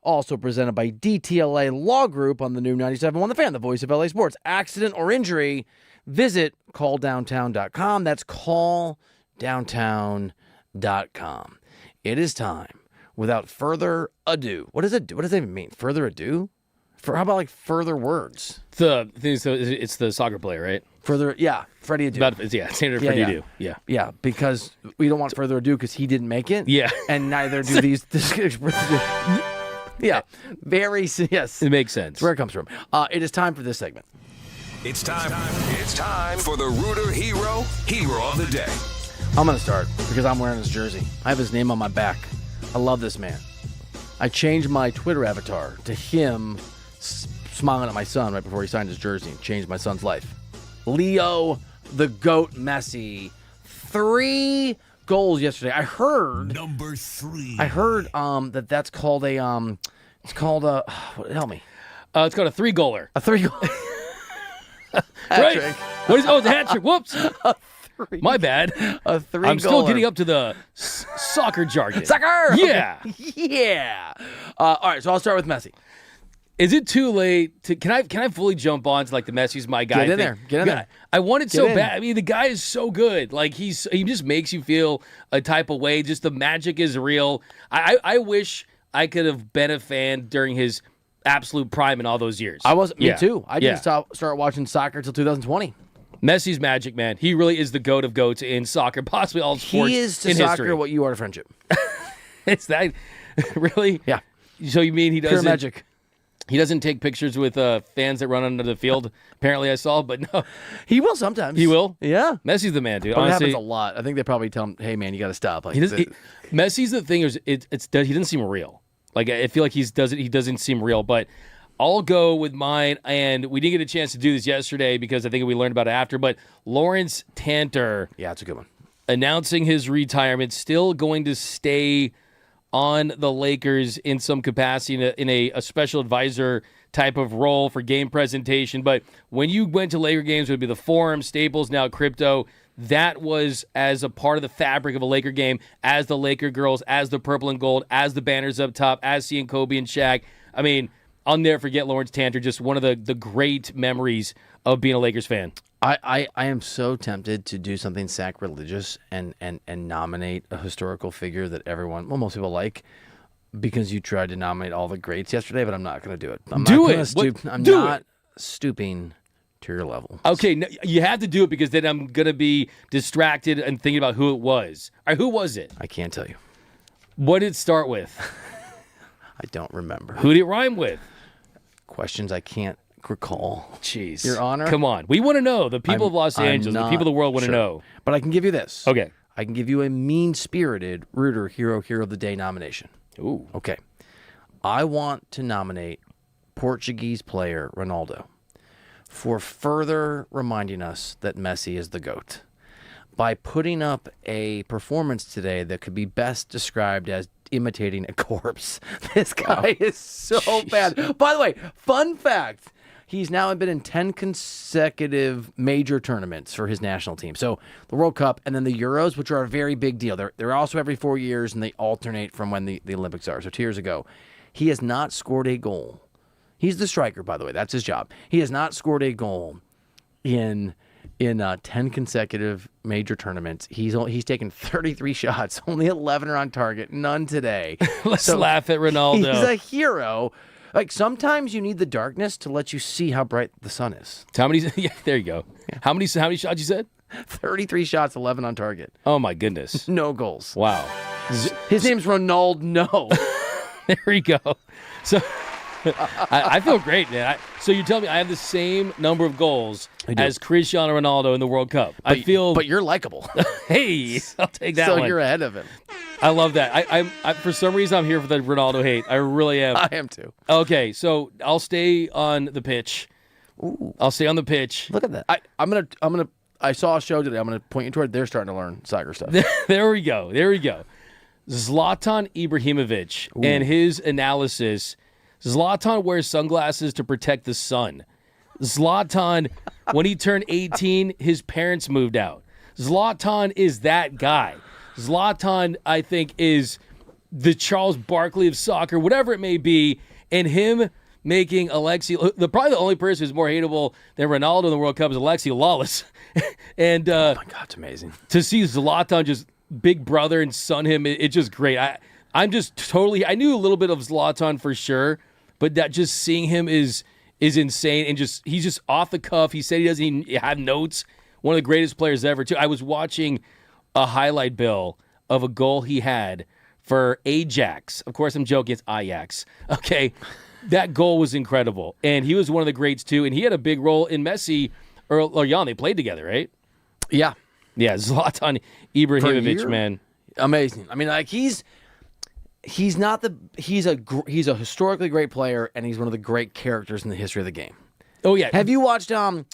also presented by DTLA Law Group on the new 97.1 The Fan, the voice of LA Sports. Accident or injury, visit calldowntown.com. That's calldowntown.com. It is time. Without further ado. What does it do? What does that even mean? Further ado? How about like further words? It's the soccer player, right? Further, yeah, Freddie Adu. Standard Freddie Adu. Yeah. Yeah, because we don't want further ado because he didn't make it. Yeah. And neither do these. Yeah. Yes. It makes sense. That's where it comes from. It is time for this segment. It's time. It's time for the Rooter Hero of the Day. I'm going to start because I'm wearing his jersey. I have his name on my back. I love this man. I changed my Twitter avatar to him smiling at my son right before he signed his jersey and changed my son's life. Leo the Goat Messi. 3 goals yesterday. I heard number 3. I heard that's called a it's called a help me. It's called a 3-goaler. A 3-goal. Right. What is? Oh, it's a hat trick. Whoops. My bad. A 3-goaler. I'm still getting up to the soccer jargon. Soccer. Yeah. Yeah. All right. So I'll start with Messi. Is it too late to? Can I fully jump on to like the Messi's my guy? Get in there. Get in there. I want it so bad. I mean, the guy is so good. Like he just makes you feel a type of way. Just the magic is real. I wish I could have been a fan during his absolute prime in all those years. I was. Me too. I didn't start watching soccer until 2020. Messi's magic, man. He really is the goat of goats in soccer, possibly all sports. He is to in soccer history. what you are to friendship. It's that really? Yeah. So you mean he doesn't? Pure magic. He doesn't take pictures with fans that run under the field. Apparently, I saw, but no, he will sometimes. He will. Yeah, Messi's the man, dude. But Honestly, it happens a lot. I think they probably tell him, "Hey, man, you got to stop." Like, Messi's the thing is, he doesn't seem real. Like I feel like he doesn't seem real. But I'll go with mine, and we didn't get a chance to do this yesterday because I think we learned about it after. But Lawrence Tanter, yeah, it's a good one, announcing his retirement, still going to stay on the Lakers in some capacity in a special advisor type of role for game presentation. But when you went to Laker games, it would be the Forum, Staples, now Crypto. That was as a part of the fabric of a Laker game, as the Laker girls, as the purple and gold, as the banners up top, as seeing Kobe and Shaq. I mean, I'll never forget Lawrence Tanter, just one of the great memories of being a Lakers fan. I am so tempted to do something sacrilegious and nominate a historical figure that most people like, because you tried to nominate all the greats yesterday, but I'm not going to do it. I'm not stooping to your level. Okay, no, you have to do it because then I'm going to be distracted and thinking about who it was. All right, who was it? I can't tell you. What did it start with? I don't remember. Who did it rhyme with? Questions I can't recall. Jeez. Your Honor. Come on. We want to know. The people of Los Angeles, the people of the world want to know. But I can give you this. Okay. I can give you a mean-spirited Rooter Hero of the Day nomination. Ooh. Okay. I want to nominate Portuguese player Ronaldo for further reminding us that Messi is the GOAT by putting up a performance today that could be best described as imitating a corpse. This guy is so bad. By the way, fun fact, he's now been in 10 consecutive major tournaments for his national team. So the World Cup and then the Euros, which are a very big deal. They're also every 4 years, and they alternate from when the Olympics are. So 2 years ago, he has not scored a goal. He's the striker, by the way. That's his job. He has not scored a goal in 10 consecutive major tournaments. He's taken 33 shots. Only 11 are on target. None today. Let's laugh at Ronaldo. He's a hero. Like, sometimes you need the darkness to let you see how bright the sun is. How many? Yeah, there you go. Yeah. How many shots you said? 33 shots, 11 on target. Oh, my goodness. No goals. Wow. His name's Ronaldo. No. There we go. So I feel great, man. So you tell me I have the same number of goals as Cristiano Ronaldo in the World Cup. But you're likable. Hey, I'll take that one. So you're ahead of him. I love that. I for some reason I'm here for the Ronaldo hate. I really am. I am too. Okay, so I'll stay on the pitch. Ooh. I'll stay on the pitch. Look at that. I saw a show today. I'm gonna point you toward. They're starting to learn soccer stuff. There we go. Zlatan Ibrahimovic and his analysis. Zlatan wears sunglasses to protect the sun. Zlatan, when he turned 18, his parents moved out. Zlatan is that guy. Zlatan, I think, is the Charles Barkley of soccer, whatever it may be, and him making Alexi, probably the only person who's more hateable than Ronaldo in the World Cup is Alexi Lawless. And oh my God, it's amazing to see Zlatan just big brother and son him. It's just great. I'm just totally. I knew a little bit of Zlatan for sure, but that just seeing him is insane. And he's just off the cuff. He said he doesn't even have notes. One of the greatest players ever too. I was watching a highlight bill of a goal he had for Ajax. Of course, I'm joking. It's Ajax. Okay, that goal was incredible, and he was one of the greats too. And he had a big role in Messi or Jan. They played together, right? Yeah. Zlatan Ibrahimovic, man, amazing. I mean, like he's a historically great player, and he's one of the great characters in the history of the game. Oh yeah. Have you watched oh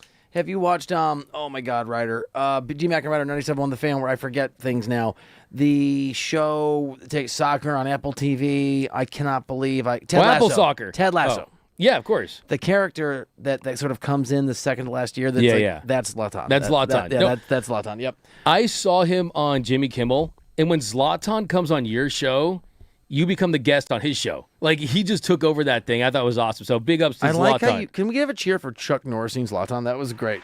my God, Reiter, G Mac and Reiter 97.1 The Fan, where I forget things now. The show that takes soccer on Apple TV. I cannot believe Apple Soccer. Ted Lasso. Oh. Yeah, of course. The character that sort of comes in the second to last year. That's That's Zlatan. That's Zlatan. That's Zlatan. Yep. I saw him on Jimmy Kimmel, and when Zlatan comes on your show, you become the guest on his show. Like, he just took over that thing. I thought it was awesome. So big ups to Zlatan. Like how can we give a cheer for Chuck Norris seeing Zlatan? That was great.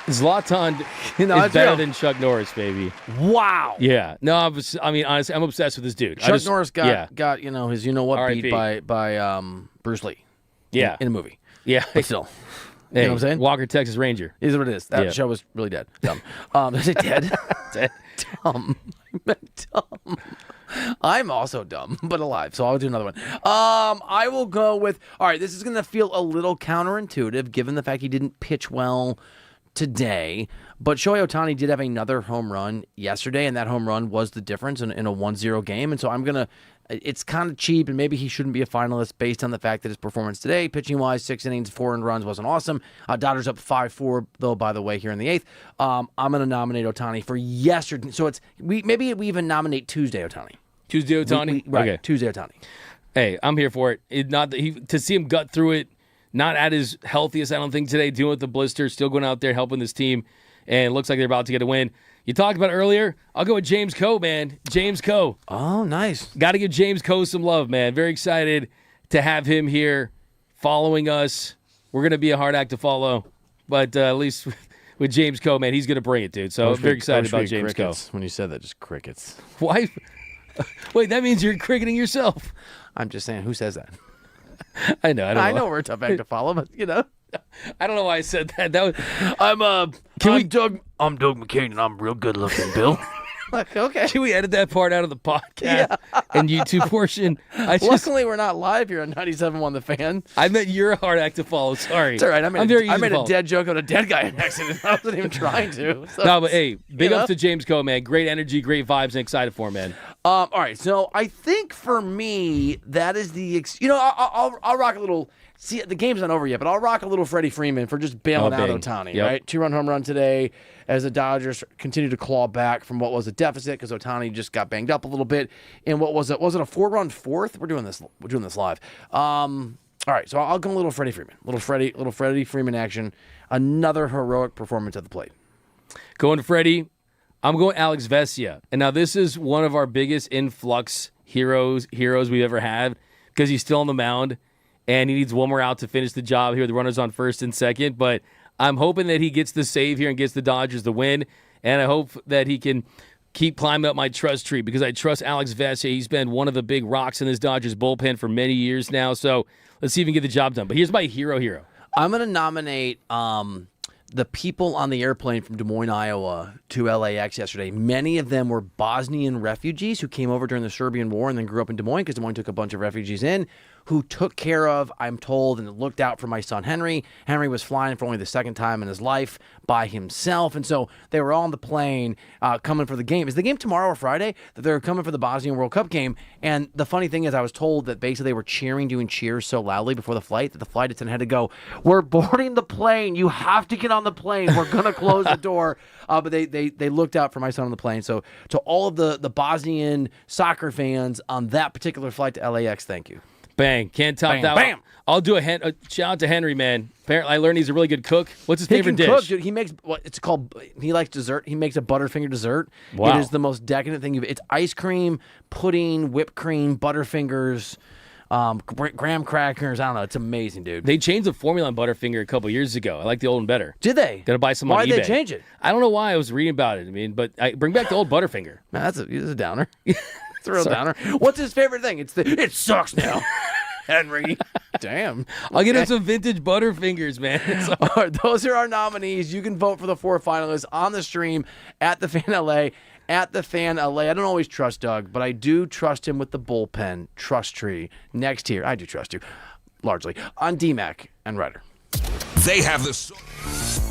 Zlatan is better than Chuck Norris, baby. Wow. Yeah. No, honestly, I'm obsessed with this dude. Chuck Norris got his beat by Bruce Lee. Yeah. In a movie. Yeah. But still. Hey, you know what I'm saying? Walker, Texas Ranger. Is what it is. That show was really dead. Dumb. Is it dead? Dead. Dumb. I meant dumb. I'm also dumb, but alive, so I'll do another one. I will go with, all right, this is going to feel a little counterintuitive given the fact he didn't pitch well today, but Shohei Ohtani did have another home run yesterday, and that home run was the difference in a 1-0 game, and so I'm going to, it's kind of cheap, and maybe he shouldn't be a finalist based on the fact that his performance today, pitching-wise, 6 innings, 4 earned runs, wasn't awesome. Dodgers up 5-4, though, by the way, here in the 8th. I'm going to nominate Ohtani for yesterday. So maybe we even nominate Tuesday Ohtani. Tuesday Ohtani? Right, Okay. Tuesday Ohtani. Hey, I'm here for it. To see him gut through it, not at his healthiest, I don't think, today, dealing with the blister, still going out there helping this team, and it looks like they're about to get a win. You talked about it earlier. I'll go with James Coe, man. James Coe. Oh, nice. Got to give James Coe some love, man. Very excited to have him here following us. We're going to be a hard act to follow, but at least with James Coe, man, he's going to bring it, dude. So I'm very excited about James Coe. When you said that, just crickets. Why? Wait, that means you're cricketing yourself. I'm just saying, who says that? I know. I know we're a tough act to follow, but I don't know why I said that. I'm Doug McCain, and I'm real good looking, Bill. Okay. Can we edit that part out of the podcast and YouTube portion? Luckily, we're not live here on 97.1 The Fan. I meant you're a hard act to follow. Sorry. It's all right. I made a dead joke on a dead guy in accident. I wasn't even trying to. So, no, but hey, big ups to James Coe, man. Great energy, great vibes, and excited for him, man. All right. So I think for me, that is I'll rock a little. See, the game's not over yet, but I'll rock a little Freddie Freeman for just bailing out Ohtani, right? 2-run home run today as the Dodgers continue to claw back from what was a deficit because Ohtani just got banged up a little bit. And what was it? Was it a 4-run fourth? We're doing this live. All right, so I'll go a little Freddie Freeman. Little Freddie Freeman action. Another heroic performance at the plate. Going to Freddie. I'm going Alex Vesia. And now this is one of our biggest influx heroes we've ever had because he's still on the mound. And he needs one more out to finish the job here. The runners on first and second. But I'm hoping that he gets the save here and gets the Dodgers the win. And I hope that he can keep climbing up my trust tree because I trust Alex Vesia. He's been one of the big rocks in this Dodgers bullpen for many years now. So let's see if he can get the job done. But here's my hero. I'm going to nominate the people on the airplane from Des Moines, Iowa to LAX yesterday. Many of them were Bosnian refugees who came over during the Serbian War and then grew up in Des Moines because Des Moines took a bunch of refugees in, who took care of, I'm told, and looked out for my son Henry. Henry was flying for only the second time in his life by himself, and so they were all on the plane coming for the game. Is the game tomorrow or Friday? That they're coming for the Bosnian World Cup game, and the funny thing is I was told that basically they were doing cheers so loudly before the flight that the flight attendant had to go, "We're boarding the plane. You have to get on the plane. We're going to close the door." But they looked out for my son on the plane. So to all of the Bosnian soccer fans on that particular flight to LAX, thank you. Bang. Can't top Bam, that bam. one. I'll do a shout out to Henry, man. Apparently, I learned he's a really good cook. What's his He favorite can dish? cook, dude. He makes what it's called. He likes dessert. He makes a Butterfinger dessert. Wow. It is the most decadent thing. It's ice cream, pudding, whipped cream, Butterfingers, graham crackers. I don't know. It's amazing, dude. They changed the formula on Butterfinger a couple years ago. I like the old one better. Did they? Gotta buy some on Why'd eBay. they change it? I don't know why. I was reading about it. I mean, but bring back the old Butterfinger. Man, that's a downer. It's a real downer. What's his favorite thing? It sucks now. Henry. Damn. I'll get him some vintage Butterfingers, man. All right, those are our nominees. You can vote for the 4 finalists on the stream at the Fan LA. At the Fan LA. I don't always trust Doug, but I do trust him with the bullpen trust tree. Next here, I do trust you, largely, on DMAC and Reiter. They have the...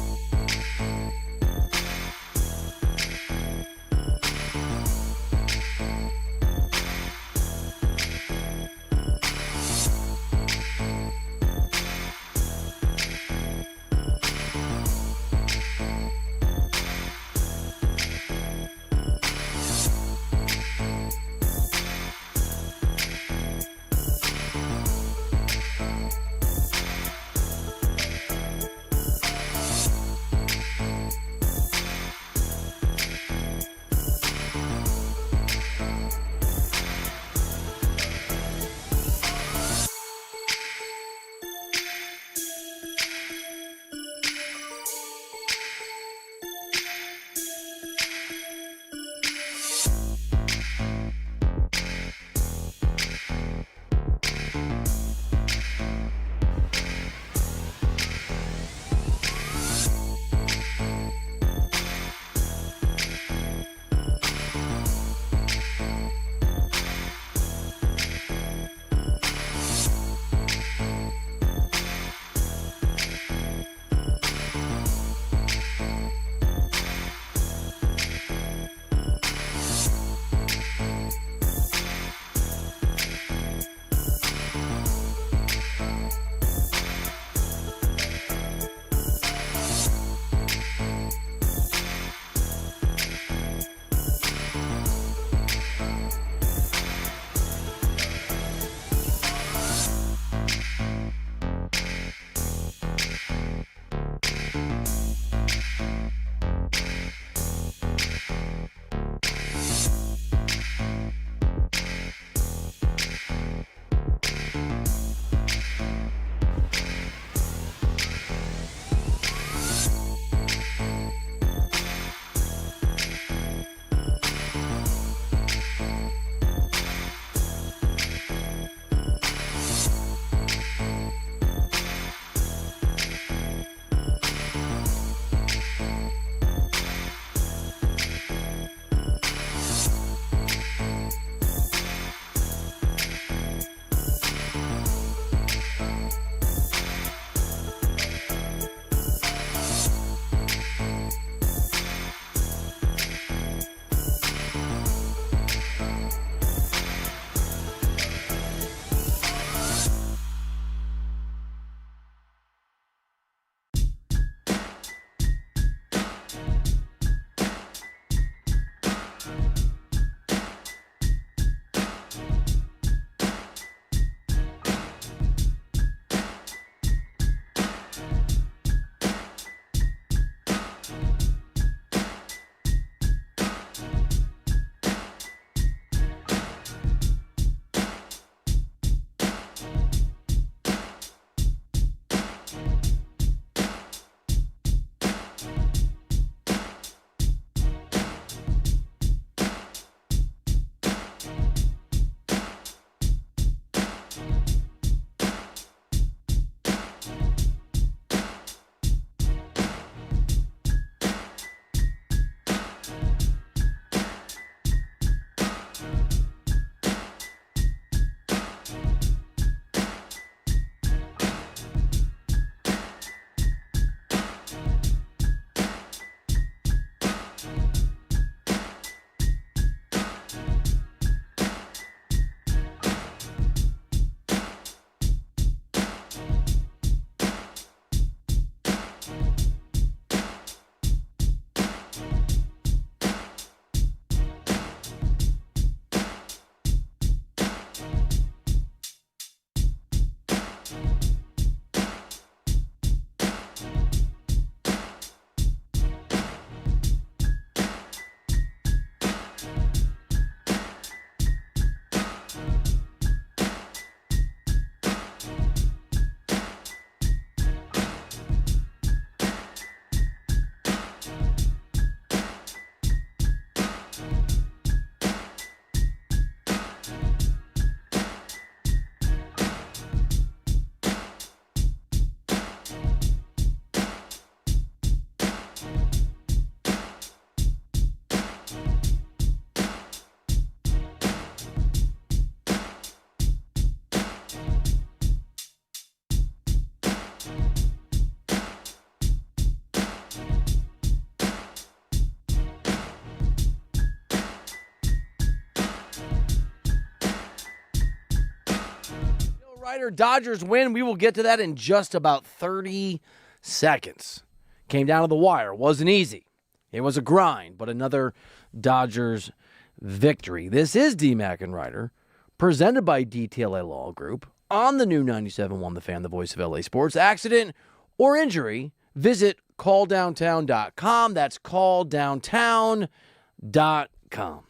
Reiter, Dodgers win. We will get to that in just about 30 seconds. Came down to the wire. Wasn't easy. It was a grind, but another Dodgers victory. This is D-Mac and Reiter, presented by DTLA Law Group on the new 97.1 The Fan, the voice of LA Sports. Accident or injury, visit calldowntown.com. That's calldowntown.com.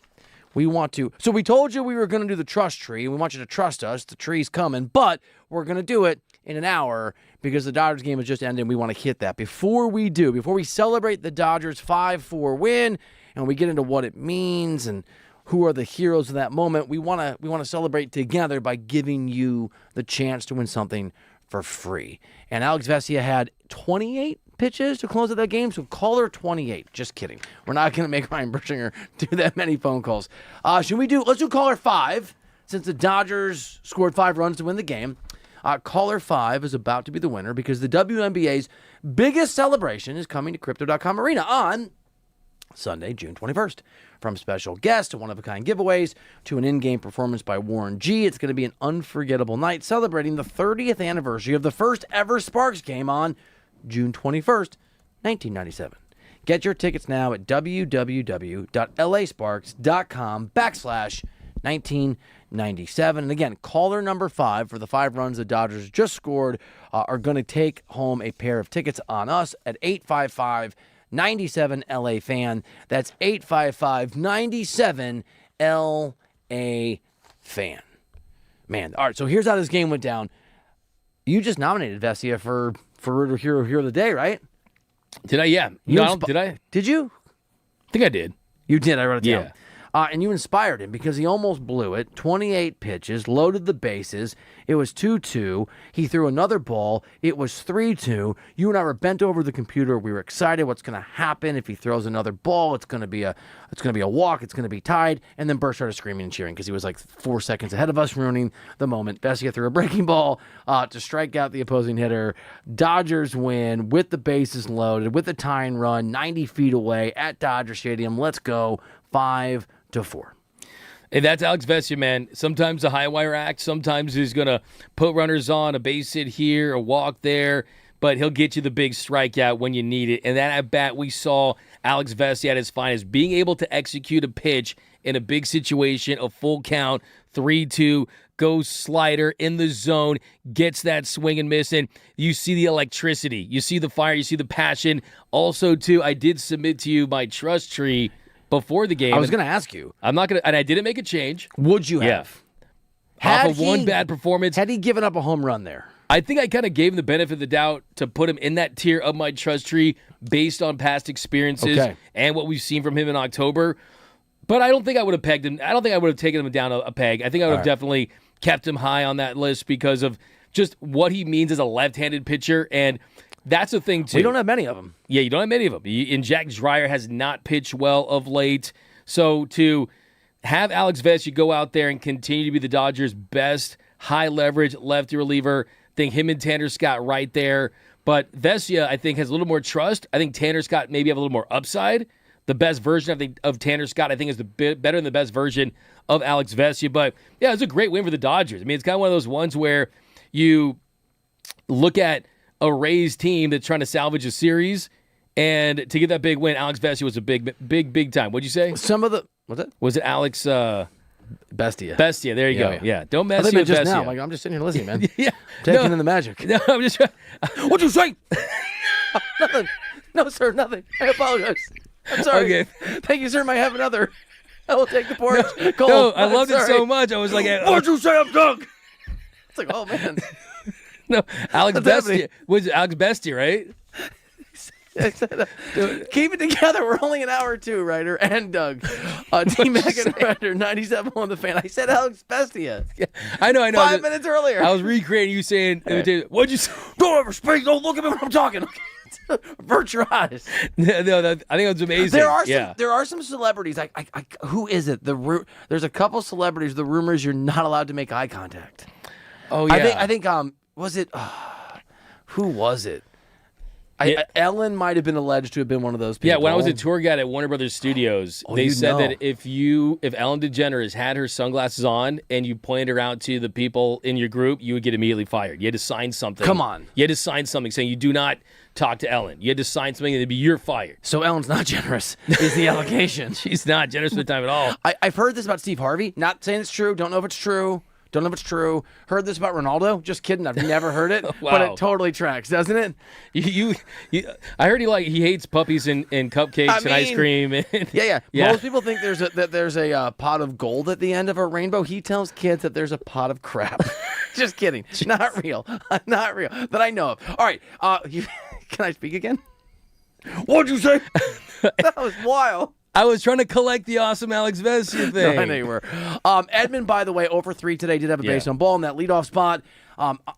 So we told you we were going to do the trust tree, and we want you to trust us. The tree's coming, but we're going to do it in an hour because the Dodgers game has just ended, and we want to hit that. Before we celebrate the Dodgers 5-4 win, and we get into what it means and who are the heroes of that moment, we want to celebrate together by giving you the chance to win something for free. And Alex Vesia had 28 pitches to close out that game, so caller 28. Just kidding. We're not going to make Ryan Bershinger do that many phone calls. Let's do caller 5, since the Dodgers scored 5 runs to win the game. Caller 5 is about to be the winner because the WNBA's biggest celebration is coming to Crypto.com Arena on Sunday, June 21st. From special guests to one-of-a-kind giveaways to an in-game performance by Warren G, it's going to be an unforgettable night celebrating the 30th anniversary of the first ever Sparks game on June 21st, 1997. Get your tickets now at www.lasparks.com/1997. And again, caller number 5 for the 5 runs the Dodgers just scored are going to take home a pair of tickets on us at 855-97 LA Fan. That's 855-97 LA Fan. Man, all right, so here's how this game went down. You just nominated Vesia for Hero of the Day, right? Did I? Yeah. Did I? Did you? I think I did. You did. I wrote it down. Yeah. And you inspired him because he almost blew it. 28 pitches, loaded the bases. It was 2-2. He threw another ball. It was 3-2. You and I were bent over the computer. We were excited. What's going to happen if he throws another ball? It's going to be a walk. It's going to be tied. And then Burr started screaming and cheering because he was like 4 seconds ahead of us, ruining the moment. Vesia threw a breaking ball to strike out the opposing hitter. Dodgers win with the bases loaded, with the tying run, 90 feet away at Dodger Stadium. Let's go 5-4. And that's Alex Vesia, man. Sometimes a high wire act. Sometimes he's going to put runners on, a base hit here, a walk there. But he'll get you the big strikeout when you need it. And that at bat, we saw Alex Vesia at his finest, being able to execute a pitch in a big situation, a full count, 3-2, goes slider in the zone, gets that swing and miss. And you see the electricity. You see the fire. You see the passion. Also, too, I did submit to you my trust tree before the game. I was going to ask you. I'm not going to, and I didn't make a change. Would you have? Off of one bad performance. Had he given up a home run there? I think I kind of gave him the benefit of the doubt to put him in that tier of my trust tree based on past experiences and what we've seen from him in October. But I don't think I would have pegged him. I don't think I would have taken him down a peg. I think I would have definitely kept him high on that list because of just what he means as a left-handed pitcher. And that's the thing, too. We don't have many of them. Yeah, you don't have many of them. And Jack Dreyer has not pitched well of late. So to have Alex Vesia go out there and continue to be the Dodgers' best high-leverage lefty reliever, I think him and Tanner Scott right there. But Vesia, I think, has a little more trust. I think Tanner Scott maybe have a little more upside. The best version of Tanner Scott, I think, is better than the best version of Alex Vesia. But, yeah, it's a great win for the Dodgers. I mean, it's kind of one of those ones where you look at a Rays team that's trying to salvage a series, and to get that big win, Alex Vesia was a big time. What'd you say? What's that? Was it Alex Bestia? Bestia, there you go. Yeah, don't mess with with just Bestia. now. Like, I'm just sitting here listening, man. Yeah, taking in the magic. No, I'm just trying. What'd you say? Nothing. No, sir, nothing. I apologize. I'm sorry. Okay. Thank you, sir. Might have another. I will take the porch. No, I loved it so much. I was like, what'd you say? I'm drunk. It's like, oh man. No, Alex Bestia. Was it Alex Bestia, right? Keep it together. We're only an hour or two, Reiter and Doug. D-Mac and Reiter, 97 on the Fan. I said Alex Bestia. Yeah, I know. 5 minutes earlier. I was recreating you saying, what'd you say? Don't ever speak. Don't look at me when I'm talking. Avert your eyes. No, I think it was amazing. There are some celebrities. Who is it? There's a couple celebrities. The rumor is you're not allowed to make eye contact. Oh, yeah. I think was it? Who was it? Ellen might have been alleged to have been one of those people. Yeah, when I was a tour guide at Warner Brothers Studios, they said that if Ellen DeGeneres had her sunglasses on and you pointed her out to the people in your group, you would get immediately fired. You had to sign something. Come on. You had to sign something saying you do not talk to Ellen. You had to sign something and you're fired. So Ellen's not generous, is the allegation. She's not generous with time at all. I've heard this about Steve Harvey. Not saying it's true. Don't know if it's true. Heard this about Ronaldo. Just kidding. I've never heard it. Wow. But it totally tracks, doesn't it? I heard he hates puppies and cupcakes and ice cream. Yeah. Most people think there's a pot of gold at the end of a rainbow. He tells kids that there's a pot of crap. Just kidding. Not real. Not real. That I know of. All right. Can I speak again? What'd you say? That was wild. I was trying to collect the awesome Alex Vesia thing. No, I know you were. Edmund, by the way, 0 for 3 today, did have a base on ball in that leadoff spot.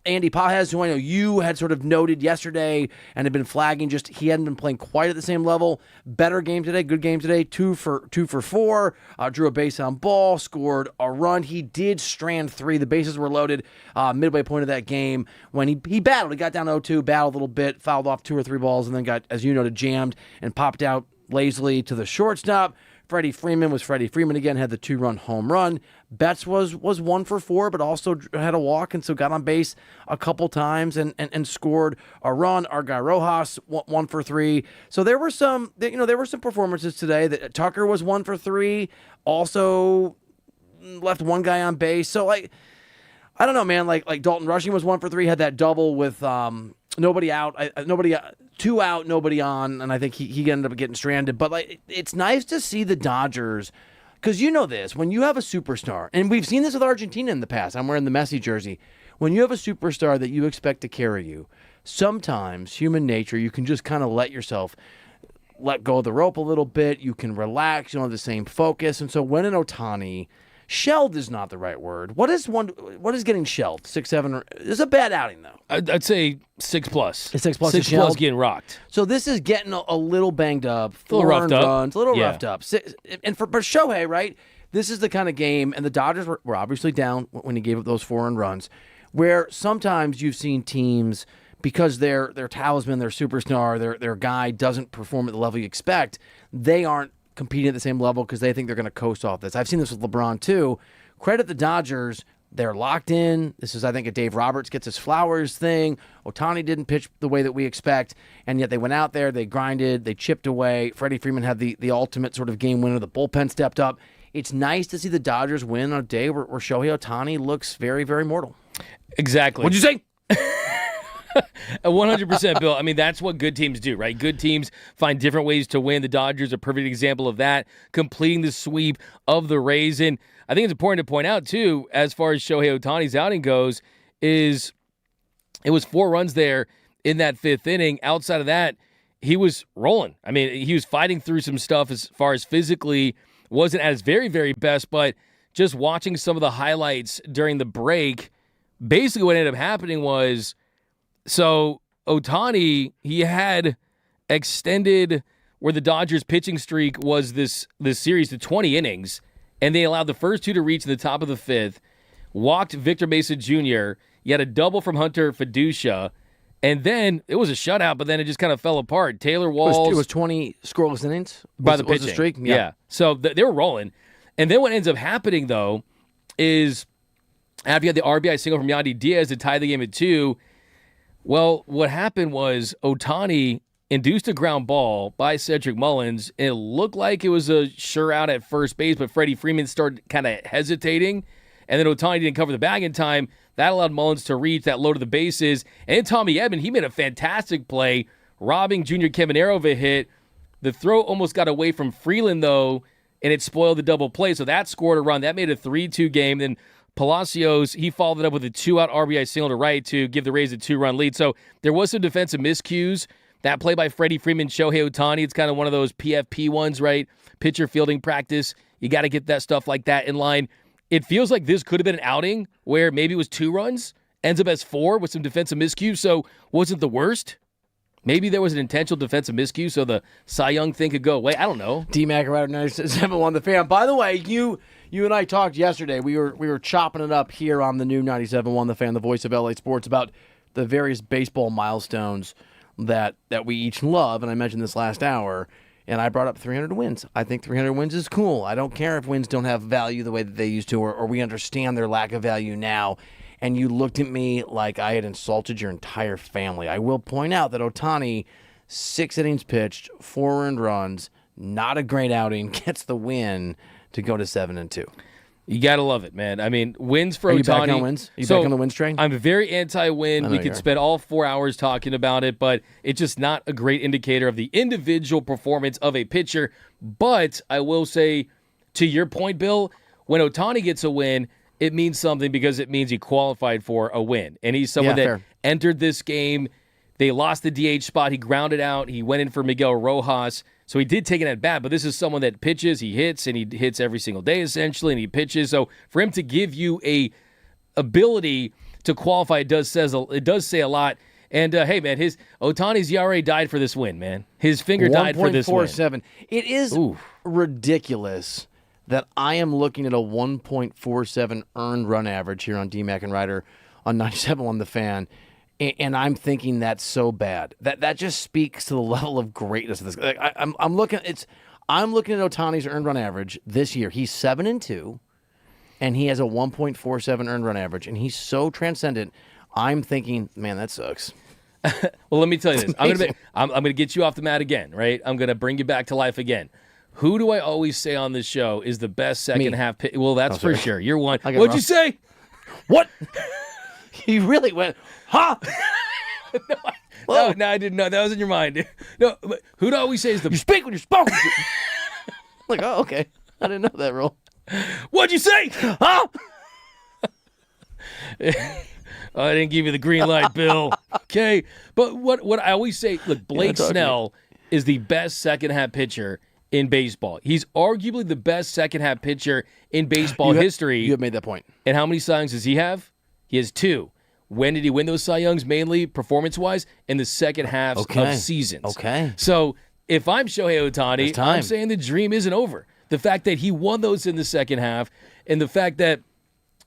Andy Pajes, who I know you had sort of noted yesterday and had been flagging, he hadn't been playing quite at the same level. Better game today, good game today, 2 for 4. Drew a base on ball, scored a run. He did strand 3. The bases were loaded midway point of that game when he battled. He got down 0-2, battled a little bit, fouled off 2 or 3 balls, and then got, as you noted, jammed and popped out lazily to the shortstop. Freddie Freeman was Freddie Freeman again, had the 2-run home run. Betts was 1 for 4, but also had a walk, and so got on base a couple times and scored a run. Our guy Rojas 1 for 3. So there were some performances today. That Tucker was 1 for 3, also left one guy on base. So I don't know, man. Like Dalton Rushing was 1 for 3, had that double with nobody out, 2 out, nobody on, and I think he ended up getting stranded. But it's nice to see the Dodgers, because you know this, when you have a superstar, and we've seen this with Argentina in the past. I'm wearing the Messi jersey. When you have a superstar that you expect to carry you, sometimes human nature, you can just kind of let yourself let go of the rope a little bit. You can relax. You don't have the same focus. And so when an Ohtani, shelled is not the right word. What is getting shelled? 6, 7? It's a bad outing though. I'd say 6+. It's 6+. 6+ getting rocked. So this is getting a little banged up. A little roughed up. Runs, a little roughed up. And for Shohei, right? This is the kind of game, and the Dodgers were obviously down when he gave up those 4 earned runs, where sometimes you've seen teams, because their talisman, their superstar, their guy doesn't perform at the level you expect, they aren't competing at the same level because they think they're going to coast off this. I've seen this with LeBron too. Credit the Dodgers. They're locked in. This is, I think, a Dave Roberts gets his flowers thing. Ohtani didn't pitch the way that we expect, and yet they went out there, they grinded, they chipped away. Freddie Freeman had the ultimate sort of game winner. The bullpen stepped up. It's nice to see the Dodgers win on a day where Shohei Ohtani looks very, very mortal. Exactly. What'd you say? 100%, Bill. I mean, that's what good teams do, right? Good teams find different ways to win. The Dodgers are a perfect example of that, completing the sweep of the Rays. And I think it's important to point out, too, as far as Shohei Ohtani's outing goes, is it was 4 runs there in that 5th inning. Outside of that, he was rolling. I mean, he was fighting through some stuff as far as physically, wasn't at his very, very best, but just watching some of the highlights during the break, basically what ended up happening was, so Ohtani, he had extended where the Dodgers pitching streak was this series to 20 innings, and they allowed the first 2 to reach the top of the 5th, walked Victor Mesa Jr., you had a double from Hunter Fiducia, and then it was a shutout, but then it just kind of fell apart. Taylor Walls. It was 20 scoreless innings by the pitching. Was the streak? Yeah. So they were rolling. And then what ends up happening, though, is after you had the RBI single from Yandy Diaz to tie the game at 2, well, what happened was Ohtani induced a ground ball by Cedric Mullins. It looked like it was a sure out at first base, but Freddie Freeman started kind of hesitating, and then Ohtani didn't cover the bag in time. That allowed Mullins to reach that low to the bases. And then Tommy Edman, he made a fantastic play, robbing Junior Caminero of a hit. The throw almost got away from Freeland, though, and it spoiled the double play. So that scored a run. That made a 3-2 game. Then Palacios, he followed it up with a 2-out RBI single to right to give the Rays a 2-run lead. So there was some defensive miscues. That play by Freddie Freeman, Shohei Ohtani, it's kind of one of those PFP ones, right? Pitcher fielding practice. You got to get that stuff like that in line. It feels like this could have been an outing where maybe it was 2 runs, ends up as 4 with some defensive miscues, so wasn't the worst. Maybe there was an intentional defensive miscue so the Cy Young thing could go away. I don't know. D-Mac Reiter 97.1 The Fan. By the way, you and I talked yesterday. We were chopping it up here on the new 97.1 The Fan, the voice of LA Sports, about the various baseball milestones that we each love, and I mentioned this last hour, and I brought up 300 wins. I think 300 wins is cool. I don't care if wins don't have value the way that they used to, or we understand their lack of value now. And you looked at me like I had insulted your entire family. I will point out that Ohtani, 6 innings pitched, 4 earned runs, not a great outing, gets the win to go to 7-2. You gotta love it, man. I mean, wins for Ohtani. Are you back on wins? Are you back on the wins train? I'm very anti-win. We could spend all 4 hours talking about it, but it's just not a great indicator of the individual performance of a pitcher. But I will say, to your point, Bill, when Ohtani gets a win, it means something because it means he qualified for a win. And he's someone that entered this game. They lost the DH spot. He grounded out. He went in for Miguel Rojas. So he did take it at bat, but this is someone that pitches, he hits, and he hits every single day essentially, and he pitches. So for him to give you a ability to qualify, it does say a lot. And hey, man, Ohtani's ERA died for this win, man. His finger died for this win. 1.47. It is ridiculous that I am looking at a 1.47 earned run average here on DMAC and Reiter on 97.1 The Fan. And I'm thinking that's so bad. That just speaks to the level of greatness of this. Like, I'm looking at Ohtani's earned run average this year. He's 7-2, and he has a 1.47 earned run average, and he's so transcendent. I'm thinking, man, that sucks. Well, let me tell you this. I'm gonna get you off the mat again, right? I'm gonna bring you back to life again. Who do I always say on this show is the best second half? Well, that's for sure. You're one. What'd you say? What? He really went, huh? No, I didn't know. That was in your mind. No, but who do I always say is the... You speak when you're spoken to. Like, oh, okay. I didn't know that rule. What'd you say? Huh? Oh, I didn't give you the green light, Bill. Okay. But what I always say, look, Blake Snell is the best second-half pitcher in baseball. He's arguably the best second-half pitcher in baseball history. You have made that point. And how many Cy Youngs does he have? He has 2. When did he win those Cy Youngs? Mainly performance-wise in the second halves of seasons. Okay. So if I'm Shohei Ohtani, I'm saying the dream isn't over. The fact that he won those in the second half, and the fact that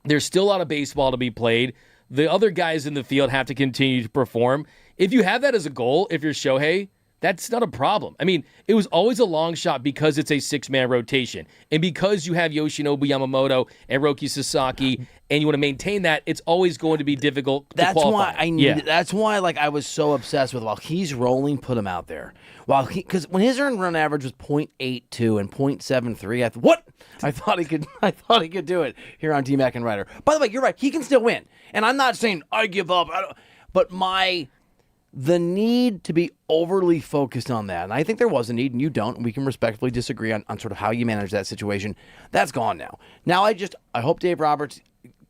there's still a lot of baseball to be played, the other guys in the field have to continue to perform. If you have that as a goal, if you're Shohei, that's not a problem. I mean, it was always a long shot because it's a 6-man rotation. And because you have Yoshinobu Yamamoto and Roki Sasaki, and you want to maintain that, it's always going to be difficult to qualify. That's why I was so obsessed with, while he's rolling, put him out there. Because when his earned run average was 0.82 and 0.73, I thought he could do it here on DMAC and Reiter. By the way, you're right. He can still win. And I'm not saying I give up. But the need to be overly focused on that, and I think there was a need, and you don't, and we can respectfully disagree on sort of how you manage that situation. That's gone now. Now I hope Dave Roberts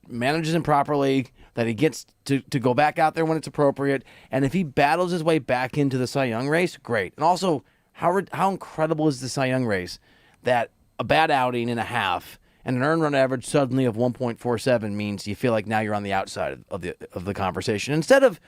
manages him properly, that he gets to go back out there when it's appropriate, and if he battles his way back into the Cy Young race, great. And also, how incredible is the Cy Young race that a bad outing and a half and an earned run average suddenly of 1.47 means you feel like now you're on the outside of the conversation, instead of...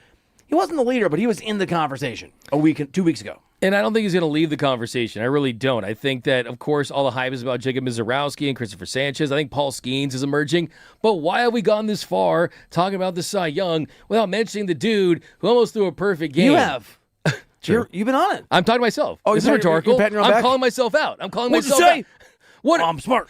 He wasn't the leader, but he was in the conversation 2 weeks ago. And I don't think he's going to leave the conversation. I really don't. I think that, of course, all the hype is about Jacob Mizorowski and Christopher Sanchez. I think Paul Skeens is emerging. But why have we gone this far talking about the Cy Young without mentioning the dude who almost threw a perfect game? You have. You've been on it. I'm talking to myself. Oh, this is rhetorical. I'm calling myself out. What'd you say? What? Oh, I'm smart.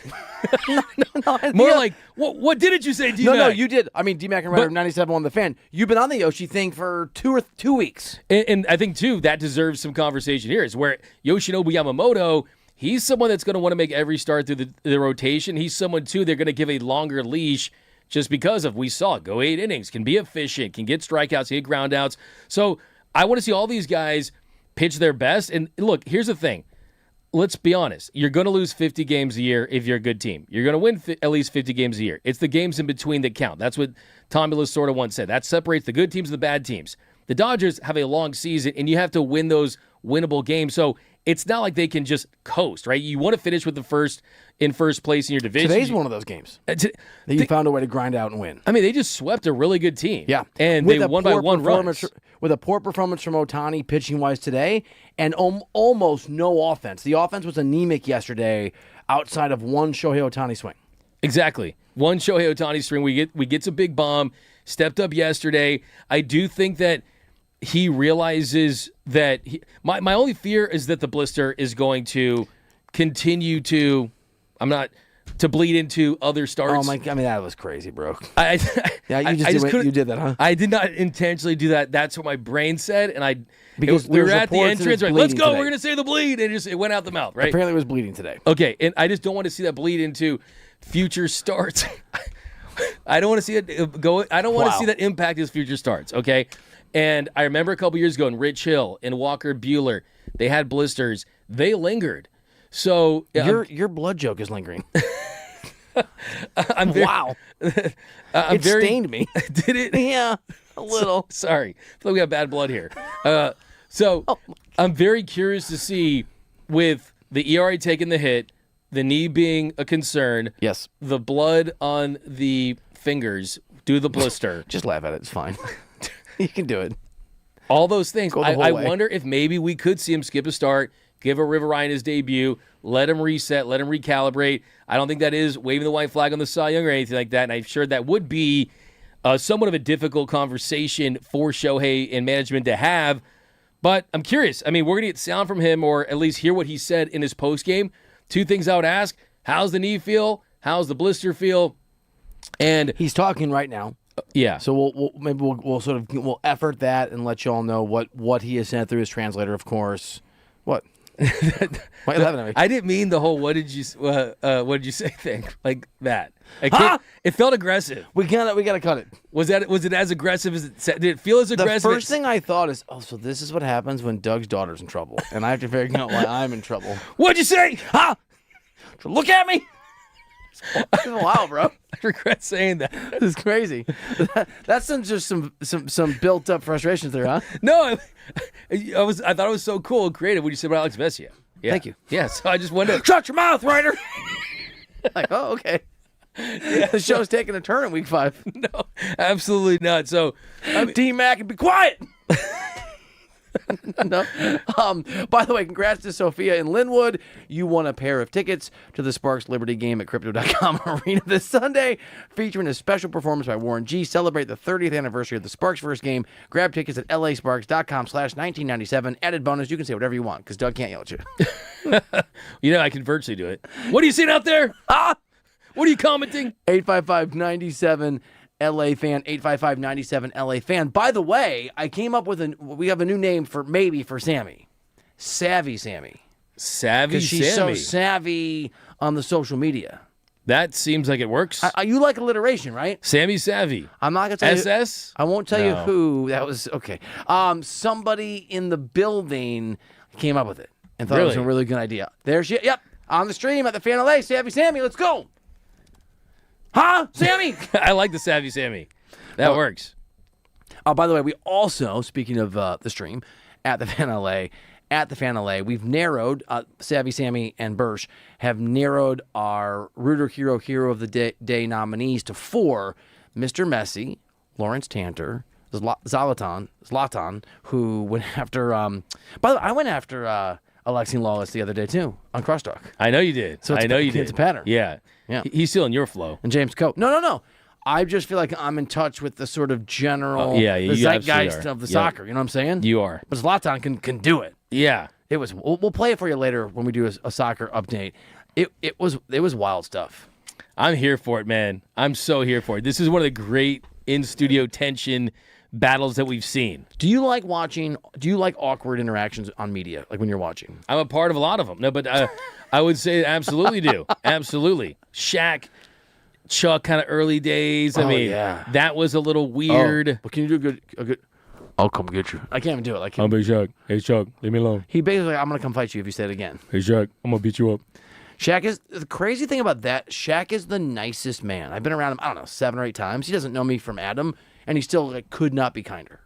What didn't you say, D-Mac? No, you did. I mean, D-Mac and Reiter 97 on The Fan. You've been on the Yoshi thing for 2 weeks. And I think, too, that deserves some conversation here. Is where Yoshinobu Yamamoto, he's someone that's going to want to make every start through the rotation. He's someone, too, they're going to give a longer leash just because of, we saw it, go 8 innings, can be efficient, can get strikeouts, get groundouts. So I want to see all these guys pitch their best. And look, here's the thing. Let's be honest. You're going to lose 50 games a year if you're a good team. You're going to win at least 50 games a year. It's the games in between that count. That's what Tommy Lasorda once said. That separates the good teams and the bad teams. The Dodgers have a long season, and you have to win those winnable games. So it's not like they can just coast, right? You want to finish with first place in your division. Today's one of those games that you found a way to grind out and win. I mean, they just swept a really good team. Yeah. And they won by 1 run. With a poor performance from Ohtani pitching-wise today and almost no offense. The offense was anemic yesterday outside of one Shohei Ohtani swing. Exactly. One Shohei Ohtani swing. We get some big bomb. Stepped up yesterday. I do think that he realizes that my only fear is that the blister is going to continue to bleed into other starts. Oh my! I mean, that was crazy, bro. Yeah, you did that, huh? I did not intentionally do that. That's what my brain said, and Because we were there's at the reports that entrance, it's right? Let's bleeding go. today. We're gonna say the bleed, and it went out the mouth, right? Apparently, it was bleeding today. Okay, and I just don't want to see that bleed into future starts. I don't want to see it go. I don't want to see that impact his future starts. Okay, and I remember a couple years ago in Rich Hill and Walker Bueller, they had blisters. They lingered. So your blood joke is lingering. Wow. It stained me. Did it? Yeah, a little. Sorry. I feel like we have bad blood here. I'm very curious to see, with the ERA taking the hit, the knee being a concern. Yes. The blood on the fingers, do the blister. Just laugh at it. It's fine. You can do it. All those things. Go the whole I way. wonder if maybe we could see him skip a start, give a River Ryan his debut, let him reset, let him recalibrate. I don't think that is waving the white flag on the Cy Young or anything like that, and I'm sure that would be somewhat of a difficult conversation for Shohei and management to have. But I'm curious. I mean, we're going to get sound from him, or at least hear what he said in his postgame. Two things I would ask: how's the knee feel? How's the blister feel? And he's talking right now. Yeah. So we'll effort that and let you all know what he has sent through his translator. Of course. What? Why are you laughing at me? I didn't mean the whole what did you say thing like that. It felt aggressive. We gotta cut it. Was it as aggressive as it said? Did it feel as aggressive? The first thing I thought is, so this is what happens when Doug's daughter's in trouble, and I have to figure out why I'm in trouble. What'd you say? Huh? Look at me. Wow, bro. I regret saying that. This is crazy. That's some built up frustrations there, huh? No, I thought it was so cool and creative when you said about Alex Vesia. Yeah. Thank you. Yeah, so I just wanted to shut your mouth, Reiter. Like, oh, okay. Yeah, the show's taking a turn in week 5. No, absolutely not. So, D-Mac, be quiet. No. By the way, congrats to Sophia in Linwood. You won a pair of tickets to the Sparks Liberty game at Crypto.com Arena this Sunday, featuring a special performance by Warren G. Celebrate the 30th anniversary of the Sparks first game. Grab tickets at lasparks.com/1997. Added bonus, you can say whatever you want, because Doug can't yell at you. You know, I can virtually do it. What are you seeing out there? What are you commenting? 855-97 LA fan, 855-97 LA fan. By the way, I came up with we have a new name for Sammy. Savvy Sammy. Savvy Because she's Sammy. so savvy on the social media. That seems like it works. You like alliteration, right? Sammy Savvy. I'm not going to tell you. SS? I won't tell you who. That was, okay. Somebody in the building came up with it and thought it was a really good idea. There she, yep, on the stream at the Fan LA, Savvy Sammy, let's go. Huh, Sammy? I like the Savvy Sammy. That works. By the way, we also, speaking of the stream, at the Fan LA, we've narrowed, Savvy Sammy and Bursch have narrowed our Rooter Hero of the Day nominees to 4. Mr. Messi, Lawrence Tanter, Zlatan, who went after, by the way, I went after Alexi Lawless the other day, too, on Crosstalk. I know you did. So I know you did. It's a pattern. Yeah. He's stealing your flow. And James Coe. No. I just feel like I'm in touch with the sort of general the zeitgeist of the soccer. You know what I'm saying? You are. But Zlatan can do it. Yeah. It was. We'll play it for you later when we do a soccer update. It was wild stuff. I'm here for it, man. I'm so here for it. This is one of the great in-studio tension battles that we've seen. Do you like awkward interactions on media, like when you're watching? I'm a part of a lot of them. No, but I would say absolutely do. Absolutely. Shaq, Chuck, kind of early days. I mean, that was a little weird. But can you do a good? I'll come get you. I can't even do it. Like I'm Big Shaq. Hey, Chuck, leave me alone. He basically, I'm gonna come fight you if you say it again. Hey, Shaq, I'm gonna beat you up. Shaq is the crazy thing about that. Shaq is the nicest man. I've been around him, I don't know, 7 or 8 times. He doesn't know me from Adam, and he still could not be kinder.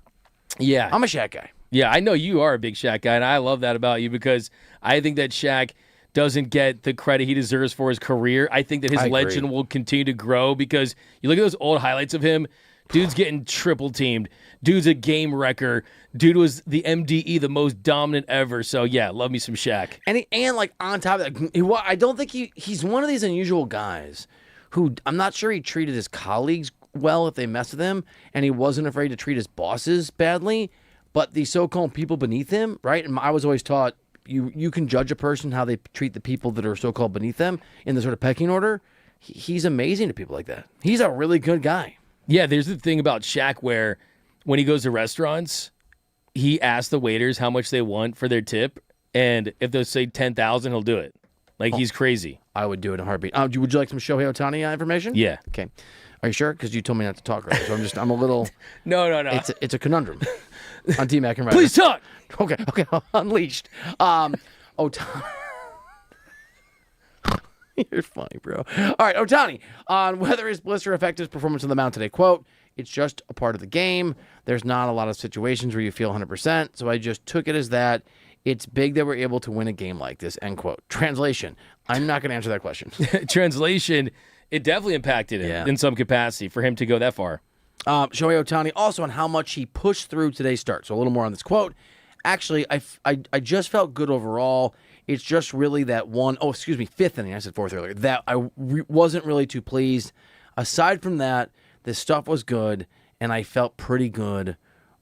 Yeah, I'm a Shaq guy. Yeah, I know you are a big Shaq guy, and I love that about you because I think that Shaq doesn't get the credit he deserves for his career. I think that his legend will continue to grow because you look at those old highlights of him. Dude's getting triple teamed. Dude's a game wrecker. Dude was the MDE, the most dominant ever. So yeah, love me some Shaq. And like on top of that, I don't think he's one of these unusual guys who I'm not sure he treated his colleagues well if they messed with him, and he wasn't afraid to treat his bosses badly. But the so-called people beneath him, right? And I was always taught you can judge a person how they treat the people that are so-called beneath them in the sort of pecking order. He's amazing to people like that. He's a really good guy. Yeah, there's the thing about Shaq where when he goes to restaurants, he asks the waiters how much they want for their tip, and if they say 10,000, he'll do it. Like, he's crazy. I would do it in a heartbeat. Would you like some Shohei Ohtani information? Yeah. Okay. Are you sure? Because you told me not to talk right. So I'm a little. No. It's a conundrum. On T-Mac and Reiter. Please talk. Okay. Unleashed. Ohtani. You're funny, bro. All right, Ohtani. On whether his blister affected his performance on the mound today. Quote, it's just a part of the game. There's not a lot of situations where you feel 100%. So I just took it as that. It's big that we're able to win a game like this, end quote. Translation. I'm not going to answer that question. Translation. It definitely impacted him in some capacity for him to go that far. Shohei Ohtani also on how much he pushed through today's start. So a little more on this quote. Actually, I just felt good overall. It's just really that fifth inning. I said fourth earlier. That I wasn't really too pleased. Aside from that, this stuff was good, and I felt pretty good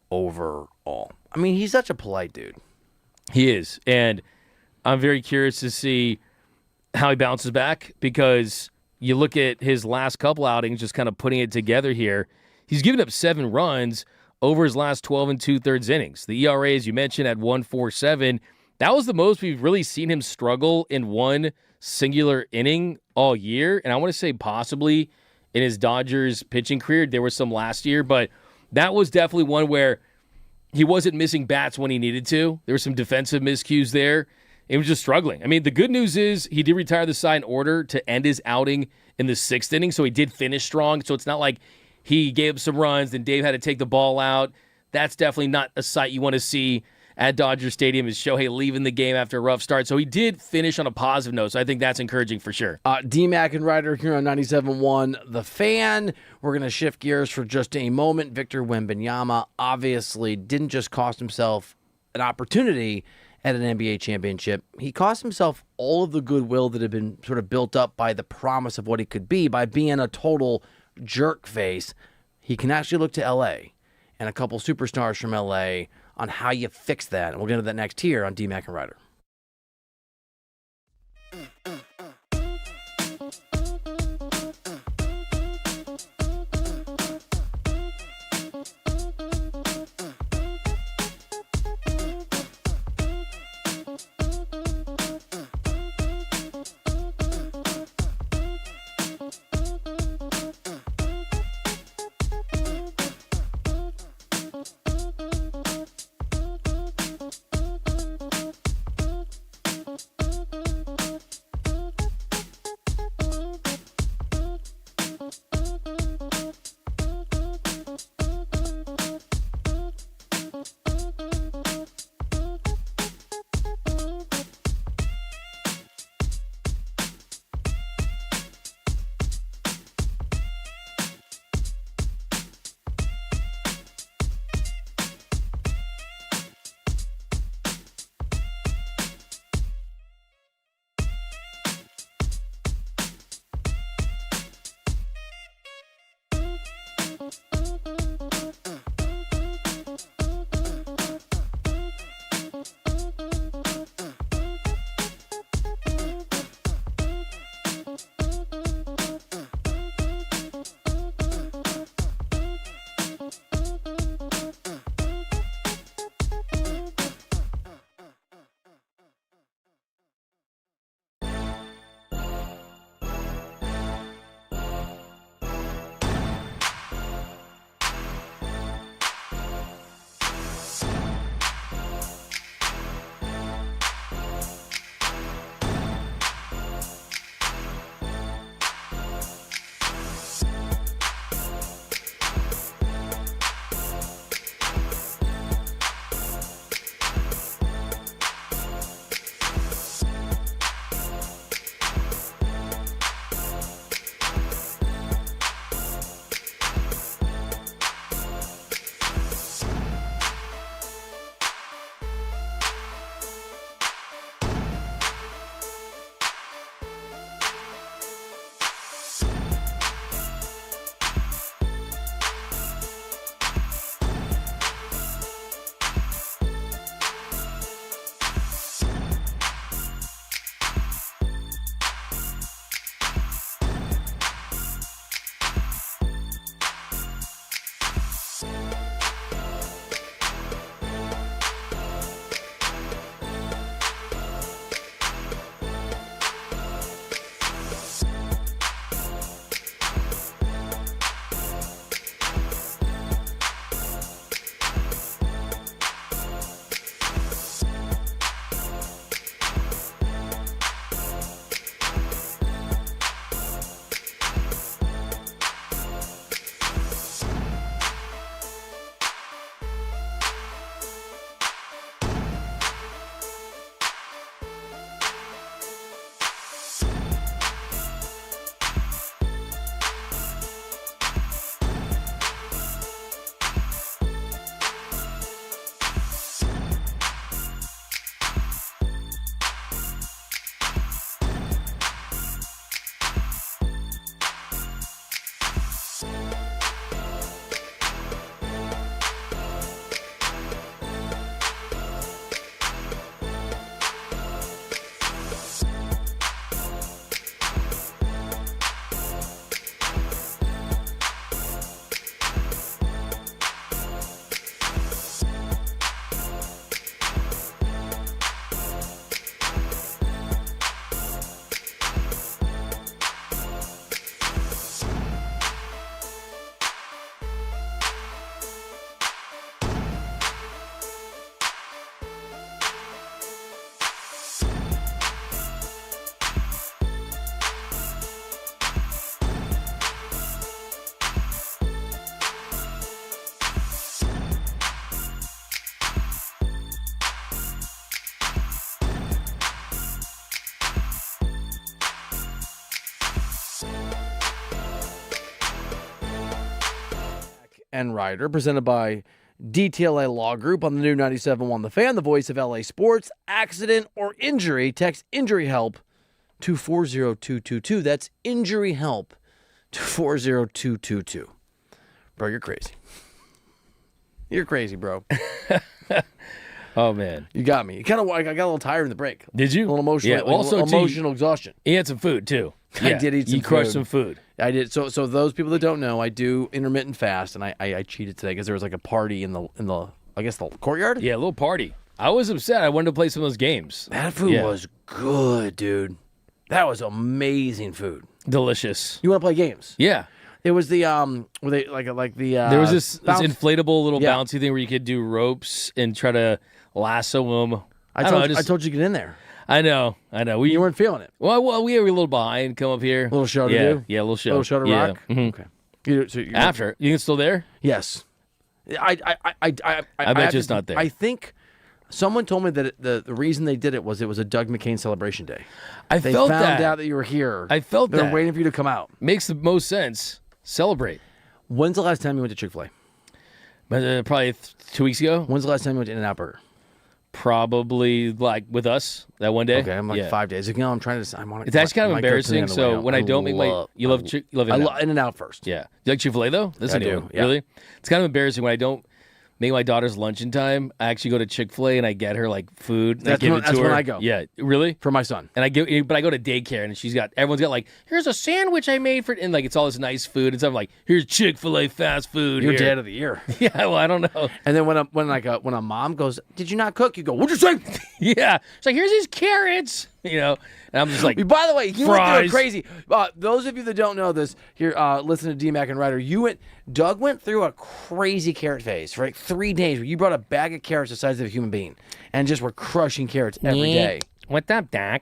overall. I mean, he's such a polite dude. He is, and I'm very curious to see how he bounces back because you look at his last couple outings, just kind of putting it together here. He's given up 7 runs over his last 12 and 2/3 innings. The ERA, as you mentioned, at 1.47. That was the most we've really seen him struggle in one singular inning all year. And I want to say possibly in his Dodgers pitching career. There was some last year, but that was definitely one where he wasn't missing bats when he needed to. There were some defensive miscues there. He was just struggling. I mean, the good news is he did retire the side in order to end his outing in the 6th inning, so he did finish strong. So it's not like he gave up some runs, then Dave had to take the ball out. That's definitely not a sight you want to see at Dodger Stadium, is Shohei leaving the game after a rough start. So he did finish on a positive note, so I think that's encouraging for sure. D-Mac and Reiter here on 97.1 The Fan. We're going to shift gears for just a moment. Victor Wembanyama obviously didn't just cost himself an opportunity at an NBA championship. He cost himself all of the goodwill that had been sort of built up by the promise of what he could be by being a total jerk face. He can actually look to L.A. and a couple superstars from L.A. on how you fix that. And we'll get into that next here on D-Mac and Reiter. and Reiter, presented by DTLA Law Group on the new 97.1 The Fan, the voice of LA sports. Accident or injury, text injury help to 40222. That's injury help to 40222. Bro, you're crazy. You're crazy, bro. Oh, man. You got me. I got a little tired in the break. Did you? A little emotional, Yeah, also, emotional exhaustion. He had some food, too. I Yeah, did eat some You crushed food. some food. I did. So those people that don't know, I do intermittent fast, and I cheated today because there was like a party in the I guess the courtyard. Yeah, a little party. I was upset. I wanted to play some of those games. That food was good, dude. That was amazing food. Delicious. You want to play games? Yeah. It was the were they like the There was this inflatable little Yeah. bouncy thing where you could do ropes and try to lasso them. I told you to get in there. I know. You weren't feeling it. Well, we were a little behind. Come up here. Little show to yeah, do? Yeah, a little show. Little show to Yeah. rock? Mhm. Okay. You After still there? Yes. I bet you it's not there. I think someone told me that the reason they did it was a Doug McCain celebration day. They found that. out that you were here. I felt They're that. waiting for you to come out. Makes the most sense. Celebrate. When's the last time you went to Chick-fil-A? Probably 2 weeks ago. When's the last time you went to In-N-Out Burger? Probably like with us that one day. Okay, I'm like 5 days ago. I'm trying to. I want. It's actually kind of embarrassing. So when I don't make my, you love In-N-Out first. Yeah, you like Chick-fil-A though? This I is new. do, yeah. Really? It's kind of embarrassing when I don't make my daughter's luncheon time. I actually go to Chick-fil-A and I get her like food. And I give it to that's her. when I go. Yeah, really? For my son. And I go to daycare and everyone's got like, here's a sandwich I made for, and like it's all this nice food and stuff. Like, here's Chick-fil-A fast food. You're here. dad of the year. Yeah, well, I don't know. And then when a mom goes, "Did you not cook?" You go, "What'd you say?" Yeah, it's like, here's these carrots. And I'm just like, by the way, you went fries. through a crazy. Those of you that don't know this, here, listen to D-Mac and Ryder. Doug went through a crazy carrot phase for like 3 days where you brought a bag of carrots the size of a human being and just were crushing carrots every day. What's up, Doc?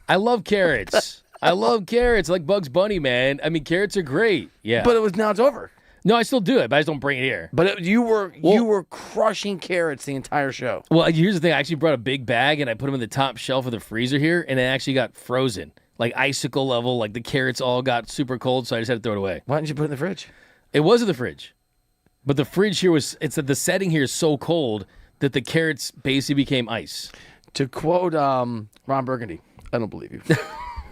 I love carrots. I love carrots. I like Bugs Bunny, man. I mean, carrots are great. Yeah. But now it's over. No, I still do it, but I just don't bring it here. But you were crushing carrots the entire show. Well, here's the thing. I actually brought a big bag, and I put them in the top shelf of the freezer here, and it actually got frozen. Like icicle level, like the carrots all got super cold, so I just had to throw it away. Why didn't you put it in the fridge? It was in the fridge. But the fridge here it's that the setting here is so cold that the carrots basically became ice. To quote Ron Burgundy, I don't believe you.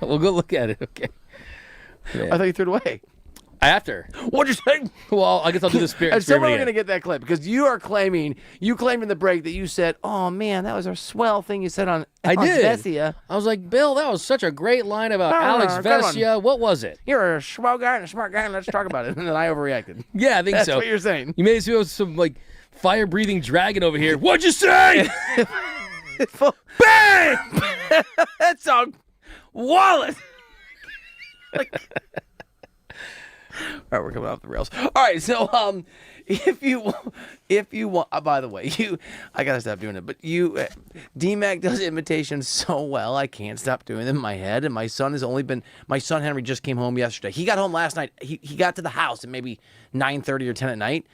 We'll go look at it, okay? Yeah. I thought you threw it away. After. What'd you say? Well, I guess I'll do the spirit. And someone going to get that clip because you claimed in the break that you said, "Oh man, that was a swell thing you said on I did. Vesia." I was like, Bill, that was such a great line about Alex Vesia. What was it? You're a swell guy and a smart guy, and let's talk about it. And then I overreacted. Yeah, I think That's so. what you're saying. You made us feel some like fire-breathing dragon over here. What'd you say? Bang! That's a wallet. All right, we're coming off the rails. All right, so if you want, by the way, I gotta stop doing it. But D-Mac does imitations so well, I can't stop doing them in my head. And my son Henry just came home yesterday. He got home last night. He got to the house at maybe 9:30 or 10 at night.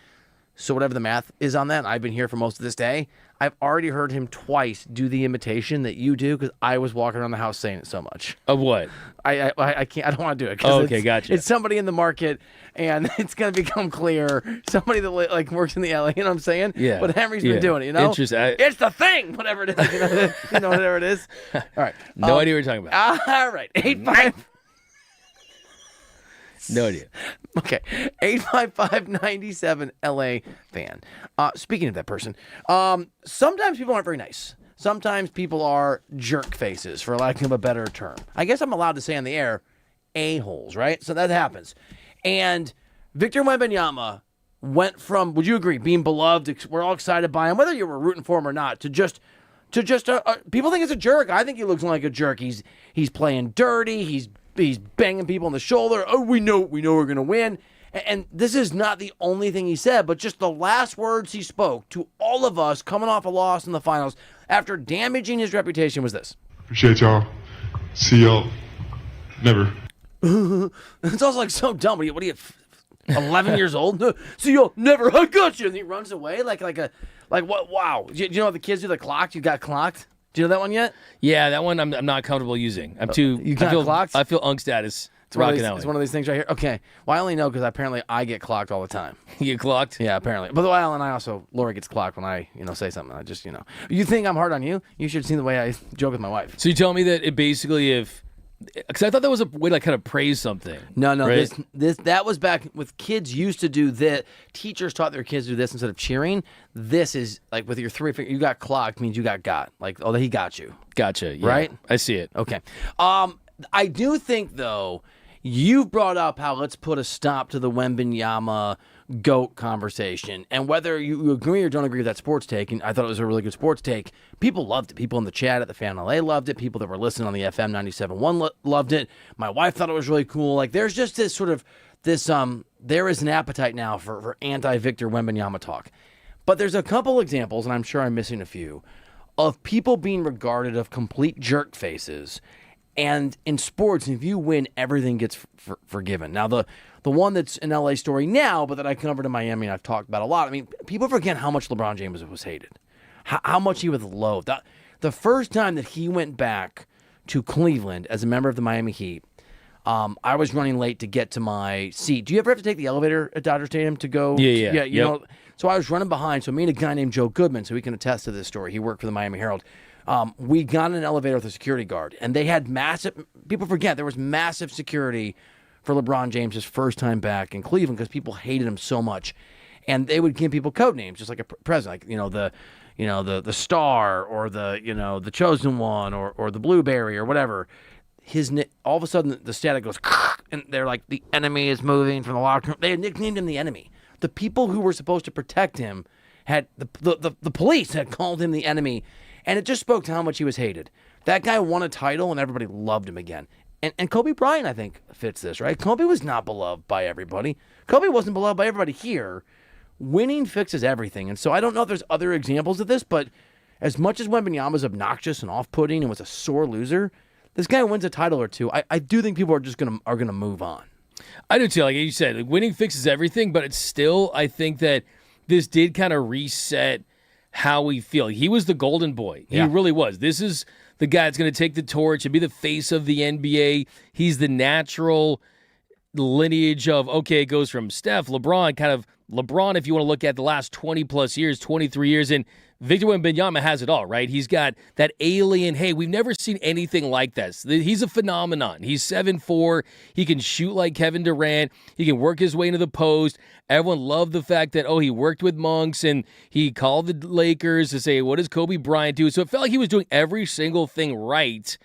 So whatever the math is on that, I've been here for most of this day. I've already heard him twice do the imitation that you do because I was walking around the house saying it so much. Of what? I can't. I don't want to do it. Oh, okay, gotcha. It's somebody in the market, and it's going to become clear. Somebody that like works in the LA. You know what I'm saying? Yeah. But Henry's been doing it. You know. Interesting. It's the thing. Whatever it is. You know whatever it is. All right. No idea what you're talking about. All right. 85. No idea. Okay. 855-97 LA fan. Speaking of that person, sometimes people aren't very nice. Sometimes people are jerk faces, for lack of a better term. I guess I'm allowed to say on the air, a-holes, right? So that happens. And Victor Wembanyama went from, would you agree, being beloved, we're all excited by him, whether you were rooting for him or not, to just people think it's a jerk. I think he looks like a jerk. He's playing dirty. He's banging people on the shoulder. Oh, we know we're going to win. And this is not the only thing he said, but just the last words he spoke to all of us coming off a loss in the finals after damaging his reputation was this. Appreciate y'all. See y'all. Never. It's also like so dumb. What are you 11 years old? See y'all. Never. I got you. And he runs away like what? Wow. Do you know what the kids do? The clocked? You got clocked? Do you know that one yet? Yeah, that one I'm not comfortable using. I'm too. You got clocked? I feel unk status. It's one of these things right here. Okay. Well, I only know because apparently I get clocked all the time. You get clocked? Yeah, apparently. By the way, and I also, Lori gets clocked when I, say something. I just, You think I'm hard on you? You should have seen the way I joke with my wife. So you tell me that it basically because I thought that was a way to kind of praise something. No, right? That was back with kids used to do this. Teachers taught their kids to do this instead of cheering. This is like with your 3 finger, you got clocked means you got. Like, oh, he got you. Gotcha. Yeah, right? I see it. Okay. I do think though, you've brought up how let's put a stop to the Wembanyama GOAT conversation. And whether you agree or don't agree with that sports take, and I thought it was a really good sports take, people loved it. People in the chat at the Fan LA loved it. People that were listening on the FM 97.1 loved it. My wife thought it was really cool. Like, there's just this sort of, there is an appetite now for anti-Victor Wembanyama talk. But there's a couple examples, and I'm sure I'm missing a few, of people being regarded of complete jerk faces. And in sports, if you win, everything gets forgiven. Now, the one that's an LA story now, but that I covered in Miami and I've talked about a lot, I mean, people forget how much LeBron James was hated, how much he was loathed. The first time that he went back to Cleveland as a member of the Miami Heat, I was running late to get to my seat. Do you ever have to take the elevator at Dodger Stadium to go? Yeah. You know, so I was running behind. So me and a guy named Joe Goodman, so he can attest to this story. He worked for the Miami Herald. We got in an elevator with a security guard, and they had massive. People forget there was massive security for LeBron James' first time back in Cleveland because people hated him so much, and they would give people code names just like a president, like the star or the chosen one or the blueberry or whatever. All of a sudden the static goes, and they're like, the enemy is moving from the locker room. They had nicknamed him the enemy. The people who were supposed to protect him had the police had called him the enemy, and it just spoke to how much he was hated. That guy won a title, and everybody loved him again. And Kobe Bryant, I think, fits this, right? Kobe was not beloved by everybody. Kobe wasn't beloved by everybody here. Winning fixes everything. And so I don't know if there's other examples of this, but as much as Wembanyama's obnoxious and off-putting and was a sore loser, this guy wins a title or two. I do think people are just gonna move on. I do too. Like you said, like, winning fixes everything, but it's still, I think that this did kind of reset how we feel. He was the golden boy. He really was. This is the guy that's going to take the torch and be the face of the NBA. He's the natural lineage of, okay, it goes from Steph, LeBron, kind of LeBron, if you want to look at the last 20 plus years, 23 years, and Victor Wembanyama has it all, right? He's got that alien, hey, we've never seen anything like this. He's a phenomenon. He's 7'4". He can shoot like Kevin Durant. He can work his way into the post. Everyone loved the fact that, he worked with Monks and he called the Lakers to say, what does Kobe Bryant do? So it felt like he was doing every single thing right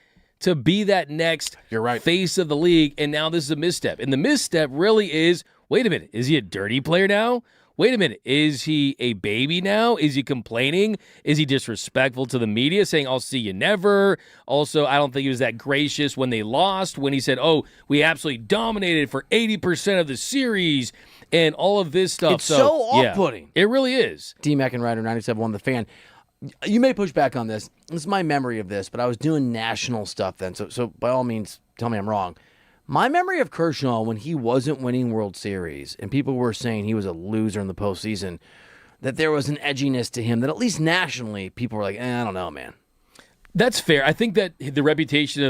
to be that next face of the league, and now this is a misstep. And the misstep really is, wait a minute, is he a dirty player now? Wait a minute, is he a baby now? Is he complaining? Is he disrespectful to the media, saying, I'll see you never? Also, I don't think he was that gracious when they lost, when he said, we absolutely dominated for 80% of the series, and all of this stuff. It's so off-putting. Yeah, it really is. D-Mac and Reiter, 97.1 The Fan. You may push back on this. This is my memory of this, but I was doing national stuff then, so by all means, tell me I'm wrong. My memory of Kershaw when he wasn't winning World Series and people were saying he was a loser in the postseason, that there was an edginess to him that at least nationally people were like, I don't know, man. That's fair. I think that the reputation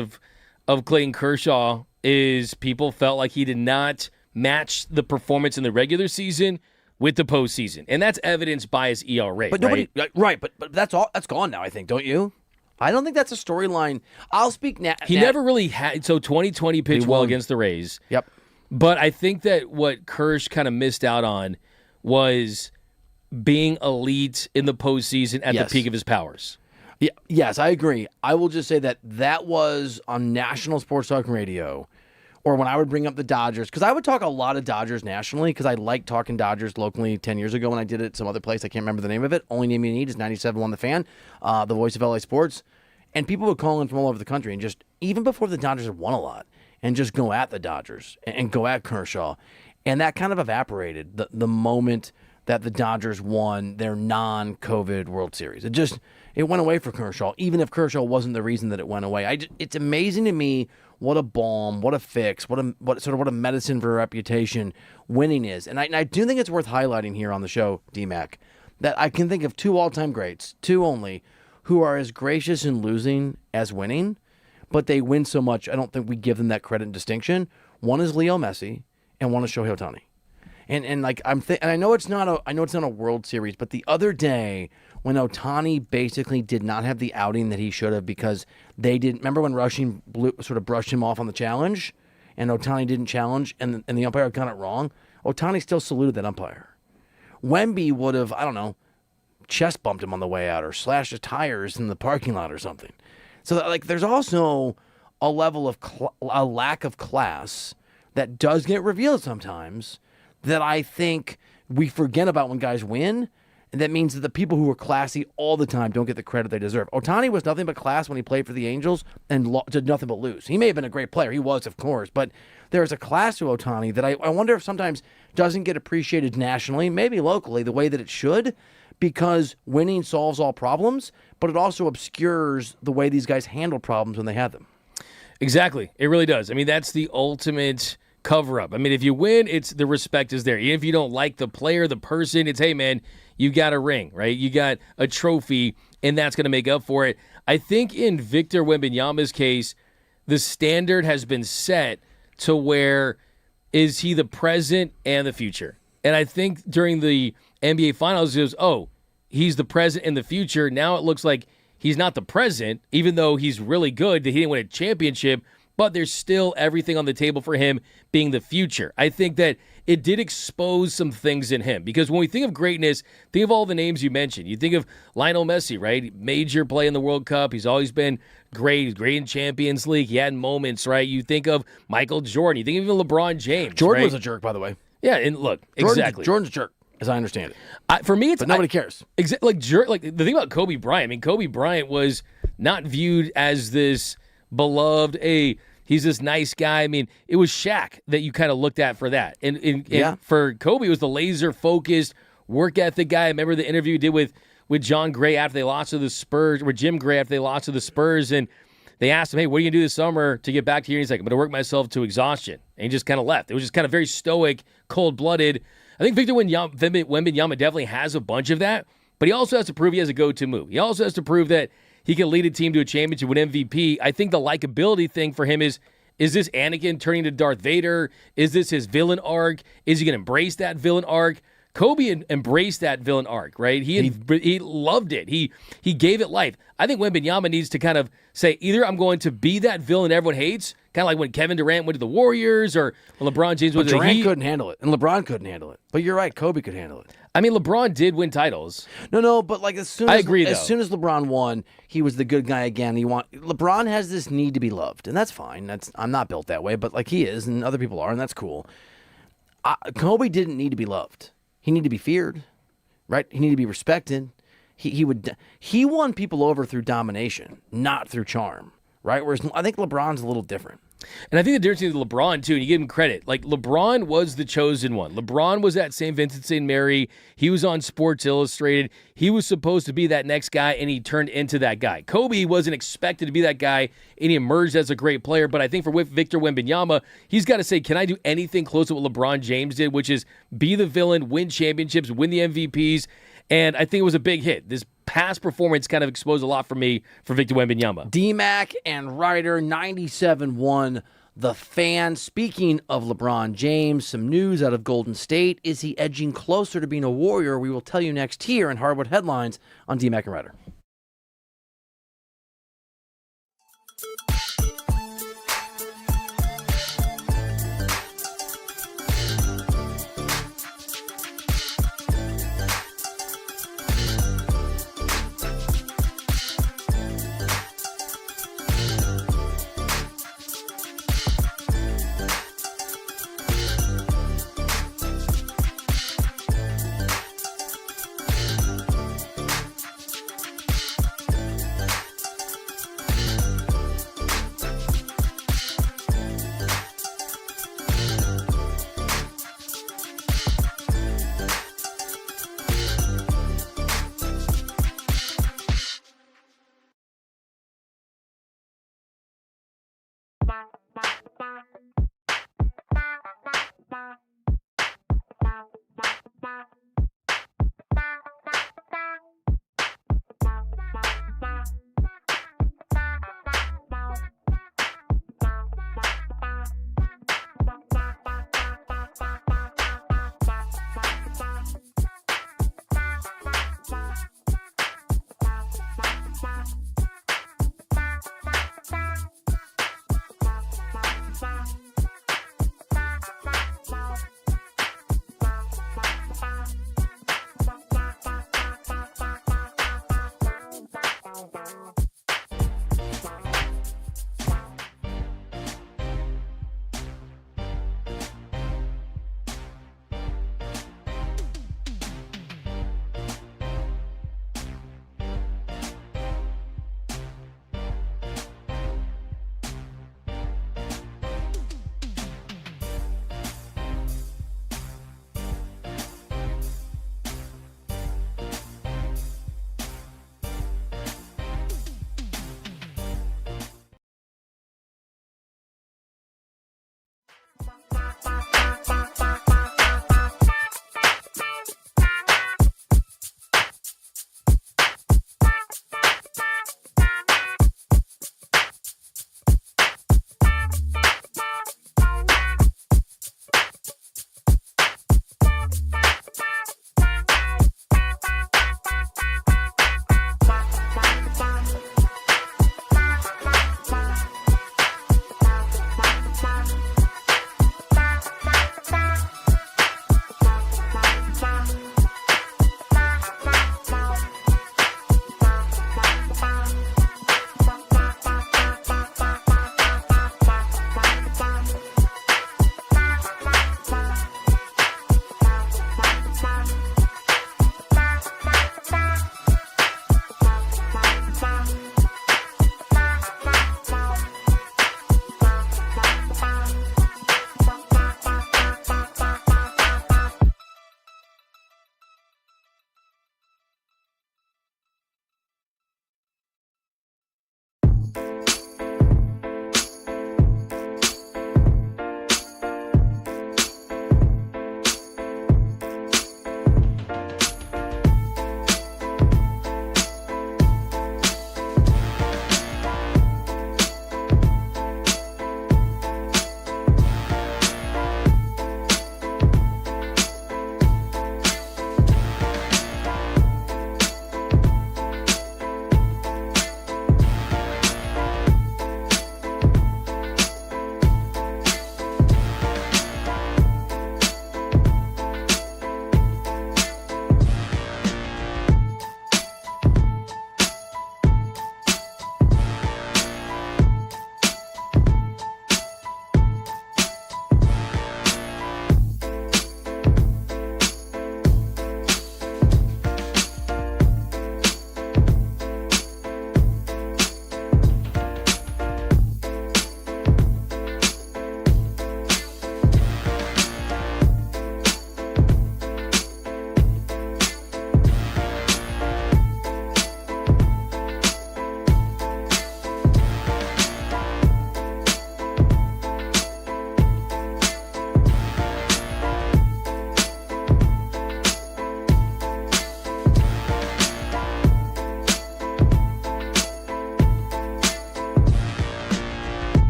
of Clayton Kershaw is people felt like he did not match the performance in the regular season with the postseason. And that's evidenced by his ERA, but nobody, but that's all. That's gone now, I think, don't you? I don't think that's a storyline. I'll speak now. He never really had. So 2020 pitched well against the Rays. Yep. But I think that what Kersh kind of missed out on was being elite in the postseason at the peak of his powers. Yeah, yes, I agree. I will just say that was on national sports talk radio, or when I would bring up the Dodgers, because I would talk a lot of Dodgers nationally, because I liked talking Dodgers locally 10 years ago when I did it some other place. I can't remember the name of it. Only name you need is 97.1 The Fan, the voice of LA sports. And people would call in from all over the country, and just, even before the Dodgers had won a lot, and just go at the Dodgers and go at Kershaw. And that kind of evaporated the moment that the Dodgers won their non-COVID World Series. It went away for Kershaw, even if Kershaw wasn't the reason that it went away. It's amazing to me what a balm, what a fix, what a medicine for a reputation winning is. And I do think it's worth highlighting here on the show, D-Mac, that I can think of two all-time greats, two only, who are as gracious in losing as winning, but they win so much, I don't think we give them that credit and distinction. One is Leo Messi, and one is Shohei Ohtani. And like and I know it's not a World Series, but the other day when Ohtani basically did not have the outing that he should have because they didn't remember when Rushing sort of brushed him off on the challenge, and Ohtani didn't challenge, and the umpire got it wrong. Ohtani still saluted that umpire. Wemby would have, I don't know, chest bumped him on the way out or slashed his tires in the parking lot or something. So like there's also a level of a lack of class that does get revealed sometimes that I think we forget about when guys win. And that means that the people who are classy all the time don't get the credit they deserve. Ohtani was nothing but class when he played for the Angels and did nothing but lose. He may have been a great player. He was, of course. But there's a class to Ohtani that I wonder if sometimes doesn't get appreciated nationally, maybe locally, the way that it should, because winning solves all problems, but it also obscures the way these guys handle problems when they have them. Exactly. It really does. I mean, that's the ultimate cover-up. I mean, if you win, it's the respect is there. Even if you don't like the player, the person, it's, hey, man, you got a ring, right? You got a trophy, and that's going to make up for it. I think in Victor Wembanyama's case, the standard has been set to where is he the present and the future. And I think during the NBA Finals, it was, oh, he's the present and the future. Now it looks like he's not the present, even though he's really good, that he didn't win a championship, but there's still everything on the table for him being the future. I think that it did expose some things in him because when we think of greatness, think of all the names you mentioned. You think of Lionel Messi, right? Major play in the World Cup. He's always been great. He's great in Champions League. He had moments, right? You think of Michael Jordan. You think of even LeBron James. Jordan right? was a jerk, by the way. Yeah, and look, exactly. Jordan's a jerk, as I understand it. For me, it's but nobody cares. Like the thing about Kobe Bryant. I mean, Kobe Bryant was not viewed as this beloved. He's this nice guy. I mean, it was Shaq that you kind of looked at for that. And for Kobe, it was the laser-focused, work ethic guy. I remember the interview he did with John Gray after they lost to the Spurs, or Jim Gray after they lost to the Spurs, and they asked him, hey, what are you going to do this summer to get back here? And he's like, I'm going to work myself to exhaustion. And he just kind of left. It was just kind of very stoic, cold-blooded. I think Victor Wembanyama definitely has a bunch of that, but he also has to prove he has a go-to move. He also has to prove that he can lead a team to a championship with MVP. I think the likability thing for him is this Anakin turning to Darth Vader? Is this his villain arc? Is he going to embrace that villain arc? Kobe embraced that villain arc, right? He loved it. He gave it life. I think Wembanyama needs to kind of say, either I'm going to be that villain everyone hates, kind of like when Kevin Durant went to the Warriors or when LeBron James went to the Heat. Durant couldn't handle it, and LeBron couldn't handle it. But you're right, Kobe could handle it. I mean, LeBron did win titles. No, but like as soon as soon as LeBron won, he was the good guy again. LeBron has this need to be loved, and that's fine. I'm not built that way, but like he is, and other people are, and that's cool. Kobe didn't need to be loved. He needed to be feared, right? He needed to be respected. He won people over through domination, not through charm, right? Whereas I think LeBron's a little different. And I think the difference with LeBron, too, and you give him credit, like LeBron was the chosen one. LeBron was at St. Vincent St. Mary. He was on Sports Illustrated. He was supposed to be that next guy, and he turned into that guy. Kobe wasn't expected to be that guy, and he emerged as a great player. But I think for Victor Wembanyama, he's got to say, can I do anything close to what LeBron James did, which is be the villain, win championships, win the MVPs. And I think it was a big hit. This past performance kind of exposed a lot for me for Victor Wembanyama. D-Mac and Reiter, 97-1. The Fan. Speaking of LeBron James, some news out of Golden State. Is he edging closer to being a Warrior? We will tell you next here in Hardwood Headlines on D-Mac and Reiter.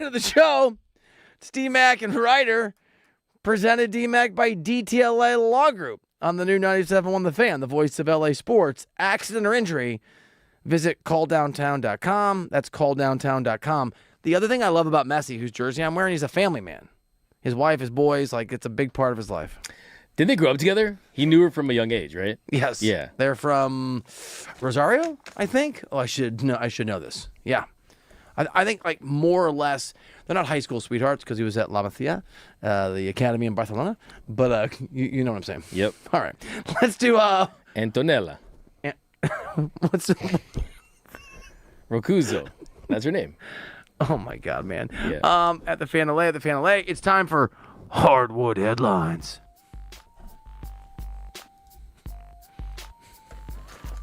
to the show. It's D-Mac and Reiter, presented D-Mac by DTLA Law Group on the new 97.1 The Fan, the voice of LA sports. Accident or injury, visit calldowntown.com. That's calldowntown.com. The other thing I love about Messi, whose jersey I'm wearing, he's a family man. His wife, his boys, like, it's a big part of his life. Didn't they grow up together? He knew her from a young age, right? Yes. Yeah. They're from Rosario, I think. Oh, I should know this. Yeah. I think, like, more or less, they're not high school sweethearts because he was at La Masia, the academy in Barcelona. But you know what I'm saying. Yep. All right. Let's do Antonella. What's Rocuso. That's her name. Oh my God, man. Yeah. At the Fan LA, it's time for Hardwood Headlines.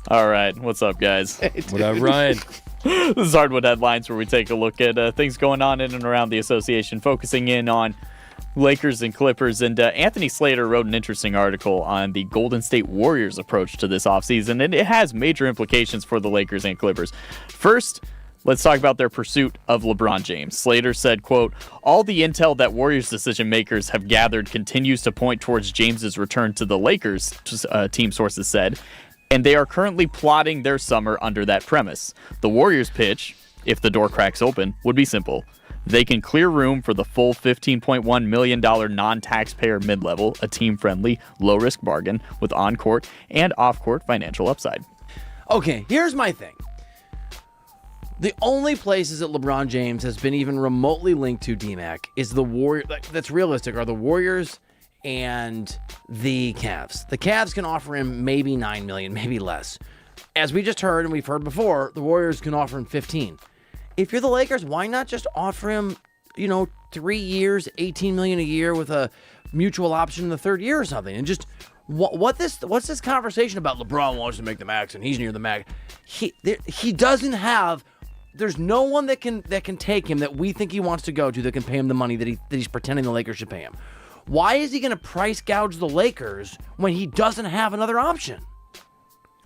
All right, what's up, guys? What up, Ryan? This is Hardwood Headlines, where we take a look at things going on in and around the association, focusing in on Lakers and Clippers. And Anthony Slater wrote an interesting article on the Golden State Warriors' approach to this offseason, and it has major implications for the Lakers and Clippers. First, let's talk about their pursuit of LeBron James. Slater said, quote, "All the intel that Warriors decision makers have gathered continues to point towards James's return to the Lakers," team sources said, "and they are currently plotting their summer under that premise. The Warriors' pitch, if the door cracks open, would be simple. They can clear room for the full $15.1 million non-taxpayer mid-level, a team-friendly, low-risk bargain with on-court and off-court financial upside." Okay, here's my thing. The only places that LeBron James has been even remotely linked to, D-Mac, is the Warriors. That's realistic, are the Warriors and the Cavs. The Cavs can offer him maybe $9 million, maybe less. As we just heard and we've heard before, the Warriors can offer him 15. If you're the Lakers, why not just offer him, 3 years, $18 million a year with a mutual option in the third year or something? And just what's this conversation about LeBron wants to make the max and he's near the max? He doesn't have. There's no one that can take him that we think he wants to go to that can pay him the money that he's pretending the Lakers should pay him. Why is he going to price gouge the Lakers when he doesn't have another option?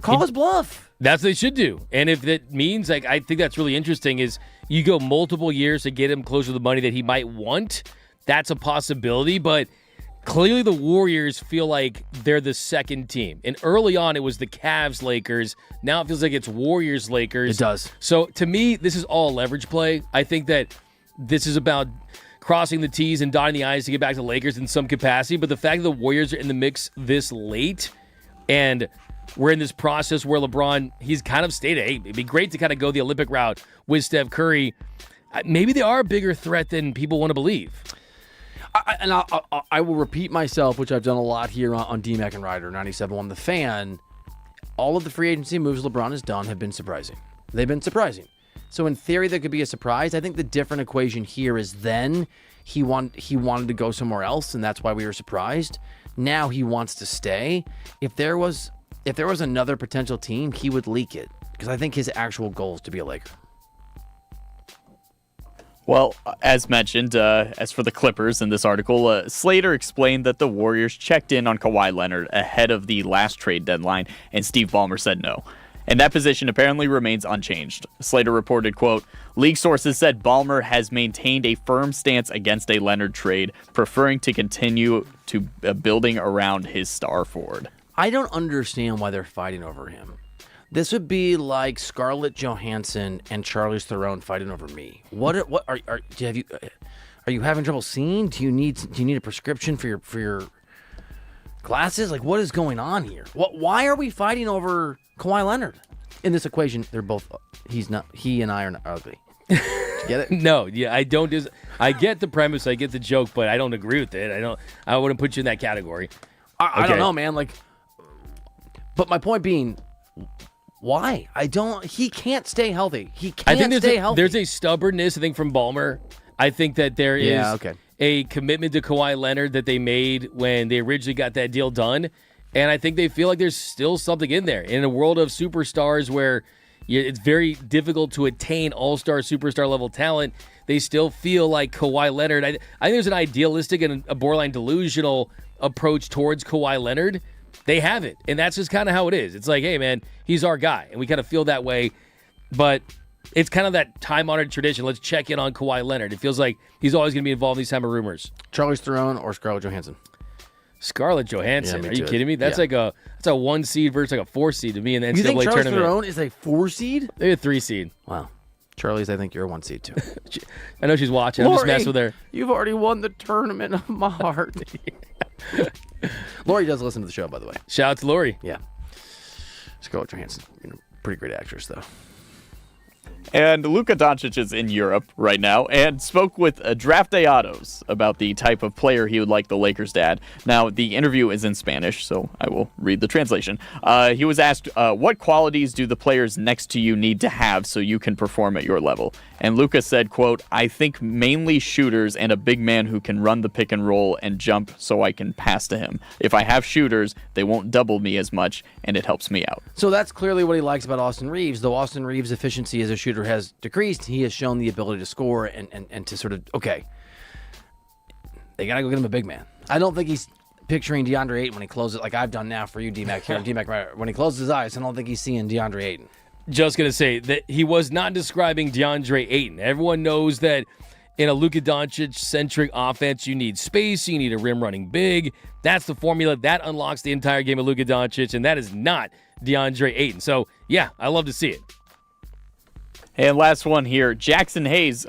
Call his bluff. That's what they should do. And if that means, I think that's really interesting, is you go multiple years to get him closer to the money that he might want. That's a possibility, but clearly the Warriors feel like they're the second team. And early on, it was the Cavs-Lakers. Now it feels like it's Warriors-Lakers. It does. So to me, this is all leverage play. I think that this is about crossing the T's and dotting the I's to get back to the Lakers in some capacity. But the fact that the Warriors are in the mix this late, and we're in this process where LeBron, he's kind of stated, hey, it'd be great to kind of go the Olympic route with Steph Curry. Maybe they are a bigger threat than people want to believe. I will repeat myself, which I've done a lot here on D-Mac and Reiter, 97.1 The Fan. All of the free agency moves LeBron has done have been surprising. They've been surprising. So in theory, there could be a surprise. I think the different equation here is then he wanted to go somewhere else, and that's why we were surprised. Now he wants to stay. If there was another potential team, he would leak it, because I think his actual goal is to be a Laker. Well, as mentioned, as for the Clippers in this article, Slater explained that the Warriors checked in on Kawhi Leonard ahead of the last trade deadline, and Steve Ballmer said no. And that position apparently remains unchanged. Slater reported, quote, "League sources said Ballmer has maintained a firm stance against a Leonard trade, preferring to continue to building around his star forward." I don't understand why they're fighting over him. This would be like Scarlett Johansson and Charlize Theron fighting over me. What are you having trouble seeing? Do you need a prescription for your glasses? Like, what is going on here? Why are we fighting over Kawhi Leonard in this equation? They're both. He and I are not ugly. Did you get it? No, yeah, I don't. I get the premise, I get the joke, but I don't agree with it. I wouldn't put you in that category. I don't know, man. But my point being, why? He can't stay healthy. He can't stay healthy. There's a stubbornness, I think, from Ballmer. I think that there is a commitment to Kawhi Leonard that they made when they originally got that deal done. And I think they feel like there's still something in there. In a world of superstars where it's very difficult to attain all-star, superstar level talent, they still feel like Kawhi Leonard. I think there's an idealistic and a borderline delusional approach towards Kawhi Leonard. They have it, and that's just kind of how it is. It's like, hey, man, he's our guy, and we kind of feel that way. But it's kind of that time-honored tradition. Let's check in on Kawhi Leonard. It feels like he's always going to be involved in these type of rumors. Charlize Theron or Scarlett Johansson? Scarlett Johansson. Yeah, Are you kidding me? That's like a 1 seed versus like a 4 seed to be in the NCAA you think Charlize tournament. Theron is a 4 seed? Maybe a 3 seed. Wow. Charlize, I think you're a 1 seed too. I know she's watching. I'm just messing with her. You've already won the tournament of my heart. Lori does listen to the show, by the way. Shout out to Lori. Yeah. Scarlett Johansson, pretty great actress, though. And Luka Doncic is in Europe right now and spoke with Draft Day Autos about the type of player he would like the Lakers to add. Now, the interview is in Spanish, so I will read the translation. He was asked, what qualities do the players next to you need to have so you can perform at your level? And Luka said, quote, I think mainly shooters and a big man who can run the pick and roll and jump so I can pass to him. If I have shooters, they won't double me as much, and it helps me out. So that's clearly what he likes about Austin Reeves. Though Austin Reeves' efficiency as a shooter has decreased, he has shown the ability to score and to sort of, okay, they got to go get him a big man. I don't think he's picturing DeAndre Ayton when he closes it like I've done now for you, D-Mac, here, and D-Mac, right, when he closes his eyes, I don't think he's seeing DeAndre Ayton. Just going to say that he was not describing DeAndre Ayton. Everyone knows that in a Luka Doncic-centric offense, you need space, you need a rim running big. That's the formula. That unlocks the entire game of Luka Doncic, and that is not DeAndre Ayton. So, yeah, I love to see it. And last one here, Jackson Hayes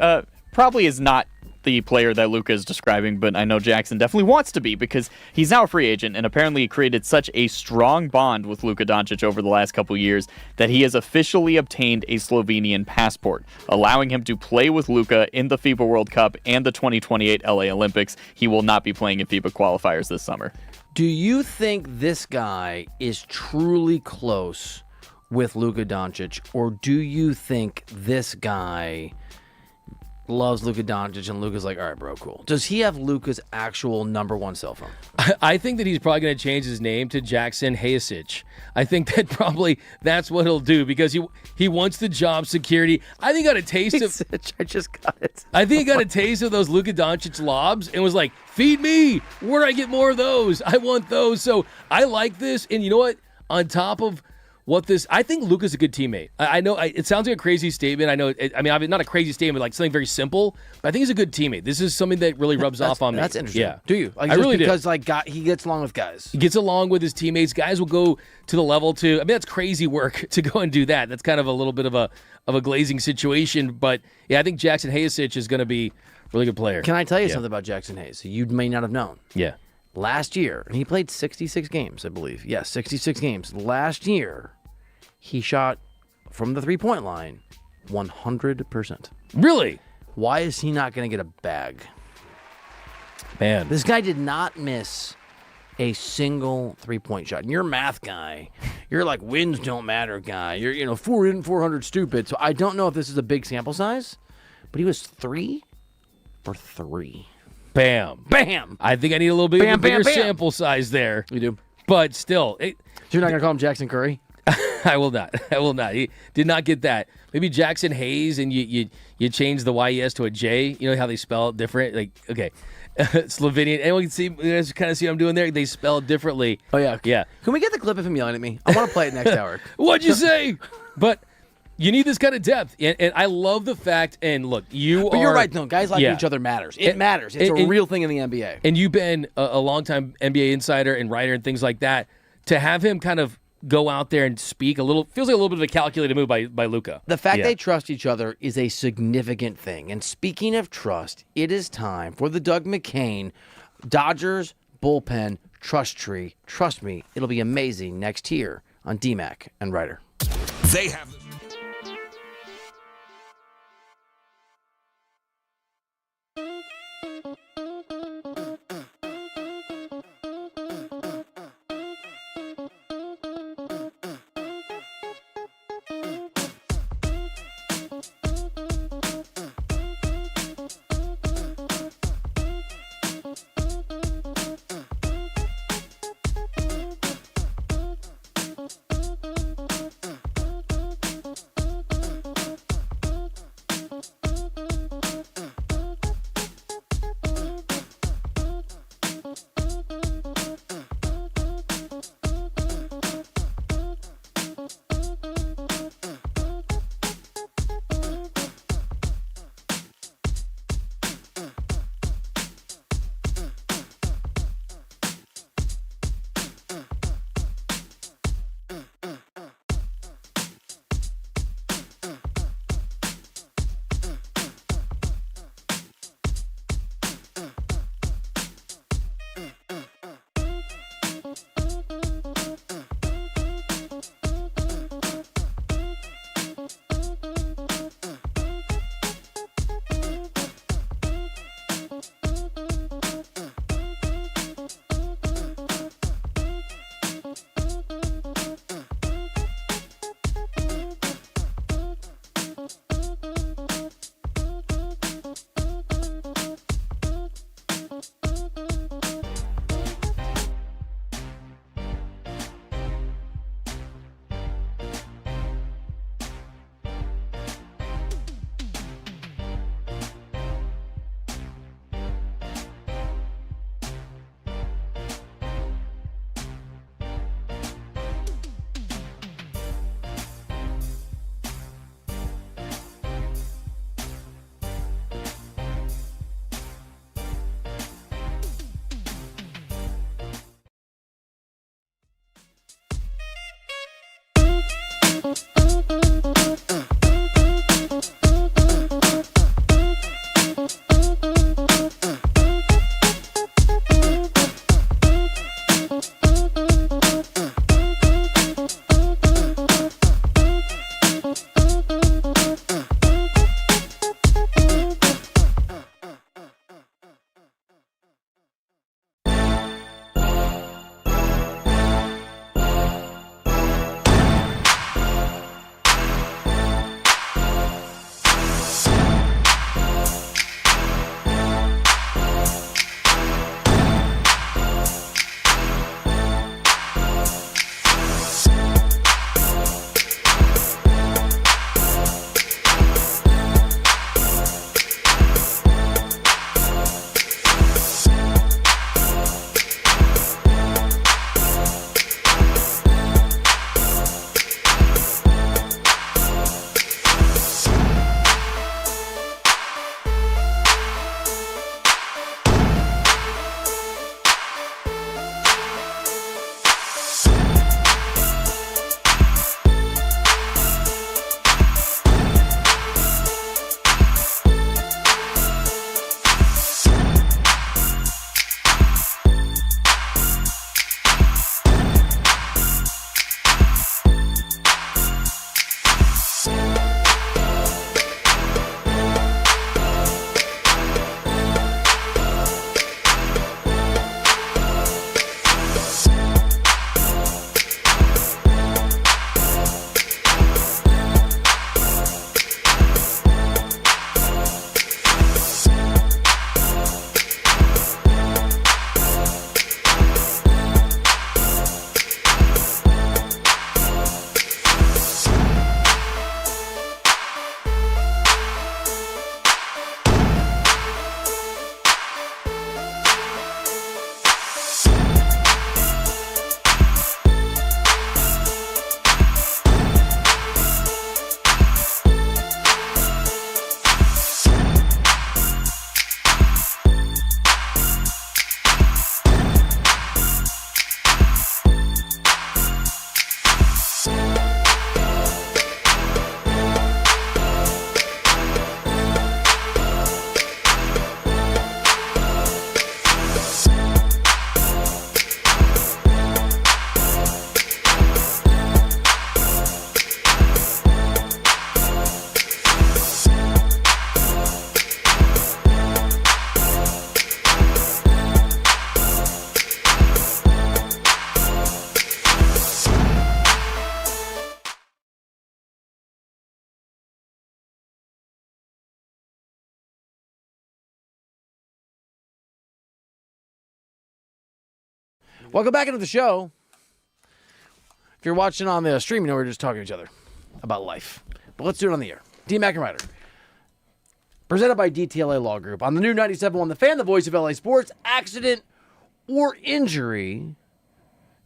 probably is not the player that Luka is describing, but I know Jackson definitely wants to be because he's now a free agent and apparently created such a strong bond with Luka Doncic over the last couple years that he has officially obtained a Slovenian passport, allowing him to play with Luka in the FIBA World Cup and the 2028 LA Olympics. He will not be playing in FIBA qualifiers this summer. Do you think this guy is truly close with Luka Doncic, or do you think this guy loves Luka Doncic and Luka's like, all right, bro, cool? Does he have Luka's actual number one cell phone? I think that he's probably going to change his name to Jackson Hayesic. I think that probably that's what he'll do because he wants the job security. I think he got a taste of. I just got it. I think he got a taste of those Luka Doncic lobs and was like, feed me. Where do I get more of those? I want those. So I like this. And you know what? On top of I think Luka's a good teammate. I know it sounds like a crazy statement. I know. Not a crazy statement, like something very simple. But I think he's a good teammate. This is something that really rubs off on me. That's interesting. Yeah. Do you? I really do. Because he gets along with guys. He gets along with his teammates. Guys will go to the level to. That's crazy work to go and do that. That's kind of a little bit of a glazing situation. But yeah, I think Jackson Hayesic is going to be a really good player. Can I tell you something about Jackson Hayes? You may not have known. Yeah. Last year, and he played 66 games, I believe. Yes, 66 games. Last year, he shot from the three-point line 100%. Really? Why is he not going to get a bag? Man. This guy did not miss a single three-point shot. And you're a math guy. You're like, wins don't matter guy. You're, 4 in, 400 stupid. So I don't know if this is a big sample size, but he was 3 for 3. Bam. Bam. I think I need a little bit bigger sample size there. You do? But still. So you're not going to call him Jackson Curry? I will not. He did not get that. Maybe Jackson Hayes, and you change the YES to a J. You know how they spell it different? Like, okay. Slovenian. Anyone can see, you guys kind of see what I'm doing there? They spell it differently. Oh, yeah. Yeah. Can we get the clip of him yelling at me? I want to play it next hour. What'd you say? But you need this kind of depth. And I love the fact, and look, But you're right, though. Guys like each other matters. It matters. It's a real thing in the NBA. And you've been a longtime NBA insider and writer and things like that. To have him kind of go out there and speak feels like a little bit of a calculated move by Luka. The fact they trust each other is a significant thing. And speaking of trust, it is time for the Doug McCain Dodgers bullpen trust tree. Trust me, it'll be amazing next year on D-Mac and Reiter. They have Welcome back into the show. If you're watching on the stream, you know we're just talking to each other about life. But let's do it on the air. D-Mac and Reiter. Presented by DTLA Law Group. On the new 97.1 The Fan, the voice of LA sports. Accident or injury,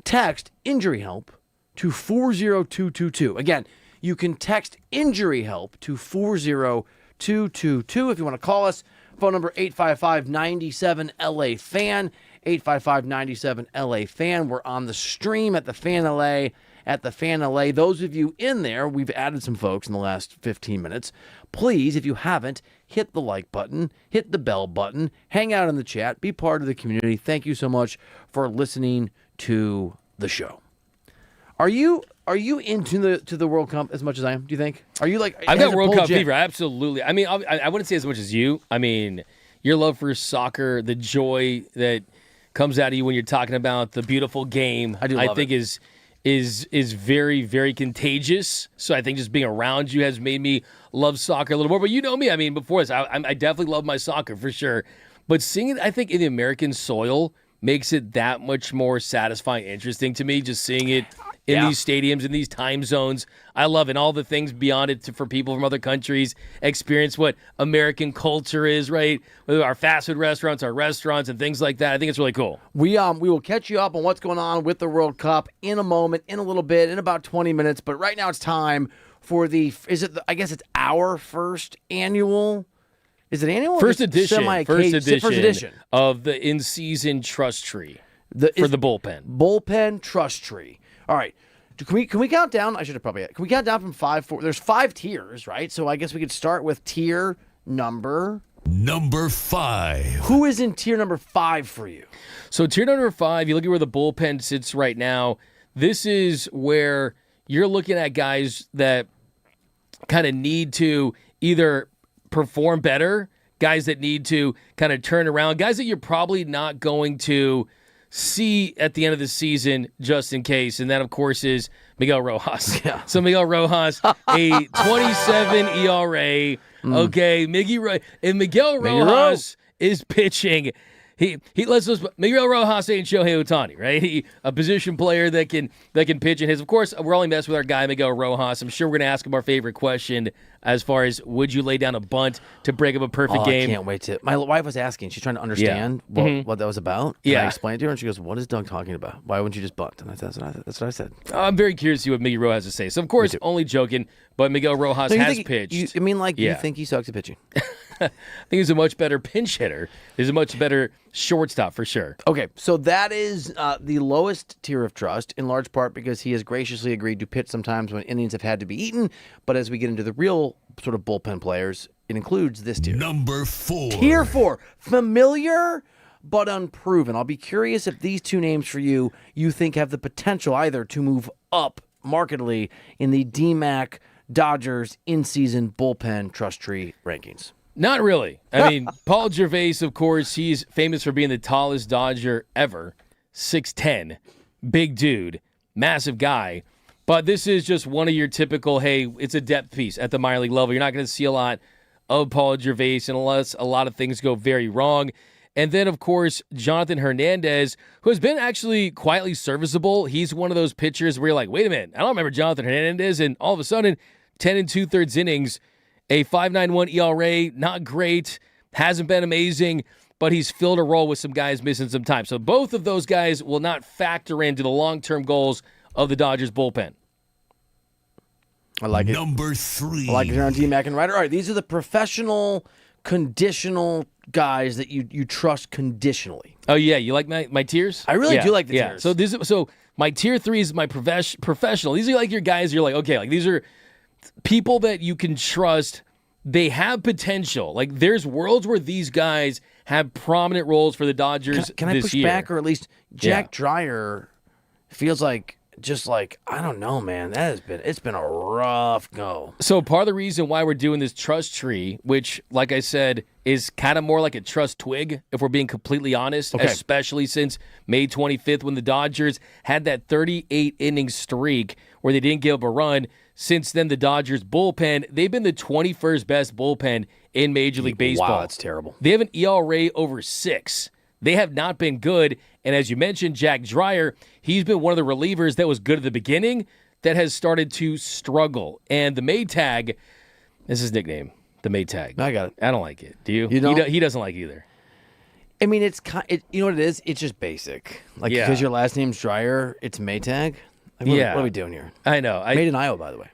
text injury help to 40222. Again, you can text injury help to 40222. If you want to call us, phone number 855-97-LA-FAN. 855-97-LA-FAN. We're on the stream at the Fan LA, at the Fan LA. Those of you in there, we've added some folks in the last 15 minutes. Please, if you haven't, hit the like button, hit the bell button, hang out in the chat, be part of the community. Thank you so much for listening to the show. Are you into the World Cup as much as I am, do you think? Are you like... I've got World Cup fever, absolutely. I mean, I wouldn't say as much as you. I mean, your love for soccer, the joy that comes out of you when you're talking about the beautiful game, I think is very, very contagious. So I think just being around you has made me love soccer a little more. But you know me, I mean, before this, I definitely love my soccer for sure. But seeing it, I think, in the American soil makes it that much more satisfying, interesting to me, just seeing it in these stadiums, in these time zones. I love it. And all the things beyond it for people from other countries experience what American culture is, right? Whether our fast food restaurants, our restaurants, and things like that. I think it's really cool. We will catch you up on what's going on with the World Cup in a moment, in a little bit, in about 20 minutes. But right now it's time for I guess it's our first annual... Is it annual? First edition of the in-season trust tree for the bullpen. Bullpen trust tree. All right. Can we count down? I should have probably. Can we count down from 5, 4? There's 5 tiers, right? So I guess we could start with tier number 5. Who is in tier number 5 for you? So tier number 5, you look at where the bullpen sits right now. This is where you're looking at guys that kind of need to either perform better, guys that need to kind of turn around, guys that you're probably not going to see at the end of the season just in case. And that, of course, is Miguel Rojas. Yeah. So Miguel Rojas, a 27 ERA. Okay, and Miguel Rojas is pitching. He lets us. Miguel Rojas ain't Shohei Ohtani, right? A position player that can pitch in his. Of course, we're only messing with our guy Miguel Rojas. I'm sure we're gonna ask him our favorite question as far as would you lay down a bunt to break up a perfect game? I can't wait to. My wife was asking. She's trying to understand what that was about. And I explained to her, and she goes, "What is Doug talking about? Why wouldn't you just bunt?" And that's what I said. I'm very curious to see what Miguel Rojas has to say. So, of course, only joking, but Miguel Rojas has pitched. You think he sucks at pitching? I think he's a much better pinch hitter. He's a much better shortstop for sure. Okay, so that is the lowest tier of trust, in large part because he has graciously agreed to pitch sometimes when innings have had to be eaten. But as we get into the real sort of bullpen players, it includes this tier. Number 4. Tier 4, familiar but unproven. I'll be curious if these two names for you think have the potential either to move up markedly in the DMAC Dodgers in-season bullpen trust tree rankings. Not really. I mean, Paul Gervais, of course, he's famous for being the tallest Dodger ever. 6'10", big dude, massive guy. But this is just one of your typical, hey, it's a depth piece at the minor league level. You're not going to see a lot of Paul Gervais unless a lot of things go very wrong. And then, of course, Jonathan Hernandez, who has been actually quietly serviceable. He's one of those pitchers where you're like, wait a minute, I don't remember Jonathan Hernandez. And all of a sudden, 10 2/3 innings, a 5.91 ERA, not great, hasn't been amazing, but he's filled a role with some guys missing some time. So both of those guys will not factor into the long-term goals of the Dodgers bullpen. I like it. Number 3. I like it here on DMAC and Reiter. All right, these are the professional, conditional guys that you trust conditionally. Oh, yeah, you like my tiers? I really do like the tiers. So my tier 3 is my professional. These are like your guys, you're like, okay, like these are people that you can trust. They have potential. Like there's worlds where these guys have prominent roles for the Dodgers. Can I push back, or at least Jack Dreyer feels like I don't know, man. It's been a rough go. So part of the reason why we're doing this trust tree, which, like I said, is kind of more like a trust twig, if we're being completely honest, especially since May 25th when the Dodgers had that 38-inning streak where they didn't give up a run. Since then, the Dodgers bullpen, they've been the 21st best bullpen in Major League Baseball. Wow, that's terrible. They have an ERA over 6. They have not been good. And as you mentioned, Jack Dreyer, he's been one of the relievers that was good at the beginning that has started to struggle. And the Maytag, this is his nickname, the Maytag. I got it. I don't like it. Do you? You don't? He doesn't like it either. I mean, you know what it is? It's just basic. Like, because your last name's Dreyer, it's Maytag. Like, what are we doing here? I know. Made in Iowa, by the way.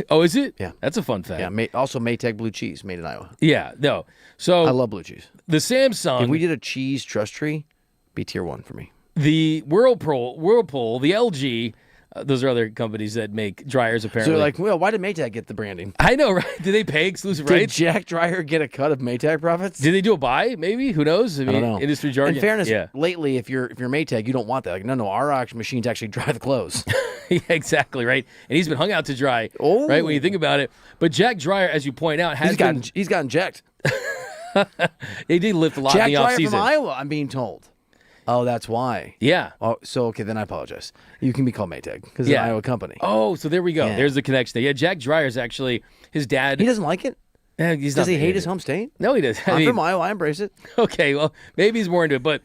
Oh, is it? Yeah. That's a fun fact. Yeah. Also, Maytag blue cheese, made in Iowa. Yeah. No. So I love blue cheese. The Samsung. If we did a cheese trust tree, be tier 1 for me. The Whirlpool, the LG. Those are other companies that make dryers, apparently. So they're like, well, why did Maytag get the branding? I know, right? Did they pay exclusive rights? Did Jack Dreyer get a cut of Maytag profits? Did they do a buy? Maybe? Who knows? I don't know. Industry jargon. In fairness, lately, if you're Maytag, you don't want that. Like, no, our machines actually dry the clothes. Yeah, exactly, right? And he's been hung out to dry, right, when you think about it. But Jack Dreyer, as you point out, he's gotten jacked. He did lift a lot Jack in the Dreyer offseason. from Iowa, I'm being told. Oh, that's why. Yeah. Oh, so okay, then I apologize. You can be called Maytag because it's an Iowa company. Oh, so there we go. Yeah. There's the connection there. Yeah, Jack Dreyer's actually his dad. He doesn't like it? Does he hate his home state? No, he doesn't. I'm from Iowa. I embrace it. Okay, well, maybe he's more into it, but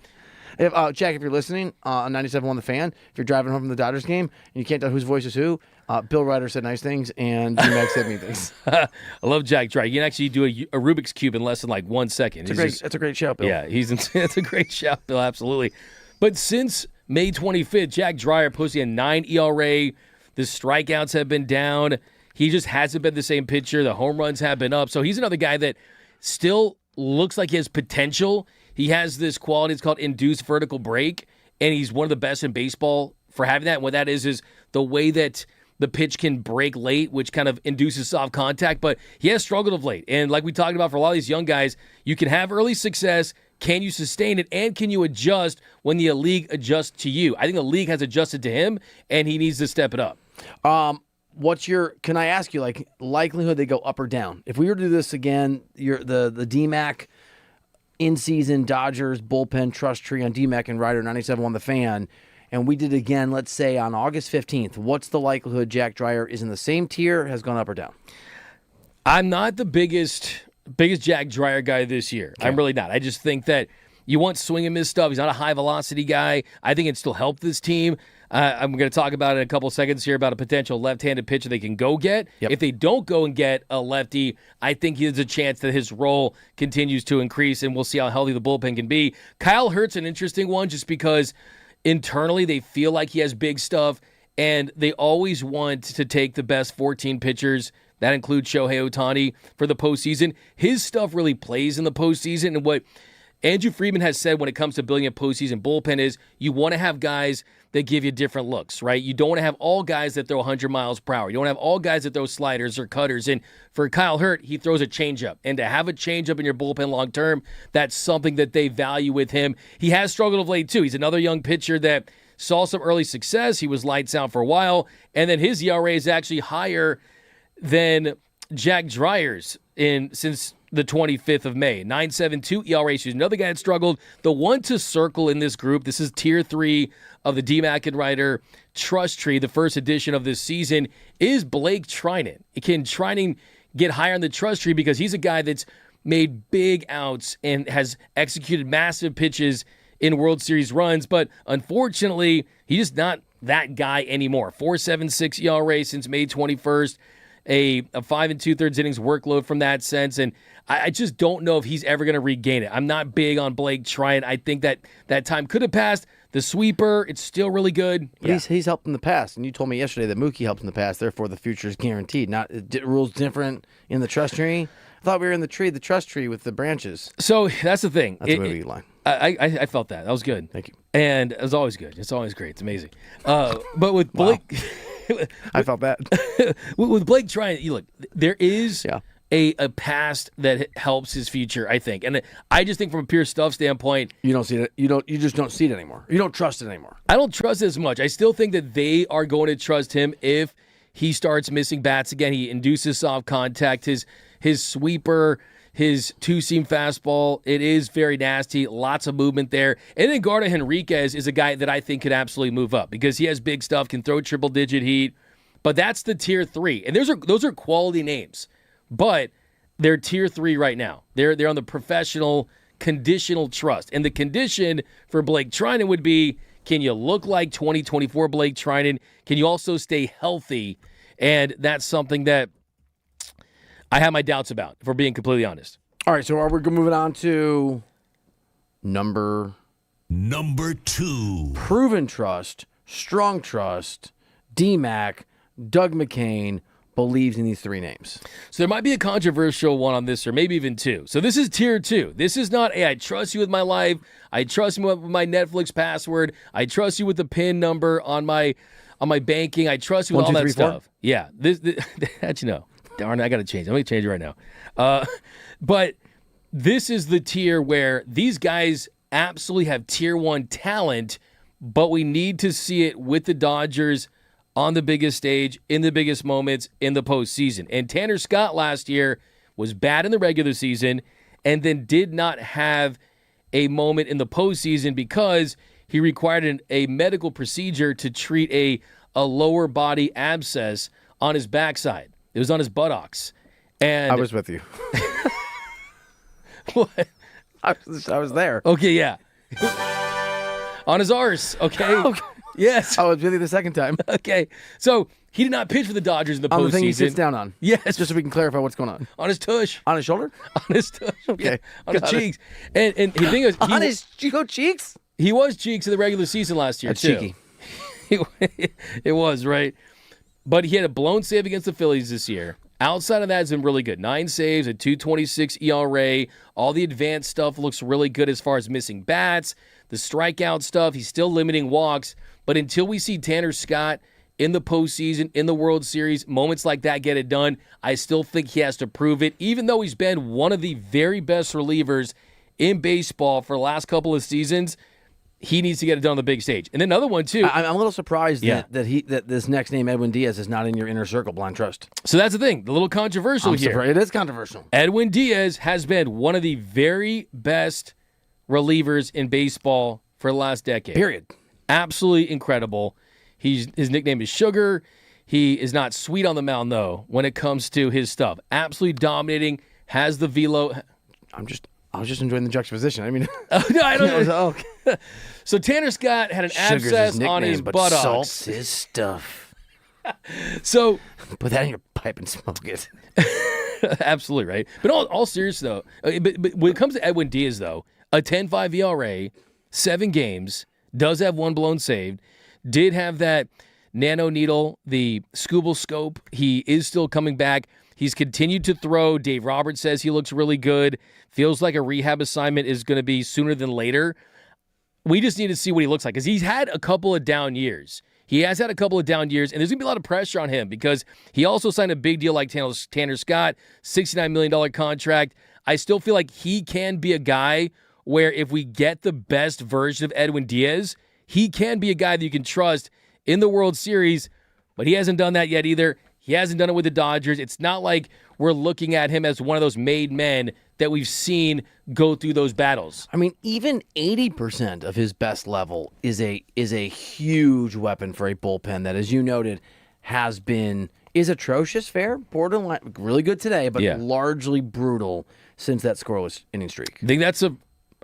Jack, if you're listening on 97.1 The Fan, if you're driving home from the Dodgers game and you can't tell whose voice is who, Bill Reiter said nice things and DMAX said mean things. I love Jack Dreyer. You can actually do a Rubik's Cube in less than like 1 second. That's a great shout, Bill. Yeah, that's a great shout, Bill, absolutely. But since May 25th, Jack Dreyer posting a 9 ERA. The strikeouts have been down. He just hasn't been the same pitcher. The home runs have been up. So he's another guy that still looks like he has potential. He has this quality. It's called induced vertical break, and he's one of the best in baseball for having that. And what that is the way that the pitch can break late, which kind of induces soft contact, but he has struggled of late. And like we talked about for a lot of these young guys, you can have early success. Can you sustain it? And can you adjust when the league adjusts to you? I think the league has adjusted to him, and he needs to step it up. Can I ask you, like, likelihood they go up or down? If we were to do this again, the DMAC in-season Dodgers bullpen trust tree on DMAC and Reiter 97 on the Fan, and we did it again, let's say on August 15th, what's the likelihood Jack Dreyer is in the same tier, has gone up or down? I'm not the biggest Jack Dreyer guy this year. Okay. I'm really not. I just think that you want swing and miss stuff. He's not a high-velocity guy. I think it still helped this team. I'm going to talk about it in a couple seconds here about a potential left-handed pitcher they can go get. Yep. If they don't go and get a lefty, I think there's a chance that his role continues to increase, and we'll see how healthy the bullpen can be. Kyle Hurt's an interesting one just because internally they feel like he has big stuff, and they always want to take the best 14 pitchers. That includes Shohei Ohtani for the postseason. His stuff really plays in the postseason, and what Andrew Friedman has said when it comes to building a postseason bullpen is you want to have guys that give you different looks, right? You don't want to have all guys that throw 100 miles per hour. You don't want to have all guys that throw sliders or cutters. And for Kyle Hurt, he throws a changeup. And to have a changeup in your bullpen long term, that's something that they value with him. He has struggled of late, too. He's another young pitcher that saw some early success. He was lights out for a while. And then his ERA is actually higher than Jack Dreyer's since the 25th of May. 9.72 ERA. He's another guy that struggled. The one to circle in this group, this is Tier 3 of the DMAC and Reiter Trust Tree, the first edition of this season, is Blake Trinan. Can Trinan get higher on the Trust Tree because he's a guy that's made big outs and has executed massive pitches in World Series runs, but unfortunately, he's just not that guy anymore. 4.76 ERA since May 21st. A 5 2/3 innings workload from that sense, and I just don't know if he's ever going to regain it. I'm not big on Blake Trinan. I think that time could have passed. The sweeper, it's still really good. But he's helped in the past, and you told me yesterday that Mookie helped in the past, therefore the future is guaranteed. Not rules different in the trust tree. I thought we were in the trust tree with the branches. So that's the thing. That's a movie line. I felt that. That was good. Thank you. And it was always good. It's always great. It's amazing. But with Blake... I felt that. With Blake Trinan, look, there is a past that helps his future, I think. And I just think from a pure stuff standpoint, you don't see it. You just don't see it anymore. You don't trust it anymore. I don't trust it as much. I still think that they are going to trust him if he starts missing bats again. He induces soft contact. His sweeper, his two-seam fastball, it is very nasty. Lots of movement there. And then Garda Henriquez is a guy that I think could absolutely move up because he has big stuff, can throw triple-digit heat. But that's the Tier 3. And those are quality names. But they're Tier 3 right now. They're on the professional conditional trust. And the condition for Blake Trinan would be, can you look like 2024 Blake Trinan? Can you also stay healthy? And that's something that I have my doubts about, if we're being completely honest. All right, so are we moving on to number 2? Proven trust, strong trust, DMAC, Doug McCain believes in these three names. So there might be a controversial one on this, or maybe even two. So this is Tier 2. This is not, hey, I trust you with my life. I trust you with my Netflix password. I trust you with the PIN number on my banking. I trust you with all that stuff. Yeah, this that you know. Darn, I got to change. I'm going to change it right now. But this is the tier where these guys absolutely have Tier 1 talent, but we need to see it with the Dodgers on the biggest stage, in the biggest moments, in the postseason. And Tanner Scott last year was bad in the regular season and then did not have a moment in the postseason because he required a medical procedure to treat a lower body abscess on his backside. It was on his buttocks. And I was with you. What? I was there. Okay, yeah. On his arse, okay? Yes. I was with you the second time. Okay. So he did not pitch for the Dodgers in the postseason. On the thing he sits down on. Yes. Just so we can clarify what's going on. On his tush. On his shoulder? On his tush. Okay. Yeah, on his cheeks. And the thing is, on his cheeks? He was cheeks in the regular season last year, That's too. Cheeky. It was, right? But he had a blown save against the Phillies this year. Outside of that, it's been really good. 9 saves, a 2.26 ERA. All the advanced stuff looks really good as far as missing bats. The strikeout stuff, he's still limiting walks. But until we see Tanner Scott in the postseason, in the World Series. Moments like that get it done. I still think he has to prove it, even though he's been one of the very best relievers in baseball for the last couple of seasons. He needs to get it done on the big stage. And then another one, too. I'm a little surprised that this next name, Edwin Diaz, is not in your inner circle, Blind Trust. So that's the thing. The little controversial here. Surprised. It is controversial. Edwin Diaz has been one of the very best relievers in baseball for the last decade. Period. Absolutely incredible. His nickname is Sugar. He is not sweet on the mound, though, when it comes to his stuff. Absolutely dominating. Has the velo. I was just enjoying the juxtaposition. I mean, no, I don't know. So Tanner Scott had an Sugar's abscess his nickname, on his but buttocks. salt's his stuff. So put that in your pipe and smoke it. Absolutely right. But all serious though. But when it comes to Edwin Diaz, though, a 10.5 ERA, 7 games, does have 1 blown save, did have that nano needle, the Scooble scope. He is still coming back. He's continued to throw. Dave Roberts says he looks really good. Feels like a rehab assignment is going to be sooner than later. We just need to see what he looks like because he's had a couple of down years. He has had a couple of down years, and there's going to be a lot of pressure on him because he also signed a big deal like Tanner Scott, $69 million contract. I still feel like he can be a guy where if we get the best version of Edwin Diaz, he can be a guy that you can trust in the World Series, but he hasn't done that yet either. He hasn't done it with the Dodgers. It's not like we're looking at him as one of those made men that we've seen go through those battles. I mean, even 80% of his best level is a huge weapon for a bullpen that, as you noted, is atrocious, fair, borderline, really good today, but largely brutal since that scoreless inning streak. I think that's a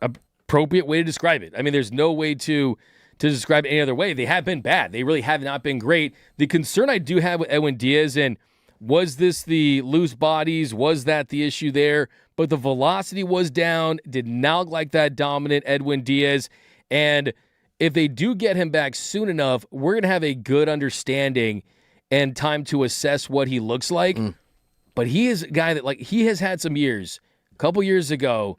appropriate way to describe it. I mean, there's no way to describe it any other way. They have been bad. They really have not been great. The concern I do have with Edwin Diaz, and was this the loose bodies? Was that the issue there? But the velocity was down. Did not look like that dominant Edwin Diaz. And if they do get him back soon enough, we're going to have a good understanding and time to assess what he looks like. But he is a guy that, he has had some years, a couple years ago,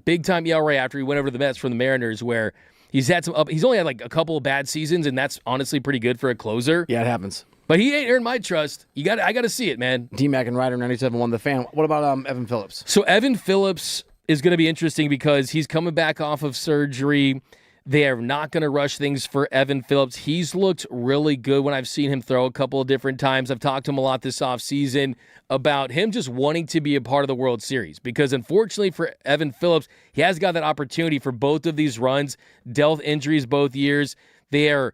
big-time ERA after he went over to the Mets from the Mariners, where he's had some he's only had a couple of bad seasons, and that's honestly pretty good for a closer. Yeah, it happens. But he ain't earned my trust. I got to see it, man. D-Mac and Reiter 97.1 The Fan. What about Evan Phillips? So Evan Phillips is going to be interesting because he's coming back off of surgery. They are not going to rush things for Evan Phillips. He's looked really good when I've seen him throw a couple of different times. I've talked to him a lot this offseason about him just wanting to be a part of the World Series because unfortunately for Evan Phillips, he has got that opportunity for both of these runs, dealt injuries both years. They are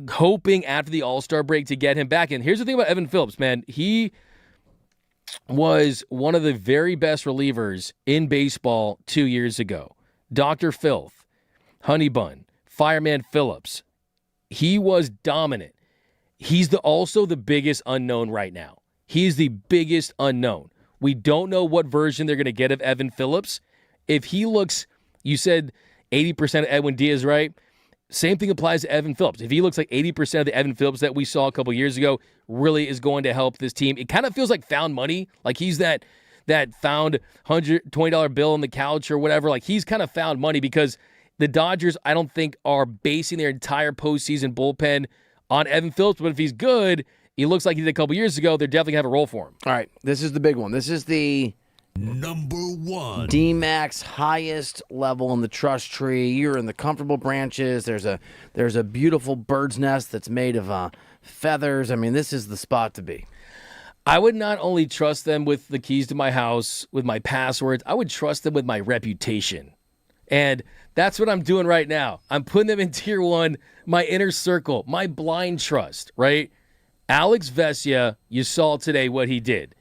hoping after the All-Star break to get him back. And here's the thing about Evan Phillips, man. He was one of the very best relievers in baseball 2 years ago. Dr. Filth, Honey Bun, Fireman Phillips. He was dominant. He's also the biggest unknown right now. He's the biggest unknown. We don't know what version they're going to get of Evan Phillips. If he looks, you said 80% of Edwin Diaz, right? Same thing applies to Evan Phillips. If he looks like 80% of the Evan Phillips that we saw a couple years ago, really is going to help this team. It kind of feels like found money. Like he's that found $120 bill on the couch or whatever. Like he's kind of found money because the Dodgers, I don't think, are basing their entire postseason bullpen on Evan Phillips. But if he's good, he looks like he did a couple years ago, they're definitely going to have a role for him. All right, this is the big one. This is the number 1 D-Max highest level in the trust tree. You're in the comfortable branches. There's a beautiful bird's nest that's made of feathers. I mean, this is the spot to be. I would not only trust them with the keys to my house, with my passwords, I would trust them with my reputation. And that's what I'm doing right now. I'm putting them in tier 1, my inner circle, my blind trust, right? Alex Vesia, you saw today what he did.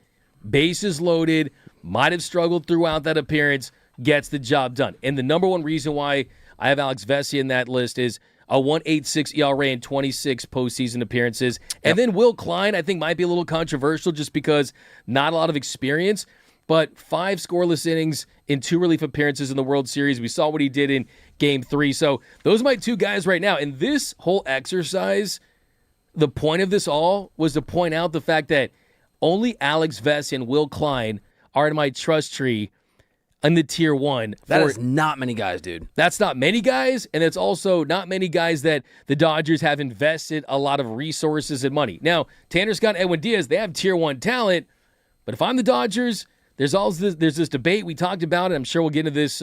Bases loaded, might have struggled throughout that appearance, gets the job done. And the number one reason why I have Alex Vesia in that list is a 1.86 ERA in 26 postseason appearances. And then Will Klein, I think, might be a little controversial just because not a lot of experience, but 5 scoreless innings in 2 relief appearances in the World Series. We saw what he did in Game 3. So those are my 2 guys right now. And this whole exercise, the point of this all was to point out the fact that only Alex Vesia and Will Klein are in my trust tree in the tier 1. That is not many guys, dude. That's not many guys, and it's also not many guys that the Dodgers have invested a lot of resources and money. Now, Tanner Scott, Edwin Diaz, they have tier 1 talent, but if I'm the Dodgers, there's this debate we talked about, and I'm sure we'll get into this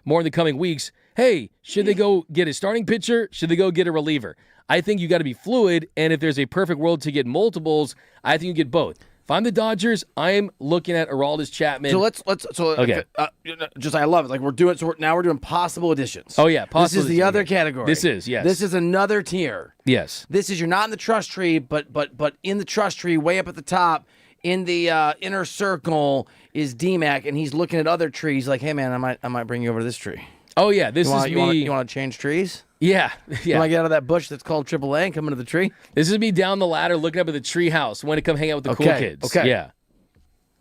more in the coming weeks. Hey, should they go get a starting pitcher? Should they go get a reliever? I think you got to be fluid, and if there's a perfect world to get multiples, I think you get both. If I'm the Dodgers, I'm looking at Aroldis Chapman. Okay. I love it. Like we're doing. So now we're doing possible additions. Oh yeah, possible. This is the other category. This is yes. This is another tier. Yes. This is you're not in the trust tree, but in the trust tree, way up at the top, in the inner circle is DMAC, and he's looking at other trees. Like, hey man, I might bring you over to this tree. Oh yeah, this is me. You want to change trees? Yeah. You want to get out of that bush that's called AAA and come into the tree? This is me down the ladder looking up at the tree house. Want to come hang out with the cool kids. Okay. Yeah.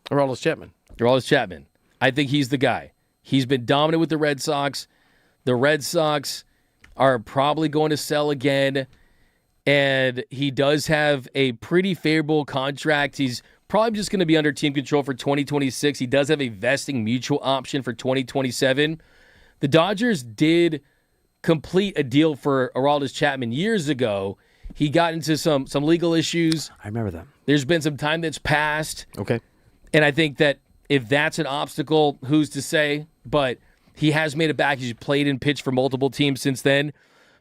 Aroldis Chapman. Aroldis Chapman. I think he's the guy. He's been dominant with the Red Sox. The Red Sox are probably going to sell again. And he does have a pretty favorable contract. He's probably just going to be under team control for 2026. He does have a vesting mutual option for 2027. The Dodgers did complete a deal for Aroldis Chapman years ago. He got into some legal issues. I remember that. There's been some time that's passed. Okay. And I think that if that's an obstacle, who's to say? But he has made it back. He's played and pitched for multiple teams since then.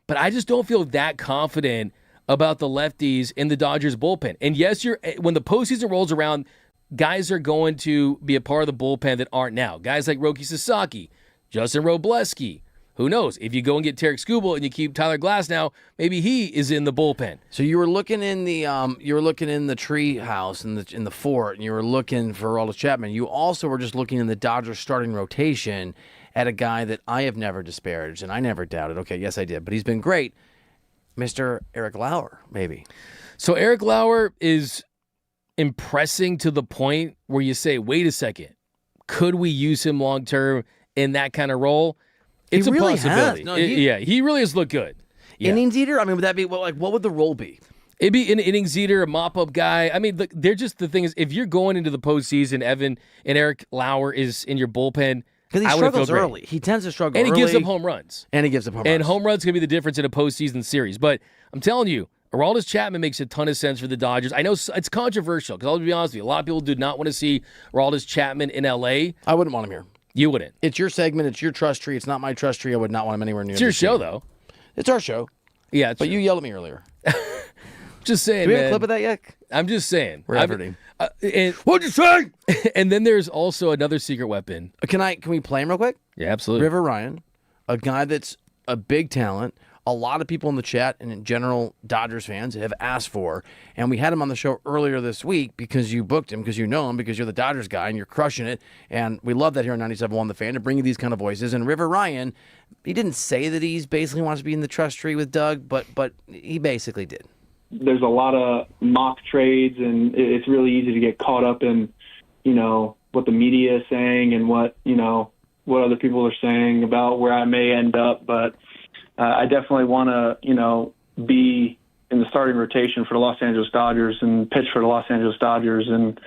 But I just don't feel that confident about the lefties in the Dodgers bullpen. And yes, when the postseason rolls around, guys are going to be a part of the bullpen that aren't now. Guys like Roki Sasaki, Justin Robleski. Who knows? If you go and get Tarek Skubal and you keep Tyler Glass now, maybe he is in the bullpen. So you were looking in the tree house in the fort, and you were looking for Aroldis Chapman. You also were just looking in the Dodgers starting rotation at a guy that I have never disparaged and I never doubted. Okay, yes I did, but he's been great, Mr. Eric Lauer, maybe. So Eric Lauer is impressing to the point where you say, wait a second, could we use him long term in that kind of role? It's he really a possibility. Has. No, he really has looked good. Yeah. Innings eater? I mean, would that be what would the role be? It'd be an innings eater, a mop-up guy. I mean, they're just the thing is, if you're going into the postseason, Evan and Eric Lauer is in your bullpen. Because he struggles early. He tends to struggle early. And he gives up home runs. And home runs can be the difference in a postseason series. But I'm telling you, Aroldis Chapman makes a ton of sense for the Dodgers. I know it's controversial, because I'll be honest with you, a lot of people do not want to see Aroldis Chapman in L.A. I wouldn't want him here. You wouldn't. It's your segment. It's your trust tree. It's not my trust tree. I would not want him anywhere near. It's your show, though. It's our show. Yeah, but you yelled at me earlier. Just saying, Do we man. have a clip of that yet? I'm just saying. We're efforting. What'd you say? And then there's also another secret weapon. Can we play him real quick? Yeah, absolutely. River Ryan, a guy that's a big talent. A lot of people in the chat and in general Dodgers fans have asked for, and we had him on the show earlier this week because you booked him, because you know him, because you're the Dodgers guy and you're crushing it, and we love that here on 97.1 The Fan to bring you these kind of voices. And River Ryan, he didn't say that he's basically wants to be in the trust tree with Doug, but he basically did. There's a lot of mock trades, and it's really easy to get caught up in, what the media is saying and what other people are saying about where I may end up, but I definitely want to, be in the starting rotation for the Los Angeles Dodgers and pitch for the Los Angeles Dodgers, and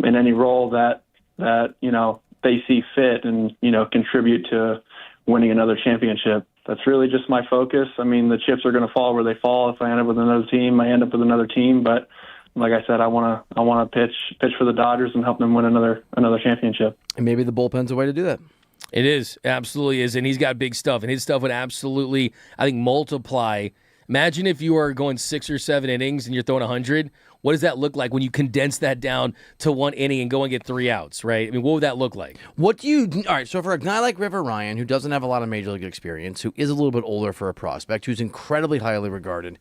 in any role that they see fit, and contribute to winning another championship. That's really just my focus. I mean, the chips are going to fall where they fall. If I end up with another team, I end up with another team. But like I said, I want to pitch for the Dodgers and help them win another championship. And maybe the bullpen's a way to do that. It is, absolutely is, and he's got big stuff, and his stuff would absolutely, I think, multiply. Imagine if you are going 6 or 7 innings and you're throwing 100. What does that look like when you condense that down to 1 inning and go and get 3 outs, right? I mean, what would that look like? All right, so for a guy like River Ryan, who doesn't have a lot of Major League experience, who is a little bit older for a prospect, who's incredibly highly regarded,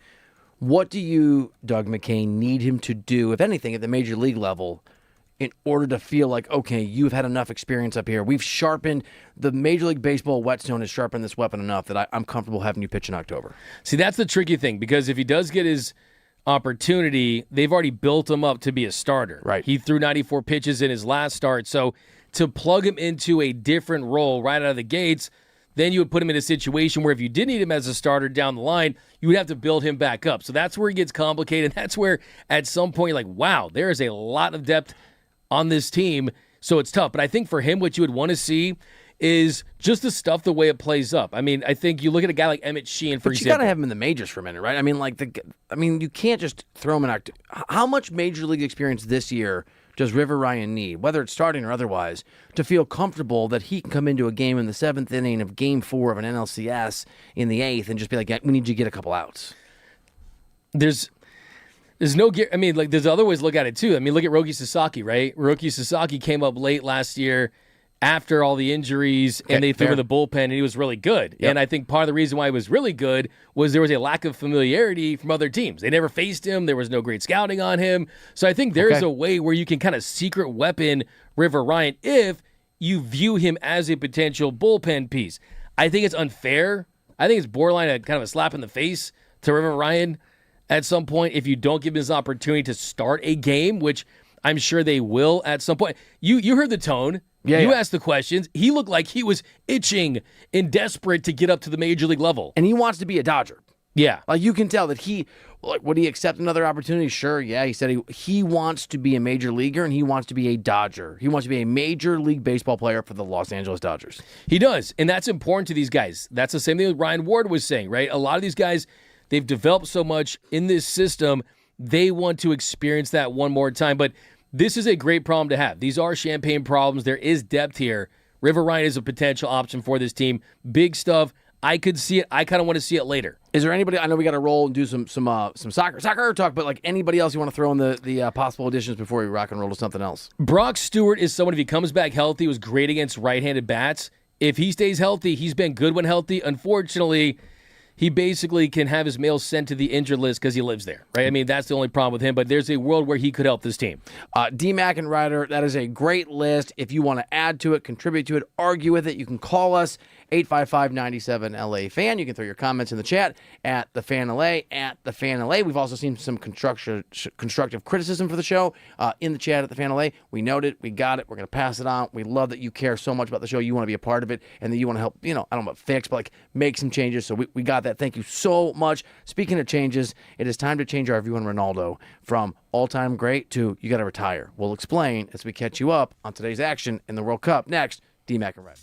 what do you, Doug McCain, need him to do, if anything, at the Major League level in order to feel like, okay, you've had enough experience up here. We've sharpened, the Major League Baseball whetstone has sharpened this weapon enough that I'm comfortable having you pitch in October? See, that's the tricky thing, because if he does get his opportunity, they've already built him up to be a starter. Right. He threw 94 pitches in his last start, so to plug him into a different role right out of the gates, then you would put him in a situation where if you did need him as a starter down the line, you would have to build him back up. So that's where it gets complicated. That's where at some point you're like, wow, there is a lot of depth on this team. So it's tough. But I think for him, what you would want to see is just the stuff, the way it plays up. I mean, I think you look at a guy like Emmett Sheehan, for but example. you got to have him in the majors for a minute, right? I mean, you can't just throw him in. How much major league experience this year does River Ryan need, whether it's starting or otherwise, to feel comfortable that he can come into a game in the 7th inning of Game 4 of an NLCS in the 8th and just be like, we need you to get a couple outs? There's no, I mean, like, there's other ways to look at it too. I mean, look at Roki Sasaki, right? Roki Sasaki came up late last year after all the injuries, and they threw in the bullpen, and he was really good. Yep. And I think part of the reason why he was really good was there was a lack of familiarity from other teams. They never faced him. There was no great scouting on him. So I think there is a way where you can kind of secret weapon River Ryan if you view him as a potential bullpen piece. I think it's unfair. I think it's borderline a kind of a slap in the face to River Ryan at some point if you don't give him his opportunity to start a game, which I'm sure they will at some point. You heard the tone. You asked the questions. He looked like he was itching and desperate to get up to the major league level. And he wants to be a Dodger. Yeah. Like, you can tell that would he accept another opportunity? Sure, yeah. He said he wants to be a major leaguer, and he wants to be a Dodger. He wants to be a major league baseball player for the Los Angeles Dodgers. He does, and that's important to these guys. That's the same thing that Ryan Ward was saying, right? A lot of these guys, they've developed so much in this system, they want to experience that one more time. But this is a great problem to have. These are champagne problems. There is depth here. River Ryan is a potential option for this team. Big stuff. I could see it. I kind of want to see it later. Is there anybody? I know we got to roll and do some soccer talk, but like anybody else you want to throw in the possible additions before we rock and roll to something else? Brock Stewart is someone, if he comes back healthy, was great against right-handed bats. If he stays healthy, he's been good when healthy. Unfortunately, he basically can have his mail sent to the injured list because he lives there, right? I mean, that's the only problem with him, but there's a world where he could help this team. D-Mac and Reiter, that is a great list. If you want to add to it, contribute to it, argue with it, you can call us, 855-97-LA-FAN. You can throw your comments in the chat at the Fan LA, at the Fan LA. We've also seen some constructive criticism for the show in the chat at the Fan LA. We noted, we got it, we're going to pass it on. We love that you care so much about the show. You want to be a part of it, and that you want to help, I don't know about fix, but like make some changes. So we got that. Thank you so much. Speaking of changes, it is time to change our view on Ronaldo from all-time great to you got to retire. We'll explain as we catch you up on today's action in the World Cup. Next, D-Mac and Red.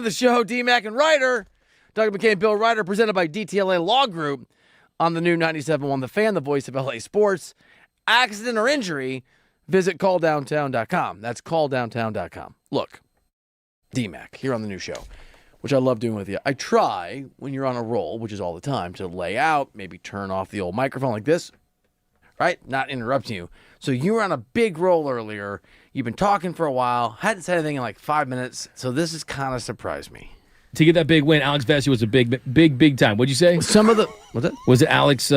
the show, D-Mac and Reiter. Doug McCain, Bill Reiter, presented by DTLA Law Group on the new 97.1 The Fan, the voice of LA sports. Accident or injury, visit calldowntown.com. That's calldowntown.com. Look, D-Mac, here on the new show, which I love doing with you. I try, when you're on a roll, which is all the time, to lay out, maybe turn off the old microphone like this, right? Not interrupting you. So you were on a big roll earlier. You've been talking for a while. Hadn't said anything in like 5 minutes. So this has kind of surprised me. To get that big win, Alex Vesey was a big time. What'd you say? Some of the... What's that? Was it Alex...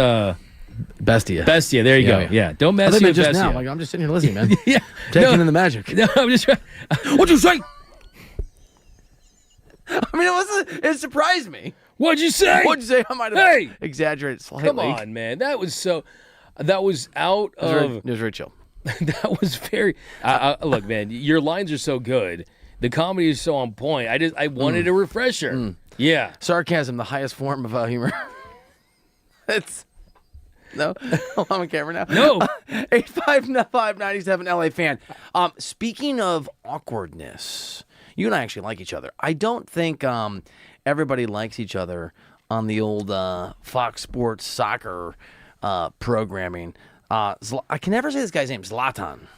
Bestia. Bestia, there you go. Yeah, don't mess with just Bestia. now. Like, I'm just sitting here listening, man. Yeah. Taking in the magic. No, I'm just trying... What'd you say? I mean, it surprised me. What'd you say? What'd you say? I might have exaggerated slightly. Come on, man. That was out of... It was very chill. That was very... look, man, your lines are so good. The comedy is so on point. I wanted a refresher. Yeah. Sarcasm, the highest form of humor. It's... No? I'm on camera now. No. 855-97 LA fan. Speaking of awkwardness, you and I actually like each other. I don't think everybody likes each other on the old Fox Sports soccer programming. I can never say this guy's name. Zlatan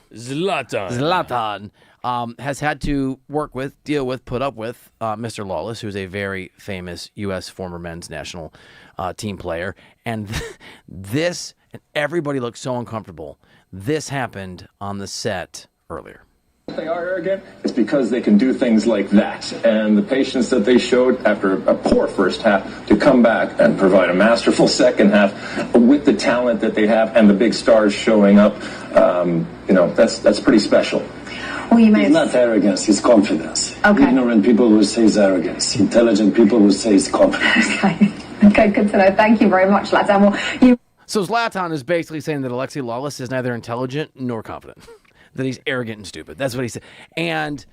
has had to work with, deal with, put up with Mr. Lawless, who's a very famous U.S. former men's national team player. And this, and everybody looked so uncomfortable. This happened on the set earlier. If they are arrogant, it's because they can do things like that. And the patience that they showed after a poor first half to come back and provide a masterful second half with the talent that they have and the big stars showing up, that's pretty special. Well, it's not arrogance, it's confidence. Okay. Ignorant people will say it's arrogance. Intelligent people will say it's confidence. Okay, good to know. Thank you very much, Zlatan. So Zlatan is basically saying that Alexi Lawless is neither intelligent nor confident. That he's arrogant and stupid. That's what he said. And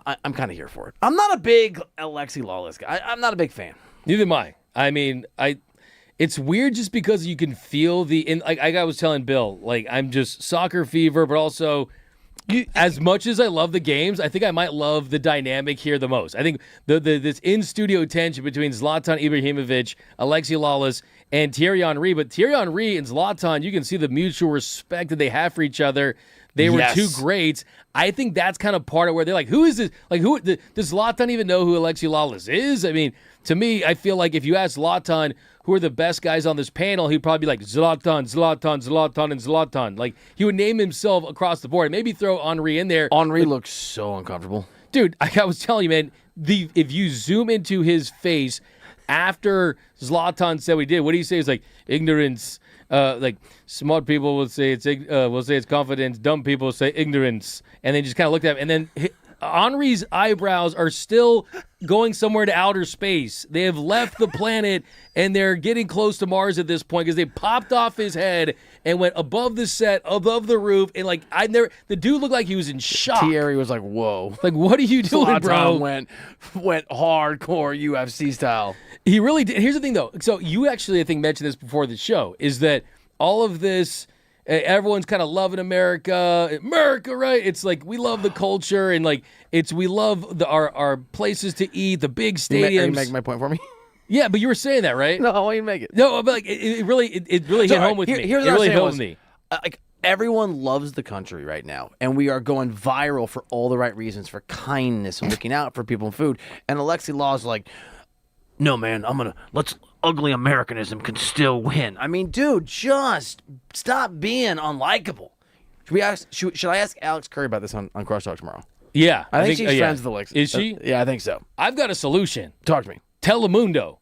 I'm kind of here for it. I'm not a big Alexi Lawless guy. I'm not a big fan. Neither am I. I mean, it's weird just because you can feel like I was telling Bill, like I'm just soccer fever, but also as much as I love the games, I think I might love the dynamic here the most. I think this in-studio tension between Zlatan Ibrahimovic, Alexi Lawless, and Thierry Henry. But Thierry Henry and Zlatan, you can see the mutual respect that they have for each other. They were two greats. I think that's kind of part of where they're like, who is this? Like, does Zlatan even know who Alexi Lawless is? I mean, to me, I feel like if you ask Zlatan who are the best guys on this panel, he'd probably be like Zlatan, and Zlatan. Like, he would name himself across the board. Maybe throw Henry in there. Henry looks so uncomfortable. Dude, I was telling you, man, if you zoom into his face after Zlatan said what he did, what did he say? It's like ignorance. Like smart people will say it's confidence. Dumb people say ignorance, and then just kind of looked at him. And then Henry's eyebrows are still going somewhere to outer space. They have left the planet, and they're getting close to Mars at this point because they popped off his head and went above the set, above the roof, and like the dude looked like he was in shock. Thierry was like, "Whoa!" Like, what are you doing, Zlatan bro? Went hardcore UFC style. He really did. Here's the thing, though. So you actually, I think, mentioned this before the show, is that all of this, everyone's kind of loving America, right? It's like we love the culture, and like we love our places to eat, the big stadiums. Are you making my point for me? Yeah, but you were saying that, right? No, I want you to make it. No, but like it really hit home with me. Here's it what really I'm saying hit with me. Like everyone loves the country right now, and we are going viral for all the right reasons, for kindness and looking out for people and food. And Alexi Law's like, no, man, ugly Americanism can still win. I mean, dude, just stop being unlikable. Should I ask Alex Curry about this on Crosstalk tomorrow? Yeah. I think she's friends with Alexi. Is she? Yeah, I think so. I've got a solution. Talk to me. Telemundo.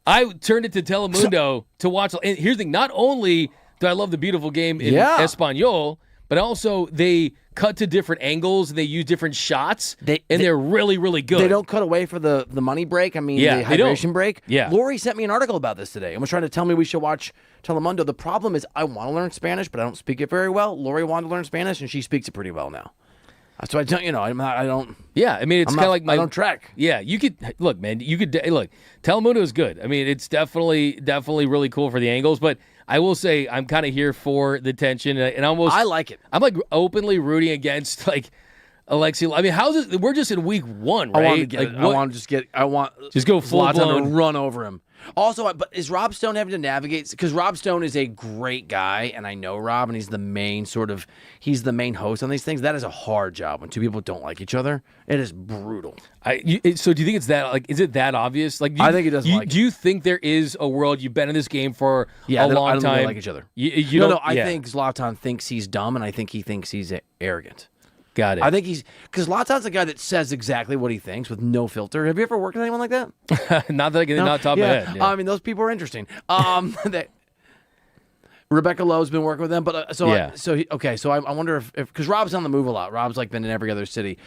I turned it to Telemundo to watch. And here's the thing. Not only do I love the beautiful game in Espanol, but also they cut to different angles and they use different shots, they're really, really good. They don't cut away for the money break. I mean, the hydration break. Yeah. Lori sent me an article about this today and was trying to tell me we should watch Telemundo. The problem is I want to learn Spanish, but I don't speak it very well. Lori wanted to learn Spanish, and she speaks it pretty well now. So I don't, I don't. Yeah, I mean, it's kind of like I don't track. Yeah, you could look, man. You could look. Telemundo is good. I mean, it's definitely really cool for the angles. But I will say, I'm kind of here for the tension, and almost I like it. I'm like openly rooting against like Alexi, I mean, how's it? We're just in week 1, right? I want to get I want just go full Zlatan blown to run over him. Also, but is Rob Stone having to navigate? Because Rob Stone is a great guy, and I know Rob, and he's the main host on these things. That is a hard job when two people don't like each other. It is brutal. So do you think it's that? Like, is it that obvious? Like, I think he doesn't like it. Do you think there is a world? You've been in this game for a long I don't time. think they like each other. I think Zlatan thinks he's dumb, and I think he thinks he's arrogant. Got it. I think because Zlatan's a guy that says exactly what he thinks with no filter. Have you ever worked with anyone like that? Not that I can not top of my head. Yeah. I mean, those people are interesting. Rebecca Lowe's been working with them, but so I wonder if because Rob's on the move a lot. Rob's like been in every other city.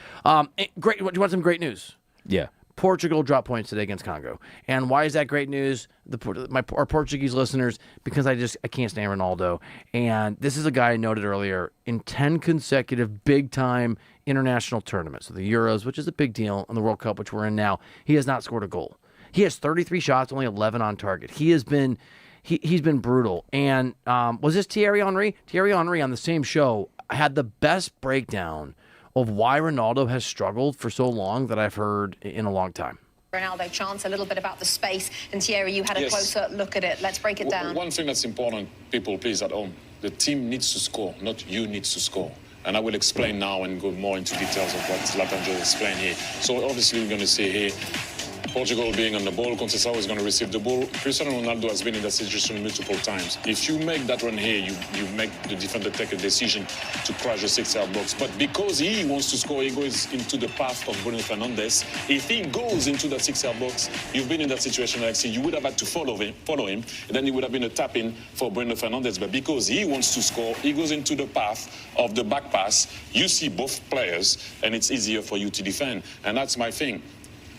Great. Do you want some great news? Yeah. Portugal dropped points today against Congo. And why is that great news? Our Portuguese listeners, because I can't stand Ronaldo. And this is a guy I noted earlier in 10 consecutive big-time international tournaments. So the Euros, which is a big deal, and the World Cup, which we're in now, he has not scored a goal. He has 33 shots, only 11 on target. He has been he's been brutal. And was this Thierry Henry? Thierry Henry on the same show had the best breakdown of why Ronaldo has struggled for so long that I've heard in a long time. Ronaldo chance, a little bit about the space. And Thierry, you had a closer look at it. Let's break it down. One thing that's important, people, please, at home, the team needs to score, not you needs to score. And I will explain now and go more into details of what Zlatan just explained here. So obviously we're going to see here, Portugal being on the ball, Conceição is going to receive the ball. Cristiano Ronaldo has been in that situation multiple times. If you make that run here, you make the defender take a decision to crash the 6-yard box. But because he wants to score, he goes into the path of Bruno Fernandes. If he goes into that 6-yard box, you've been in that situation, Alexi, you would have had to follow him, and then it would have been a tap-in for Bruno Fernandes. But because he wants to score, he goes into the path of the back pass. You see both players, and it's easier for you to defend. And that's my thing.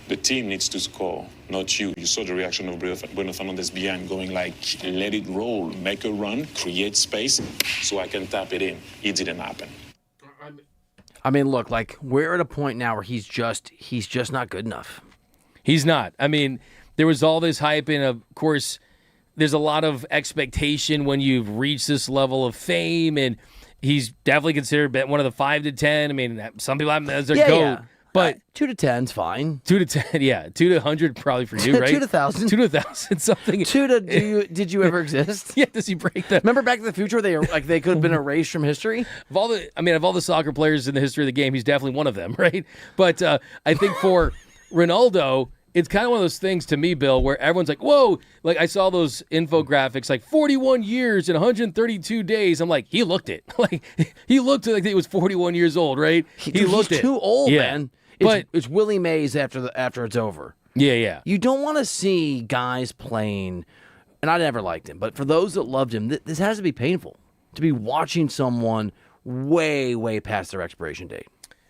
The team needs to score, not you. You saw the reaction of Bruno Fernandes behind, going like, let it roll, make a run, create space, so I can tap it in. It didn't happen. I mean, look, like we're at a point now where he's just not good enough. He's not. I mean, there was all this hype, and of course, there's a lot of expectation when you've reached this level of fame, and he's definitely considered one of the 5 to 10. I mean, some people have him as their GOAT. Yeah. But 2 to 10's fine. 2 to 10, yeah. 2 to 100 probably for you, right? 2 to 1,000. 2 to 1,000, something. 2 to did you ever exist? Yeah, does he break that? Remember Back to the Future? They could have been erased from history. Of all the soccer players in the history of the game, he's definitely one of them, right? But I think for Ronaldo, it's kind of one of those things to me, Bill, where everyone's like, whoa, like I saw those infographics, like 41 years and 132 days. I'm like, he looked it. Like he looked like he was 41 years old, right? He's too old, man. It's Willie Mays after it's over. Yeah. You don't want to see guys playing, and I never liked him, but for those that loved him, this has to be painful to be watching someone way, way past their expiration date.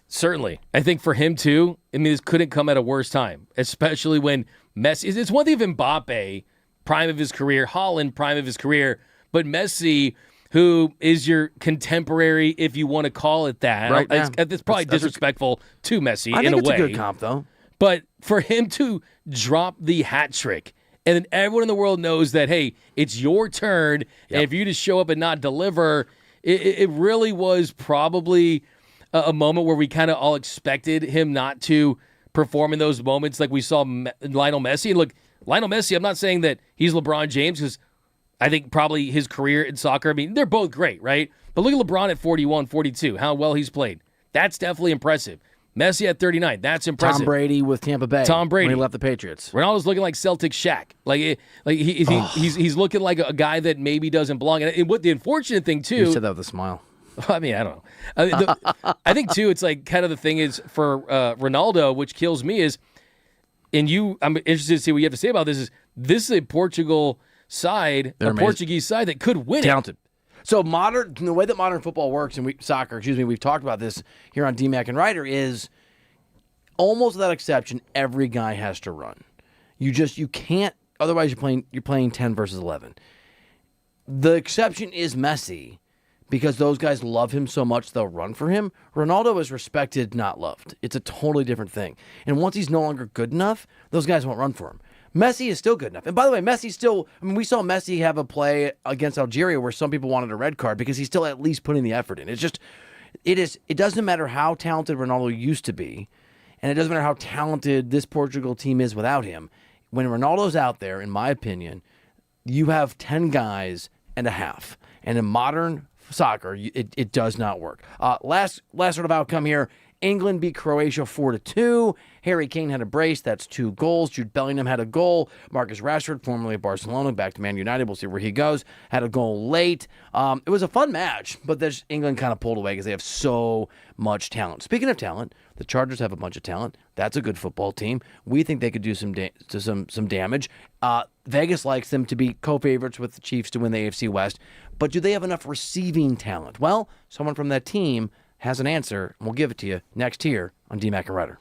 Certainly. I think for him, too, I mean, this couldn't come at a worse time, especially when Messi... It's one thing of Mbappe, prime of his career, Haaland, prime of his career, but Messi, who is your contemporary, if you want to call it that. Right, yeah. It's probably disrespectful to Messi in a way. I think it's a good comp, though. But for him to drop the hat trick, and then everyone in the world knows that, hey, it's your turn, and if you just show up and not deliver, it really was probably a moment where we kind of all expected him not to perform in those moments like we saw Lionel Messi. And look, Lionel Messi, I'm not saying that he's LeBron James, because I think probably his career in soccer, I mean, they're both great, right? But look at LeBron at 41, 42, how well he's played. That's definitely impressive. Messi at 39, that's impressive. Tom Brady with Tampa Bay. Tom Brady. When he left the Patriots. Ronaldo's looking like Celtic Shaq. He's looking like a guy that maybe doesn't belong. And what the unfortunate thing, too... You said that with a smile. I mean, I don't know. I think, too, it's like kind of the thing is for Ronaldo, which kills me is, and I'm interested to see what you have to say about this, is a Portugal side, Portuguese side that could win Talented. So the way that modern football works, and we've talked about this here on DMAC and Reiter, is almost without exception, every guy has to run. You can't, otherwise you're playing 10 versus 11. The exception is Messi, because those guys love him so much they'll run for him. Ronaldo is respected, not loved. It's a totally different thing. And once he's no longer good enough, those guys won't run for him. Messi is still good enough. And by the way, we saw Messi have a play against Algeria where some people wanted a red card because he's still at least putting the effort in. It's just, It doesn't matter how talented Ronaldo used to be, and it doesn't matter how talented this Portugal team is without him. When Ronaldo's out there, in my opinion, you have 10 guys and a half. And in modern soccer, it does not work. Last sort of outcome here. England beat Croatia 4-2. Harry Kane had a brace. That's 2 goals. Jude Bellingham had a goal. Marcus Rashford, formerly of Barcelona, back to Man United. We'll see where he goes. Had a goal late. It was a fun match, but England kind of pulled away because they have so much talent. Speaking of talent, the Chargers have a bunch of talent. That's a good football team. We think they could do some damage. Vegas likes them to be co-favorites with the Chiefs to win the AFC West. But do they have enough receiving talent? Well, someone from that team has an answer, and we'll give it to you next here on DMAC and Reiter.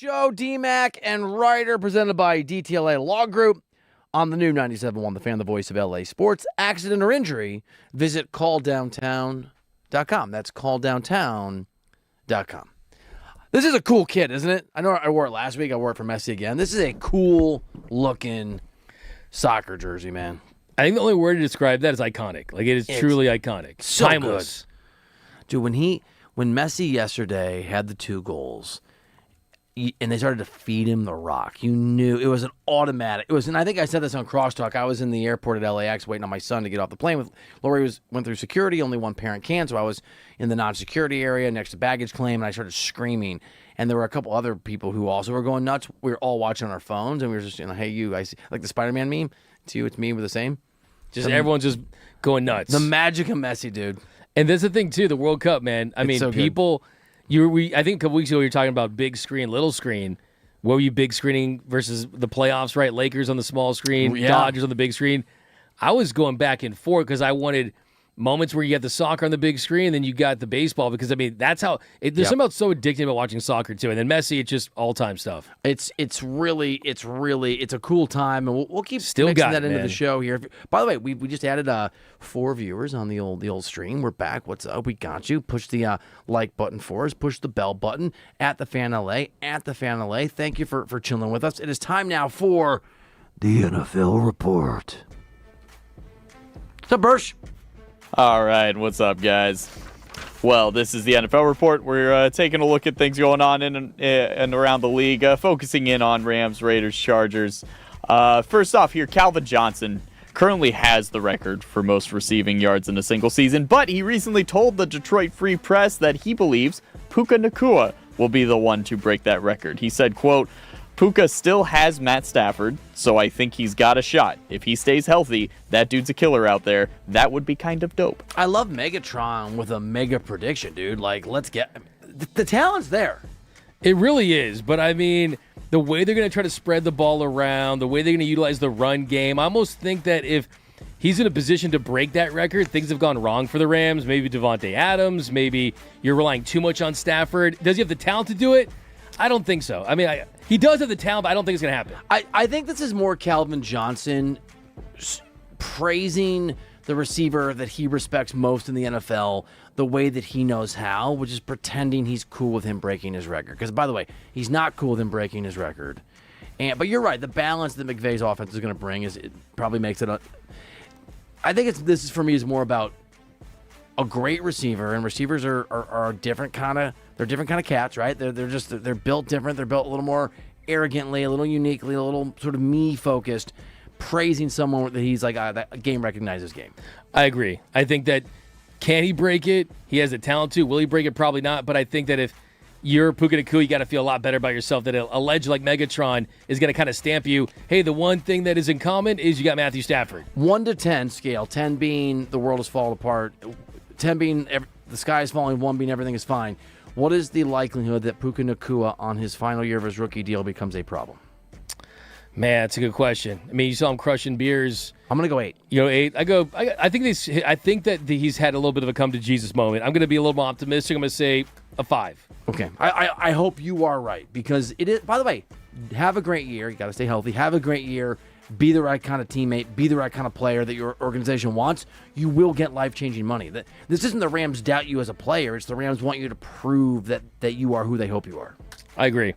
show, DMAC and Reiter, presented by DTLA Law Group on the new 97.1 The Fan, the voice of LA sports. Accident or injury, visit calldowntown.com. That's calldowntown.com. This is a cool kid, isn't it? I know I wore it last week. I wore it for Messi again. This is a cool-looking soccer jersey, man. I think the only word to describe that is iconic. Like, it is truly iconic. So Timeless. Good. Dude, when Messi yesterday had the 2 goals, and they started to feed him the rock, you knew it was an automatic. And I think I said this on Crosstalk. I was in the airport at LAX waiting on my son to get off the plane. Lori went through security. Only one parent can, so I was in the non-security area next to baggage claim, and I started screaming. And there were a couple other people who also were going nuts. We were all watching on our phones, and we were just, hey, you, I see, like the Spider-Man meme. It's you, it's me, we're the same. Everyone's just going nuts. The magic of Messi, dude. And that's the thing, too, the World Cup, man. I mean, so people, I think a couple weeks ago you were talking about big screen, little screen. What were you big screening versus the playoffs, right? Lakers on the small screen, Dodgers on the big screen. I was going back and forth because I wanted moments where you got the soccer on the big screen, and then you got the baseball, because, I mean, that's how there's something else so addictive about watching soccer, too. And then Messi, it's just all-time stuff. It's a cool time, and we'll keep mixing that into the show here. By the way, we just added 4 viewers on the old stream. We're back. What's up? We got you. Push the like button for us. Push the bell button at the Fan LA. Thank you for chilling with us. It is time now for the NFL Report. What's up, Bursch? All right, what's up, guys? Well, this is the NFL Report. We're taking a look at things going on in and around the league, focusing in on Rams, Raiders, Chargers. First off here, Calvin Johnson currently has the record for most receiving yards in a single season, but he recently told the Detroit Free Press that he believes Puka Nacua will be the one to break that record. He said, quote, Puka still has Matt Stafford, so I think he's got a shot. If he stays healthy, that dude's a killer out there. That would be kind of dope. I love Megatron with a mega prediction, dude. Like, let's get... The talent's there. It really is, but I mean, the way they're going to try to spread the ball around, the way they're going to utilize the run game, I almost think that if he's in a position to break that record, things have gone wrong for the Rams. Maybe Devontae Adams, maybe you're relying too much on Stafford. Does he have the talent to do it? I don't think so. I mean, he does have the talent, but I don't think it's going to happen. I think this is more Calvin Johnson praising the receiver that he respects most in the NFL the way that he knows how, which is pretending he's cool with him breaking his record. Because, by the way, he's not cool with him breaking his record. But you're right. The balance that McVay's offense is going to bring it probably makes it. I think this is for me is more about a great receiver, and receivers are a different kind of. They're different kind of cats, right? They're built different. They're built a little more arrogantly, a little uniquely, a little sort of me-focused, praising someone that he's like, that game recognizes game. I agree. I think that can he break it? He has the talent to. Will he break it? Probably not. But I think that if you're Puka Nacua, you got to feel a lot better about yourself. That a legend like Megatron is going to kind of stamp you. Hey, the one thing that is in common is you got Matthew Stafford. 1 to 10 scale. 10 being the world is falling apart. 10 being the sky is falling. 1 being everything is fine. What is the likelihood that Puka Nacua on his final year of his rookie deal becomes a problem? Man, that's a good question. I mean, you saw him crushing beers. I'm gonna go 8. You know, 8. I think that he's had a little bit of a come to Jesus moment. I'm gonna be a little more optimistic. I'm gonna say a 5. Okay. I hope you are right, because it is. By the way, have a great year. You got to stay healthy. Have a great year. Be the right kind of teammate. Be the right kind of player that your organization wants. You will get life-changing money. This isn't the Rams doubt you as a player. It's the Rams want you to prove that you are who they hope you are. I agree.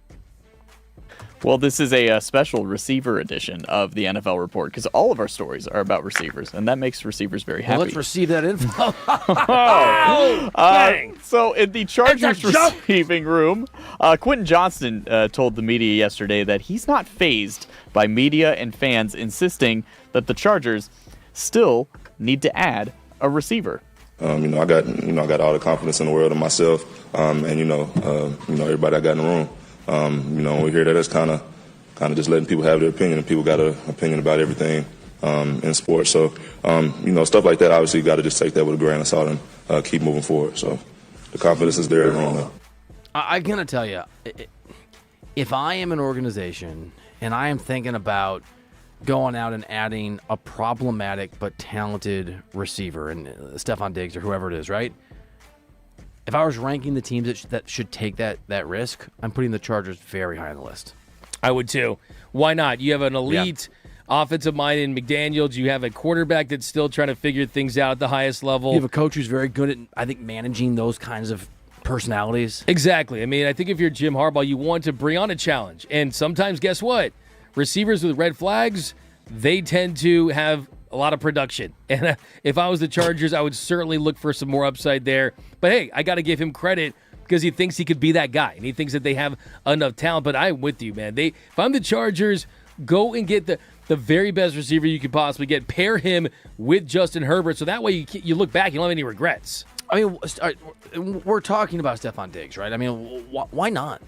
Well, this is a special receiver edition of the NFL Report because all of our stories are about receivers, and that makes receivers very happy. Well, let's receive that info. So in the Chargers receiving room, Quentin Johnston told the media yesterday that he's not fazed by media and fans insisting that the Chargers still need to add a receiver. I got all the confidence in the world in myself, and everybody I got in the room. We hear that it's kind of just letting people have their opinion, and people got an opinion about everything in sports. So, stuff like that, obviously, you got to just take that with a grain of salt and keep moving forward. So, the confidence is there at home. I'm going to tell you, if I am an organization and I am thinking about going out and adding a problematic but talented receiver, and Stephon Diggs or whoever it is, right? if I was ranking the teams that should take that risk, I'm putting the Chargers very high on the list. I would too. Why not? You have an elite offensive mind in McDaniels. You have a quarterback that's still trying to figure things out at the highest level. You have a coach who's very good at, I think, managing those kinds of personalities. Exactly. I mean, I think if you're Jim Harbaugh, you want to bring on a challenge. And sometimes, guess what? Receivers with red flags, they tend to have a lot of production. And if I was the Chargers, I would certainly look for some more upside there. But hey, I got to give him credit because he thinks he could be that guy. And he thinks that they have enough talent. But I'm with you, man. If I'm the Chargers, go and get the very best receiver you could possibly get. Pair him with Justin Herbert. So that way you look back, you don't have any regrets. I mean, we're talking about Stephon Diggs, right? I mean, why not?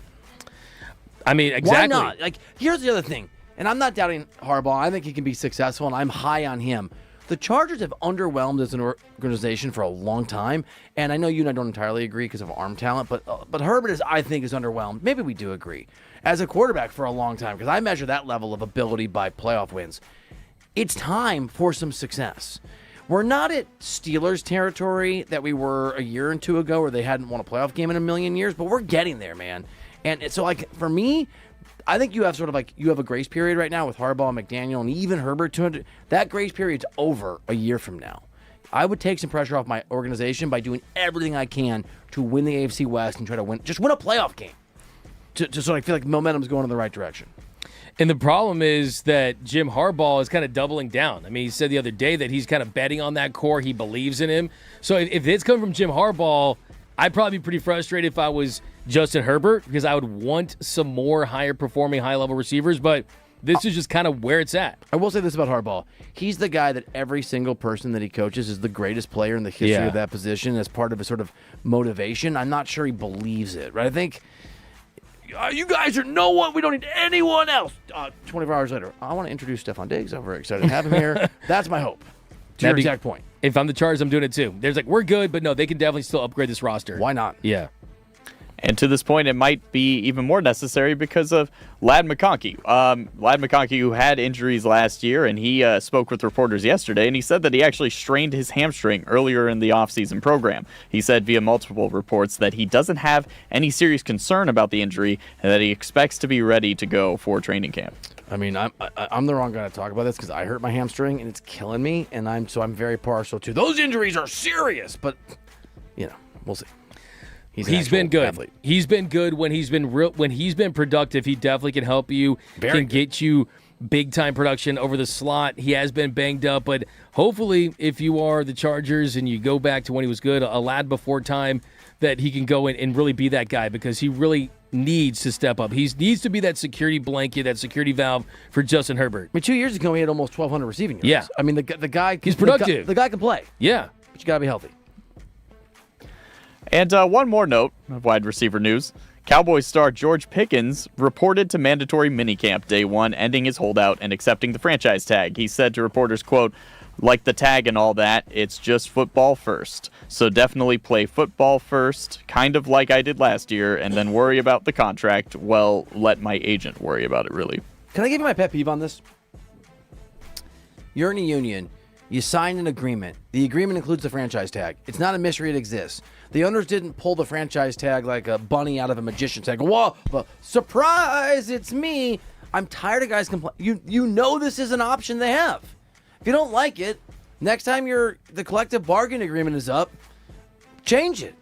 I mean, exactly. Why not? Like, here's the other thing, and I'm not doubting Harbaugh. I think he can be successful, and I'm high on him. The Chargers have underwhelmed as an organization for a long time, and I know you and I don't entirely agree because of arm talent, but Herbert I think is underwhelmed. Maybe we do agree as a quarterback for a long time because I measure that level of ability by playoff wins. It's time for some success. We're not at Steelers territory that we were a year or two ago where they hadn't won a playoff game in a million years, but we're getting there, man. And so, like, for me, I think you have you have a grace period right now with Harbaugh, McDaniel, and even Herbert. That grace period's over a year from now. I would take some pressure off my organization by doing everything I can to win the AFC West and try to win a playoff game to sort of feel like momentum's going in the right direction. And the problem is that Jim Harbaugh is kind of doubling down. I mean, he said the other day that he's kind of betting on that core. He believes in him. So if it's coming from Jim Harbaugh, I'd probably be pretty frustrated if I was Justin Herbert because I would want some more higher-performing, high-level receivers. But this is just kind of where it's at. I will say this about Harbaugh. He's the guy that every single person that he coaches is the greatest player in the history of that position as part of a sort of motivation. I'm not sure he believes it, right? I think you guys are no one. We don't need anyone else. 24 hours later, I want to introduce Stephon Diggs. I'm very excited to have him here. That's my hope. To your exact point. If I'm the Chargers, I'm doing it too. There's we're good, but no, they can definitely still upgrade this roster. Why not? Yeah. And to this point, it might be even more necessary because of Ladd McConkey. Ladd McConkey, who had injuries last year, and he spoke with reporters yesterday, and he said that he actually strained his hamstring earlier in the offseason program. He said via multiple reports that he doesn't have any serious concern about the injury and that he expects to be ready to go for training camp. I mean, I'm the wrong guy to talk about this because I hurt my hamstring and it's killing me, and I'm very partial to those injuries are serious. But we'll see. He's been good. Athlete. He's been good when he's been productive. He definitely can help you. Get you big time production over the slot. He has been banged up, but hopefully, if you are the Chargers and you go back to when he was good, a lad before time, that he can go in and really be that guy because he really needs to step up. He needs to be that security blanket, that security valve for Justin Herbert. I mean, 2 years ago he had almost 1,200 receiving yards. Yeah, I mean the guy. He's productive. The guy can play. Yeah, but you gotta be healthy. And one more note of wide receiver news. Cowboys star George Pickens reported to mandatory minicamp day one, ending his holdout and accepting the franchise tag. He said to reporters, quote, "Like the tag and all that, it's just football first. So definitely play football first, kind of like I did last year, and then worry about the contract. Well, let my agent worry about it, really." Can I give you my pet peeve on this? You're in a union. You signed an agreement. The agreement includes the franchise tag. It's not a mystery. It exists. The owners didn't pull the franchise tag like a bunny out of a magician's tag. Whoa, surprise, it's me. I'm tired of guys complaining. You know this is an option they have. If you don't like it, next time the collective bargain agreement is up, change it.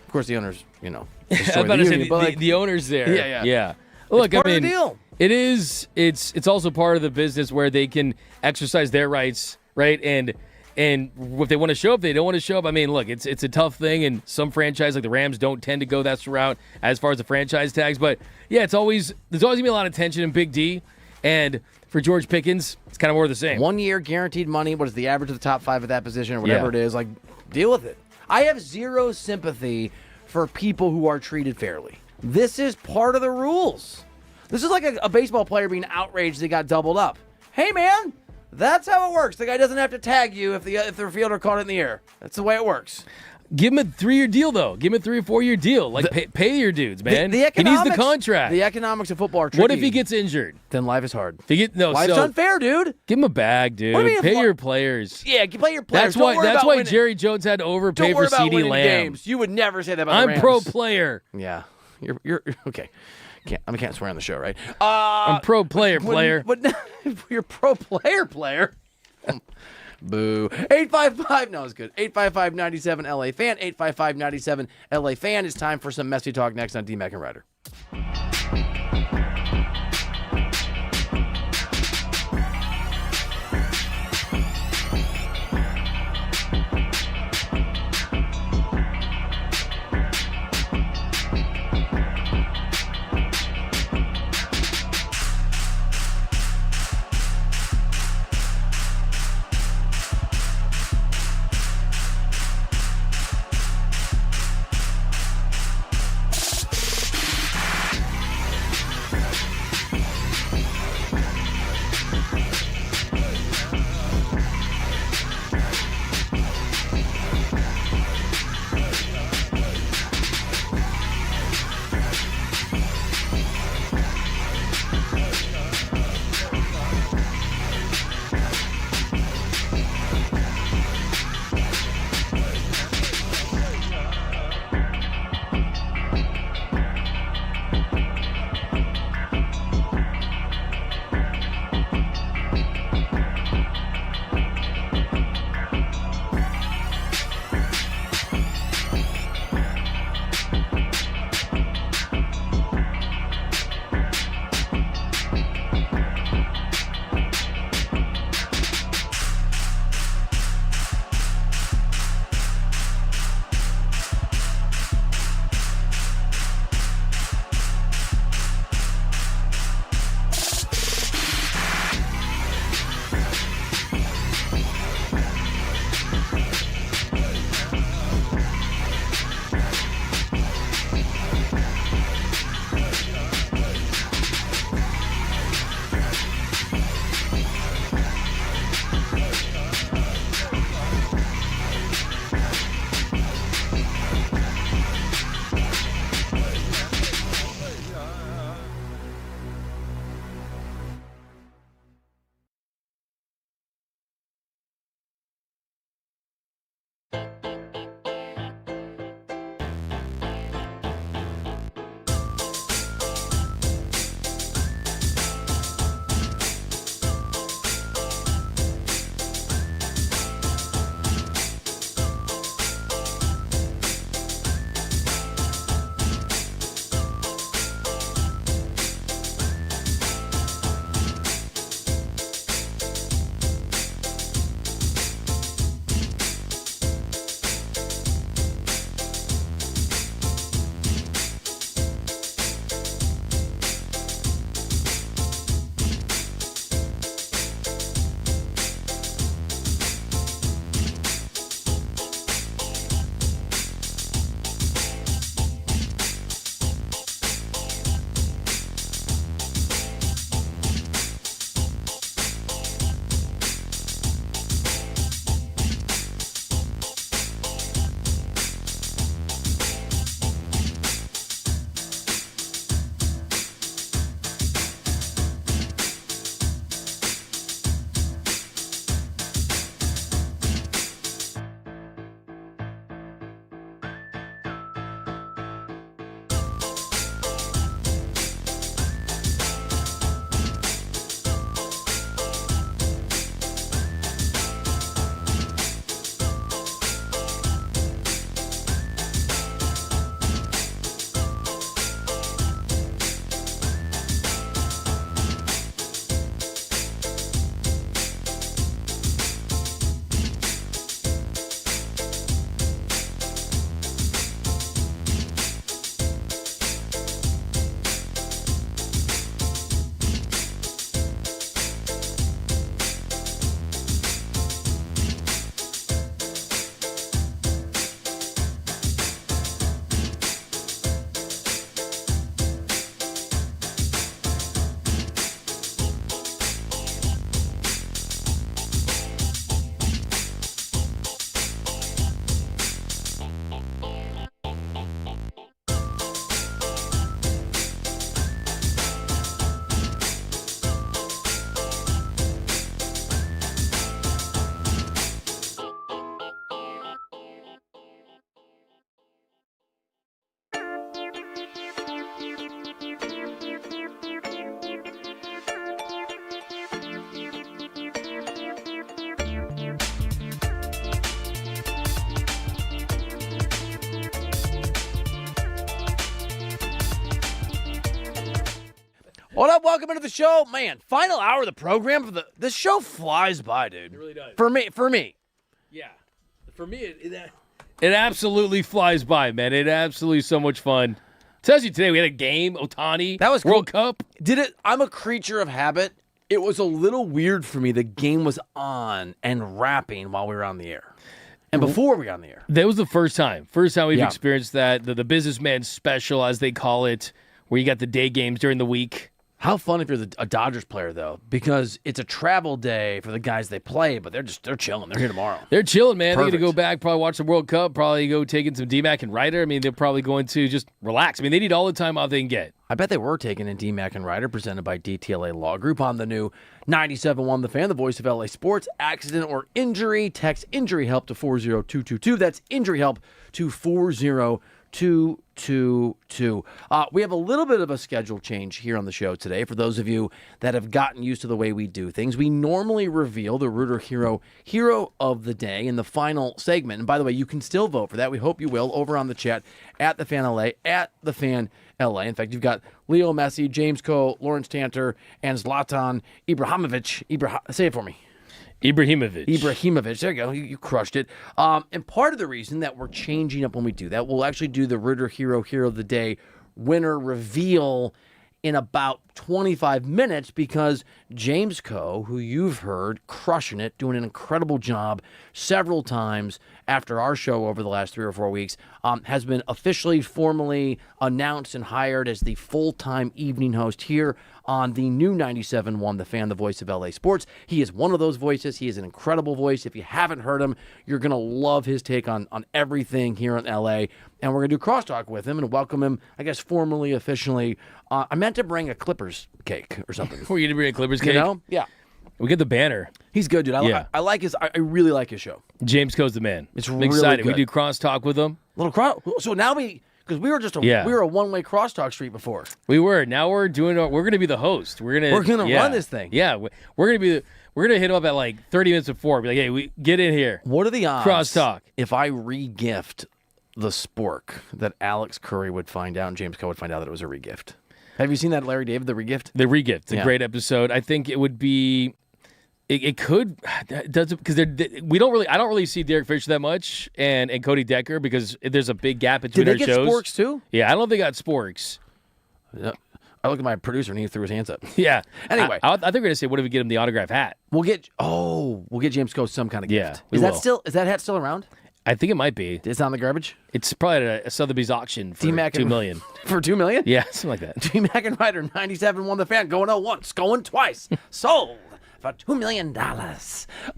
Of course, the owners, I'm about to say the owners there. Yeah. Look, it's part of the deal. It is. It's also part of the business where they can exercise their rights, right? And if they want to show up, they don't want to show up. I mean, look, it's a tough thing, and some franchises like the Rams don't tend to go that route as far as the franchise tags. But yeah, there's always gonna be a lot of tension in Big D, and for George Pickens, it's kind of more of the same. 1 year guaranteed money. What is the average of the top five at that position or whatever it is? Like, deal with it. I have zero sympathy for people who are treated fairly. This is part of the rules. This is like a baseball player being outraged they got doubled up. Hey, man, that's how it works. The guy doesn't have to tag you if the fielder caught it in the air. That's the way it works. Give him a 3-year deal, though. Give him a 3 or 4 year deal. Like, pay your dudes, man. He needs the contract. The economics of football are tricky. What if he gets injured? Then life is hard. Life's unfair, dude. Give him a bag, dude. What do you mean Pay your players. Yeah, play your players. That's why Jerry Jones had to overpay for CeeDee Lamb. Games. You would never say that about the Rams. I'm pro player. Yeah. You're okay. I can't swear on the show, right? I'm pro player. You're pro player. Boo. 855. No, it's good. 855-97 LA Fan. 855-97 LA Fan. It's time for some messy talk next on D-Mac and Reiter. What up? Welcome into the show. Man, final hour of the program. This show flies by, dude. It really does. For me. Yeah. For me, it absolutely flies by, man. It absolutely so much fun. Tells you today we had a game, Ohtani. That was World cool. Cup. I'm a creature of habit. It was a little weird for me. The game was on and rapping while we were on the air. And before we got on the air. That was the first time. First time we've Yeah. experienced that. The businessman special, as they call it, where you got the day games during the week. How fun if you're a Dodgers player, though, because it's a travel day for the guys they play, but they're chilling. They're here tomorrow. They're chilling, man. They're Perfect. going to go back, probably watch the World Cup, probably go taking some D-Mac and Reiter. I mean, they're probably going to just relax. I mean, they need all the time off they can get. I bet they were taking in D-Mac and Reiter, presented by DTLA Law Group on the new 97.1 The Fan, the voice of LA Sports. Accident or injury, text injury help to 40222. That's injury help to 40222. We have a little bit of a schedule change here on the show today. For those of you that have gotten used to the way we do things, we normally reveal the Rooter Hero of the Day in the final segment. And by the way, you can still vote for that. We hope you will over on the chat at The Fan LA, at The Fan LA. In fact, you've got Leo Messi, James Coe, Lawrence Tanter, and Zlatan Ibrahimovic. Say it for me. Ibrahimovic. There you go. You crushed it. And part of the reason that we're changing up when we do that, we'll actually do the Rooter Hero of the Day winner reveal in about 25 minutes, because James Coe, who you've heard crushing it, doing an incredible job several times after our show over the last 3 or 4 weeks, has been officially, formally announced and hired as the full-time evening host here on the new 97.1 The Fan, the voice of LA Sports. He is one of those voices. He is an incredible voice. If you haven't heard him, you're going to love his take on everything here in LA. And we're going to do crosstalk with him and welcome him, I guess, formally, officially. I meant to bring a Clippers cake or something. Were you going to bring a Clippers cake? You know? Yeah. We get the banner. He's good, dude. I like his. I really like his show. James Coe's the man. It's I'm really excited. good. We do crosstalk with him. So now because we were just we were a one-way crosstalk street before. We were. Now we're doing. We're going to be the host. We're going to run this thing. Yeah, we're going to hit him up at like 30 minutes before. Be like, hey, we get in here. What are the odds? Crosstalk. If I re-gift the spork, that Alex Curry would find out and James Coe would find out that it was a re-gift. Have you seen that Larry David, the re-gift? The re-gift. It's a great episode. I think it would be. It could does because I don't really see Derek Fisher that much and Cody Decker, because there's a big gap between our shows. Did they get sporks too? Yeah, I don't know if they got sporks. Yeah. I looked at my producer and he threw his hands up. Yeah. Anyway, I think we're gonna say, what if we get him the autograph hat? We'll get James Coe some kind of gift. Yeah, Is that hat still around? I think it might be. It's on the garbage. It's probably at a Sotheby's auction for $2 million. For $2 million? Yeah, something like that. D-Mac and Reiter, 97.1 The Fan, going once, going twice, sold for $2 million.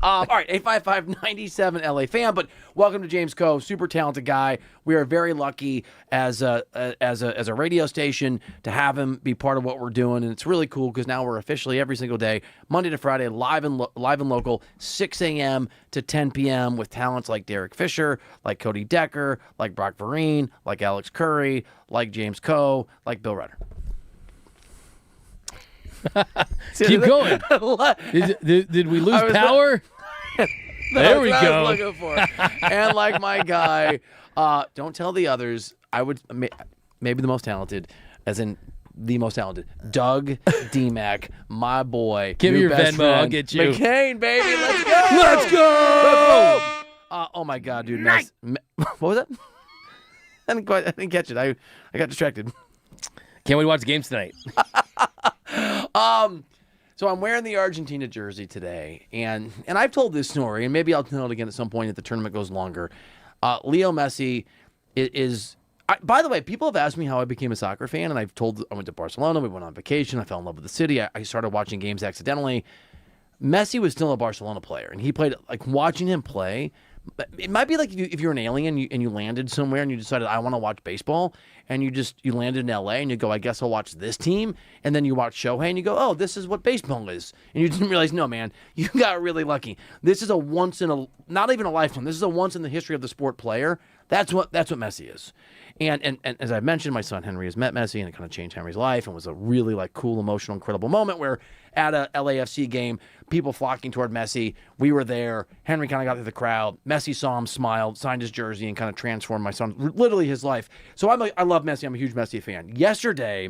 All right, 855-97 LA Fan. But welcome to James Coe, super talented guy. We are very lucky as a radio station to have him be part of what we're doing, and it's really cool because now we're officially every single day, Monday to Friday, live and local, 6 a.m. to 10 p.m. with talents like Derek Fisher, like Cody Decker, like Brock Vereen, like Alex Curry, like James Coe, like Bill Reiter. Keep going. Did we lose power? There we go. I was looking for. And like my guy, don't tell the others. I would maybe the most talented, as in the most talented, Doug D-Mac, my boy. Give me your best Venmo. friend. I'll get you. McCain, baby, let's go. Let's go. Oh my God, dude. What was that? I didn't catch it. I got distracted. Can't wait to watch the games tonight. So I'm wearing the Argentina jersey today, and I've told this story, and maybe I'll tell it again at some point if the tournament goes longer. Leo Messi is by the way, people have asked me how I became a soccer fan, and I went to Barcelona, we went on vacation, I fell in love with the city, I started watching games accidentally. Messi was still a Barcelona player, and he played, like, watching him play, it might be like if you're an alien and you landed somewhere and you decided, I want to watch baseball, and you landed in LA and you go, I guess I'll watch this team, and then you watch Shohei and you go, oh, this is what baseball is, and you didn't realize, no, man, you got really lucky. This is a once in a, not even a lifetime, this is a once in the history of the sport player. That's what Messi is. And as I mentioned, my son Henry has met Messi, and it kind of changed Henry's life, and was a really, like, cool, emotional, incredible moment where at a LAFC game, people flocking toward Messi. We were there. Henry kind of got through the crowd. Messi saw him, smiled, signed his jersey, and kind of transformed my son, literally his life. So I love Messi. I'm a huge Messi fan. Yesterday,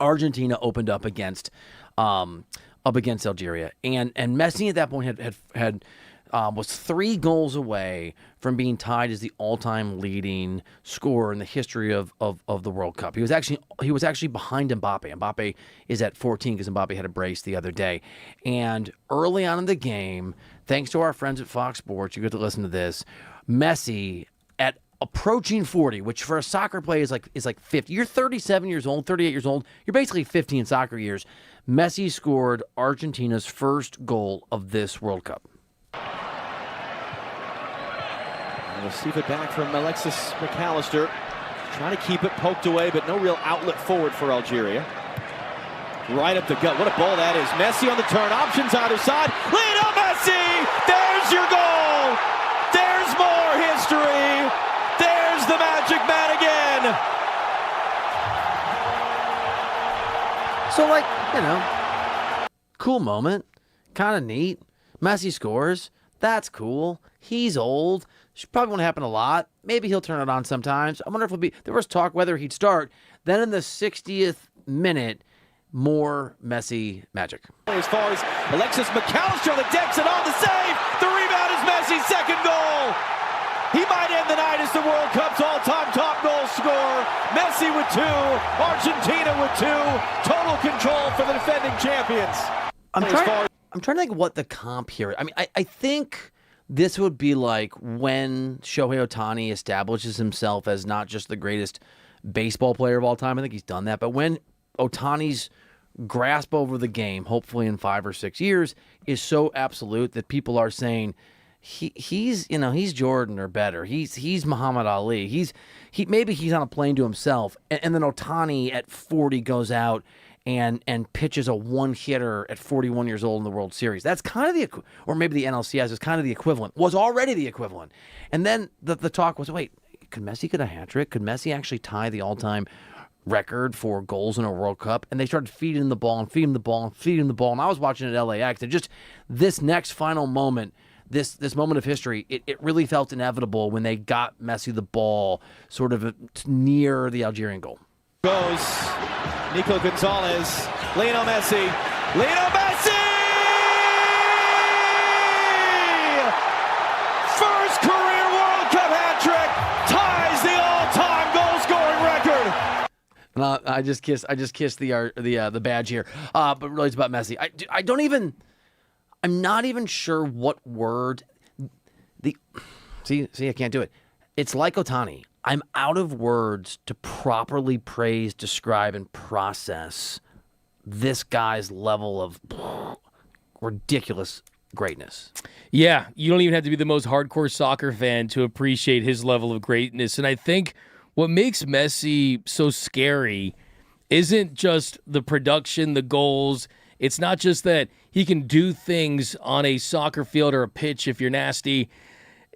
Argentina opened up against Algeria, and Messi at that point had was 3 goals away from being tied as the all-time leading scorer in the history of the World Cup. He was actually behind Mbappe. Mbappe is at 14 because Mbappe had a brace the other day. And early on in the game, thanks to our friends at Fox Sports, you get to listen to this. Messi at approaching 40, which for a soccer player is like 50. You're 37 years old, 38 years old. You're basically 50 in soccer years. Messi scored Argentina's first goal of this World Cup. Receive it back from Alexis McAllister. Trying to keep it poked away, but no real outlet forward for Algeria. Right up the gut. What a ball that is. Messi on the turn. Options either side. Lionel Messi! There's your goal! There's more history! There's the Magic Man again! So, cool moment. Kind of neat. Messi scores. That's cool. He's old. Probably won't happen a lot. Maybe he'll turn it on sometimes. I wonder if there was talk whether he'd start. Then in the 60th minute, more Messi magic. As far as Alexis McAllister on the decks and on the save. The rebound is Messi's second goal. He might end the night as the World Cup's all-time top goal scorer. Messi with 2, Argentina with 2. Total control for the defending champions. I'm trying to think what the comp here. I mean, I think this would be like when Shohei Ohtani establishes himself as not just the greatest baseball player of all time. I think he's done that. But when Ohtani's grasp over the game, hopefully in 5 or 6 years, is so absolute that people are saying he's Jordan or better. He's Muhammad Ali. Maybe he's on a plane to himself. And then Ohtani at 40 goes out and pitches a one-hitter at 41 years old in the World Series. That's kind of or maybe the NLCS is kind of the equivalent, was already the equivalent. And then the talk was, wait, could Messi get a hat-trick? Could Messi actually tie the all-time record for goals in a World Cup? And they started feeding him the ball and feeding him the ball and feeding him the ball. And I was watching it at LAX, and just this next final moment, this moment of history, it really felt inevitable when they got Messi the ball sort of near the Algerian goal. Goes Nico Gonzalez, Lionel Messi, first career World Cup hat trick, ties the all-time goal scoring record. And I just kissed the badge here, but really it's about Messi. I'm not even sure what word. See, I can't do it. It's like Ohtani. I'm out of words to properly praise, describe, and process this guy's level of ridiculous greatness. Yeah, you don't even have to be the most hardcore soccer fan to appreciate his level of greatness. And I think what makes Messi so scary isn't just the production, the goals. It's not just that he can do things on a soccer field or a pitch if you're nasty,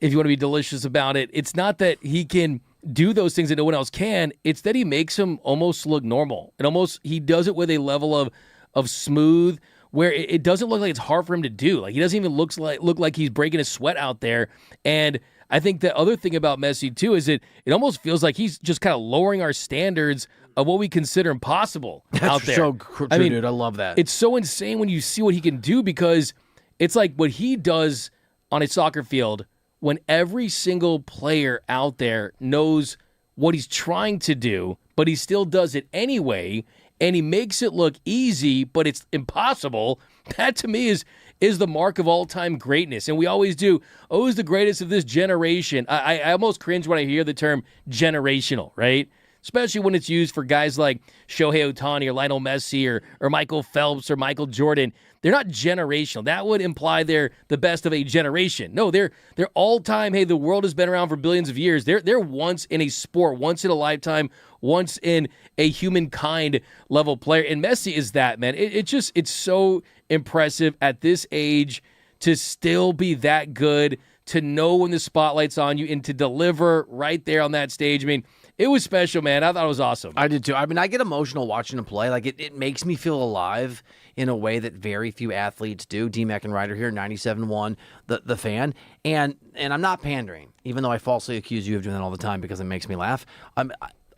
if you want to be delicious about it. It's not that he can do those things that no one else can. It's that he makes them almost look normal. And he does it with a level of smooth where it doesn't look like it's hard for him to do. Like, he doesn't even look like he's breaking a sweat out there. And I think the other thing about Messi too is it almost feels like he's just kind of lowering our standards of what we consider impossible out there. So true, dude. I love that. It's so insane when you see what he can do, because it's like what he does on a soccer field when every single player out there knows what he's trying to do, but he still does it anyway, and he makes it look easy, but it's impossible. That to me is the mark of all-time greatness. And we always do, who's the greatest of this generation? I almost cringe when I hear the term generational, right? Especially when it's used for guys like Shohei Ohtani or Lionel Messi or Michael Phelps or Michael Jordan. They're not generational. That would imply they're the best of a generation. No, they're all-time, hey, the world has been around for billions of years. They're once in a sport, once in a lifetime, once in a humankind level player. And Messi is that, man. It's so impressive at this age to still be that good, to know when the spotlight's on you, and to deliver right there on that stage. I mean, it was special, man. I thought it was awesome. I did too. I mean, I get emotional watching him play. Like, it makes me feel alive in a way that very few athletes do. D-Mac and Reiter here, 97.1, the fan. And I'm not pandering, even though I falsely accuse you of doing that all the time because it makes me laugh.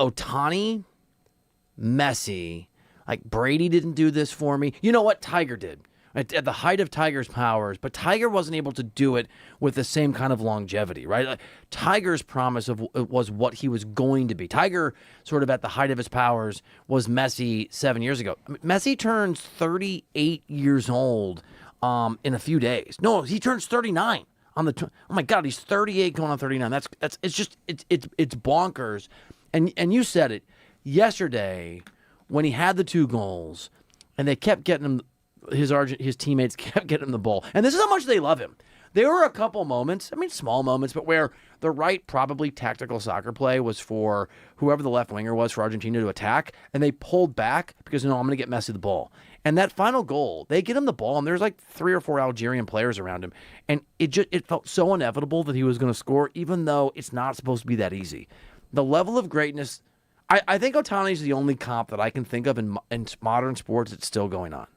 Ohtani, Messi, Like, Brady didn't do this for me. You know what? Tiger did. At the height of Tiger's powers, but Tiger wasn't able to do it with the same kind of longevity, right? Like, Tiger's promise was what he was going to be. Tiger, sort of at the height of his powers, was Messi 7 years ago. I mean, Messi turns 38 years old in a few days. No, he turns 39 on the. Oh my God, he's 38 going on 39. It's bonkers. And you said it yesterday when he had the 2 goals, and they kept getting him. His teammates kept getting him the ball. And this is how much they love him. There were a couple moments, I mean, small moments, but where the right, probably tactical soccer play was for whoever the left winger was for Argentina to attack, and they pulled back because, no, I'm going to get Messi the ball. And that final goal, they get him the ball, and there's like 3 or 4 Algerian players around him. And it felt so inevitable that he was going to score, even though it's not supposed to be that easy. The level of greatness, I think Otani's the only comp that I can think of in modern sports that's still going on.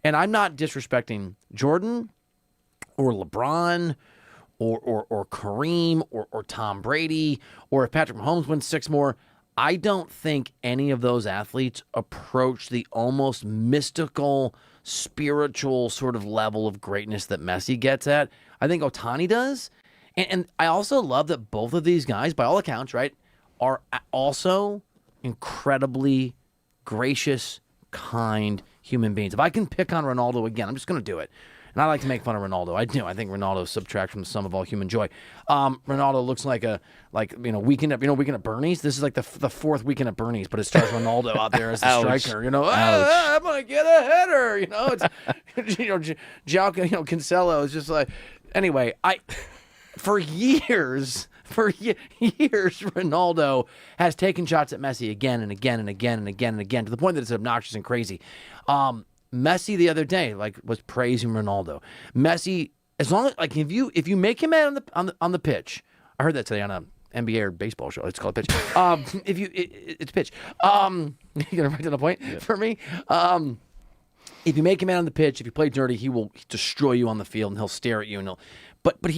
And I'm not disrespecting Jordan or LeBron or Kareem or Tom Brady, or if Patrick Mahomes wins 6 more. I don't think any of those athletes approach the almost mystical, spiritual sort of level of greatness that Messi gets at. I think Otani does. And I also love that both of these guys, by all accounts, right, are also incredibly gracious, kind human beings. If I can pick on Ronaldo again, I'm just going to do it. And I like to make fun of Ronaldo. I do. I think Ronaldo subtracts from the sum of all human joy. Ronaldo looks like weekend at Bernie's. This is like the 4th weekend at Bernie's, but it stars Ronaldo out there as the striker. I'm gonna get a header. It's Cancelo is just like. Anyway, for years, Ronaldo has taken shots at Messi again and again and again and again and again, to the point that it's obnoxious and crazy. Messi the other day was praising Ronaldo. Messi, as long as if you make him mad on the pitch, I heard that today on a NBA or baseball show. It's called pitch. It's pitch. You gonna write down a point for me? If you make him mad on the pitch, if you play dirty, he will destroy you on the field and he'll stare at you and But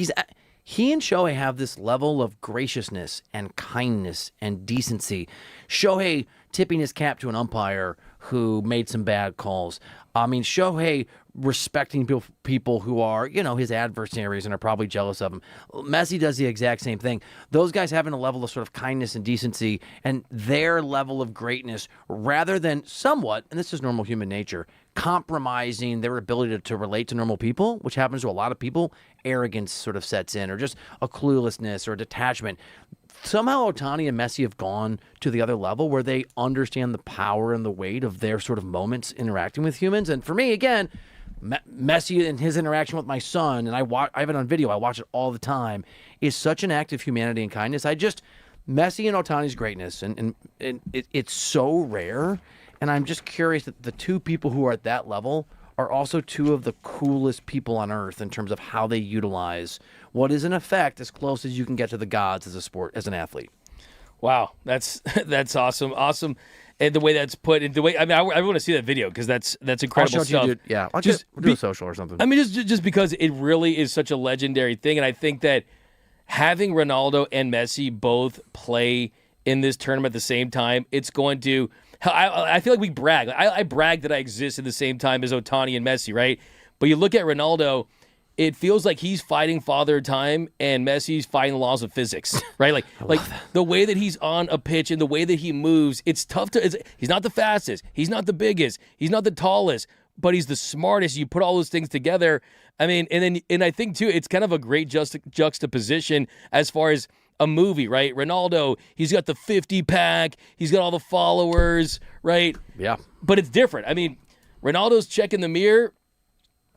he and Shohei have this level of graciousness and kindness and decency. Shohei tipping his cap to an umpire who made some bad calls. I mean, Shohei respecting people who are, his adversaries and are probably jealous of him. Messi does the exact same thing. Those guys having a level of sort of kindness and decency and their level of greatness, rather than somewhat, and this is normal human nature, compromising their ability to relate to normal people, which happens to a lot of people. Arrogance sort of sets in, or just a cluelessness or a detachment. Somehow Otani and Messi have gone to the other level where they understand the power and the weight of their sort of moments interacting with humans. And for me, again, Messi and his interaction with my son, and I have it on video, I watch it all the time, is such an act of humanity and kindness. Messi and Otani's greatness, and it's so rare. And I'm just curious that the 2 people who are at that level are also 2 of the coolest people on earth in terms of how they utilize what is in effect as close as you can get to the gods as a sport, as an athlete. Wow, that's awesome, and the way that's put, and the way I want to see that video because that's incredible stuff. I'll just do a social or something. I mean, just because it really is such a legendary thing, and I think that having Ronaldo and Messi both play in this tournament at the same time, it's going to. I feel like we brag. I brag that I exist at the same time as Otani and Messi, right? But you look at Ronaldo, it feels like he's fighting Father Time and Messi's fighting the laws of physics, right? Like the way that he's on a pitch and the way that he moves, it's tough to. He's not the fastest, he's not the biggest, he's not the tallest, but he's the smartest. You put all those things together. I mean, and I think too, it's kind of a great juxtaposition as far as a movie, right? Ronaldo, he's got the 50-pack, he's got all the followers, right? Yeah. But it's different. I mean, Ronaldo's checking the mirror,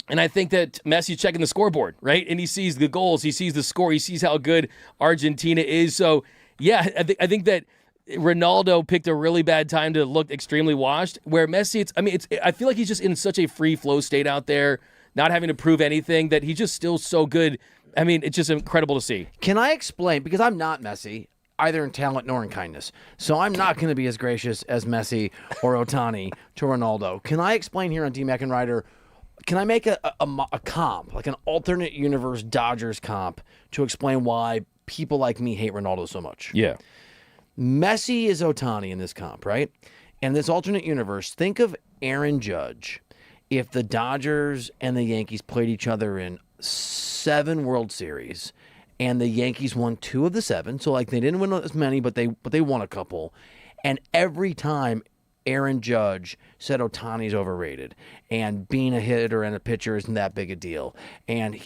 and I think that Messi's checking the scoreboard, right? And he sees the goals, he sees the score, he sees how good Argentina is. So, yeah, I think that Ronaldo picked a really bad time to look extremely washed, where Messi, I feel like he's just in such a free flow state out there, not having to prove anything, that he's just still so good. I mean, it's just incredible to see. Can I explain? Because I'm not Messi, either in talent nor in kindness. So I'm not going to be as gracious as Messi or Otani to Ronaldo. Can I explain here on D-Mac and Reiter? Can I make a comp, like an alternate universe Dodgers comp, to explain why people like me hate Ronaldo so much? Yeah. Messi is Otani in this comp, right? in this alternate universe, think of Aaron Judge if the Dodgers and the Yankees played each other in 7 World Series and the Yankees won 2 of the 7. So like they didn't win as many, but they won a couple. And every time Aaron Judge said Ohtani's overrated and being a hitter and a pitcher isn't that big a deal. And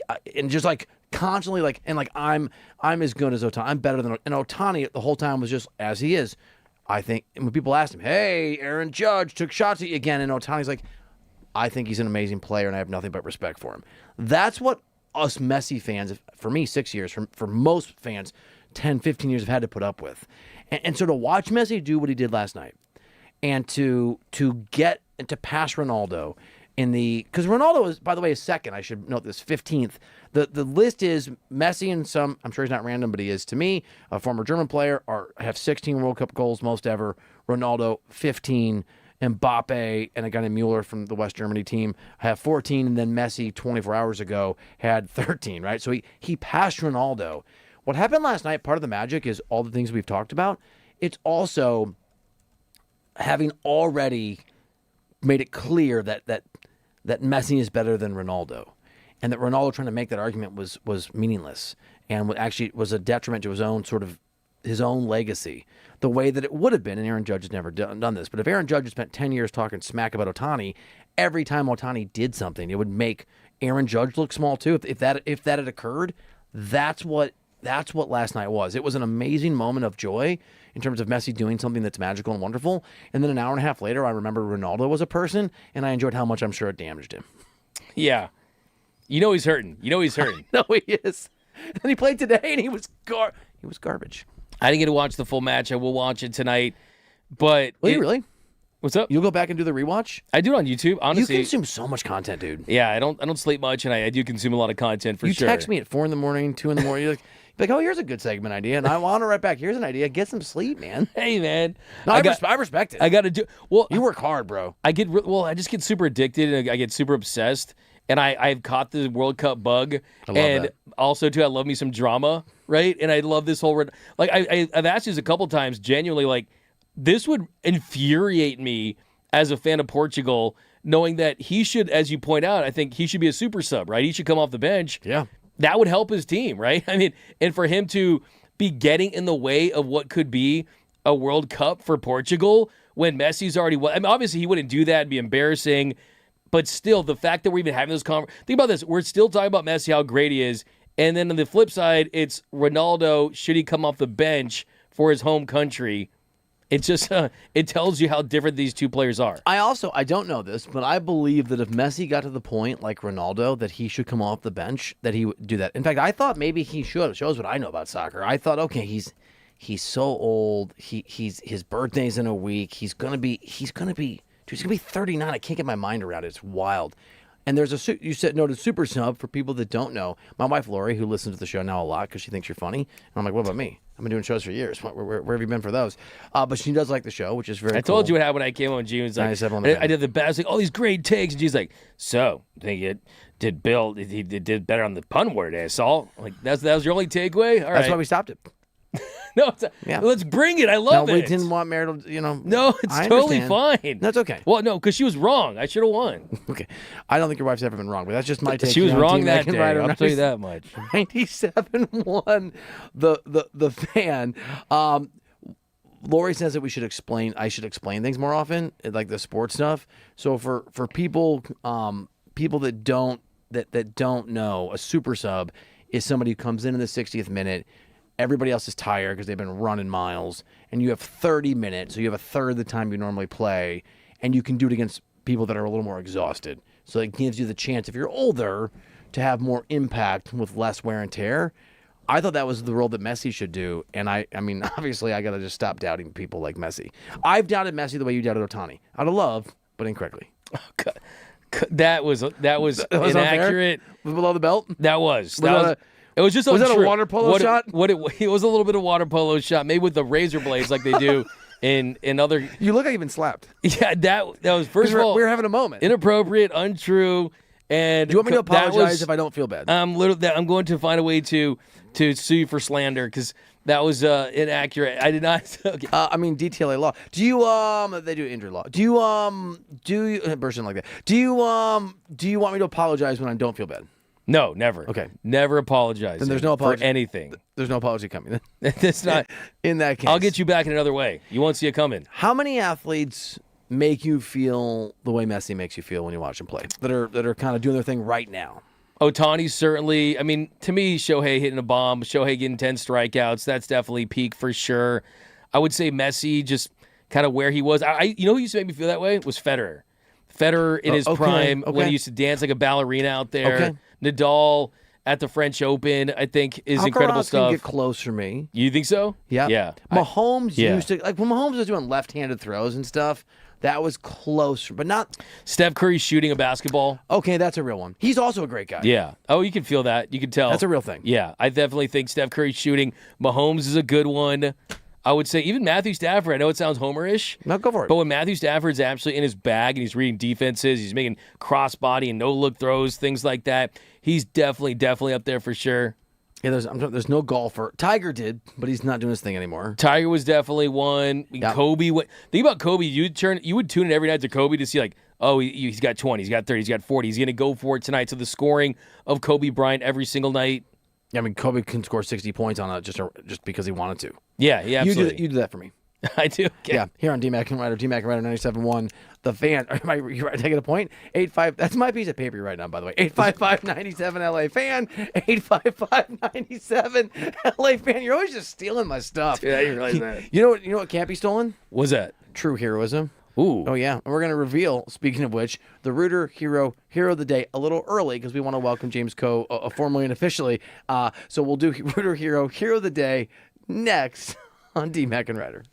just like constantly like, and like I'm as good as Ohtani. I'm better than, and Ohtani the whole time was just as he is. I think when people asked him, hey, Aaron Judge took shots at you again, and Ohtani's like, I think he's an amazing player, and I have nothing but respect for him. That's what us Messi fans, for me, 6 years, for most fans, 10, 15 years have had to put up with. And so to watch Messi do what he did last night, and to get and to pass Ronaldo in the, because Ronaldo is, by the way, is second. I should note this, 15th. The list is Messi and some, I'm sure he's not random, but he is to me, a former German player, have 16 World Cup goals, most ever. Ronaldo, 15. Mbappe and a guy named Mueller from the West Germany team have 14, and then Messi 24 hours ago had 13, right? So he passed Ronaldo. What happened last night, part of the magic is all the things we've talked about. It's also having already made it clear that Messi is better than Ronaldo, and that Ronaldo trying to make that argument was meaningless and actually was a detriment to his own sort of his own legacy, the way that it would have been, and Aaron Judge has never done this, but if Aaron Judge had spent 10 years talking smack about Ohtani, every time Ohtani did something, it would make Aaron Judge look small too. If that had occurred, that's what last night was. It was an amazing moment of joy in terms of Messi doing something that's magical and wonderful, and then an hour and a half later, I remember Ronaldo was a person, and I enjoyed how much I'm sure it damaged him. Yeah. You know he's hurting. No, he is. And he played today, and he was garbage. I didn't get to watch the full match. I will watch it tonight. But Will you really? What's up? You'll go back and do the rewatch? I do it on YouTube, honestly. You consume so much content, dude. Yeah, I don't sleep much, and I do consume a lot of content for sure. You text me at 4 a.m, 2 a.m. You're like, oh, here's a good segment idea, and I want to write back. Here's an idea. Get some sleep, man. Hey, man. No, I respect it. I got to do. Well, you work hard, bro. I just get super addicted, and I get super obsessed. And I've caught the World Cup bug. And also, too, I love me some drama, right? And I love this whole... Like, I've asked you this a couple times, genuinely, like, this would infuriate me as a fan of Portugal, knowing that he should, as you point out, I think he should be a super sub, right? He should come off the bench. Yeah. That would help his team, right? I mean, and for him to be getting in the way of what could be a World Cup for Portugal when Messi's already... I mean, obviously, he wouldn't do that. It'd be embarrassing. But still, the fact that we're even having this conversation... Think about this. We're still talking about Messi, how great he is. And then on the flip side, it's Ronaldo, should he come off the bench for his home country? It's just... it tells you how different these two players are. I don't know this, but I believe that if Messi got to the point, like Ronaldo, that he should come off the bench, that he would do that. In fact, I thought maybe he should. It shows what I know about soccer. I thought, okay, he's so old. His birthday's in a week. He's gonna be... Dude, he's going to be 39. I can't get my mind around it. It's wild. And there's you said noted super sub for people that don't know. My wife, Lori, who listens to the show now a lot because she thinks you're funny. And I'm like, what about me? I've been doing shows for years. Where have you been for those? But she does like the show, which is very cool. I told you what happened when I came on. She was like, I did the best. Like, all these great takes. And she's like, so, I think it did Bill, he did better on the pun word, Saul. Like, that was your only takeaway? All right. That's why we stopped it. No, let's bring it. I love it. We didn't want marital, No, it's totally fine. That's okay. Well, no, because she was wrong. I should have won. Okay. I don't think your wife's ever been wrong, but that's just my take. She was wrong that day. I'll tell you that much. 97 won the fan. Lori says that I should explain things more often, like the sports stuff. So for people that don't know, a super sub is somebody who comes in the 60th minute. Everybody else is tired because they've been running miles, and you have 30 minutes, so you have a third of the time you normally play, and you can do it against people that are a little more exhausted. So it gives you the chance, if you're older, to have more impact with less wear and tear. I thought that was the role that Messi should do, and I mean, obviously, I got to just stop doubting people like Messi. I've doubted Messi the way you doubted Ohtani. Out of love, but incorrectly. Oh, God. That was inaccurate. Below the belt? That was. It was just. Was that a water polo shot? It was a little bit of water polo shot, made with the razor blades like they do in other. You look like you've been slapped. Yeah, that was first of all we were having a moment. Inappropriate, untrue, And Do you want me to that apologize was- if I don't feel bad? I'm going to find a way to sue you for slander because that was inaccurate. I did not. Okay. I mean, DTLA law. Do you they do injury law. Do you a person like that? Do you want me to apologize when I don't feel bad? No, never. Okay. Never apologize. Then there's no apology for anything. There's no apology coming. It's not. In that case, I'll get you back in another way. You won't see it coming. How many athletes make you feel the way Messi makes you feel when you watch him play? That are kind of doing their thing right now. Ohtani's certainly. I mean, to me, Shohei hitting a bomb, Shohei getting 10 strikeouts. That's definitely peak for sure. I would say Messi just kind of where he was. You know who used to make me feel that way was Federer. Federer in his prime when he used to dance like a ballerina out there. Okay. Nadal at the French Open, I think, is incredible Alcaraz stuff. Can get close for me. You think so? Yeah. Yeah. Mahomes used to, like when Mahomes was doing left-handed throws and stuff, that was close, but not. Steph Curry shooting a basketball. Okay, that's a real one. He's also a great guy. Yeah. Oh, you can feel that. You can tell. That's a real thing. Yeah. I definitely think Steph Curry shooting. Mahomes is a good one. I would say even Matthew Stafford. I know it sounds homerish. No, go for it. But when Matthew Stafford's actually in his bag and he's reading defenses, he's making crossbody and no-look throws, things like that, he's definitely up there for sure. Yeah, there's no golfer. Tiger did, but he's not doing his thing anymore. Tiger was definitely one. Yep. Kobe. Think about Kobe. You would tune in every night to Kobe to see like, oh, he's got 20, he's got 30, he's got 40. He's going to go for it tonight. So the scoring of Kobe Bryant every single night. Yeah, I mean, Kobe can score 60 points on it just because he wanted to. Yeah, absolutely. You do that for me. I do. Okay. Yeah, here on DMAC and Reiter, 97.1. The Fan. Am I taking a point? 85. That's my piece of paper you're writing on, by the way. 855-97 LA Fan. 855-97 LA Fan. You're always just stealing my stuff. Yeah, you realize that. You know what can't be stolen? What's that? True heroism. Ooh. Oh, yeah. And we're going to reveal, speaking of which, the Reiter Hero of the Day a little early because we want to welcome James Coe formally and officially. So we'll do Reiter Hero of the Day next on DMAC and Reiter.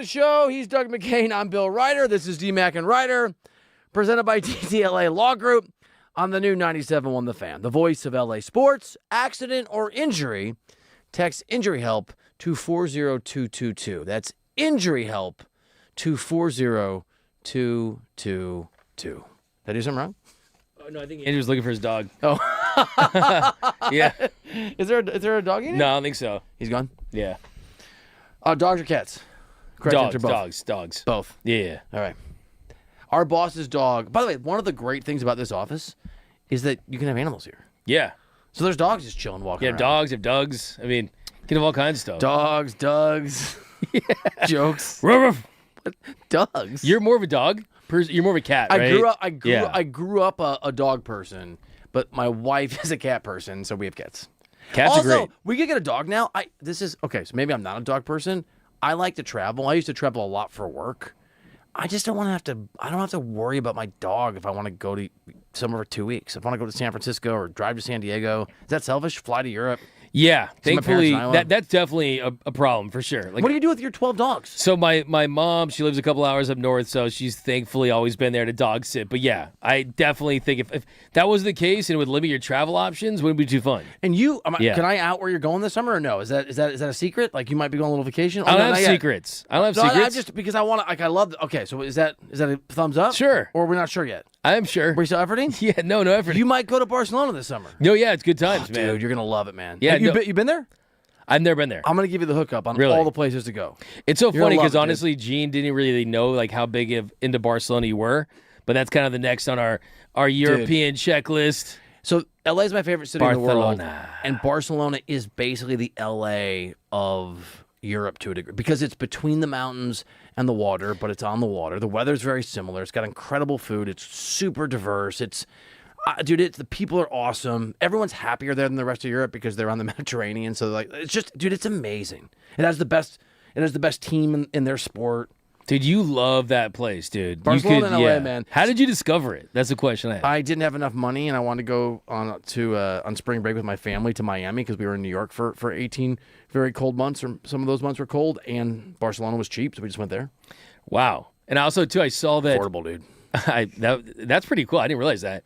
show. He's Doug McCain. I'm Bill Reiter. This is D-Mac and Reiter, presented by TTLA Law Group on the new 97.1 The Fan, the voice of LA sports. Accident or injury, text injury help to 40222. That's injury help to 40222. Did I do something wrong? Oh, no, I think Andrew's looking for his dog. Oh. Yeah. Is there a dog in it? No, I don't think so. He's gone? Yeah. Dogs or cats? Correct answer, both. Dogs. Both. Yeah. All right. Our boss's dog. By the way, one of the great things about this office is that you can have animals here. Yeah. So there's dogs just chilling, walking around. Dogs, have dogs. I mean, you can have all kinds of stuff. Dogs, jokes. Ruff. Dogs. You're more of a dog person. You're more of a cat, right? I grew up a dog person, but my wife is a cat person, so we have cats. Cats also, are great. We could get a dog now. So maybe I'm not a dog person. I like to travel. I used to travel a lot for work. I just don't want to have to. I don't have to worry about my dog if I want to go to somewhere for 2 weeks. If I want to go to San Francisco or drive to San Diego, is that selfish? Fly to Europe? Yeah, thankfully parents that's definitely a problem for sure. Like, what do you do with your 12 dogs? So my mom, she lives a couple hours up north, so she's thankfully always been there to dog sit. But yeah, I definitely think if that was the case and it would limit your travel options, wouldn't be too fun. And can I out where you're going this summer or no? Is that a secret? Like you might be going on a little vacation? I don't have secrets. I don't have secrets. I just because I want to. Like I love. Okay, so is that a thumbs up? Sure. Or we're not sure yet. I am sure. Were you still efforting? Yeah, no effort. You might go to Barcelona this summer. No, yeah, it's good times, man. Dude, you're gonna love it, man. Yeah, you been there? I've never been there. I'm gonna give you the hookup on all the places to go. It's so funny because dude. honestly, Gene didn't really know like how big into Barcelona you were, but that's kind of the next on our European checklist. So LA is my favorite city in the world, Barcelona. and Barcelona is basically the LA of Europe to a degree because it's between the mountains and the water, but it's on the water. The weather's very similar. It's got incredible food. It's super diverse. It's the people are awesome. Everyone's happier there than the rest of Europe because they're on the Mediterranean. So it's amazing. It has the best team in their sport. Dude, you love that place, dude. Barcelona and LA, man. How did you discover it? That's the question I have. I didn't have enough money, and I wanted to go on spring break with my family to Miami because we were in New York for 18 very cold months, or some of those months were cold, and Barcelona was cheap, so we just went there. Wow. And also, too, I saw that... Affordable, dude. That's pretty cool. I didn't realize that.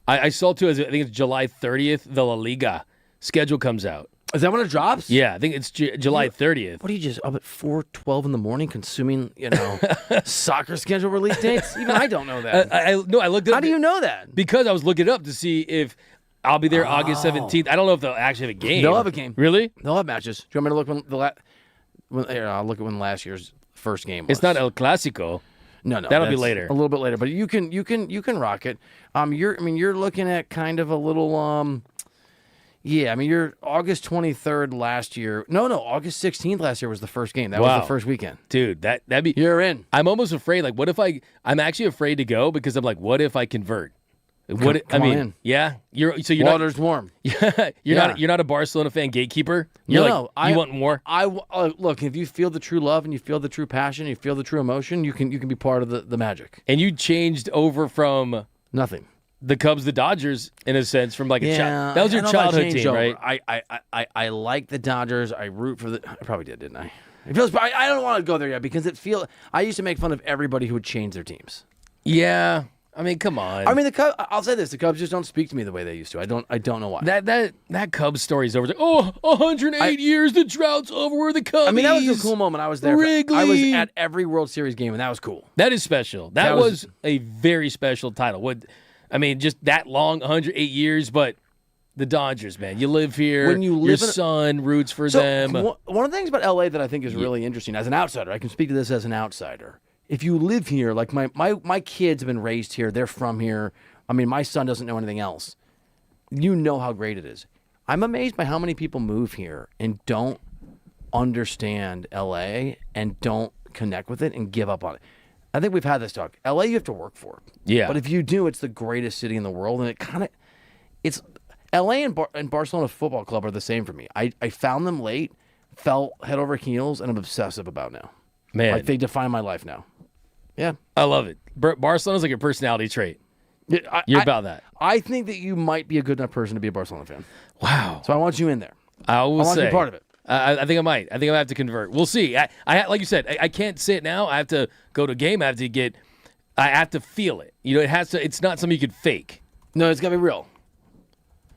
I saw, too, I think it's July 30th, the La Liga schedule comes out. Is that when it drops? Yeah, I think it's July 30th. What are you just up at 4:12 in the morning consuming, soccer schedule release dates? Even I don't know that. I looked it up. How do you know that? Because I was looking it up to see if I'll be there August 17th. I don't know if they'll actually have a game. They'll have a game. Really? They'll have matches. Do you want me to look I'll look at when last year's first game was. It's not El Clásico. No, that'll be later. A little bit later, but you can rock it. You're looking at kind of a little you're August 23rd last year. No, August 16th last year was the first game. That was the first weekend. Dude, that'd be... You're in. I'm almost afraid. Like, what if I'm actually afraid to go because I'm like, what if I convert? Come on in. Yeah. You're Water's warm. You're not a Barcelona fan gatekeeper. You want more. Look, if you feel the true love and you feel the true passion, you feel the true emotion, you can be part of the magic. And you changed over from nothing. The Cubs, the Dodgers, in a sense, from like a child. That was your childhood team, right? I like the Dodgers. I root for I probably didn't I? It feels. I don't want to go there yet because I used to make fun of everybody who would change their teams. Yeah. I mean, come on. I mean, the Cubs. I'll say this: the Cubs just don't speak to me the way they used to. I don't know why. That Cubs story is over. Like, 108 years, the drought's over. We're the Cubs. I mean, that was a cool moment. I was there. Wrigley. I was at every World Series game, and that was cool. That is special. That was a very special title. Just that long, 108 years, but the Dodgers, man. You live here. When you live your son roots for them. One of the things about LA that I think is really interesting, as an outsider, I can speak to this as an outsider. If you live here, like my kids have been raised here, they're from here. I mean, my son doesn't know anything else. You know how great it is. I'm amazed by how many people move here and don't understand LA and don't connect with it and give up on it. I think we've had this talk. LA, you have to work for. Yeah. But if you do, it's the greatest city in the world, and it's LA and Barcelona Football Club are the same for me. I found them late, fell head over heels, and I'm obsessive about now. Man, like they define my life now. Yeah, I love it. Barcelona's like a personality trait. You're about that. I think that you might be a good enough person to be a Barcelona fan. Wow. So I want you in there. I want you to be part of it. I think I might. I think I have to convert. We'll see. I like you said, I can't say it now. I have to go to a game. I have to feel it. You know, it has to. It's not something you could fake. No, it's gotta be real.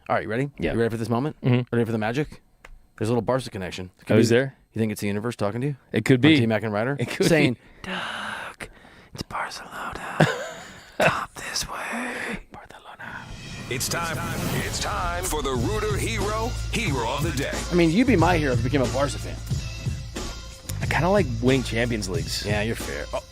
All right, you ready? Yeah. You ready for this moment? Mm-hmm. Ready for the magic? There's a little Barca connection. Is there? You think it's the universe talking to you? It could be. T-Mac and Reiter? It could saying, be. Doug, it's Barcelona. Top this way. It's time for the Rooter Hero of the Day. I mean, you'd be my hero if you became a Barca fan. I kind of like winning Champions Leagues. Yeah, you're fair. Oh.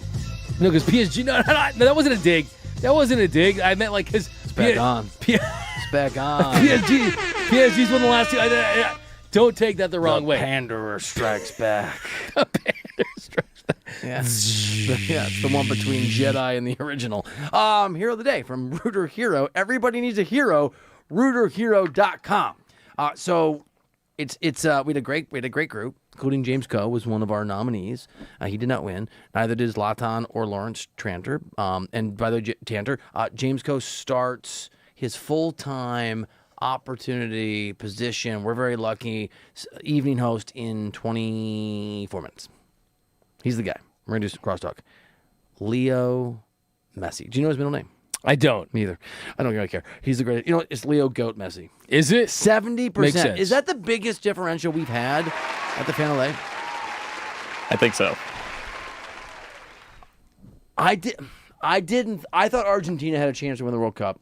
No, because PSG. No, that wasn't a dig. That wasn't a dig. I meant like because it's back on. It's back on. PSG's won the last two. Don't take that the wrong way. Panderer strikes back. The Panderer strikes back. Yeah. It's the one between Jedi and the original. Hero of the day from Rooter Hero. Everybody needs a hero. RooterHero.com. So it's we had a great group, including James Coe was one of our nominees. He did not win. Neither did Zlatan or Lawrence Tranter. And by the way, Tanter, James Coe starts his full-time opportunity position. We're very lucky. Evening host in 24 minutes. He's the guy. We're going to do some crosstalk. Leo Messi. Do you know his middle name? I don't. Me either. I don't really care. He's the greatest. You know, it's Leo Goat Messi. Is it? 70%. Makes sense. Is that the biggest differential we've had at the Fan LA? I think so. I thought Argentina had a chance to win the World Cup,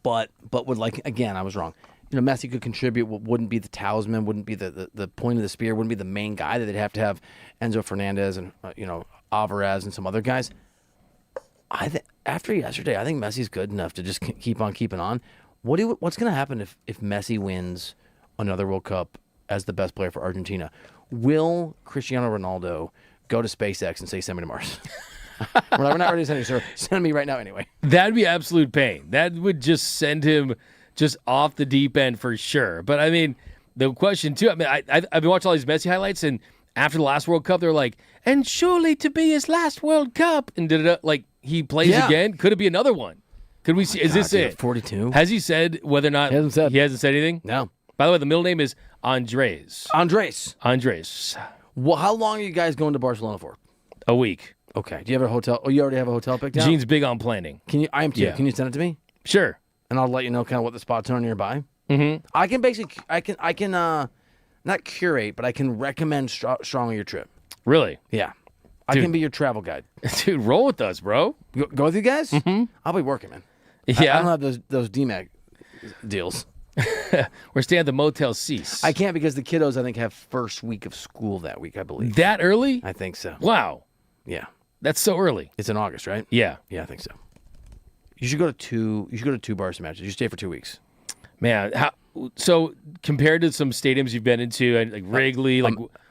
but would again, I was wrong. You know, Messi could contribute. Wouldn't be the talisman. Wouldn't be the point of the spear. Wouldn't be the main guy that they'd have to have Enzo Fernandez and Alvarez and some other guys. After yesterday, I think Messi's good enough to just keep on keeping on. What's going to happen if Messi wins another World Cup as the best player for Argentina? Will Cristiano Ronaldo go to SpaceX and say, "Send me to Mars"? We're not ready to send you, sir. Send me right now anyway. That'd be absolute pain. That would just send him just off the deep end for sure. But I mean, the question too, I mean, I've been watching all these Messi highlights, and after the last World Cup, they're like, and surely to be his last World Cup. And did it like he plays again? Could it be another one? Could we see? Is this it? 42. Has he said whether or not he hasn't said anything? No. By the way, the middle name is Andres. Well, how long are you guys going to Barcelona for? A week. Okay. Do you have a hotel? Oh, you already have a hotel picked out? Gene's big on planning. Can you? I am too. Yeah. Can you send it to me? Sure. And I'll let you know kind of what the spots are nearby. Mm-hmm. I can basically, I can not curate, but I can recommend strongly your trip. Really? Yeah. I can be your travel guide. Dude, roll with us, bro. Go with you guys? Mm-hmm. I'll be working, man. Yeah. I don't have those DMAG deals. We're staying at the Motel 6. I can't because the kiddos, I think, have first week of school that week, I believe. That early? I think so. Wow. Yeah. That's so early. It's in August, right? Yeah. Yeah, I think so. You should go to two Barca matches. You stay for 2 weeks. Man, so compared to some stadiums you've been into, like Wrigley,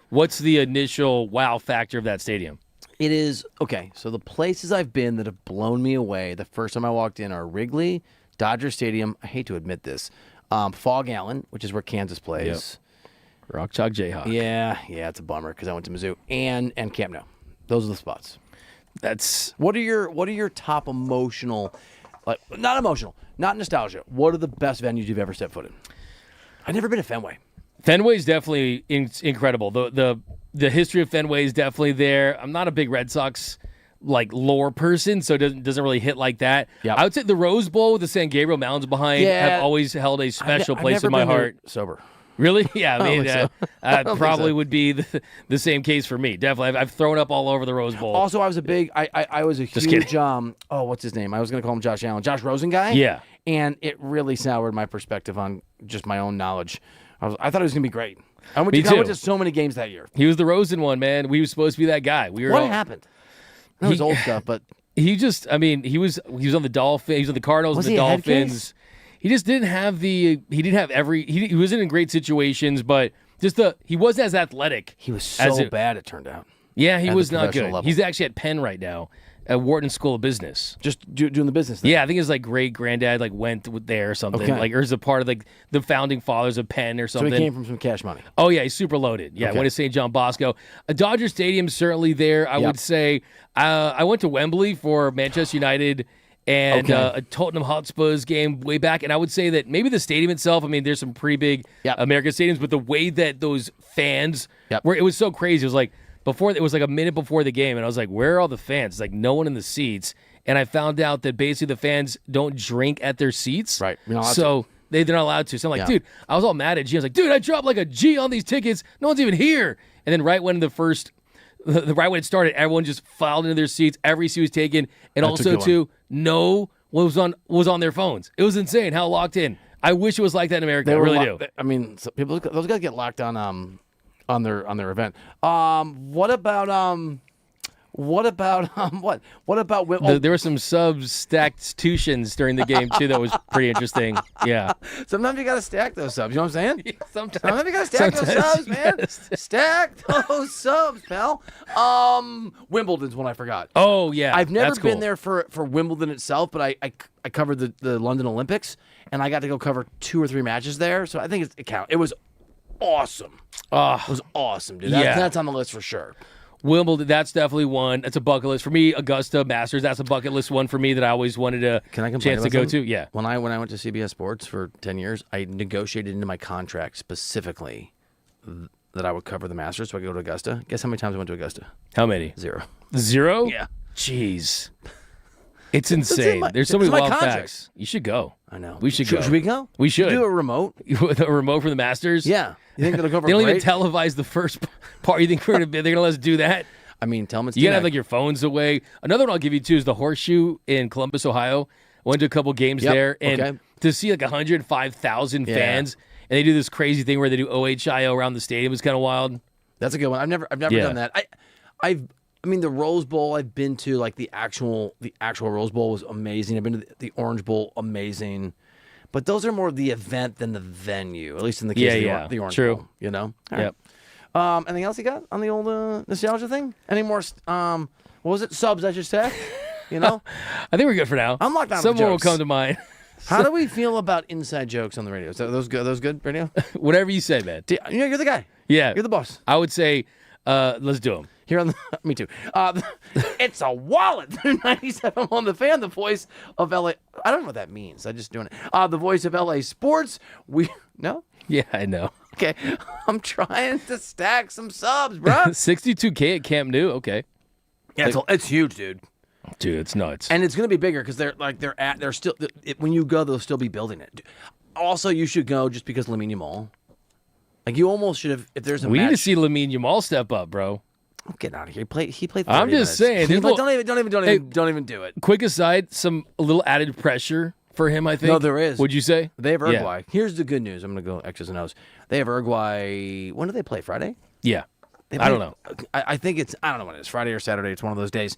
what's the initial wow factor of that stadium? It is, okay, so the places I've been that have blown me away the first time I walked in are Wrigley, Dodger Stadium, I hate to admit this, Fog Allen, which is where Kansas plays. Yep. Rock Chalk Jayhawk. Yeah, it's a bummer because I went to Mizzou. And Camp Nou. Those are the spots. That's what are your top emotional, like not emotional, not nostalgia. What are the best venues you've ever stepped foot in? I've never been to Fenway. Fenway's definitely incredible. The history of Fenway is definitely there. I'm not a big Red Sox lore person, so it doesn't really hit like that. Yep. I would say the Rose Bowl with the San Gabriel Mountains behind have always held a special place in my heart. Sober. Really? Yeah, I mean, probably so. Would be the same case for me. Definitely, I've thrown up all over the Rose Bowl. Also, I was a huge what's his name? I was going to call him Josh Allen, Josh Rosen guy. Yeah, and it really soured my perspective on just my own knowledge. I thought it was going to be great. I went to so many games that year. He was the Rosen one, man. We were supposed to be that guy. What happened? That was old stuff, but he was on the Dolphins. He was on the Cardinals and the Dolphins. He just didn't have he wasn't in great situations, but he wasn't as athletic. He was so bad, it turned out. Yeah, he was not good. Level. He's actually at Penn right now, at Wharton School of Business. Just doing the business thing. Yeah, I think his great granddad went there or something. Okay. Or is a part of the founding fathers of Penn or something. So he came from some cash money. Oh yeah, he's super loaded. Yeah, went to St. John Bosco. Dodger Stadium's certainly there. I would say I went to Wembley for Manchester United and a Tottenham Hotspurs game way back. And I would say that maybe the stadium itself, I mean, there's some pretty big American stadiums, but the way that those fans were, it was so crazy. It was like a minute before the game, and I was like, where are all the fans? It's like no one in the seats. And I found out that basically the fans don't drink at their seats. Right. So they're not allowed to. So I'm like, dude, I was all mad at G. I was like, dude, I dropped like a G on these tickets. No one's even here. And then right when right when it started, everyone just filed into their seats. Every seat was taken. And also, too, no one was on their phones. It was insane how locked in. I wish it was like that in America. I really do. I mean, those guys get locked on their event. What about there were some substitutions during the game too that was pretty interesting. Yeah. Sometimes you gotta stack those subs. You know what I'm saying? Yeah, sometimes you gotta stack those subs, man. Stack those subs, pal. Wimbledon's one I forgot. Oh yeah. I've never been there for Wimbledon itself, but I covered the London Olympics, and I got to go cover 2 or 3 matches there. So I think it counts. It was awesome. It was awesome, dude. That's on the list for sure. Wimbledon, that's definitely one. That's a bucket list for me. Augusta, Masters, that's a bucket list one for me that I always wanted a chance to go to. Yeah. When I went to CBS Sports for 10 years, I negotiated into my contract specifically that I would cover the Masters, so I could go to Augusta. Guess how many times I went to Augusta? How many? 0. 0? Yeah. Jeez. It's insane. There's so many wild facts. You should go. I know. We should go. Should we go? We should. Do a remote. A remote for the Masters? Yeah. You think they'll go for They don't even televise the first part. You think they're going to let us do that? I mean, tell them it's you got to have like your phones away. Another one I'll give you too is the Horseshoe in Columbus, Ohio. Went to a couple games there. And to see like 105,000 fans, and they do this crazy thing where they do OHIO around the stadium is kind of wild. That's a good one. I've never done that. I mean, the Rose Bowl I've been to, like the actual Rose Bowl was amazing. I've been to the Orange Bowl, amazing. But those are more the event than the venue, at least in the case of the Orange Bowl. You know? Yep. Anything else you got on the old nostalgia thing? Any more, what was it? Subs, I should say? You know? I think we're good for now. I'm locked on Some with more will jokes. come to mind. How do we feel about inside jokes on the radio? Is those good radio? Whatever you say, man. You're the guy. Yeah. You're the boss. I would say, let's do them. Here on me too. It's a wallet. 97 on the Fan, the voice of LA. I don't know what that means. I'm just doing it. The voice of LA sports. No? Yeah, I know. Okay. I'm trying to stack some subs, bro. 62K at Camp Nou. Okay. Yeah, it's huge, dude. Dude, it's nuts. And it's going to be bigger because they're still when you go, they'll still be building it. Also, you should go just because Lamine Yamal. Like you almost should have. If there's a we match, need to see Lamine Yamal step up, bro. Get out of here. He played 30 I'm just minutes. saying. Don't even do it. Quick aside, a little added pressure for him, I think. No, there is. Would you say? They have Uruguay. Yeah. Here's the good news. I'm going to go X's and O's. They have Uruguay. When do they play? Friday? Yeah. I don't know. I think I don't know when it is. Friday or Saturday. It's one of those days.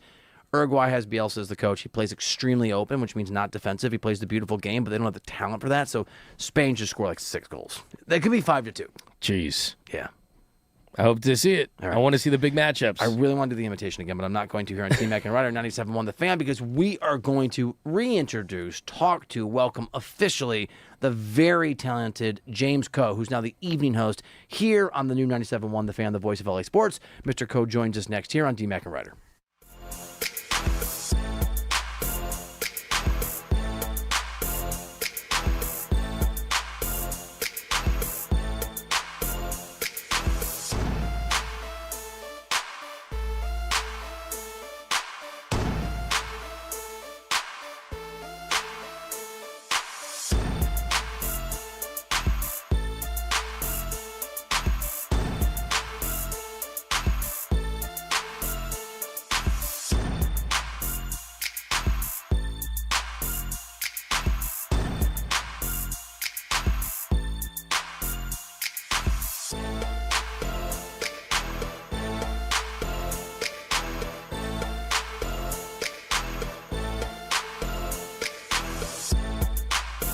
Uruguay has Bielsa as the coach. He plays extremely open, which means not defensive. He plays the beautiful game, but they don't have the talent for that. So Spain should score like 6 goals. They could be 5-2. Jeez. Yeah. I hope to see it. Right. I want to see the big matchups. I really want to do the invitation again, but I'm not going to here on T-Mac and Reiter 97.1 The Fan because we are going to reintroduce, welcome officially the very talented James Coe, who's now the evening host here on the new 97.1 The Fan, the voice of LA Sports. Mr. Coe joins us next here on T-Mac and Reiter.